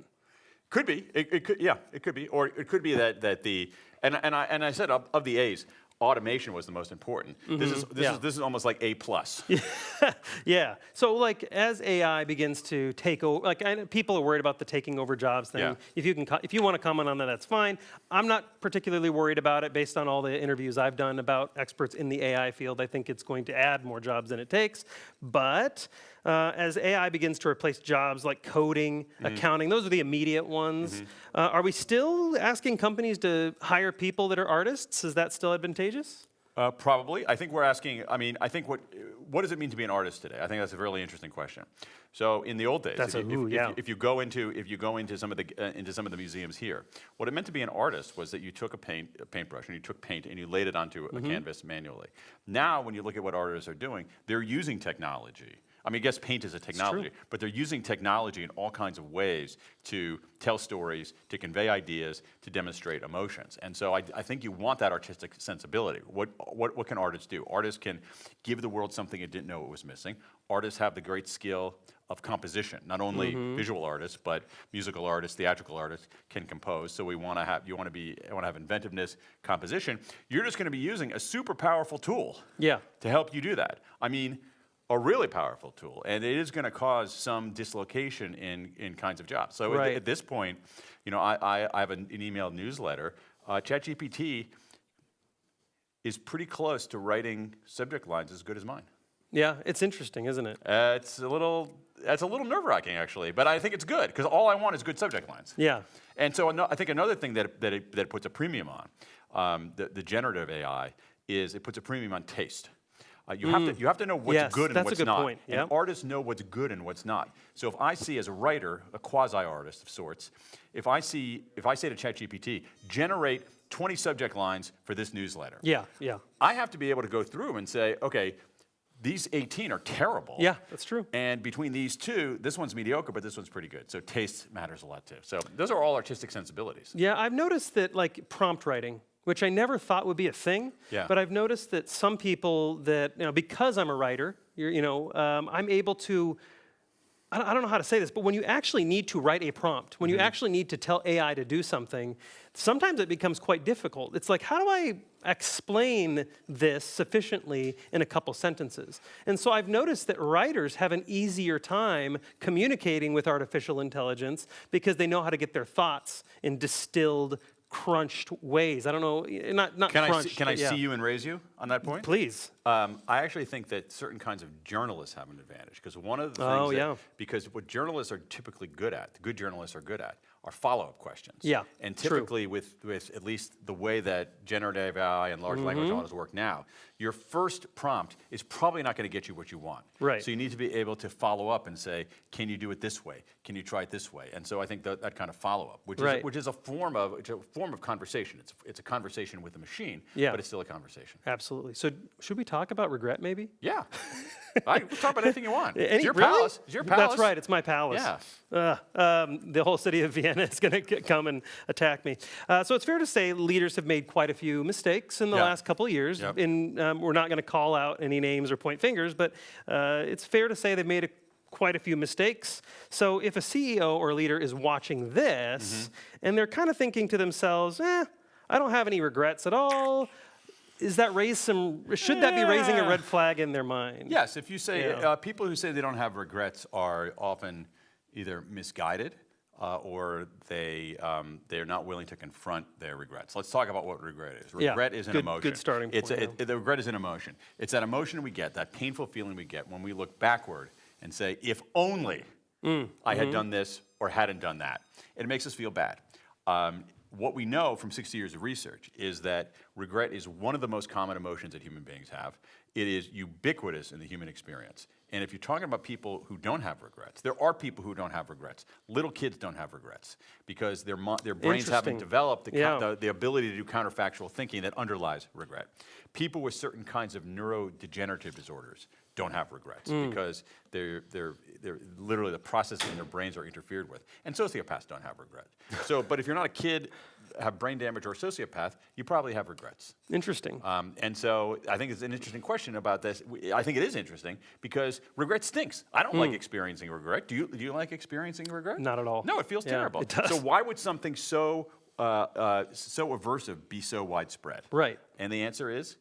Could be. It could be. Or it could be that the and I said of the A's, automation was the most important. This is almost like A+. Yeah. So like as AI begins to take over, people are worried about the taking over jobs thing. Yeah. If you want to comment on that, that's fine. I'm not particularly worried about it based on all the interviews I've done about experts in the AI field. I think it's going to add more jobs than it takes. But as AI begins to replace jobs like coding, accounting, those are the immediate ones. Are we still asking companies to hire people that are artists? Is that still advantageous? Probably. I think we're asking. I mean, I think what does it mean to be an artist today? I think that's a really interesting question. So in the old days, if you go into some of the museums here, what it meant to be an artist was that you took a paintbrush and you took paint and you laid it onto a canvas manually. Now, when you look at what artists are doing, they're using technology. I mean, I guess paint is a technology, but they're using technology in all kinds of ways to tell stories, to convey ideas, to demonstrate emotions. And so I think you want that artistic sensibility. What can artists do? Artists can give the world something it didn't know it was missing. Artists have the great skill of composition. Not only visual artists, but musical artists, theatrical artists can compose. So you want to have inventiveness, composition. You're just going to be using a super powerful tool to help you do that. I mean, a really powerful tool, and it is going to cause some dislocation in kinds of jobs. So at this point, I have an email newsletter. ChatGPT is pretty close to writing subject lines as good as mine. Yeah, it's interesting, isn't it? It's a little nerve-wracking, actually, but I think it's good because all I want is good subject lines. Yeah. And so I think another thing that it puts a premium on, the generative AI, is it puts a premium on taste. You have to know what's good and what's not. Point. Yep. And artists know what's good and what's not. So if I see as a writer, a quasi-artist of sorts, if I say to ChatGPT, generate 20 subject lines for this newsletter. Yeah. I have to be able to go through and say, okay, these 18 are terrible. Yeah, that's true. And between these two, this one's mediocre, but this one's pretty good. So taste matters a lot too. So those are all artistic sensibilities. Yeah, I've noticed that like prompt writing, which I never thought would be a thing, but I've noticed that some people that, because I'm a writer, I'm able to, I don't know how to say this, but when you actually need to write a prompt, when you actually need to tell AI to do something, sometimes it becomes quite difficult. It's like, how do I explain this sufficiently in a couple sentences? And so I've noticed that writers have an easier time communicating with artificial intelligence because they know how to get their thoughts in distilled, crunched ways. I don't know, not crunched. Can I see you and raise you on that point? Please. I actually think that certain kinds of journalists have an advantage because one of the things because what journalists are typically good at, the good journalists are good at, are follow-up questions. Yeah, And true. typically with at least the way that generative AI and large language models work now, your first prompt is probably not going to get you what you want. Right. So you need to be able to follow up and say, can you do it this way? Can you try it this way? And so I think that kind of follow-up, which is a form of conversation. It's a conversation with a machine, but it's still a conversation. Absolutely. So should we talk about regret maybe? Yeah. We'll talk about anything you want. It's your Really? palace. It's your palace. That's right. It's my palace. Yeah. The whole city of Vienna is going to come and attack me. So it's fair to say leaders have made quite a few mistakes in the last couple of years. Yep. We're not going to call out any names or point fingers, but it's fair to say they've made quite a few mistakes. So if a CEO or leader is watching this and they're kind of thinking to themselves, I don't have any regrets at all, should that be raising a red flag in their mind? Yes, if you say, people who say they don't have regrets are often either misguided or they're not willing to confront their regrets. Let's talk about what regret is. Regret is an emotion. Good starting point. The regret is an emotion. It's that emotion we get, that painful feeling we get when we look backward and say, if only I had done this or hadn't done that. It makes us feel bad. What we know from 60 years of research is that regret is one of the most common emotions that human beings have. It is ubiquitous in the human experience. And if you're talking about people who don't have regrets, there are people who don't have regrets. Little kids don't have regrets because their brains haven't developed the ability to do counterfactual thinking that underlies regret. People with certain kinds of neurodegenerative disorders don't have regrets because they're literally the processes in their brains are interfered with. And sociopaths don't have regrets. So, but if you're not a kid, have brain damage or a sociopath, you probably have regrets. Interesting. And so I think it's an interesting question about this. I think it is interesting because regret stinks. I don't like experiencing regret. Do you like experiencing regret? Not at all. No, it feels terrible. It does. So why would something so aversive be so widespread? Right. And the answer is,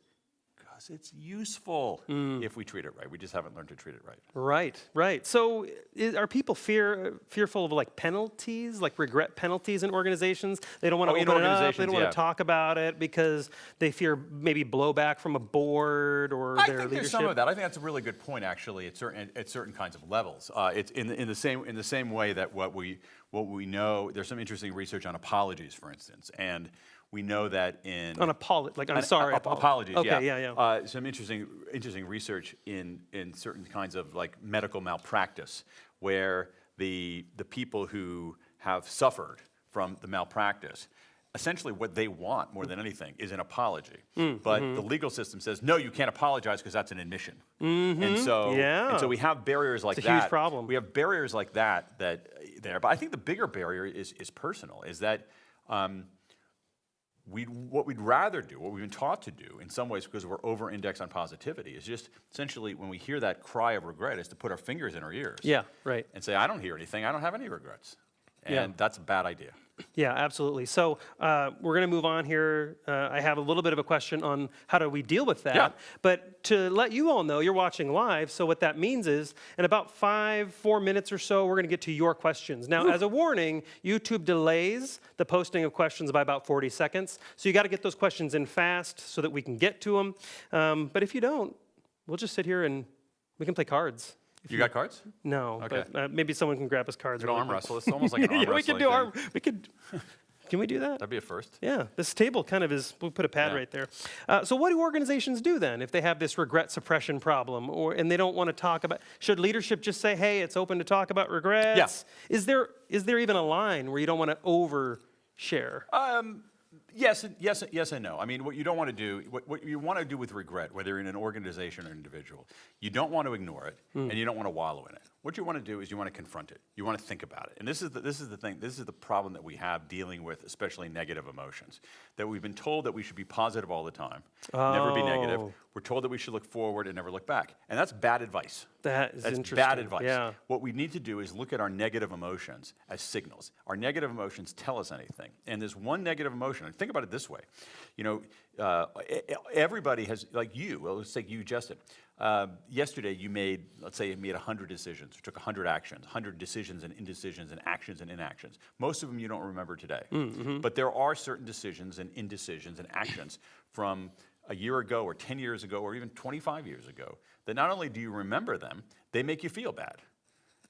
it's useful if we treat it right. We just haven't learned to treat it right. Right. So are people fearful of like penalties, like regret penalties in organizations? They don't want to open it up. They don't want to talk about it because they fear maybe blowback from a board or their leadership. I think there's some of that. I think that's a really good point, actually, at certain kinds of levels. It's in the same way that what we know. There's some interesting research on apologies, for instance, and we know that apologies. Okay, some interesting research in certain kinds of like medical malpractice, where the people who have suffered from the malpractice, essentially what they want more than anything is an apology. But the legal system says, no, you can't apologize because that's an admission. And so we have barriers like that. It's a huge problem. We have barriers like that there. But I think the bigger barrier is personal, is that what we'd rather do, what we've been taught to do in some ways because we're over-indexed on positivity, is just essentially when we hear that cry of regret is to put our fingers in our ears. Yeah, right. And say, I don't hear anything, I don't have any regrets. And that's a bad idea. Yeah, absolutely. So we're going to move on here. I have a little bit of a question on how do we deal with that. Yeah. But to let you all know, you're watching live, so what that means is in about 4 minutes or so, we're going to get to your questions. Now, as a warning, YouTube delays the posting of questions by about 40 seconds. So you got to get those questions in fast so that we can get to them. But if you don't, we'll just sit here and we can play cards. You got cards? No, okay. But maybe someone can grab us cards. We could arm wrestle. It's almost like an arm wrestling thing. Can we do that? That'd be a first. Yeah, this table kind of is, we'll put a pad right there. So what do organizations do then if they have this regret suppression problem and they don't want to talk about, should leadership just say, hey, it's open to talk about regrets? Yeah. Is there even a line where you don't want to overshare? Yes and no. I mean, what you don't want to do, what you want to do with regret, whether you're in an organization or an individual, you don't want to ignore it and you don't want to wallow in it. What you want to do is you want to confront it. You want to think about it. And this is the thing. This is the problem that we have dealing with, especially negative emotions. That we've been told that we should be positive all the time, never be negative. We're told that we should look forward and never look back. And that's bad advice. That's interesting. Bad advice. Yeah. What we need to do is look at our negative emotions as signals. Our negative emotions tell us anything. And there's one negative emotion. And think about it this way. You know, everybody has, like you, well, let's take you, Justin. Yesterday you made, let's say you made 100 decisions, or took 100 actions, 100 decisions and indecisions and actions and inactions. Most of them you don't remember today. But there are certain decisions and indecisions and actions from a year ago or 10 years ago or even 25 years ago that not only do you remember them, they make you feel bad.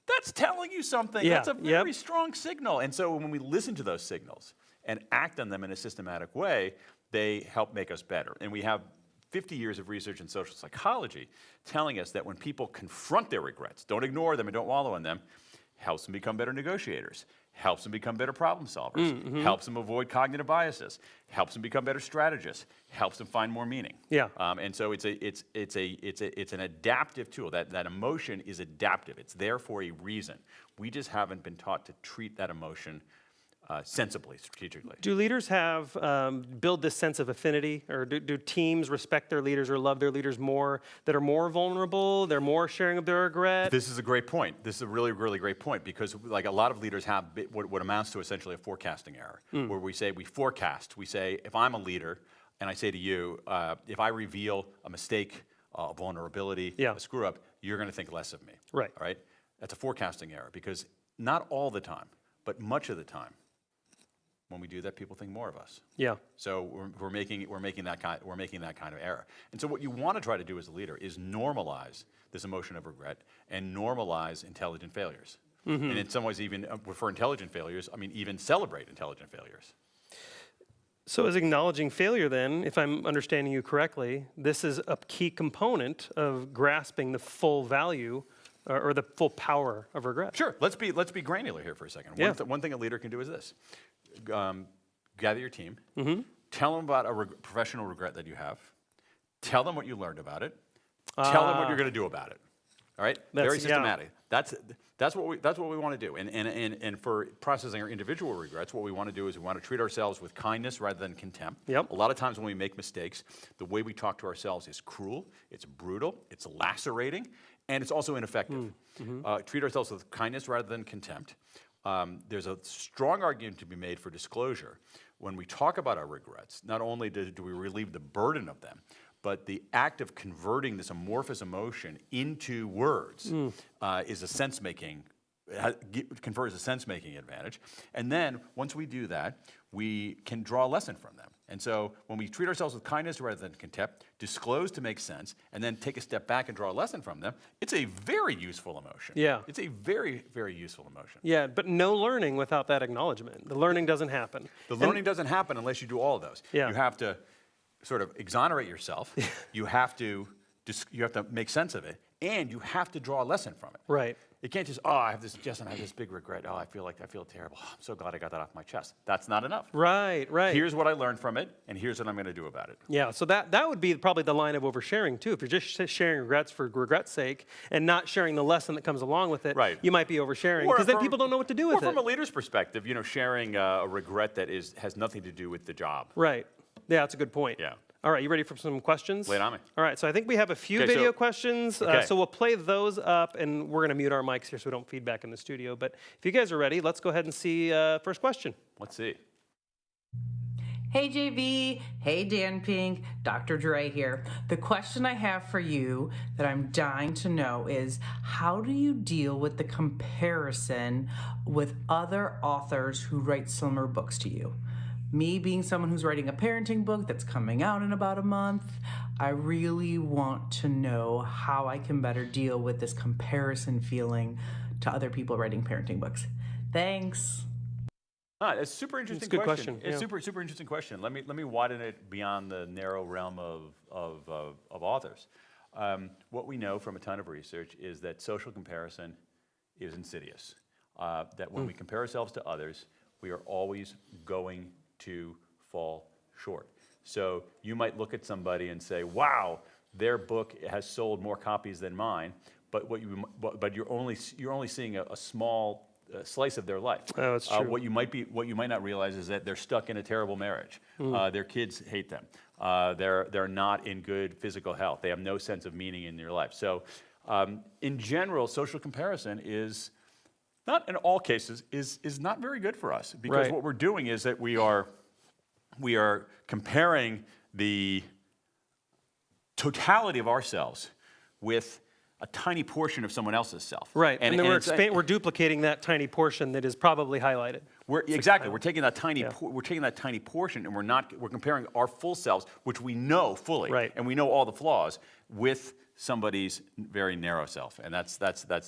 that's telling you something. Yeah, That's a very strong signal. And so when we listen to those signals and act on them in a systematic way, they help make us better. And we have 50 years of research in social psychology telling us that when people confront their regrets, don't ignore them and don't wallow in them, helps them become better negotiators, helps them become better problem solvers, helps them avoid cognitive biases, helps them become better strategists, helps them find more meaning. Yeah. And so it's an adaptive tool. That emotion is adaptive. It's there for a reason. We just haven't been taught to treat that emotion sensibly, strategically. Do leaders have build this sense of affinity, or do teams respect their leaders or love their leaders more, that are more vulnerable, they're more sharing of their regret? This is a great point. This is a really, really great point, because like a lot of leaders have what amounts to essentially a forecasting error, where we forecast. We say, if I'm a leader and I say to you, if I reveal a mistake, a vulnerability, a screw up, you're going to think less of me. Right. All right? That's a forecasting error, because not all the time, but much of the time, when we do that, people think more of us. Yeah. So we're making that kind of error. And so what you want to try to do as a leader is normalize this emotion of regret and normalize intelligent failures. And in some ways, even for intelligent failures, I mean, even celebrate intelligent failures. So is acknowledging failure then, if I'm understanding you correctly, this is a key component of grasping the full value or the full power of regret? Sure. Let's be granular here for a second. One thing a leader can do is this. Gather your team, tell them about a professional regret that you have, tell them what you learned about it, tell them what you're going to do about it. All right? Very systematic. That's what we want to do. And for processing our individual regrets, what we want to do is we want to treat ourselves with kindness rather than contempt. A lot of times when we make mistakes, the way we talk to ourselves is cruel, it's brutal, it's lacerating, and it's also ineffective. Treat ourselves with kindness rather than contempt. There's a strong argument to be made for disclosure. When we talk about our regrets, not only do we relieve the burden of them, but the act of converting this amorphous emotion into words is a sense-making, confers a sense-making advantage. And then, once we do that, we can draw a lesson from them. And so when we treat ourselves with kindness rather than contempt, disclose to make sense, and then take a step back and draw a lesson from them, it's a very useful emotion. Yeah. It's a very, very useful emotion. Yeah, but no learning without that acknowledgement. The learning doesn't happen. The learning doesn't happen unless you do all of those. Yeah. You have to sort of exonerate yourself. You have to make sense of it, and you have to draw a lesson from it. Right. It can't just, I have this big regret. I feel terrible. I'm so glad I got that off my chest. That's not enough. Right. Here's what I learned from it, and here's what I'm going to do about it. Yeah, so that would be probably the line of oversharing too. If you're just sharing regrets for regret's sake and not sharing the lesson that comes along with it, you might be oversharing, because then people don't know what to do with it. Or from a leader's perspective, sharing a regret that has nothing to do with the job. Right. Yeah, that's a good point. Yeah. All right, you ready for some questions? Lay it on me. All right, so I think we have a few video questions. So we'll play those up, and we're going to mute our mics here so we don't feedback in the studio. But if you guys are ready, let's go ahead and see first question. Let's see. Hey JV, hey Dan Pink, Dr. Dre here. The question I have for you that I'm dying to know is, how do you deal with the comparison with other authors who write similar books to you? Me being someone who's writing a parenting book that's coming out in about a month, I really want to know how I can better deal with this comparison feeling to other people writing parenting books. Thanks. It's a super interesting question. It's super interesting question. Let me widen it beyond the narrow realm of authors. What we know from a ton of research is that social comparison is insidious. That when we compare ourselves to others, we are always going to fall short. So you might look at somebody and say, wow, their book has sold more copies than mine, but you're only seeing a small slice of their life. Oh, that's true. What you might not realize is that they're stuck in a terrible marriage. Their kids hate them. They're not in good physical health. They have no sense of meaning in their life. So in general, social comparison is, not in all cases, is not very good for us, because what we're doing is that we are comparing the totality of ourselves with a tiny portion of someone else's self. Right, and then we're duplicating that tiny portion that is probably highlighted. We're taking that tiny portion, and we're comparing our full selves, which we know fully, and we know all the flaws, with somebody's very narrow self, and that's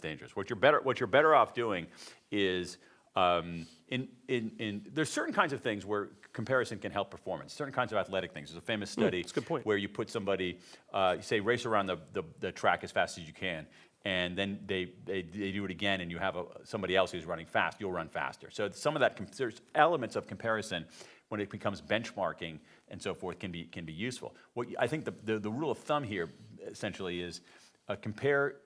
dangerous. What you're better off doing is there's certain kinds of things where comparison can help performance. Certain kinds of athletic things. There's a famous study where you put somebody, you say race around the track as fast as you can, and then they do it again, and you have somebody else who's running fast. You'll run faster. So some of that there's elements of comparison when it becomes benchmarking and so forth can be useful. What I think the rule of thumb here essentially is compare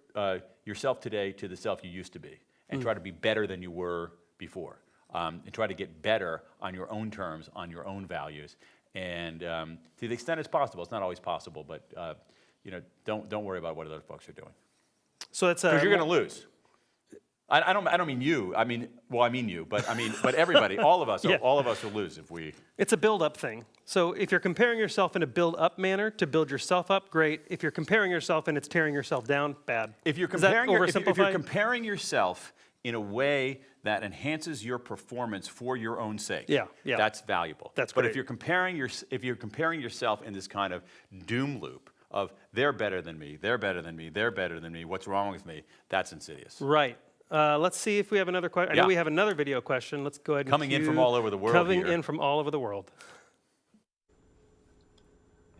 yourself today to the self you used to be, and try to be better than you were before, and try to get better on your own terms, on your own values, and to the extent it's possible. It's not always possible, but don't worry about what other folks are doing. So that's because you're going to lose. I don't mean you. I mean you, but everybody, all of us, all of us will lose if we. It's a build-up thing. So if you're comparing yourself in a build-up manner to build yourself up, great. If you're comparing yourself and it's tearing yourself down, bad. If you're comparing, if you're comparing yourself in a way that enhances your performance for your own sake, that's valuable. That's but great. if you're comparing yourself in this kind of doom loop of they're better than me, they're better than me, they're better than me, what's wrong with me? That's insidious. Right. Let's see if we have another question. I know we have another video question. Let's go ahead and Coming in from all over the world. Coming in from all over the world.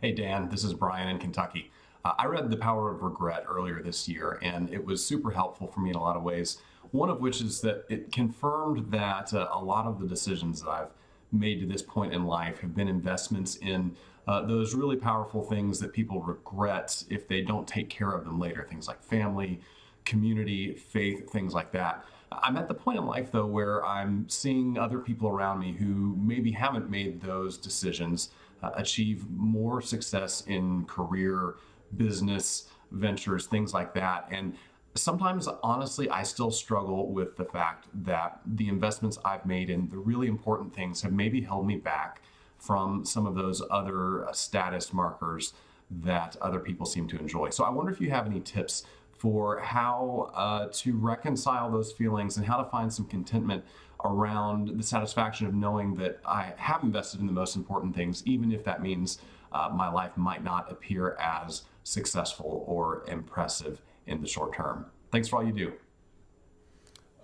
Hey Dan, this is Brian in Kentucky. I read The Power of Regret earlier this year, and it was super helpful for me in a lot of ways. One of which is that it confirmed that a lot of the decisions that I've made to this point in life have been investments in those really powerful things that people regret if they don't take care of them later. Things like family, community, faith, things like that. I'm at the point in life, though, where I'm seeing other people around me who maybe haven't made those decisions achieve more success in career, business, ventures, things like that. And sometimes, honestly, I still struggle with the fact that the investments I've made in the really important things have maybe held me back from some of those other status markers that other people seem to enjoy. So I wonder if you have any tips for how to reconcile those feelings and how to find some contentment around the satisfaction of knowing that I have invested in the most important things, even if that means my life might not appear as successful or impressive in the short term. Thanks for all you do.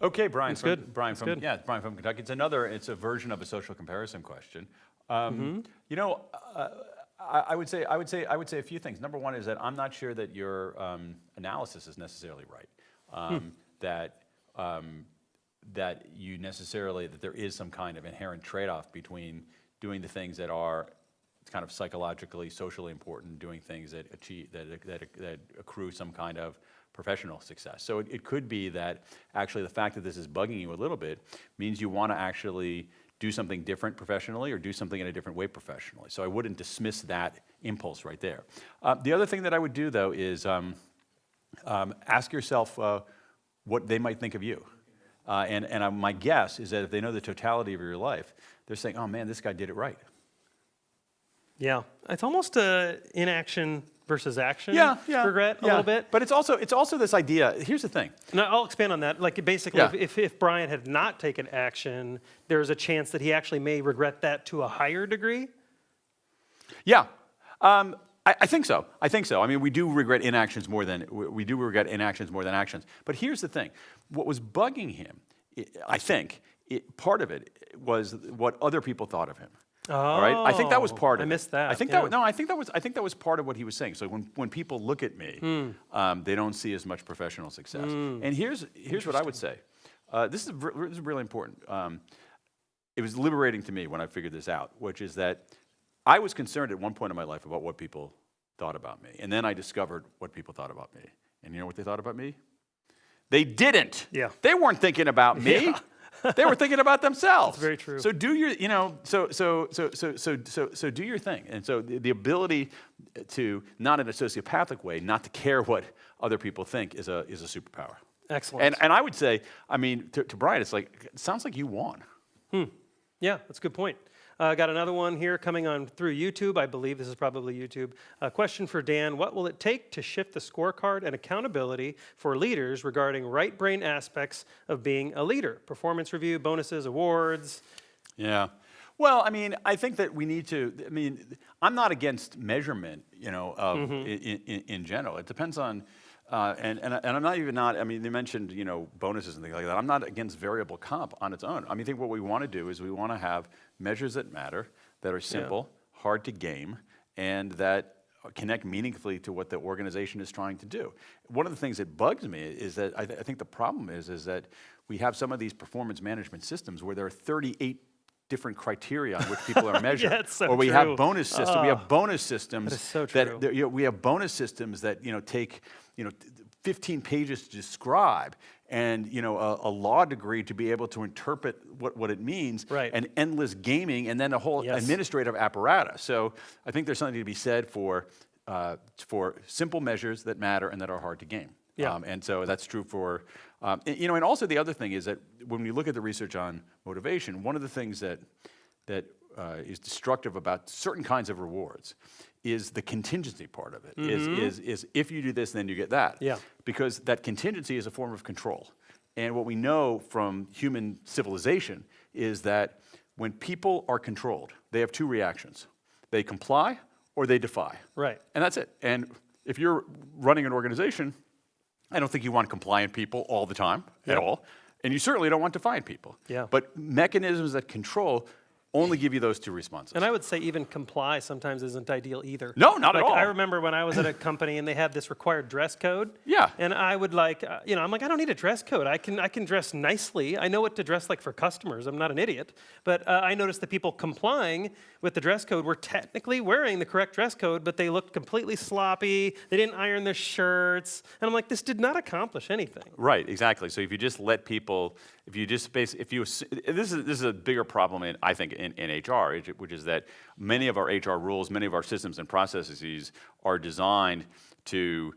Okay, Brian. That's good. Brian That's from good. Brian from Kentucky. It's a version of a social comparison question. I would say a few things. Number one is that I'm not sure that your analysis is necessarily right. That there is some kind of inherent trade-off between doing the things that are kind of psychologically, socially important, doing things that accrue some kind of professional success. So it could be that actually the fact that this is bugging you a little bit means you want to actually do something different professionally or do something in a different way professionally. So I wouldn't dismiss that impulse right there. The other thing that I would do, though, is ask yourself what they might think of you. And my guess is that if they know the totality of your life, they're saying, oh man, this guy did it right. Yeah, it's almost inaction versus action. Regret a Yeah. little bit. But it's also this idea. Here's the thing. And I'll expand on that. Like basically, if Brian had not taken action, there's a chance that he actually may regret that to a higher degree. Yeah, I think so. I mean, we do regret inactions more than actions. But here's the thing: what was bugging him, I think, part of it was what other people thought of him. All right, I think that was part of it. I missed that. I think that was part of what he was saying. So when people look at me, they don't see as much professional success. And here's what I would say. This is really important. It was liberating to me when I figured this out, which is that I was concerned at one point in my life about what people thought about me, and then I discovered what people thought about me. And you know what they thought about me? They didn't. Yeah. They weren't thinking about me. Yeah. They were thinking about themselves. That's very true. So do your, so do your thing. And so the ability to, not in a sociopathic way, not to care what other people think is a superpower. Excellent. And I would say, I mean, to Brian, it sounds like you won. Yeah, that's a good point. Got another one here coming on through YouTube. I believe this is probably YouTube. A question for Dan. What will it take to shift the scorecard and accountability for leaders regarding right brain aspects of being a leader? Performance review, bonuses, awards. Yeah. Well, I mean, I think that we need to. I mean, I'm not against measurement, you know, of in general. It depends on, and I'm not even not. I mean, they mentioned, you know, bonuses and things like that. I'm not against variable comp on its own. I mean, I think what we want to do is we want to have measures that matter, that are simple, hard to game, and that connect meaningfully to what the organization is trying to do. One of the things that bugs me is that I think the problem is that we have some of these performance management systems where there are 38 different criteria on which people are measured. Yeah, it's so or we true. have bonus systems. We have bonus systems that is so true. you know, we have bonus systems that, you know, take, you know, 15 pages to describe, and, you know, a law degree to be able to interpret what it means, and endless gaming, and then a whole administrative apparatus. So I think there's something to be said for simple measures that matter and that are hard to game. Yeah. And so that's true for, you know, and also the other thing is that when we look at the research on motivation, one of the things that is destructive about certain kinds of rewards is the contingency part of it. Is if you do this, then you get that. Yeah. Because that contingency is a form of control. And what we know from human civilization is that when people are controlled, they have two reactions. They comply or they defy. Right. And that's it. And if you're running an organization, I don't think you want compliant people all the time at all. And you certainly don't want defiant people. Yeah. But mechanisms that control only give you those two responses. And I would say even comply sometimes isn't ideal either. No, not at all. I remember when I was at a company and they had this required dress code. Yeah. And I would like, you know, I'm like, I don't need a dress code. I can dress nicely. I know what to dress like for customers. I'm not an idiot. But I noticed that people complying with the dress code were technically wearing the correct dress code, but they looked completely sloppy. They didn't iron their shirts. And I'm like, this did not accomplish anything. Right, exactly. So if you just let people, this is a bigger problem I think in HR, which is that many of our HR rules, many of our systems and processes are designed to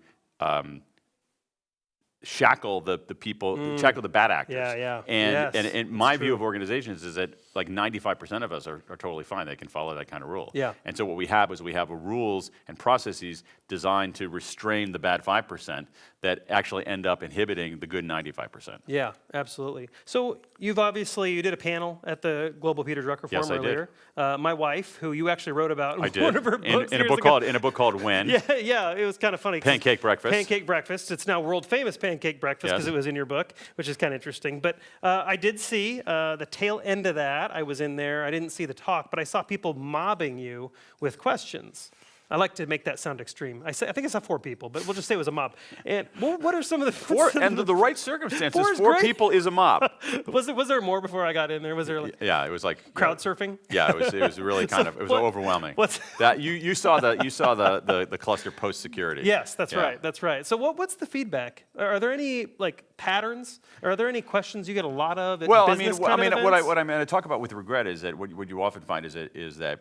shackle the people, shackle the bad actors. Yeah. And my view of organizations is that like 95% of us are totally fine. They can follow that kind of rule. Yeah. And so what we have is rules and processes designed to restrain the bad 5% that actually end up inhibiting the good 95%. Yeah, absolutely. So you did a panel at the Global Peter Drucker Forum earlier. My wife, who you actually wrote about in one of her books in a book called When. Yeah, it was kind of funny. Pancake Breakfast. Pancake Breakfast. It's now world famous Pancake Breakfast because it was in your book, which is kind of interesting. But I did see the tail end of that. I was in there. I didn't see the talk, but I saw people mobbing you with questions. I like to make that sound extreme. I think I saw 4 people, but we'll just say it was a mob. And what are some of the under the right circumstances, 4 people is a mob. Was there more before I got in there? Was there like it was like crowd surfing? Yeah, it was really kind of overwhelming. You saw the cluster post security. Yes, that's right. That's right. So what's the feedback? Are there any like patterns? Are there any questions you get a lot of? Well, I mean, what I'm going to talk about with regret is that what you often find is that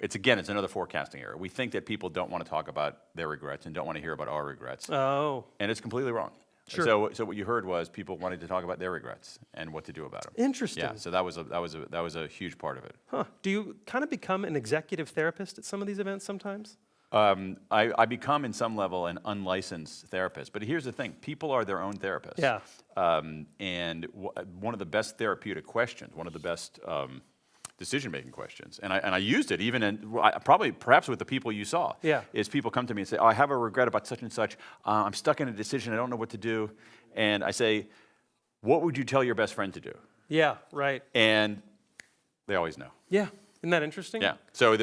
it's another forecasting error. We think that people don't want to talk about their regrets and don't want to hear about our regrets. Oh. And it's completely wrong. Sure. So what you heard was people wanted to talk about their regrets and what to do about them. Interesting. Yeah. So that was a huge part of it. Huh. Do you kind of become an executive therapist at some of these events sometimes? I become, in some level, an unlicensed therapist. But here's the thing. People are their own therapists. Yeah. And one of the best therapeutic questions, one of the best decision-making questions, and I used it even perhaps with the people you saw, is people come to me and say, oh, I have a regret about such and such. I'm stuck in a decision. I don't know what to do. And I say, what would you tell your best friend to do? Yeah, right. And they always know. Yeah. Isn't that interesting? Yeah. So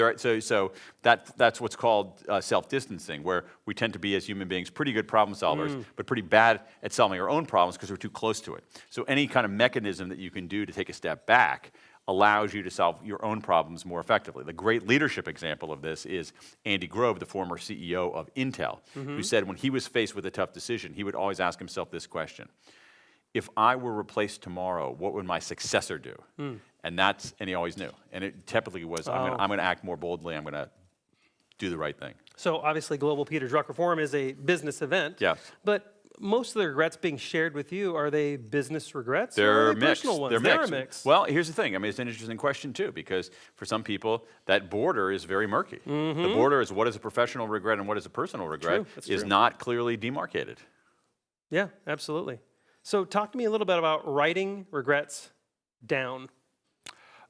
that's what's called self-distancing, where we tend to be, as human beings, pretty good problem solvers, but pretty bad at solving our own problems because we're too close to it. So any kind of mechanism that you can do to take a step back allows you to solve your own problems more effectively. The great leadership example of this is Andy Grove, the former CEO of Intel, who said when he was faced with a tough decision, he would always ask himself this question: if I were replaced tomorrow, what would my successor do? And he always knew. And it typically was, I'm going to act more boldly. I'm going to do the right thing. So obviously, Global Peter Drucker Forum is a business event. Yes. But most of the regrets being shared with you, are they business regrets? They're or are they mixed. Personal ones? They're mixed. mixed. Well, here's the thing. I mean, it's an interesting question, too, because for some people, that border is very murky. The border is what is a professional regret and what is a personal regret is not clearly demarcated. Yeah, absolutely. So talk to me a little bit about writing regrets down.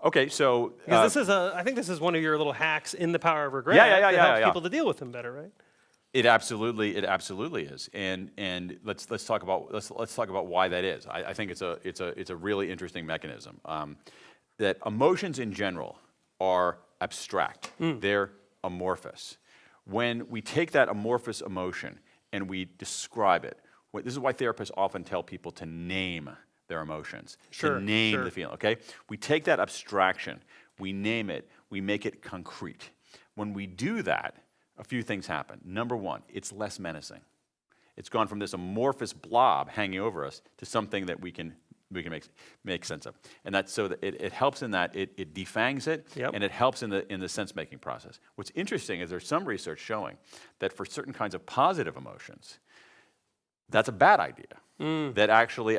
Okay, so because I think this is one of your little hacks in the power of regret that helps people to deal with them better, right? It absolutely is, and let's talk about why that is. I think it's a really interesting mechanism. That emotions in general are abstract. They're amorphous. When we take that amorphous emotion and we describe it, this is why therapists often tell people to name their emotions, to name the feeling. Okay, we take that abstraction, we name it, we make it concrete. When we do that, a few things happen. Number one, it's less menacing. It's gone from this amorphous blob hanging over us to something that we can make sense of. And that's so that it helps in that it defangs it, and it helps in the sense-making process. What's interesting is there's some research showing that for certain kinds of positive emotions, that's a bad idea. That actually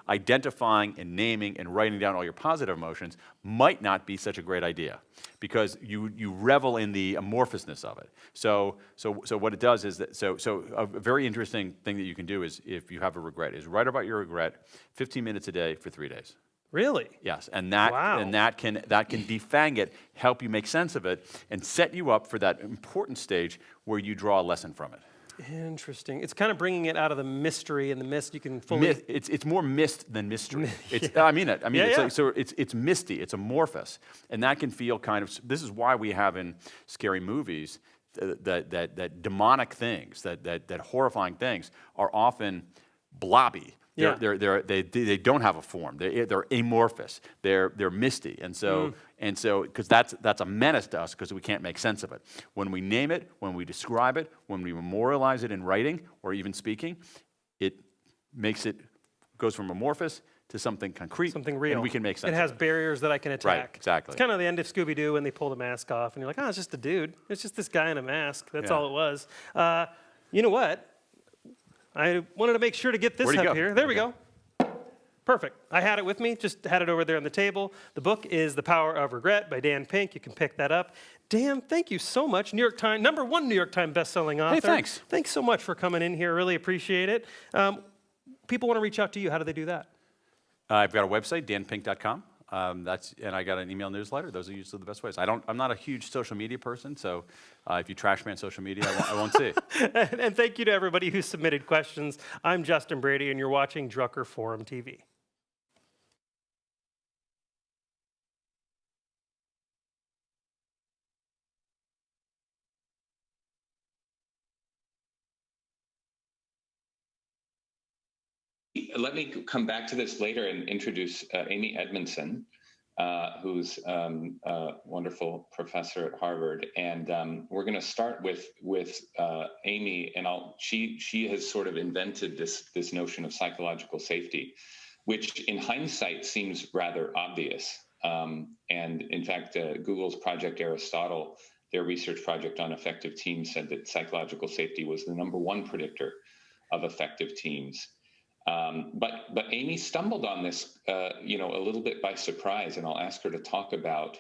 identifying and naming and writing down all your positive emotions might not be such a great idea, because you revel in the amorphousness of it. So what it does is that so a very interesting thing that you can do is, if you have a regret, is write about your regret 15 minutes a day for 3 days. Really? Yes, and that can defang it, help you make sense of it, and set you up for that important stage where you draw a lesson from it. Interesting. It's kind of bringing it out of the mystery and the mist. You can fully. It's more mist than mystery. I mean it. It's misty. It's amorphous, and that can feel kind of. This is why we have in scary movies that demonic things, that horrifying things are often blobby. They don't have a form. They're amorphous. They're misty, and so because that's a menace to us, because we can't make sense of it. When we name it, when we describe it, when we memorialize it in writing or even speaking, it goes from amorphous to something concrete, something real. And we can make sense. It has barriers that I can attack. Right, exactly. It's kind of the end of Scooby-Doo when they pull the mask off, and you're like, oh, it's just a dude. It's just this guy in a mask. That's all it was. You know what? I wanted to make sure to get this up here. There we go. Perfect. I had it with me, just had it over there on the table. The book is The Power of Regret by Dan Pink. You can pick that up. Dan, thank you so much. New York Times, #1 New York Times bestselling author. Hey, thanks. Thanks so much for coming in here. Really appreciate it. People want to reach out to you. How do they do that? I've got a website, danpink.com. And I got an email newsletter. Those are usually the best ways. I'm not a huge social media person, so if you trash me on social media, I won't see it. And thank you to everybody who submitted questions. I'm Justin Brady, and you're watching Drucker Forum TV. Let me come back to this later and introduce Amy Edmondson, who's a wonderful professor at Harvard. And we're going to start with Amy, and she has sort of invented this notion of psychological safety, which in hindsight seems rather obvious. And in fact, Google's Project Aristotle, their research project on effective teams, said that psychological safety was the #1 predictor of effective teams. But Amy stumbled on this, a little bit by surprise, and I'll ask her to talk about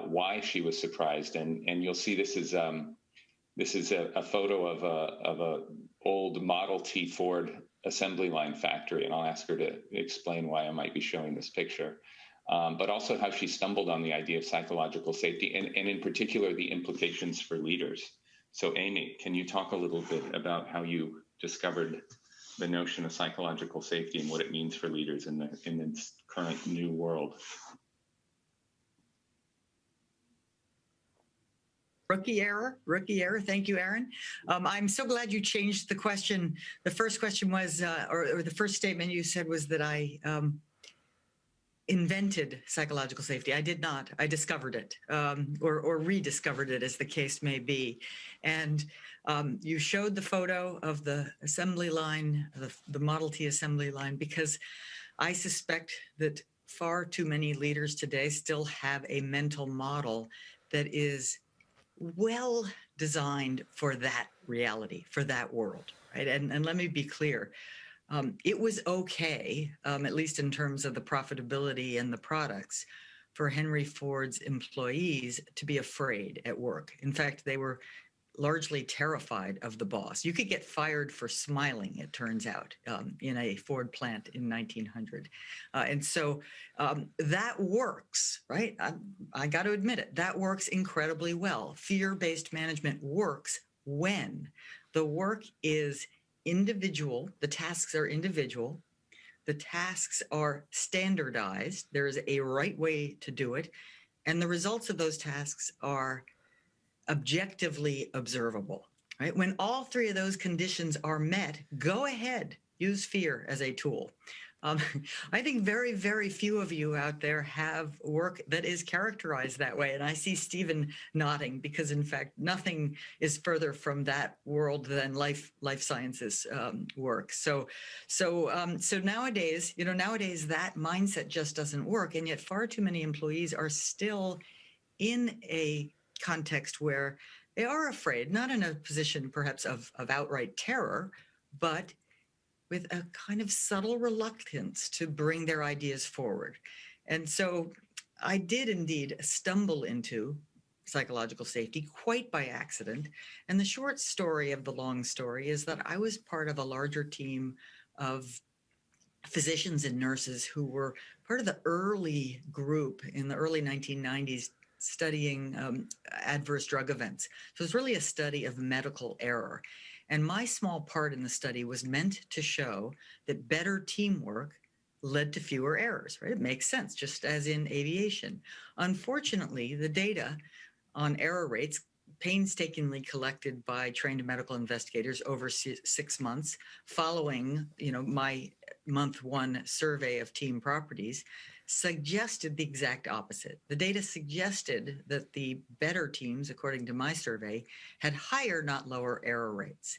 why she was surprised. And you'll see this is a photo of a old Model T Ford assembly line factory, and I'll ask her to explain why I might be showing this picture, but also how she stumbled on the idea of psychological safety, and in particular the implications for leaders. So Amy, can you talk a little bit about how you discovered the notion of psychological safety and what it means for leaders in this current new world? Rookie error. Thank you, Aaron. I'm so glad you changed the question. The first question was, or the first statement you said was that I invented psychological safety. I did not. I discovered it, or rediscovered it, as the case may be. And you showed the photo of the assembly line, the Model T assembly line, because I suspect that far too many leaders today still have a mental model that is well designed for that reality, for that world, right? And let me be clear. It was okay, at least in terms of the profitability and the products, for Henry Ford's employees to be afraid at work. In fact, they were largely terrified of the boss. You could get fired for smiling, it turns out, in a Ford plant in 1900. And so that works, right? I got to admit it, that works incredibly well. Fear-based management works when the work is individual, the tasks are individual, the tasks are standardized, there is a right way to do it, and the results of those tasks are objectively observable, right? When all three of those conditions are met, go ahead, use fear as a tool. I think very, very few of you out there have work that is characterized that way. And I see Stephen nodding because, in fact, nothing is further from that world than life sciences work. So nowadays, nowadays that mindset just doesn't work. And yet far too many employees are still in a context where they are afraid, not in a position perhaps of outright terror, but with a kind of subtle reluctance to bring their ideas forward. And so I did indeed stumble into psychological safety quite by accident. And the short story of the long story is that I was part of a larger team of physicians and nurses who were part of the early group in the early 1990s studying adverse drug events. So it's really a study of medical error. And my small part in the study was meant to show that better teamwork led to fewer errors, right? It makes sense, just as in aviation. Unfortunately, the data on error rates, painstakingly collected by trained medical investigators over 6 months, following, my month 1 survey of team properties, suggested the exact opposite. The data suggested that the better teams, according to my survey, had higher, not lower, error rates.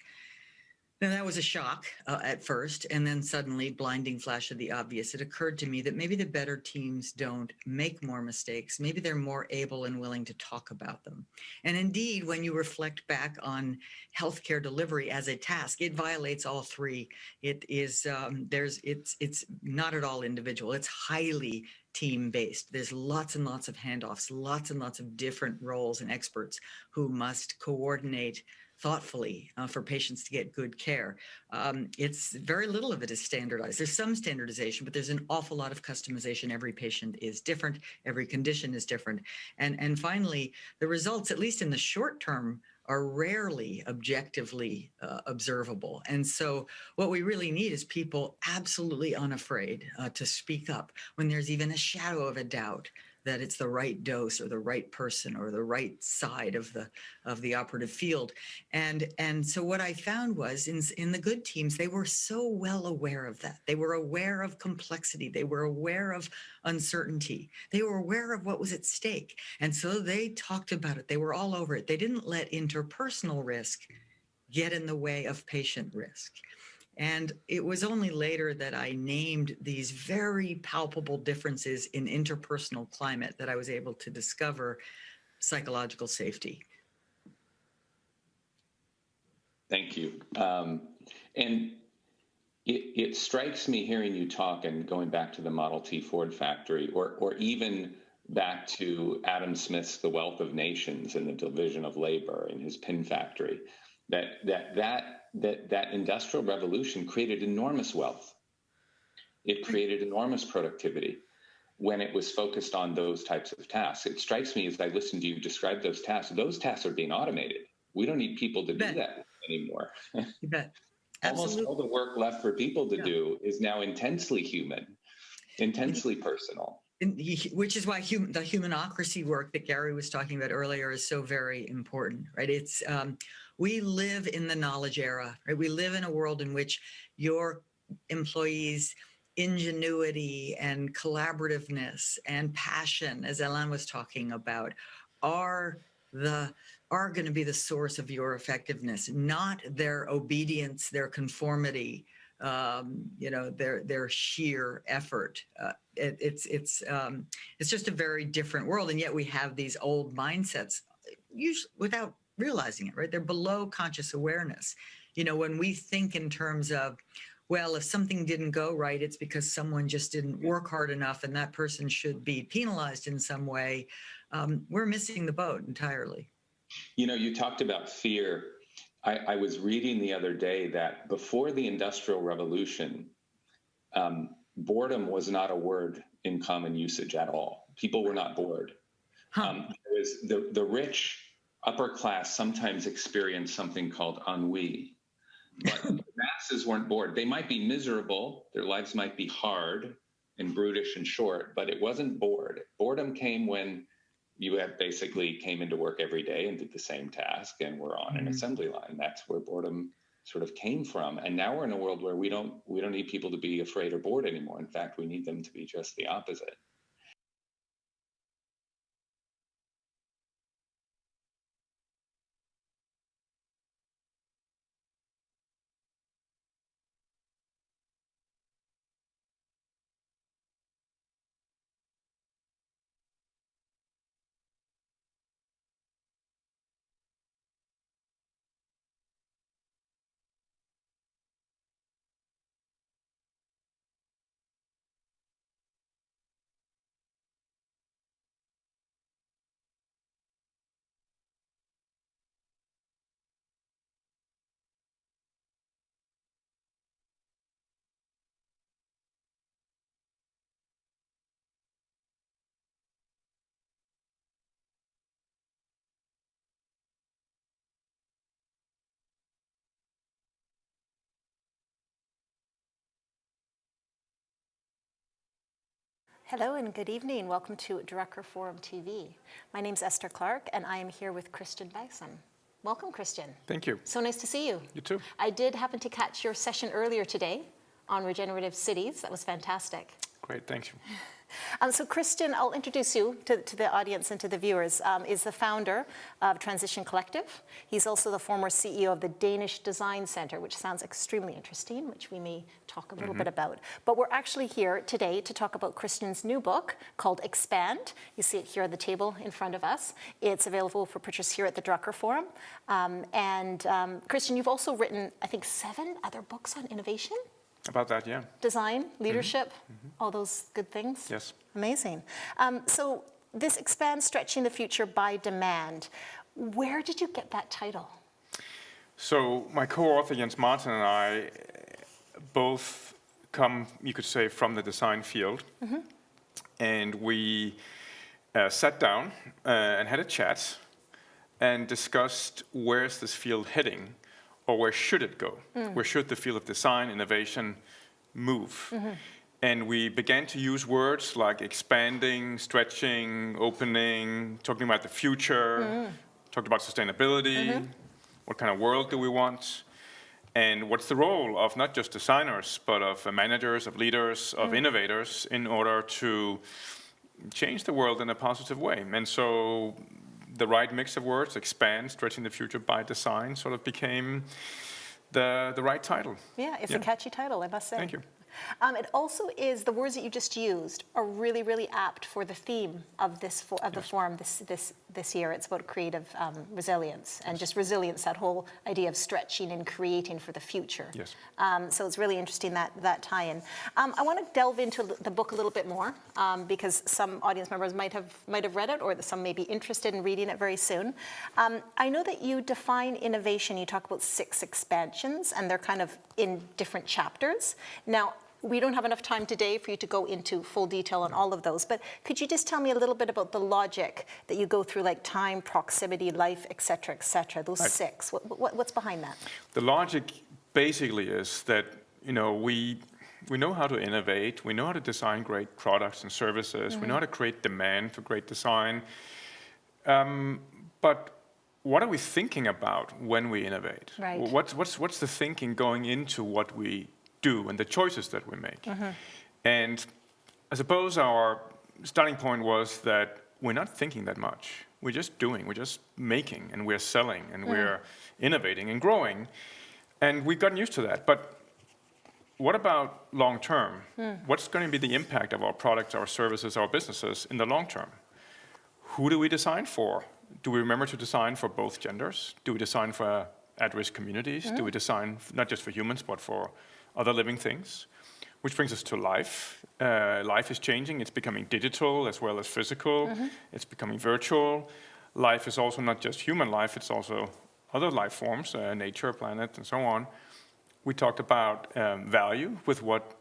Now, that was a shock at first, and then suddenly, blinding flash of the obvious, it occurred to me that maybe the better teams don't make more mistakes. Maybe they're more able and willing to talk about them. And indeed, when you reflect back on healthcare delivery as a task, it violates all three. It is, it's not at all individual. It's highly team-based. There's lots and lots of handoffs, lots and lots of different roles and experts who must coordinate thoughtfully for patients to get good care. It's very little of it is standardized. There's some standardization, but there's an awful lot of customization. Every patient is different. Every condition is different. And finally, the results, at least in the short term, are rarely objectively observable. And so what we really need is people absolutely unafraid to speak up when there's even a shadow of a doubt that it's the right dose or the right person or the right side of the operative field. And so what I found was in the good teams, they were so well aware of that. They were aware of complexity. They were aware of uncertainty. They were aware of what was at stake. And so they talked about it. They were all over it. They didn't let interpersonal risk get in the way of patient risk. And it was only later that I named these very palpable differences in interpersonal climate that I was able to discover psychological safety. Thank you. And it strikes me hearing you talk and going back to the Model T Ford factory, or even back to Adam Smith's The Wealth of Nations and the division of labor in his pin factory, that industrial revolution created enormous wealth. It created enormous productivity when it was focused on those types of tasks. It strikes me as I listen to you describe those tasks are being automated. We don't need people to do that anymore. You bet. Almost all the work left for people to do is now intensely human, intensely personal. Which is why the humanocracy work that Gary was talking about earlier is so very important, right? It's we live in the knowledge era, right? We live in a world in which your employees' ingenuity and collaborativeness and passion, as Ellen was talking about, are going to be the source of your effectiveness, not their obedience, their conformity, their sheer effort. It's just a very different world, and yet we have these old mindsets, usually without realizing it, right? They're below conscious awareness. When we think in terms of, well, if something didn't go right, it's because someone just didn't work hard enough, and that person should be penalized in some way. We're missing the boat entirely. You know, you talked about fear. I was reading the other day that before the Industrial Revolution, boredom was not a word in common usage at all. People were not bored. There was the rich upper class sometimes experienced something called ennui, but the masses weren't bored. They might be miserable, their lives might be hard and brutish and short, but it wasn't bored. Boredom came when you have basically came into work every day and did the same task and were on an assembly line. That's where boredom sort of came from. And now we're in a world where we don't need people to be afraid or bored anymore. In fact, we need them to be just the opposite. Hello and good evening. Welcome to Drucker Forum TV. My name is Esther Clark and I am here with Christian Bison. Welcome, Christian. Thank you. So nice to see you. You too. I did happen to catch your session earlier today on regenerative cities. That was fantastic. Great, thank you. So Christian, I'll introduce you to the audience and to the viewers, is the founder of Transition Collective. He's also the former CEO of the Danish Design Center, which sounds extremely interesting, which we may talk a little bit about. But we're actually here today to talk about Christian's new book called Expand. You see it here on the table in front of us. It's available for purchase here at the Drucker Forum. Christian, you've also written, I think, 7 other books on innovation? About that, yeah. Design, leadership, all those good things? Yes. Amazing. So this Expand, Stretching the Future by Demand. Where did you get that title? So my co-author Jens Martin and I both come, you could say, from the design field. And we sat down and had a chat and discussed where's this field heading, or where should it go? Where should the field of design, innovation move? And we began to use words like expanding, stretching, opening, talking about the future, talked about sustainability, what kind of world do we want? And what's the role of not just designers, but of managers, of leaders, of innovators in order to change the world in a positive way? And so the right mix of words, expand, stretching the future by design, sort of became the right title. Yeah, it's a catchy title, I must say. Thank you. It also is, the words that you just used are really, really apt for the theme of the forum this year. It's about creative resilience and just resilience, that whole idea of stretching and creating for the future. Yes. So it's really interesting that tie-in. I want to delve into the book a little bit more because some audience members might have read it, or some may be interested in reading it very soon. I know that you define innovation. You talk about 6 expansions, and they're kind of in different chapters. Now, we don't have enough time today for you to go into full detail on all of those, but could you just tell me a little bit about the logic that you go through, like time, proximity, life, et cetera, those 6? What's behind that? The logic basically is that, we know how to innovate, we know how to design great products and services, we know how to create demand for great design, but what are we thinking about when we innovate? Right. What's the thinking going into what we do and the choices that we make? And I suppose our starting point was that we're not thinking that much. We're just doing, we're just making, and we're selling, and we're innovating and growing. And we've gotten used to that. But what about long term? What's going to be the impact of our products, our services, our businesses in the long term? Who do we design for? Do we remember to design for both genders? Do we design for at-risk communities? Do we design not just for humans, but for other living things? Which brings us to life. Life is changing. It's becoming digital as well as physical. It's becoming virtual. life is also not just human life, it's also other life forms, nature, planet, and so on. We talked about value. With what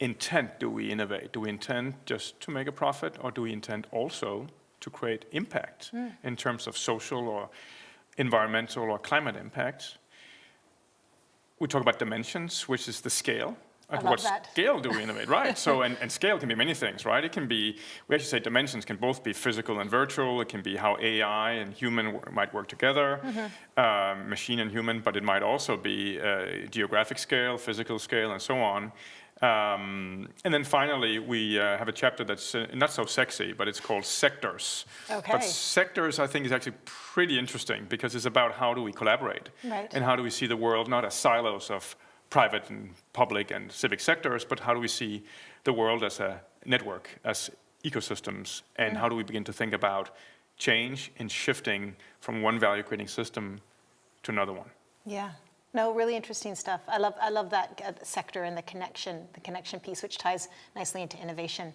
intent do we innovate? Do we intend just to make a profit, or do we intend also to create impact in terms of social or environmental or climate impact? We talk about dimensions, which is the scale. At what scale do we innovate, right? So, and scale can be many things, right? It can be, we actually say dimensions can both be physical and virtual. It can be how AI and human might work together, machine and human, but it might also be geographic scale, physical scale, and so on. And then finally, we have a chapter that's not so sexy, but it's called sectors. Okay. But sectors, I think, is actually pretty interesting because it's about how do we collaborate, and how do we see the world not as silos of private and public and civic sectors, but how do we see the world as a network, as ecosystems, and how do we begin to think about change and shifting from one value-creating system to another one? Yeah. No, really interesting stuff. I love that sector and the connection piece, which ties nicely into innovation.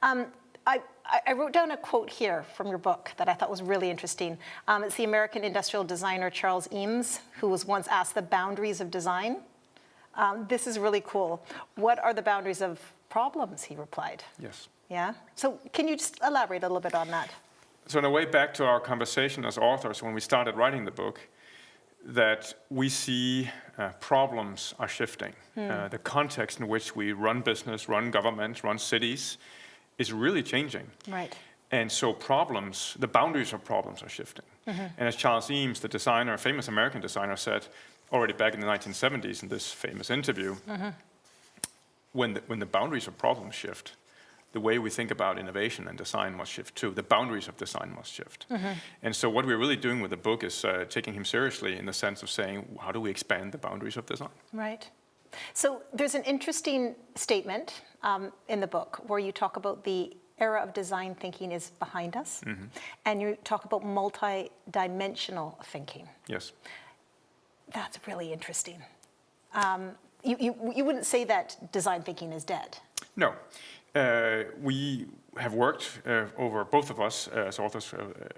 I wrote down a quote here from your book that I thought was really interesting. It's the American industrial designer Charles Eames, who was once asked the boundaries of design. This is really cool. What are the boundaries of problems, he replied. Yes. Yeah? So can you just elaborate a little bit on that? So in a way back to our conversation as authors when we started writing the book, that we see problems are shifting. The context in which we run business, run governments, run cities is really changing. Right. And so problems, the boundaries of problems are shifting. And as Charles Eames, the designer, famous American designer, said already back in the 1970s in this famous interview, when the boundaries of problems shift, the way we think about innovation and design must shift too. The boundaries of design must shift. And so what we're really doing with the book is taking him seriously in the sense of saying, how do we expand the boundaries of design? Right. So there's an interesting statement in the book where you talk about the era of design thinking is behind us, and you talk about multi-dimensional thinking. Yes. That's really interesting. You wouldn't say that design thinking is dead. No. We have worked over, both of us as authors,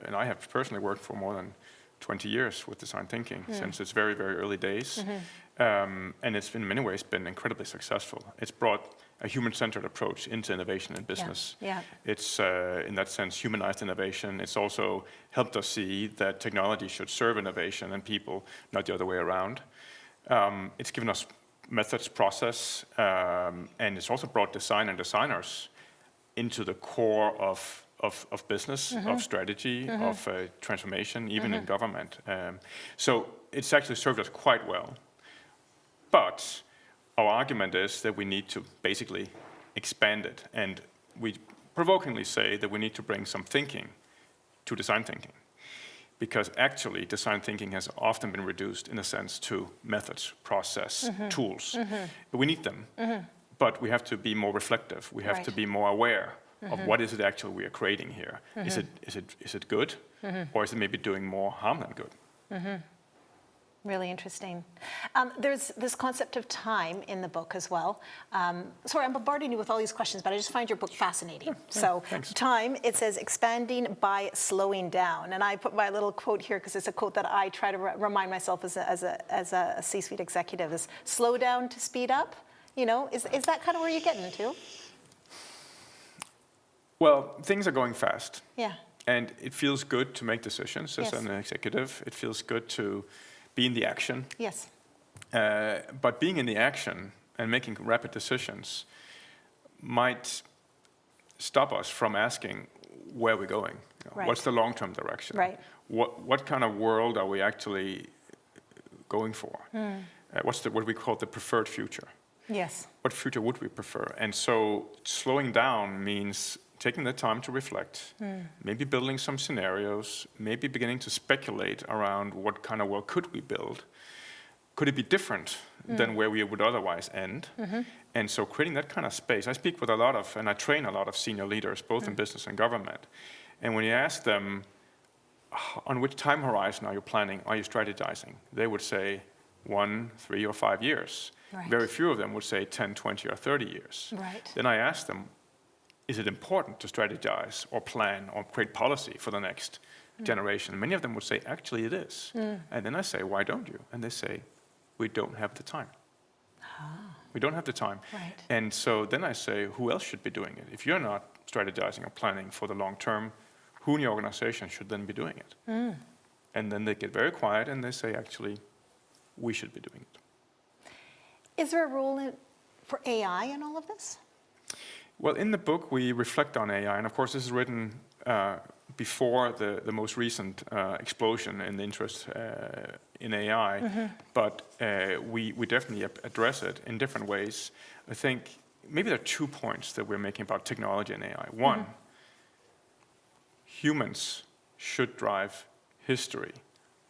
and I have personally worked for more than 20 years with design thinking since its very, very early days. And it's in many ways been incredibly successful. It's brought a human-centered approach into innovation and business. Yeah. It's, in that sense, humanized innovation. It's also helped us see that technology should serve innovation and people, not the other way around. It's given us methods, process, and it's also brought design and designers into the core of business, of strategy, of transformation, even in government. So it's actually served us quite well. But our argument is that we need to basically expand it. And we provokingly say that we need to bring some thinking to design thinking. Because actually, design thinking has often been reduced, in a sense, to methods, process, tools. We need them, but we have to be more reflective. We have to be more aware of what is it actually we are creating here. Is it good, or is it maybe doing more harm than good? Really interesting. There's this concept of time in the book as well. Sorry, I'm bombarding you with all these questions, but I just find your book fascinating. So time, it says expanding by slowing down. And I put my little quote here because it's a quote that I try to remind myself as a C-suite executive is slow down to speed up. You know, is that kind of where you're getting into? Well, things are going fast. Yeah. And it feels good to make decisions as an executive. It feels good to be in the action. Yes. But being in the action and making rapid decisions might stop us from asking where we're going. You know, what's the long-term direction? Right. What kind of world are we actually going for? What's what we call the preferred future? Yes. What future would we prefer? And so slowing down means taking the time to reflect, maybe building some scenarios, maybe beginning to speculate around what kind of world could we build. Could it be different than where we would otherwise end? And so creating that kind of space. I speak with a lot of, and I train a lot of senior leaders, both in business and government. And when you ask them, on which time horizon are you planning, are you strategizing? They would say 1, 3, or 5 years. Right. Very few of them would say 10, 20, or 30 years. Right. Then I ask them, is it important to strategize or plan or create policy for the next generation. Many of them would say, actually it is. And then I say, why don't you? And they say, we don't have the time. We don't have the time. Right. And so then I say, who else should be doing it? If you're not strategizing or planning for the long term, who in your organization should then be doing it? And then they get very quiet and they say, actually, we should be doing it. Is there a role for AI in all of this? Well, in the book, we reflect on AI. And of course, this is written before the most recent explosion in the interest in AI. But we definitely address it in different ways. I think maybe there are 2 points that we're making about technology and AI. One, humans should drive history,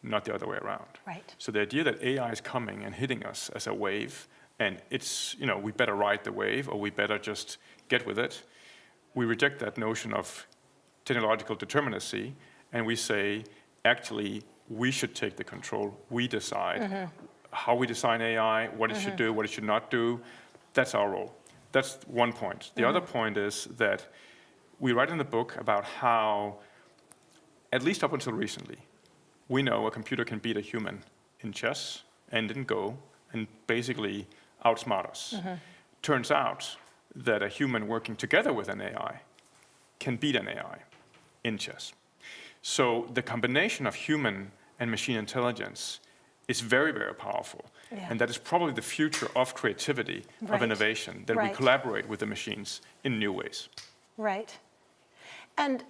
not the other way around. Right. So the idea that AI is coming and hitting us as a wave, and it's, we better ride the wave or we better just get with it, we reject that notion of technological determinacy, and we say, actually, we should take the control. We decide how we design AI, what it should do, what it should not do. That's our role. That's one point. The other point is that we write in the book about how, at least up until recently, we know a computer can beat a human in chess and in Go and basically outsmart us. Turns out that a human working together with an AI can beat an AI in chess. So the combination of human and machine intelligence is very, very powerful. And that is probably the future of creativity, of innovation, that we collaborate with the machines in new ways. Right. And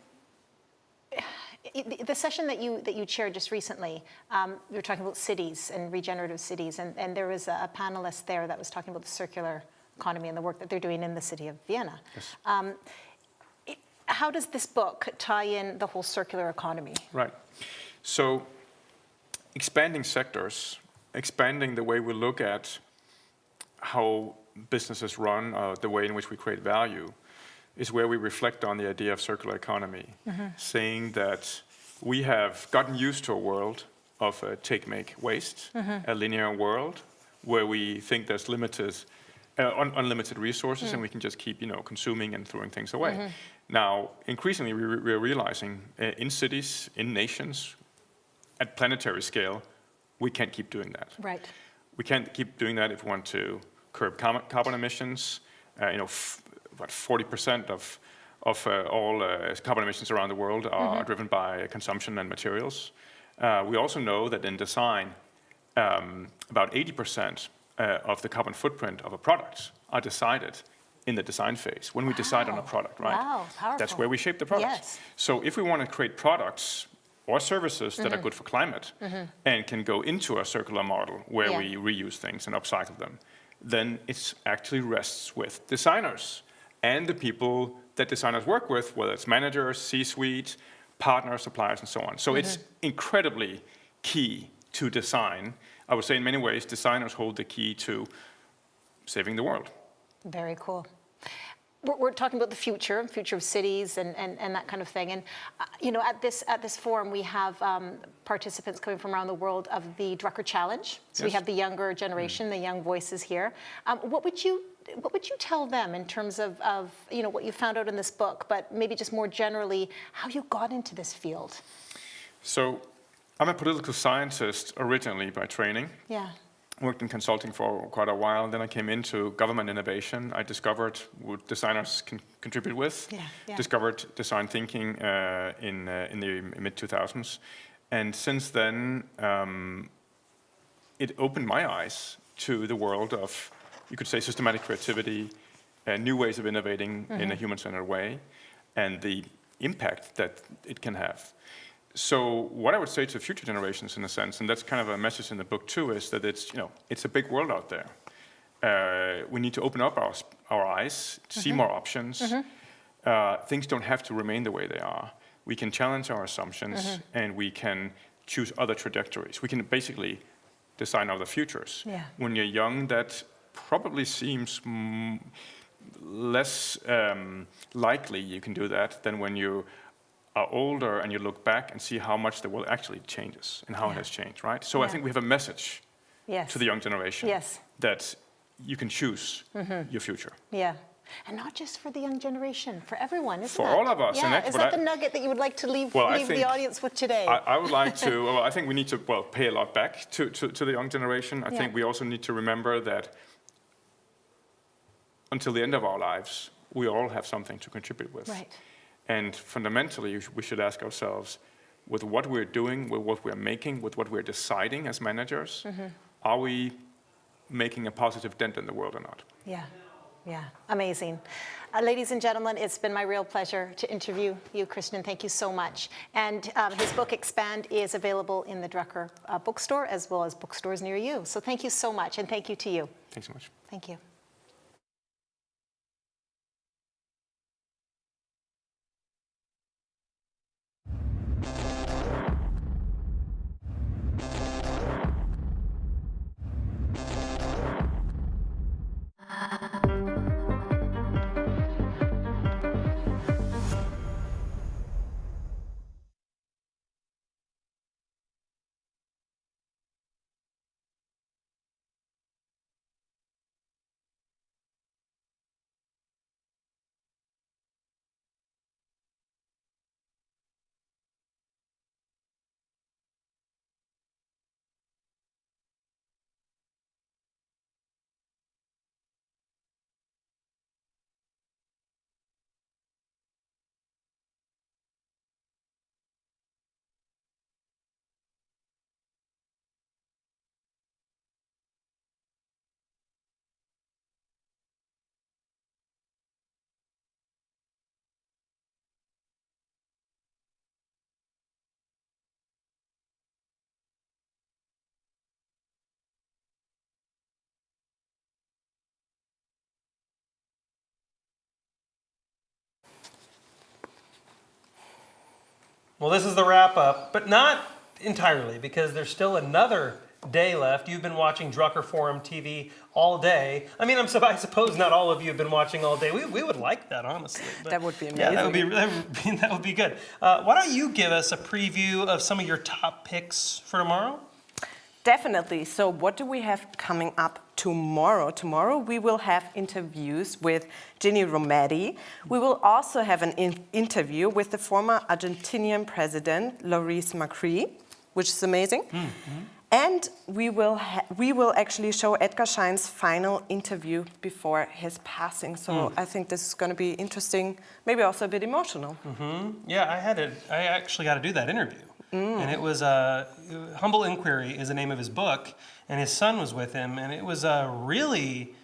the session that you chaired just recently, we were talking about cities and regenerative cities, and there was a panelist there that was talking about the circular economy and the work that they're doing in the city of Vienna. Yes. How does this book tie in the whole circular economy? Right. So expanding sectors, expanding the way we look at how businesses run, the way in which we create value, is where we reflect on the idea of circular economy, saying that we have gotten used to a world of take, make, waste, a linear world where we think there's unlimited resources and we can just keep consuming and throwing things away. Now, increasingly, we're realizing in cities, in nations, at planetary scale, we can't keep doing that. Right. We can't keep doing that if we want to curb carbon emissions. 40% of all carbon emissions around the world are driven by consumption and materials. We also know that in design, about 80% of the carbon footprint of a product are decided in the design phase, when we decide on a product, right? Wow, powerful. That's where we shape the product. Yes. So if we want to create products or services that are good for climate and can go into a circular model where we reuse things and upcycle them, then it actually rests with designers and the people that designers work with, whether it's managers, C-suite, partners, suppliers, and so on. So it's incredibly key to design. I would say in many ways, designers hold the key to saving the world. Very cool. We're talking about the future of cities and that kind of thing. And at this forum, we have participants coming from around the world of the Drucker Challenge. So we have the younger generation, the young voices here. What would you tell them in terms of what you found out in this book, but maybe just more generally, how you got into this field? So I'm a political scientist originally by training. Yeah. Worked in consulting for quite a while, and then I came into government innovation. I discovered what designers can contribute with, discovered design thinking in the mid-2000s. And since then, it opened my eyes to the world of, you could say, systematic creativity, new ways of innovating in a human-centered way, and the impact that it can have. So what I would say to future generations, in a sense, and that's kind of a message in the book too, is that it's a big world out there. We need to open up our eyes, see more options. Things don't have to remain the way they are. We can challenge our assumptions, and we can choose other trajectories. We can basically design other futures. Yeah. When you're young, that probably seems less likely you can do that than when you are older and you look back and see how much the world actually changes and how it has changed, right? So I think we have a message to the young generation that you can choose your future. Yeah. And not just for the young generation, for everyone, isn't For it? all of us. Yeah, is that the nugget that you would like to leave the audience with today? I would like to, well, I think we need to, pay a lot back to the young generation. I think we also need to remember that until the end of our lives, we all have something to contribute with. Right. And fundamentally, we should ask ourselves, with what we're doing, with what we're making, with what we're deciding as managers, are we making a positive dent in the world or not? Yeah. Yeah, amazing. Ladies and gentlemen, it's been my real pleasure to interview you, Christian. Thank you so much. And his book, Expand, is available in the Drucker bookstore as well as bookstores near you. So thank you so much, and thank you to you. Thanks so much. Thank you. Well, this is the wrap up, but not entirely, because there's still another day left. You've been watching Drucker Forum TV all day. I mean, I suppose not all of you have been watching all day. We would like that, honestly. But that would be amazing. Yeah, that would be good. Why don't you give us a preview of some of your top picks for tomorrow? Definitely. So what do we have coming up tomorrow? Tomorrow we will have interviews with Ginny Rometty. We will also have an interview with the former Argentinian president, Maurice Macri, which is amazing. Mm-hmm. And we will actually show Edgar Schein's final interview before his passing. So I think this is going to be interesting, maybe also a bit emotional. Mm-hmm. Yeah, I actually got to do that interview. And it was Humble Inquiry is the name of his book, and his son was with him, and it was a really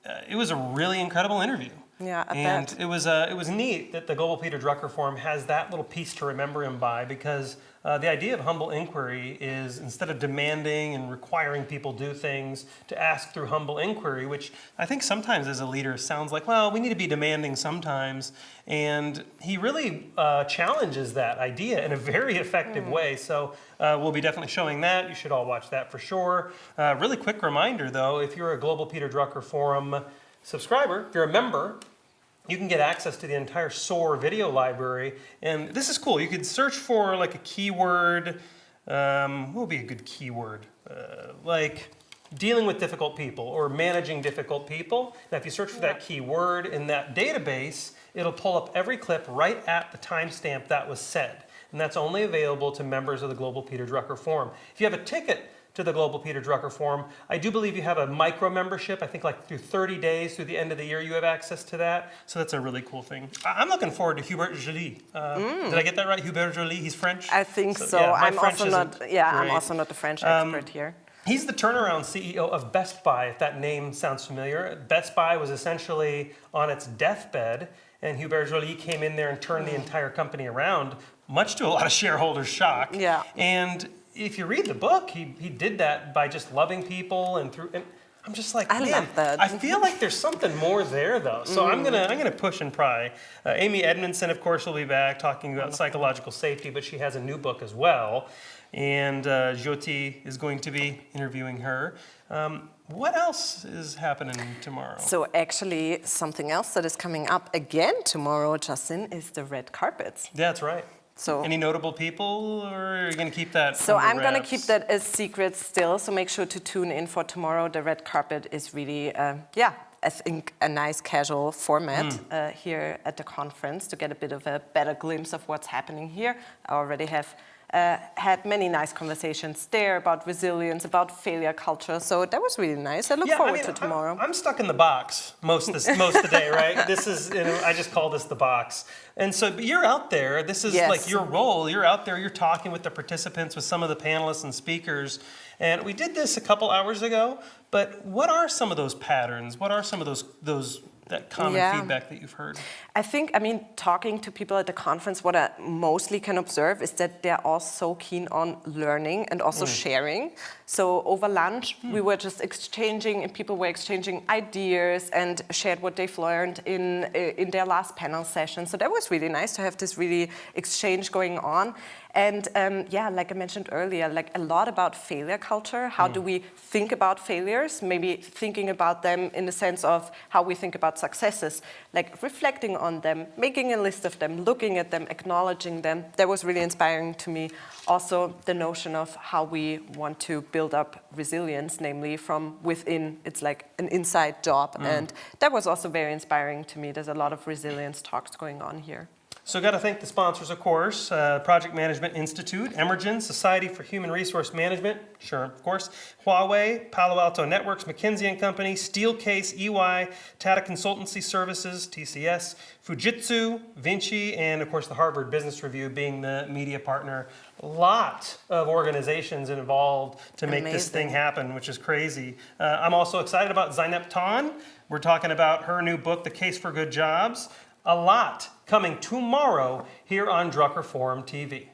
incredible interview. Yeah, I bet. It was neat that the Global Peter Drucker Forum has that little piece to remember him by, because the idea of humble inquiry is, instead of demanding and requiring people do things, to ask through humble inquiry, which I think sometimes as a leader sounds like, well, we need to be demanding sometimes. And he really challenges that idea in a very effective way. So we'll be definitely showing that. You should all watch that for sure. Really quick reminder, though, if you're a Global Peter Drucker Forum subscriber, if you're a member, you can get access to the entire SOAR video library. And this is cool. You could search for like a keyword. What would be a good keyword? Like dealing with difficult people or managing difficult people. Now, if you search for that keyword in that database, it'll pull up every clip right at the timestamp that was said. And that's only available to members of the Global Peter Drucker Forum. If you have a ticket to the Global Peter Drucker Forum, I do believe you have a micro membership. I think like through 30 days, through the end of the year, you have access to that. So that's a really cool thing. I'm looking forward to Hubert Joly. Did I get that right? Hubert Joly, he's French? I think so. Yeah, I'm also not the French expert here. He's the turnaround CEO of Best Buy, if that name sounds familiar. Best Buy was essentially on its deathbed, and Hubert Joly came in there and turned the entire company around, much to a lot of shareholders' shock. Yeah. And if you read the book, he did that by just loving people and I'm just like, man, love that. I feel like there's something more there though. So I'm gonna push and pry. Amy Edmondson, of course, will be back talking about psychological safety, but she has a new book as well. And Jyoti is going to be interviewing her. What else is happening tomorrow? So actually, something else that is coming up again tomorrow, Justin, is the red carpets. That's right. So any notable people, or are you going to keep that? So I'm going to keep that a secret still. So make sure to tune in for tomorrow. The red carpet is really, I think, a nice casual format here at the conference to get a bit of a better glimpse of what's happening here. I already have had many nice conversations there about resilience, about failure culture. So that was really nice. I look forward to tomorrow. I'm stuck in the box most of the day, right? This is, I just call this the box. And so but you're out there. This is like your role. You're out there. You're talking with the participants, with some of the panelists and speakers. And we did this a couple hours ago. But what are some of those patterns? What are some of that common feedback that you've heard? I think, talking to people at the conference, what I mostly can observe is that they're all so keen on learning and also sharing. So over lunch, we were just exchanging, and people were exchanging ideas and shared what they've learned in their last panel session. So that was really nice to have this really exchange going on. And like I mentioned earlier, like a lot about failure culture. How do we think about failures? Maybe thinking about them in the sense of how we think about successes, like reflecting on them, making a list of them, looking at them, acknowledging them. That was really inspiring to me. Also, the notion of how we want to build up resilience, namely from within. It's like an inside job. And that was also very inspiring to me. There's a lot of resilience talks going on here. So got to thank the sponsors, of course, Project Management Institute, Emergen, Society for Human Resource Management, sure, of course, Huawei, Palo Alto Networks, McKinsey & Company, Steelcase, EY, Tata Consultancy Services, TCS, Fujitsu, Vinci, and of course the Harvard Business Review being the media partner. A lot of organizations involved to make this thing happen, which is crazy. I'm also excited about Zeynep Ton. We're talking about her new book, The Case for Good Jobs. A lot coming tomorrow here on Drucker Forum TV.